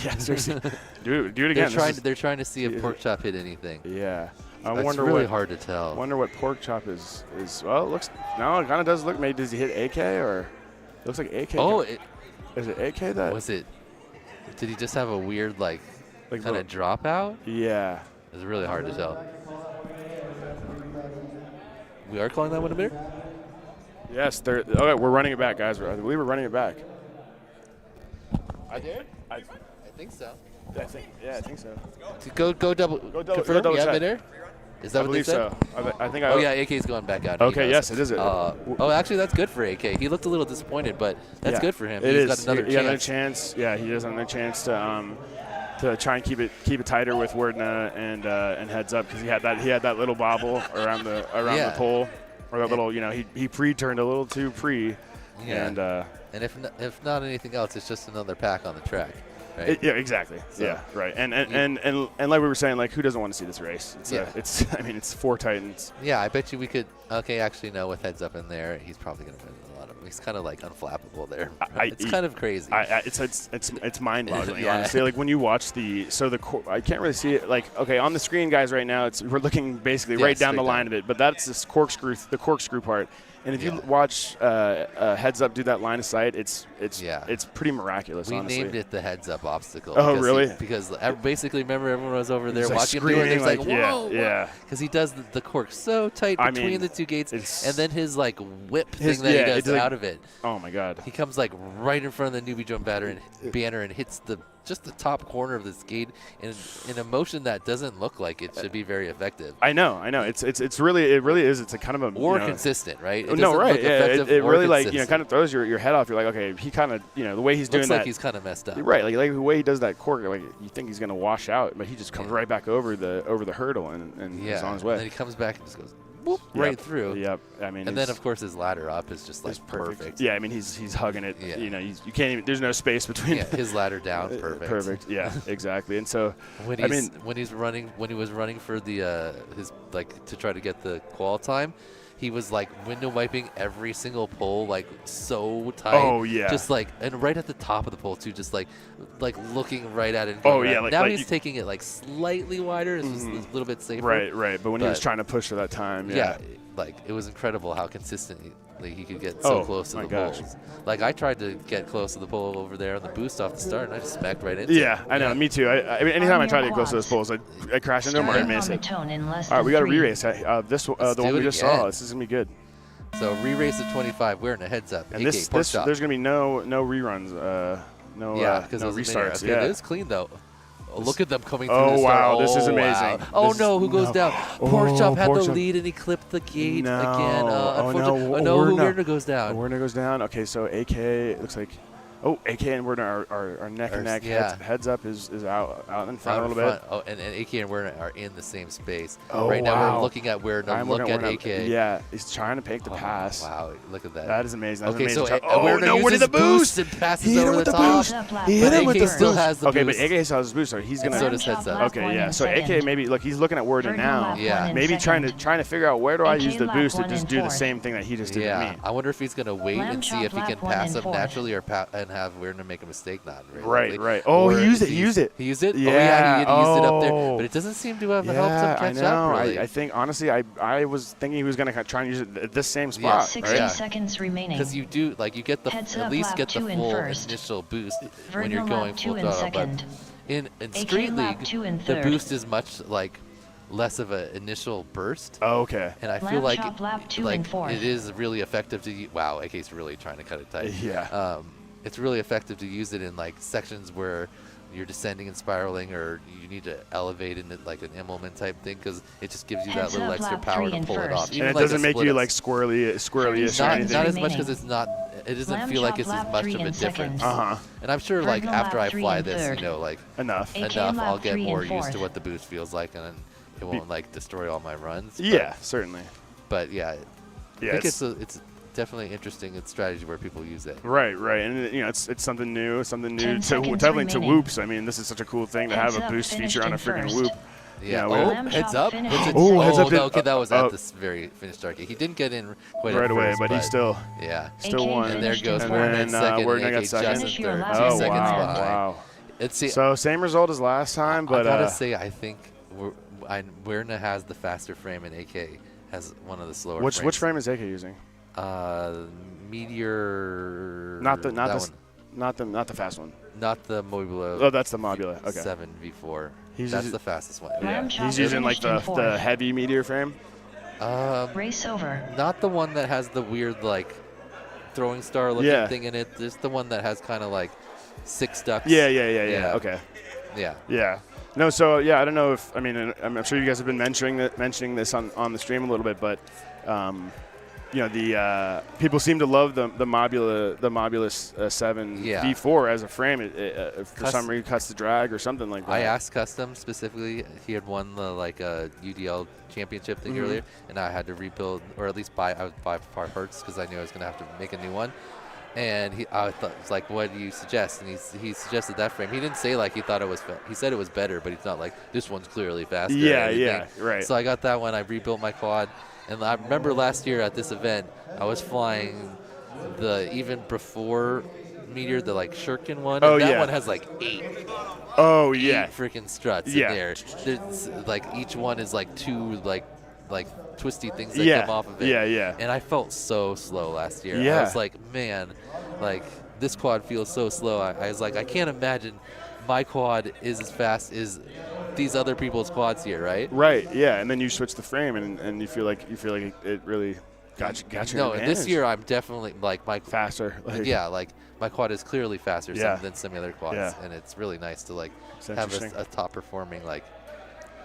Yeah, seriously. do it again. They're trying to see if Pork Chop hit anything. Yeah. It's really hard to tell. I wonder what Pork Chop is. Well, it looks. No, it kind of does look. Maybe does he hit AK or? It looks like AK. Oh, is it AK that? Was it? Did he just have a weird kind of dropout? Yeah. It's really hard to tell. We are calling that one a bidder? Yes, okay, we're running it back, guys. I believe we're running it back. I did? I think so. I think so. Go double. Confirm. double check. Bidder? Is that I what believe they said? so. I think. Oh yeah, AK's going back out. Okay, yes, it is. Actually, that's good for AK. He looked a little disappointed, but that's good for him. He's got another chance. Another chance. Yeah, he has another chance to try and keep it tighter with Wordna and Heads Up because he had that little bobble around the pole, or that little he pre-turned a little too pre. Yeah. And if not anything else, it's just another pack on the track. Right? Yeah, exactly. So, yeah, right. And like we were saying, like who doesn't want to see this race? It's four Titans. Yeah, I bet you we could. Okay, actually no, with Heads Up in there, he's probably going to win a lot of them. He's kind of like unflappable there. It's kind of crazy. It's mind-boggling. Yeah. Honestly, like when you watch I can't really see it. Like on the screen, guys, right now, we're looking basically right down the line of it. But that's the corkscrew part. And if you watch Heads Up do that line of sight, it's pretty miraculous. We honestly. named it the Heads Up obstacle. Oh, really? Because basically, remember, everyone was over there like watching him do it. And screaming, whoa, yeah. Because he does the cork so tight between the two gates, and then his whip thing that he does out of it. Oh my God! He comes right in front of the newbie drum banner and hits just the top corner of this gate in a motion that doesn't look like it should be very effective. I know. It really is. It's a kind of a consistent, right? No, right? Yeah, it really kind of throws your head off. You're like, okay, he kind of the way he's doing looks that. Like he's kind of messed up. Right, like the way he does that cork, like you think he's gonna wash out, but he just comes right back over the hurdle and he's on his way. And then he comes back and just goes. whoop, right through. Yep. I mean, and then of course his ladder up is just like perfect. Yeah, I mean he's hugging it. Yeah. You know, you can't even. There's no space between. Yeah, his ladder down, perfect. Perfect. Yeah, exactly. And so when he was running for the his like to try to get the qual time, he was like window wiping every single pole like so tight. Oh yeah. Just like and right at the top of the pole too, just like looking right at it. Oh yeah. Like, now he's taking it like slightly wider. It's just a little bit safer. Right. But when he was trying to push for that time, yeah. Like it was incredible how consistently he could get so close to the poles. Like I tried to get close to the pole over there on the boost off the start, and I just smacked right into it. Yeah, I know. Me too. I mean, anytime I try to get close to those poles, I crash into them or I miss it. All right, we got a re-race. The one we just saw. This is gonna be good. So re-race at 25. We're in a heads up. And this there's gonna be no reruns. No restarts. Okay, it is clean though. Look at them coming through the start. Wow, this is amazing. Wow. Oh, no, who goes down? Pork Chop had the lead, and he clipped the gate again. Werner goes down. Werner goes down. Okay, so AK looks like... Oh, AK and Werner are neck and neck. Yeah. Heads up is out in front a little bit. Oh, and AK and Werner are in the same space. Oh, right now we're looking at Werner. Look at AK. Yeah, he's trying to make the pass. Wow, look at that. That is amazing. Okay, so Werner uses the boost and passes over the top. He hit him with the boost. Still has the okay, boost. but AK still has his boost, so he's gonna. So does heads up. Okay, yeah. So AK maybe look, he's looking at Werner now. Yeah. Maybe trying to figure out where do I use the boost to just do the same thing that he just did to me. I wonder if he's gonna wait and see if he can pass him naturally and have Werner make a mistake. Not really. Right. Oh, he used it. He used it. Yeah. He used it up there, but it doesn't seem to have helped him catch up. Really. I think honestly, I was thinking he was gonna try and use it at this same spot. Yeah, 60 seconds remaining. Because you do you get the at least get the full initial boost when you're going full throttle. But in Street League, the boost is much less of an initial burst. Oh, okay. And I feel like it is really effective to. Wow, AK's really trying to cut it tight. Yeah. It's really effective to use it in sections where you're descending and spiraling, or you need to elevate in it like an Immelman type thing, because it just gives you that little extra power to pull it off. And it doesn't make you squirrely-ish or anything. Not as much because it's not. It doesn't feel like it's as much of a difference. And I'm sure after I fly this, enough, I'll get more used to what the boost feels like, and then it won't destroy all my runs. Yeah, certainly. But I think it's definitely interesting. It's strategy where people use it. Right, and it's something new definitely to whoops. I mean, this is such a cool thing to have a boost feature on a freaking whoop. Yeah. Heads up. Heads up. Okay, that was at this very finished arcade. He didn't get in quite right away, but he still won. And there goes Werner in second. Werner got second. Oh, wow. So same result as last time, but I gotta say, I think Werner has the faster frame, and AK has one of the slower. Which frame is AK using? Meteor. Not the fast one. Not the Mobula. Oh, that's the Mobula. Okay. 7 V4. That's the fastest one. Yeah. He's using the heavy Meteor frame. Race over. Not the one that has the weird throwing star looking thing in it. Just the one that has kind of 6 ducks. Yeah. Okay. Yeah. No, so I don't know if I'm sure you guys have been mentioning this on the stream a little bit, but the people seem to love the Mobula 7 V4 as a frame. For some reason, cuts the drag or something like that. I asked Custom specifically. He had won the UDL championship thing earlier, and I had to rebuild, or at least I would buy parts because I knew I was going to have to make a new one. And I thought, it was like, what do you suggest? And he suggested that frame. He didn't say he thought it was. He said it was better, but he's not this one's clearly faster. Yeah, right. So I got that one. I rebuilt my quad. And I remember last year at this event, I was flying the even before Meteor, the Shuriken one. And that one has 8. Oh yeah. 8 freaking struts in there. There's, each one is 2 twisty things that come off of it. Yeah. And I felt so slow last year. Yeah. I was like, man, this quad feels so slow. I was like, I can't imagine my quad is as fast as these other people's quads here, right? Right. Yeah. And then you switch the frame, and you feel like it really got you. No, this year I'm definitely my faster. My quad is clearly faster than some other quads, and it's really nice to have a top performing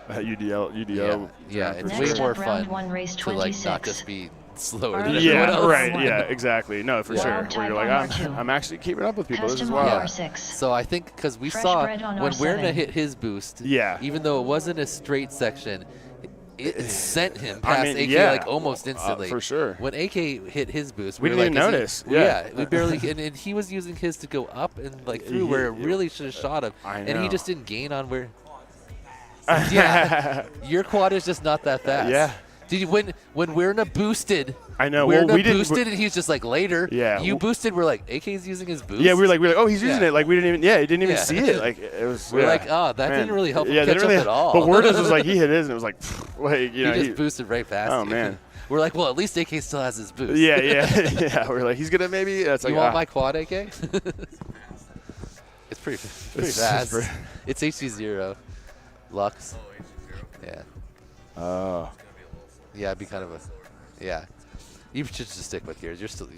UDL. Yeah, it's way more fun to not just be slower than everyone else. Right. Yeah, exactly. No, for sure. Where you're I'm actually keeping up with people. This is wild. So I think because we saw when Werner hit his boost, even though it wasn't a straight section, it sent him past AK like almost instantly. For sure. When AK hit his boost, we were didn't like, even notice. We barely. And he was using his to go up and like through where it really should have shot him. I know. And he just didn't gain on where. Yeah, your quad is just not that fast. Yeah. Did you when Weirna boosted? I know. Weirna Well, we boosted, and he's just like later. Yeah. You boosted. We're like AK's using his boost. Yeah, we were like, oh, he's using it. Like we didn't even. Yeah, he didn't even see it. Like it was. We're like, oh, that didn't really help him catch didn't really, up at all. But Worders was like, he hit his, and it was like, like you know, he just boosted right past. Oh you. man. We're like, well, at least AK still has his boost. Yeah, yeah. We're like, he's gonna maybe. That's you like, want my quad AK? It's pretty fast. It's HC0, Lux. Yeah. Oh. Yeah, it'd be kind of a. Yeah. You should just stick with yours. You're still,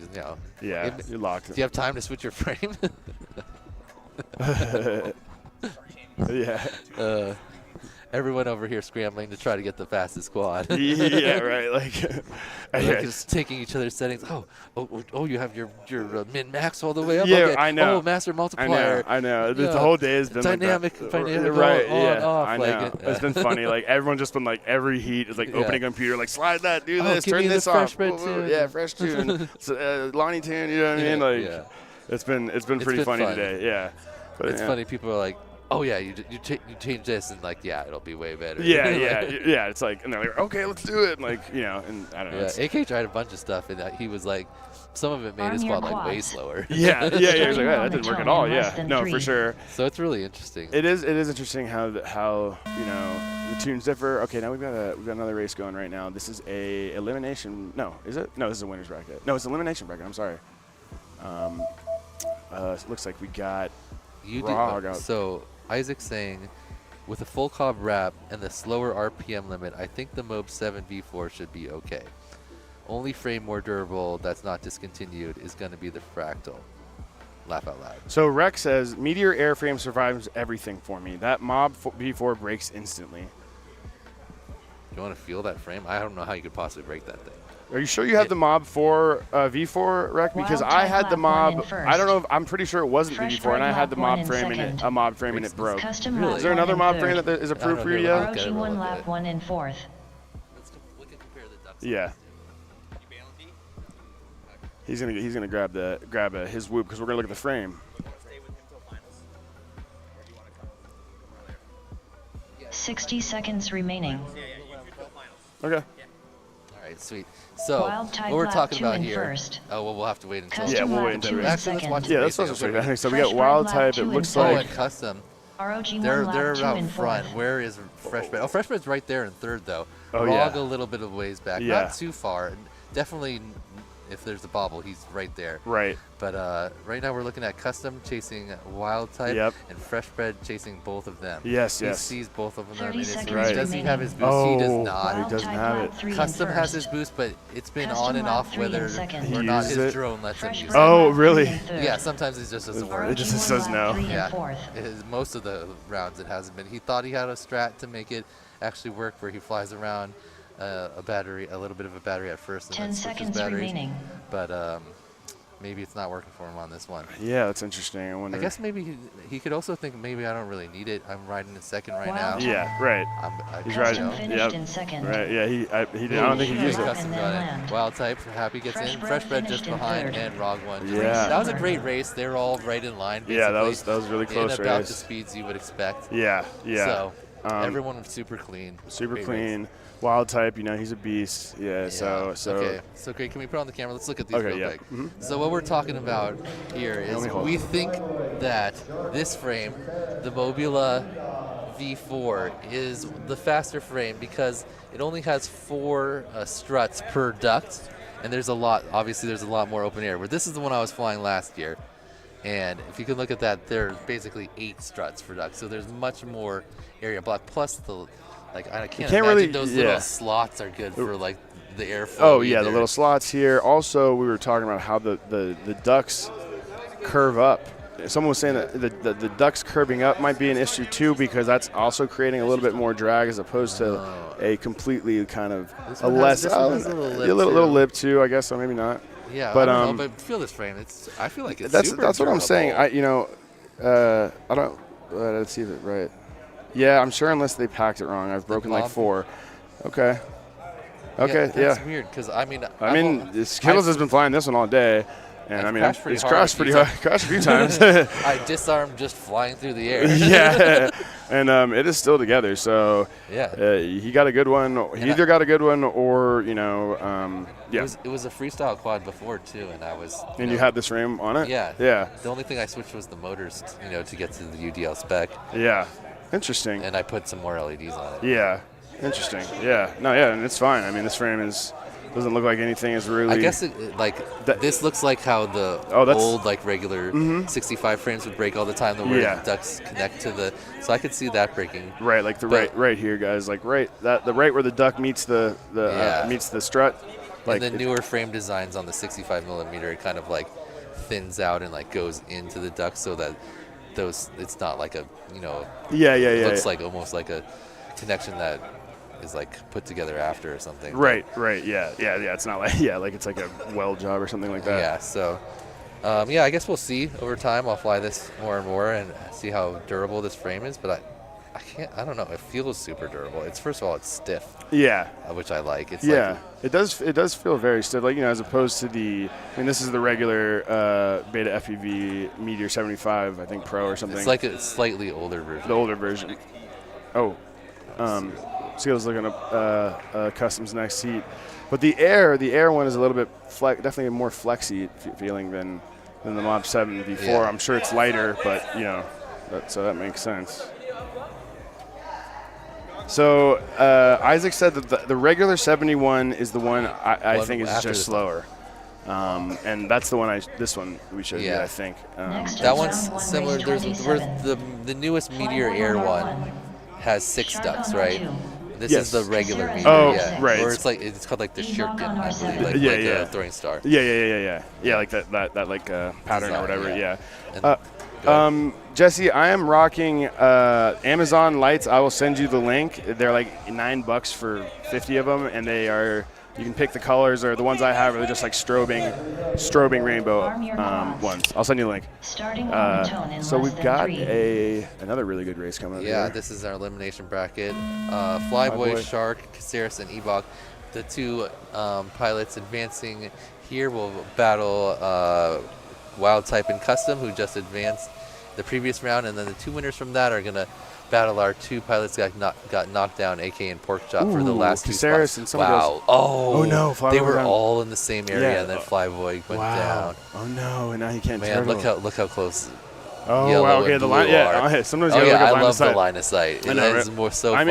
Yeah, you're locked. Do you have time to switch your frame? Yeah. Everyone over here scrambling to try to get the fastest quad. Yeah, right. Like just taking each other's settings. Oh, you have your min max all the way up. Yeah, okay. I know. Oh, master multiplier. I know. The whole day has been dynamic, like that. dynamic, right? on, Yeah, off. I know. It's been funny. Like everyone's just been like every heat is like opening a computer, like slide that, do this, give turn me this the off. fresh bread tune. Yeah, fresh tune. Lonnie tune. You know what I mean? Like it's been pretty funny today. Yeah. But it's funny. People are like, oh yeah, you change this and like yeah, it'll be way better. Yeah. It's like, and they're like, okay, let's do it. And like, and I don't know. Yeah, AK tried a bunch of stuff and he was like, some of it made his quad like way slower. Yeah. He was like, oh, that didn't work at all. Yeah, no, for sure. So it's really interesting. It is interesting how the tunes differ. Okay, now we've got another race going right now. This is a elimination. No, is it? No, this is a winner's bracket. No, it's an elimination bracket. I'm sorry. It looks like we got Rog out. So Isaac's saying, with a full cob wrap and the slower RPM limit, I think the Mob 7 V4 should be okay. Only frame more durable that's not discontinued is going to be the Fractal. Laugh out loud. So Rex says, Meteor airframe survives everything for me. That Mob V4 breaks instantly. You want to feel that frame? I don't know how you could possibly break that thing. Are you sure you have the Mob 4 V4, Rec? Because I had the Mob. I don't know. I'm pretty sure it wasn't the V4, and I had the Mob frame a Mob frame, and it broke. Really? Is there another Mob frame that is approved for you yet? ROG1 lap 1 in 4th. Yeah. He's gonna grab his whoop because we're gonna look at the frame. 60 seconds remaining. Okay. All right, sweet. So what we're talking about here. First. Oh well, we'll have to wait until. Yeah, we'll wait until. Actually, let's watch. Yeah, let's watch the So we got wild type. It looks like. And custom. ROG1 They're out front. Where is Freshbread? Oh, Freshbread's right there in third though. Oh Rog yeah. a little bit of ways back, Yeah. not too far. Definitely, if there's a bobble, he's right there. Right. But right now we're looking at custom chasing wild type and Freshbread chasing both of them. Yes, he yes. sees both of them. 30 And seconds right. Does he have his boost? He does not. He doesn't have it. Custom has his boost, but it's been on and off whether or not his drone lets him use it. Oh, really? Yeah, sometimes it just doesn't work. It just says no. Yeah. Most of the rounds it hasn't been. He thought he had a strat to make it actually work where he flies around a little bit of a battery at first and 10 then switches seconds batteries. remaining. But maybe it's not working for him on this one. Yeah, that's interesting. I wonder. I guess maybe he could also think maybe I don't really need it. I'm riding in second right now. Yeah, right. He's riding. Finished in second. Right. Yeah. I don't think he used it. Custom got it. Wild type Happy gets in. Freshbread just behind and Rog1. Yeah. That was a great race. They were all right in line. Basically, Yeah, that was really close in about race. the speeds you would expect. Yeah. So everyone was super clean. Super Great clean. race. Wild type, he's a beast. Yeah. So. Okay. So great. Can we put on the camera? Let's look at these Okay, real yeah. quick. Mhm. So what we're talking about here is we think that this frame, the Mobula V4, is the faster frame because it only has 4 struts per duct, and there's a lot more open air. Where this is the one I was flying last year, and if you can look at that, there's basically 8 struts per duct, so there's much more area block. Plus I can't imagine really, those little slots are good for like the airflow. Oh yeah, either. the little slots here. Also, we were talking about how the ducts curve up. Someone was saying that the ducts curving up might be an issue too because that's also creating a little bit more drag as opposed to a completely kind of a less little lip too. I guess so, maybe not. Yeah, but I don't know, but feel this frame. I feel like it's that's super what I'm saying. durable. I don't. Let's see if it's right. Yeah, I'm sure unless they packed it wrong. I've broken like 4. Okay. Okay. That's yeah. weird because I mean. Skittles has been flying this one all day. And I mean, it's crashed pretty hard. Crashed a few times. I disarmed just flying through the air. Yeah, and it is still together. So yeah, he got a good one. He either got a good one or yeah. It was a freestyle quad before too, and I was. And you had this frame on it. Yeah. Yeah. The only thing I switched was the motors, to get to the UDL spec. Yeah. Interesting. And I put some more LEDs on it. Yeah. Interesting. Yeah. No. Yeah, and it's fine. I mean, this frame doesn't look like anything is really. I guess this looks like how the old regular 65 frames would break all the time. Where the ducts connect to the, so I could see that breaking. Right, like right here, guys. Like the right where the duct meets the meets the strut. Like and the newer frame designs on the 65 millimeter, it kind of thins out and goes into the duct so that it's not like a It looks like almost like a connection that is put together after or something. Right, yeah. It's not like it's like a weld job or something like that. Yeah, so I guess we'll see over time. I'll fly this more and more and see how durable this frame is. But I don't know. It feels super durable. First of all, it's stiff. Yeah, which I like. It's it does feel very stiff. As opposed to this is the regular Beta FPV Meteor 75, I think Pro or something. It's like a slightly older version. The older version. Oh. Skittles looking up Customs next seat, but the air one is a little bit definitely a more flexy feeling than the Mod 7 V4. Yeah. I'm sure it's lighter, but so that makes sense. So Isaac said that the regular 71 is the one I think is just slower. And that's the one this one we showed you, I think. That one's similar. There's the newest Meteor Air one has 6 ducts, right? This is the regular Meteor. Oh, right. Or it's called the Shirkin, I believe, like a throwing star. Yeah, like that pattern design, or whatever. Yeah. Jesse, I am rocking Amazon lights. I will send you the link. They're like $9 for 50 of them, and they are. You can pick the colors, or the ones I have are just like strobing rainbow ones. I'll send you the link. So we've got another really good race coming up. Yeah, here. this is our elimination bracket. Flyboy, Shark, Caceres, and Ebok, the 2 pilots advancing here will battle Wild Type and Custom, who just advanced the previous round, and then the 2 winners from that are gonna battle our 2 pilots that got knocked down, AK and Porkchop, for the last 2 spots. And wow! Oh no! They were all in the same area, and then Flyboy went down. Oh no! And now he can't. Man, look how close. Oh wow! Okay, the line. Yeah, sometimes you gotta look at line of sight. I love the line of sight. It's more so fun.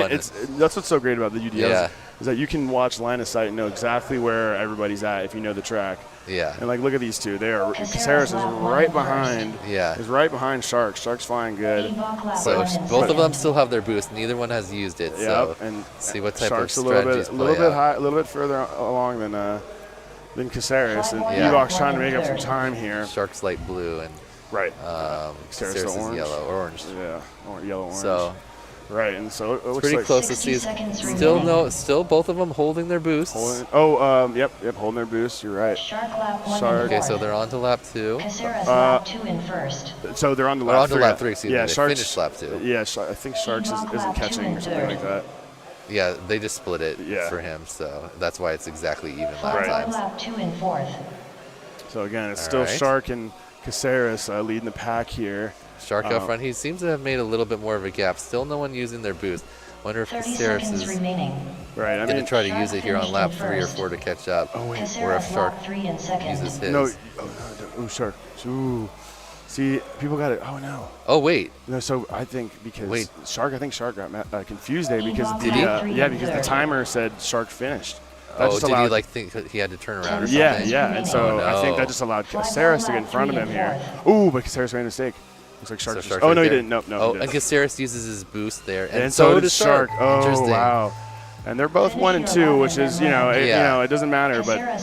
That's what's so great about the UDLs is that you can watch line of sight and know exactly where everybody's at if you know the track. Yeah. And look at these two. Caceres is right behind. Yeah. Is right behind Shark. Shark's flying good. So both of them still have their boost. Neither one has used it. So and see what type Shark's of strategies a little bit further along than Caceres. And Ebok's trying to make up some time here. Shark's light blue and Caceres is yellow, orange. Yeah, yellow, orange. So. Right, and so it looks pretty close to see. Still both of them holding their boosts. Yep, holding their boosts. You're right. Shark. Okay, so they're on to lap 2. Caceres lap 2 in first. So they're on to lap 3. Lap 3. Excuse me. Yeah, Sharks finished lap 2. Yeah, I think Sharks isn't catching or something like that. Yeah, they just split it for him, so that's why it's exactly even lap times. Lap 2 in fourth. So again, it's still Shark and Caceres leading the pack here. Shark out front. He seems to have made a little bit more of a gap. Still no one using their boost. Wonder if Caceres is going to try to use it here on lap 3 or 4 to catch up. Oh, wait. Or if Shark uses his. No. Oh, Shark. Ooh. See, people got it. Oh, no. Oh, wait. No, so I think because Shark got confused there because because the timer said Shark finished. Did he think he had to turn around or something? Yeah, and so I think that just allowed Caceres to get in front of him here. Ooh, but Caceres made a mistake. Looks like Shark. Shark he didn't. Nope. Oh, and Caceres uses his boost there, and so does Shark. Oh, interesting. Wow. And they're both 1 and 2, which is it doesn't matter, but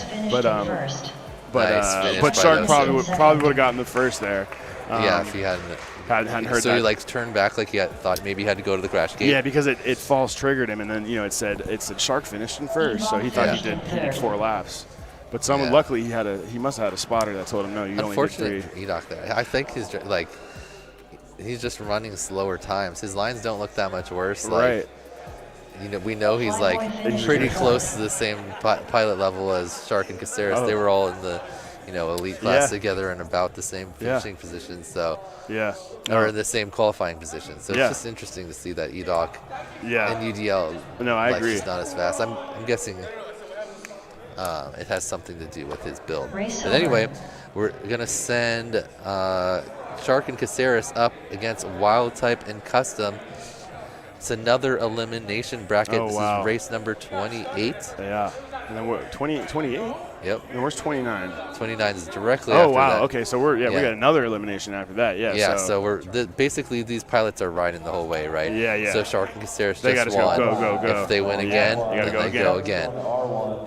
Shark probably would have gotten the first there. If he hadn't heard so that. He turned back like he thought maybe he had to go to the crash gate. Yeah, because it false triggered him, and then it said Shark finished in first, so he thought he did 4 laps. But luckily he must have had a spotter that told him no, you only did 3. Unfortunately, I think he's just running slower times. His lines don't look that much worse. Right. we know he's like pretty close to the same pilot level as Shark and Caceres. They were all in the elite class together and about the same finishing position. So or in the same qualifying position. So it's just interesting to see that EDOC and UDL. No, I agree. Just not as fast. I'm guessing it has something to do with his build. But anyway, we're gonna send Shark and Caceres up against Wild Type and Custom. It's another elimination bracket. This is race number 28. Yeah. And then what? 28? Yep. And where's 29? 29 is directly after that. Oh, wow. Okay, so we got another elimination after that. Yeah. Yeah, so we're basically these pilots are riding the whole way, right? Yeah. So Shark and Caceres they just gotta won. Go. If they win again, then they go again.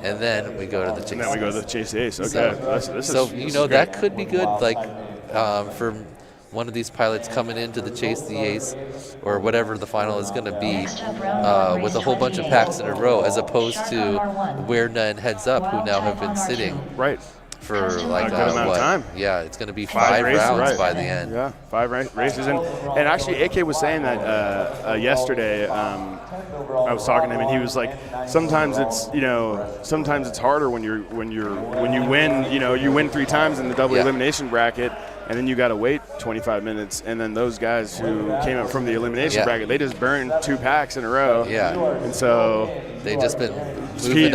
And then we go to the Chase. And then we go to the Chase Ace. Okay. So, that could be good, like for one of these pilots coming into the Chase the Ace or whatever the final is going to be with a whole bunch of packs in a row, as opposed to Weirna and Heads Up, who now have been sitting for like a good amount of time. Yeah, it's going to be 5 rounds by the end. Yeah, 5 races. And actually, AK was saying that yesterday. I was talking to him, and he was like, sometimes it's harder when you win. You win 3 times in the double elimination bracket. And then you got to wait 25 minutes. And then those guys who came up from the elimination bracket, they just burned 2 packs in a row. Yeah. And so they just been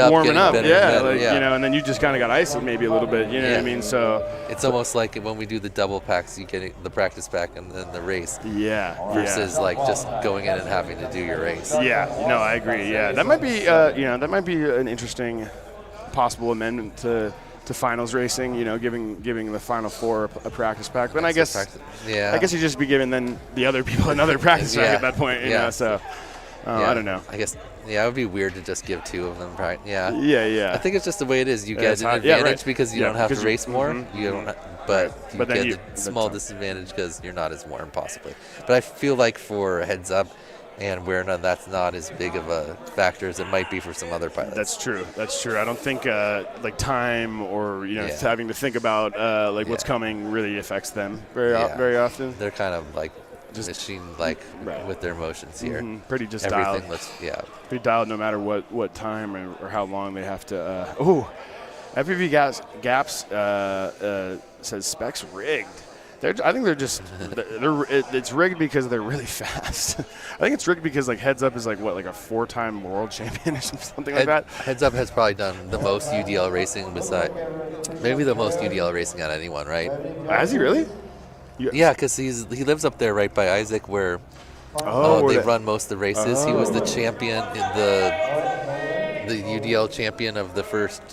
warming up. Better, and then you just kind of got iced maybe a little bit. You know what I mean? So it's almost like when we do the double packs, you get the practice pack and then the race. Yeah. Versus like just going in and having to do your race. Yeah. No, I agree. Yeah. That might be an interesting possible amendment to finals racing, giving the final 4 a practice pack. Then I guess you just be giving then the other people another practice pack at that point. So I don't know. I guess it would be weird to just give 2 of them. Right? Yeah. Yeah. I think it's just the way it is. You get an advantage because you don't have to race more. You don't. But you get the small disadvantage because you're not as warm, possibly. But I feel like for Heads Up and Weirna, that's not as big of a factor as it might be for some other pilots. That's true. I don't think like time or having to think about what's coming really affects them very often. They're kind of like just machine with their motions here. Pretty just everything dialed. Pretty dialed no matter what time or how long they have to. FPV Gaps says specs rigged. I think they're just it's rigged because they're really fast. I think it's rigged because Heads Up is like a 4-time world champion or something like that. Heads Up has probably done the most UDL racing maybe the most UDL racing on anyone, right? Has he really? Yeah, because he lives up there right by Isaac, where they run most of the races. He was the champion in the UDL champion of the first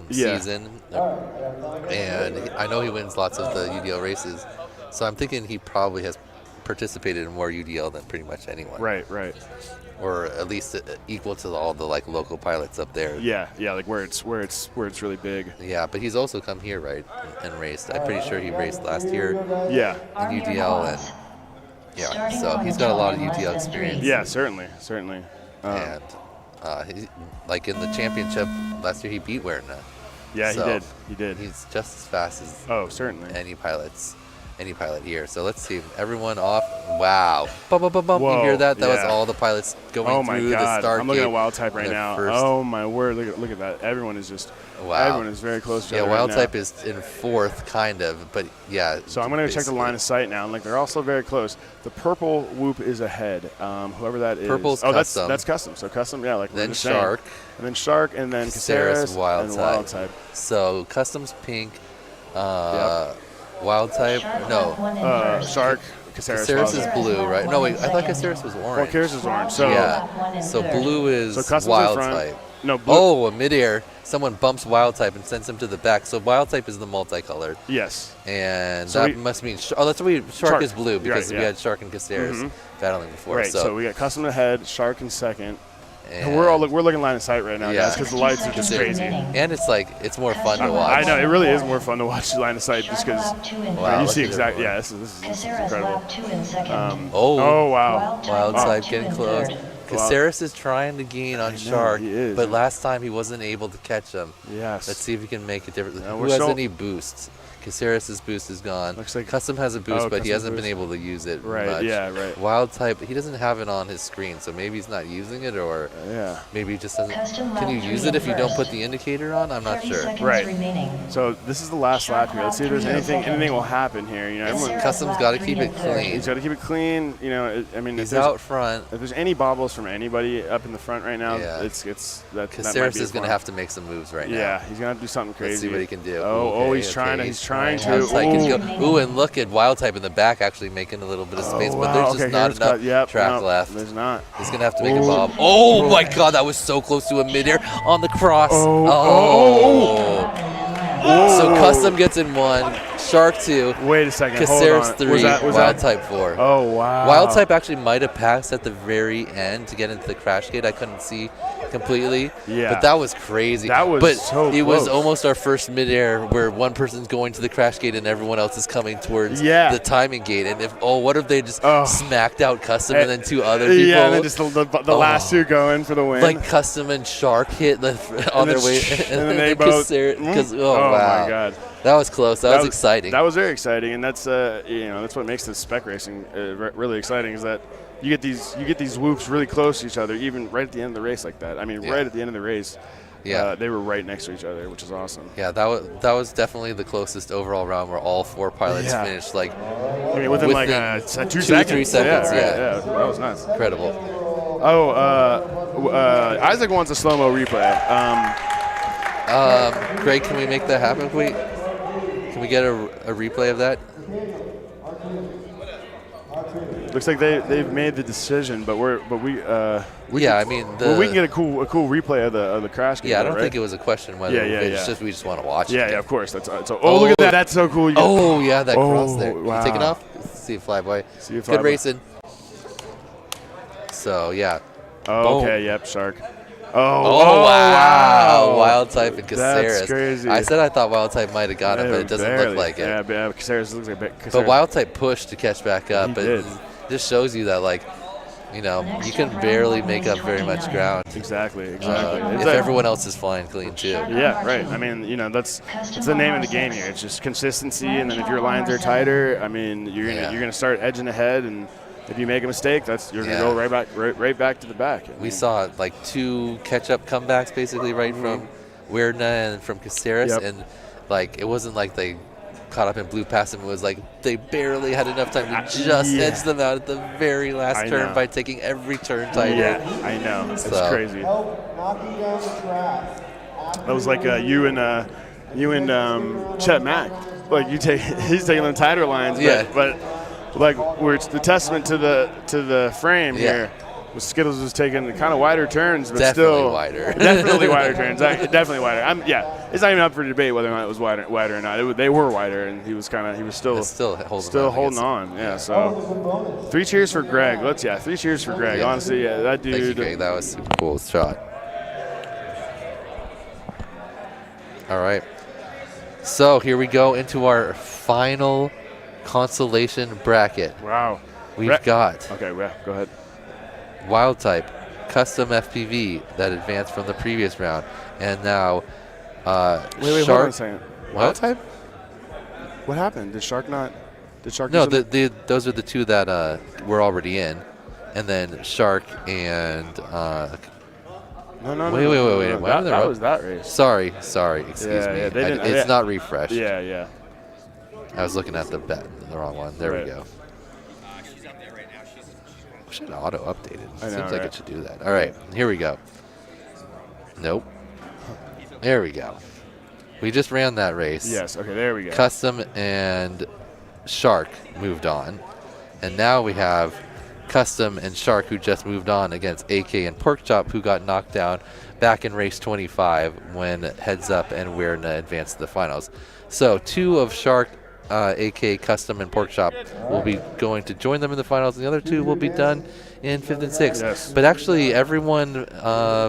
season, and I know he wins lots of the UDL races. So I'm thinking he probably has participated in more UDL than pretty much anyone. Right. Or at least equal to all the local pilots up there. Yeah, like where it's really big. Yeah, but he's also come here, right, and raced. I'm pretty sure he raced last year. Yeah. In UDL and so he's got a lot of UDL experience. Yeah, certainly. And he, in the championship last year, he beat Weirna. Yeah, he did. He's just as fast as certainly any pilot here. So let's see. Everyone off. Wow. Bum, bum, bum, bum. You hear that? That was all the pilots going through the start. I'm looking at Wild Type right now. Oh my word. Look at that. Everyone is just everyone is very close to each other. Wild Type is in 4th kind of, but yeah. So I'm going to check the line of sight now, and they're also very close. The purple Whoop is ahead. Whoever that is. Purple's custom. That's custom. So custom, then Shark. And then Shark, and then Caceres, Wild Type. So custom's pink. Wild Type, no. Shark, Caceres is blue, right? No, wait, I thought Caceres was orange. Well, Caceres is orange. So so blue is Wild Type. No, blue. Oh, a midair. Someone bumps Wild Type and sends him to the back. So Wild Type is the multicolored. Yes. And that must mean Shark is blue because we had Shark and Caceres battling before. Right. So we got custom ahead, Shark in second. And we're looking line of sight right now, guys, because the lights are just crazy. And it's more fun to watch. I know, it really is more fun to watch line of sight just because you see exactly. Yeah, this is incredible. Oh wow! Wild Type getting close. Caceres is trying to gain on Shark, but last time he wasn't able to catch him. Yes. Let's see if he can make a difference. Who has any boosts? Caceres' boost is gone. Looks like Custom has a boost, but he Custom hasn't boost. been able to use it Right, much. yeah, right. Wild type, he doesn't have it on his screen, so maybe he's not using it, or maybe he just doesn't. Can you use it if you don't put the indicator on? I'm not sure. Right. So this is the last lap here. Let's see if there's anything will happen here. You know, everyone, Custom's got to keep it clean. He's got to keep it clean. You know, I mean, He's if there's- out front. If there's any bobbles from anybody up in the front right now, Yeah. Caceres is going to have to make some moves right now. Yeah, he's gonna have to do something crazy. Let's see what he can do. He's trying to. He's trying to. Wild type can go. Ooh, and look at Wild type in the back actually making a little bit of space, but there's just not enough track left. There's not. He's gonna have to make a bob. Oh my God, that was so close to a midair on the cross. So Custom gets in 1, Shark 2. Wait a second. Caceres hold on. 3, was Wild that? type 4. Oh wow. Wild type actually might have passed at the very end to get into the crash gate. I couldn't see completely. Yeah. But that was crazy. That was but so it was close. almost our first midair where one person's going to the crash gate and everyone else is coming towards the timing gate. And what if they just smacked out Custom and then 2 other people? Yeah, and then just the last 2 going for the win. Like Custom and Shark hit on their way. And then they both. Oh my God. That was close. That was exciting. That was very exciting, and that's that's what makes this spec racing really exciting. Is that you get these whoops really close to each other, even right at the end of the race like that. I mean, right at the end of the race, they were right next to each other, which is awesome. Yeah, that was definitely the closest overall round where all 4 pilots finished like. I mean, within 2 seconds. 3 seconds. Yeah, that was nuts. Incredible. Isaac wants a slow-mo replay. Greg, can we make that happen? Can we get a replay of that? Looks like they've made the decision, but we I mean, we can get a cool replay of the crash game. Yeah, I don't think it was a question whether it's just we just want to watch it. Yeah, of course. That's so. Oh, look at that! That's so cool. That cross there. Wow. You take it off. See you, Flyboy. See you, Good Flyboy. racing. So yeah. Oh, okay. Yep. Shark. Oh, wow. Wild type and Caceres. That's crazy. I said I thought Wild type might have got it, but it doesn't look like it. Yeah, Caceres looks like But Wild type pushed to catch back up. He But did. it just shows you that, like, you can barely make up very much ground. Exactly. If It's everyone else is flying clean, too. Yeah, right. I mean, that's the name of the game here. It's just consistency, and then if your lines are tighter, I mean, you're gonna start edging ahead, and if you make a mistake, you're gonna go right back to the back. We saw like 2 catch-up comebacks basically right from Weirna and from Caceres, and like it wasn't like they caught up and blew past him. It was like they barely had enough time to just edge them out at the very last turn by taking every turn tighter. Yeah, I know. It's crazy. Knocking down the track. That was like you and Chet Mack. Like he's taking them tighter lines, but like where it's the testament to the frame here. Skittles was taking kind of wider turns, but definitely wider. Definitely wider turns. Definitely wider. It's not even up for debate whether or not it was wider or not. They were wider, and he was still holding on. Yeah. So 3 cheers for Greg. 3 cheers for Greg. Yeah. Honestly, that dude. Thank you, Greg. That was a super cool shot. All right. So here we go into our final consolation bracket. Wow. We've got. Okay, go ahead. Wild type, custom FPV that advanced from the previous round, and now wait, Shark. hold on a second. Wild type? What happened? Did Shark not? Did Shark? No, those are the 2 that were already in, and then Shark and. No. Wait. That was that race. Sorry. Excuse me. It's not refreshed. Yeah. I was looking at the wrong one. There we go. Should auto update it. Seems like it should do that. All right, here we go. Nope. There we go. We just ran that race. Yes. Okay. There we go. Custom and Shark moved on, and now we have Custom and Shark who just moved on against AK and Porkchop who got knocked down back in race 25 when Heads Up and Weirna advanced to the finals. So 2 of Shark AK, Custom, and Porkchop will be going to join them in the finals, and the other two will be done in 5th and 6th. Yes. But actually, everyone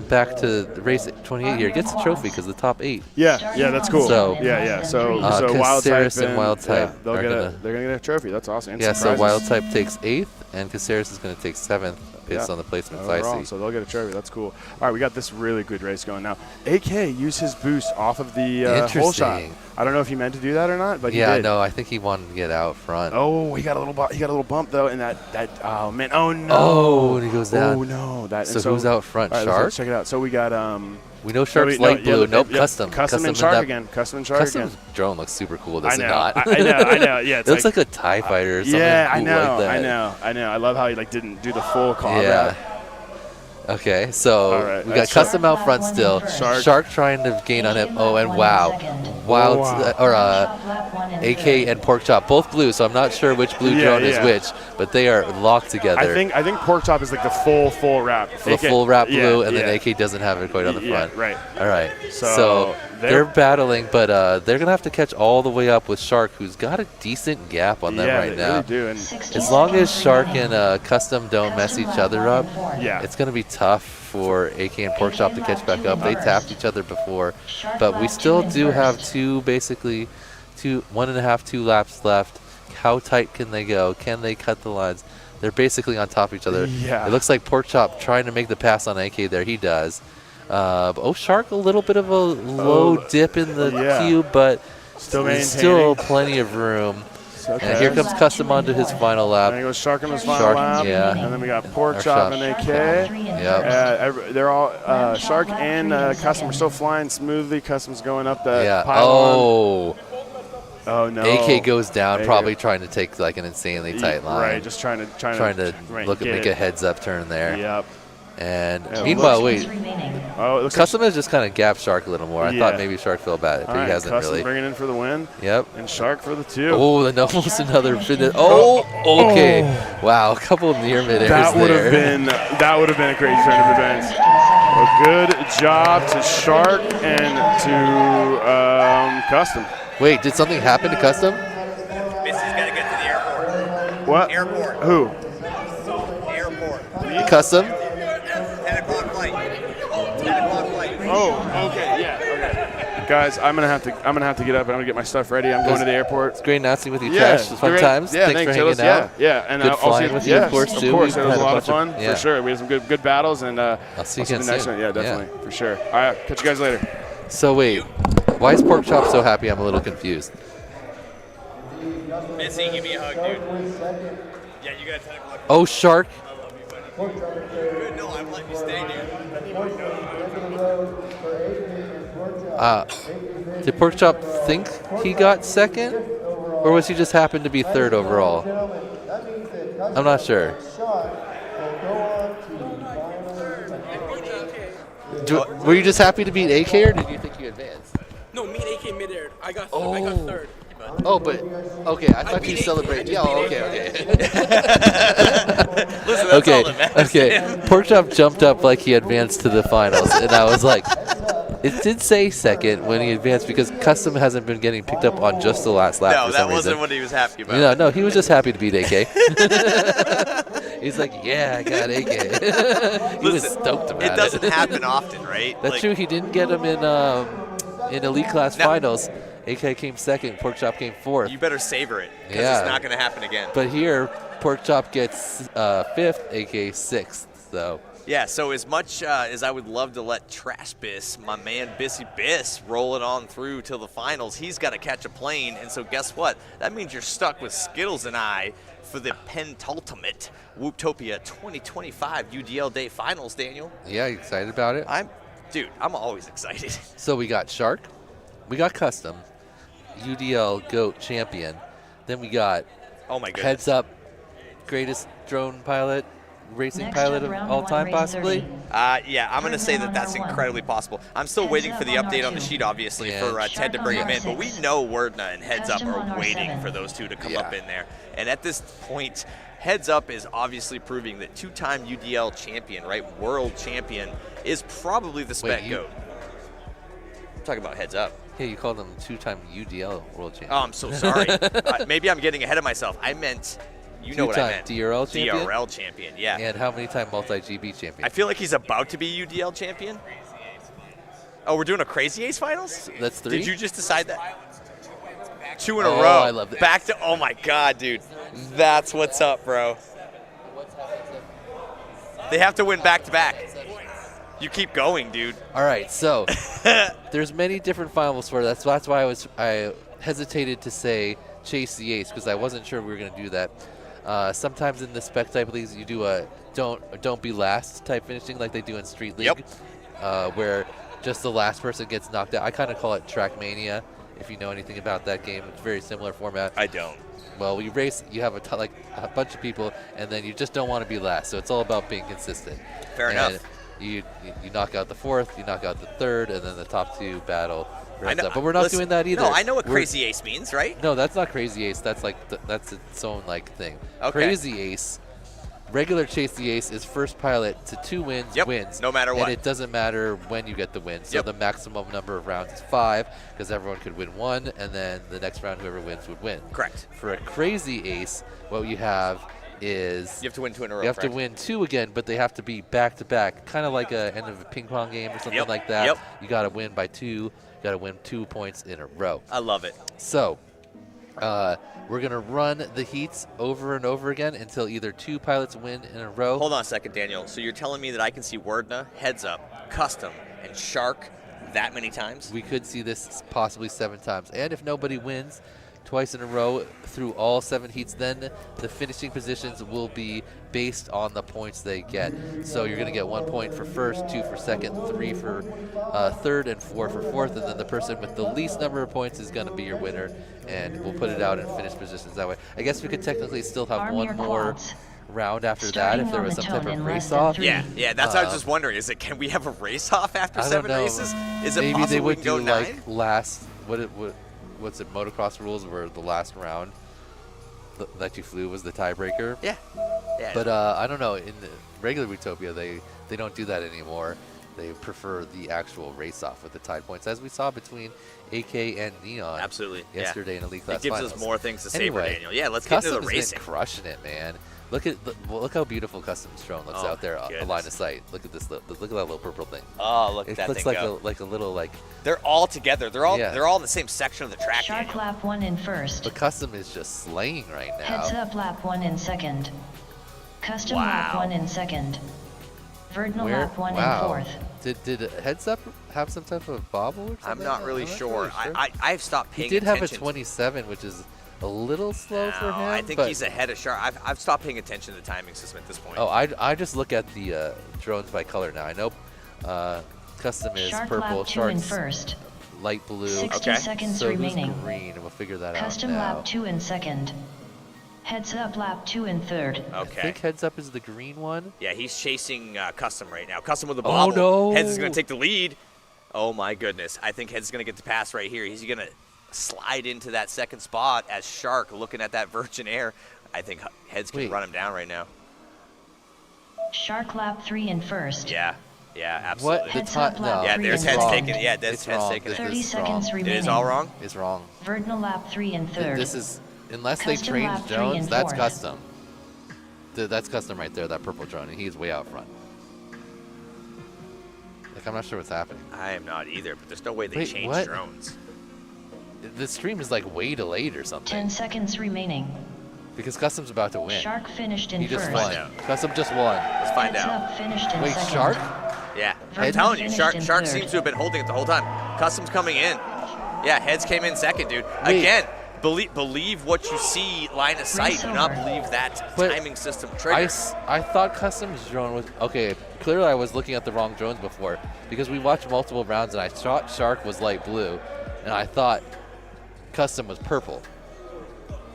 back to race 28 here gets a trophy because the top 8. Yeah, that's cool. So so Wild Type and Wild Type they're gonna get a trophy. That's awesome. And yeah, some so Wild Type takes 8th, and Caceres is going to take 7th based on the placements I see. So they'll get a trophy. That's cool. All right, we got this really good race going now. AK used his boost off of the hole shot. I don't know if he meant to do that or not, but he did. No, I think he wanted to get out front. Oh, he got a little bump though, and that oh man, oh no. Oh, and he goes down. Oh no, So who's out front? All right, Shark. Let's check it out. So we got We know Shark's light blue. Nope, Custom. Custom and Shark again. Custom and Shark again. Custom's drone looks super cool, does I it know, not? I know. Yeah, it looks like a TIE fighter or something yeah, cool like that. I know. I love how he didn't do the full call. Yeah. Okay, so we got Custom out front still. Shark trying to gain on him. Oh, and wow. AK and Porkchop, both blue, so I'm not sure which blue drone is which, but they are locked together. I think Porkchop is like the full wrap. The full wrap blue, and then AK doesn't have it quite on the front. Yeah, right. All right. So they're battling, but they're going to have to catch all the way up with Shark, who's got a decent gap on them right now. Really do. And as long as Shark and Custom don't mess each other up, it's going to be tough for AK and Porkchop to catch back up. They tapped each other before, but we still do have 1.5, 2 laps left. How tight can they go? Can they cut the lines? They're basically on top of each other. Yeah. It looks like Porkchop trying to make the pass on AK there. He does. Shark, a little bit of a low dip in the cube, but still plenty of room. Okay. And here comes Custom onto his final lap. And he goes Shark on his final lap. Yeah. And then we got Porkchop and AK. Yep. They're all Shark and Custom are still flying smoothly. Custom's going up that pylon. Oh no. AK goes down, probably trying to take like an insanely tight line. Right, just trying to look at make a heads up turn there. Yep. And meanwhile, Custom has just kind of gapped Shark a little more. I thought maybe Shark felt bad, but he hasn't Custom really. Bringing in for the win. Yep. And Shark for the 2. Oh, and almost another finish. Oh, okay. Wow, a couple of near mid airs that would have been a great turn of events. A good job to Shark and to Custom. Wait, did something happen to Custom? Missy's got to get to the airport. What? Airport. Who? Airport. Custom? 10 o'clock flight. 10 o'clock flight. Oh, okay, yeah, okay. Guys, I'm gonna have to get up. I'm gonna get my stuff ready. I'm going to the airport. It's great announcing with you, Trash. Fun times. Yeah, thanks for hanging out. Yeah, and good I'll flying see with you, of course, too. Of course, it was a lot of bunch fun for sure. We had some good battles, and I'll see you the again next soon. one. Yeah, definitely, for sure. All right, catch you guys later. So wait, why is Porkchop so happy? I'm a little confused. Missy, give me a hug, dude. Yeah, you got 10 o'clock. Oh, Shark. Good, no, I'm letting you stay, dude. Did Porkchop think he got second? Or was he just happened to be third overall? I'm not sure. Were you just happy to beat AK, or did you think you advanced? No, me and AK mid-air. I got third. Oh, but okay. I thought you celebrated. Yeah, okay. Listen, that's all that matters. Okay. Porkchop jumped up like he advanced to the finals, and I was like, it did say second when he advanced because Custom hasn't been getting picked up on just the last lap. No, for that some wasn't reason. what he was happy about. No, he was just happy to beat AK. He's like, yeah, I got AK. He was stoked about it. It doesn't happen often, right? That's true. He didn't get him in elite class finals. AK came second, Porkchop came fourth. You better savor it, because it's not going to happen again. But here, Porkchop gets fifth, AK sixth. So. Yeah, so as much as I would love to let Trash Biss, my man Bissy Biss, roll it on through till the finals, he's got to catch a plane. And so guess what? That means you're stuck with Skittles and I for the Pentultimate Whooptopia 2025 UDL Day Finals, Daniel. Yeah, you excited about it? I'm always excited. So we got Shark, we got Custom, UDL GOAT champion. Then we got Heads Up, greatest drone pilot, racing pilot of all time, possibly? Yeah, I'm going to say that that's incredibly possible. I'm still waiting for the update on the sheet, obviously, for Ted to bring him in. But we know Werdna and Heads Up are waiting for those two to come up in there. And at this point, Heads Up is obviously proving that two-time UDL champion, right, world champion, is probably the spec GOAT. I'm talking about Heads Up. Yeah, you called him 2-time UDL world champion. Oh, I'm so sorry. Maybe I'm getting ahead of myself. I meant, you know what I meant. DRL champion? DRL champion, yeah. And how many time multi-GB champion? I feel like he's about to be UDL champion. Oh, we're doing a Crazy Ace finals? That's 3? Did you just decide that? 2 in a Oh, row. I love that. Back to, oh my God, dude. That's what's up, bro. They have to win back to back. You keep going, dude. All right, so there's many different finals for that. So that's why I hesitated to say chase the ace because I wasn't sure we were going to do that. Sometimes in the spec type leagues, you do a don't be last type finishing like they do in Street League, where just the last person gets knocked out. I kind of call it Trackmania. If you know anything about that game, it's a very similar format. I don't. Well, you race, you have a bunch of people, and then you just don't want to be last. So it's all about being consistent. Fair enough. You knock out the 4th, you knock out the 3rd, and then the top 2 battle. I know, but we're not doing that either. No, I know what Crazy Ace means, right? No, that's not Crazy Ace. That's like that's its own thing. Okay. Crazy Ace, regular Chase the Ace is first pilot to 2 wins, wins. No matter what. And it doesn't matter when you get the win. So the maximum number of rounds is 5 because everyone could win 1, and then the next round whoever wins would win. Correct. For a Crazy Ace, what you have is you have to win 2 in a row. You have to win 2 again, but they have to be back to back, kind of like a end of a ping pong game or something like that. You got to win by 2. You got to win 2 points in a row. I love it. So, we're gonna run the heats over and over again until either 2 pilots win in a row. Hold on a second, Daniel. So you're telling me that I can see Wordna, Heads Up, Custom, and Shark that many times? We could see this possibly 7 times, and if nobody wins twice in a row through all 7 heats, then the finishing positions will be based on the points they get. So you're going to get 1 point for first, 2 for second, 3 for third, and 4 for fourth, and then the person with the least number of points is going to be your winner, and we'll put it out in finish positions that way. I guess we could technically still have one more round after that if there was some type of race-off. Yeah, that's what I was just wondering. Can we have a race-off after 7 races? Is it Maybe possible they would we can go do 9? last, what's it, motocross rules where the last round that you flew was the tiebreaker? Yeah. But I don't know, in the regular Utopia, they don't do that anymore. They prefer the actual race-off with the tied points, as we saw between AK and Neon. Absolutely. Yesterday in Elite Class It gives Finals. us more things to say for Anyway, Daniel. Yeah, let's get into the Custom has racing. been crushing it, man. Look how beautiful Custom's drone looks out there, a line of sight. Look at this. Look at that little purple thing. Oh, look at it that looks thing like a little They're all together. They're all in the same section of the track. Shark lap 1 in first. But Custom is just slaying right now. Heads Up lap 1 in second. Custom lap 1 in second. Verdinal lap 1 in fourth. Did Heads Up have some type of bobble or something? I'm not really sure. I've stopped paying attention. He did attention. have a 27, which is a little slow for him. I think he's ahead of Shark. I've stopped paying attention to the timing system at this point. Oh, I just look at the drones by color now. I know Custom is Shark purple, lap 2 Shark's in first. light blue. 60 seconds so remaining. Who's green? And we'll figure that Custom out now. lap 2 in second. Heads Up lap 2 in third. I think Heads Up is the green one. Yeah, he's chasing Custom right now. Custom with the bobble. Oh, no. Heads is going to take the lead. Oh, my goodness. I think Heads is going to get the pass right here. He's going to slide into that second spot as Shark looking at that Virgin Air. I think Heads can run him down right now. Shark lap 3 in first. Yeah, absolutely. What? Heads Up lap Yeah, 3 there's in Heads second. taking it. Yeah, there's Heads taking it. 30 seconds remaining. It is all wrong? It's wrong. Verdinal lap 3 in third. This is, unless Custom they lap change 3 drones, in that's fourth. Custom. That's Custom right there, that purple drone, and he's way out front. Like, I'm not sure what's happening. I am not either, but there's no way they Wait, change what? drones. The stream is like way delayed or something. 10 seconds remaining. Because Custom's about to win. Shark finished in He just first. won. Custom just won. Let's find Heads out. Up finished in Wait, second. Shark? Yeah, I'm Verdun telling you, finished Shark in Shark third. seems to have been holding it the whole time. Custom's coming in. Yeah, Heads came in second, dude. Wait. Again, believe what you see line of sight. Do not believe that But timing system trigger. I thought Custom's drone was okay. Clearly, I was looking at the wrong drones before because we watched multiple rounds and I thought Shark was light blue, and I thought Custom was purple.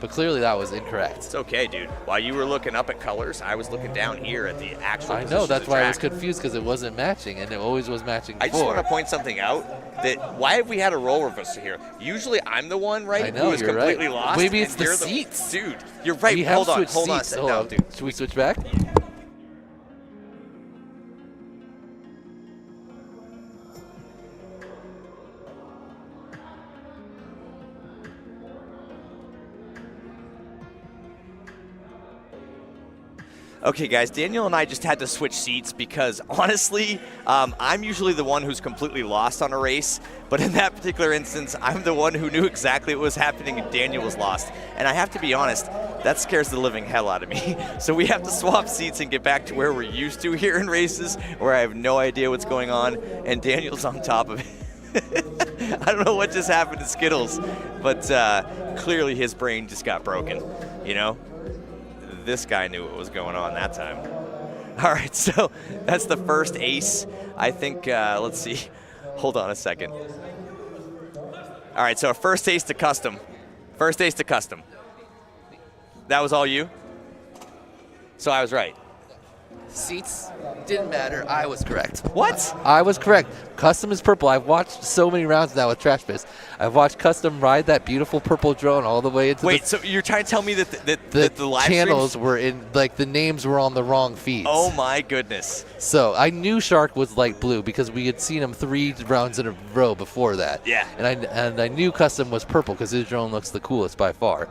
But clearly, that was incorrect. It's okay, dude. While you were looking up at colors, I was looking down here at the actual. I know. That's why I was confused because it wasn't matching, and it always was matching before. I just want to point something out that why have we had a role reversal here? Usually I'm the one, right, I know, who is you're completely right. lost. Maybe and it's the you're seats. Dude, you're right. We have Hold on switched a seats. second. Hold No, on. dude. Should we switch back? Okay, guys, Daniel and I just had to switch seats because, honestly, I'm usually the one who's completely lost on a race. But in that particular instance, I'm the one who knew exactly what was happening and Daniel was lost. And I have to be honest, that scares the living hell out of me. So we have to swap seats and get back to where we're used to here in races, where I have no idea what's going on, and Daniel's on top of it. I don't know what just happened to Skittles, but clearly his brain just got broken, you know? This guy knew what was going on that time. All right, so that's the first ace. I think, let's see. Hold on a second. All right, so first ace to custom. First ace to custom. That was all you? So I was right. Seats didn't matter. I was correct. What? I was correct. Custom is purple. I've watched so many rounds now with Trash Biz. I've watched Custom ride that beautiful purple drone all the way into Wait, so you're trying to tell me that the live channels streams were in, like, the names were on the wrong feeds. Oh my goodness. So I knew Shark was light blue because we had seen him 3 rounds in a row before that. Yeah. And I knew Custom was purple because his drone looks the coolest by far.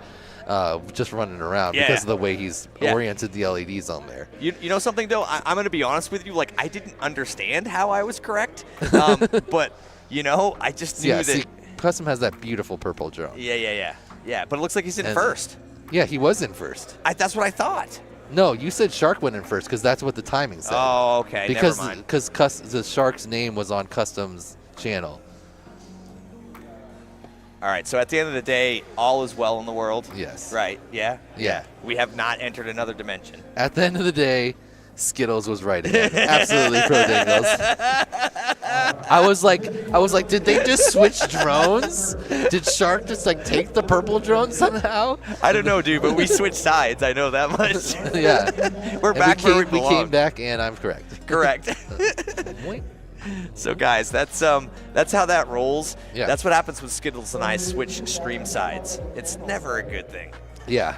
Just running around because of the way he's oriented the LEDs on there. You know something, though? I'm going to be honest with you. Like, I didn't understand how I was correct. But, you know, I just knew that. See, Custom has that beautiful purple drone. Yeah, but it looks like he's in first. Yeah, he was in first. That's what I thought. No, you said Shark went in first because that's what the timing said. Oh, okay. Because, never mind. Because the Shark's name was on Custom's channel. All right, so at the end of the day, all is well in the world. Yes. Right, yeah? Yeah. We have not entered another dimension. At the end of the day, Skittles was right again. Absolutely pro Dingles. I was like, did they just switch drones? Did Shark just like take the purple drone somehow? I don't know, dude, but we switched sides. I know that much. Yeah. We're back where we belong. We came back, and I'm correct. Correct. So guys, that's how that rolls. Yeah. That's what happens when Skittles and I switch stream sides. It's never a good thing. Yeah.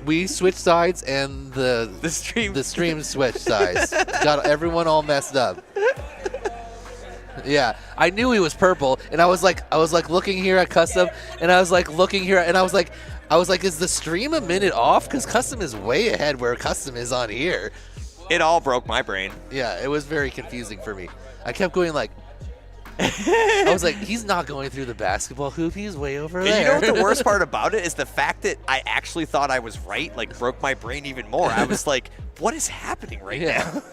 We switched sides, and the stream switched sides. Got everyone all messed up. Yeah, I knew he was purple, and I was like looking here at Custom, and I was like looking here, and I was like, is the stream a minute off? Because Custom is way ahead where Custom is on here. It all broke my brain. Yeah, it was very confusing for me. I kept going like, I was like, he's not going through the basketball hoop. He's way over there. You know what the worst part about it is? The fact that I actually thought I was right, like, broke my brain even more. I was like, what is happening right now?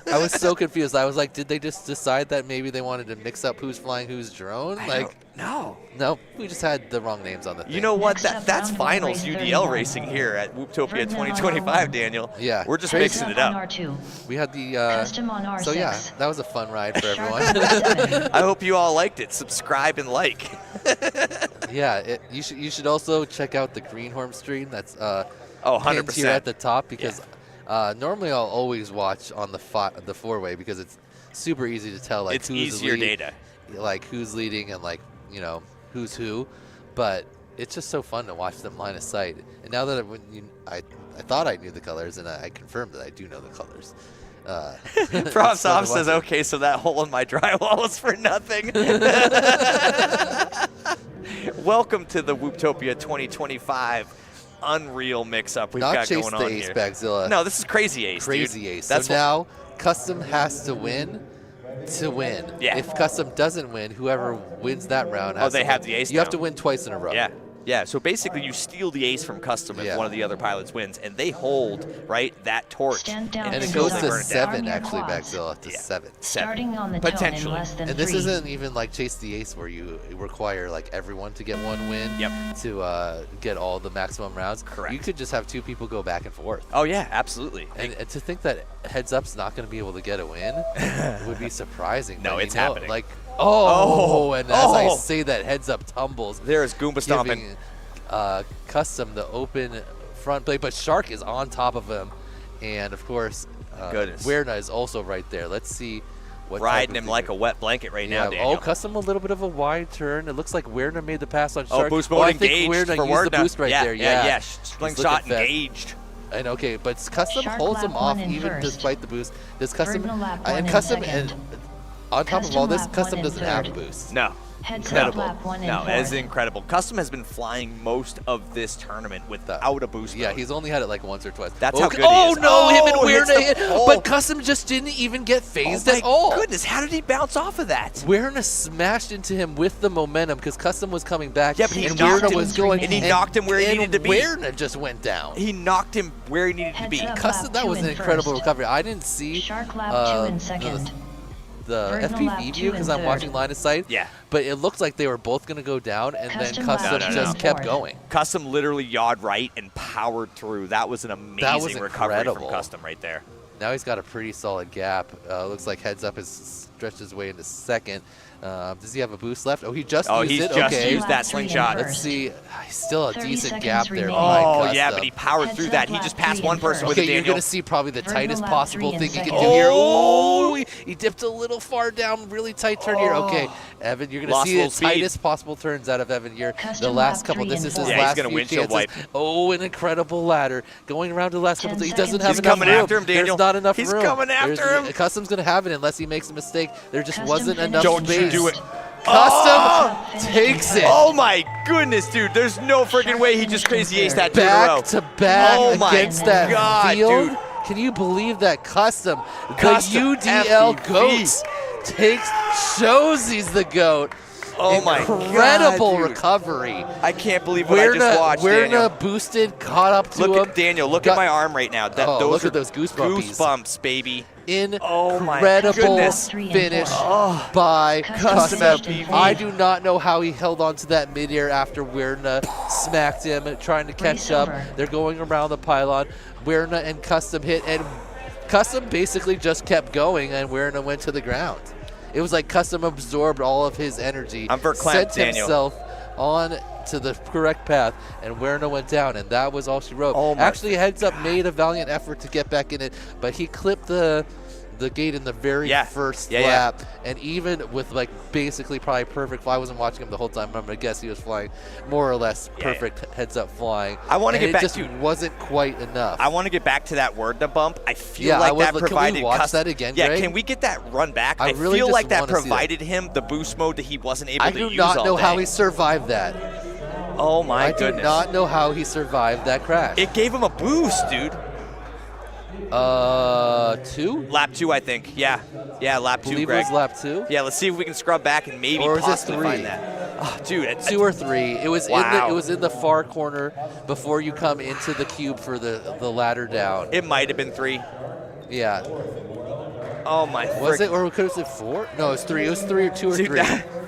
I was so confused. I was like, did they just decide that maybe they wanted to mix up who's flying whose drone? No, we just had the wrong names on the thing. You know what? That's finals UDL racing here at Whooptopia 2025, Daniel. Yeah. We're just mixing it up. We had the Custom on R6. So yeah, that was a fun ride for everyone. I hope you all liked it. Subscribe and like. Yeah, you should also check out the Greenhorn stream. That's 100% here at the top because normally I'll always watch on the 4-way because it's super easy to tell like it's who's easier data, like who's leading and like who's who, but it's just so fun to watch them line of sight. And now that I thought I knew the colors, and I confirmed that I do know the colors. Props off says, okay, so that hole in my drywall is for nothing. Welcome to the Whooptopia 2025 unreal mix-up we've got going on here. Not Chase the Ace, Bagzilla. No, this is Crazy Ace, Crazy dude. Ace. That's so now Custom has to win. Yeah. If Custom doesn't win, whoever wins that round has they have the ace You have to win twice in a row. Yeah, so basically you steal the ace from Custom if one of the other pilots wins, and they hold, that torch. And it goes to 7, actually, Bagzilla, to 7. Starting on the potentially. tone in less than And this 3. isn't even like Chase the Ace where you require like everyone to get one win to get all the maximum rounds. Correct. You could just have 2 people go back and forth. Oh, yeah, absolutely. And to think that Heads Up's not going to be able to get a win would be surprising. No, it's happening. Like, and as I say that, Heads Up tumbles. There is Goomba stomping. Giving, Custom the open front plate, but Shark is on top of him, and of course, Werna is also right there. Let's see what riding him like a wet blanket right now, Daniel. Oh, Custom a little bit of a wide turn. It looks like Werna made the pass on Shark. Boost mode engaged Werna for used the boost right there. Yeah. Slingshot engaged. And okay, but Custom Shark holds him off even first. despite the boost. Does Custom Virginal lap and one in Custom second. and on top of Custom all this, lap Custom one in doesn't have a third. boost. No. Heads incredible. up, lap 1 in No, fourth. it is incredible. Custom has been flying most of this tournament without a boost Yeah, mode. he's only had it like once or twice. That's how good he Oh is. no, him and hits Weirna the hit, pole. but Custom just didn't even get phased at all. Oh my goodness, how did he bounce off of that? Weirna smashed into him with the momentum because Custom was coming back. Yeah, but he and knocked Weirna him, was going, and he knocked him where he needed to be. Weirna just went down. He knocked him where he needed to be. Custom, that was an incredible recovery. I didn't see Shark lap 2 in second. the Virginal lap FPV 2 view because in I'm third. watching line of sight. Yeah. But it looked like they were both going to go down, and Custom then Custom lap just two kept in going. Custom literally yawed right and powered through. That was an amazing recovery from incredible. Custom right there. Now he's got a pretty solid gap. Looks like Heads Up has stretched his way into second. Does he have a boost left? Oh, he just used he's it. just Okay. used that slingshot. Let's see. He's still a 30 decent gap seconds there. remaining. behind Oh, Custom. yeah, but he powered through that. He just passed one person with Okay, it, you're Daniel. going to see probably the Virginal tightest lap possible 3 thing in he can second. do here. Oh! Oh, he dipped a little far down, really tight turn here. Okay, Evan, you're going to Lost see a the little speed. tightest possible turns out of Evan here. Custom The last lap couple, 3 this and is his four. Yeah, he's last gonna few windshield chances. wipe. Oh, an incredible ladder. Going around to the last couple, 10 he doesn't have He's enough coming room. after him, Daniel. There's not enough He's room. coming after him. Custom's going to have it unless he makes a mistake. There just Custom wasn't finished enough Don't space. you do it. Custom takes it. Oh my goodness, dude. There's no freaking way he just crazy aced that 2 in a row. Back to back Oh my against that God, field. dude. Can you believe that Custom, Custom the UDL FPV. GOAT, shows he's the GOAT. Oh my Incredible God, dude. recovery. I can't believe what I just watched, Daniel. Weirna boosted, caught up to Look him. at Daniel. Look at my arm right now. That, those look are at those goosebumpies. Goosebumps, baby. Incredible my goodness. finish Oh. by Custom Custom. FPV. I do not know how he held on to that midair after Weirna smacked him and trying to catch Race up. over. They're going around the pylon. Weirna and Custom hit, and Custom basically just kept going, and Weirna went to the ground. It was like Custom absorbed all of his energy, I'm for clamp, sent Daniel. himself on to the correct path, and Weirna went down, and that was all she wrote. Oh my Actually, Heads Up made a valiant effort to get back in it, but he clipped the gate in the very first lap, and even with like basically probably perfect fly, I wasn't watching him the whole time, but I'm gonna guess he was flying more or less perfect Heads Up flying. I want to get it back just to wasn't quite enough. I want to get back to that Wordna bump. I feel Yeah, like that can we provided watch Custom. that again, Yeah, Greg? can we get that run back? I really feel just like that wanna see that. provided him the boost mode that he wasn't able I to do use not all know day. how he survived that. Oh my I goodness. do not know how he survived that crash. It gave him a boost, dude. 2? Lap 2, I think. Yeah, lap 2, believe Greg. it was lap 2? Yeah, let's see if we can scrub back and maybe Or was it possibly 3? find that. Oh, dude, 2 or 3. It was Wow. it was in the far corner before you come into the cube for the ladder down. It might have been 3. Yeah. Oh my. Was it, or could it have 4? No, it was 3. It was 3 or 2 or 3.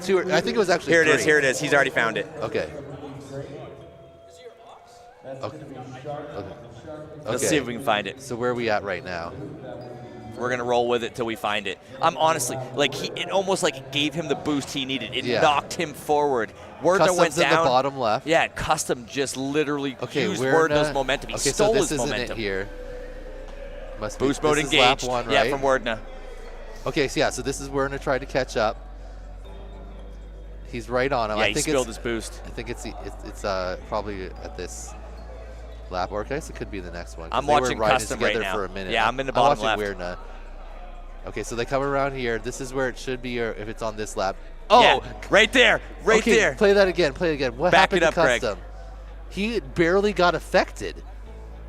2 or, I think it was actually Here 3. it is. Here it is. He's already found it. Okay. Let's see if we can find it. So where are we at right now? We're gonna roll with it till we find it. I'm honestly like it almost like it gave him the boost he needed. It knocked him forward. Wordna Custom's went down. in the bottom left. Yeah, Custom just literally used Weirna- Wordna's momentum. He okay, stole so this his isn't momentum. it here. Must Boost be, mode this is lap engaged. 1, Yeah, right? from Wordna. Okay, so yeah, so this is Weirna tried to catch up. He's right on him. Yeah, I he think spilled it's, his boost. I think it's probably at this lap, or I guess it could be the next one. 'cause I'm they were watching riding Custom together right now. for a minute. Yeah, I'm in the bottom watching left. Weirna. Okay, so they come around here. This is where it should be, or if it's on this lap. Oh, Yeah, right there, right okay, there. Play that again. Play it again. What Back happened it up, to Greg. Custom? He barely got affected.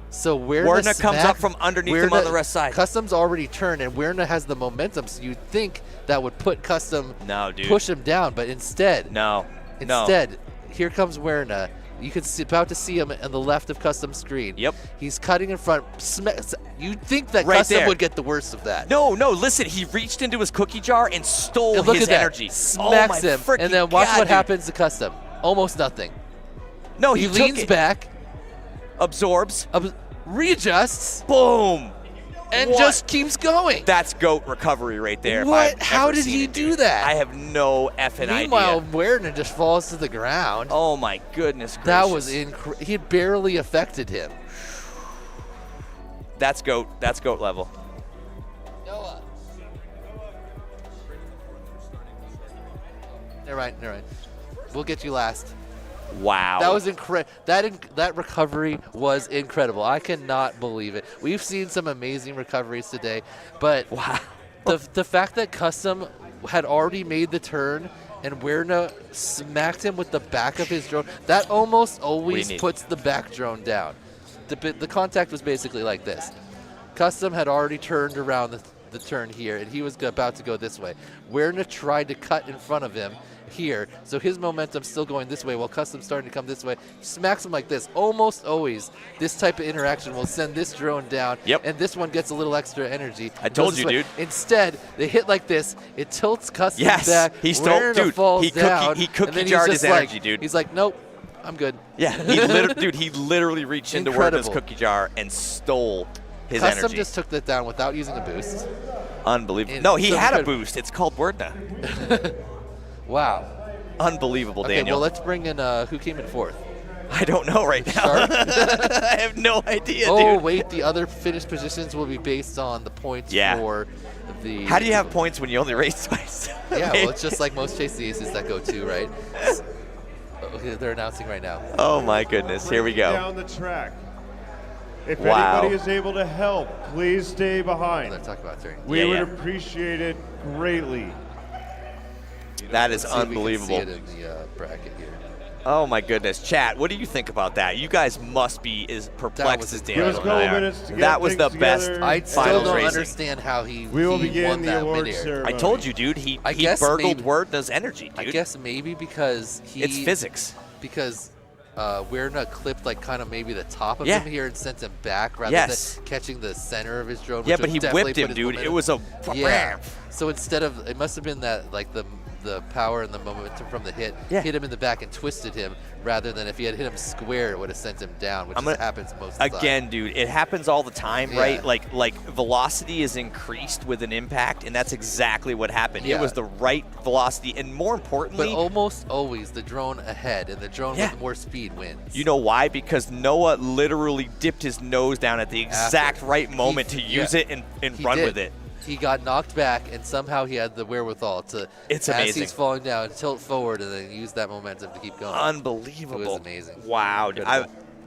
So Weirna comes up from underneath him on the rest side. Custom's already turned, and Weirna has the momentum, so you'd think that would put Custom, No, dude. push him down, but instead, No. here comes Weirna. You can see, about to see him on the left of Custom's screen. Yep. He's cutting in front. You'd think that Right Custom there. would get the worst of that. No, listen. He reached into his cookie jar and stole And look his at that. energy. Smacks oh my him, freaking and then watch God, what dude. happens to Custom. Almost nothing. No, he took leans it. back, absorbs, readjusts, boom, and What? just keeps going. That's GOAT recovery right there. if What? I've How ever did seen he it, do dude. that? I have no effing Meanwhile, idea. Weirna just falls to the ground. Oh my goodness gracious. That was he barely affected him. That's GOAT. That's GOAT level. Noah. Never mind. We'll get you last. Wow. That was incredible. That recovery was incredible. I cannot believe it. We've seen some amazing recoveries today, but wow. The fact that Custom had already made the turn and Werner smacked him with the back of his drone. That almost always need? puts the back drone down. The contact was basically like this. Custom had already turned around the turn here, and he was about to go this way. Werner tried to cut in front of him here, so his momentum's still going this way while Custom's starting to come this way. Smacks him like this. Almost always, this type of interaction will send this drone down, and this one gets a little extra energy. I told you, dude. Instead, they hit like this. It tilts Custom back. He stole, Werner dude. falls down, He and cookie then jarred he's his just energy, dude. He's like, nope, I'm good. Yeah, he literally reached into Werner's cookie jar and stole his Custom energy. just took that down without using a boost. Unbelievable. No, he had a boost. It's called Werner. Wow. Unbelievable, Okay, Daniel. well, let's bring in who came in fourth. I don't know right now. I have no idea, dude. Oh, wait, the other finished positions will be based on the points for the... How do you have points when you only race twice? Yeah, well, it's just like most Chase the Aces that go 2, right? Okay, they're announcing right now. Oh, my goodness. Here we go. Down the track. If Wow. anybody is able to help, please stay behind. Let's talk about turning. We would appreciate it greatly. That is Let's see if we can unbelievable. see it in the bracket here. Oh my goodness, chat! What do you think about that? You guys must be as perplexed as Daniel and I are. That was the best I still finals don't racing. understand how he will he begin won the that award midair. ceremony. I told you, dude. He guess burgled maybe- Werner's energy, dude. I guess maybe because he... It's physics. Because Werner clipped like kind of maybe the top of Yeah. him here and sent him back rather than catching the center of his drone. Yeah, which but would he definitely whipped put him, his dude. momentum- It was a yeah. So instead of, it must have been that like the power and the momentum from the hit hit him in the back and twisted him, rather than if he had hit him square, it would have sent him down, which happens most of the time. Again, dude, it happens all the time, Yeah. right? Like velocity is increased with an impact, and that's exactly what happened. Yeah. It was the right velocity, and more importantly, But almost always the drone ahead, and the drone with more speed wins. you know why? Because Noah literally dipped his nose down at the exact right moment to use it and He run did. with it. He got knocked back, and somehow he had the wherewithal to, It's as amazing. he's falling down, tilt forward and then use that momentum to keep going. Unbelievable. It was amazing. Wow. Dude.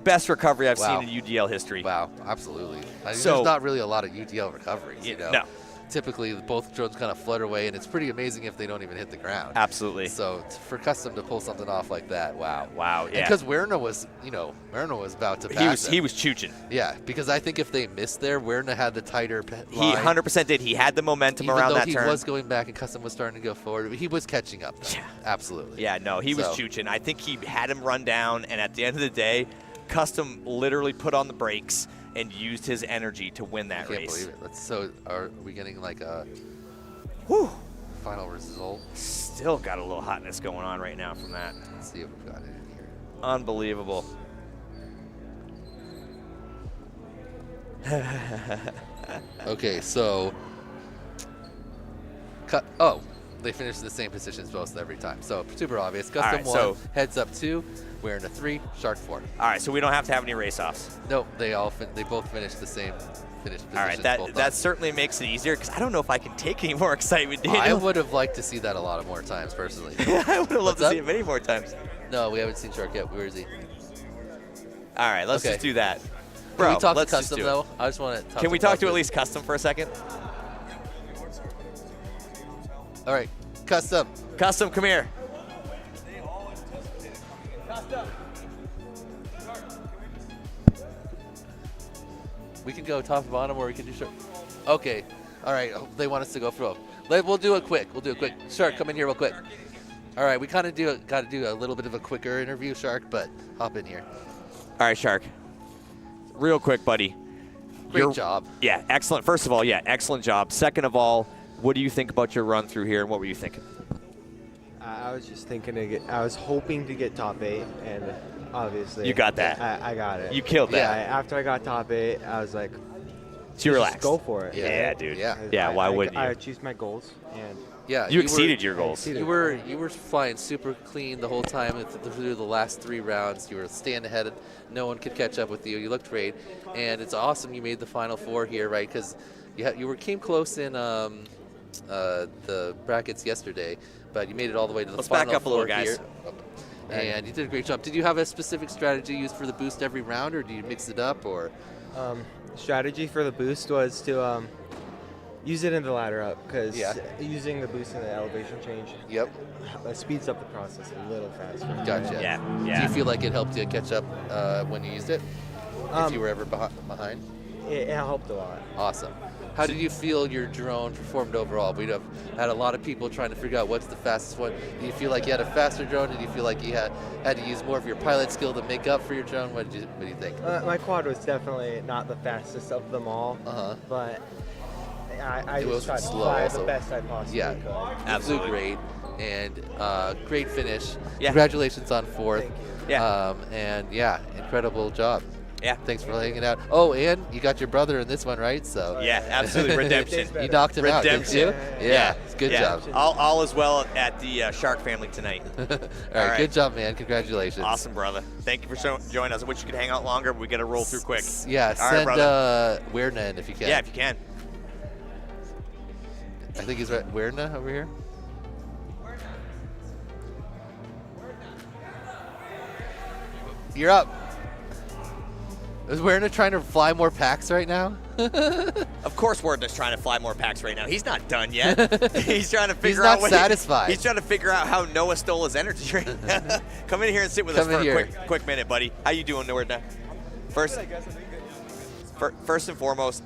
Best recovery I've seen in UDL history. Wow, absolutely. There's not really a lot of UDL recoveries, you know? No. Typically, both drones kind of flutter away, and it's pretty amazing if they don't even hit the ground. Absolutely. So for Custom to pull something off like that, wow. Wow, And yeah. because Werner was about to pass He him. was chooching. Yeah, because I think if they missed there, Werner had the tighter He line. 100% did. He had the momentum Even around though that he turn. was going back and Custom was starting to go forward, he was catching up. Though. Yeah. Absolutely. Yeah, no, he was So- chooching. I think he had him run down, and at the end of the day, Custom literally put on the brakes and used his energy to win that I can't race. believe it. So are we getting like a final result? Still got a little hotness going on right now from that. Let's see if we've got it in here. Unbelievable. Okay, so they finished in the same positions most every time. So super obvious. Custom right, 1, so- heads up 2, we're in a 3, Shark 4. All right, so we don't have to have any race-offs. Nope, they both finished the same finished positions. All right, that certainly makes it easier because I don't know if I can take any more excitement, Daniel. I would have liked to see that a lot more times, personally. I would have loved What's to up? see it many more times. No, we haven't seen Shark yet. Where is he? All right, let's Okay. just do that. Can Bro, we talk to let's just Custom, do it. though? I just want to talk Can we him talk about to at this. least Custom for a second? All right, Custom. Custom, come here. We can go top to bottom, or we can do Shark. Okay. All right. They want us to go through. We'll do it quick. Shark, come in here real quick. All right. We kind of got to do a little bit of a quicker interview, Shark, but hop in here. All right, Shark. Real quick, buddy. Great job. Yeah, excellent. First of all, yeah, excellent job. Second of all, what do you think about your run through here, and what were you thinking? I was just thinking I was hoping to get top 8, and obviously You got that. I got it. You killed that. Yeah. After I got top 8, I was like, So you let's relaxed. just go for it. Yeah, dude. Yeah. Yeah, why wouldn't you? I achieved my goals, and Yeah, You exceeded your goals. You were flying super clean the whole time through the last 3 rounds. You were staying ahead. No one could catch up with you. You looked great, and it's awesome you made the final 4 here, right? Because you came close in the brackets yesterday, but you made it all the way to the Let's final back up a little, 4 guys. here. And you did a great job. Did you have a specific strategy used for the boost every round, or do you mix it up, or? strategy for the boost was to Use it in the ladder up, because using the boost and the elevation change. Yep. That speeds up the process a little faster. Gotcha. Do you feel like it helped you catch up when you used it? If you were ever behind? It helped a lot. Awesome. How did you feel your drone performed overall? We'd have had a lot of people trying to figure out what's the fastest one. Do you feel like you had a faster drone? Did you feel like you had to use more of your pilot skill to make up for your drone? What do you think? My quad was definitely not the fastest of them all, but I just tried to fly the best I possibly could. Absolutely great, and great finish. Yeah. Congratulations on 4th. Yeah. And incredible job. Yeah. Thanks for hanging out. Oh, and you got your brother in this one, right? So. Yeah, absolutely. Redemption. You knocked him out, didn't you? Yeah. Good job. All is well at the Shark family tonight. All right. Good job, man. Congratulations. Awesome, brother. Thank you for joining us. I wish you could hang out longer, but we got to roll through quick. Yeah. All Send right, Weirna in if you can. Yeah, if you can. I think he's right. Weirna over here. You're up. Is Weirna trying to fly more packs right now? Of course, Weirna's trying to fly more packs right now. He's not done yet. He's trying to figure out. He's not satisfied. He's trying to figure out how Noah stole his energy right now. Come in here and sit with us for a quick minute, buddy. How you doing, Weirna? First and foremost,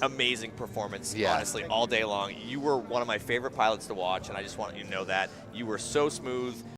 amazing performance. Honestly, all day long. You were one of my favorite pilots to watch, and I just want you to know that you were so smooth.